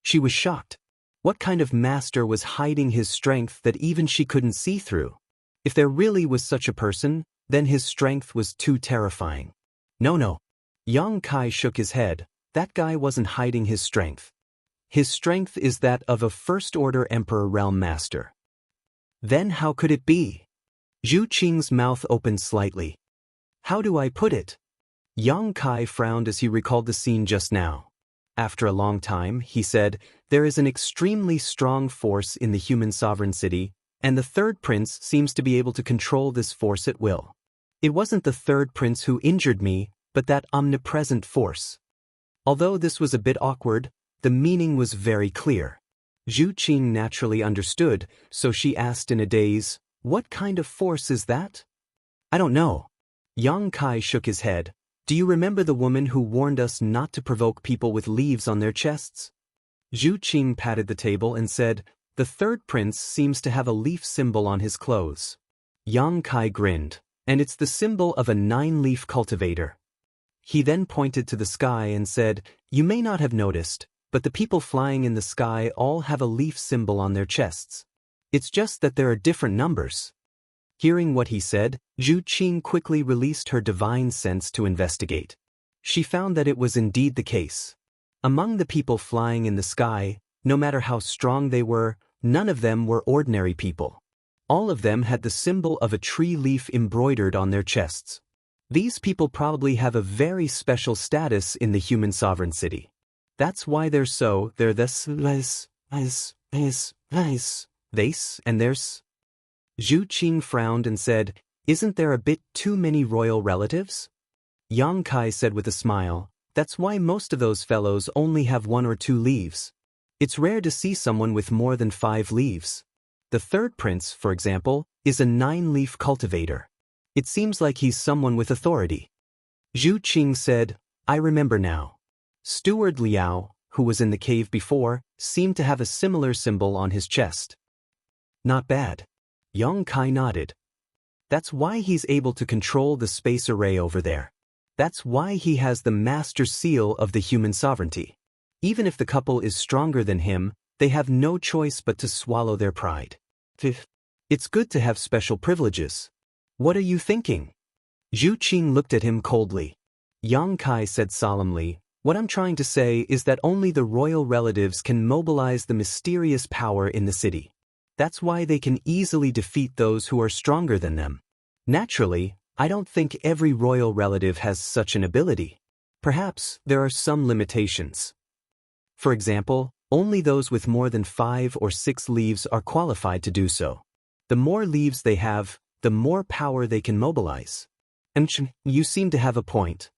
She was shocked. What kind of master was hiding his strength that even she couldn't see through? If there really was such a person, then his strength was too terrifying. No. Yang Kai shook his head. That guy wasn't hiding his strength. His strength is that of a first-order Emperor Realm Master. Then how could it be? Zhu Qing's mouth opened slightly. How do I put it? Yang Kai frowned as he recalled the scene just now. After a long time, he said, there is an extremely strong force in the human sovereign city, and the third prince seems to be able to control this force at will. It wasn't the third prince who injured me, but that omnipresent force. Although this was a bit awkward, the meaning was very clear. Zhu Qing naturally understood, so she asked in a daze, what kind of force is that? I don't know. Yang Kai shook his head. Do you remember the woman who warned us not to provoke people with leaves on their chests? Zhu Qing patted the table and said, the third prince seems to have a leaf symbol on his clothes. Yang Kai grinned. And it's the symbol of a 9-leaf cultivator. He then pointed to the sky and said, you may not have noticed, but the people flying in the sky all have a leaf symbol on their chests. It's just that there are different numbers. Hearing what he said, Zhu Qing quickly released her divine sense to investigate. She found that it was indeed the case. Among the people flying in the sky, no matter how strong they were, none of them were ordinary people. All of them had the symbol of a tree leaf embroidered on their chests. These people probably have a very special status in the human sovereign city. That's why they're this, and there's. Zhu Qing frowned and said, isn't there a bit too many royal relatives? Yang Kai said with a smile, that's why most of those fellows only have 1 or 2 leaves. It's rare to see someone with more than 5 leaves. The third prince, for example, is a 9-leaf cultivator. It seems like he's someone with authority. Zhu Qing said, I remember now. Steward Liao, who was in the cave before, seemed to have a similar symbol on his chest. Not bad. Yang Kai nodded. That's why he's able to control the space array over there. That's why he has the master seal of the human sovereignty. Even if the couple is stronger than him, they have no choice but to swallow their pride. It's good to have special privileges. What are you thinking? Zhu Qing looked at him coldly. Yang Kai said solemnly, what I'm trying to say is that only the royal relatives can mobilize the mysterious power in the city. That's why they can easily defeat those who are stronger than them. Naturally, I don't think every royal relative has such an ability. Perhaps there are some limitations. For example, only those with more than 5 or 6 leaves are qualified to do so. The more leaves they have, the more power they can mobilize. And you seem to have a point.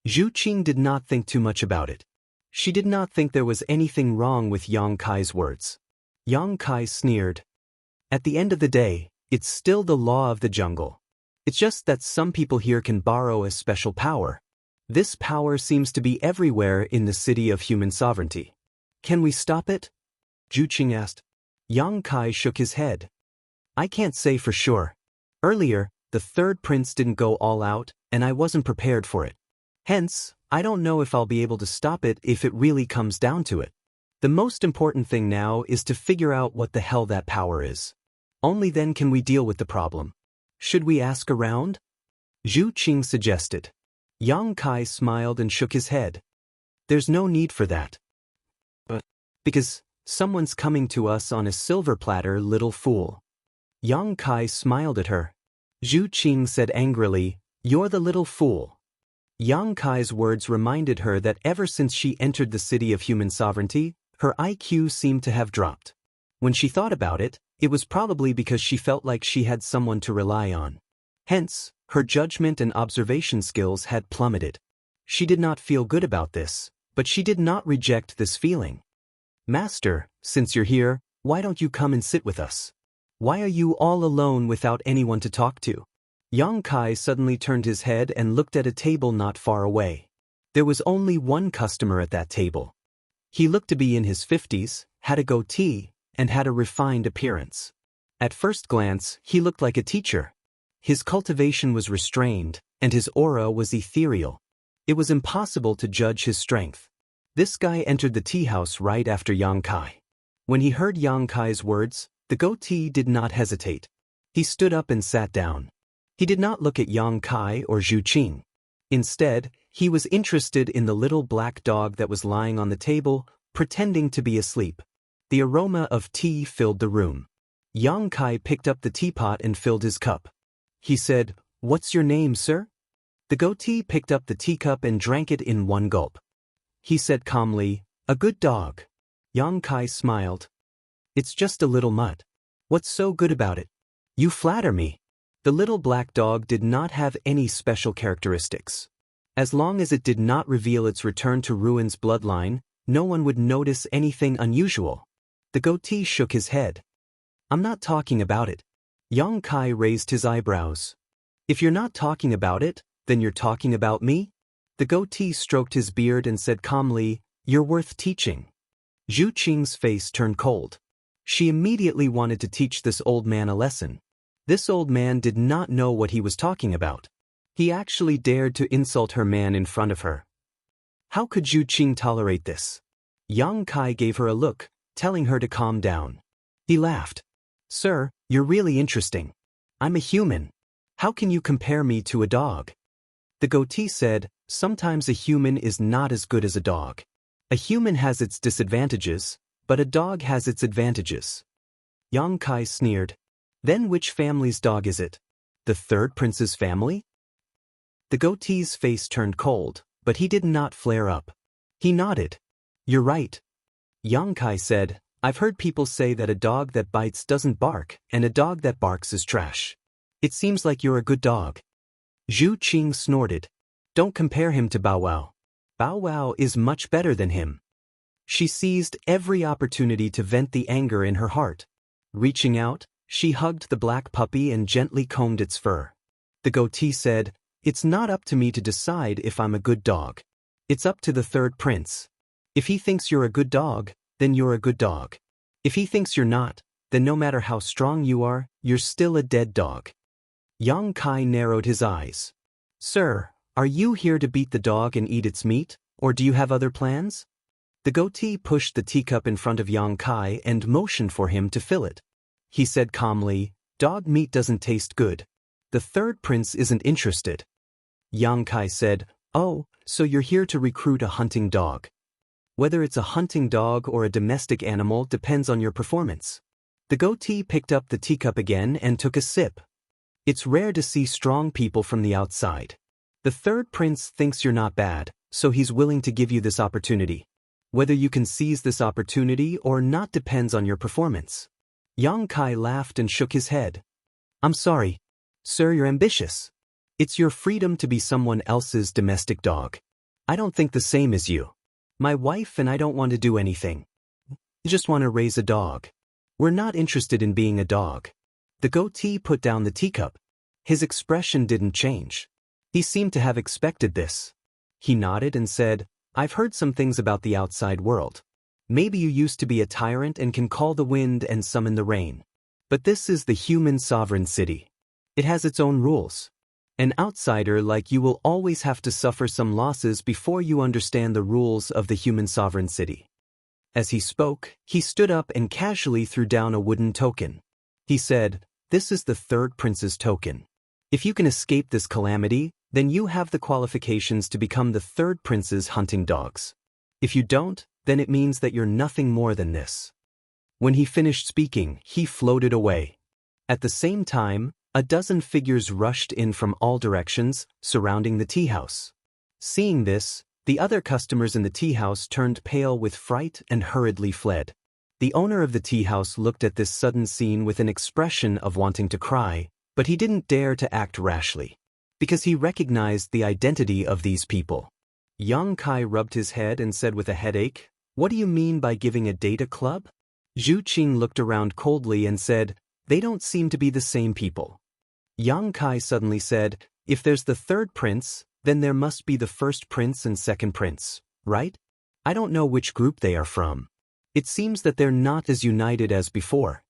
Zhu Qing did not think too much about it. She did not think there was anything wrong with Yang Kai's words. Yang Kai sneered. At the end of the day, it's still the law of the jungle. It's just that some people here can borrow a special power. This power seems to be everywhere in the city of human sovereignty. Can we stop it? Zhu Qing asked. Yang Kai shook his head. I can't say for sure. Earlier, the third prince didn't go all out, and I wasn't prepared for it. Hence, I don't know if I'll be able to stop it if it really comes down to it. The most important thing now is to figure out what the hell that power is. Only then can we deal with the problem. Should we ask around? Zhu Qing suggested. Yang Kai smiled and shook his head. There's no need for that. But because someone's coming to us on a silver platter, little fool. Yang Kai smiled at her. Zhu Qing said angrily, you're the little fool. Yang Kai's words reminded her that ever since she entered the city of human sovereignty, her IQ seemed to have dropped. When she thought about it, it was probably because she felt like she had someone to rely on. Hence, her judgment and observation skills had plummeted. She did not feel good about this, but she did not reject this feeling. Master, since you're here, Why don't you come and sit with us? Why are you all alone without anyone to talk to? Yang Kai suddenly turned his head and looked at a table not far away. There was only one customer at that table. He looked to be in his 50s, had a goatee, and had a refined appearance. At first glance, he looked like a teacher. His cultivation was restrained, and his aura was ethereal. It was impossible to judge his strength. This guy entered the tea house right after Yang Kai. When he heard Yang Kai's words, the goatee did not hesitate. He stood up and sat down. He did not look at Yang Kai or Zhu Qing. Instead, he was interested in the little black dog that was lying on the table, pretending to be asleep. The aroma of tea filled the room. Yang Kai picked up the teapot and filled his cup. He said, "What's your name, sir?" The goatee picked up the teacup and drank it in one gulp. He said calmly, "A good dog." Yang Kai smiled. "It's just a little mutt. What's so good about it? You flatter me." The little black dog did not have any special characteristics. As long as it did not reveal its return to Ruin's bloodline, no one would notice anything unusual. The goatee shook his head. "I'm not talking about it." Yang Kai raised his eyebrows. "If you're not talking about it, then you're talking about me?" The goatee stroked his beard and said calmly, "You're worth teaching." Zhu Qing's face turned cold. She immediately wanted to teach this old man a lesson. This old man did not know what he was talking about. He actually dared to insult her man in front of her. How could Zhu Qing tolerate this? Yang Kai gave her a look, telling her to calm down. He laughed. "Sir, you're really interesting. I'm a human. How can you compare me to a dog?" The goatee said, "Sometimes a human is not as good as a dog. A human has its disadvantages, but a dog has its advantages." Yang Kai sneered. "Then which family's dog is it? The third prince's family?" The goatee's face turned cold, but he did not flare up. He nodded. "You're right." Yang Kai said, "I've heard people say that a dog that bites doesn't bark, and a dog that barks is trash. It seems like you're a good dog." Zhu Qing snorted. "Don't compare him to Bow Wow. Bow Wow is much better than him." She seized every opportunity to vent the anger in her heart. Reaching out, she hugged the black puppy and gently combed its fur. The goatee said, "It's not up to me to decide if I'm a good dog. It's up to the third prince. If he thinks you're a good dog, then you're a good dog. If he thinks you're not, then no matter how strong you are, you're still a dead dog." Yang Kai narrowed his eyes. "Sir, are you here to beat the dog and eat its meat, or do you have other plans?" The goatee pushed the teacup in front of Yang Kai and motioned for him to fill it. He said calmly, "Dog meat doesn't taste good. The third prince isn't interested." Yang Kai said, "Oh, so you're here to recruit a hunting dog. Whether it's a hunting dog or a domestic animal depends on your performance." The goatee picked up the teacup again and took a sip. "It's rare to see strong people from the outside. The third prince thinks you're not bad, so he's willing to give you this opportunity. Whether you can seize this opportunity or not depends on your performance." Yang Kai laughed and shook his head. "I'm sorry. Sir, you're ambitious. It's your freedom to be someone else's domestic dog. I don't think the same as you. My wife and I don't want to do anything. We just want to raise a dog. We're not interested in being a dog." The goatee put down the teacup. His expression didn't change. He seemed to have expected this. He nodded and said, "I've heard some things about the outside world. Maybe you used to be a tyrant and can call the wind and summon the rain. But this is the human sovereign city. It has its own rules. An outsider like you will always have to suffer some losses before you understand the rules of the human sovereign city." As he spoke, he stood up and casually threw down a wooden token. He said, "This is the third prince's token. If you can escape this calamity, then you have the qualifications to become the third prince's hunting dogs. If you don't, then it means that you're nothing more than this." When he finished speaking, he floated away. At the same time, a dozen figures rushed in from all directions, surrounding the tea house. Seeing this, the other customers in the tea house turned pale with fright and hurriedly fled. The owner of the tea house looked at this sudden scene with an expression of wanting to cry, but he didn't dare to act rashly, because he recognized the identity of these people. Yang Kai rubbed his head and said with a headache, "What do you mean by giving a data club?" Zhu Qing looked around coldly and said, "They don't seem to be the same people." Yang Kai suddenly said, "If there's the third prince, then there must be the first prince and second prince, right? I don't know which group they are from. It seems that they're not as united as before."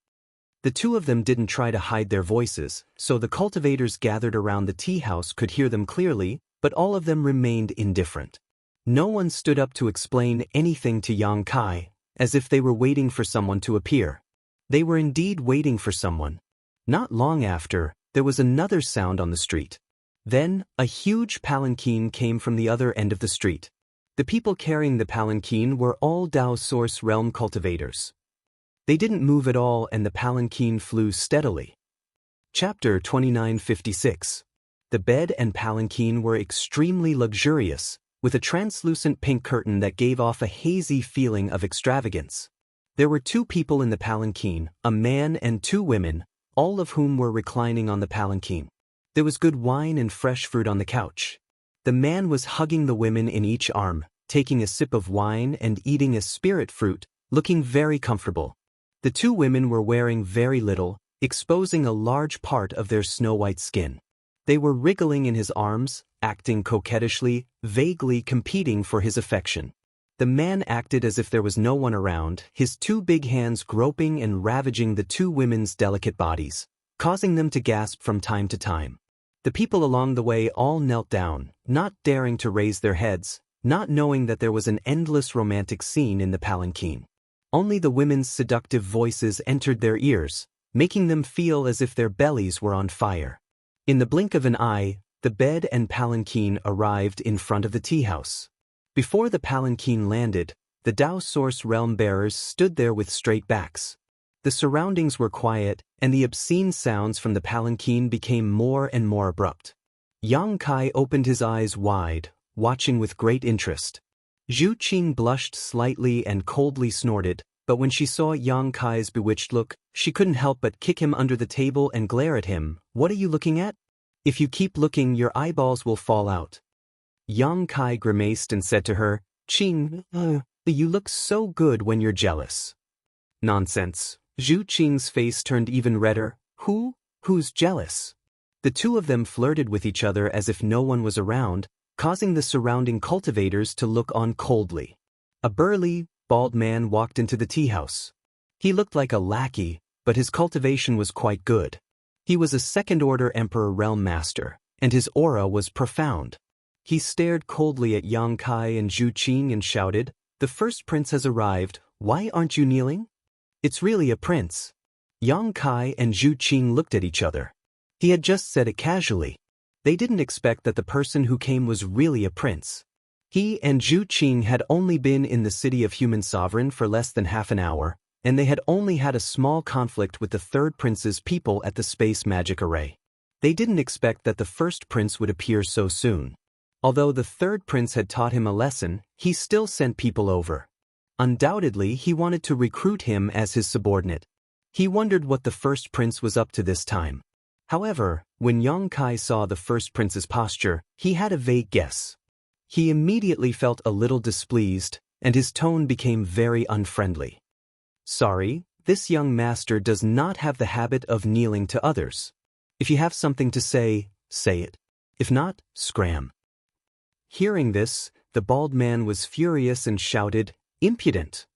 The two of them didn't try to hide their voices, so the cultivators gathered around the tea house could hear them clearly, but all of them remained indifferent. No one stood up to explain anything to Yang Kai, as if they were waiting for someone to appear. They were indeed waiting for someone. Not long after, there was another sound on the street. Then, a huge palanquin came from the other end of the street. The people carrying the palanquin were all Dao Source Realm cultivators. They didn't move at all and the palanquin flew steadily. Chapter 2956. The bed and palanquin were extremely luxurious, with a translucent pink curtain that gave off a hazy feeling of extravagance. There were two people in the palanquin, a man and two women, all of whom were reclining on the palanquin. There was good wine and fresh fruit on the couch. The man was hugging the women in each arm, taking a sip of wine and eating a spirit fruit, looking very comfortable. The two women were wearing very little, exposing a large part of their snow-white skin. They were wriggling in his arms, acting coquettishly, vaguely competing for his affection. The man acted as if there was no one around, his two big hands groping and ravaging the two women's delicate bodies, causing them to gasp from time to time. The people along the way all knelt down, not daring to raise their heads, not knowing that there was an endless romantic scene in the palanquin. Only the women's seductive voices entered their ears, making them feel as if their bellies were on fire. In the blink of an eye, the bed and palanquin arrived in front of the tea house. Before the palanquin landed, the Dao Source Realm bearers stood there with straight backs. The surroundings were quiet, and the obscene sounds from the palanquin became more and more abrupt. Yang Kai opened his eyes wide, watching with great interest. Zhu Qing blushed slightly and coldly snorted, but when she saw Yang Kai's bewitched look, she couldn't help but kick him under the table and glare at him. "What are you looking at? If you keep looking, your eyeballs will fall out." Yang Kai grimaced and said to her, "Qing, you look so good when you're jealous." "Nonsense." Zhu Qing's face turned even redder. Who's jealous?" The two of them flirted with each other as if no one was around, causing the surrounding cultivators to look on coldly. A burly, bald man walked into the tea house. He looked like a lackey, but his cultivation was quite good. He was a second-order Emperor Realm Master, and his aura was profound. He stared coldly at Yang Kai and Zhu Qing and shouted, "The first prince has arrived, why aren't you kneeling?" "It's really a prince." Yang Kai and Zhu Qing looked at each other. He had just said it casually. They didn't expect that the person who came was really a prince. He and Zhu Qing had only been in the city of Human Sovereign for less than half an hour, and they had only had a small conflict with the third prince's people at the space magic array. They didn't expect that the first prince would appear so soon. Although the third prince had taught him a lesson, he still sent people over. Undoubtedly, he wanted to recruit him as his subordinate. He wondered what the first prince was up to this time. However, when Yang Kai saw the first prince's posture, he had a vague guess. He immediately felt a little displeased, and his tone became very unfriendly. "Sorry, this young master does not have the habit of kneeling to others. If you have something to say, say it. If not, scram." Hearing this, the bald man was furious and shouted, "Impudent!"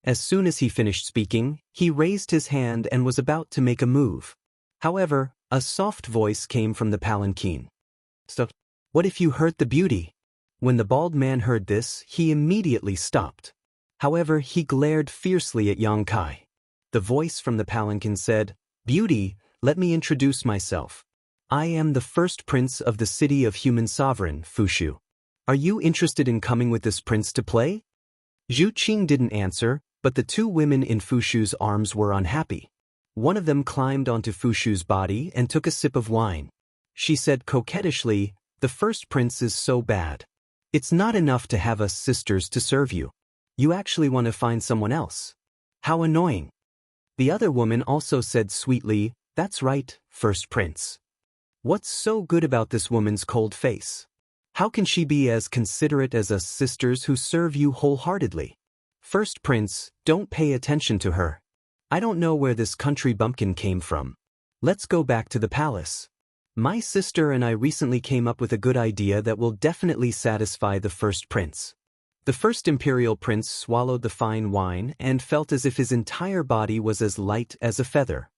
As soon as he finished speaking, he raised his hand and was about to make a move. However, a soft voice came from the palanquin. "Stop. What if you hurt the beauty?" When the bald man heard this, he immediately stopped. However, he glared fiercely at Yang Kai. The voice from the palanquin said, "Beauty, let me introduce myself. I am the first prince of the city of Human Sovereign, Fushu. Are you interested in coming with this prince to play?" Zhu Qing didn't answer, but the two women in Fushu's arms were unhappy. One of them climbed onto Fushu's body and took a sip of wine. She said coquettishly, "The first prince is so bad. It's not enough to have us sisters to serve you. You actually want to find someone else. How annoying." The other woman also said sweetly, "That's right, first prince. What's so good about this woman's cold face? How can she be as considerate as us sisters who serve you wholeheartedly? First prince, don't pay attention to her. I don't know where this country bumpkin came from. Let's go back to the palace. My sister and I recently came up with a good idea that will definitely satisfy the first prince. The first imperial prince swallowed the fine wine and felt as if his entire body was as light as a feather.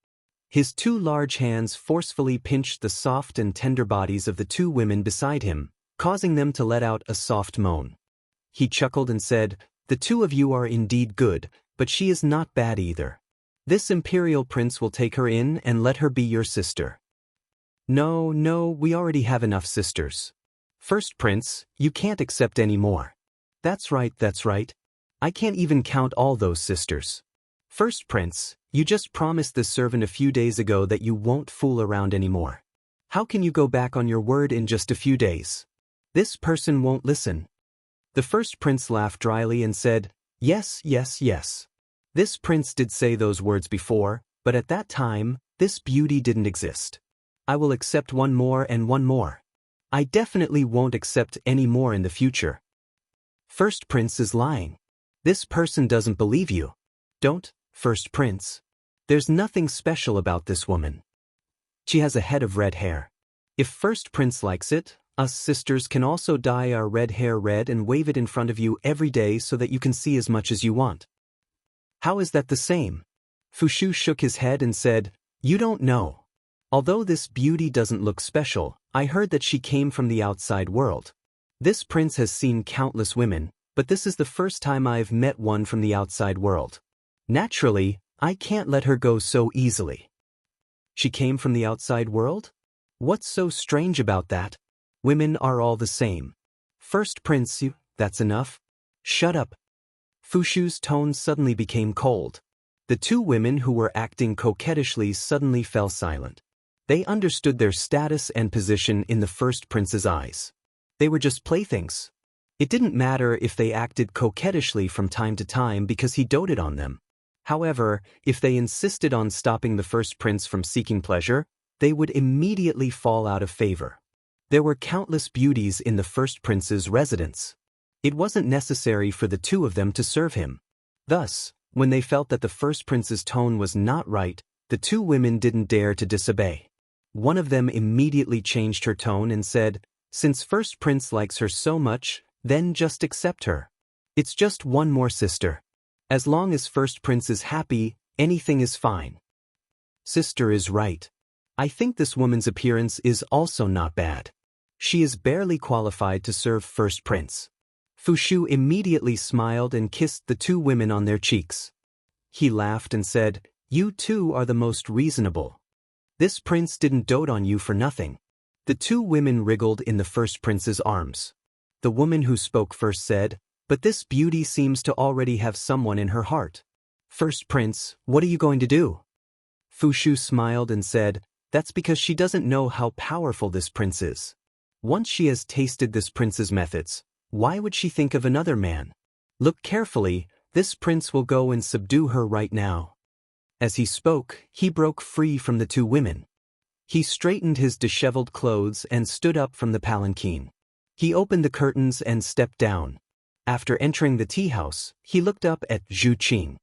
His two large hands forcefully pinched the soft and tender bodies of the two women beside him, causing them to let out a soft moan. He chuckled and said, "The two of you are indeed good, but she is not bad either. This imperial prince will take her in and let her be your sister." No, we already have enough sisters. First prince, you can't accept any more. That's right. I can't even count all those sisters. First prince, you just promised this servant a few days ago that you won't fool around anymore. How can you go back on your word in just a few days? This person won't listen. The first prince laughed dryly and said, Yes. This prince did say those words before, but at that time, this beauty didn't exist. I will accept one more and one more. I definitely won't accept any more in the future. First prince is lying. This person doesn't believe you. Don't, first prince. There's nothing special about this woman. She has a head of red hair. If first prince likes it, us sisters can also dye our red hair red and wave it in front of you every day so that you can see as much as you want. How is that the same? Fushu shook his head and said, You don't know. Although this beauty doesn't look special, I heard that she came from the outside world. This prince has seen countless women, but this is the first time I've met one from the outside world. Naturally, I can't let her go so easily. She came from the outside world? What's so strange about that? Women are all the same. First prince, that's enough. Shut up. Fushu's tone suddenly became cold. The two women who were acting coquettishly suddenly fell silent. They understood their status and position in the first prince's eyes. They were just playthings. It didn't matter if they acted coquettishly from time to time because he doted on them. However, if they insisted on stopping the first prince from seeking pleasure, they would immediately fall out of favor. There were countless beauties in the first prince's residence. It wasn't necessary for the two of them to serve him. Thus, when they felt that the first prince's tone was not right, the two women didn't dare to disobey. One of them immediately changed her tone and said, Since first prince likes her so much, then just accept her. It's just one more sister. As long as first prince is happy, anything is fine. Sister is right. I think this woman's appearance is also not bad. She is barely qualified to serve first prince. Fushu immediately smiled and kissed the two women on their cheeks. He laughed and said, You two are the most reasonable. This prince didn't dote on you for nothing. The two women wriggled in the first prince's arms. The woman who spoke first said, But this beauty seems to already have someone in her heart. First prince, what are you going to do? Fushu smiled and said, That's because she doesn't know how powerful this prince is. Once she has tasted this prince's methods, why would she think of another man? Look carefully, this prince will go and subdue her right now. As he spoke, he broke free from the two women. He straightened his disheveled clothes and stood up from the palanquin. He opened the curtains and stepped down. After entering the tea house, he looked up at Zhu Qing.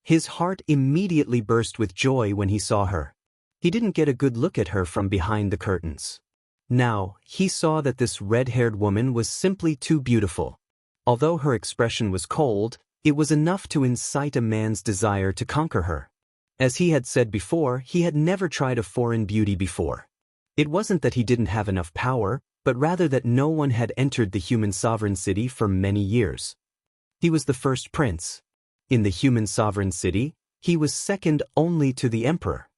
His heart immediately burst with joy when he saw her. He didn't get a good look at her from behind the curtains. Now, he saw that this red-haired woman was simply too beautiful. Although her expression was cold, it was enough to incite a man's desire to conquer her. As he had said before, he had never tried a foreign beauty before. It wasn't that he didn't have enough power, but rather that no one had entered the human sovereign city for many years. He was the first prince. In the human sovereign city, he was second only to the emperor.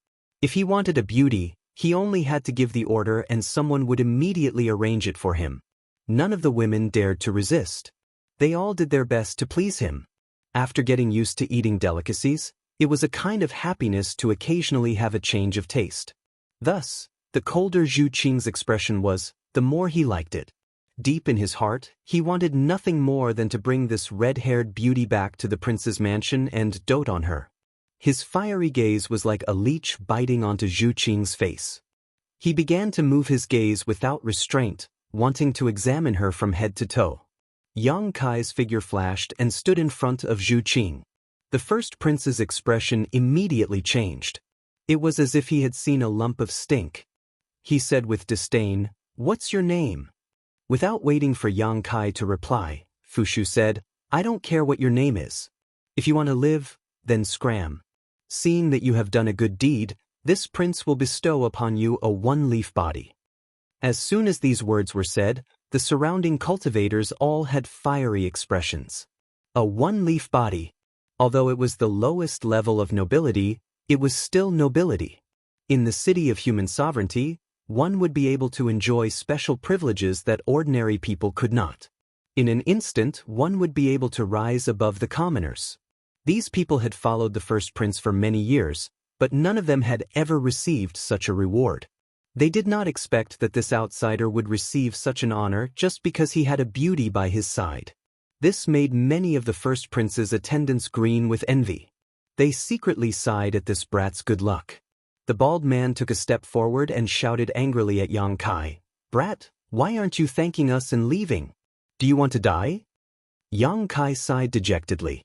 If he wanted a beauty, he only had to give the order and someone would immediately arrange it for him. None of the women dared to resist. They all did their best to please him. After getting used to eating delicacies, it was a kind of happiness to occasionally have a change of taste. Thus, the colder Zhu Qing's expression was, the more he liked it. Deep in his heart, he wanted nothing more than to bring this red-haired beauty back to the prince's mansion and dote on her. His fiery gaze was like a leech biting onto Zhu Qing's face. He began to move his gaze without restraint, wanting to examine her from head to toe. Yang Kai's figure flashed and stood in front of Zhu Qing. The first prince's expression immediately changed. It was as if he had seen a lump of stink. He said with disdain, "What's your name?" Without waiting for Yang Kai to reply, Fushu said, "I don't care what your name is. If you want to live, then scram. Seeing that you have done a good deed, this prince will bestow upon you a one-leaf body." As soon as these words were said, the surrounding cultivators all had fiery expressions. A one-leaf body. Although it was the lowest level of nobility, it was still nobility. In the city of human sovereignty, one would be able to enjoy special privileges that ordinary people could not. In an instant, one would be able to rise above the commoners. These people had followed the first prince for many years, but none of them had ever received such a reward. They did not expect that this outsider would receive such an honor just because he had a beauty by his side. This made many of the first prince's attendants green with envy. They secretly sighed at this brat's good luck. The bald man took a step forward and shouted angrily at Yang Kai, "Brat, why aren't you thanking us and leaving? Do you want to die?" Yang Kai sighed dejectedly.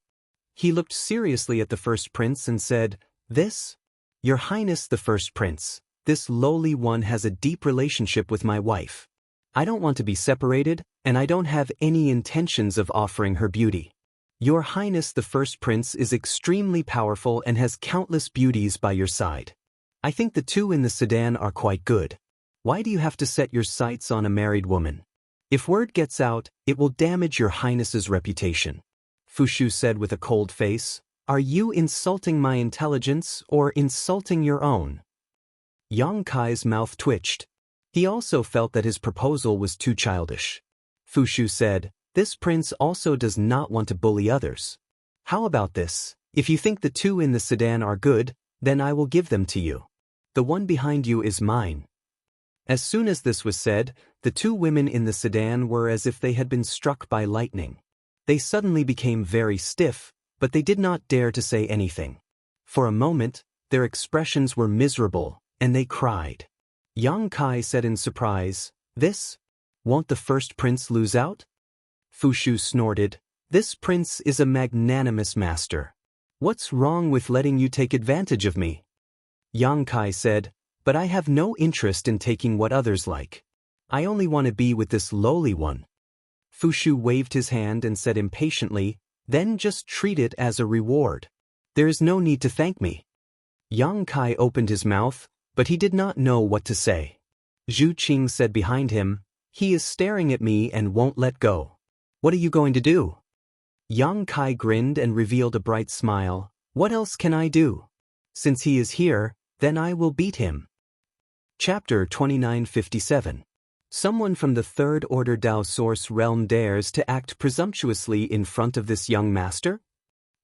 He looked seriously at the first prince and said, "This? Your Highness the first prince, this lowly one has a deep relationship with my wife. I don't want to be separated, and I don't have any intentions of offering her beauty. Your Highness the first prince is extremely powerful and has countless beauties by your side. I think the two in the sedan are quite good. Why do you have to set your sights on a married woman? If word gets out, it will damage your Highness's reputation." Fushu said with a cold face, "Are you insulting my intelligence or insulting your own?" Yang Kai's mouth twitched. He also felt that his proposal was too childish. Fushu said, "This prince also does not want to bully others. How about this? If you think the two in the sedan are good, then I will give them to you. The one behind you is mine." As soon as this was said, the two women in the sedan were as if they had been struck by lightning. They suddenly became very stiff, but they did not dare to say anything. For a moment, their expressions were miserable, and they cried. Yang Kai said in surprise, "This? Won't the first prince lose out?" Fushu snorted, "This prince is a magnanimous master. What's wrong with letting you take advantage of me?" Yang Kai said, "But I have no interest in taking what others like. I only want to be with this lowly one." Fushu waved his hand and said impatiently, "Then just treat it as a reward. There is no need to thank me." Yang Kai opened his mouth, but he did not know what to say. Zhu Qing said behind him, "He is staring at me and won't let go. What are you going to do?" Yang Kai grinned and revealed a bright smile. "What else can I do? Since he is here, then I will beat him." Chapter 2957. Someone from the Third Order Dao Source realm dares to act presumptuously in front of this young master?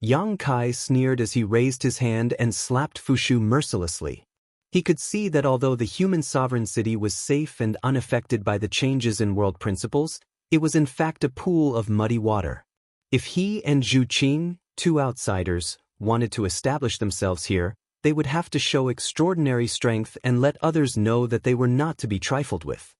Yang Kai sneered as he raised his hand and slapped Fushu mercilessly. He could see that although the human sovereign city was safe and unaffected by the changes in world principles, it was in fact a pool of muddy water. If he and Zhu Qing, two outsiders, wanted to establish themselves here, they would have to show extraordinary strength and let others know that they were not to be trifled with.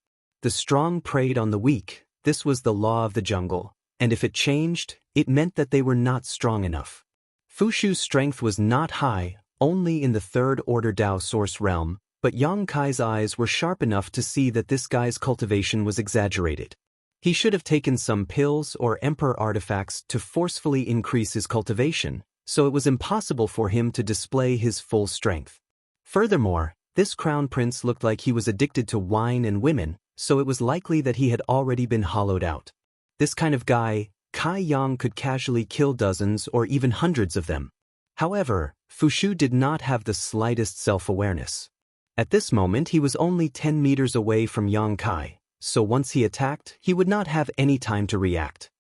The strong preyed on the weak, this was the law of the jungle, and if it changed, it meant that they were not strong enough. Fushu's strength was not high, only in the Third Order Dao Source realm, but Yang Kai's eyes were sharp enough to see that this guy's cultivation was exaggerated. He should have taken some pills or emperor artifacts to forcefully increase his cultivation, so it was impossible for him to display his full strength. Furthermore, this crown prince looked like he was addicted to wine and women, so it was likely that he had already been hollowed out. This kind of guy, Kai Yang could casually kill dozens or even hundreds of them. However, Fushu did not have the slightest self-awareness. At this moment he was only 10 meters away from Yang Kai, so once he attacked, he would not have any time to react.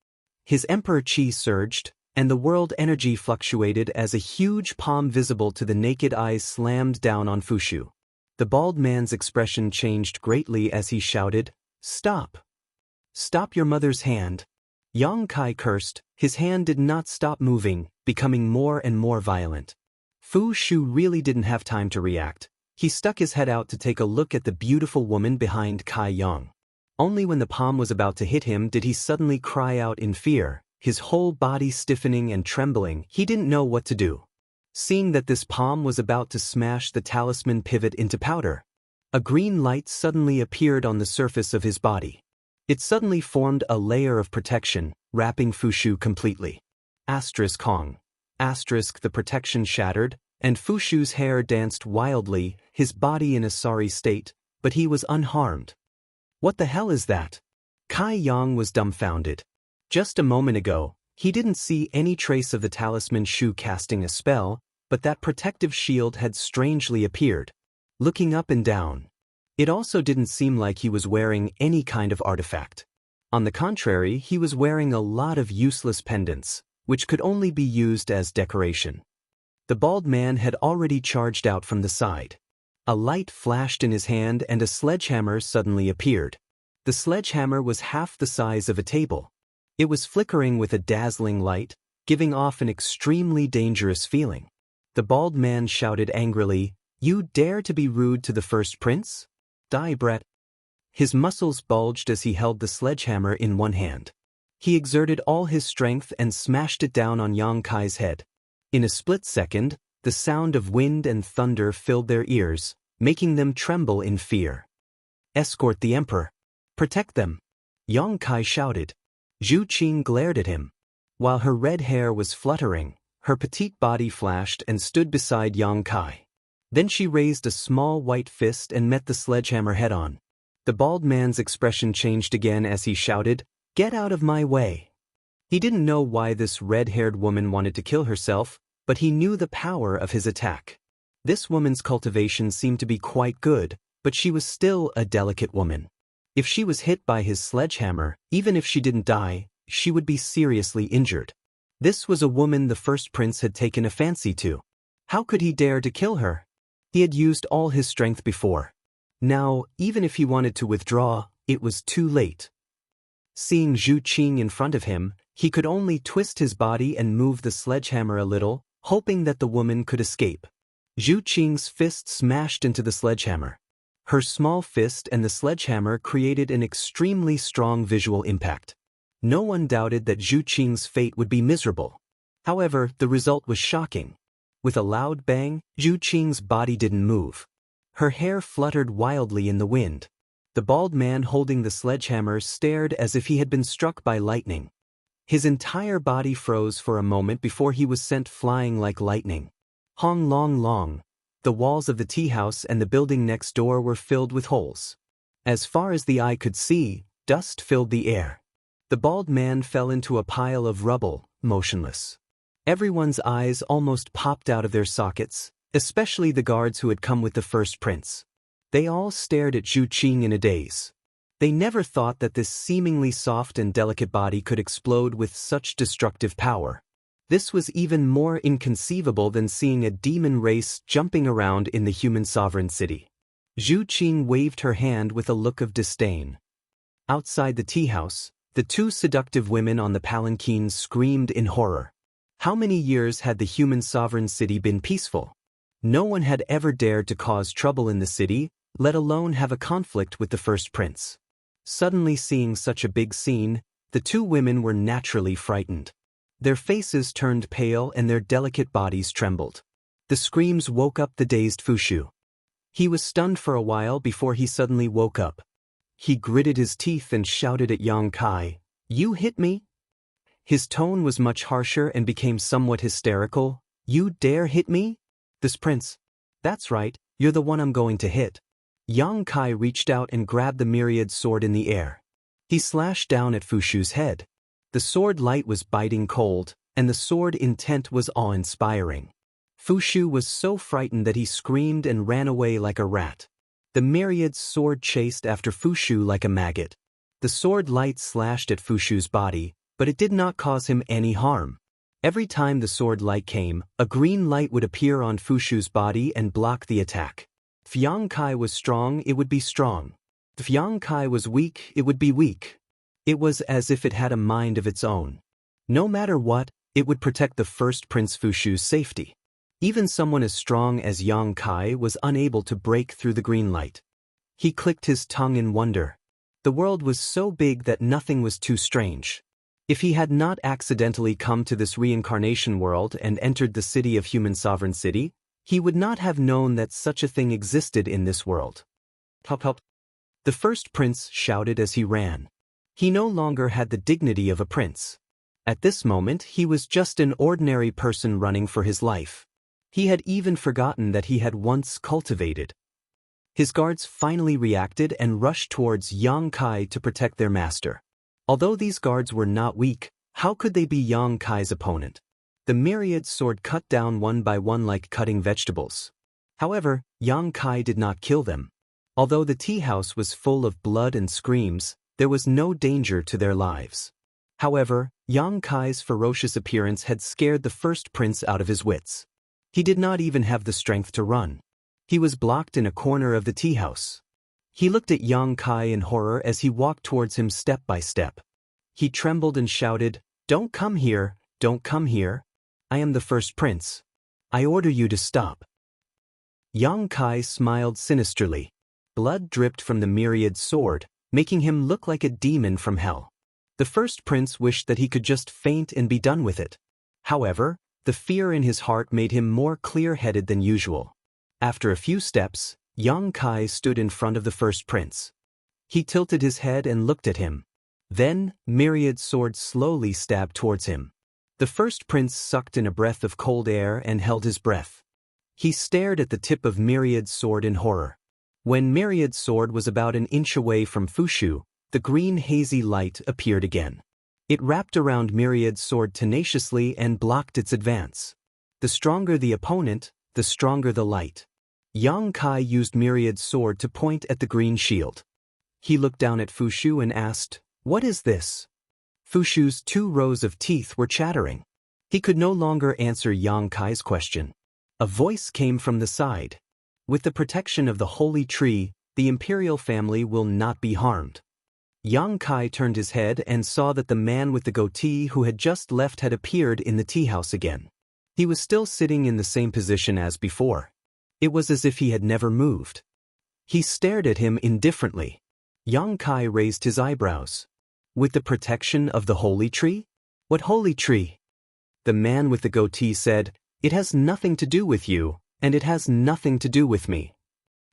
His emperor chi surged, and the world energy fluctuated as a huge palm visible to the naked eyes slammed down on Fushu. The bald man's expression changed greatly as he shouted, "Stop! Stop your mother's hand!" Yang Kai cursed, his hand did not stop moving, becoming more and more violent. Fushu really didn't have time to react. He stuck his head out to take a look at the beautiful woman behind Kai Yang. Only when the palm was about to hit him did he suddenly cry out in fear, His whole body stiffening and trembling, he didn't know what to do. Seeing that this palm was about to smash the talisman pivot into powder, a green light suddenly appeared on the surface of his body. It suddenly formed a layer of protection, wrapping Fushu completely. Kong. The protection shattered, and Fushu's hair danced wildly, his body in a sorry state, but he was unharmed. What the hell is that? Kai Yang was dumbfounded. Just a moment ago, he didn't see any trace of the talisman shoe casting a spell, but that protective shield had strangely appeared. Looking up and down, it also didn't seem like he was wearing any kind of artifact. On the contrary, he was wearing a lot of useless pendants, which could only be used as decoration. The bald man had already charged out from the side. A light flashed in his hand and a sledgehammer suddenly appeared. The sledgehammer was half the size of a table. It was flickering with a dazzling light, giving off an extremely dangerous feeling. The bald man shouted angrily, "You dare to be rude to the first prince? Die, Brett." His muscles bulged as he held the sledgehammer in one hand. He exerted all his strength and smashed it down on Yang Kai's head. In a split second, the sound of wind and thunder filled their ears, making them tremble in fear. "Escort the emperor. Protect them," Yang Kai shouted. Zhu Qing glared at him. While her red hair was fluttering, her petite body flashed and stood beside Yang Kai. Then she raised a small white fist and met the sledgehammer head-on. The bald man's expression changed again as he shouted, "Get out of my way." He didn't know why this red-haired woman wanted to kill herself, but he knew the power of his attack. This woman's cultivation seemed to be quite good, but she was still a delicate woman. If she was hit by his sledgehammer, even if she didn't die, she would be seriously injured. This was a woman the first prince had taken a fancy to. How could he dare to kill her? He had used all his strength before. Now, even if he wanted to withdraw, it was too late. Seeing Zhu Qing in front of him, he could only twist his body and move the sledgehammer a little, hoping that the woman could escape. Zhu Qing's fist smashed into the sledgehammer. Her small fist and the sledgehammer created an extremely strong visual impact. No one doubted that Zhu Qing's fate would be miserable. However, the result was shocking. With a loud bang, Zhu Qing's body didn't move. Her hair fluttered wildly in the wind. The bald man holding the sledgehammer stared as if he had been struck by lightning. His entire body froze for a moment before he was sent flying like lightning. Hong long long. The walls of the tea house and the building next door were filled with holes. As far as the eye could see, dust filled the air. The bald man fell into a pile of rubble, motionless. Everyone's eyes almost popped out of their sockets, especially the guards who had come with the first prince. They all stared at Zhu Qing in a daze. They never thought that this seemingly soft and delicate body could explode with such destructive power. This was even more inconceivable than seeing a demon race jumping around in the human sovereign city. Zhu Qing waved her hand with a look of disdain. Outside the tea house, the two seductive women on the palanquin screamed in horror. How many years had the human sovereign city been peaceful? No one had ever dared to cause trouble in the city, let alone have a conflict with the first prince. Suddenly seeing such a big scene, the two women were naturally frightened. Their faces turned pale and their delicate bodies trembled. The screams woke up the dazed Fushu. He was stunned for a while before he suddenly woke up. He gritted his teeth and shouted at Yang Kai, "You hit me?" His tone was much harsher and became somewhat hysterical. "You dare hit me? This prince? That's right, you're the one I'm going to hit." Yang Kai reached out and grabbed the myriad sword in the air. He slashed down at Fushu's head. The sword light was biting cold, and the sword intent was awe-inspiring. Fushu was so frightened that he screamed and ran away like a rat. The myriad's sword chased after Fushu like a maggot. The sword light slashed at Fushu's body, but it did not cause him any harm. Every time the sword light came, a green light would appear on Fushu's body and block the attack. If Yang Kai was strong, it would be strong. If Yang Kai was weak, it would be weak. It was as if it had a mind of its own. No matter what, it would protect the first Prince Fushu's safety. Even someone as strong as Yang Kai was unable to break through the green light. He clicked his tongue in wonder. The world was so big that nothing was too strange. If he had not accidentally come to this reincarnation world and entered the city of human sovereign city, he would not have known that such a thing existed in this world. Help, help. The first prince shouted as he ran. He no longer had the dignity of a prince. At this moment he was just an ordinary person running for his life. He had even forgotten that he had once cultivated. His guards finally reacted and rushed towards Yang Kai to protect their master. Although these guards were not weak, how could they be Yang Kai's opponent? The myriad sword cut down one by one like cutting vegetables. However, Yang Kai did not kill them. Although the tea house was full of blood and screams, there was no danger to their lives. However, Yang Kai's ferocious appearance had scared the first prince out of his wits. He did not even have the strength to run. He was blocked in a corner of the tea house. He looked at Yang Kai in horror as he walked towards him step by step. He trembled and shouted, "Don't come here, don't come here. I am the first prince. I order you to stop." Yang Kai smiled sinisterly. Blood dripped from the myriad sword, making him look like a demon from hell. The first prince wished that he could just faint and be done with it. However, the fear in his heart made him more clear-headed than usual. After a few steps, Yang Kai stood in front of the first prince. He tilted his head and looked at him. Then, myriad sword slowly stabbed towards him. The first prince sucked in a breath of cold air and held his breath. He stared at the tip of myriad sword in horror. When myriad sword was about an inch away from Fushu, the green hazy light appeared again. It wrapped around myriad sword tenaciously and blocked its advance. The stronger the opponent, the stronger the light. Yang Kai used myriad sword to point at the green shield. He looked down at Fushu and asked, "What is this?" Fushu's 2 rows of teeth were chattering. He could no longer answer Yang Kai's question. A voice came from the side. "With the protection of the holy tree, the imperial family will not be harmed." Yang Kai turned his head and saw that the man with the goatee who had just left had appeared in the tea house again. He was still sitting in the same position as before. It was as if he had never moved. He stared at him indifferently. Yang Kai raised his eyebrows. "With the protection of the holy tree? What holy tree?" The man with the goatee said, "It has nothing to do with you, and it has nothing to do with me.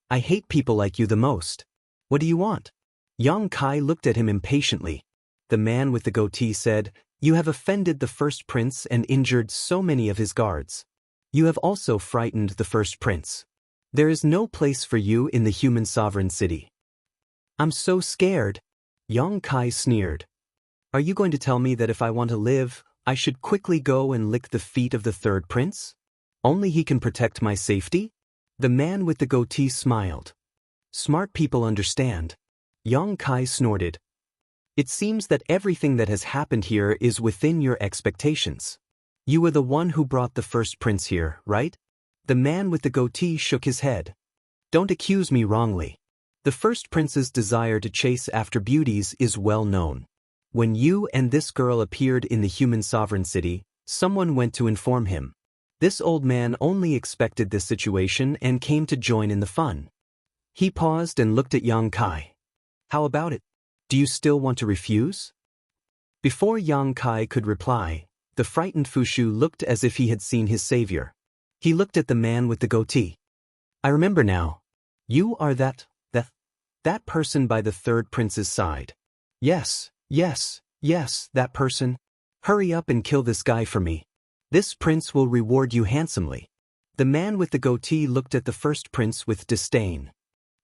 I hate people like you the most. What do you want?" Yang Kai looked at him impatiently. The man with the goatee said, "You have offended the first prince and injured so many of his guards. You have also frightened the first prince. There is no place for you in the human sovereign city." "I'm so scared." Yang Kai sneered. "Are you going to tell me that if I want to live, I should quickly go and lick the feet of the third prince? Only he can protect my safety?" The man with the goatee smiled. "Smart people understand." Yang Kai snorted. "It seems that everything that has happened here is within your expectations. You were the one who brought the first prince here, right?" The man with the goatee shook his head. "Don't accuse me wrongly. The first prince's desire to chase after beauties is well known. When you and this girl appeared in the human sovereign city, someone went to inform him. This old man only expected this situation and came to join in the fun." He paused and looked at Yang Kai. "How about it? Do you still want to refuse?" Before Yang Kai could reply, the frightened Fushu looked as if he had seen his savior. He looked at the man with the goatee. "I remember now. You are that person by the third prince's side." Yes, that person. Hurry up and kill this guy for me. This prince will reward you handsomely." The man with the goatee looked at the first prince with disdain.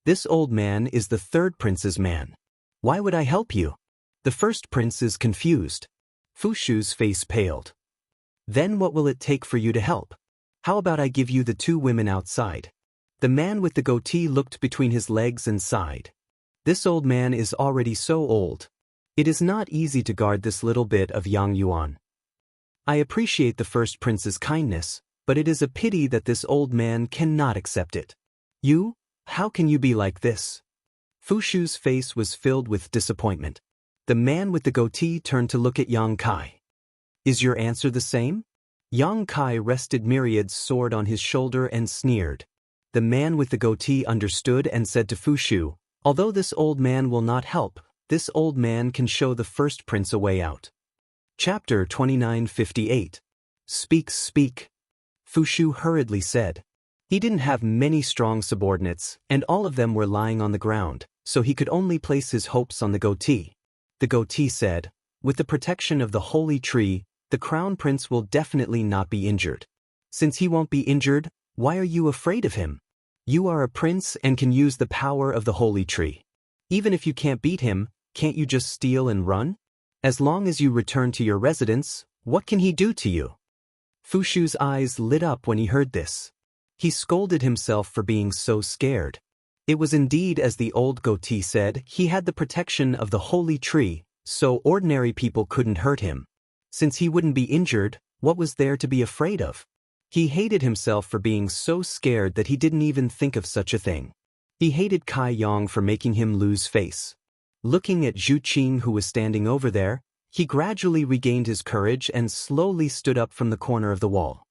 "This old man is the third prince's man. Why would I help you?" The first prince is confused. Fushu's face paled. "Then what will it take for you to help? How about I give you the 2 women outside?" The man with the goatee looked between his legs and sighed. "This old man is already so old. It is not easy to guard this little bit of Yang Yuan. I appreciate the first prince's kindness, but it is a pity that this old man cannot accept it. You? How can you be like this?" Fushu's face was filled with disappointment. The man with the goatee turned to look at Yang Kai. "Is your answer the same?" Yang Kai rested Myriad's sword on his shoulder and sneered. The man with the goatee understood and said to Fushu, "Although this old man will not help, this old man can show the first prince a way out." Chapter 2958. Speak, speak. Fushu hurriedly said. He didn't have many strong subordinates, and all of them were lying on the ground, so he could only place his hopes on the goatee. The goatee said, with the protection of the holy tree, the crown prince will definitely not be injured. Since he won't be injured, why are you afraid of him? You are a prince and can use the power of the holy tree. Even if you can't beat him, can't you just steal and run? As long as you return to your residence, what can he do to you? Fushu's eyes lit up when he heard this. He scolded himself for being so scared. It was indeed as the old goatee said, he had the protection of the holy tree, so ordinary people couldn't hurt him. Since he wouldn't be injured, what was there to be afraid of? He hated himself for being so scared that he didn't even think of such a thing. He hated Kai Yong for making him lose face. Looking at Zhu Qing, who was standing over there, he gradually regained his courage and slowly stood up from the corner of the wall.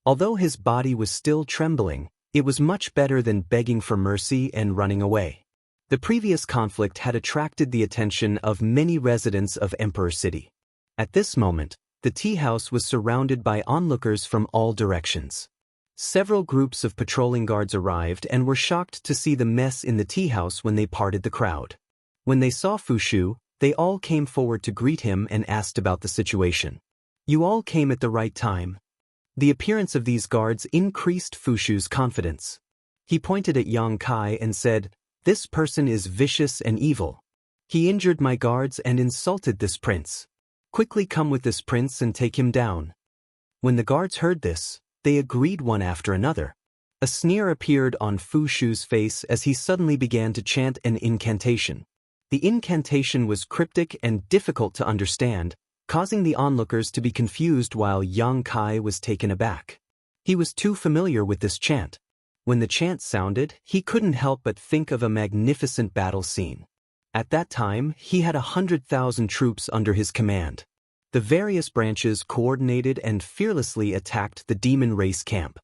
Although his body was still trembling, it was much better than begging for mercy and running away. The previous conflict had attracted the attention of many residents of Emperor City. At this moment, the tea house was surrounded by onlookers from all directions. Several groups of patrolling guards arrived and were shocked to see the mess in the tea house when they parted the crowd. When they saw Fushu, they all came forward to greet him and asked about the situation. You all came at the right time. The appearance of these guards increased Fushu's confidence. He pointed at Yang Kai and said, "This person is vicious and evil. He injured my guards and insulted this prince. Quickly come with this prince and take him down." When the guards heard this, they agreed one after another. A sneer appeared on Fushu's face as he suddenly began to chant an incantation. The incantation was cryptic and difficult to understand, causing the onlookers to be confused while Yang Kai was taken aback. He was too familiar with this chant. When the chant sounded, he couldn't help but think of a magnificent battle scene. At that time, he had 100,000 troops under his command. The various branches coordinated and fearlessly attacked the demon race camp.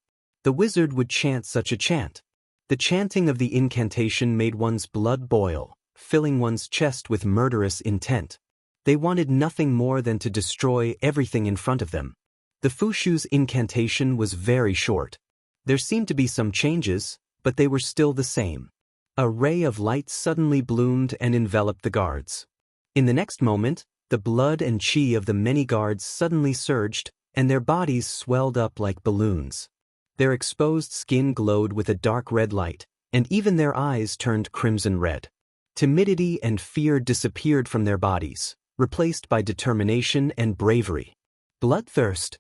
The wizard would chant such a chant. The chanting of the incantation made one's blood boil, filling one's chest with murderous intent. They wanted nothing more than to destroy everything in front of them. The Fushu's incantation was very short. There seemed to be some changes, but they were still the same. A ray of light suddenly bloomed and enveloped the guards. In the next moment, the blood and chi of the many guards suddenly surged, and their bodies swelled up like balloons. Their exposed skin glowed with a dark red light, and even their eyes turned crimson red. Timidity and fear disappeared from their bodies, replaced by determination and bravery. Bloodthirst.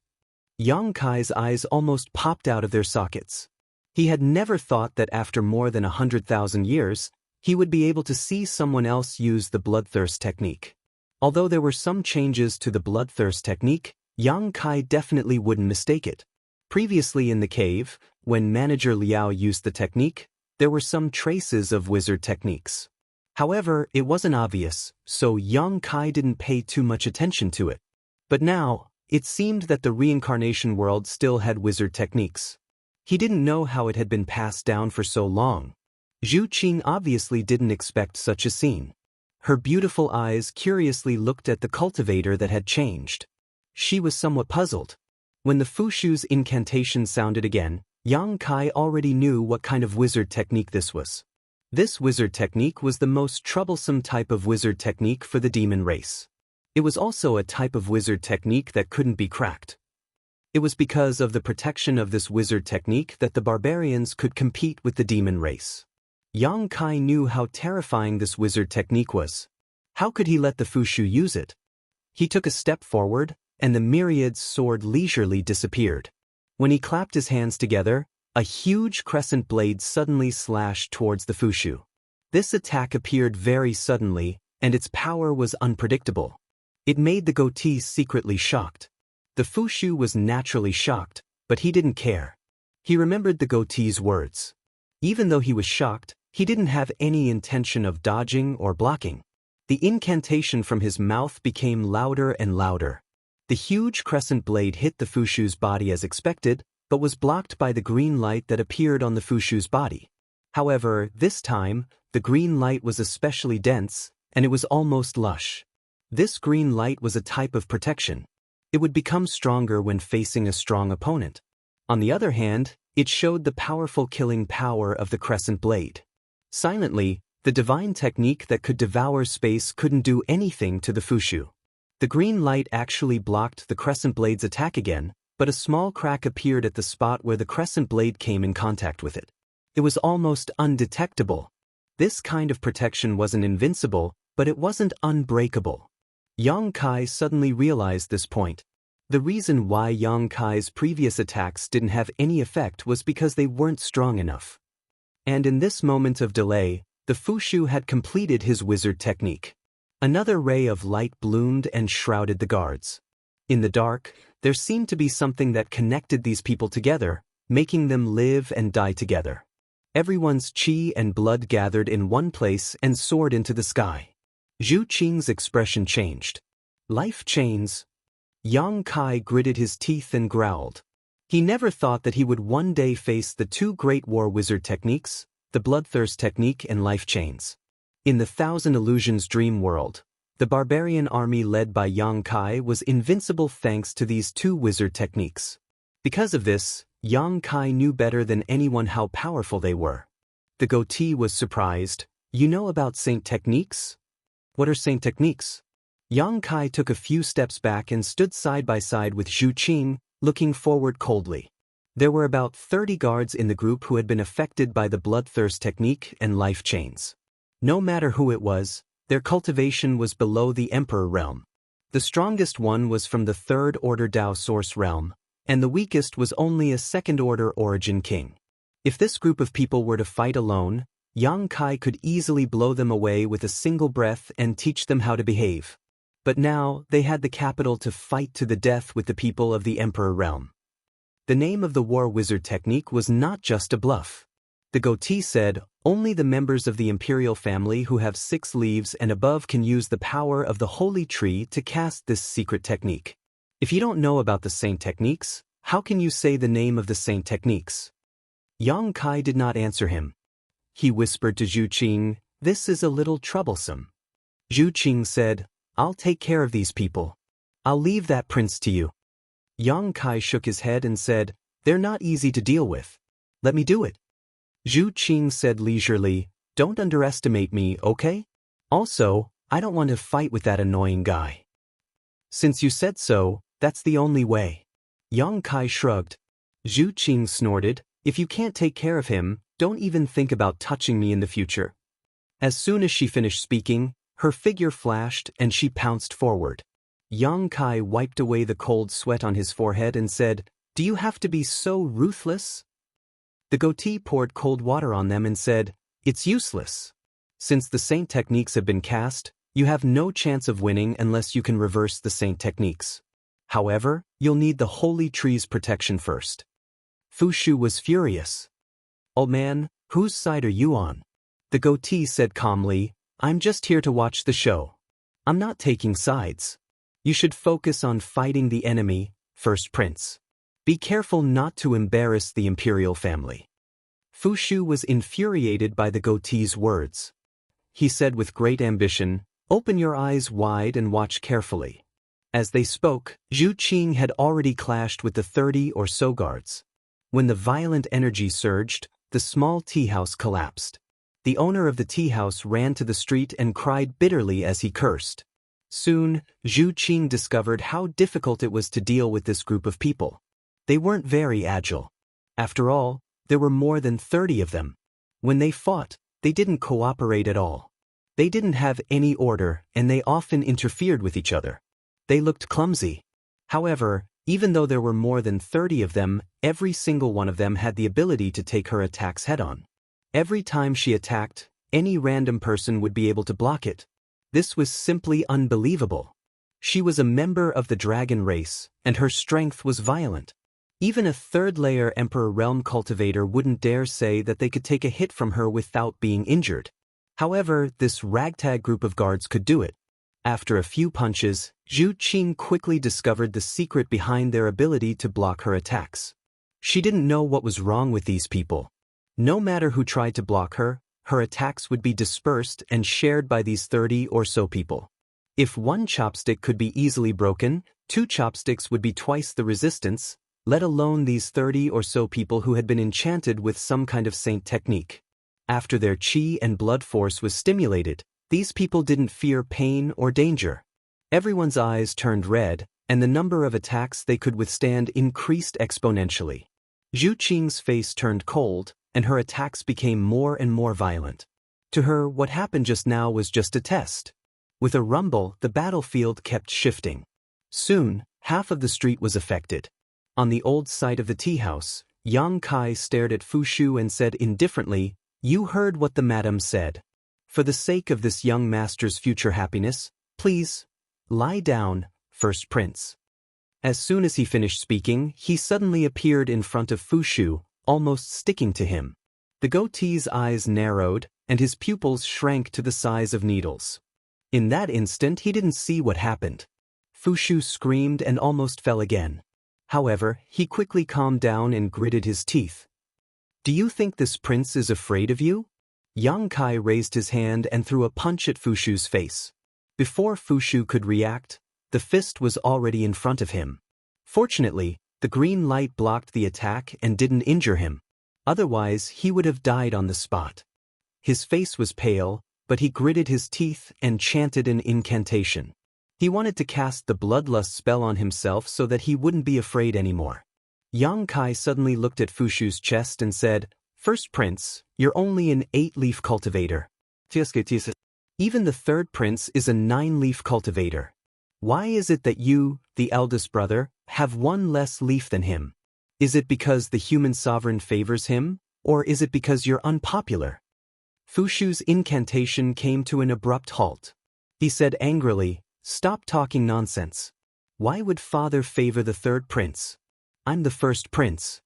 Yang Kai's eyes almost popped out of their sockets. He had never thought that after more than 100,000 years, he would be able to see someone else use the bloodthirst technique. Although there were some changes to the bloodthirst technique, Yang Kai definitely wouldn't mistake it. Previously in the cave, when Manager Liao used the technique, there were some traces of wizard techniques. However, it wasn't obvious, so Yang Kai didn't pay too much attention to it. But now, it seemed that the reincarnation world still had wizard techniques. He didn't know how it had been passed down for so long. Zhu Qing obviously didn't expect such a scene. Her beautiful eyes curiously looked at the cultivator that had changed. She was somewhat puzzled. When the Fushu's incantation sounded again, Yang Kai already knew what kind of wizard technique this was. This wizard technique was the most troublesome type of wizard technique for the demon race. It was also a type of wizard technique that couldn't be cracked. It was because of the protection of this wizard technique that the barbarians could compete with the demon race. Yang Kai knew how terrifying this wizard technique was. How could he let the Fushu use it? He took a step forward, and the myriad's sword leisurely disappeared. When he clapped his hands together, a huge crescent blade suddenly slashed towards the Fushu. This attack appeared very suddenly, and its power was unpredictable. It made the goatee secretly shocked. The Fushu was naturally shocked, but he didn't care. He remembered the goatee's words. Even though he was shocked, he didn't have any intention of dodging or blocking. The incantation from his mouth became louder and louder. The huge crescent blade hit the Fushu's body as expected, but was blocked by the green light that appeared on the Fushu's body. However, this time, the green light was especially dense, and it was almost lush. This green light was a type of protection. It would become stronger when facing a strong opponent. On the other hand, it showed the powerful killing power of the crescent blade. Silently, the divine technique that could devour space couldn't do anything to the Fushu. The green light actually blocked the crescent blade's attack again, but a small crack appeared at the spot where the crescent blade came in contact with it. It was almost undetectable. This kind of protection wasn't invincible, but it wasn't unbreakable. Yang Kai suddenly realized this point. The reason why Yang Kai's previous attacks didn't have any effect was because they weren't strong enough. And in this moment of delay, the Fushu had completed his wizard technique. Another ray of light bloomed and shrouded the guards. In the dark, there seemed to be something that connected these people together, making them live and die together. Everyone's chi and blood gathered in one place and soared into the sky. Zhu Qing's expression changed. Life chains. Yang Kai gritted his teeth and growled. He never thought that he would one day face the two great war wizard techniques, the bloodthirst technique and life chains. In the Thousand Illusions dream world, the barbarian army led by Yang Kai was invincible thanks to these two wizard techniques. Because of this, Yang Kai knew better than anyone how powerful they were. The goatee was surprised. You know about saint techniques? What are saint techniques? Yang Kai took a few steps back and stood side by side with Zhu Qing, looking forward coldly. There were about 30 guards in the group who had been affected by the bloodthirst technique and life chains. No matter who it was, their cultivation was below the Emperor realm. The strongest one was from the Third Order Dao Source realm, and the weakest was only a Second Order Origin King. If this group of people were to fight alone, Yang Kai could easily blow them away with a single breath and teach them how to behave. But now, they had the capital to fight to the death with the people of the Emperor realm. The name of the war wizard technique was not just a bluff. The goatee said, only the members of the imperial family who have 6 leaves and above can use the power of the holy tree to cast this secret technique. If you don't know about the saint techniques, how can you say the name of the saint techniques? Yang Kai did not answer him. He whispered to Zhu Qing, this is a little troublesome. Zhu Qing said, I'll take care of these people. I'll leave that prince to you. Yang Kai shook his head and said, they're not easy to deal with. Let me do it. Zhu Qing said leisurely, don't underestimate me, okay? Also, I don't want to fight with that annoying guy. Since you said so, that's the only way. Yang Kai shrugged. Zhu Qing snorted, if you can't take care of him, don't even think about touching me in the future. As soon as she finished speaking, her figure flashed and she pounced forward. Yang Kai wiped away the cold sweat on his forehead and said, do you have to be so ruthless? The goatee poured cold water on them and said, it's useless. Since the saint techniques have been cast, you have no chance of winning unless you can reverse the saint techniques. However, you'll need the holy tree's protection first. Fushu was furious. Old man, whose side are you on? The goatee said calmly, I'm just here to watch the show. I'm not taking sides. You should focus on fighting the enemy, first prince. Be careful not to embarrass the imperial family. Fushu was infuriated by the goatee's words. He said with great ambition, open your eyes wide and watch carefully. As they spoke, Zhu Qing had already clashed with the 30 or so guards. When the violent energy surged, the small tea house collapsed. The owner of the tea house ran to the street and cried bitterly as he cursed. Soon, Zhu Qing discovered how difficult it was to deal with this group of people. They weren't very agile. After all, there were more than 30 of them. When they fought, they didn't cooperate at all. They didn't have any order, and they often interfered with each other. They looked clumsy. However, even though there were more than 30 of them, every single one of them had the ability to take her attacks head-on. Every time she attacked, any random person would be able to block it. This was simply unbelievable. She was a member of the dragon race, and her strength was violent. Even a third-layer Emperor Realm cultivator wouldn't dare say that they could take a hit from her without being injured. However, this ragtag group of guards could do it. After a few punches, Zhu Qing quickly discovered the secret behind their ability to block her attacks. She didn't know what was wrong with these people. No matter who tried to block her, her attacks would be dispersed and shared by these 30 or so people. If one chopstick could be easily broken, 2 chopsticks would be twice the resistance, let alone these 30 or so people who had been enchanted with some kind of saint technique. After their chi and blood force was stimulated, these people didn't fear pain or danger. Everyone's eyes turned red, and the number of attacks they could withstand increased exponentially. Zhu Qing's face turned cold, and her attacks became more and more violent. To her, what happened just now was just a test. With a rumble, the battlefield kept shifting. Soon, half of the street was affected. On the old site of the tea house, Yang Kai stared at Fu Shu and said indifferently, "You heard what the madam said. For the sake of this young master's future happiness, please, lie down, first prince." As soon as he finished speaking, he suddenly appeared in front of Fu Shu, almost sticking to him. The goatee's eyes narrowed, and his pupils shrank to the size of needles. In that instant he didn't see what happened. Fu Shu screamed and almost fell again. However, he quickly calmed down and gritted his teeth. "Do you think this prince is afraid of you?" Yang Kai raised his hand and threw a punch at Fu Shu's face. Before Fu Shu could react, the fist was already in front of him. Fortunately, the green light blocked the attack and didn't injure him. Otherwise, he would have died on the spot. His face was pale, but he gritted his teeth and chanted an incantation. He wanted to cast the bloodlust spell on himself so that he wouldn't be afraid anymore. Yang Kai suddenly looked at Fu Shu's chest and said, "First prince, you're only an 8-leaf cultivator. Even the third prince is a 9-leaf cultivator. Why is it that you, the eldest brother, have 1 less leaf than him? Is it because the human sovereign favors him, or is it because you're unpopular?" Fu Shu's incantation came to an abrupt halt. He said angrily, "Stop talking nonsense. Why would father favor the third prince? I'm the first prince."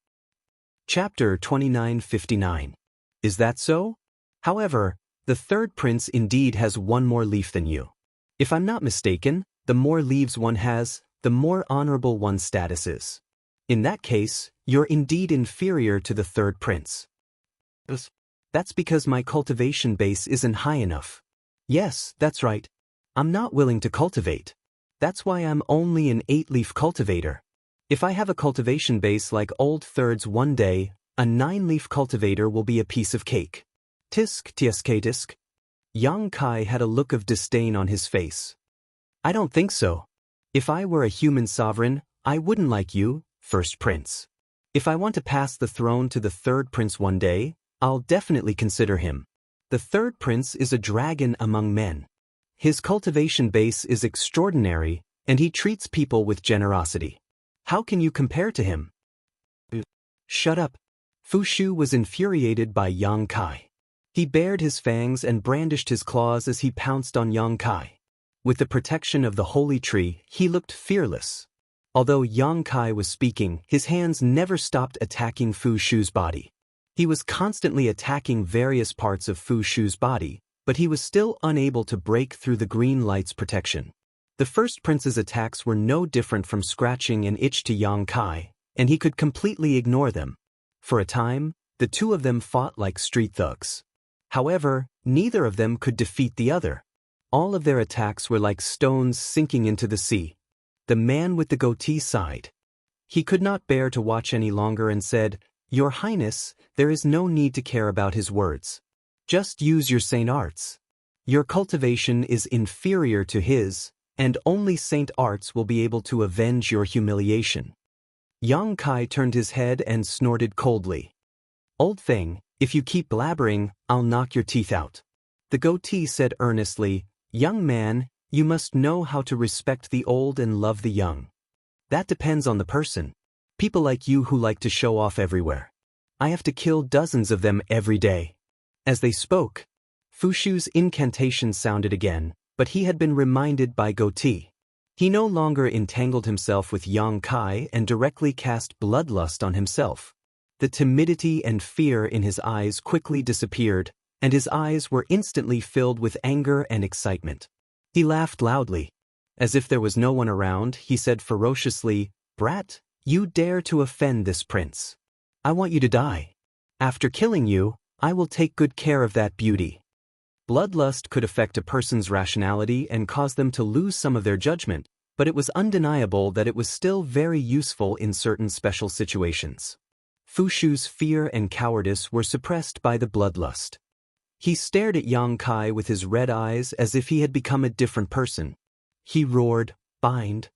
Chapter 2959. Is that so? However, the third prince indeed has 1 more leaf than you. If I'm not mistaken, the more leaves one has, the more honorable one's status is. In that case, you're indeed inferior to the third prince. That's because my cultivation base isn't high enough. Yes, that's right. I'm not willing to cultivate. That's why I'm only an 8-leaf cultivator. If I have a cultivation base like old thirds one day, a 9-leaf cultivator will be a piece of cake. Tisk tisk. Yang Kai had a look of disdain on his face. "I don't think so. If I were a human sovereign, I wouldn't like you, first prince. If I want to pass the throne to the third prince one day, I'll definitely consider him. The third prince is a dragon among men. His cultivation base is extraordinary, and he treats people with generosity. How can you compare to him?" "Shut up." Fu Shu was infuriated by Yang Kai. He bared his fangs and brandished his claws as he pounced on Yang Kai. With the protection of the holy tree, he looked fearless. Although Yang Kai was speaking, his hands never stopped attacking Fu Shu's body. He was constantly attacking various parts of Fu Shu's body, but he was still unable to break through the green light's protection. The first prince's attacks were no different from scratching an itch to Yang Kai, and he could completely ignore them. For a time, the two of them fought like street thugs. However, neither of them could defeat the other. All of their attacks were like stones sinking into the sea. The man with the goatee sighed. He could not bear to watch any longer and said, "Your Highness, there is no need to care about his words. Just use your saint arts. Your cultivation is inferior to his, and only saint arts will be able to avenge your humiliation." Yang Kai turned his head and snorted coldly. "Old thing, if you keep blabbering, I'll knock your teeth out." The goatee said earnestly, "Young man, you must know how to respect the old and love the young. That depends on the person. People like you who like to show off everywhere. I have to kill dozens of them every day." As they spoke, Fu Shu's incantation sounded again, but he had been reminded by goatee. He no longer entangled himself with Yang Kai and directly cast bloodlust on himself. The timidity and fear in his eyes quickly disappeared, and his eyes were instantly filled with anger and excitement. He laughed loudly. As if there was no one around, he said ferociously, "Brat, you dare to offend this prince. I want you to die. After killing you, I will take good care of that beauty." Bloodlust could affect a person's rationality and cause them to lose some of their judgment, but it was undeniable that it was still very useful in certain special situations. Fu Shu's fear and cowardice were suppressed by the bloodlust. He stared at Yang Kai with his red eyes as if he had become a different person. He roared, "Bind!"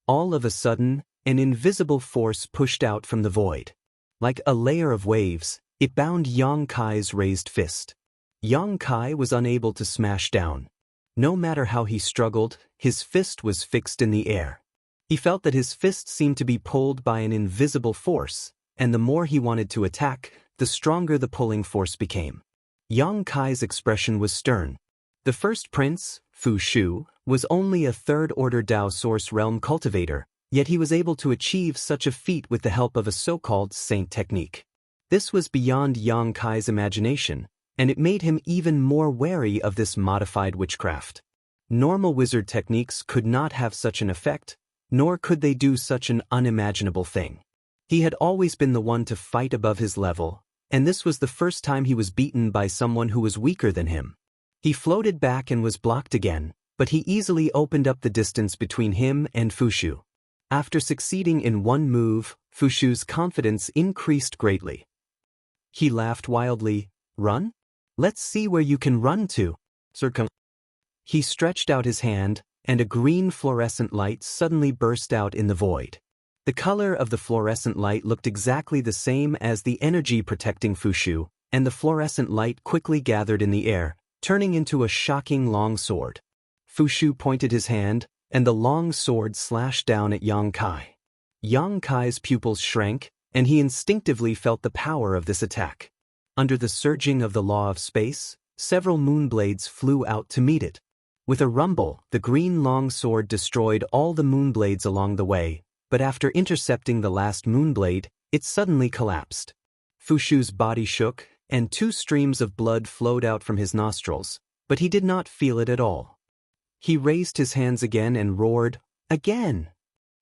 All of a sudden, an invisible force pushed out from the void. Like a layer of waves, it bound Yang Kai's raised fist. Yang Kai was unable to smash down. No matter how he struggled, his fist was fixed in the air. He felt that his fist seemed to be pulled by an invisible force, and the more he wanted to attack, the stronger the pulling force became. Yang Kai's expression was stern. The first prince, Fu Shu, was only a third-order Dao Source Realm cultivator, yet he was able to achieve such a feat with the help of a so-called saint technique. This was beyond Yang Kai's imagination, and it made him even more wary of this modified witchcraft. Normal wizard techniques could not have such an effect, nor could they do such an unimaginable thing. He had always been the one to fight above his level, and this was the first time he was beaten by someone who was weaker than him. He floated back and was blocked again, but he easily opened up the distance between him and Fu Shu. After succeeding in one move, Fu Shu's confidence increased greatly. He laughed wildly. "Run? Let's see where you can run to." He stretched out his hand, and a green fluorescent light suddenly burst out in the void. The color of the fluorescent light looked exactly the same as the energy protecting Fu Shu, and the fluorescent light quickly gathered in the air, turning into a shocking long sword. Fu Shu pointed his hand, and the long sword slashed down at Yang Kai. Yang Kai's pupils shrank, and he instinctively felt the power of this attack. Under the surging of the law of space, several moonblades flew out to meet it. With a rumble, the green long sword destroyed all the moonblades along the way, but after intercepting the last moonblade, it suddenly collapsed. Fu Shu's body shook, and 2 streams of blood flowed out from his nostrils, but he did not feel it at all. He raised his hands again and roared, "Again!"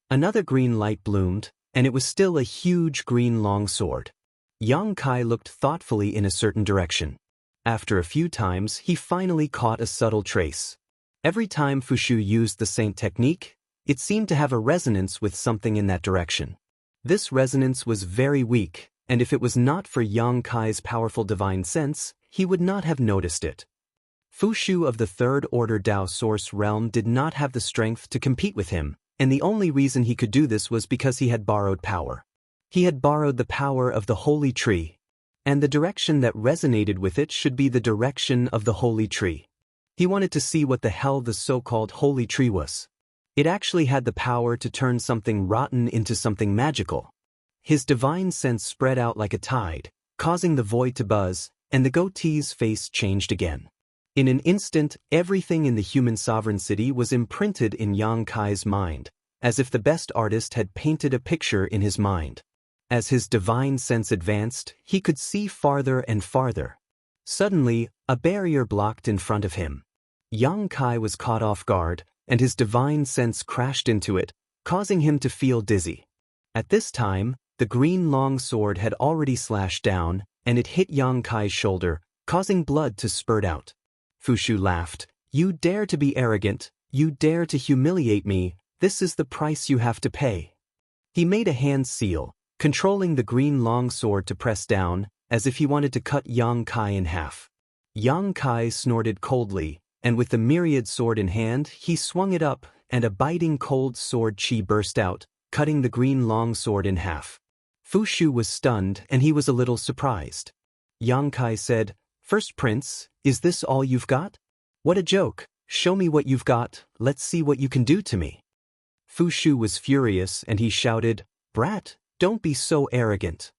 Another green light bloomed, and it was still a huge green long sword. Yang Kai looked thoughtfully in a certain direction. After a few times, he finally caught a subtle trace. Every time Fu Shu used the saint technique, it seemed to have a resonance with something in that direction. This resonance was very weak, and if it was not for Yang Kai's powerful divine sense, he would not have noticed it. Fu Shu of the third-order Dao Source Realm did not have the strength to compete with him, and the only reason he could do this was because he had borrowed power. He had borrowed the power of the Holy Tree, and the direction that resonated with it should be the direction of the Holy Tree. He wanted to see what the hell the so-called Holy Tree was. It actually had the power to turn something rotten into something magical. His divine sense spread out like a tide, causing the void to buzz, and the goatee's face changed again. In an instant, everything in the human sovereign city was imprinted in Yang Kai's mind, as if the best artist had painted a picture in his mind. As his divine sense advanced, he could see farther and farther. Suddenly, a barrier blocked in front of him. Yang Kai was caught off guard, and his divine sense crashed into it, causing him to feel dizzy. At this time, the green long sword had already slashed down, and it hit Yang Kai's shoulder, causing blood to spurt out. Fu Shu laughed. "You dare to be arrogant, you dare to humiliate me, this is the price you have to pay." He made a hand seal, controlling the green long sword to press down, as if he wanted to cut Yang Kai in half. Yang Kai snorted coldly, and with the myriad sword in hand, he swung it up, and a biting cold sword chi burst out, cutting the green long sword in half. Fu Shu was stunned, and he was a little surprised. Yang Kai said, "First Prince, is this all you've got? What a joke, show me what you've got, let's see what you can do to me." Fu Shu was furious, and he shouted, "Brat, don't be so arrogant."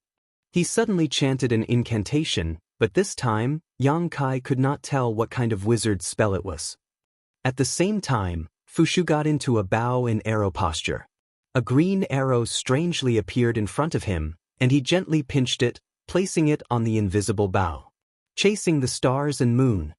He suddenly chanted an incantation, but this time, Yang Kai could not tell what kind of wizard spell it was. At the same time, Fu Shu got into a bow and arrow posture. A green arrow strangely appeared in front of him, and he gently pinched it, placing it on the invisible bow. Chasing the stars and moon.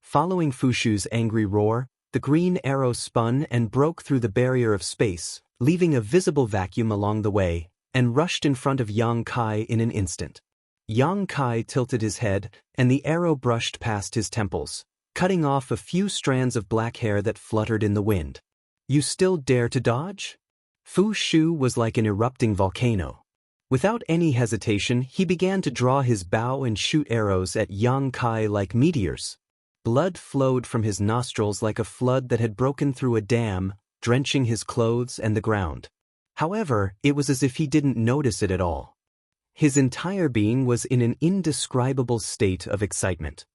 Following Fu Shu's angry roar, the green arrow spun and broke through the barrier of space, leaving a visible vacuum along the way, and rushed in front of Yang Kai in an instant. Yang Kai tilted his head, and the arrow brushed past his temples, cutting off a few strands of black hair that fluttered in the wind. You still dare to dodge? Fu Shu was like an erupting volcano. Without any hesitation, he began to draw his bow and shoot arrows at Yang Kai like meteors. Blood flowed from his nostrils like a flood that had broken through a dam, drenching his clothes and the ground. However, it was as if he didn't notice it at all. His entire being was in an indescribable state of excitement.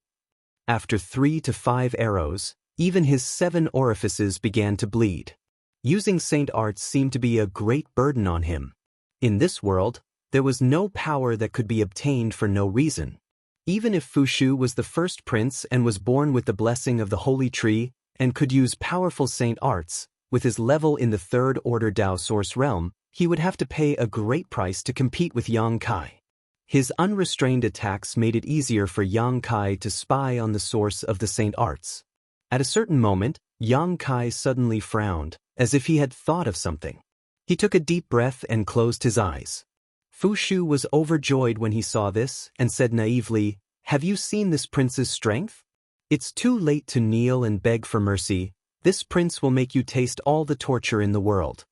After 3 to 5 arrows, even his 7 orifices began to bleed. Using Saint Arts seemed to be a great burden on him. In this world, there was no power that could be obtained for no reason. Even if Fu Shu was the first prince and was born with the blessing of the Holy Tree and could use powerful Saint Arts, with his level in the Third Order Dao Source realm, he would have to pay a great price to compete with Yang Kai. His unrestrained attacks made it easier for Yang Kai to spy on the source of the Saint Arts. At a certain moment, Yang Kai suddenly frowned, as if he had thought of something. He took a deep breath and closed his eyes. Fu Shu was overjoyed when he saw this and said naively, "Have you seen this prince's strength? It's too late to kneel and beg for mercy. This prince will make you taste all the torture in the world."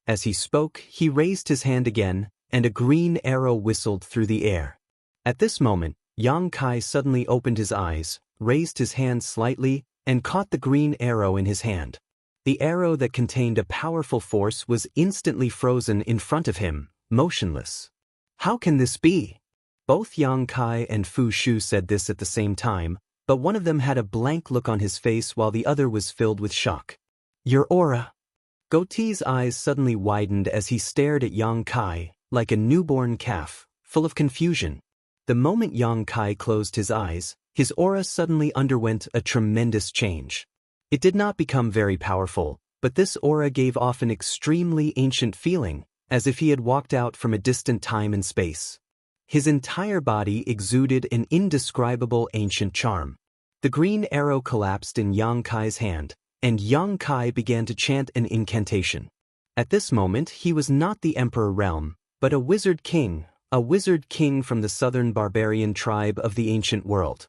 As he spoke, he raised his hand again, and a green arrow whistled through the air. At this moment, Yang Kai suddenly opened his eyes, raised his hand slightly, and caught the green arrow in his hand. The arrow that contained a powerful force was instantly frozen in front of him, motionless. How can this be? Both Yang Kai and Fu Shu said this at the same time, but one of them had a blank look on his face while the other was filled with shock. Your aura. Goatee's eyes suddenly widened as he stared at Yang Kai, like a newborn calf, full of confusion. The moment Yang Kai closed his eyes, his aura suddenly underwent a tremendous change. It did not become very powerful, but this aura gave off an extremely ancient feeling, as if he had walked out from a distant time and space. His entire body exuded an indescribable ancient charm. The green arrow collapsed in Yang Kai's hand, and Yang Kai began to chant an incantation. At this moment, he was not the Emperor realm, but a wizard king from the southern barbarian tribe of the ancient world.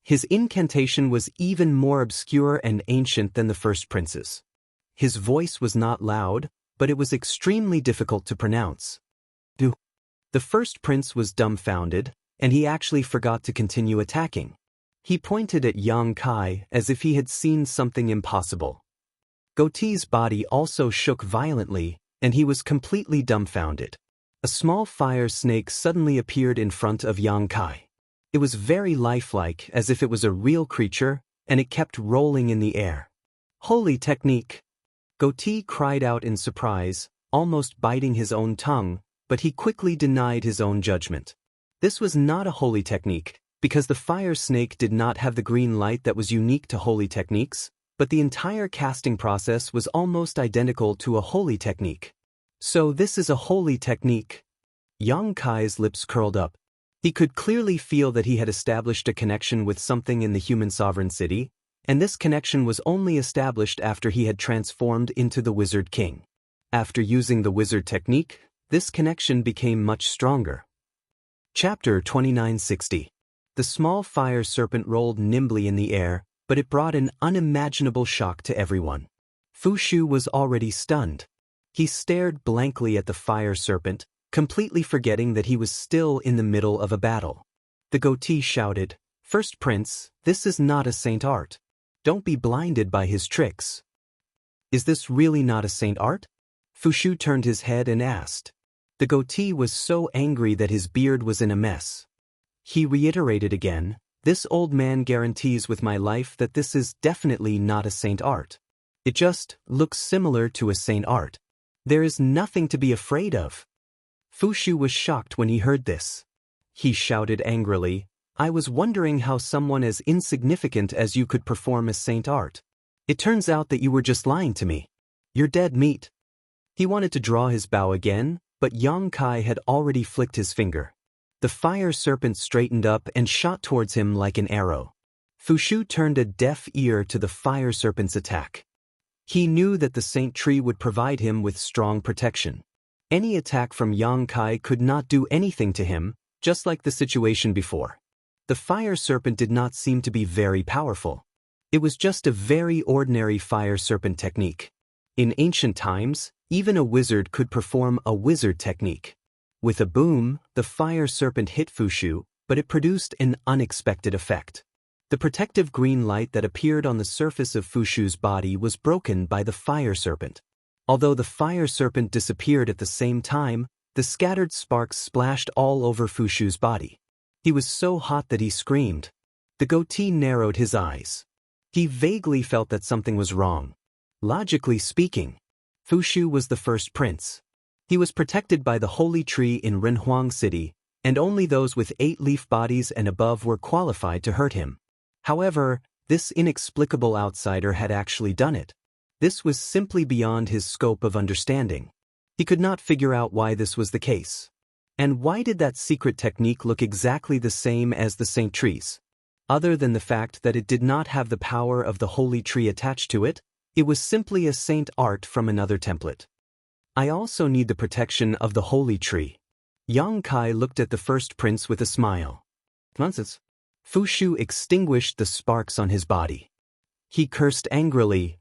His incantation was even more obscure and ancient than the first prince's. His voice was not loud, but it was extremely difficult to pronounce. Du. The first prince was dumbfounded, and he actually forgot to continue attacking. He pointed at Yang Kai as if he had seen something impossible. Goatee's body also shook violently, and he was completely dumbfounded. A small fire snake suddenly appeared in front of Yang Kai. It was very lifelike, as if it was a real creature, and it kept rolling in the air. Holy technique! Goatee cried out in surprise, almost biting his own tongue, but he quickly denied his own judgment. This was not a holy technique, because the fire snake did not have the green light that was unique to holy techniques, but the entire casting process was almost identical to a holy technique. So this is a holy technique. Yang Kai's lips curled up. He could clearly feel that he had established a connection with something in the human sovereign city, and this connection was only established after he had transformed into the Wizard King. After using the wizard technique, this connection became much stronger. Chapter 2960. The small fire serpent rolled nimbly in the air, but it brought an unimaginable shock to everyone. Fu Shu was already stunned. He stared blankly at the fire serpent, completely forgetting that he was still in the middle of a battle. The goatee shouted, "First Prince, this is not a Saint Art. Don't be blinded by his tricks." Is this really not a Saint Art? Fu Shu turned his head and asked. The goatee was so angry that his beard was in a mess. He reiterated again, "This old man guarantees with my life that this is definitely not a Saint Art. It just looks similar to a Saint Art. There is nothing to be afraid of." Fu Shu was shocked when he heard this. He shouted angrily, "I was wondering how someone as insignificant as you could perform a Saint Art. It turns out that you were just lying to me. You're dead meat." He wanted to draw his bow again, but Yang Kai had already flicked his finger. The fire serpent straightened up and shot towards him like an arrow. Fu Shu turned a deaf ear to the fire serpent's attack. He knew that the Saint Tree would provide him with strong protection. Any attack from Yang Kai could not do anything to him, Just like the situation before. The fire serpent did not seem to be very powerful. It was just a very ordinary fire serpent technique. In ancient times, even a wizard could perform a wizard technique. With a boom, the fire serpent hit Fushu, but it produced an unexpected effect. The protective green light that appeared on the surface of Fushu's body was broken by the fire serpent. Although the fire serpent disappeared at the same time, the scattered sparks splashed all over Fushu's body. He was so hot that he screamed. The goatee narrowed his eyes. He vaguely felt that something was wrong. Logically speaking, Fushu was the first prince. He was protected by the holy tree in Renhuang City, and only those with 8-leaf bodies and above were qualified to hurt him. However, this inexplicable outsider had actually done it. This was simply beyond his scope of understanding. He could not figure out why this was the case. And why did that secret technique look exactly the same as the Saint Trees? Other than the fact that it did not have the power of the holy tree attached to it, it was simply a saint art from another template. I also need the protection of the holy tree. Yang Kai looked at the first prince with a smile. Nonsense. Fushu extinguished the sparks on his body. He cursed angrily.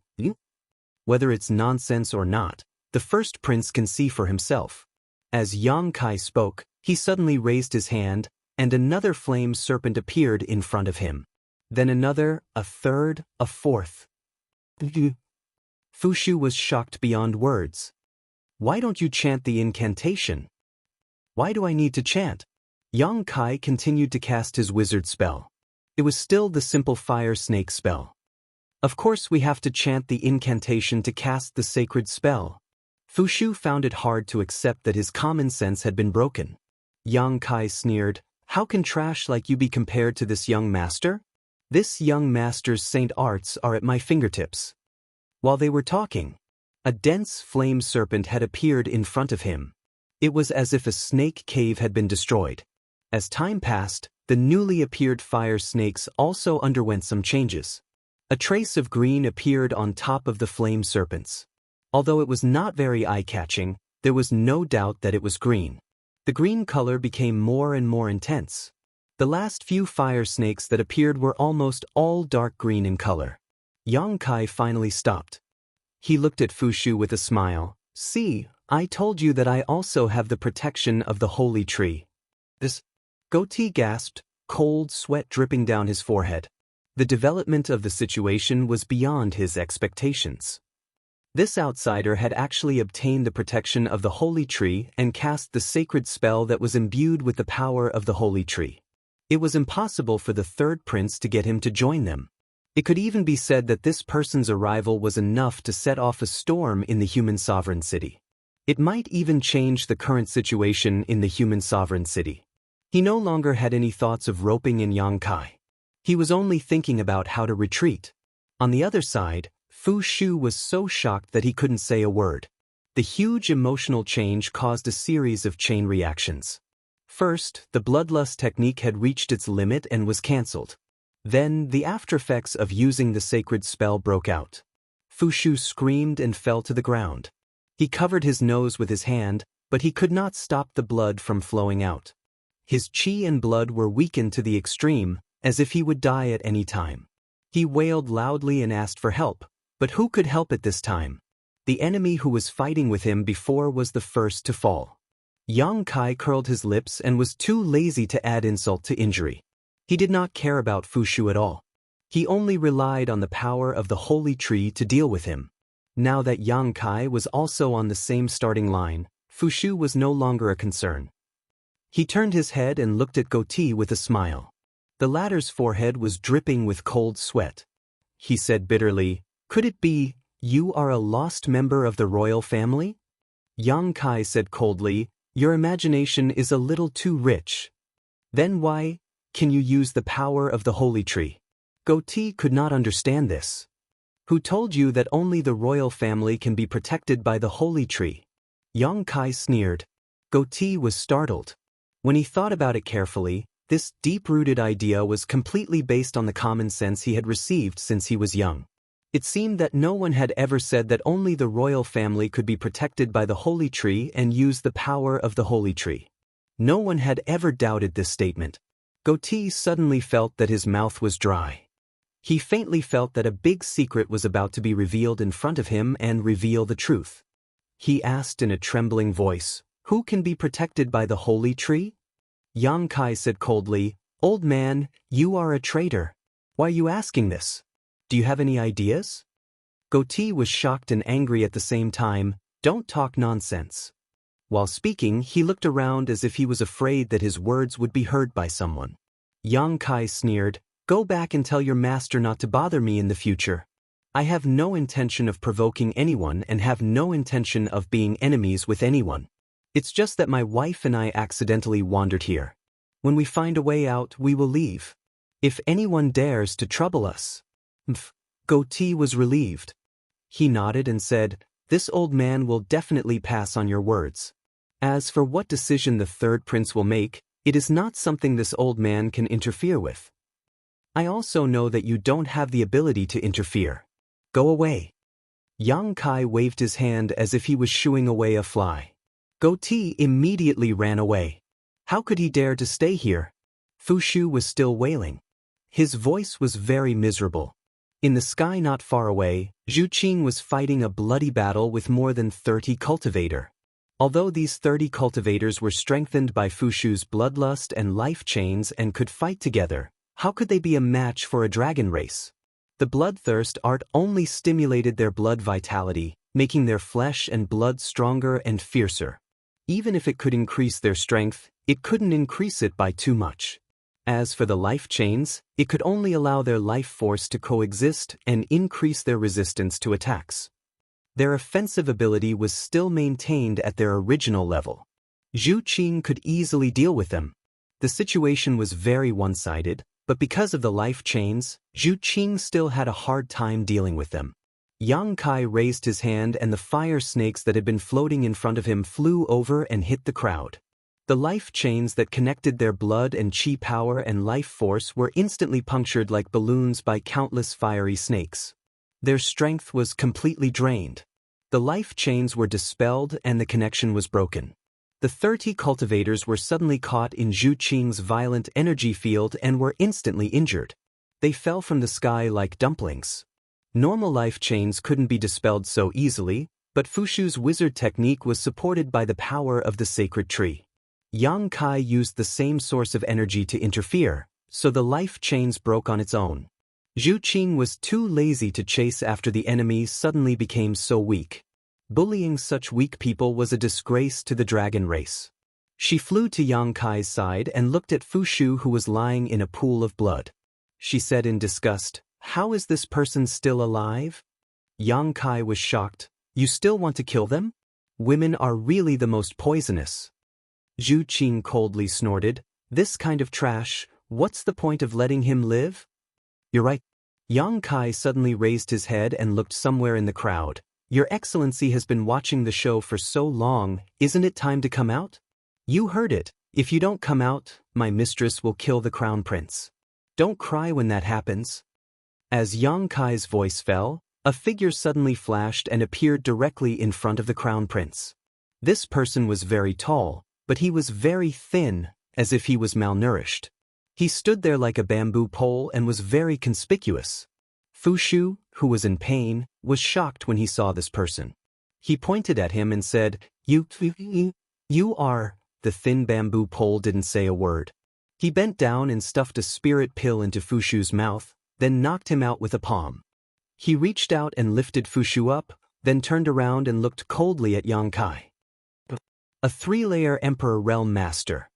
Whether it's nonsense or not, the first prince can see for himself. As Yang Kai spoke, he suddenly raised his hand, and another flame serpent appeared in front of him. Then another, a third, a fourth. Fushu was shocked beyond words. Why don't you chant the incantation? Why do I need to chant? Yang Kai continued to cast his wizard spell. It was still the simple fire snake spell. Of course we have to chant the incantation to cast the sacred spell. Fushu found it hard to accept that his common sense had been broken. Yang Kai sneered, "How can trash like you be compared to this young master? This young master's saint arts are at my fingertips." While they were talking, a dense flame serpent had appeared in front of him. It was as if a snake cave had been destroyed. As time passed, the newly appeared fire snakes also underwent some changes. A trace of green appeared on top of the flame serpents. Although it was not very eye-catching, there was no doubt that it was green. The green color became more and more intense. The last few fire snakes that appeared were almost all dark green in color. Yang Kai finally stopped. He looked at Fushu with a smile. "See, I told you that I also have the protection of the holy tree." This goatee gasped, cold sweat dripping down his forehead. The development of the situation was beyond his expectations. This outsider had actually obtained the protection of the holy tree and cast the sacred spell that was imbued with the power of the holy tree. It was impossible for the third prince to get him to join them. It could even be said that this person's arrival was enough to set off a storm in the human sovereign city. It might even change the current situation in the human sovereign city. He no longer had any thoughts of roping in Yang Kai. He was only thinking about how to retreat. On the other side, Fushu was so shocked that he couldn't say a word. The huge emotional change caused a series of chain reactions. First, the bloodlust technique had reached its limit and was cancelled. Then, the aftereffects of using the sacred spell broke out. Fushu screamed and fell to the ground. He covered his nose with his hand, but he could not stop the blood from flowing out. His chi and blood were weakened to the extreme, as if he would die at any time. He wailed loudly and asked for help, but who could help at this time? The enemy who was fighting with him before was the first to fall. Yang Kai curled his lips and was too lazy to add insult to injury. He did not care about Fushu at all. He only relied on the power of the holy tree to deal with him. Now that Yang Kai was also on the same starting line, Fushu was no longer a concern. He turned his head and looked at Goatee with a smile. The latter's forehead was dripping with cold sweat. He said bitterly, "Could it be, you are a lost member of the royal family?" Yang Kai said coldly, "Your imagination is a little too rich." "Then why can you use the power of the holy tree?" Goatee could not understand this. "Who told you that only the royal family can be protected by the holy tree?" Yang Kai sneered. Goatee was startled. When he thought about it carefully, this deep-rooted idea was completely based on the common sense he had received since he was young. It seemed that no one had ever said that only the royal family could be protected by the holy tree and use the power of the holy tree. No one had ever doubted this statement. Goatee suddenly felt that his mouth was dry. He faintly felt that a big secret was about to be revealed in front of him and reveal the truth. He asked in a trembling voice, "Who can be protected by the holy tree?" Yang Kai said coldly, "Old man, you are a traitor. Why are you asking this? Do you have any ideas?" Goatee was shocked and angry at the same time. "Don't talk nonsense." While speaking, he looked around as if he was afraid that his words would be heard by someone. Yang Kai sneered, "Go back and tell your master not to bother me in the future. I have no intention of provoking anyone and have no intention of being enemies with anyone. It's just that my wife and I accidentally wandered here. When we find a way out, we will leave. If anyone dares to trouble us." Goatee was relieved. He nodded and said, "This old man will definitely pass on your words. As for what decision the third prince will make, it is not something this old man can interfere with. I also know that you don't have the ability to interfere. Go away." Yang Kai waved his hand as if he was shooing away a fly. Goatee immediately ran away. How could he dare to stay here? Fushu was still wailing. His voice was very miserable. In the sky not far away, Zhu Qing was fighting a bloody battle with more than 30 cultivator. Although these 30 cultivators were strengthened by Fushu's bloodlust and life chains and could fight together, how could they be a match for a dragon race? The bloodthirst art only stimulated their blood vitality, making their flesh and blood stronger and fiercer. Even if it could increase their strength, it couldn't increase it by too much. As for the life chains, it could only allow their life force to coexist and increase their resistance to attacks. Their offensive ability was still maintained at their original level. Zhu Qing could easily deal with them. The situation was very one-sided, but because of the life chains, Zhu Qing still had a hard time dealing with them. Yang Kai raised his hand and the fire snakes that had been floating in front of him flew over and hit the crowd. The life chains that connected their blood and chi power and life force were instantly punctured like balloons by countless fiery snakes. Their strength was completely drained. The life chains were dispelled and the connection was broken. The 30 cultivators were suddenly caught in Zhu Qing's violent energy field and were instantly injured. They fell from the sky like dumplings. Normal life chains couldn't be dispelled so easily, but Fushu's wizard technique was supported by the power of the sacred tree. Yang Kai used the same source of energy to interfere, so the life chains broke on its own. Zhu Qing was too lazy to chase after the enemy suddenly became so weak. Bullying such weak people was a disgrace to the dragon race. She flew to Yang Kai's side and looked at Fushu who was lying in a pool of blood. She said in disgust, "How is this person still alive?" Yang Kai was shocked. "You still want to kill them? Women are really the most poisonous." Zhu Qing coldly snorted, "This kind of trash, what's the point of letting him live?" "You're right." Yang Kai suddenly raised his head and looked somewhere in the crowd. "Your Excellency has been watching the show for so long, isn't it time to come out? You heard it. If you don't come out, my mistress will kill the crown prince. Don't cry when that happens." As Yang Kai's voice fell, a figure suddenly flashed and appeared directly in front of the crown prince. This person was very tall, but he was very thin, as if he was malnourished. He stood there like a bamboo pole and was very conspicuous. Fushu, who was in pain, was shocked when he saw this person. He pointed at him and said, You are." The thin bamboo pole didn't say a word. He bent down and stuffed a spirit pill into Fushu's mouth, then knocked him out with a palm. He reached out and lifted Fushu up, then turned around and looked coldly at Yang Kai. A 3-layer Emperor Realm Master.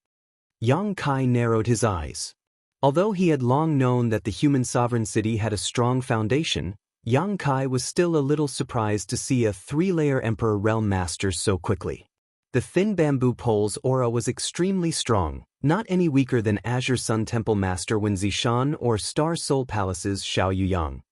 Yang Kai narrowed his eyes. Although he had long known that the human sovereign city had a strong foundation, Yang Kai was still a little surprised to see a 3-layer Emperor Realm Master so quickly. The thin bamboo pole's aura was extremely strong, not any weaker than Azure Sun Temple Master Wen Zishan or Star Soul Palace's Xiao Yuyang.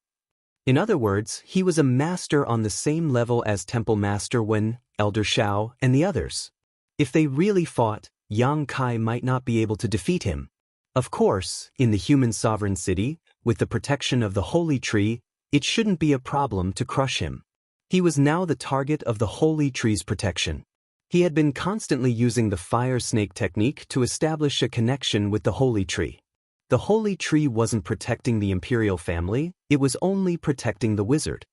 In other words, he was a master on the same level as Temple Master Wen, Elder Xiao, and the others. If they really fought, Yang Kai might not be able to defeat him. Of course, in the human sovereign city, with the protection of the holy tree, it shouldn't be a problem to crush him. He was now the target of the holy tree's protection. He had been constantly using the fire snake technique to establish a connection with the holy tree. The holy tree wasn't protecting the imperial family, it was only protecting the wizard.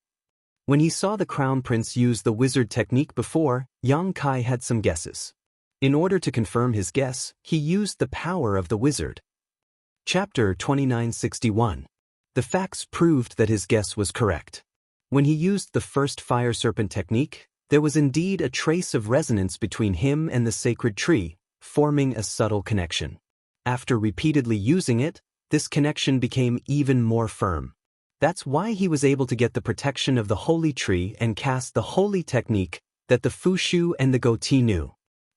When he saw the crown prince use the wizard technique before, Yang Kai had some guesses. In order to confirm his guess, he used the power of the wizard. Chapter 2961. The facts proved that his guess was correct. When he used the first fire serpent technique, there was indeed a trace of resonance between him and the sacred tree, forming a subtle connection. After repeatedly using it, this connection became even more firm. That's why he was able to get the protection of the holy tree and cast the holy technique that the Fushu and the Goatee knew.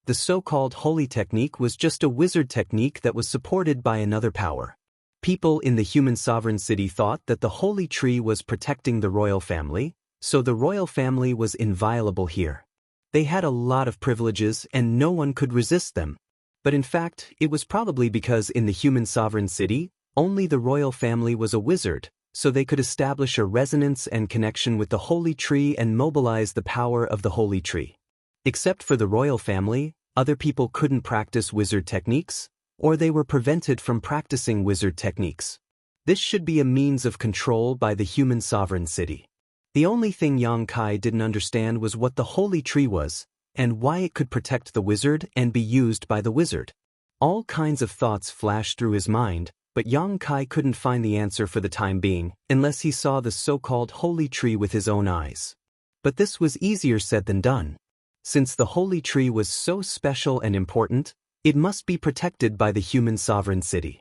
The so-called holy technique was just a wizard technique that was supported by another power. People in the human sovereign city thought that the holy tree was protecting the royal family, so the royal family was inviolable here. They had a lot of privileges and no one could resist them. But in fact, it was probably because in the human sovereign city, only the royal family was a wizard, so they could establish a resonance and connection with the holy tree and mobilize the power of the holy tree. Except for the royal family, other people couldn't practice wizard techniques, or they were prevented from practicing wizard techniques. This should be a means of control by the human sovereign city. The only thing Yang Kai didn't understand was what the holy tree was, and why it could protect the wizard and be used by the wizard. All kinds of thoughts flashed through his mind, but Yang Kai couldn't find the answer for the time being, unless he saw the so-called holy tree with his own eyes. But this was easier said than done. Since the holy tree was so special and important, it must be protected by the human sovereign city.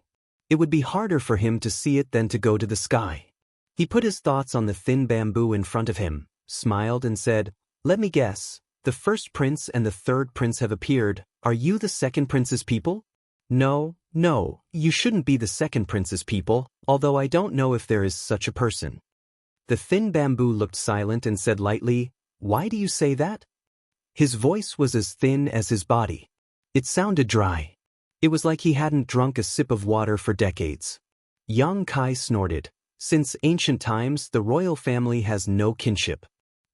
It would be harder for him to see it than to go to the sky. He put his thoughts on the thin bamboo in front of him, smiled and said, "Let me guess. The first prince and the third prince have appeared. Are you the second prince's people?" No, you shouldn't be the second prince's people, although I don't know if there is such a person." The thin bamboo looked silent and said lightly, "Why do you say that?" His voice was as thin as his body. It sounded dry. It was like he hadn't drunk a sip of water for decades. Yang Kai snorted. Since ancient times, the royal family has no kinship.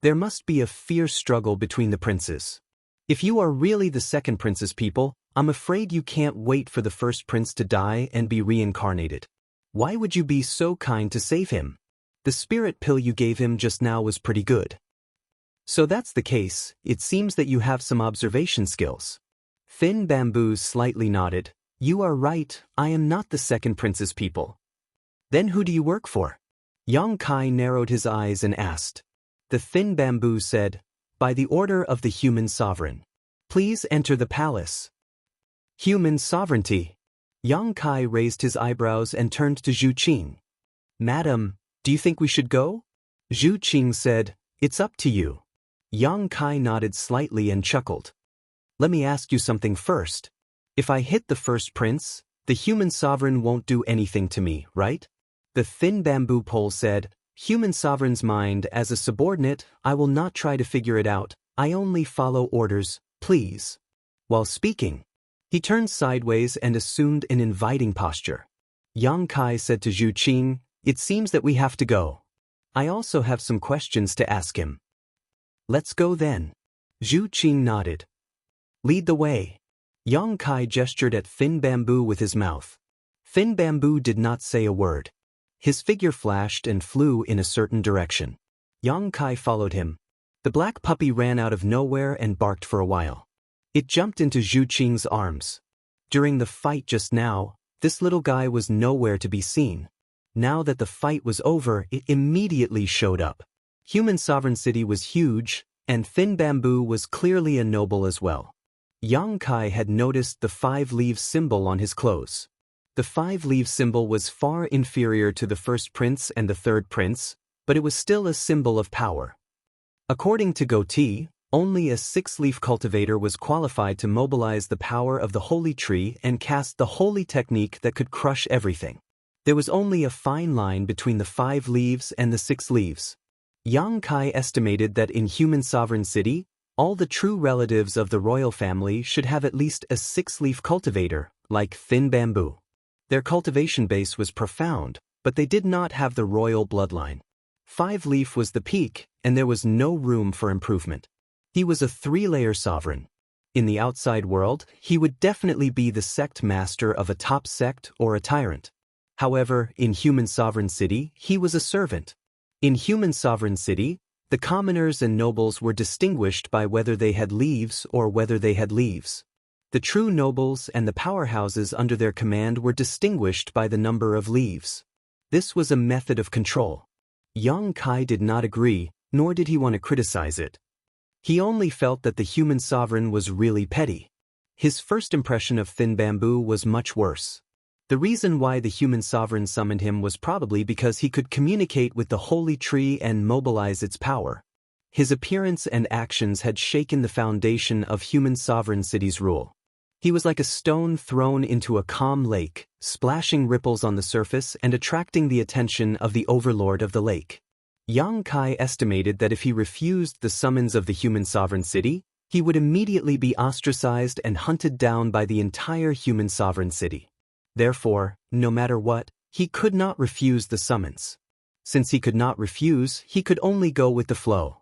There must be a fierce struggle between the princes. If you are really the second prince's people, I'm afraid you can't wait for the first prince to die and be reincarnated. Why would you be so kind to save him? The spirit pill you gave him just now was pretty good. So that's the case, it seems that you have some observation skills. Thin Bamboo slightly nodded. You are right, I am not the second prince's people. Then who do you work for? Yang Kai narrowed his eyes and asked. The Thin Bamboo said, by the order of the human sovereign. Please enter the palace. Human sovereignty. Yang Kai raised his eyebrows and turned to Zhu Qing. Madam, do you think we should go? Zhu Qing said, it's up to you. Yang Kai nodded slightly and chuckled. Let me ask you something first. If I hit the first prince, the human sovereign won't do anything to me, right? The Thin Bamboo pole said, human sovereign's mind as a subordinate, I will not try to figure it out, I only follow orders, please. While speaking, he turned sideways and assumed an inviting posture. Yang Kai said to Zhu Qing, it seems that we have to go. I also have some questions to ask him. Let's go then. Zhu Qing nodded. Lead the way. Yang Kai gestured at Thin Bamboo with his mouth. Thin Bamboo did not say a word. His figure flashed and flew in a certain direction. Yang Kai followed him. The black puppy ran out of nowhere and barked for a while. It jumped into Zhu Qing's arms. During the fight just now, this little guy was nowhere to be seen. Now that the fight was over, it immediately showed up. Human Sovereign City was huge, and Thin Bamboo was clearly a noble as well. Yang Kai had noticed the 5-leaf symbol on his clothes. The 5-leaf symbol was far inferior to the first prince and the third prince, but it was still a symbol of power. According to Goatee, only a 6-leaf cultivator was qualified to mobilize the power of the holy tree and cast the holy technique that could crush everything. There was only a fine line between the 5 leaves and the 6 leaves. Yang Kai estimated that in Human Sovereign City, all the true relatives of the royal family should have at least a 6-leaf cultivator, like Thin Bamboo. Their cultivation base was profound, but they did not have the royal bloodline. 5-leaf was the peak, and there was no room for improvement. He was a 3-layer sovereign. In the outside world, he would definitely be the sect master of a top sect or a tyrant. However, in Human Sovereign City, he was a servant. In Human Sovereign City, the commoners and nobles were distinguished by whether they had leaves or whether they had leaves. The true nobles and the powerhouses under their command were distinguished by the number of leaves. This was a method of control. Young Kai did not agree, nor did he want to criticize it. He only felt that the human sovereign was really petty. His first impression of Thin Bamboo was much worse. The reason why the human sovereign summoned him was probably because he could communicate with the holy tree and mobilize its power. His appearance and actions had shaken the foundation of Human Sovereign City's rule. He was like a stone thrown into a calm lake, splashing ripples on the surface and attracting the attention of the overlord of the lake. Yang Kai estimated that if he refused the summons of the Human Sovereign City, he would immediately be ostracized and hunted down by the entire Human Sovereign City. Therefore, no matter what, he could not refuse the summons. Since he could not refuse, he could only go with the flow.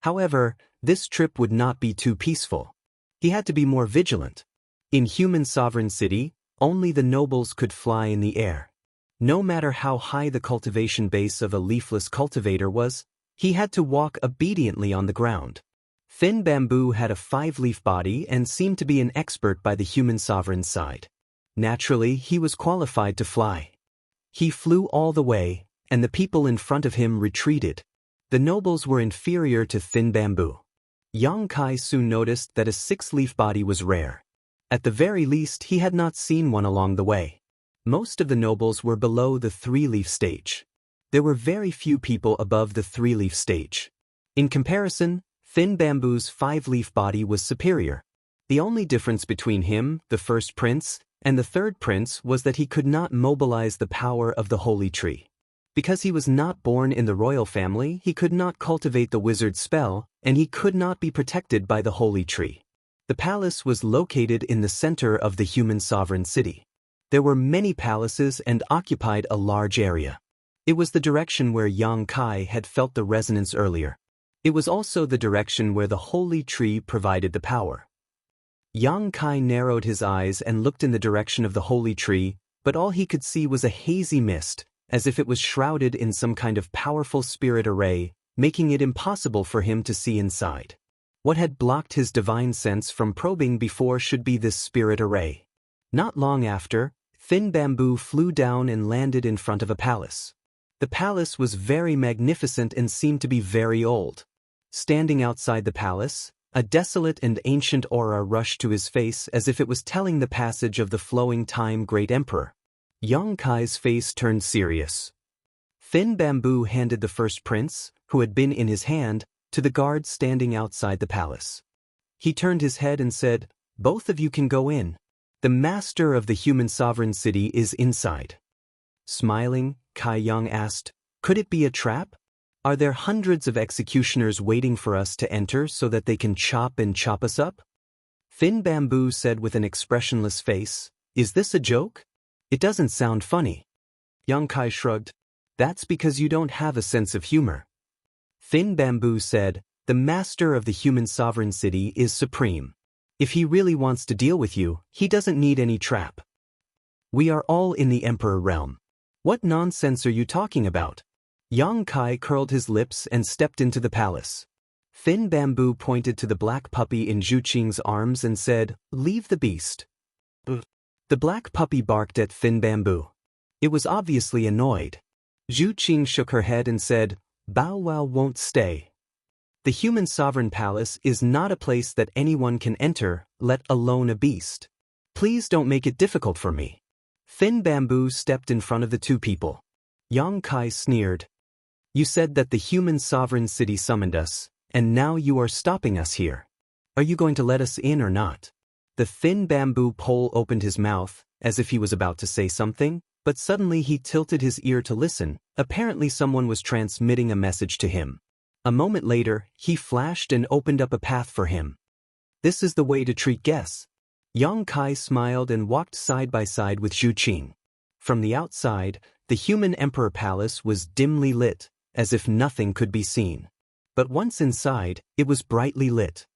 However, this trip would not be too peaceful. He had to be more vigilant. In Human Sovereign City, only the nobles could fly in the air. No matter how high the cultivation base of a leafless cultivator was, he had to walk obediently on the ground. Thin Bamboo had a 5-leaf body and seemed to be an expert by the Human Sovereign's side. Naturally, he was qualified to fly. He flew all the way, and the people in front of him retreated. The nobles were inferior to Thin Bamboo. Yang Kai soon noticed that a 6-leaf body was rare. At the very least, he had not seen one along the way. Most of the nobles were below the 3-leaf stage. There were very few people above the 3-leaf stage. In comparison, Thin Bamboo's 5-leaf body was superior. The only difference between him, the first prince, and the third prince was that he could not mobilize the power of the holy tree. Because he was not born in the royal family, he could not cultivate the wizard's spell, and he could not be protected by the holy tree. The palace was located in the center of the Human Sovereign City. There were many palaces and occupied a large area. It was the direction where Yang Kai had felt the resonance earlier. It was also the direction where the holy tree provided the power. Yang Kai narrowed his eyes and looked in the direction of the holy tree, but all he could see was a hazy mist, as if it was shrouded in some kind of powerful spirit array, making it impossible for him to see inside. What had blocked his divine sense from probing before should be this spirit array. Not long after, Thin Bamboo flew down and landed in front of a palace. The palace was very magnificent and seemed to be very old. Standing outside the palace, a desolate and ancient aura rushed to his face as if it was telling the passage of the flowing time great emperor. Yang Kai's face turned serious. Thin Bamboo handed the first prince, who had been in his hand, to the guard standing outside the palace. He turned his head and said, "Both of you can go in. The master of the Human Sovereign City is inside." Smiling, Kai Yang asked, "Could it be a trap? Are there hundreds of executioners waiting for us to enter so that they can chop us up?" Thin Bamboo said with an expressionless face, "Is this a joke? It doesn't sound funny." Yang Kai shrugged. "That's because you don't have a sense of humor." Thin Bamboo said, "The master of the Human Sovereign City is supreme. If he really wants to deal with you, he doesn't need any trap. We are all in the Emperor realm. What nonsense are you talking about?" Yang Kai curled his lips and stepped into the palace. Thin Bamboo pointed to the black puppy in Zhu Qing's arms and said, "Leave the beast." The black puppy barked at Thin Bamboo. It was obviously annoyed. Zhu Qing shook her head and said, "Bow Wow won't stay. The Human Sovereign Palace is not a place that anyone can enter, let alone a beast. Please don't make it difficult for me." Thin Bamboo stepped in front of the two people. Yang Kai sneered. "You said that the Human Sovereign City summoned us, and now you are stopping us here. Are you going to let us in or not?" The Thin Bamboo pole opened his mouth, as if he was about to say something, but suddenly he tilted his ear to listen. Apparently someone was transmitting a message to him. A moment later, he flashed and opened up a path for him. "This is the way to treat guests." Yang Kai smiled and walked side by side with Zhu Qing. From the outside, the Human Emperor Palace was dimly lit, as if nothing could be seen. But once inside, it was brightly lit.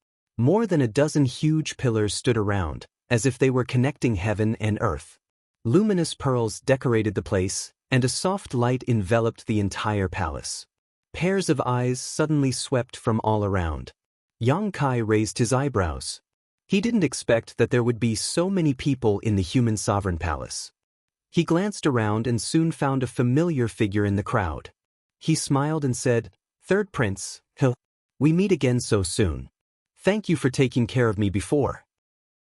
More than a dozen huge pillars stood around, as if they were connecting heaven and earth. Luminous pearls decorated the place, and a soft light enveloped the entire palace. Pairs of eyes suddenly swept from all around. Yang Kai raised his eyebrows. He didn't expect that there would be so many people in the human sovereign palace. He glanced around and soon found a familiar figure in the crowd. He smiled and said, "Third Prince, we meet again so soon. Thank you for taking care of me before."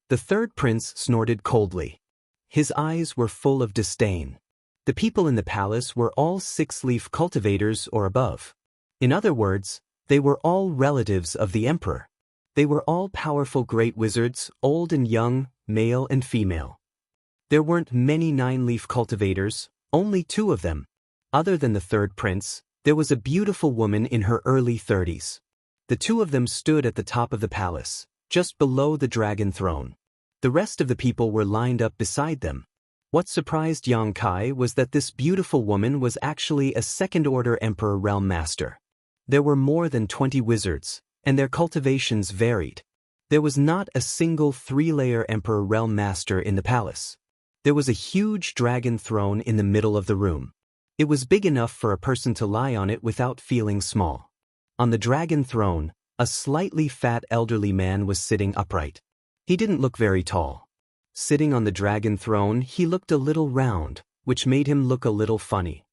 The third prince snorted coldly. His eyes were full of disdain. The people in the palace were all 6-leaf cultivators or above. In other words, they were all relatives of the emperor. They were all powerful great wizards, old and young, male and female. There weren't many 9-leaf cultivators, only 2 of them. Other than the third prince, there was a beautiful woman in her early 30s. The 2 of them stood at the top of the palace, just below the dragon throne. The rest of the people were lined up beside them. What surprised Yang Kai was that this beautiful woman was actually a second-order Emperor Realm Master. There were more than 20 wizards, and their cultivations varied. There was not a single 3-layer Emperor Realm Master in the palace. There was a huge dragon throne in the middle of the room. It was big enough for a person to lie on it without feeling small. On the dragon throne, a slightly fat elderly man was sitting upright. He didn't look very tall. Sitting on the dragon throne, he looked a little round, which made him look a little funny.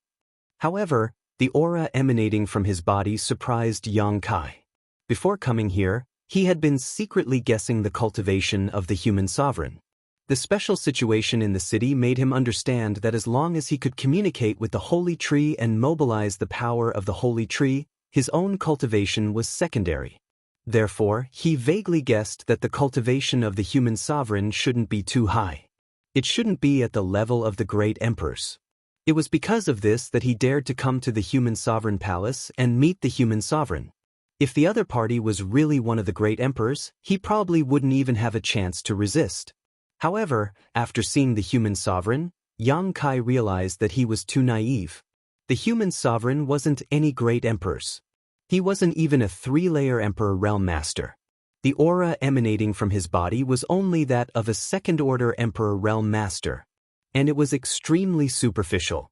However, the aura emanating from his body surprised Yang Kai. Before coming here, he had been secretly guessing the cultivation of the human sovereign. The special situation in the city made him understand that as long as he could communicate with the holy tree and mobilize the power of the holy tree, his own cultivation was secondary. Therefore, he vaguely guessed that the cultivation of the human sovereign shouldn't be too high. It shouldn't be at the level of the great emperors. It was because of this that he dared to come to the human sovereign palace and meet the human sovereign. If the other party was really one of the great emperors, he probably wouldn't even have a chance to resist. However, after seeing the human sovereign, Yang Kai realized that he was too naive. The human sovereign wasn't any great emperors. He wasn't even a 3-layer Emperor Realm Master. The aura emanating from his body was only that of a second-order Emperor Realm Master, and it was extremely superficial.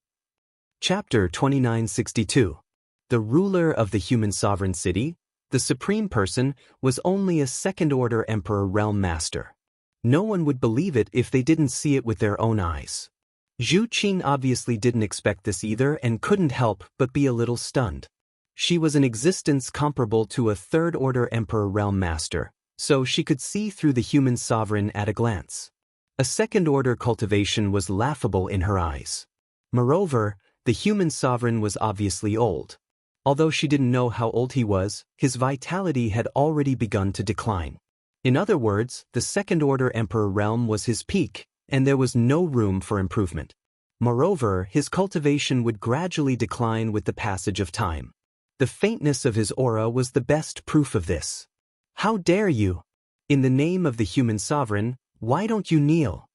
Chapter 2962. The ruler of the human sovereign city, the supreme person, was only a second-order Emperor Realm Master. No one would believe it if they didn't see it with their own eyes. Zhu Qin obviously didn't expect this either and couldn't help but be a little stunned. She was an existence comparable to a 3rd-order Emperor Realm Master, so she could see through the human sovereign at a glance. A 2nd-order cultivation was laughable in her eyes. Moreover, the human sovereign was obviously old. Although she didn't know how old he was, his vitality had already begun to decline. In other words, the 2nd-order Emperor Realm was his peak, and there was no room for improvement. Moreover, his cultivation would gradually decline with the passage of time. The faintness of his aura was the best proof of this. "How dare you? In the name of the human sovereign, why don't you kneel?"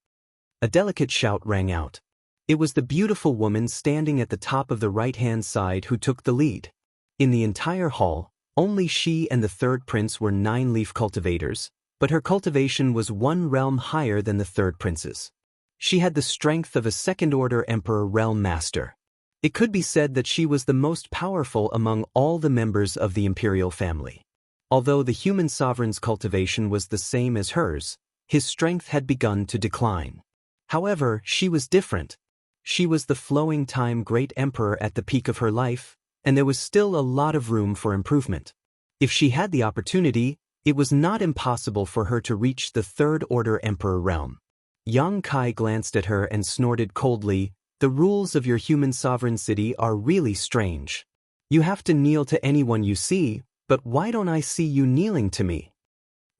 A delicate shout rang out. It was the beautiful woman standing at the top of the right-hand side who took the lead. In the entire hall, only she and the 3rd prince were 9-leaf cultivators, but her cultivation was 1 realm higher than the 3rd prince's. She had the strength of a 2nd-order Emperor Realm Master. It could be said that she was the most powerful among all the members of the imperial family. Although the human sovereign's cultivation was the same as hers, his strength had begun to decline. However, she was different. She was the flowing time great emperor at the peak of her life, and there was still a lot of room for improvement. If she had the opportunity, it was not impossible for her to reach the 3rd-order Emperor realm. Yang Kai glanced at her and snorted coldly, "The rules of your human sovereign city are really strange. You have to kneel to anyone you see, but why don't I see you kneeling to me?"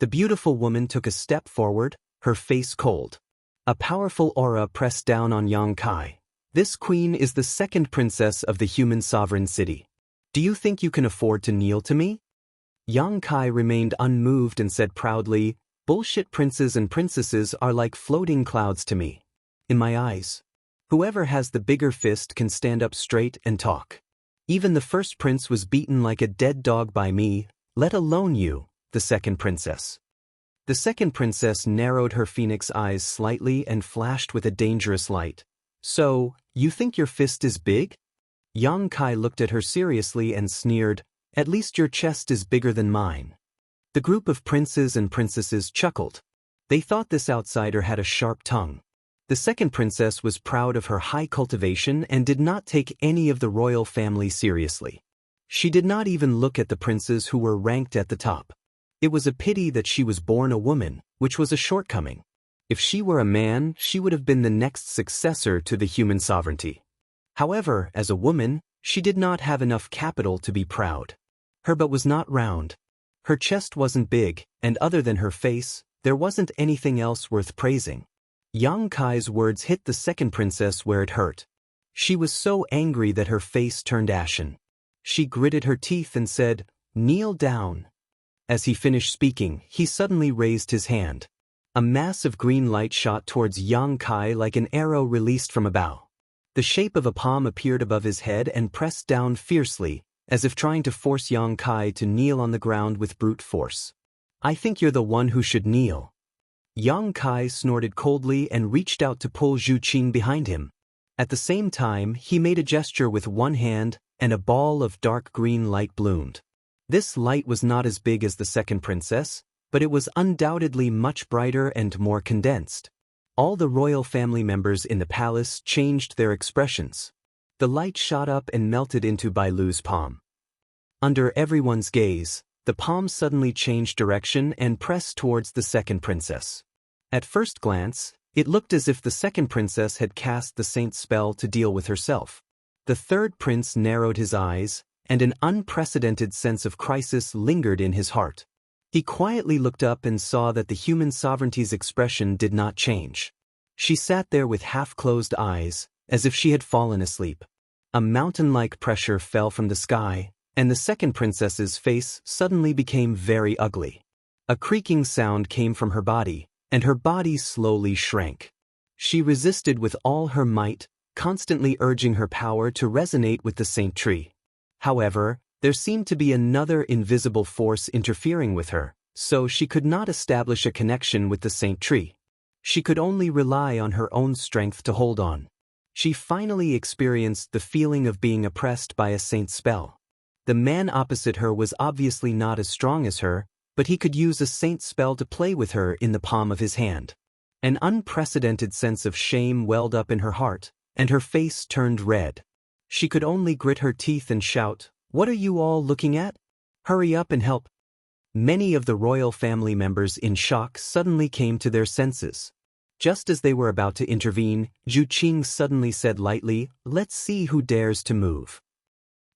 The beautiful woman took a step forward, her face cold. A powerful aura pressed down on Yang Kai. "This queen is the 2nd princess of the human sovereign city. Do you think you can afford to kneel to me?" Yang Kai remained unmoved and said proudly, "Bullshit princes and princesses are like floating clouds to me. In my eyes, whoever has the bigger fist can stand up straight and talk. Even the 1st prince was beaten like a dead dog by me, let alone you, the 2nd princess. The second princess narrowed her phoenix eyes slightly and flashed with a dangerous light. So, you think your fist is big? Yang Kai looked at her seriously and sneered, at least your chest is bigger than mine. The group of princes and princesses chuckled. They thought this outsider had a sharp tongue. The second princess was proud of her high cultivation and did not take any of the royal family seriously. She did not even look at the princes who were ranked at the top. It was a pity that she was born a woman, which was a shortcoming. If she were a man, she would have been the next successor to the human sovereignty. However, as a woman, she did not have enough capital to be proud. Her butt was not round. Her chest wasn't big, and other than her face, there wasn't anything else worth praising. Yang Kai's words hit the second princess where it hurt. She was so angry that her face turned ashen. She gritted her teeth and said, "Kneel down." As he finished speaking, he suddenly raised his hand. A mass of green light shot towards Yang Kai like an arrow released from a bow. The shape of a palm appeared above his head and pressed down fiercely, as if trying to force Yang Kai to kneel on the ground with brute force. "I think you're the one who should kneel." Yang Kai snorted coldly and reached out to pull Zhu Qing behind him. At the same time, he made a gesture with one hand, and a ball of dark green light bloomed. This light was not as big as the second princess, but it was undoubtedly much brighter and more condensed. All the royal family members in the palace changed their expressions. The light shot up and melted into Bailu's palm. Under everyone's gaze, the palm suddenly changed direction and pressed towards the second princess. At first glance, it looked as if the second princess had cast the saint's spell to deal with herself. The third prince narrowed his eyes, and an unprecedented sense of crisis lingered in his heart. He quietly looked up and saw that the human sovereignty's expression did not change. She sat there with half-closed eyes, as if she had fallen asleep. A mountain-like pressure fell from the sky, and the second princess's face suddenly became very ugly. A creaking sound came from her body, and her body slowly shrank. She resisted with all her might, constantly urging her power to resonate with the saint tree. However, there seemed to be another invisible force interfering with her, so she could not establish a connection with the saint tree. She could only rely on her own strength to hold on. She finally experienced the feeling of being oppressed by a saint's spell. The man opposite her was obviously not as strong as her, but he could use a saint's spell to play with her in the palm of his hand. An unprecedented sense of shame welled up in her heart, and her face turned red. She could only grit her teeth and shout, "What are you all looking at? Hurry up and help." Many of the royal family members in shock suddenly came to their senses. Just as they were about to intervene, Zhu Qing suddenly said lightly, "Let's see who dares to move."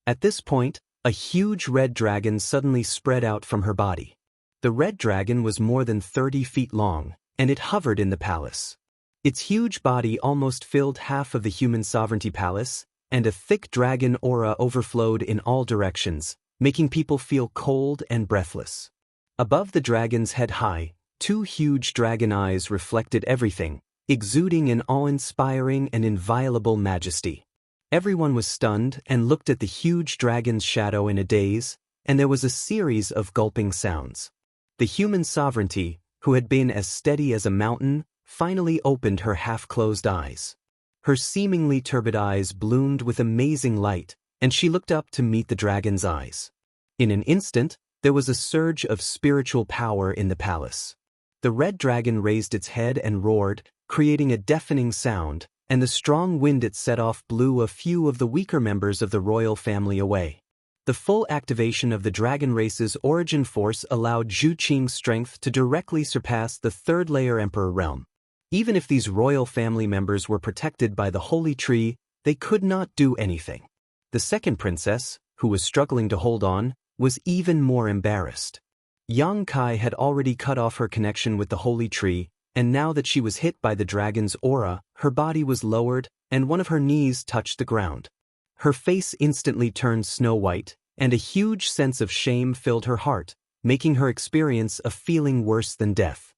At this point, a huge red dragon suddenly spread out from her body. The red dragon was more than 30 feet long, and it hovered in the palace. Its huge body almost filled half of the human sovereignty palace, and a thick dragon aura overflowed in all directions, making people feel cold and breathless. Above the dragon's head high, two huge dragon eyes reflected everything, exuding an awe-inspiring and inviolable majesty. Everyone was stunned and looked at the huge dragon's shadow in a daze, and there was a series of gulping sounds. The human sovereignty, who had been as steady as a mountain, finally opened her half-closed eyes. Her seemingly turbid eyes bloomed with amazing light, and she looked up to meet the dragon's eyes. In an instant, there was a surge of spiritual power in the palace. The red dragon raised its head and roared, creating a deafening sound, and the strong wind it set off blew a few of the weaker members of the royal family away. The full activation of the dragon race's origin force allowed Zhu Qing's strength to directly surpass the third-layer emperor realm. Even if these royal family members were protected by the holy tree, they could not do anything. The second princess, who was struggling to hold on, was even more embarrassed. Yang Kai had already cut off her connection with the holy tree, and now that she was hit by the dragon's aura, her body was lowered, and one of her knees touched the ground. Her face instantly turned snow-white, and a huge sense of shame filled her heart, making her experience a feeling worse than death.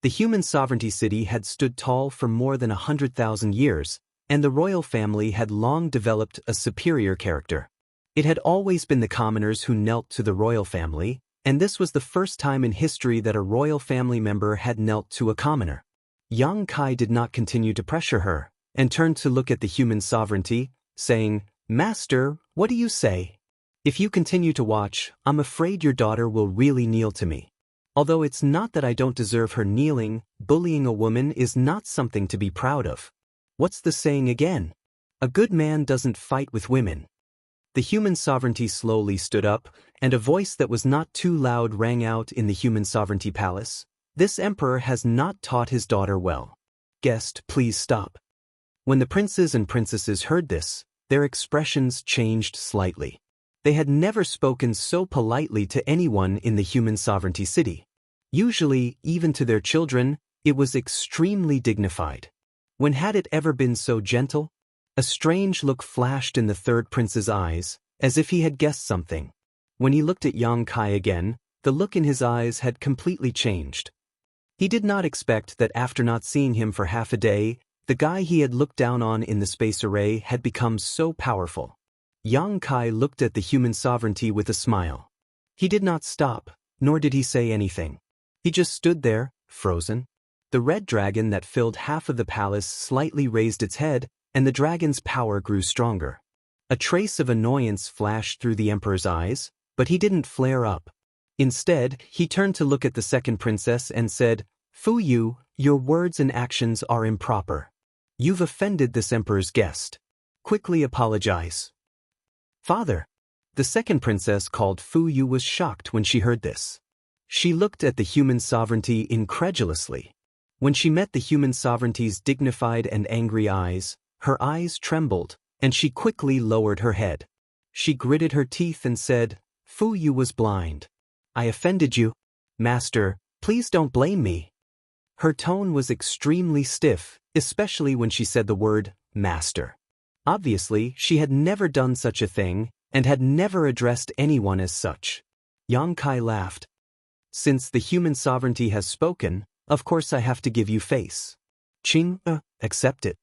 The human sovereignty city had stood tall for more than 100,000 years, and the royal family had long developed a superior character. It had always been the commoners who knelt to the royal family, and this was the first time in history that a royal family member had knelt to a commoner. Yang Kai did not continue to pressure her, and turned to look at the human sovereignty, saying, "Master, what do you say? If you continue to watch, I'm afraid your daughter will really kneel to me. Although it's not that I don't deserve her kneeling, bullying a woman is not something to be proud of. What's the saying again? A good man doesn't fight with women." The human sovereignty slowly stood up, and a voice that was not too loud rang out in the human sovereignty palace. "This emperor has not taught his daughter well. Guest, please stop." When the princes and princesses heard this, their expressions changed slightly. They had never spoken so politely to anyone in the human sovereignty city. Usually, even to their children, it was extremely dignified. When had it ever been so gentle? A strange look flashed in the third prince's eyes, as if he had guessed something. When he looked at Yang Kai again, the look in his eyes had completely changed. He did not expect that after not seeing him for half a day, the guy he had looked down on in the space array had become so powerful. Yang Kai looked at the human sovereignty with a smile. He did not stop, nor did he say anything. He just stood there, frozen. The red dragon that filled half of the palace slightly raised its head, and the dragon's power grew stronger. A trace of annoyance flashed through the emperor's eyes, but he didn't flare up. Instead, he turned to look at the second princess and said, "Fu Yu, your words and actions are improper. You've offended this emperor's guest. Quickly apologize." "Father." The second princess called Fu Yu was shocked when she heard this. She looked at the human sovereignty incredulously. When she met the human sovereignty's dignified and angry eyes, her eyes trembled, and she quickly lowered her head. She gritted her teeth and said, "Fu Yu was blind. I offended you. Master, please don't blame me." Her tone was extremely stiff, especially when she said the word, "master." Obviously, she had never done such a thing, and had never addressed anyone as such. Yang Kai laughed. "Since the human sovereignty has spoken, of course I have to give you face. Ching, accept it."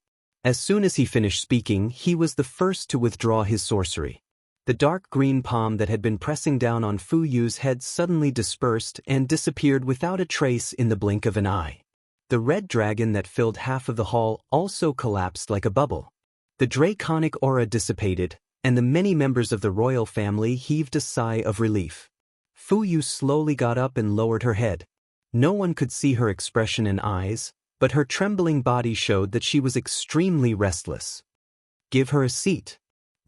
As soon as he finished speaking, he was the first to withdraw his sorcery. The dark green palm that had been pressing down on Fu Yu's head suddenly dispersed and disappeared without a trace in the blink of an eye. The red dragon that filled half of the hall also collapsed like a bubble. The draconic aura dissipated, and the many members of the royal family heaved a sigh of relief. Fu Yu slowly got up and lowered her head. No one could see her expression and eyes, but her trembling body showed that she was extremely restless. "Give her a seat."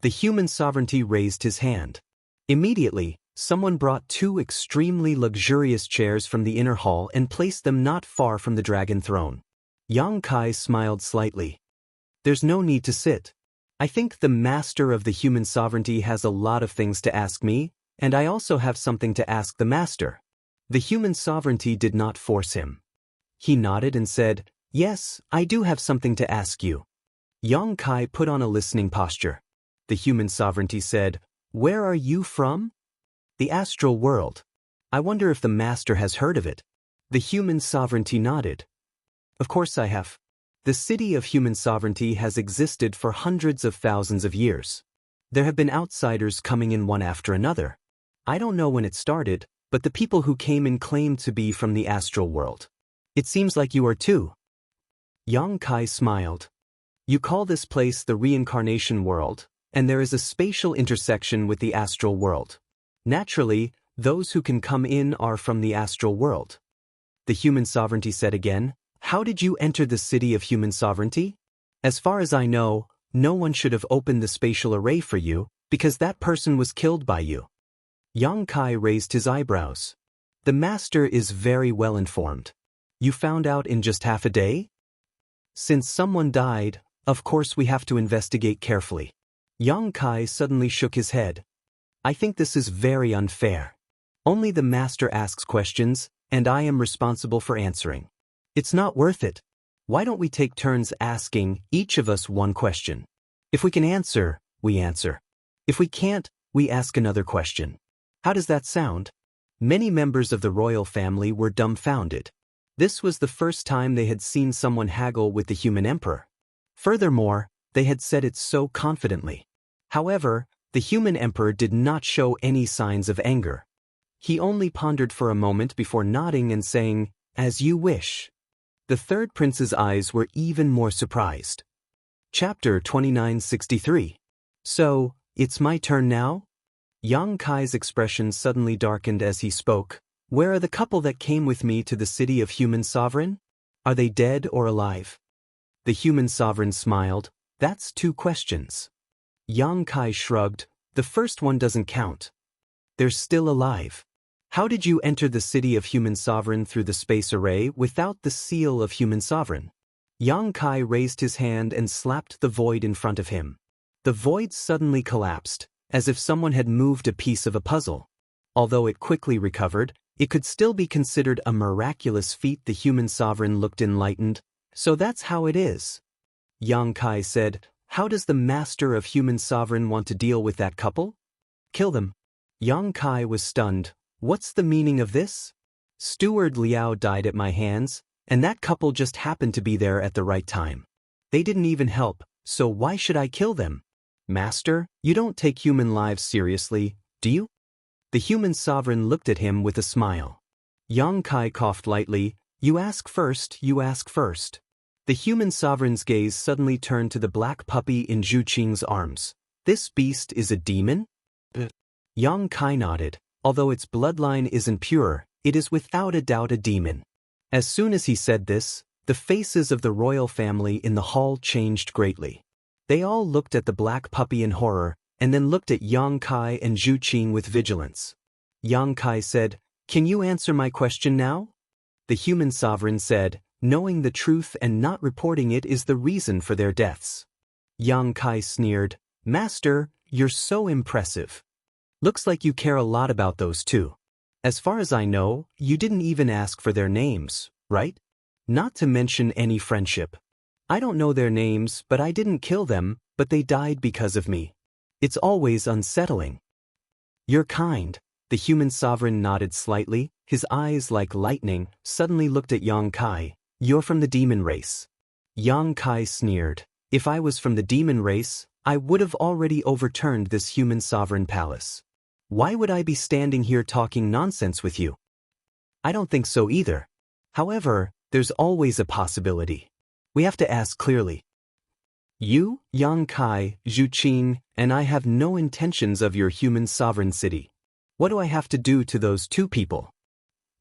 The human sovereignty raised his hand. Immediately, someone brought two extremely luxurious chairs from the inner hall and placed them not far from the dragon throne. Yang Kai smiled slightly. "There's no need to sit. I think the master of the human sovereignty has a lot of things to ask me, and I also have something to ask the master." The human sovereignty did not force him. He nodded and said, "Yes, I do have something to ask you." Yang Kai put on a listening posture. The human sovereignty said, "Where are you from?" "The astral world. I wonder if the master has heard of it." The human sovereignty nodded. "Of course I have. The city of human sovereignty has existed for hundreds of thousands of years. There have been outsiders coming in one after another. I don't know when it started, but the people who came in claimed to be from the astral world. It seems like you are too." Yang Kai smiled. "You call this place the reincarnation world, and there is a spatial intersection with the astral world. Naturally, those who can come in are from the astral world." The human sovereignty said again, "How did you enter the city of human sovereignty? As far as I know, no one should have opened the spatial array for you, because that person was killed by you." Yang Kai raised his eyebrows. "The master is very well informed. You found out in just half a day? Since someone died, of course we have to investigate carefully." Yang Kai suddenly shook his head. "I think this is very unfair. Only the master asks questions, and I am responsible for answering. It's not worth it. Why don't we take turns asking each of us one question? If we can answer, we answer. If we can't, we ask another question. How does that sound?" Many members of the royal family were dumbfounded. This was the first time they had seen someone haggle with the human emperor. Furthermore, they had said it so confidently. However, the human emperor did not show any signs of anger. He only pondered for a moment before nodding and saying, "As you wish." The third prince's eyes were even more surprised. Chapter 2963. So, it's my turn now? Yang Kai's expression suddenly darkened as he spoke. Where are the couple that came with me to the city of human sovereign? Are they dead or alive? The human sovereign smiled. That's 2 questions. Yang Kai shrugged. The first one doesn't count. They're still alive. How did you enter the city of human sovereign through the space array without the seal of human sovereign? Yang Kai raised his hand and slapped the void in front of him. The void suddenly collapsed, as if someone had moved a piece of a puzzle. Although it quickly recovered, it could still be considered a miraculous feat. The human sovereign looked enlightened. So that's how it is. Yang Kai said, how does the master of human sovereign want to deal with that couple? Kill them. Yang Kai was stunned. What's the meaning of this? Steward Liao died at my hands, and that couple just happened to be there at the right time. They didn't even help, so why should I kill them? Master, you don't take human lives seriously, do you? The human sovereign looked at him with a smile. Yang Kai coughed lightly. You ask first, you ask first. The human sovereign's gaze suddenly turned to the black puppy in Zhu Qing's arms. This beast is a demon? Yang Kai nodded. Although its bloodline isn't pure, it is without a doubt a demon. As soon as he said this, the faces of the royal family in the hall changed greatly. They all looked at the black puppy in horror, and then looked at Yang Kai and Zhu Qing with vigilance. Yang Kai said, Can you answer my question now? The human sovereign said, Knowing the truth and not reporting it is the reason for their deaths. Yang Kai sneered, Master, you're so impressive. Looks like you care a lot about those two. As far as I know, you didn't even ask for their names, right? Not to mention any friendship. I don't know their names, but I didn't kill them, but they died because of me. It's always unsettling. You're kind. The human sovereign nodded slightly, his eyes like lightning, suddenly looked at Yang Kai. You're from the demon race. Yang Kai sneered. If I was from the demon race, I would have already overturned this human sovereign palace. Why would I be standing here talking nonsense with you? I don't think so either. However, there's always a possibility. We have to ask clearly. You, Yang Kai, Zhu Qing, and I have no intentions of your human sovereign city. What do I have to do to those 2 people?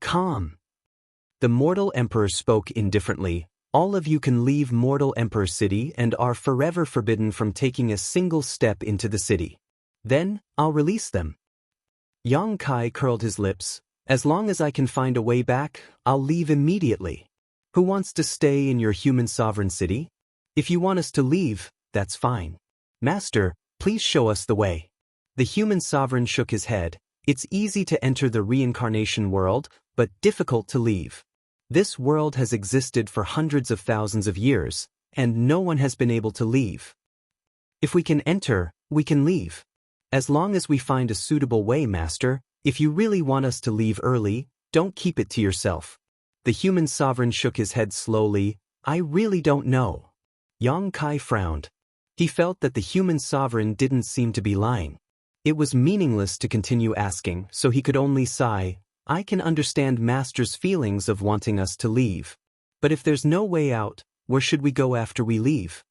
Calm. The mortal emperor spoke indifferently. All of you can leave mortal emperor city and are forever forbidden from taking a single step into the city. Then, I'll release them. Yang Kai curled his lips. As long as I can find a way back, I'll leave immediately. Who wants to stay in your human sovereign city? If you want us to leave, that's fine. Master, please show us the way. The human sovereign shook his head. It's easy to enter the reincarnation world, but difficult to leave. This world has existed for hundreds of thousands of years, and no one has been able to leave. If we can enter, we can leave. As long as we find a suitable way, Master. If you really want us to leave early, don't keep it to yourself. The human sovereign shook his head slowly. I really don't know. Yang Kai frowned. He felt that the human sovereign didn't seem to be lying. It was meaningless to continue asking, so he could only sigh. I can understand Master's feelings of wanting us to leave. But if there's no way out, where should we go after we leave?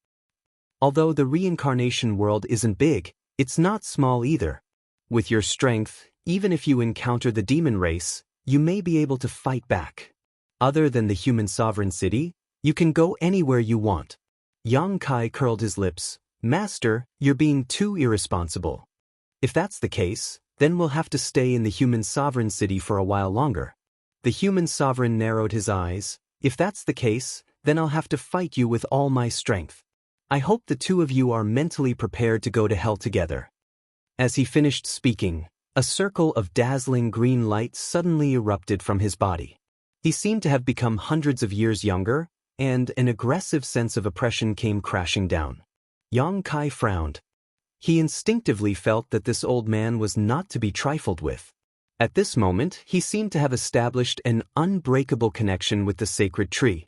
Although the reincarnation world isn't big, it's not small either. With your strength, even if you encounter the demon race, you may be able to fight back. Other than the human sovereign city, you can go anywhere you want. Yang Kai curled his lips. Master, you're being too irresponsible. If that's the case, then we'll have to stay in the human sovereign city for a while longer. The human sovereign narrowed his eyes. If that's the case, then I'll have to fight you with all my strength. I hope the 2 of you are mentally prepared to go to hell together. As he finished speaking, a circle of dazzling green light suddenly erupted from his body. He seemed to have become hundreds of years younger, and an aggressive sense of oppression came crashing down. Yang Kai frowned. He instinctively felt that this old man was not to be trifled with. At this moment, he seemed to have established an unbreakable connection with the sacred tree.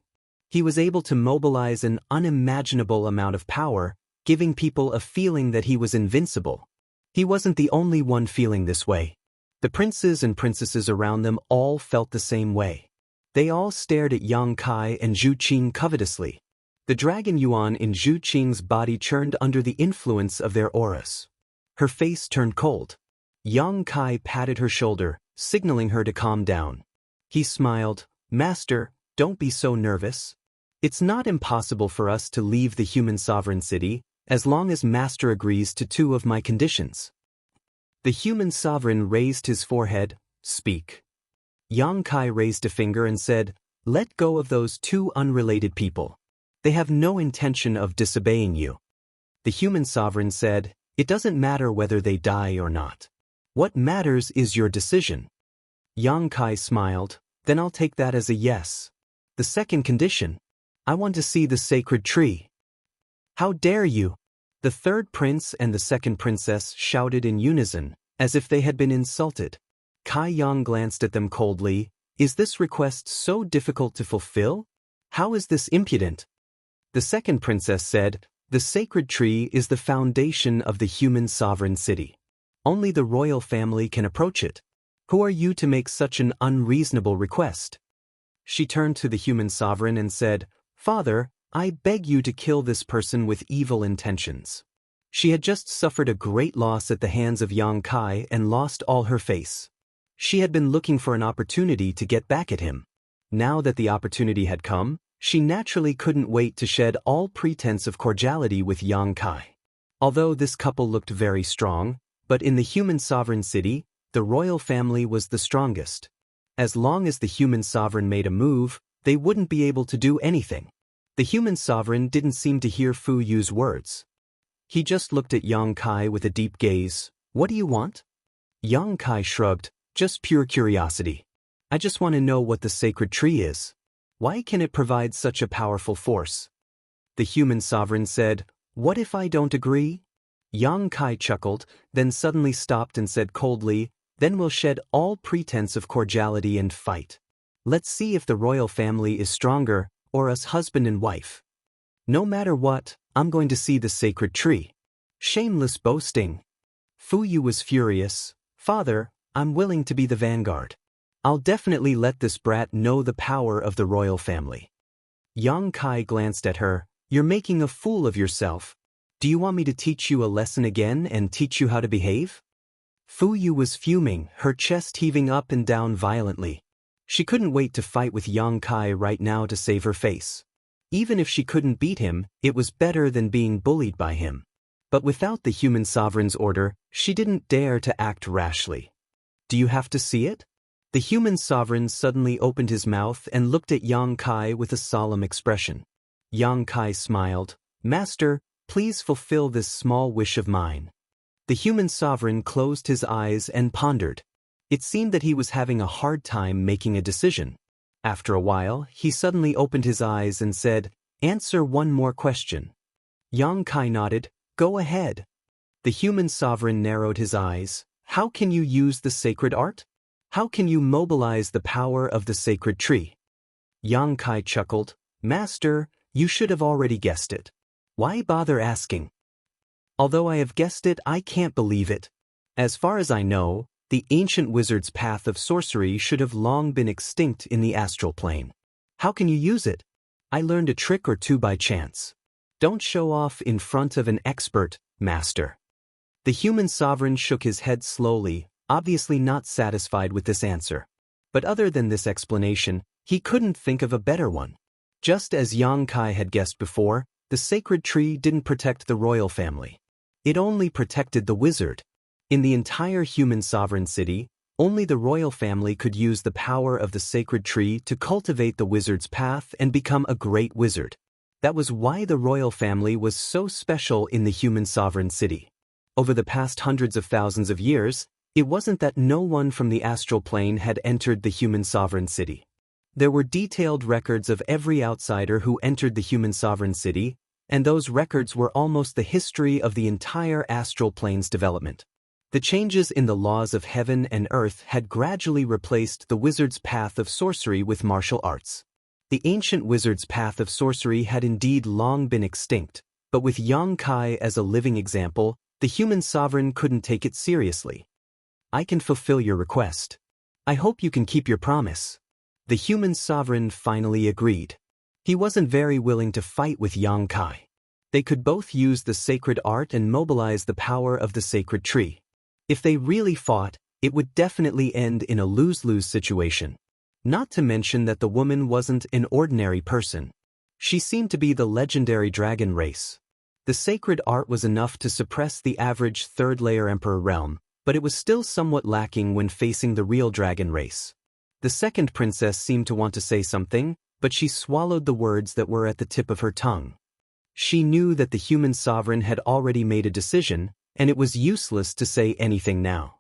He was able to mobilize an unimaginable amount of power, giving people a feeling that he was invincible. He wasn't the only one feeling this way. The princes and princesses around them all felt the same way. They all stared at Yang Kai and Zhu Qing covetously. The dragon Yuan in Zhu Qing's body churned under the influence of their auras. Her face turned cold. Yang Kai patted her shoulder, signaling her to calm down. He smiled. Master, don't be so nervous. It's not impossible for us to leave the human sovereign city, as long as Master agrees to 2 of my conditions. The human sovereign raised his forehead. Speak. Yang Kai raised a finger and said, let go of those 2 unrelated people. They have no intention of disobeying you. The human sovereign said, it doesn't matter whether they die or not. What matters is your decision. Yang Kai smiled, then I'll take that as a yes. The second condition. I want to see the sacred tree. How dare you? The third prince and the second princess shouted in unison, as if they had been insulted. Kai Yang glanced at them coldly. Is this request so difficult to fulfill? How is this impudent? The second princess said, the sacred tree is the foundation of the human sovereign city. Only the royal family can approach it. Who are you to make such an unreasonable request? She turned to the human sovereign and said, Father, I beg you to kill this person with evil intentions. She had just suffered a great loss at the hands of Yang Kai and lost all her face. She had been looking for an opportunity to get back at him. Now that the opportunity had come, she naturally couldn't wait to shed all pretense of cordiality with Yang Kai. Although this couple looked very strong, but in the human sovereign city, the royal family was the strongest. As long as the human sovereign made a move, they wouldn't be able to do anything. The human sovereign didn't seem to hear Fu Yu's words. He just looked at Yang Kai with a deep gaze. What do you want? Yang Kai shrugged, just pure curiosity. I just want to know what the sacred tree is. Why can it provide such a powerful force? The human sovereign said, what if I don't agree? Yang Kai chuckled, then suddenly stopped and said coldly, then we'll shed all pretense of cordiality and fight. Let's see if the royal family is stronger, or us husband and wife. No matter what, I'm going to see the sacred tree. Shameless boasting. Fu Yu was furious. Father, I'm willing to be the vanguard. I'll definitely let this brat know the power of the royal family. Yang Kai glanced at her. You're making a fool of yourself. Do you want me to teach you a lesson again and teach you how to behave? Fu Yu was fuming, her chest heaving up and down violently. She couldn't wait to fight with Yang Kai right now to save her face. Even if she couldn't beat him, it was better than being bullied by him. But without the human sovereign's order, she didn't dare to act rashly. Do you have to see it? The human sovereign suddenly opened his mouth and looked at Yang Kai with a solemn expression. Yang Kai smiled. Master, please fulfill this small wish of mine. The human sovereign closed his eyes and pondered. It seemed that he was having a hard time making a decision. After a while, he suddenly opened his eyes and said, Answer one more question. Yang Kai nodded. Go ahead. The human sovereign narrowed his eyes. How can you use the sacred art? How can you mobilize the power of the sacred tree? Yang Kai chuckled. Master, you should have already guessed it. Why bother asking? Although I have guessed it, I can't believe it. As far as I know, the ancient wizard's path of sorcery should have long been extinct in the astral plane. How can you use it? I learned a trick or two by chance. Don't show off in front of an expert, master. The human sovereign shook his head slowly, obviously not satisfied with this answer. But other than this explanation, he couldn't think of a better one. Just as Yang Kai had guessed before, the sacred tree didn't protect the royal family. It only protected the wizard. In the entire human sovereign city, only the royal family could use the power of the sacred tree to cultivate the wizard's path and become a great wizard. That was why the royal family was so special in the human sovereign city. Over the past hundreds of thousands of years, it wasn't that no one from the astral plane had entered the human sovereign city. There were detailed records of every outsider who entered the human sovereign city, and those records were almost the history of the entire astral plane's development. The changes in the laws of heaven and earth had gradually replaced the wizard's path of sorcery with martial arts. The ancient wizard's path of sorcery had indeed long been extinct, but with Yang Kai as a living example, the human sovereign couldn't take it seriously. I can fulfill your request. I hope you can keep your promise. The human sovereign finally agreed. He wasn't very willing to fight with Yang Kai. They could both use the sacred art and mobilize the power of the sacred tree. If they really fought, it would definitely end in a lose-lose situation. Not to mention that the woman wasn't an ordinary person. She seemed to be the legendary dragon race. The sacred art was enough to suppress the average third-layer emperor realm, but it was still somewhat lacking when facing the real dragon race. The second princess seemed to want to say something, but she swallowed the words that were at the tip of her tongue. She knew that the human sovereign had already made a decision, and it was useless to say anything now.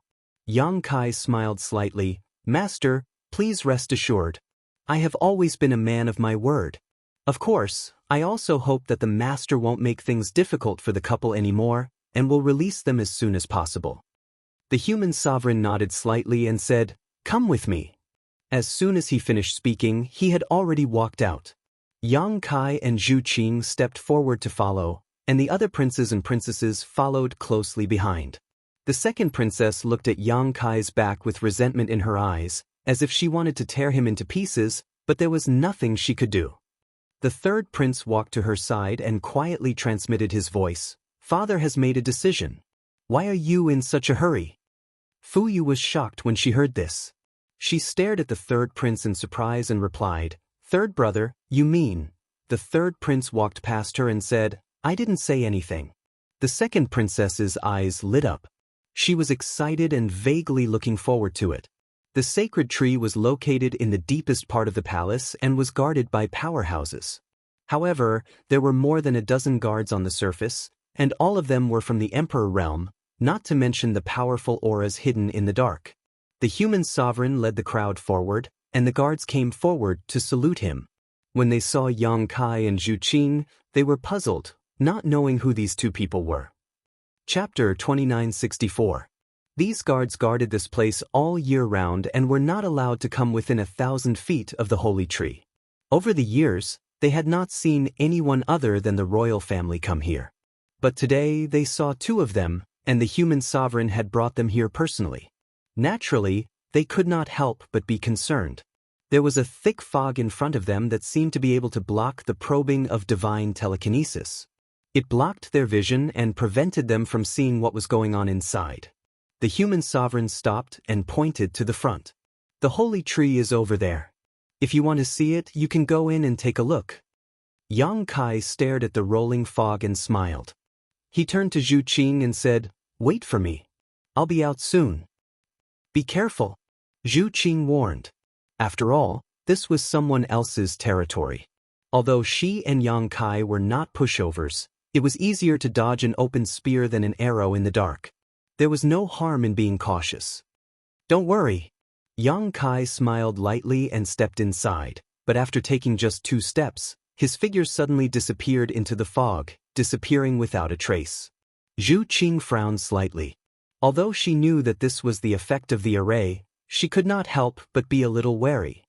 Yang Kai smiled slightly. Master, please rest assured. I have always been a man of my word. Of course, I also hope that the master won't make things difficult for the couple anymore, and will release them as soon as possible. The human sovereign nodded slightly and said, "Come with me." As soon as he finished speaking, he had already walked out. Yang Kai and Zhu Qing stepped forward to follow, and the other princes and princesses followed closely behind. The second princess looked at Yang Kai's back with resentment in her eyes, as if she wanted to tear him into pieces, but there was nothing she could do. The third prince walked to her side and quietly transmitted his voice. "Father has made a decision. Why are you in such a hurry?" Fu Yu was shocked when she heard this. She stared at the third prince in surprise and replied, "Third brother, you mean?" The third prince walked past her and said, "I didn't say anything." The second princess's eyes lit up. She was excited and vaguely looking forward to it. The sacred tree was located in the deepest part of the palace and was guarded by powerhouses. However, there were more than a dozen guards on the surface, and all of them were from the Emperor realm, not to mention the powerful auras hidden in the dark. The human sovereign led the crowd forward, and the guards came forward to salute him. When they saw Yang Kai and Zhu Qing, they were puzzled, not knowing who these two people were. Chapter 2964. These guards guarded this place all year round and were not allowed to come within 1,000 feet of the holy tree. Over the years, they had not seen anyone other than the royal family come here. But today they saw two of them, and the human sovereign had brought them here personally. Naturally, they could not help but be concerned. There was a thick fog in front of them that seemed to be able to block the probing of divine telekinesis. It blocked their vision and prevented them from seeing what was going on inside. The human sovereign stopped and pointed to the front. "The holy tree is over there. If you want to see it, you can go in and take a look." Yang Kai stared at the rolling fog and smiled. He turned to Zhu Qing and said, "Wait for me. I'll be out soon." "Be careful," Zhu Qing warned. After all, this was someone else's territory. Although she and Yang Kai were not pushovers, it was easier to dodge an open spear than an arrow in the dark. There was no harm in being cautious. "Don't worry." Yang Kai smiled lightly and stepped inside, but after taking just 2 steps, his figure suddenly disappeared into the fog, disappearing without a trace. Zhu Qing frowned slightly. Although she knew that this was the effect of the array, she could not help but be a little wary.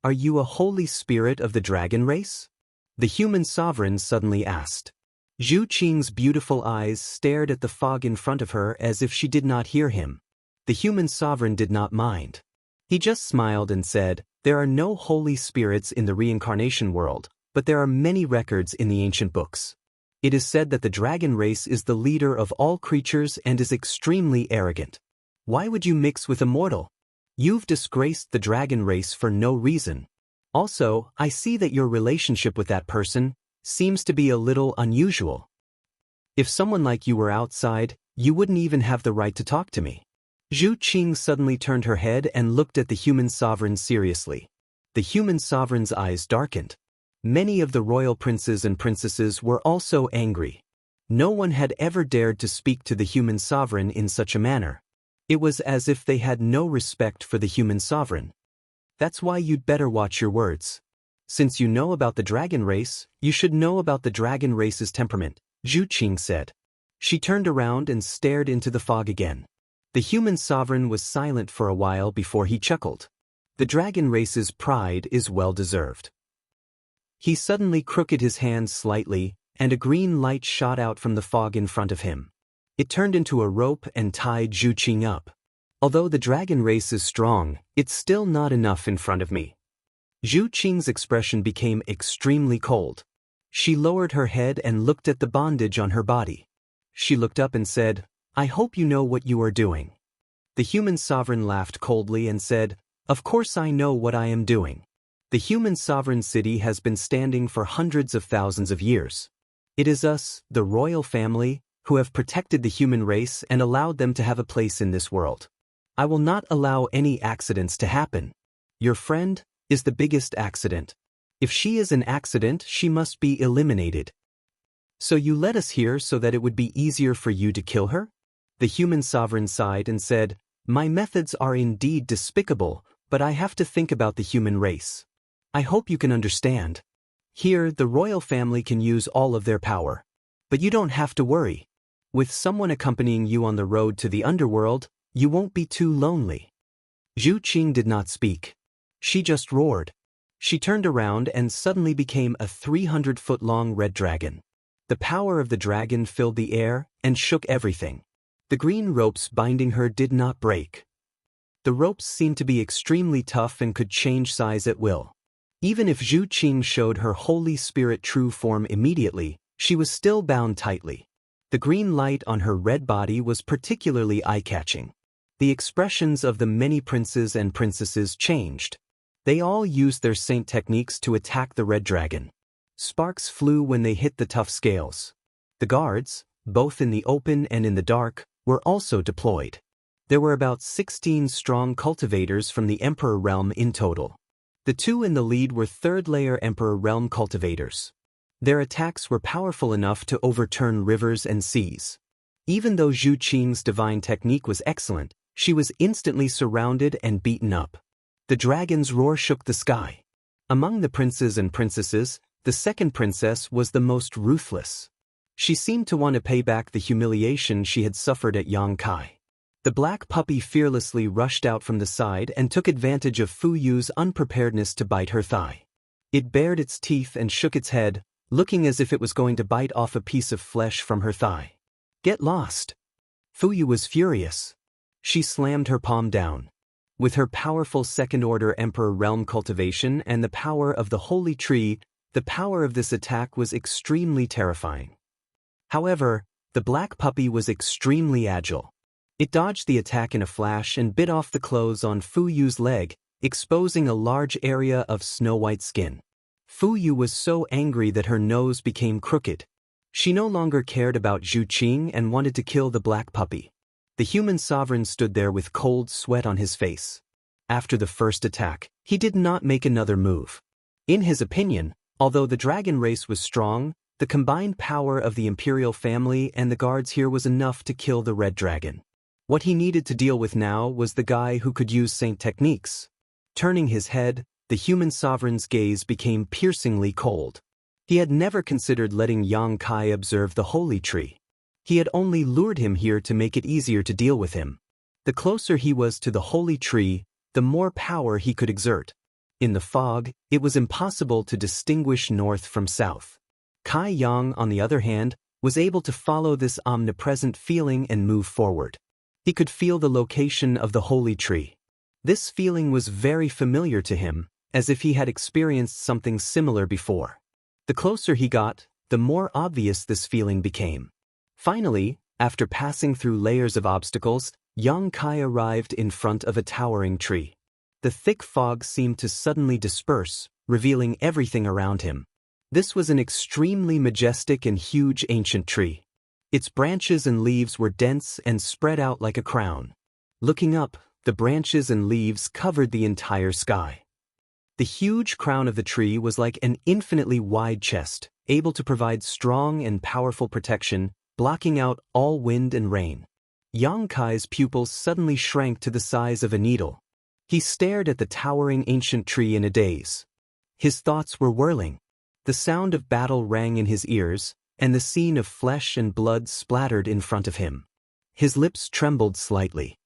"Are you a holy spirit of the dragon race?" the human sovereign suddenly asked. Zhu Qing's beautiful eyes stared at the fog in front of her as if she did not hear him. The human sovereign did not mind. He just smiled and said, "There are no holy spirits in the reincarnation world, but there are many records in the ancient books. It is said that the dragon race is the leader of all creatures and is extremely arrogant. Why would you mix with a mortal? You've disgraced the dragon race for no reason. Also, I see that your relationship with that person seems to be a little unusual. If someone like you were outside, you wouldn't even have the right to talk to me." Zhu Qing suddenly turned her head and looked at the human sovereign seriously. The human sovereign's eyes darkened. Many of the royal princes and princesses were also angry. No one had ever dared to speak to the human sovereign in such a manner. It was as if they had no respect for the human sovereign. "That's why you'd better watch your words. Since you know about the dragon race, you should know about the dragon race's temperament," Zhu Qing said. She turned around and stared into the fog again. The human sovereign was silent for a while before he chuckled. "The dragon race's pride is well-deserved." He suddenly crooked his hand slightly, and a green light shot out from the fog in front of him. It turned into a rope and tied Zhu Qing up. Although the dragon race is strong, it's still not enough in front of me. Zhu Qing's expression became extremely cold. She lowered her head and looked at the bondage on her body. She looked up and said, "I hope you know what you are doing." The human sovereign laughed coldly and said, "Of course I know what I am doing. The human sovereign city has been standing for hundreds of thousands of years. It is us, the royal family, who have protected the human race and allowed them to have a place in this world. I will not allow any accidents to happen. Your friend is the biggest accident. If she is an accident, she must be eliminated. So you led us here so that it would be easier for you to kill her?" The human sovereign sighed and said, "My methods are indeed despicable, but I have to think about the human race. I hope you can understand. Here, the royal family can use all of their power. But you don't have to worry. With someone accompanying you on the road to the underworld, you won't be too lonely." Zhu Qing did not speak. She just roared. She turned around and suddenly became a 300-foot-long red dragon. The power of the dragon filled the air and shook everything. The green ropes binding her did not break. The ropes seemed to be extremely tough and could change size at will. Even if Zhu Qing showed her Holy Spirit true form immediately, she was still bound tightly. The green light on her red body was particularly eye-catching. The expressions of the many princes and princesses changed. They all used their saint techniques to attack the red dragon. Sparks flew when they hit the tough scales. The guards, both in the open and in the dark, were also deployed. There were about 16 strong cultivators from the Emperor realm in total. The two in the lead were third-layer Emperor realm cultivators. Their attacks were powerful enough to overturn rivers and seas. Even though Zhu Qing's divine technique was excellent, she was instantly surrounded and beaten up. The dragon's roar shook the sky. Among the princes and princesses, the second princess was the most ruthless. She seemed to want to pay back the humiliation she had suffered at Yangkai. The black puppy fearlessly rushed out from the side and took advantage of Fu Yu's unpreparedness to bite her thigh. It bared its teeth and shook its head, looking as if it was going to bite off a piece of flesh from her thigh. "Get lost!" Fu Yu was furious. She slammed her palm down. With her powerful second-order Emperor realm cultivation and the power of the Holy Tree, the power of this attack was extremely terrifying. However, the black puppy was extremely agile. It dodged the attack in a flash and bit off the clothes on Fu Yu's leg, exposing a large area of snow-white skin. Fu Yu was so angry that her nose became crooked. She no longer cared about Zhu Qing and wanted to kill the black puppy. The human sovereign stood there with cold sweat on his face. After the first attack, he did not make another move. In his opinion, although the dragon race was strong, the combined power of the imperial family and the guards here was enough to kill the red dragon. What he needed to deal with now was the guy who could use saint techniques. Turning his head, the human sovereign's gaze became piercingly cold. He had never considered letting Yang Kai observe the holy tree. He had only lured him here to make it easier to deal with him. The closer he was to the holy tree, the more power he could exert. In the fog, it was impossible to distinguish north from south. Kai Yang, on the other hand, was able to follow this omnipresent feeling and move forward. He could feel the location of the holy tree. This feeling was very familiar to him, as if he had experienced something similar before. The closer he got, the more obvious this feeling became. Finally, after passing through layers of obstacles, Yang Kai arrived in front of a towering tree. The thick fog seemed to suddenly disperse, revealing everything around him. This was an extremely majestic and huge ancient tree. Its branches and leaves were dense and spread out like a crown. Looking up, the branches and leaves covered the entire sky. The huge crown of the tree was like an infinitely wide chest, able to provide strong and powerful protection, blocking out all wind and rain. Yang Kai's pupils suddenly shrank to the size of a needle. He stared at the towering ancient tree in a daze. His thoughts were whirling. The sound of battle rang in his ears, and the scene of flesh and blood splattered in front of him. His lips trembled slightly.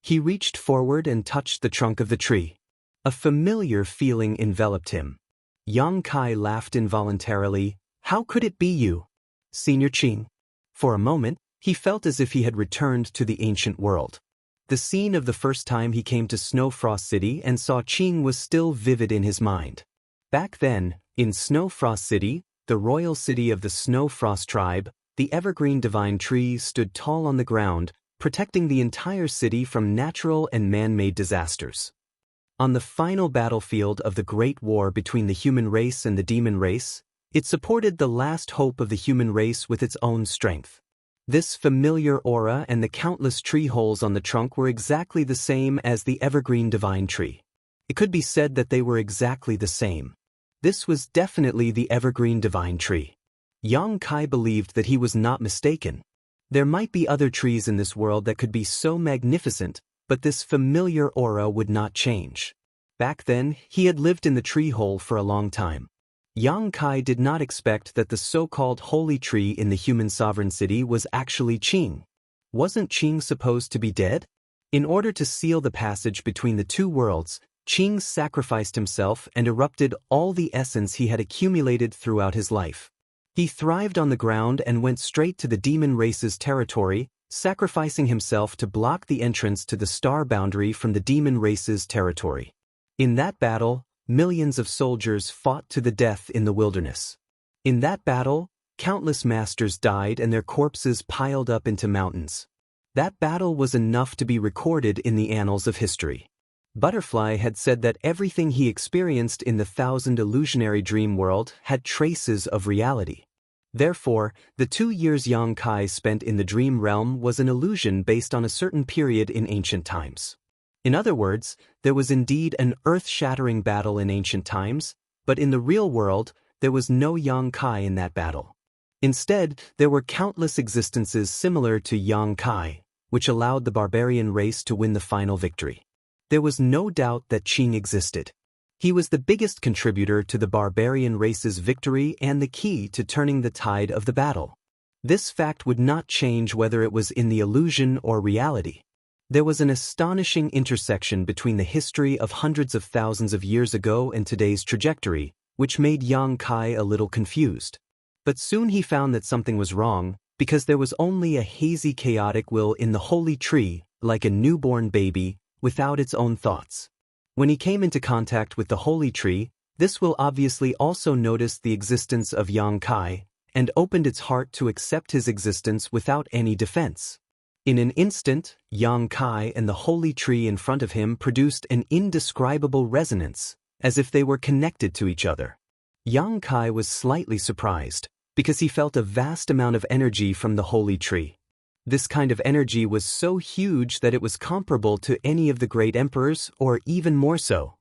He reached forward and touched the trunk of the tree. A familiar feeling enveloped him. Yang Kai laughed involuntarily. "How could it be you, Senior Qing?" For a moment, he felt as if he had returned to the ancient world. The scene of the first time he came to Snow Frost City and saw Qing was still vivid in his mind. Back then, in Snow Frost City, the royal city of the Snow Frost tribe, the evergreen divine tree stood tall on the ground, protecting the entire city from natural and man-made disasters. On the final battlefield of the Great War between the human race and the demon race, it supported the last hope of the human race with its own strength. This familiar aura and the countless tree holes on the trunk were exactly the same as the evergreen divine tree. It could be said that they were exactly the same. This was definitely the evergreen divine tree. Yang Kai believed that he was not mistaken. There might be other trees in this world that could be so magnificent, but this familiar aura would not change. Back then, he had lived in the tree hole for a long time. Yang Kai did not expect that the so-called holy tree in the human sovereign city was actually Qing. Wasn't Qing supposed to be dead? In order to seal the passage between the two worlds, Qing sacrificed himself and erupted all the essence he had accumulated throughout his life. He thrived on the ground and went straight to the demon race's territory, sacrificing himself to block the entrance to the star boundary from the demon race's territory. In that battle, millions of soldiers fought to the death in the wilderness. In that battle, countless masters died and their corpses piled up into mountains. That battle was enough to be recorded in the annals of history. Butterfly had said that everything he experienced in the thousand illusionary dream world had traces of reality. Therefore, the 2 years Yang Kai spent in the dream realm was an illusion based on a certain period in ancient times. In other words, there was indeed an earth-shattering battle in ancient times, but in the real world, there was no Yang Kai in that battle. Instead, there were countless existences similar to Yang Kai, which allowed the barbarian race to win the final victory. There was no doubt that Qing existed. He was the biggest contributor to the barbarian race's victory and the key to turning the tide of the battle. This fact would not change whether it was in the illusion or reality. There was an astonishing intersection between the history of hundreds of thousands of years ago and today's trajectory, which made Yang Kai a little confused. But soon he found that something was wrong, because there was only a hazy chaotic will in the holy tree, like a newborn baby, without its own thoughts. When he came into contact with the holy tree, this will obviously also noticed the existence of Yang Kai, and opened its heart to accept his existence without any defense. In an instant, Yang Kai and the holy tree in front of him produced an indescribable resonance, as if they were connected to each other. Yang Kai was slightly surprised, because he felt a vast amount of energy from the holy tree. This kind of energy was so huge that it was comparable to any of the great emperors, or even more so.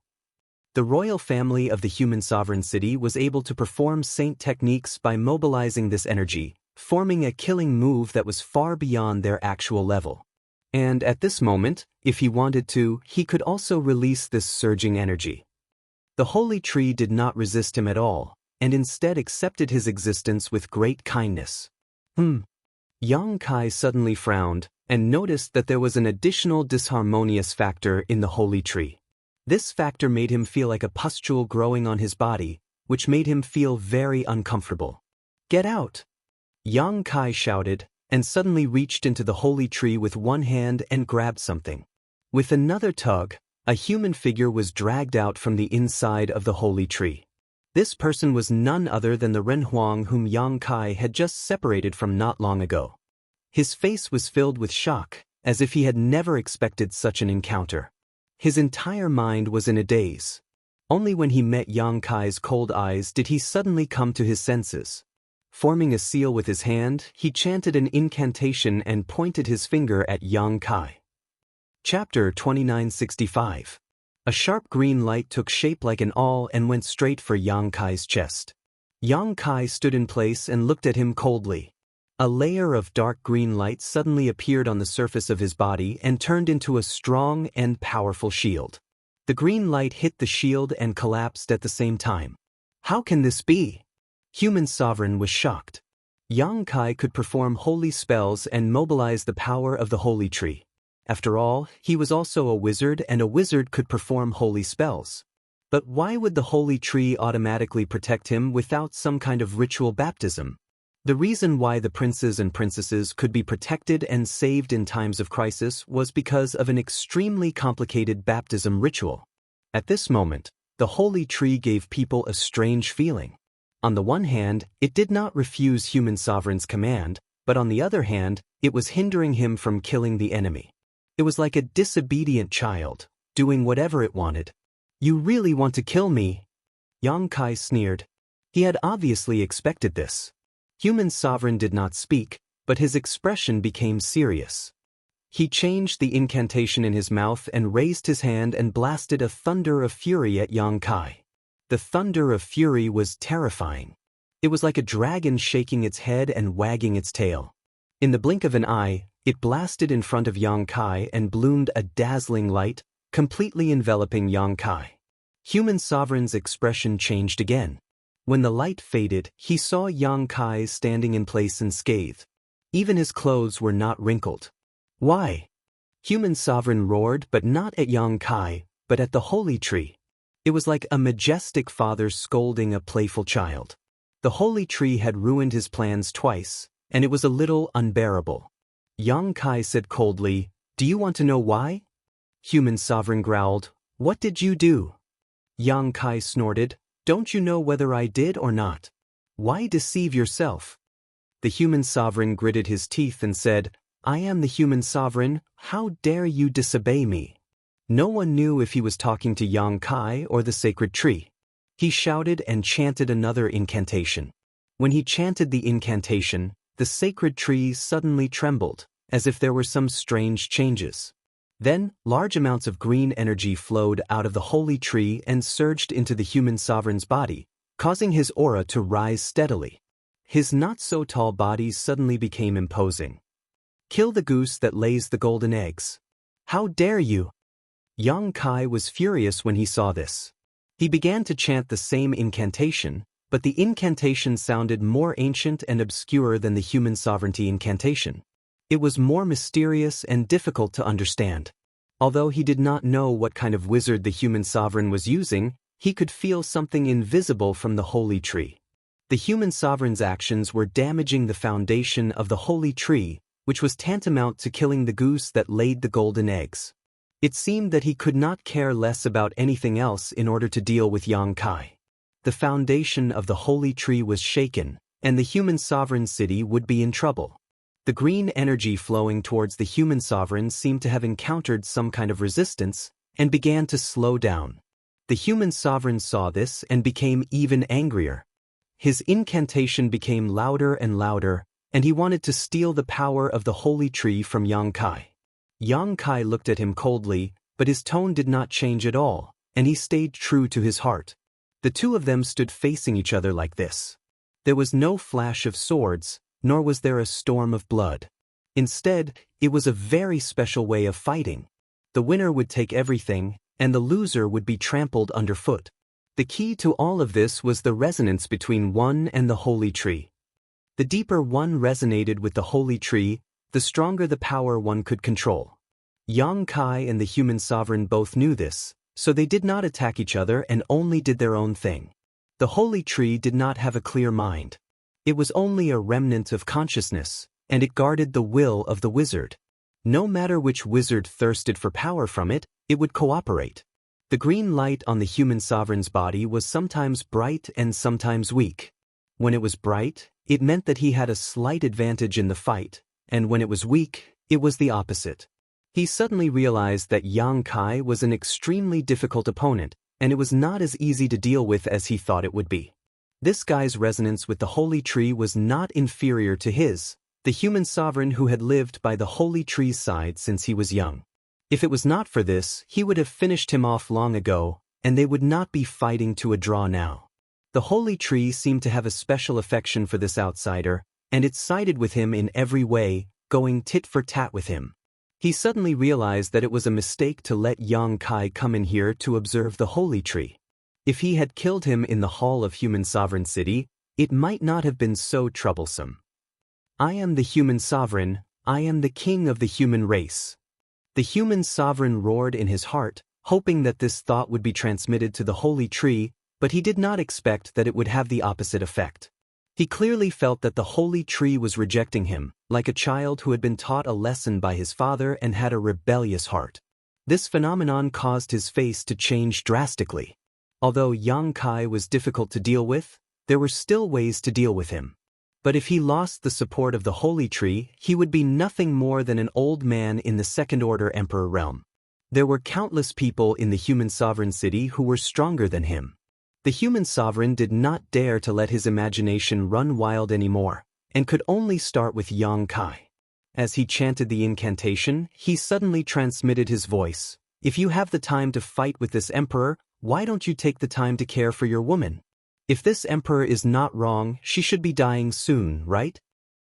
The royal family of the human sovereign city was able to perform saint techniques by mobilizing this energy, forming a killing move that was far beyond their actual level. And at this moment, if he wanted to, he could also release this surging energy. The holy tree did not resist him at all, and instead accepted his existence with great kindness. Yang Kai suddenly frowned, and noticed that there was an additional disharmonious factor in the holy tree. This factor made him feel like a pustule growing on his body, which made him feel very uncomfortable. "Get out!" Yang Kai shouted, and suddenly reached into the holy tree with one hand and grabbed something. With another tug, a human figure was dragged out from the inside of the holy tree. This person was none other than the Ren Huang whom Yang Kai had just separated from not long ago. His face was filled with shock, as if he had never expected such an encounter. His entire mind was in a daze. Only when he met Yang Kai's cold eyes did he suddenly come to his senses. Forming a seal with his hand, he chanted an incantation and pointed his finger at Yang Kai. Chapter 2965. A sharp green light took shape like an awl and went straight for Yang Kai's chest. Yang Kai stood in place and looked at him coldly. A layer of dark green light suddenly appeared on the surface of his body and turned into a strong and powerful shield. The green light hit the shield and collapsed at the same time. How can this be? Human Sovereign was shocked. Yang Kai could perform holy spells and mobilize the power of the holy tree. After all, he was also a wizard, and a wizard could perform holy spells. But why would the holy tree automatically protect him without some kind of ritual baptism? The reason why the princes and princesses could be protected and saved in times of crisis was because of an extremely complicated baptism ritual. At this moment, the holy tree gave people a strange feeling. On the one hand, it did not refuse human sovereign's command, but on the other hand, it was hindering him from killing the enemy. It was like a disobedient child, doing whatever it wanted. "You really want to kill me?" Yang Kai sneered. He had obviously expected this. Human sovereign did not speak, but his expression became serious. He changed the incantation in his mouth and raised his hand and blasted a thunder of fury at Yang Kai. The thunder of fury was terrifying. It was like a dragon shaking its head and wagging its tail. In the blink of an eye, it blasted in front of Yang Kai and bloomed a dazzling light, completely enveloping Yang Kai. Human sovereign's expression changed again. When the light faded, he saw Yang Kai standing in place unscathed. Even his clothes were not wrinkled. "Why?" Human sovereign roared, but not at Yang Kai, but at the holy tree. It was like a majestic father scolding a playful child. The holy tree had ruined his plans twice, and it was a little unbearable. Yang Kai said coldly, "Do you want to know why?" Human sovereign growled, "What did you do?" Yang Kai snorted, "Don't you know whether I did or not? Why deceive yourself?" The human sovereign gritted his teeth and said, "I am the human sovereign, how dare you disobey me?" No one knew if he was talking to Yang Kai or the sacred tree. He shouted and chanted another incantation. When he chanted the incantation, the sacred tree suddenly trembled, as if there were some strange changes. Then, large amounts of green energy flowed out of the holy tree and surged into the human sovereign's body, causing his aura to rise steadily. His not-so-tall body suddenly became imposing. "Kill the goose that lays the golden eggs. How dare you?" Yang Kai was furious when he saw this. He began to chant the same incantation, but the incantation sounded more ancient and obscure than the human sovereignty incantation. It was more mysterious and difficult to understand. Although he did not know what kind of wizard the human sovereign was using, he could feel something invisible from the holy tree. The human sovereign's actions were damaging the foundation of the holy tree, which was tantamount to killing the goose that laid the golden eggs. It seemed that he could not care less about anything else in order to deal with Yang Kai. The foundation of the holy tree was shaken, and the human sovereign city would be in trouble. The green energy flowing towards the human sovereign seemed to have encountered some kind of resistance and began to slow down. The human sovereign saw this and became even angrier. His incantation became louder and louder, and he wanted to steal the power of the holy tree from Yang Kai. Yang Kai looked at him coldly, but his tone did not change at all, and he stayed true to his heart. The two of them stood facing each other like this. There was no flash of swords, nor was there a storm of blood. Instead, it was a very special way of fighting. The winner would take everything, and the loser would be trampled underfoot. The key to all of this was the resonance between one and the holy tree. The deeper one resonated with the holy tree, the stronger the power one could control. Yang Kai and the human sovereign both knew this, so they did not attack each other and only did their own thing. The holy tree did not have a clear mind. It was only a remnant of consciousness, and it guarded the will of the wizard. No matter which wizard thirsted for power from it, it would cooperate. The green light on the human sovereign's body was sometimes bright and sometimes weak. When it was bright, it meant that he had a slight advantage in the fight, and when it was weak, it was the opposite. He suddenly realized that Yang Kai was an extremely difficult opponent, and it was not as easy to deal with as he thought it would be. This guy's resonance with the holy tree was not inferior to his, the human sovereign who had lived by the holy tree's side since he was young. If it was not for this, he would have finished him off long ago, and they would not be fighting to a draw now. The holy tree seemed to have a special affection for this outsider, and it sided with him in every way, going tit for tat with him. He suddenly realized that it was a mistake to let Yang Kai come in here to observe the holy tree. If he had killed him in the Hall of Human Sovereign City, it might not have been so troublesome. "I am the human sovereign, I am the king of the human race." The human sovereign roared in his heart, hoping that this thought would be transmitted to the holy tree, but he did not expect that it would have the opposite effect. He clearly felt that the holy tree was rejecting him, like a child who had been taught a lesson by his father and had a rebellious heart. This phenomenon caused his face to change drastically. Although Yang Kai was difficult to deal with, there were still ways to deal with him. But if he lost the support of the holy tree, he would be nothing more than an old man in the second-order emperor realm. There were countless people in the human sovereign city who were stronger than him. The human sovereign did not dare to let his imagination run wild anymore, and could only start with Yang Kai. As he chanted the incantation, he suddenly transmitted his voice. If you have the time to fight with this emperor, why don't you take the time to care for your woman? If this emperor is not wrong, she should be dying soon, right?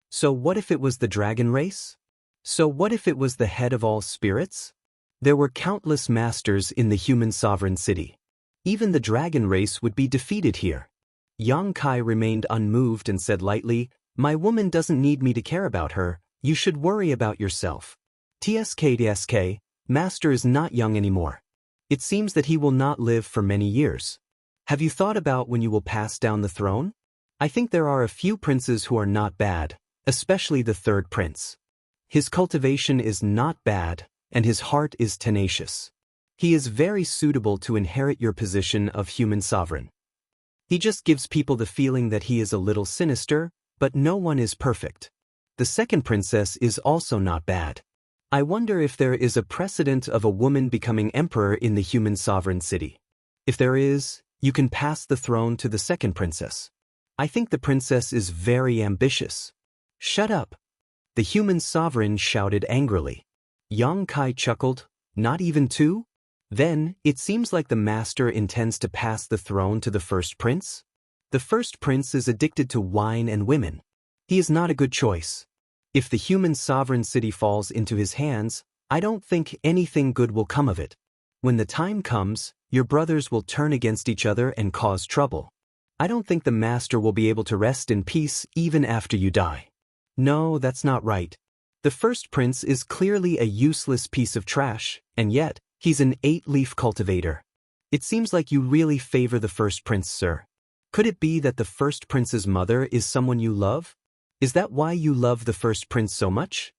So what if it was the dragon race? So what if it was the head of all spirits? There were countless masters in the human sovereign city. Even the dragon race would be defeated here. Yang Kai remained unmoved and said lightly, "My woman doesn't need me to care about her. You should worry about yourself." TSK, Master is not young anymore. It seems that he will not live for many years. Have you thought about when you will pass down the throne? I think there are a few princes who are not bad, especially the third prince. His cultivation is not bad, and his heart is tenacious. He is very suitable to inherit your position of human sovereign. He just gives people the feeling that he is a little sinister, but no one is perfect. The second princess is also not bad. I wonder if there is a precedent of a woman becoming emperor in the human sovereign city. If there is, you can pass the throne to the second princess. I think the princess is very ambitious. Shut up! The human sovereign shouted angrily. Yang Kai chuckled, not even two? Then, it seems like the master intends to pass the throne to the first prince? The first prince is addicted to wine and women. He is not a good choice. If the human sovereign city falls into his hands, I don't think anything good will come of it. When the time comes, your brothers will turn against each other and cause trouble. I don't think the master will be able to rest in peace even after you die. No, that's not right. The first prince is clearly a useless piece of trash, and yet, he's an 8-leaf cultivator. It seems like you really favor the first prince, sir. Could it be that the first prince's mother is someone you love? Is that why you love the first prince so much?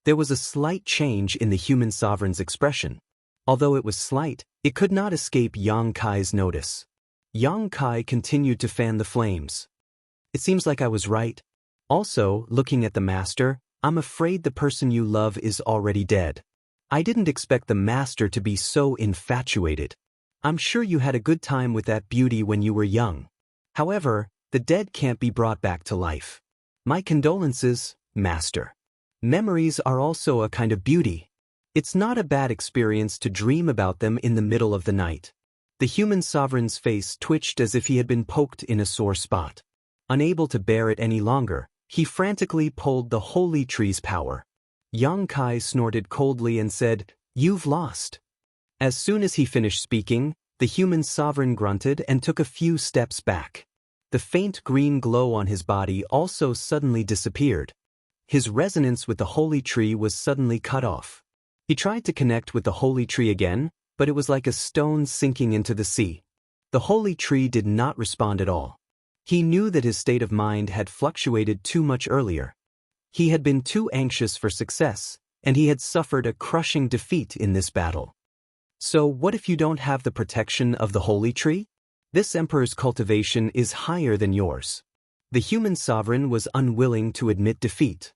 There was a slight change in the human sovereign's expression. Although it was slight, it could not escape Yang Kai's notice. Yang Kai continued to fan the flames. It seems like I was right. Also, looking at the master, I'm afraid the person you love is already dead. I didn't expect the master to be so infatuated. I'm sure you had a good time with that beauty when you were young. However, the dead can't be brought back to life. My condolences, master. Memories are also a kind of beauty. It's not a bad experience to dream about them in the middle of the night. The human sovereign's face twitched as if he had been poked in a sore spot. Unable to bear it any longer, he frantically pulled the holy tree's power. Yang Kai snorted coldly and said, "You've lost." As soon as he finished speaking, the human sovereign grunted and took a few steps back. The faint green glow on his body also suddenly disappeared. His resonance with the holy tree was suddenly cut off. He tried to connect with the holy tree again, but it was like a stone sinking into the sea. The holy tree did not respond at all. He knew that his state of mind had fluctuated too much earlier. He had been too anxious for success, and he had suffered a crushing defeat in this battle. So what if you don't have the protection of the holy tree? This emperor's cultivation is higher than yours. The human sovereign was unwilling to admit defeat.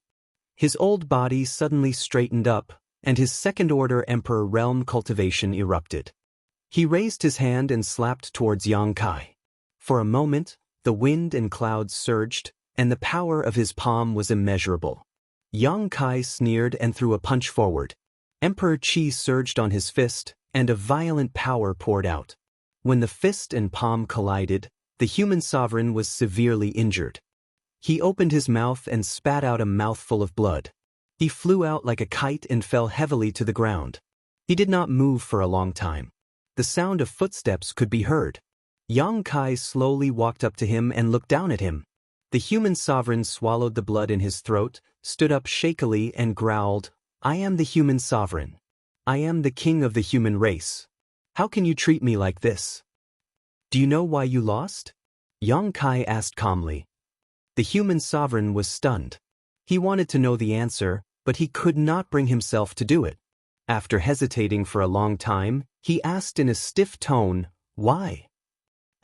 His old body suddenly straightened up, and his second-order emperor realm cultivation erupted. He raised his hand and slapped towards Yang Kai. For a moment, the wind and clouds surged, and the power of his palm was immeasurable. Yang Kai sneered and threw a punch forward. Emperor Qi surged on his fist, and a violent power poured out. When the fist and palm collided, the human sovereign was severely injured. He opened his mouth and spat out a mouthful of blood. He flew out like a kite and fell heavily to the ground. He did not move for a long time. The sound of footsteps could be heard. Yang Kai slowly walked up to him and looked down at him. The human sovereign swallowed the blood in his throat, stood up shakily and growled, "I am the human sovereign. I am the king of the human race. How can you treat me like this?" "Do you know why you lost?" Yang Kai asked calmly. The human sovereign was stunned. He wanted to know the answer, but he could not bring himself to do it. After hesitating for a long time, he asked in a stiff tone, "Why?"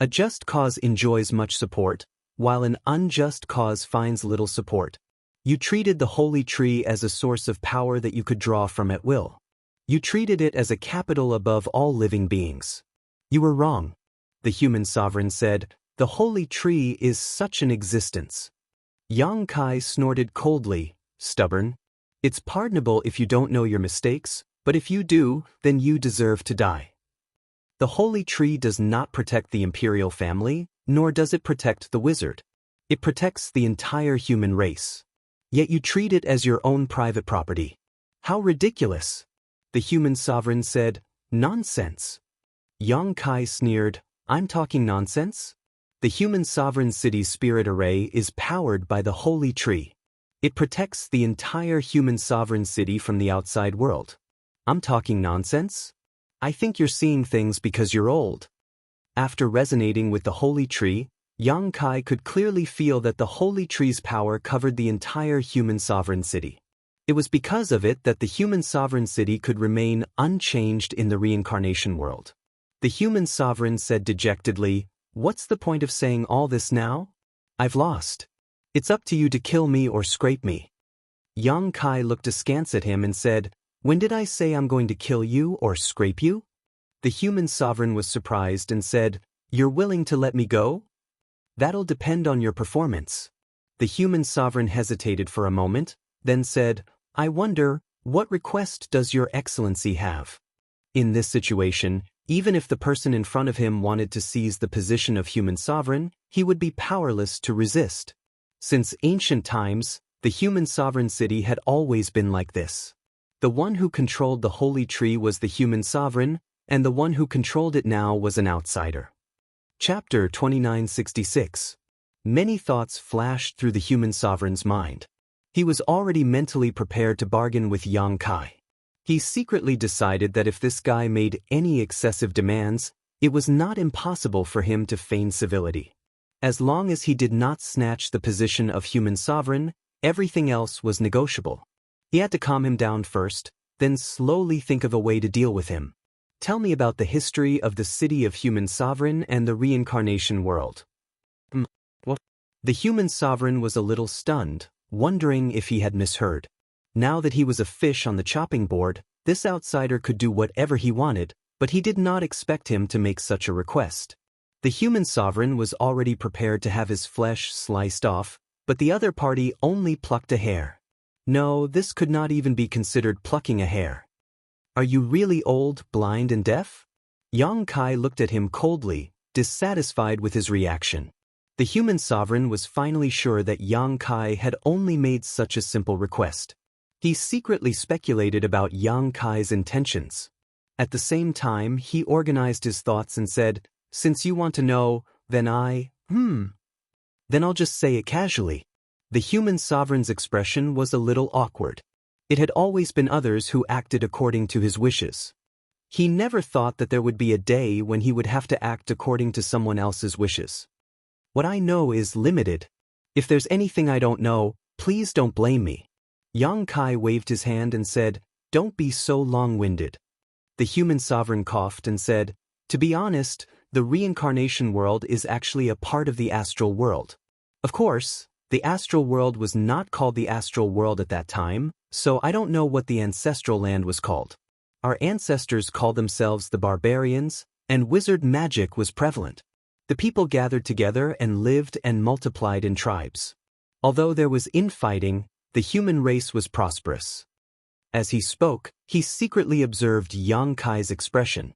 A just cause enjoys much support, while an unjust cause finds little support. You treated the holy tree as a source of power that you could draw from at will. You treated it as a capital above all living beings. You were wrong. The human sovereign said, "The holy tree is such an existence." Yang Kai snorted coldly, "Stubborn. It's pardonable if you don't know your mistakes, but if you do, then you deserve to die. The holy tree does not protect the imperial family, nor does it protect the wizard. It protects the entire human race. Yet you treat it as your own private property. How ridiculous!" The human sovereign said, "Nonsense." Yang Kai sneered, "I'm talking nonsense? The human sovereign city's spirit array is powered by the holy tree. It protects the entire human sovereign city from the outside world. I'm talking nonsense? I think you're seeing things because you're old." After resonating with the holy tree, Yang Kai could clearly feel that the holy tree's power covered the entire human sovereign city. It was because of it that the human sovereign city could remain unchanged in the reincarnation world. The human sovereign said dejectedly, "What's the point of saying all this now? I've lost. It's up to you to kill me or scrape me." Yang Kai looked askance at him and said, "When did I say I'm going to kill you or scrape you?" The human sovereign was surprised and said, "You're willing to let me go? That'll depend on your performance." The human sovereign hesitated for a moment, then said, "I wonder, what request does your excellency have?" In this situation, even if the person in front of him wanted to seize the position of human sovereign, he would be powerless to resist. Since ancient times, the human sovereign city had always been like this. The one who controlled the holy tree was the human sovereign, and the one who controlled it now was an outsider. Chapter 2966. Many thoughts flashed through the human sovereign's mind. He was already mentally prepared to bargain with Yang Kai. He secretly decided that if this guy made any excessive demands, it was not impossible for him to feign civility. As long as he did not snatch the position of human sovereign, everything else was negotiable. He had to calm him down first, then slowly think of a way to deal with him. "Tell me about the history of the city of human sovereign and the reincarnation world." What? The human sovereign was a little stunned, wondering if he had misheard. Now that he was a fish on the chopping board, this outsider could do whatever he wanted, but he did not expect him to make such a request. The human sovereign was already prepared to have his flesh sliced off, but the other party only plucked a hair. No, this could not even be considered plucking a hair. "Are you really old, blind, and deaf?" Yang Kai looked at him coldly, dissatisfied with his reaction. The human sovereign was finally sure that Yang Kai had only made such a simple request. He secretly speculated about Yang Kai's intentions. At the same time, he organized his thoughts and said, "Since you want to know, then Then I'll just say it casually." The human sovereign's expression was a little awkward. It had always been others who acted according to his wishes. He never thought that there would be a day when he would have to act according to someone else's wishes. "What I know is limited. If there's anything I don't know, please don't blame me." Yang Kai waved his hand and said, "Don't be so long-winded." The human sovereign coughed and said, "To be honest, the reincarnation world is actually a part of the astral world. Of course, the astral world was not called the astral world at that time, so I don't know what the ancestral land was called. Our ancestors called themselves the barbarians, and wizard magic was prevalent. The people gathered together and lived and multiplied in tribes. Although there was infighting, the human race was prosperous." As he spoke, he secretly observed Yang Kai's expression.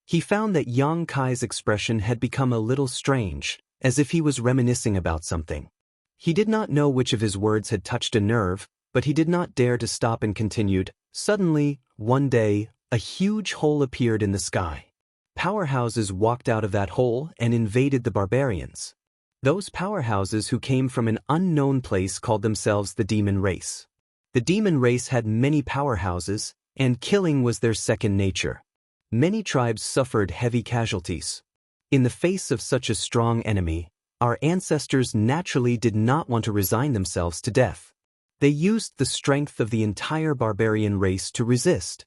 He found that Yang Kai's expression had become a little strange, as if he was reminiscing about something. He did not know which of his words had touched a nerve, but he did not dare to stop and continued, "Suddenly, one day, a huge hole appeared in the sky. Powerhouses walked out of that hole and invaded the barbarians. Those powerhouses who came from an unknown place called themselves the demon race. The demon race had many powerhouses, and killing was their second nature. Many tribes suffered heavy casualties. In the face of such a strong enemy, our ancestors naturally did not want to resign themselves to death. They used the strength of the entire barbarian race to resist.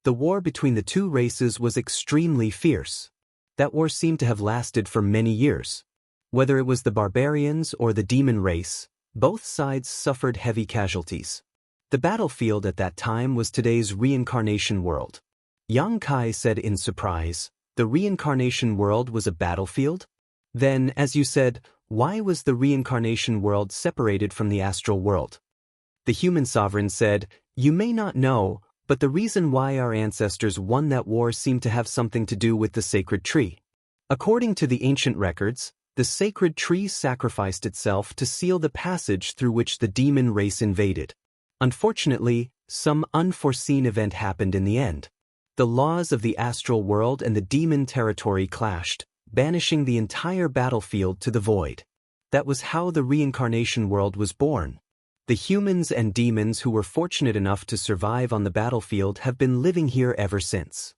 The war between the two races was extremely fierce. That war seemed to have lasted for many years. Whether it was the barbarians or the demon race, both sides suffered heavy casualties. The battlefield at that time was today's reincarnation world. Yang Kai said in surprise, "The reincarnation world was a battlefield? Then, as you said, why was the reincarnation world separated from the astral world?" The human sovereign said, "You may not know, but the reason why our ancestors won that war seemed to have something to do with the sacred tree. According to the ancient records, the sacred tree sacrificed itself to seal the passage through which the demon race invaded. Unfortunately, some unforeseen event happened in the end. The laws of the astral world and the demon territory clashed, banishing the entire battlefield to the void. That was how the reincarnation world was born. The humans and demons who were fortunate enough to survive on the battlefield have been living here ever since.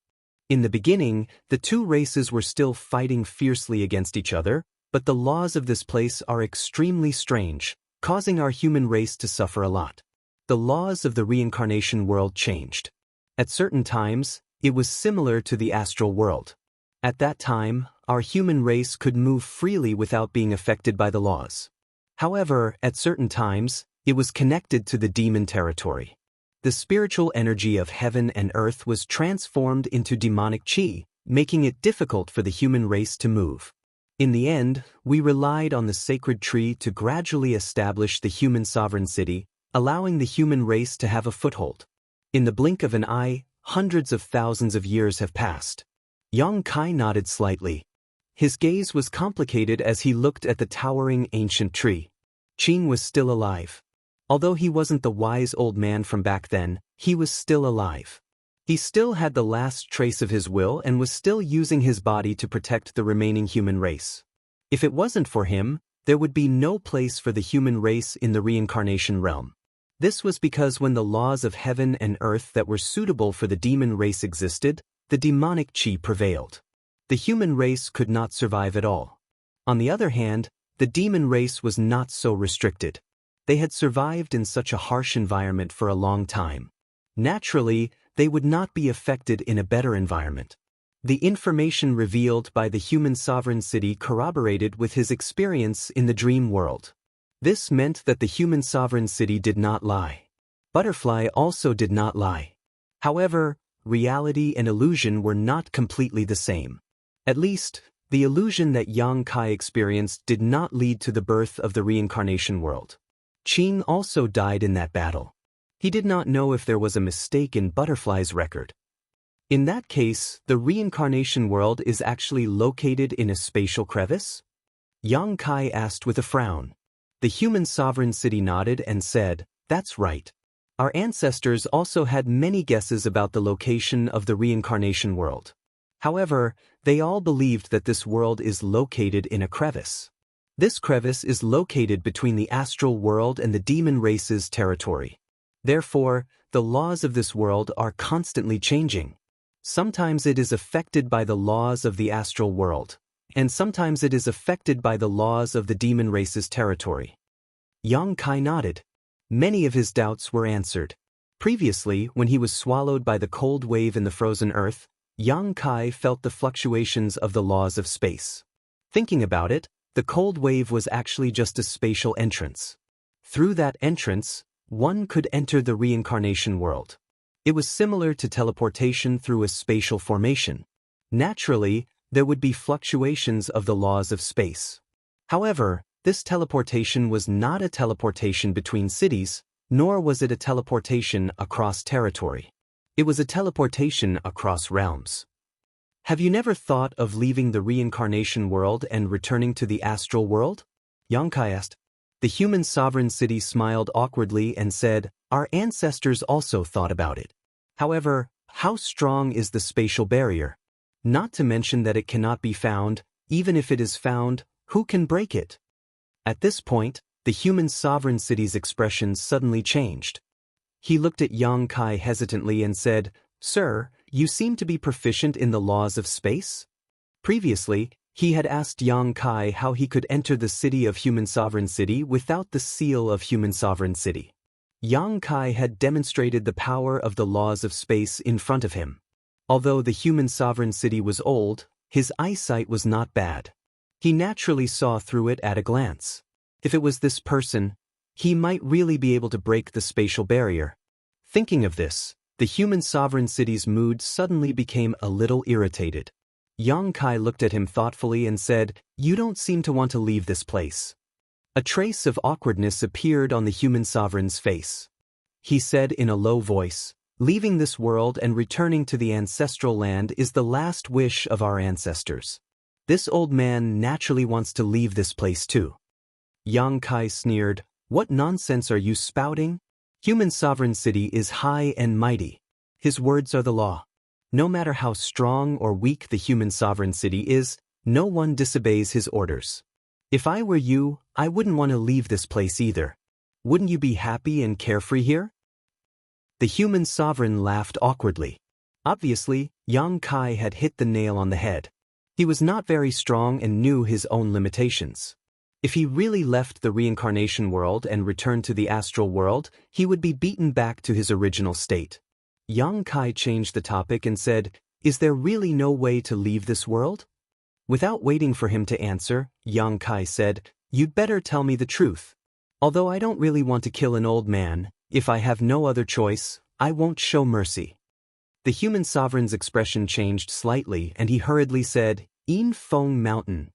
In the beginning, the two races were still fighting fiercely against each other, but the laws of this place are extremely strange, causing our human race to suffer a lot. The laws of the reincarnation world changed. At certain times, it was similar to the astral world. At that time, our human race could move freely without being affected by the laws. However, at certain times, it was connected to the demon territory. The spiritual energy of heaven and earth was transformed into demonic chi, making it difficult for the human race to move. In the end, we relied on the sacred tree to gradually establish the human sovereign city, allowing the human race to have a foothold. In the blink of an eye, hundreds of thousands of years have passed. Yang Kai nodded slightly. His gaze was complicated as he looked at the towering ancient tree. Qin was still alive. Although he wasn't the wise old man from back then, he was still alive. He still had the last trace of his will and was still using his body to protect the remaining human race. If it wasn't for him, there would be no place for the human race in the reincarnation realm. This was because when the laws of heaven and earth that were suitable for the demon race existed, the demonic chi prevailed. The human race could not survive at all. On the other hand, the demon race was not so restricted. They had survived in such a harsh environment for a long time. Naturally, they would not be affected in a better environment. The information revealed by the human sovereign city corroborated with his experience in the dream world. This meant that the human sovereign city did not lie. Butterfly also did not lie. However, reality and illusion were not completely the same. At least, the illusion that Yang Kai experienced did not lead to the birth of the reincarnation world. Qin also died in that battle. He did not know if there was a mistake in Butterfly's record. In that case, the reincarnation world is actually located in a spatial crevice? Yang Kai asked with a frown. The human sovereign city nodded and said, "That's right. Our ancestors also had many guesses about the location of the reincarnation world. However, they all believed that this world is located in a crevice. This crevice is located between the astral world and the demon race's territory. Therefore, the laws of this world are constantly changing. Sometimes it is affected by the laws of the astral world, and sometimes it is affected by the laws of the demon race's territory." Yang Kai nodded. Many of his doubts were answered. Previously, when he was swallowed by the cold wave in the frozen earth, Yang Kai felt the fluctuations of the laws of space. Thinking about it, the cold wave was actually just a spatial entrance. Through that entrance, one could enter the reincarnation world. It was similar to teleportation through a spatial formation. Naturally, there would be fluctuations of the laws of space. However, this teleportation was not a teleportation between cities, nor was it a teleportation across territory. It was a teleportation across realms. Have you never thought of leaving the reincarnation world and returning to the astral world? Yang Kai asked. The human sovereign city smiled awkwardly and said, "Our ancestors also thought about it. However, how strong is the spatial barrier? Not to mention that it cannot be found. Even if it is found, who can break it?" At this point, the human sovereign city's expression suddenly changed. He looked at Yang Kai hesitantly and said, "Sir, you seem to be proficient in the laws of space?" Previously, He had asked Yang Kai how he could enter the city of Human Sovereign City without the seal of Human Sovereign City. Yang Kai had demonstrated the power of the laws of space in front of him. Although the Human Sovereign City was old, his eyesight was not bad. He naturally saw through it at a glance. If it was this person, he might really be able to break the spatial barrier. Thinking of this, the Human Sovereign City's mood suddenly became a little irritated. Yang Kai looked at him thoughtfully and said, "You don't seem to want to leave this place." A trace of awkwardness appeared on the Human Sovereign's face. He said in a low voice, "Leaving this world and returning to the ancestral land is the last wish of our ancestors. This old man naturally wants to leave this place too." Yang Kai sneered, "What nonsense are you spouting? Human Sovereign City is high and mighty. His words are the law. No matter how strong or weak the Human Sovereign City is, no one disobeys his orders. If I were you, I wouldn't want to leave this place either. Wouldn't you be happy and carefree here?" The Human Sovereign laughed awkwardly. Obviously, Yang Kai had hit the nail on the head. He was not very strong and knew his own limitations. If he really left the reincarnation world and returned to the astral world, he would be beaten back to his original state. Yang Kai changed the topic and said, "Is there really no way to leave this world?" Without waiting for him to answer, Yang Kai said, "You'd better tell me the truth. Although I don't really want to kill an old man, if I have no other choice, I won't show mercy." The Human Sovereign's expression changed slightly and he hurriedly said, "Yin Feng Mountain."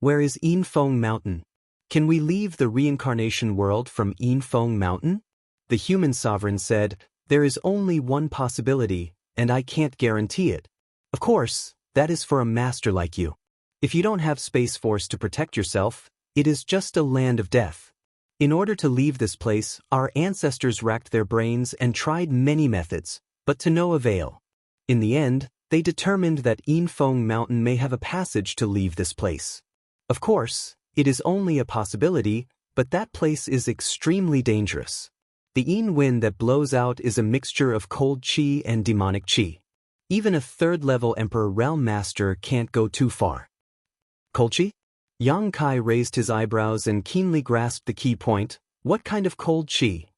"Where is Yin Feng Mountain? Can we leave the reincarnation world from Yin Feng Mountain?" The Human Sovereign said, "There is only one possibility, and I can't guarantee it. Of course, that is for a master like you. If you don't have Space Force to protect yourself, it is just a land of death. In order to leave this place, our ancestors racked their brains and tried many methods, but to no avail. In the end, they determined that Yin Feng Mountain may have a passage to leave this place. Of course, it is only a possibility, but that place is extremely dangerous. The Yin wind that blows out is a mixture of cold qi and demonic qi. Even a third-level Emperor Realm Master can't go too far." "Cold qi?" Yang Kai raised his eyebrows and keenly grasped the key point. "What kind of cold qi?"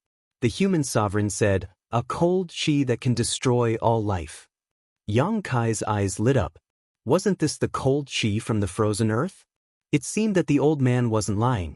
The Human Sovereign said, "A cold qi that can destroy all life." Yang Kai's eyes lit up. Wasn't this the cold qi from the frozen earth? It seemed that the old man wasn't lying.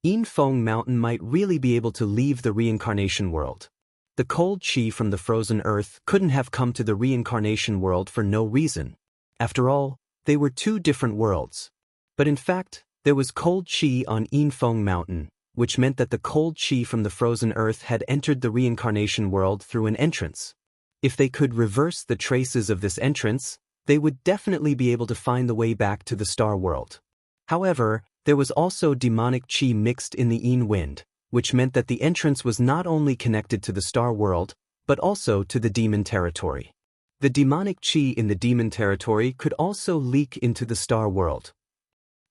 Yin Feng Mountain might really be able to leave the reincarnation world. The cold qi from the frozen earth couldn't have come to the reincarnation world for no reason. After all, they were two different worlds. But in fact, there was cold qi on Yin Feng Mountain, which meant that the cold qi from the frozen earth had entered the reincarnation world through an entrance. If they could reverse the traces of this entrance, they would definitely be able to find the way back to the star world. However, there was also demonic qi mixed in the Yin wind, which meant that the entrance was not only connected to the star world, but also to the demon territory. The demonic qi in the demon territory could also leak into the star world.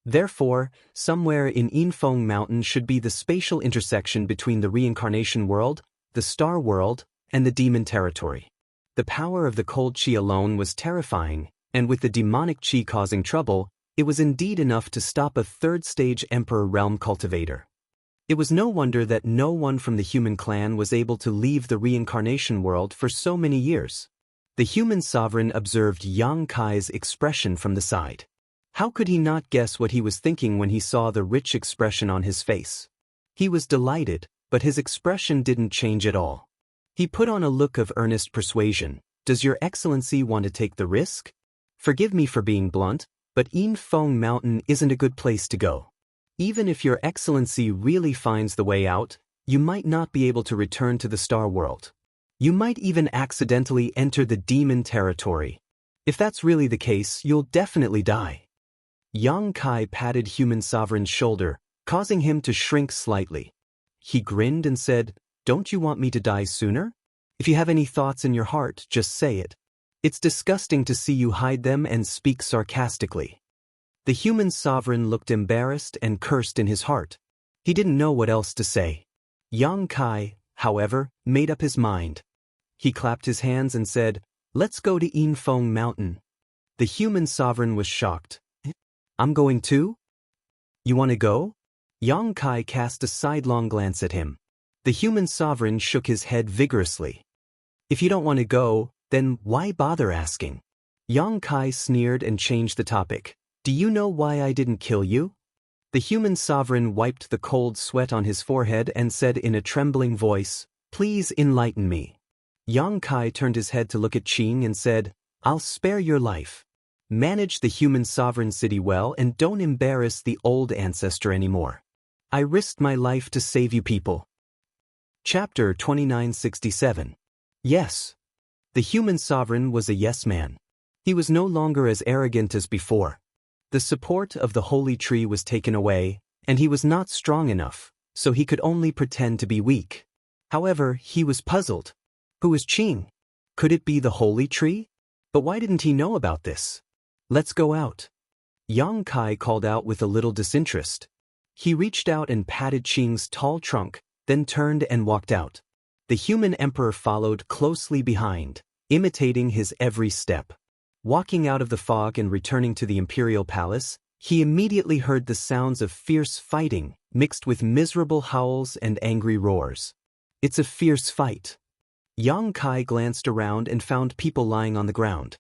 Therefore, somewhere in Yin Feng Mountain should be the spatial intersection between the reincarnation world, the star world, and the demon territory. The power of the cold qi alone was terrifying, and with the demonic qi causing trouble, it was indeed enough to stop a third-stage Emperor Realm cultivator. It was no wonder that no one from the human clan was able to leave the reincarnation world for so many years. The Human Sovereign observed Yang Kai's expression from the side. How could he not guess what he was thinking when he saw the rich expression on his face? He was delighted, but his expression didn't change at all. He put on a look of earnest persuasion. "Does Your Excellency want to take the risk? Forgive me for being blunt, but Yin Feng Mountain isn't a good place to go. Even if Your Excellency really finds the way out, you might not be able to return to the star world. You might even accidentally enter the demon territory. If that's really the case, you'll definitely die." Yang Kai patted Human Sovereign's shoulder, causing him to shrink slightly. He grinned and said, "Don't you want me to die sooner? If you have any thoughts in your heart, just say it. It's disgusting to see you hide them and speak sarcastically." The Human Sovereign looked embarrassed and cursed in his heart. He didn't know what else to say. Yang Kai, however, made up his mind. He clapped his hands and said, "Let's go to Yin Feng Mountain." The Human Sovereign was shocked. I'm going too? You want to go? Yang Kai cast a sidelong glance at him. The human sovereign shook his head vigorously. If you don't want to go, then why bother asking? Yang Kai sneered and changed the topic. Do you know why I didn't kill you? The human sovereign wiped the cold sweat on his forehead and said in a trembling voice, Please enlighten me. Yang Kai turned his head to look at Qing and said, I'll spare your life. Manage the human sovereign city well and don't embarrass the old ancestor anymore. I risked my life to save you people. Chapter 2967. Yes. The human sovereign was a yes man. He was no longer as arrogant as before. The support of the holy tree was taken away, and he was not strong enough, so he could only pretend to be weak. However, he was puzzled. Who was Qing? Could it be the holy tree? But why didn't he know about this? Let's go out. Yang Kai called out with a little disinterest. He reached out and patted Qing's tall trunk, then turned and walked out. The human emperor followed closely behind, imitating his every step. Walking out of the fog and returning to the imperial palace, he immediately heard the sounds of fierce fighting, mixed with miserable howls and angry roars. It's a fierce fight. Yang Kai glanced around and found people lying on the ground.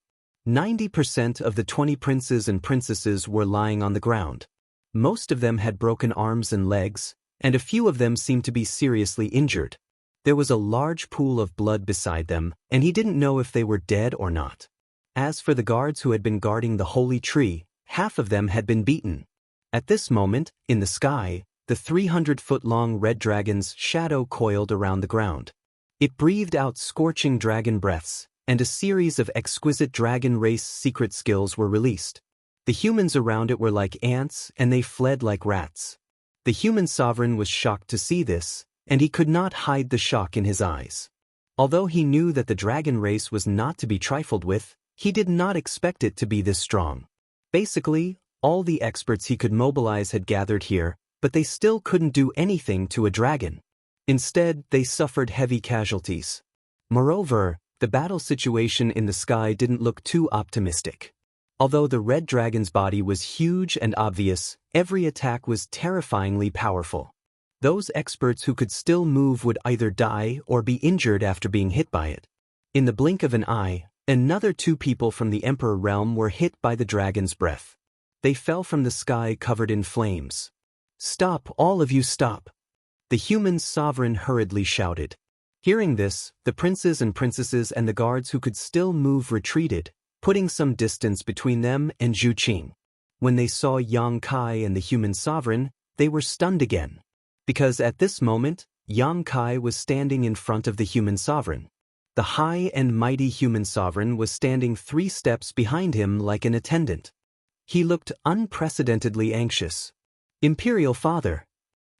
90% of the 20 princes and princesses were lying on the ground. Most of them had broken arms and legs, and a few of them seemed to be seriously injured. There was a large pool of blood beside them, and he didn't know if they were dead or not. As for the guards who had been guarding the holy tree, half of them had been beaten. At this moment, in the sky, the 300-foot-long red dragon's shadow coiled around the ground. It breathed out scorching dragon breaths, and a series of exquisite dragon race secret skills were released. The humans around it were like ants, and they fled like rats. The human sovereign was shocked to see this, and he could not hide the shock in his eyes. Although he knew that the dragon race was not to be trifled with, he did not expect it to be this strong. Basically, all the experts he could mobilize had gathered here, but they still couldn't do anything to a dragon. Instead, they suffered heavy casualties. Moreover, the battle situation in the sky didn't look too optimistic. Although the red dragon's body was huge and obvious, every attack was terrifyingly powerful. Those experts who could still move would either die or be injured after being hit by it. In the blink of an eye, another 2 people from the Emperor realm were hit by the dragon's breath. They fell from the sky covered in flames. Stop, all of you stop! The human sovereign hurriedly shouted. Hearing this, the princes and princesses and the guards who could still move retreated, putting some distance between them and Zhu Qing. When they saw Yang Kai and the human sovereign, they were stunned again. Because at this moment, Yang Kai was standing in front of the human sovereign. The high and mighty human sovereign was standing 3 steps behind him like an attendant. He looked unprecedentedly anxious. Imperial Father!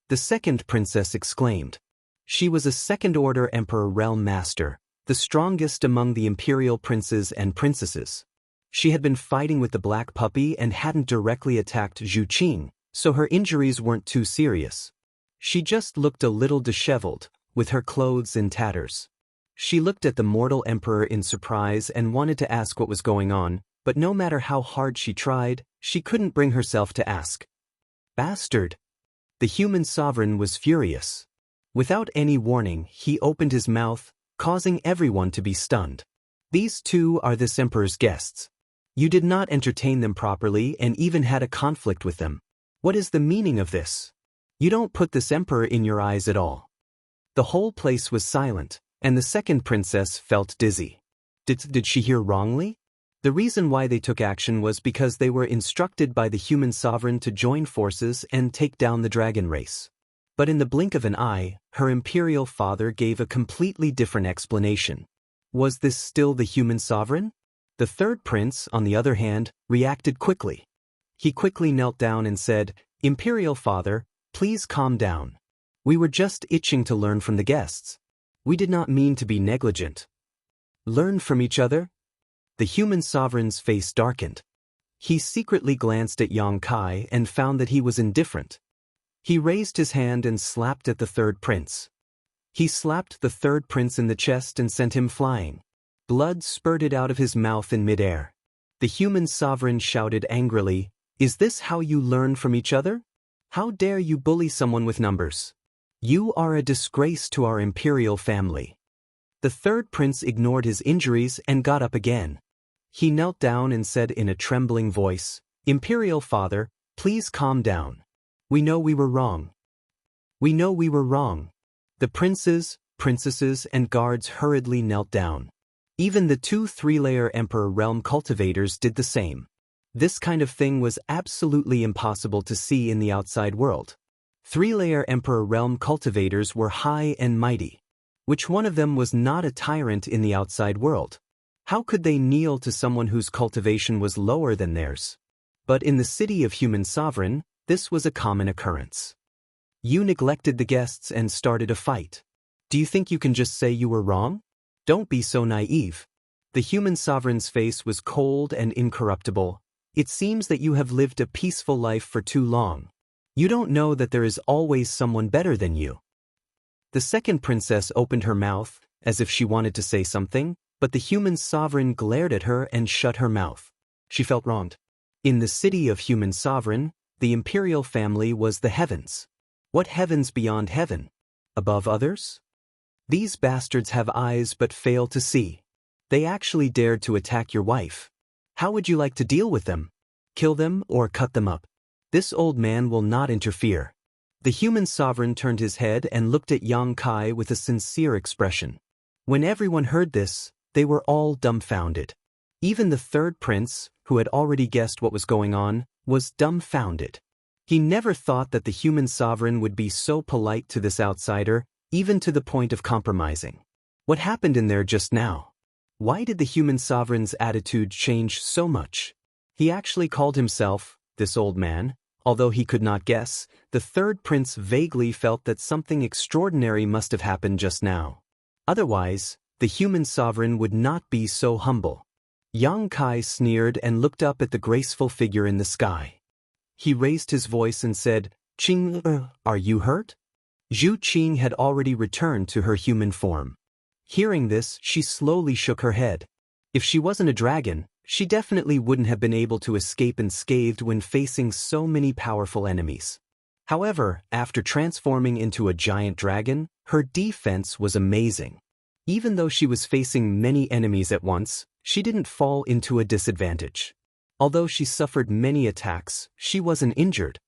The second princess exclaimed. She was a second-order Emperor Realm Master, the strongest among the imperial princes and princesses. She had been fighting with the black puppy and hadn't directly attacked Zhu Qing, so her injuries weren't too serious. She just looked a little disheveled, with her clothes in tatters. She looked at the mortal emperor in surprise and wanted to ask what was going on, but no matter how hard she tried, she couldn't bring herself to ask. Bastard! The human sovereign was furious. Without any warning, he opened his mouth, causing everyone to be stunned. These 2 are this emperor's guests. You did not entertain them properly and even had a conflict with them. What is the meaning of this? You don't put this emperor in your eyes at all. The whole place was silent, and the second princess felt dizzy. Did she hear wrongly? The reason why they took action was because they were instructed by the human sovereign to join forces and take down the dragon race. But in the blink of an eye, her imperial father gave a completely different explanation. Was this still the human sovereign? The third prince, on the other hand, reacted quickly. He quickly knelt down and said, Imperial Father, please calm down. We were just itching to learn from the guests. We did not mean to be negligent. Learn from each other? The human sovereign's face darkened. He secretly glanced at Yang Kai and found that he was indifferent. He raised his hand and slapped at the third prince. He slapped the third prince in the chest and sent him flying. Blood spurted out of his mouth in midair. The human sovereign shouted angrily, Is this how you learn from each other? How dare you bully someone with numbers? You are a disgrace to our imperial family. The third prince ignored his injuries and got up again. He knelt down and said in a trembling voice, "Imperial father, please calm down. We know we were wrong. We know we were wrong." The princes, princesses, and guards hurriedly knelt down. Even the two three-layer Emperor realm cultivators did the same. This kind of thing was absolutely impossible to see in the outside world. Three-layer Emperor realm cultivators were high and mighty. Which one of them was not a tyrant in the outside world? How could they kneel to someone whose cultivation was lower than theirs? But in the city of human sovereign, this was a common occurrence. You neglected the guests and started a fight. Do you think you can just say you were wrong? Don't be so naive. The human sovereign's face was cold and incorruptible. It seems that you have lived a peaceful life for too long. You don't know that there is always someone better than you. The second princess opened her mouth, as if she wanted to say something, but the human sovereign glared at her and shut her mouth. She felt wronged. In the city of human sovereign, the imperial family was the heavens. What heavens beyond heaven? Above others? These bastards have eyes but fail to see. They actually dared to attack your wife. How would you like to deal with them? Kill them or cut them up? This old man will not interfere. The human sovereign turned his head and looked at Yang Kai with a sincere expression. When everyone heard this, they were all dumbfounded. Even the third prince, who had already guessed what was going on, was dumbfounded. He never thought that the human sovereign would be so polite to this outsider, even to the point of compromising. What happened in there just now? Why did the human sovereign's attitude change so much? He actually called himself, this old man. Although he could not guess, the third prince vaguely felt that something extraordinary must have happened just now. Otherwise, the human sovereign would not be so humble. Yang Kai sneered and looked up at the graceful figure in the sky. He raised his voice and said, "Qing, are you hurt?" Zhu Qing had already returned to her human form. Hearing this, she slowly shook her head. If she wasn't a dragon, she definitely wouldn't have been able to escape unscathed when facing so many powerful enemies. However, after transforming into a giant dragon, her defense was amazing. Even though she was facing many enemies at once, she didn't fall into a disadvantage. Although she suffered many attacks, she wasn't injured.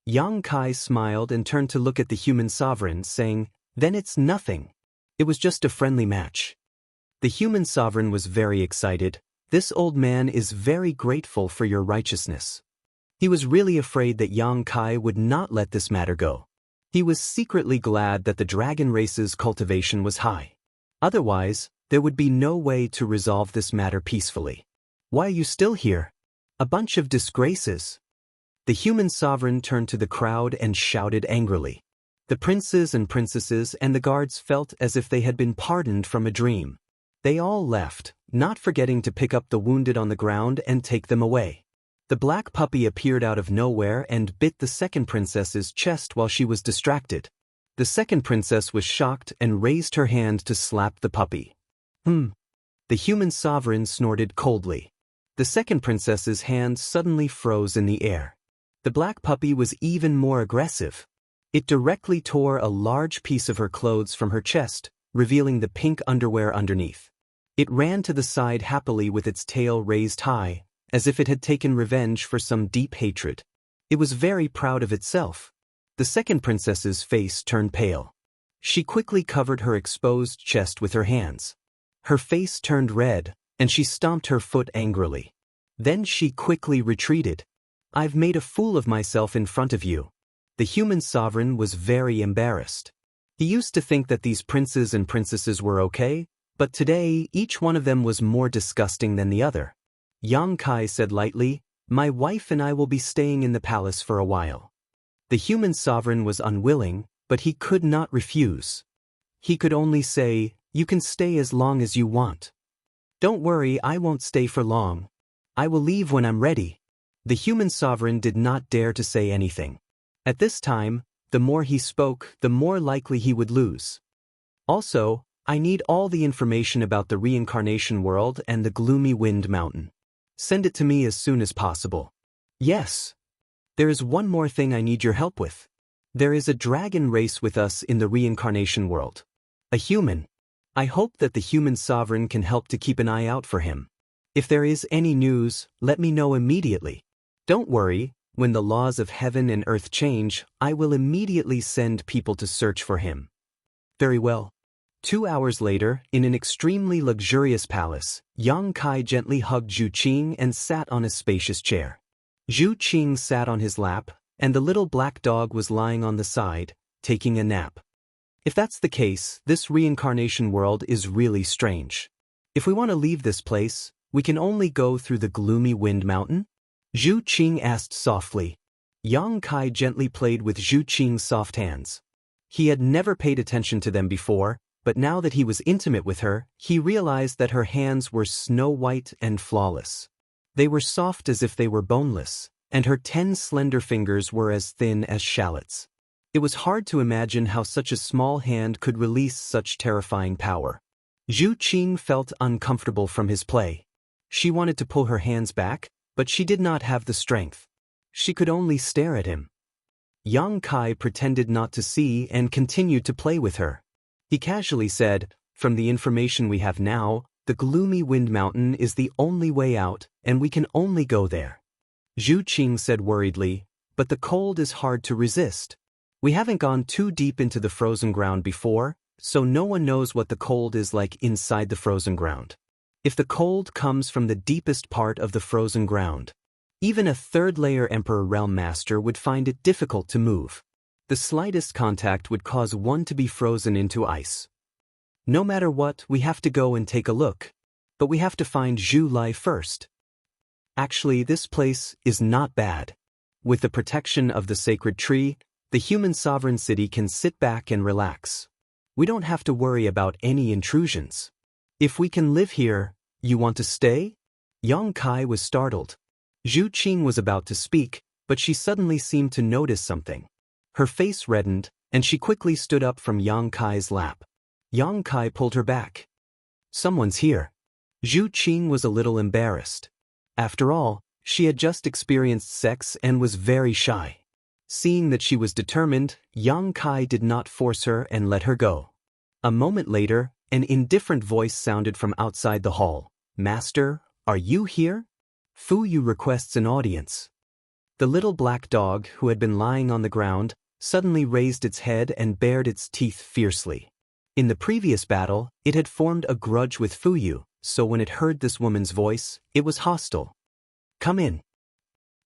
Yang Kai smiled and turned to look at the human sovereign, saying, "Then it's nothing. It was just a friendly match." The human sovereign was very excited. "This old man is very grateful for your righteousness." He was really afraid that Yang Kai would not let this matter go. He was secretly glad that the dragon race's cultivation was high. Otherwise, there would be no way to resolve this matter peacefully. "Why are you still here? A bunch of disgraces." The human sovereign turned to the crowd and shouted angrily. The princes and princesses and the guards felt as if they had been pardoned from a dream. They all left, not forgetting to pick up the wounded on the ground and take them away. The black puppy appeared out of nowhere and bit the second princess's chest while she was distracted. The second princess was shocked and raised her hand to slap the puppy. The human sovereign snorted coldly. The second princess's hand suddenly froze in the air. The black puppy was even more aggressive. It directly tore a large piece of her clothes from her chest, revealing the pink underwear underneath. It ran to the side happily with its tail raised high, as if it had taken revenge for some deep hatred. It was very proud of itself. The second princess's face turned pale. She quickly covered her exposed chest with her hands. Her face turned red, and she stomped her foot angrily. Then she quickly retreated. "I've made a fool of myself in front of you." The human sovereign was very embarrassed. He used to think that these princes and princesses were okay, but today each one of them was more disgusting than the other. Yang Kai said lightly, "My wife and I will be staying in the palace for a while." The human sovereign was unwilling, but he could not refuse. He could only say, "You can stay as long as you want." "Don't worry, I won't stay for long. I will leave when I'm ready." The human sovereign did not dare to say anything. At this time, the more he spoke, the more likely he would lose. "Also, I need all the information about the reincarnation world and the gloomy wind mountain. Send it to me as soon as possible." Yes. There is one more thing I need your help with. There is a dragon race with us in the reincarnation world. A human. I hope that the human sovereign can help to keep an eye out for him. If there is any news, let me know immediately. Don't worry, when the laws of heaven and earth change, I will immediately send people to search for him. Very well. 2 hours later, in an extremely luxurious palace, Yang Kai gently hugged Zhu Qing and sat on a spacious chair. Zhu Qing sat on his lap, and the little black dog was lying on the side, taking a nap. If that's the case, this reincarnation world is really strange. If we want to leave this place, we can only go through the gloomy wind mountain? Zhu Qing asked softly. Yang Kai gently played with Zhu Qing's soft hands. He had never paid attention to them before, but now that he was intimate with her, he realized that her hands were snow white and flawless. They were soft as if they were boneless, and her 10 slender fingers were as thin as shallots. It was hard to imagine how such a small hand could release such terrifying power. Zhu Qing felt uncomfortable from his play. She wanted to pull her hands back, but she did not have the strength. She could only stare at him. Yang Kai pretended not to see and continued to play with her. He casually said, "From the information we have now, the gloomy wind mountain is the only way out, and we can only go there." Zhu Qing said worriedly, "But the cold is hard to resist. We haven't gone too deep into the frozen ground before, so no one knows what the cold is like inside the frozen ground. If the cold comes from the deepest part of the frozen ground, even a third-layer Emperor Realm Master would find it difficult to move. The slightest contact would cause one to be frozen into ice. No matter what, we have to go and take a look. But we have to find Zhu Lai first. Actually, this place is not bad. With the protection of the sacred tree, the human sovereign city can sit back and relax. We don't have to worry about any intrusions. If we can live here, you want to stay?" Yang Kai was startled. Zhu Qing was about to speak, but she suddenly seemed to notice something. Her face reddened, and she quickly stood up from Yang Kai's lap. Yang Kai pulled her back. "Someone's here." Zhu Qing was a little embarrassed. After all, she had just experienced sex and was very shy. Seeing that she was determined, Yang Kai did not force her and let her go. A moment later, an indifferent voice sounded from outside the hall. "Master, are you here? Fu Yu requests an audience." The little black dog, who had been lying on the ground, suddenly raised its head and bared its teeth fiercely. In the previous battle, it had formed a grudge with Fu Yu, so when it heard this woman's voice, it was hostile. "Come in."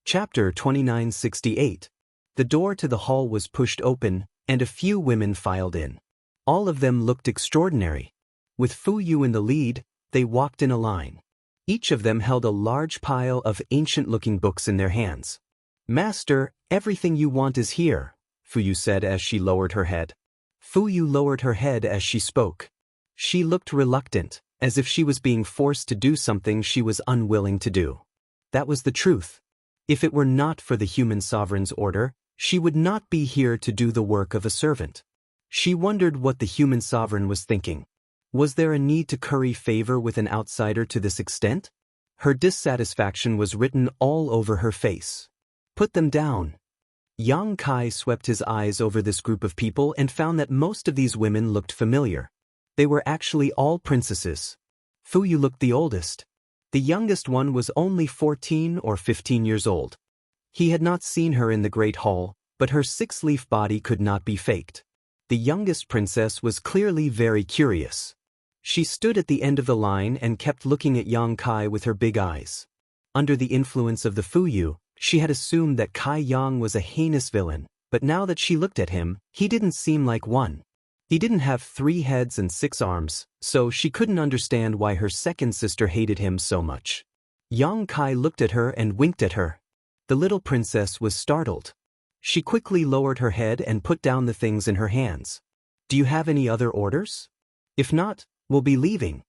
Chapter 2968. The door to the hall was pushed open, and a few women filed in. All of them looked extraordinary. With Fu Yu in the lead, they walked in a line. Each of them held a large pile of ancient-looking books in their hands. "Master, everything you want is here," Fu Yu said as she lowered her head. Fu Yu lowered her head as she spoke. She looked reluctant, as if she was being forced to do something she was unwilling to do. That was the truth. If it were not for the human sovereign's order, she would not be here to do the work of a servant. She wondered what the human sovereign was thinking. Was there a need to curry favor with an outsider to this extent? Her dissatisfaction was written all over her face. "Put them down." Yang Kai swept his eyes over this group of people and found that most of these women looked familiar. They were actually all princesses. Fu Yu looked the oldest. The youngest one was only 14 or 15 years old. He had not seen her in the Great Hall, but her six-leaf body could not be faked. The youngest princess was clearly very curious. She stood at the end of the line and kept looking at Yang Kai with her big eyes. Under the influence of the Fu Yu, she had assumed that Kai Yang was a heinous villain, but now that she looked at him, he didn't seem like one. He didn't have 3 heads and 6 arms, so she couldn't understand why her second sister hated him so much. Yang Kai looked at her and winked at her. The little princess was startled. She quickly lowered her head and put down the things in her hands. "Do you have any other orders? If not, we'll be leaving."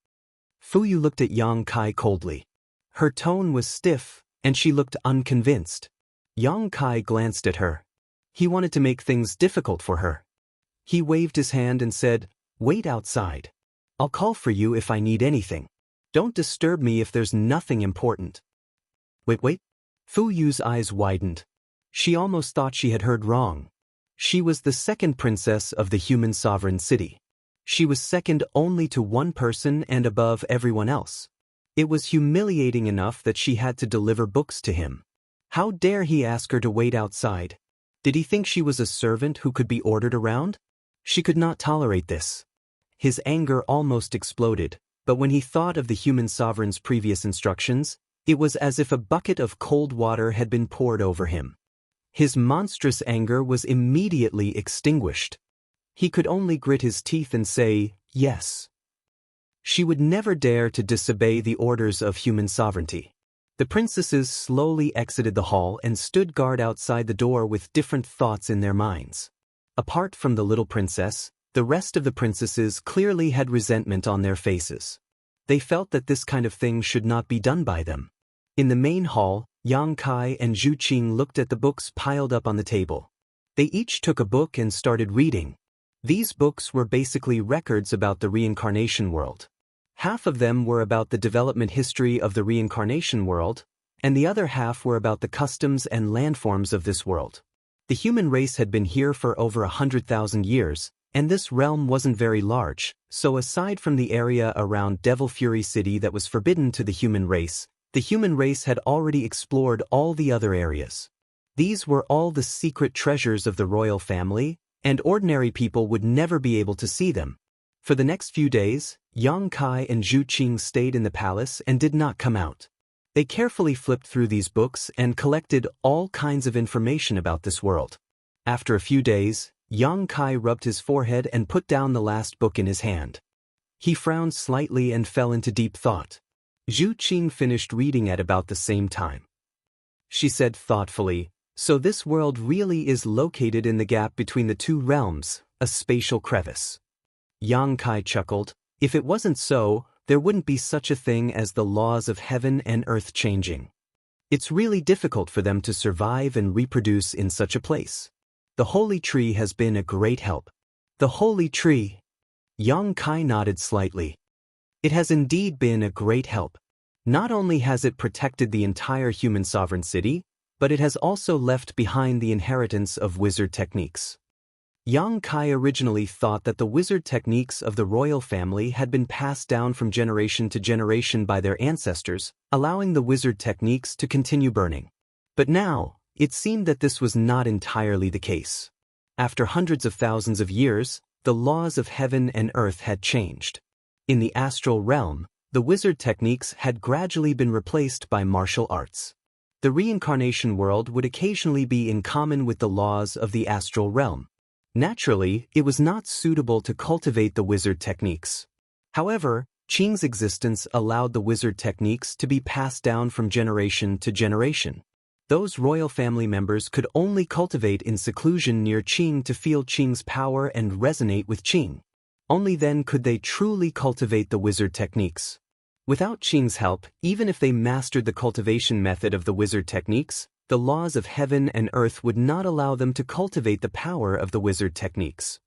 Fu Yu looked at Yang Kai coldly. Her tone was stiff, and she looked unconvinced. Yang Kai glanced at her. He wanted to make things difficult for her. He waved his hand and said, "Wait outside. I'll call for you if I need anything. Don't disturb me if there's nothing important." Wait. Fu Yu's eyes widened. She almost thought she had heard wrong. She was the second princess of the human sovereign city. She was second only to one person and above everyone else. It was humiliating enough that she had to deliver books to him. How dare he ask her to wait outside? Did he think she was a servant who could be ordered around? She could not tolerate this. His anger almost exploded, but when he thought of the human sovereign's previous instructions, it was as if a bucket of cold water had been poured over him. His monstrous anger was immediately extinguished. He could only grit his teeth and say, yes. She would never dare to disobey the orders of human sovereignty. The princesses slowly exited the hall and stood guard outside the door with different thoughts in their minds. Apart from the little princess, the rest of the princesses clearly had resentment on their faces. They felt that this kind of thing should not be done by them. In the main hall, Yang Kai and Zhu Qing looked at the books piled up on the table. They each took a book and started reading. These books were basically records about the reincarnation world. Half of them were about the development history of the reincarnation world, and the other half were about the customs and landforms of this world. The human race had been here for over 100,000 years, and this realm wasn't very large, so aside from the area around Devil Fury City that was forbidden to the human race had already explored all the other areas. These were all the secret treasures of the royal family, and ordinary people would never be able to see them. For the next few days, Yang Kai and Zhu Qing stayed in the palace and did not come out. They carefully flipped through these books and collected all kinds of information about this world. After a few days, Yang Kai rubbed his forehead and put down the last book in his hand. He frowned slightly and fell into deep thought. Zhu Qing finished reading at about the same time. She said thoughtfully, "So this world really is located in the gap between the two realms, a spatial crevice." Yang Kai chuckled. If it wasn't so, there wouldn't be such a thing as the laws of heaven and earth changing. It's really difficult for them to survive and reproduce in such a place. The holy tree has been a great help. The holy tree. Yang Kai nodded slightly. It has indeed been a great help. Not only has it protected the entire human sovereign city, but it has also left behind the inheritance of wizard techniques. Yang Kai originally thought that the wizard techniques of the royal family had been passed down from generation to generation by their ancestors, allowing the wizard techniques to continue burning. But now, it seemed that this was not entirely the case. After hundreds of thousands of years, the laws of heaven and earth had changed. In the astral realm, the wizard techniques had gradually been replaced by martial arts. The reincarnation world would occasionally be in common with the laws of the astral realm. Naturally, it was not suitable to cultivate the wizard techniques. However, Qing's existence allowed the wizard techniques to be passed down from generation to generation. Those royal family members could only cultivate in seclusion near Qing to feel Qing's power and resonate with Qing. Only then could they truly cultivate the wizard techniques. Without Qing's help, even if they mastered the cultivation method of the wizard techniques, the laws of heaven and earth would not allow them to cultivate the power of the wizard techniques.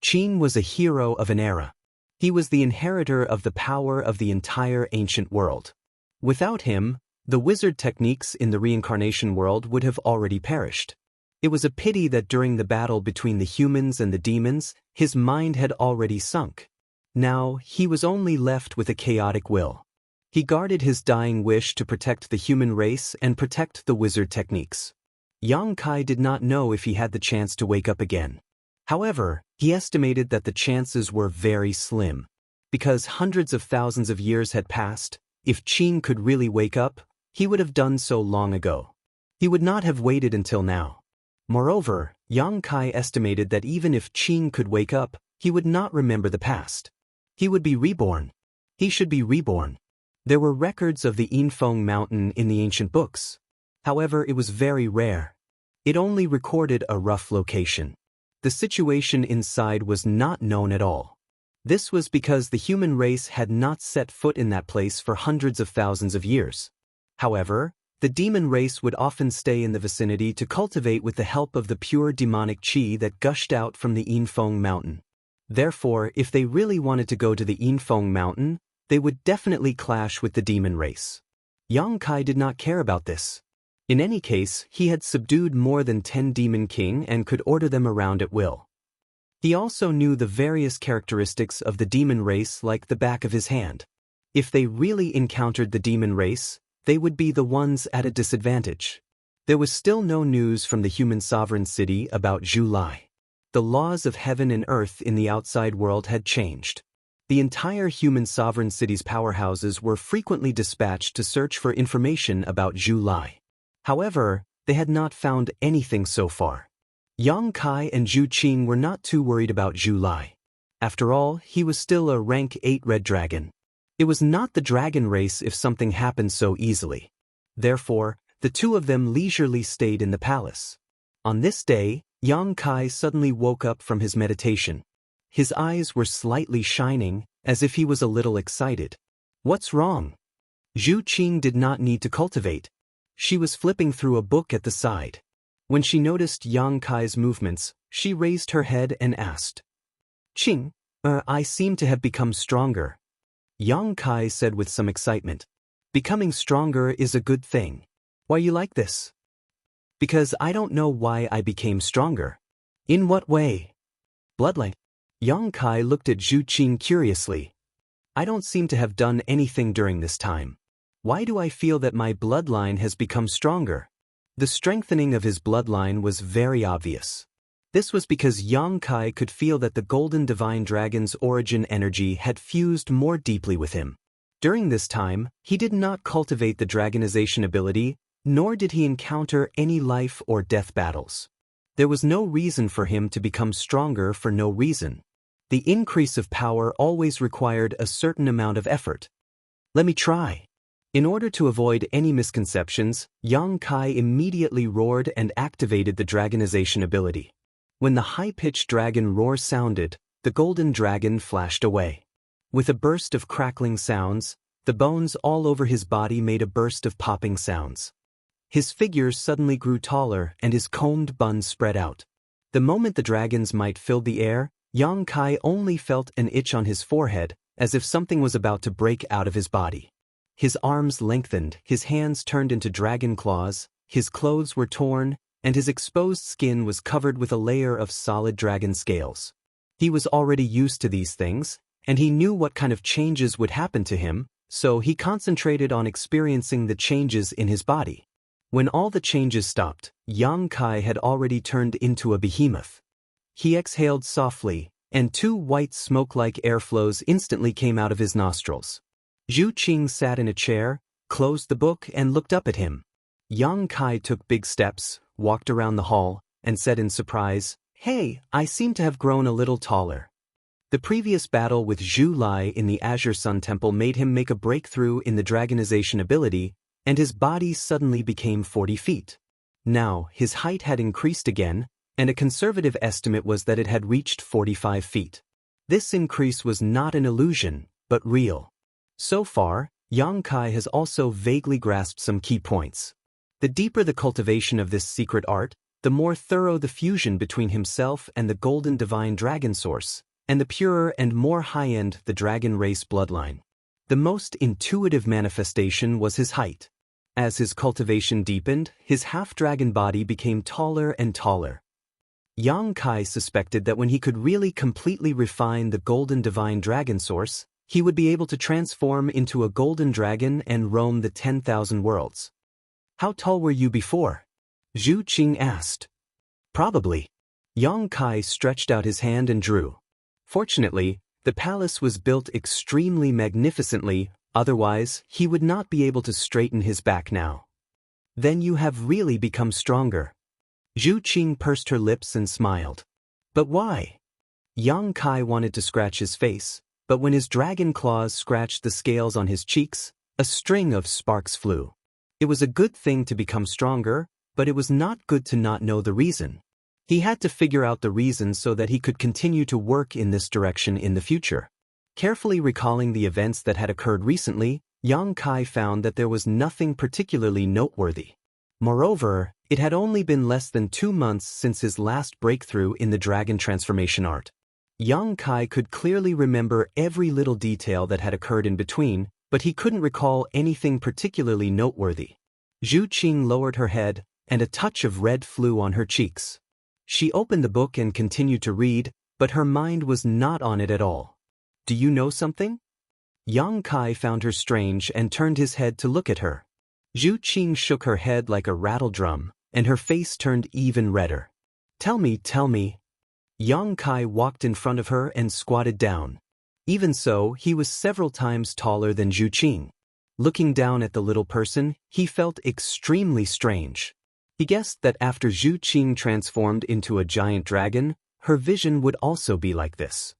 Qing was a hero of an era. He was the inheritor of the power of the entire ancient world. Without him, the wizard techniques in the reincarnation world would have already perished. It was a pity that during the battle between the humans and the demons, his mind had already sunk. Now, he was only left with a chaotic will. He guarded his dying wish to protect the human race and protect the wizard techniques. Yang Kai did not know if he had the chance to wake up again. However, he estimated that the chances were very slim. Because hundreds of thousands of years had passed, if Qing could really wake up, he would have done so long ago. He would not have waited until now. Moreover, Yang Kai estimated that even if Qing could wake up, he would not remember the past. He would be reborn. He should be reborn. There were records of the Yinfeng mountain in the ancient books. However, it was very rare. It only recorded a rough location. The situation inside was not known at all. This was because the human race had not set foot in that place for hundreds of thousands of years. However, the demon race would often stay in the vicinity to cultivate with the help of the pure demonic qi that gushed out from the Yinfeng mountain. Therefore, if they really wanted to go to the Yinfeng mountain, they would definitely clash with the demon race. Yang Kai did not care about this. In any case, he had subdued more than 10 Demon King and could order them around at will. He also knew the various characteristics of the demon race like the back of his hand. If they really encountered the demon race, they would be the ones at a disadvantage. There was still no news from the human sovereign city about Zhu Lai. The laws of heaven and earth in the outside world had changed. The entire human sovereign city's powerhouses were frequently dispatched to search for information about Zhu Lai. However, they had not found anything so far. Yang Kai and Zhu Qing were not too worried about Zhu Lai. After all, he was still a rank 8 red dragon. It was not the dragon race if something happened so easily. Therefore, the two of them leisurely stayed in the palace. On this day, Yang Kai suddenly woke up from his meditation. His eyes were slightly shining, as if he was a little excited. What's wrong? Zhu Qing did not need to cultivate. She was flipping through a book at the side. When she noticed Yang Kai's movements, she raised her head and asked, "Qing, I seem to have become stronger." Yang Kai said with some excitement, "Becoming stronger is a good thing. Why you like this?" "Because I don't know why I became stronger." "In what way?" "Bloodline." Yang Kai looked at Zhu Qing curiously. "I don't seem to have done anything during this time. Why do I feel that my bloodline has become stronger?" The strengthening of his bloodline was very obvious. This was because Yang Kai could feel that the golden divine dragon's origin energy had fused more deeply with him. During this time, he did not cultivate the dragonization ability, nor did he encounter any life or death battles. There was no reason for him to become stronger for no reason. The increase of power always required a certain amount of effort. "Let me try." In order to avoid any misconceptions, Yang Kai immediately roared and activated the dragonization ability. When the high-pitched dragon roar sounded, the golden dragon flashed away. With a burst of crackling sounds, the bones all over his body made a burst of popping sounds. His figure suddenly grew taller and his combed bun spread out. The moment the dragon's might filled the air, Yang Kai only felt an itch on his forehead, as if something was about to break out of his body. His arms lengthened, his hands turned into dragon claws, his clothes were torn, and his exposed skin was covered with a layer of solid dragon scales. He was already used to these things, and he knew what kind of changes would happen to him, so he concentrated on experiencing the changes in his body. When all the changes stopped, Yang Kai had already turned into a behemoth. He exhaled softly, and 2 white smoke-like airflows instantly came out of his nostrils. Zhu Qing sat in a chair, closed the book and looked up at him. Yang Kai took big steps, walked around the hall, and said in surprise, "Hey, I seem to have grown a little taller." The previous battle with Zhu Lai in the Azure Sun Temple made him make a breakthrough in the dragonization ability, and his body suddenly became 40 feet. Now, his height had increased again, and a conservative estimate was that it had reached 45 feet. This increase was not an illusion, but real. So far, Yang Kai has also vaguely grasped some key points. The deeper the cultivation of this secret art, the more thorough the fusion between himself and the golden divine dragon source, and the purer and more high-end the dragon race bloodline. The most intuitive manifestation was his height. As his cultivation deepened, his half-dragon body became taller and taller. Yang Kai suspected that when he could really completely refine the golden divine dragon source, he would be able to transform into a golden dragon and roam the 10,000 worlds. "How tall were you before?" Zhu Qing asked. "Probably." Yang Kai stretched out his hand and drew. Fortunately, the palace was built extremely magnificently, otherwise he would not be able to straighten his back now. "Then you have really become stronger." Zhu Qing pursed her lips and smiled. "But why?" Yang Kai wanted to scratch his face, but when his dragon claws scratched the scales on his cheeks, a string of sparks flew. It was a good thing to become stronger, but it was not good to not know the reason. He had to figure out the reason so that he could continue to work in this direction in the future. Carefully recalling the events that had occurred recently, Yang Kai found that there was nothing particularly noteworthy. Moreover, it had only been less than 2 months since his last breakthrough in the dragon transformation art. Yang Kai could clearly remember every little detail that had occurred in between, but he couldn't recall anything particularly noteworthy. Zhu Qing lowered her head, and a touch of red flew on her cheeks. She opened the book and continued to read, but her mind was not on it at all. Do you know something? Yang Kai found her strange and turned his head to look at her. Zhu Qing shook her head like a rattledrum, and her face turned even redder. Tell me, tell me. Yang Kai walked in front of her and squatted down. Even so, he was several times taller than Zhu Qing. Looking down at the little person, he felt extremely strange. He guessed that after Zhu Qing transformed into a giant dragon, her vision would also be like this.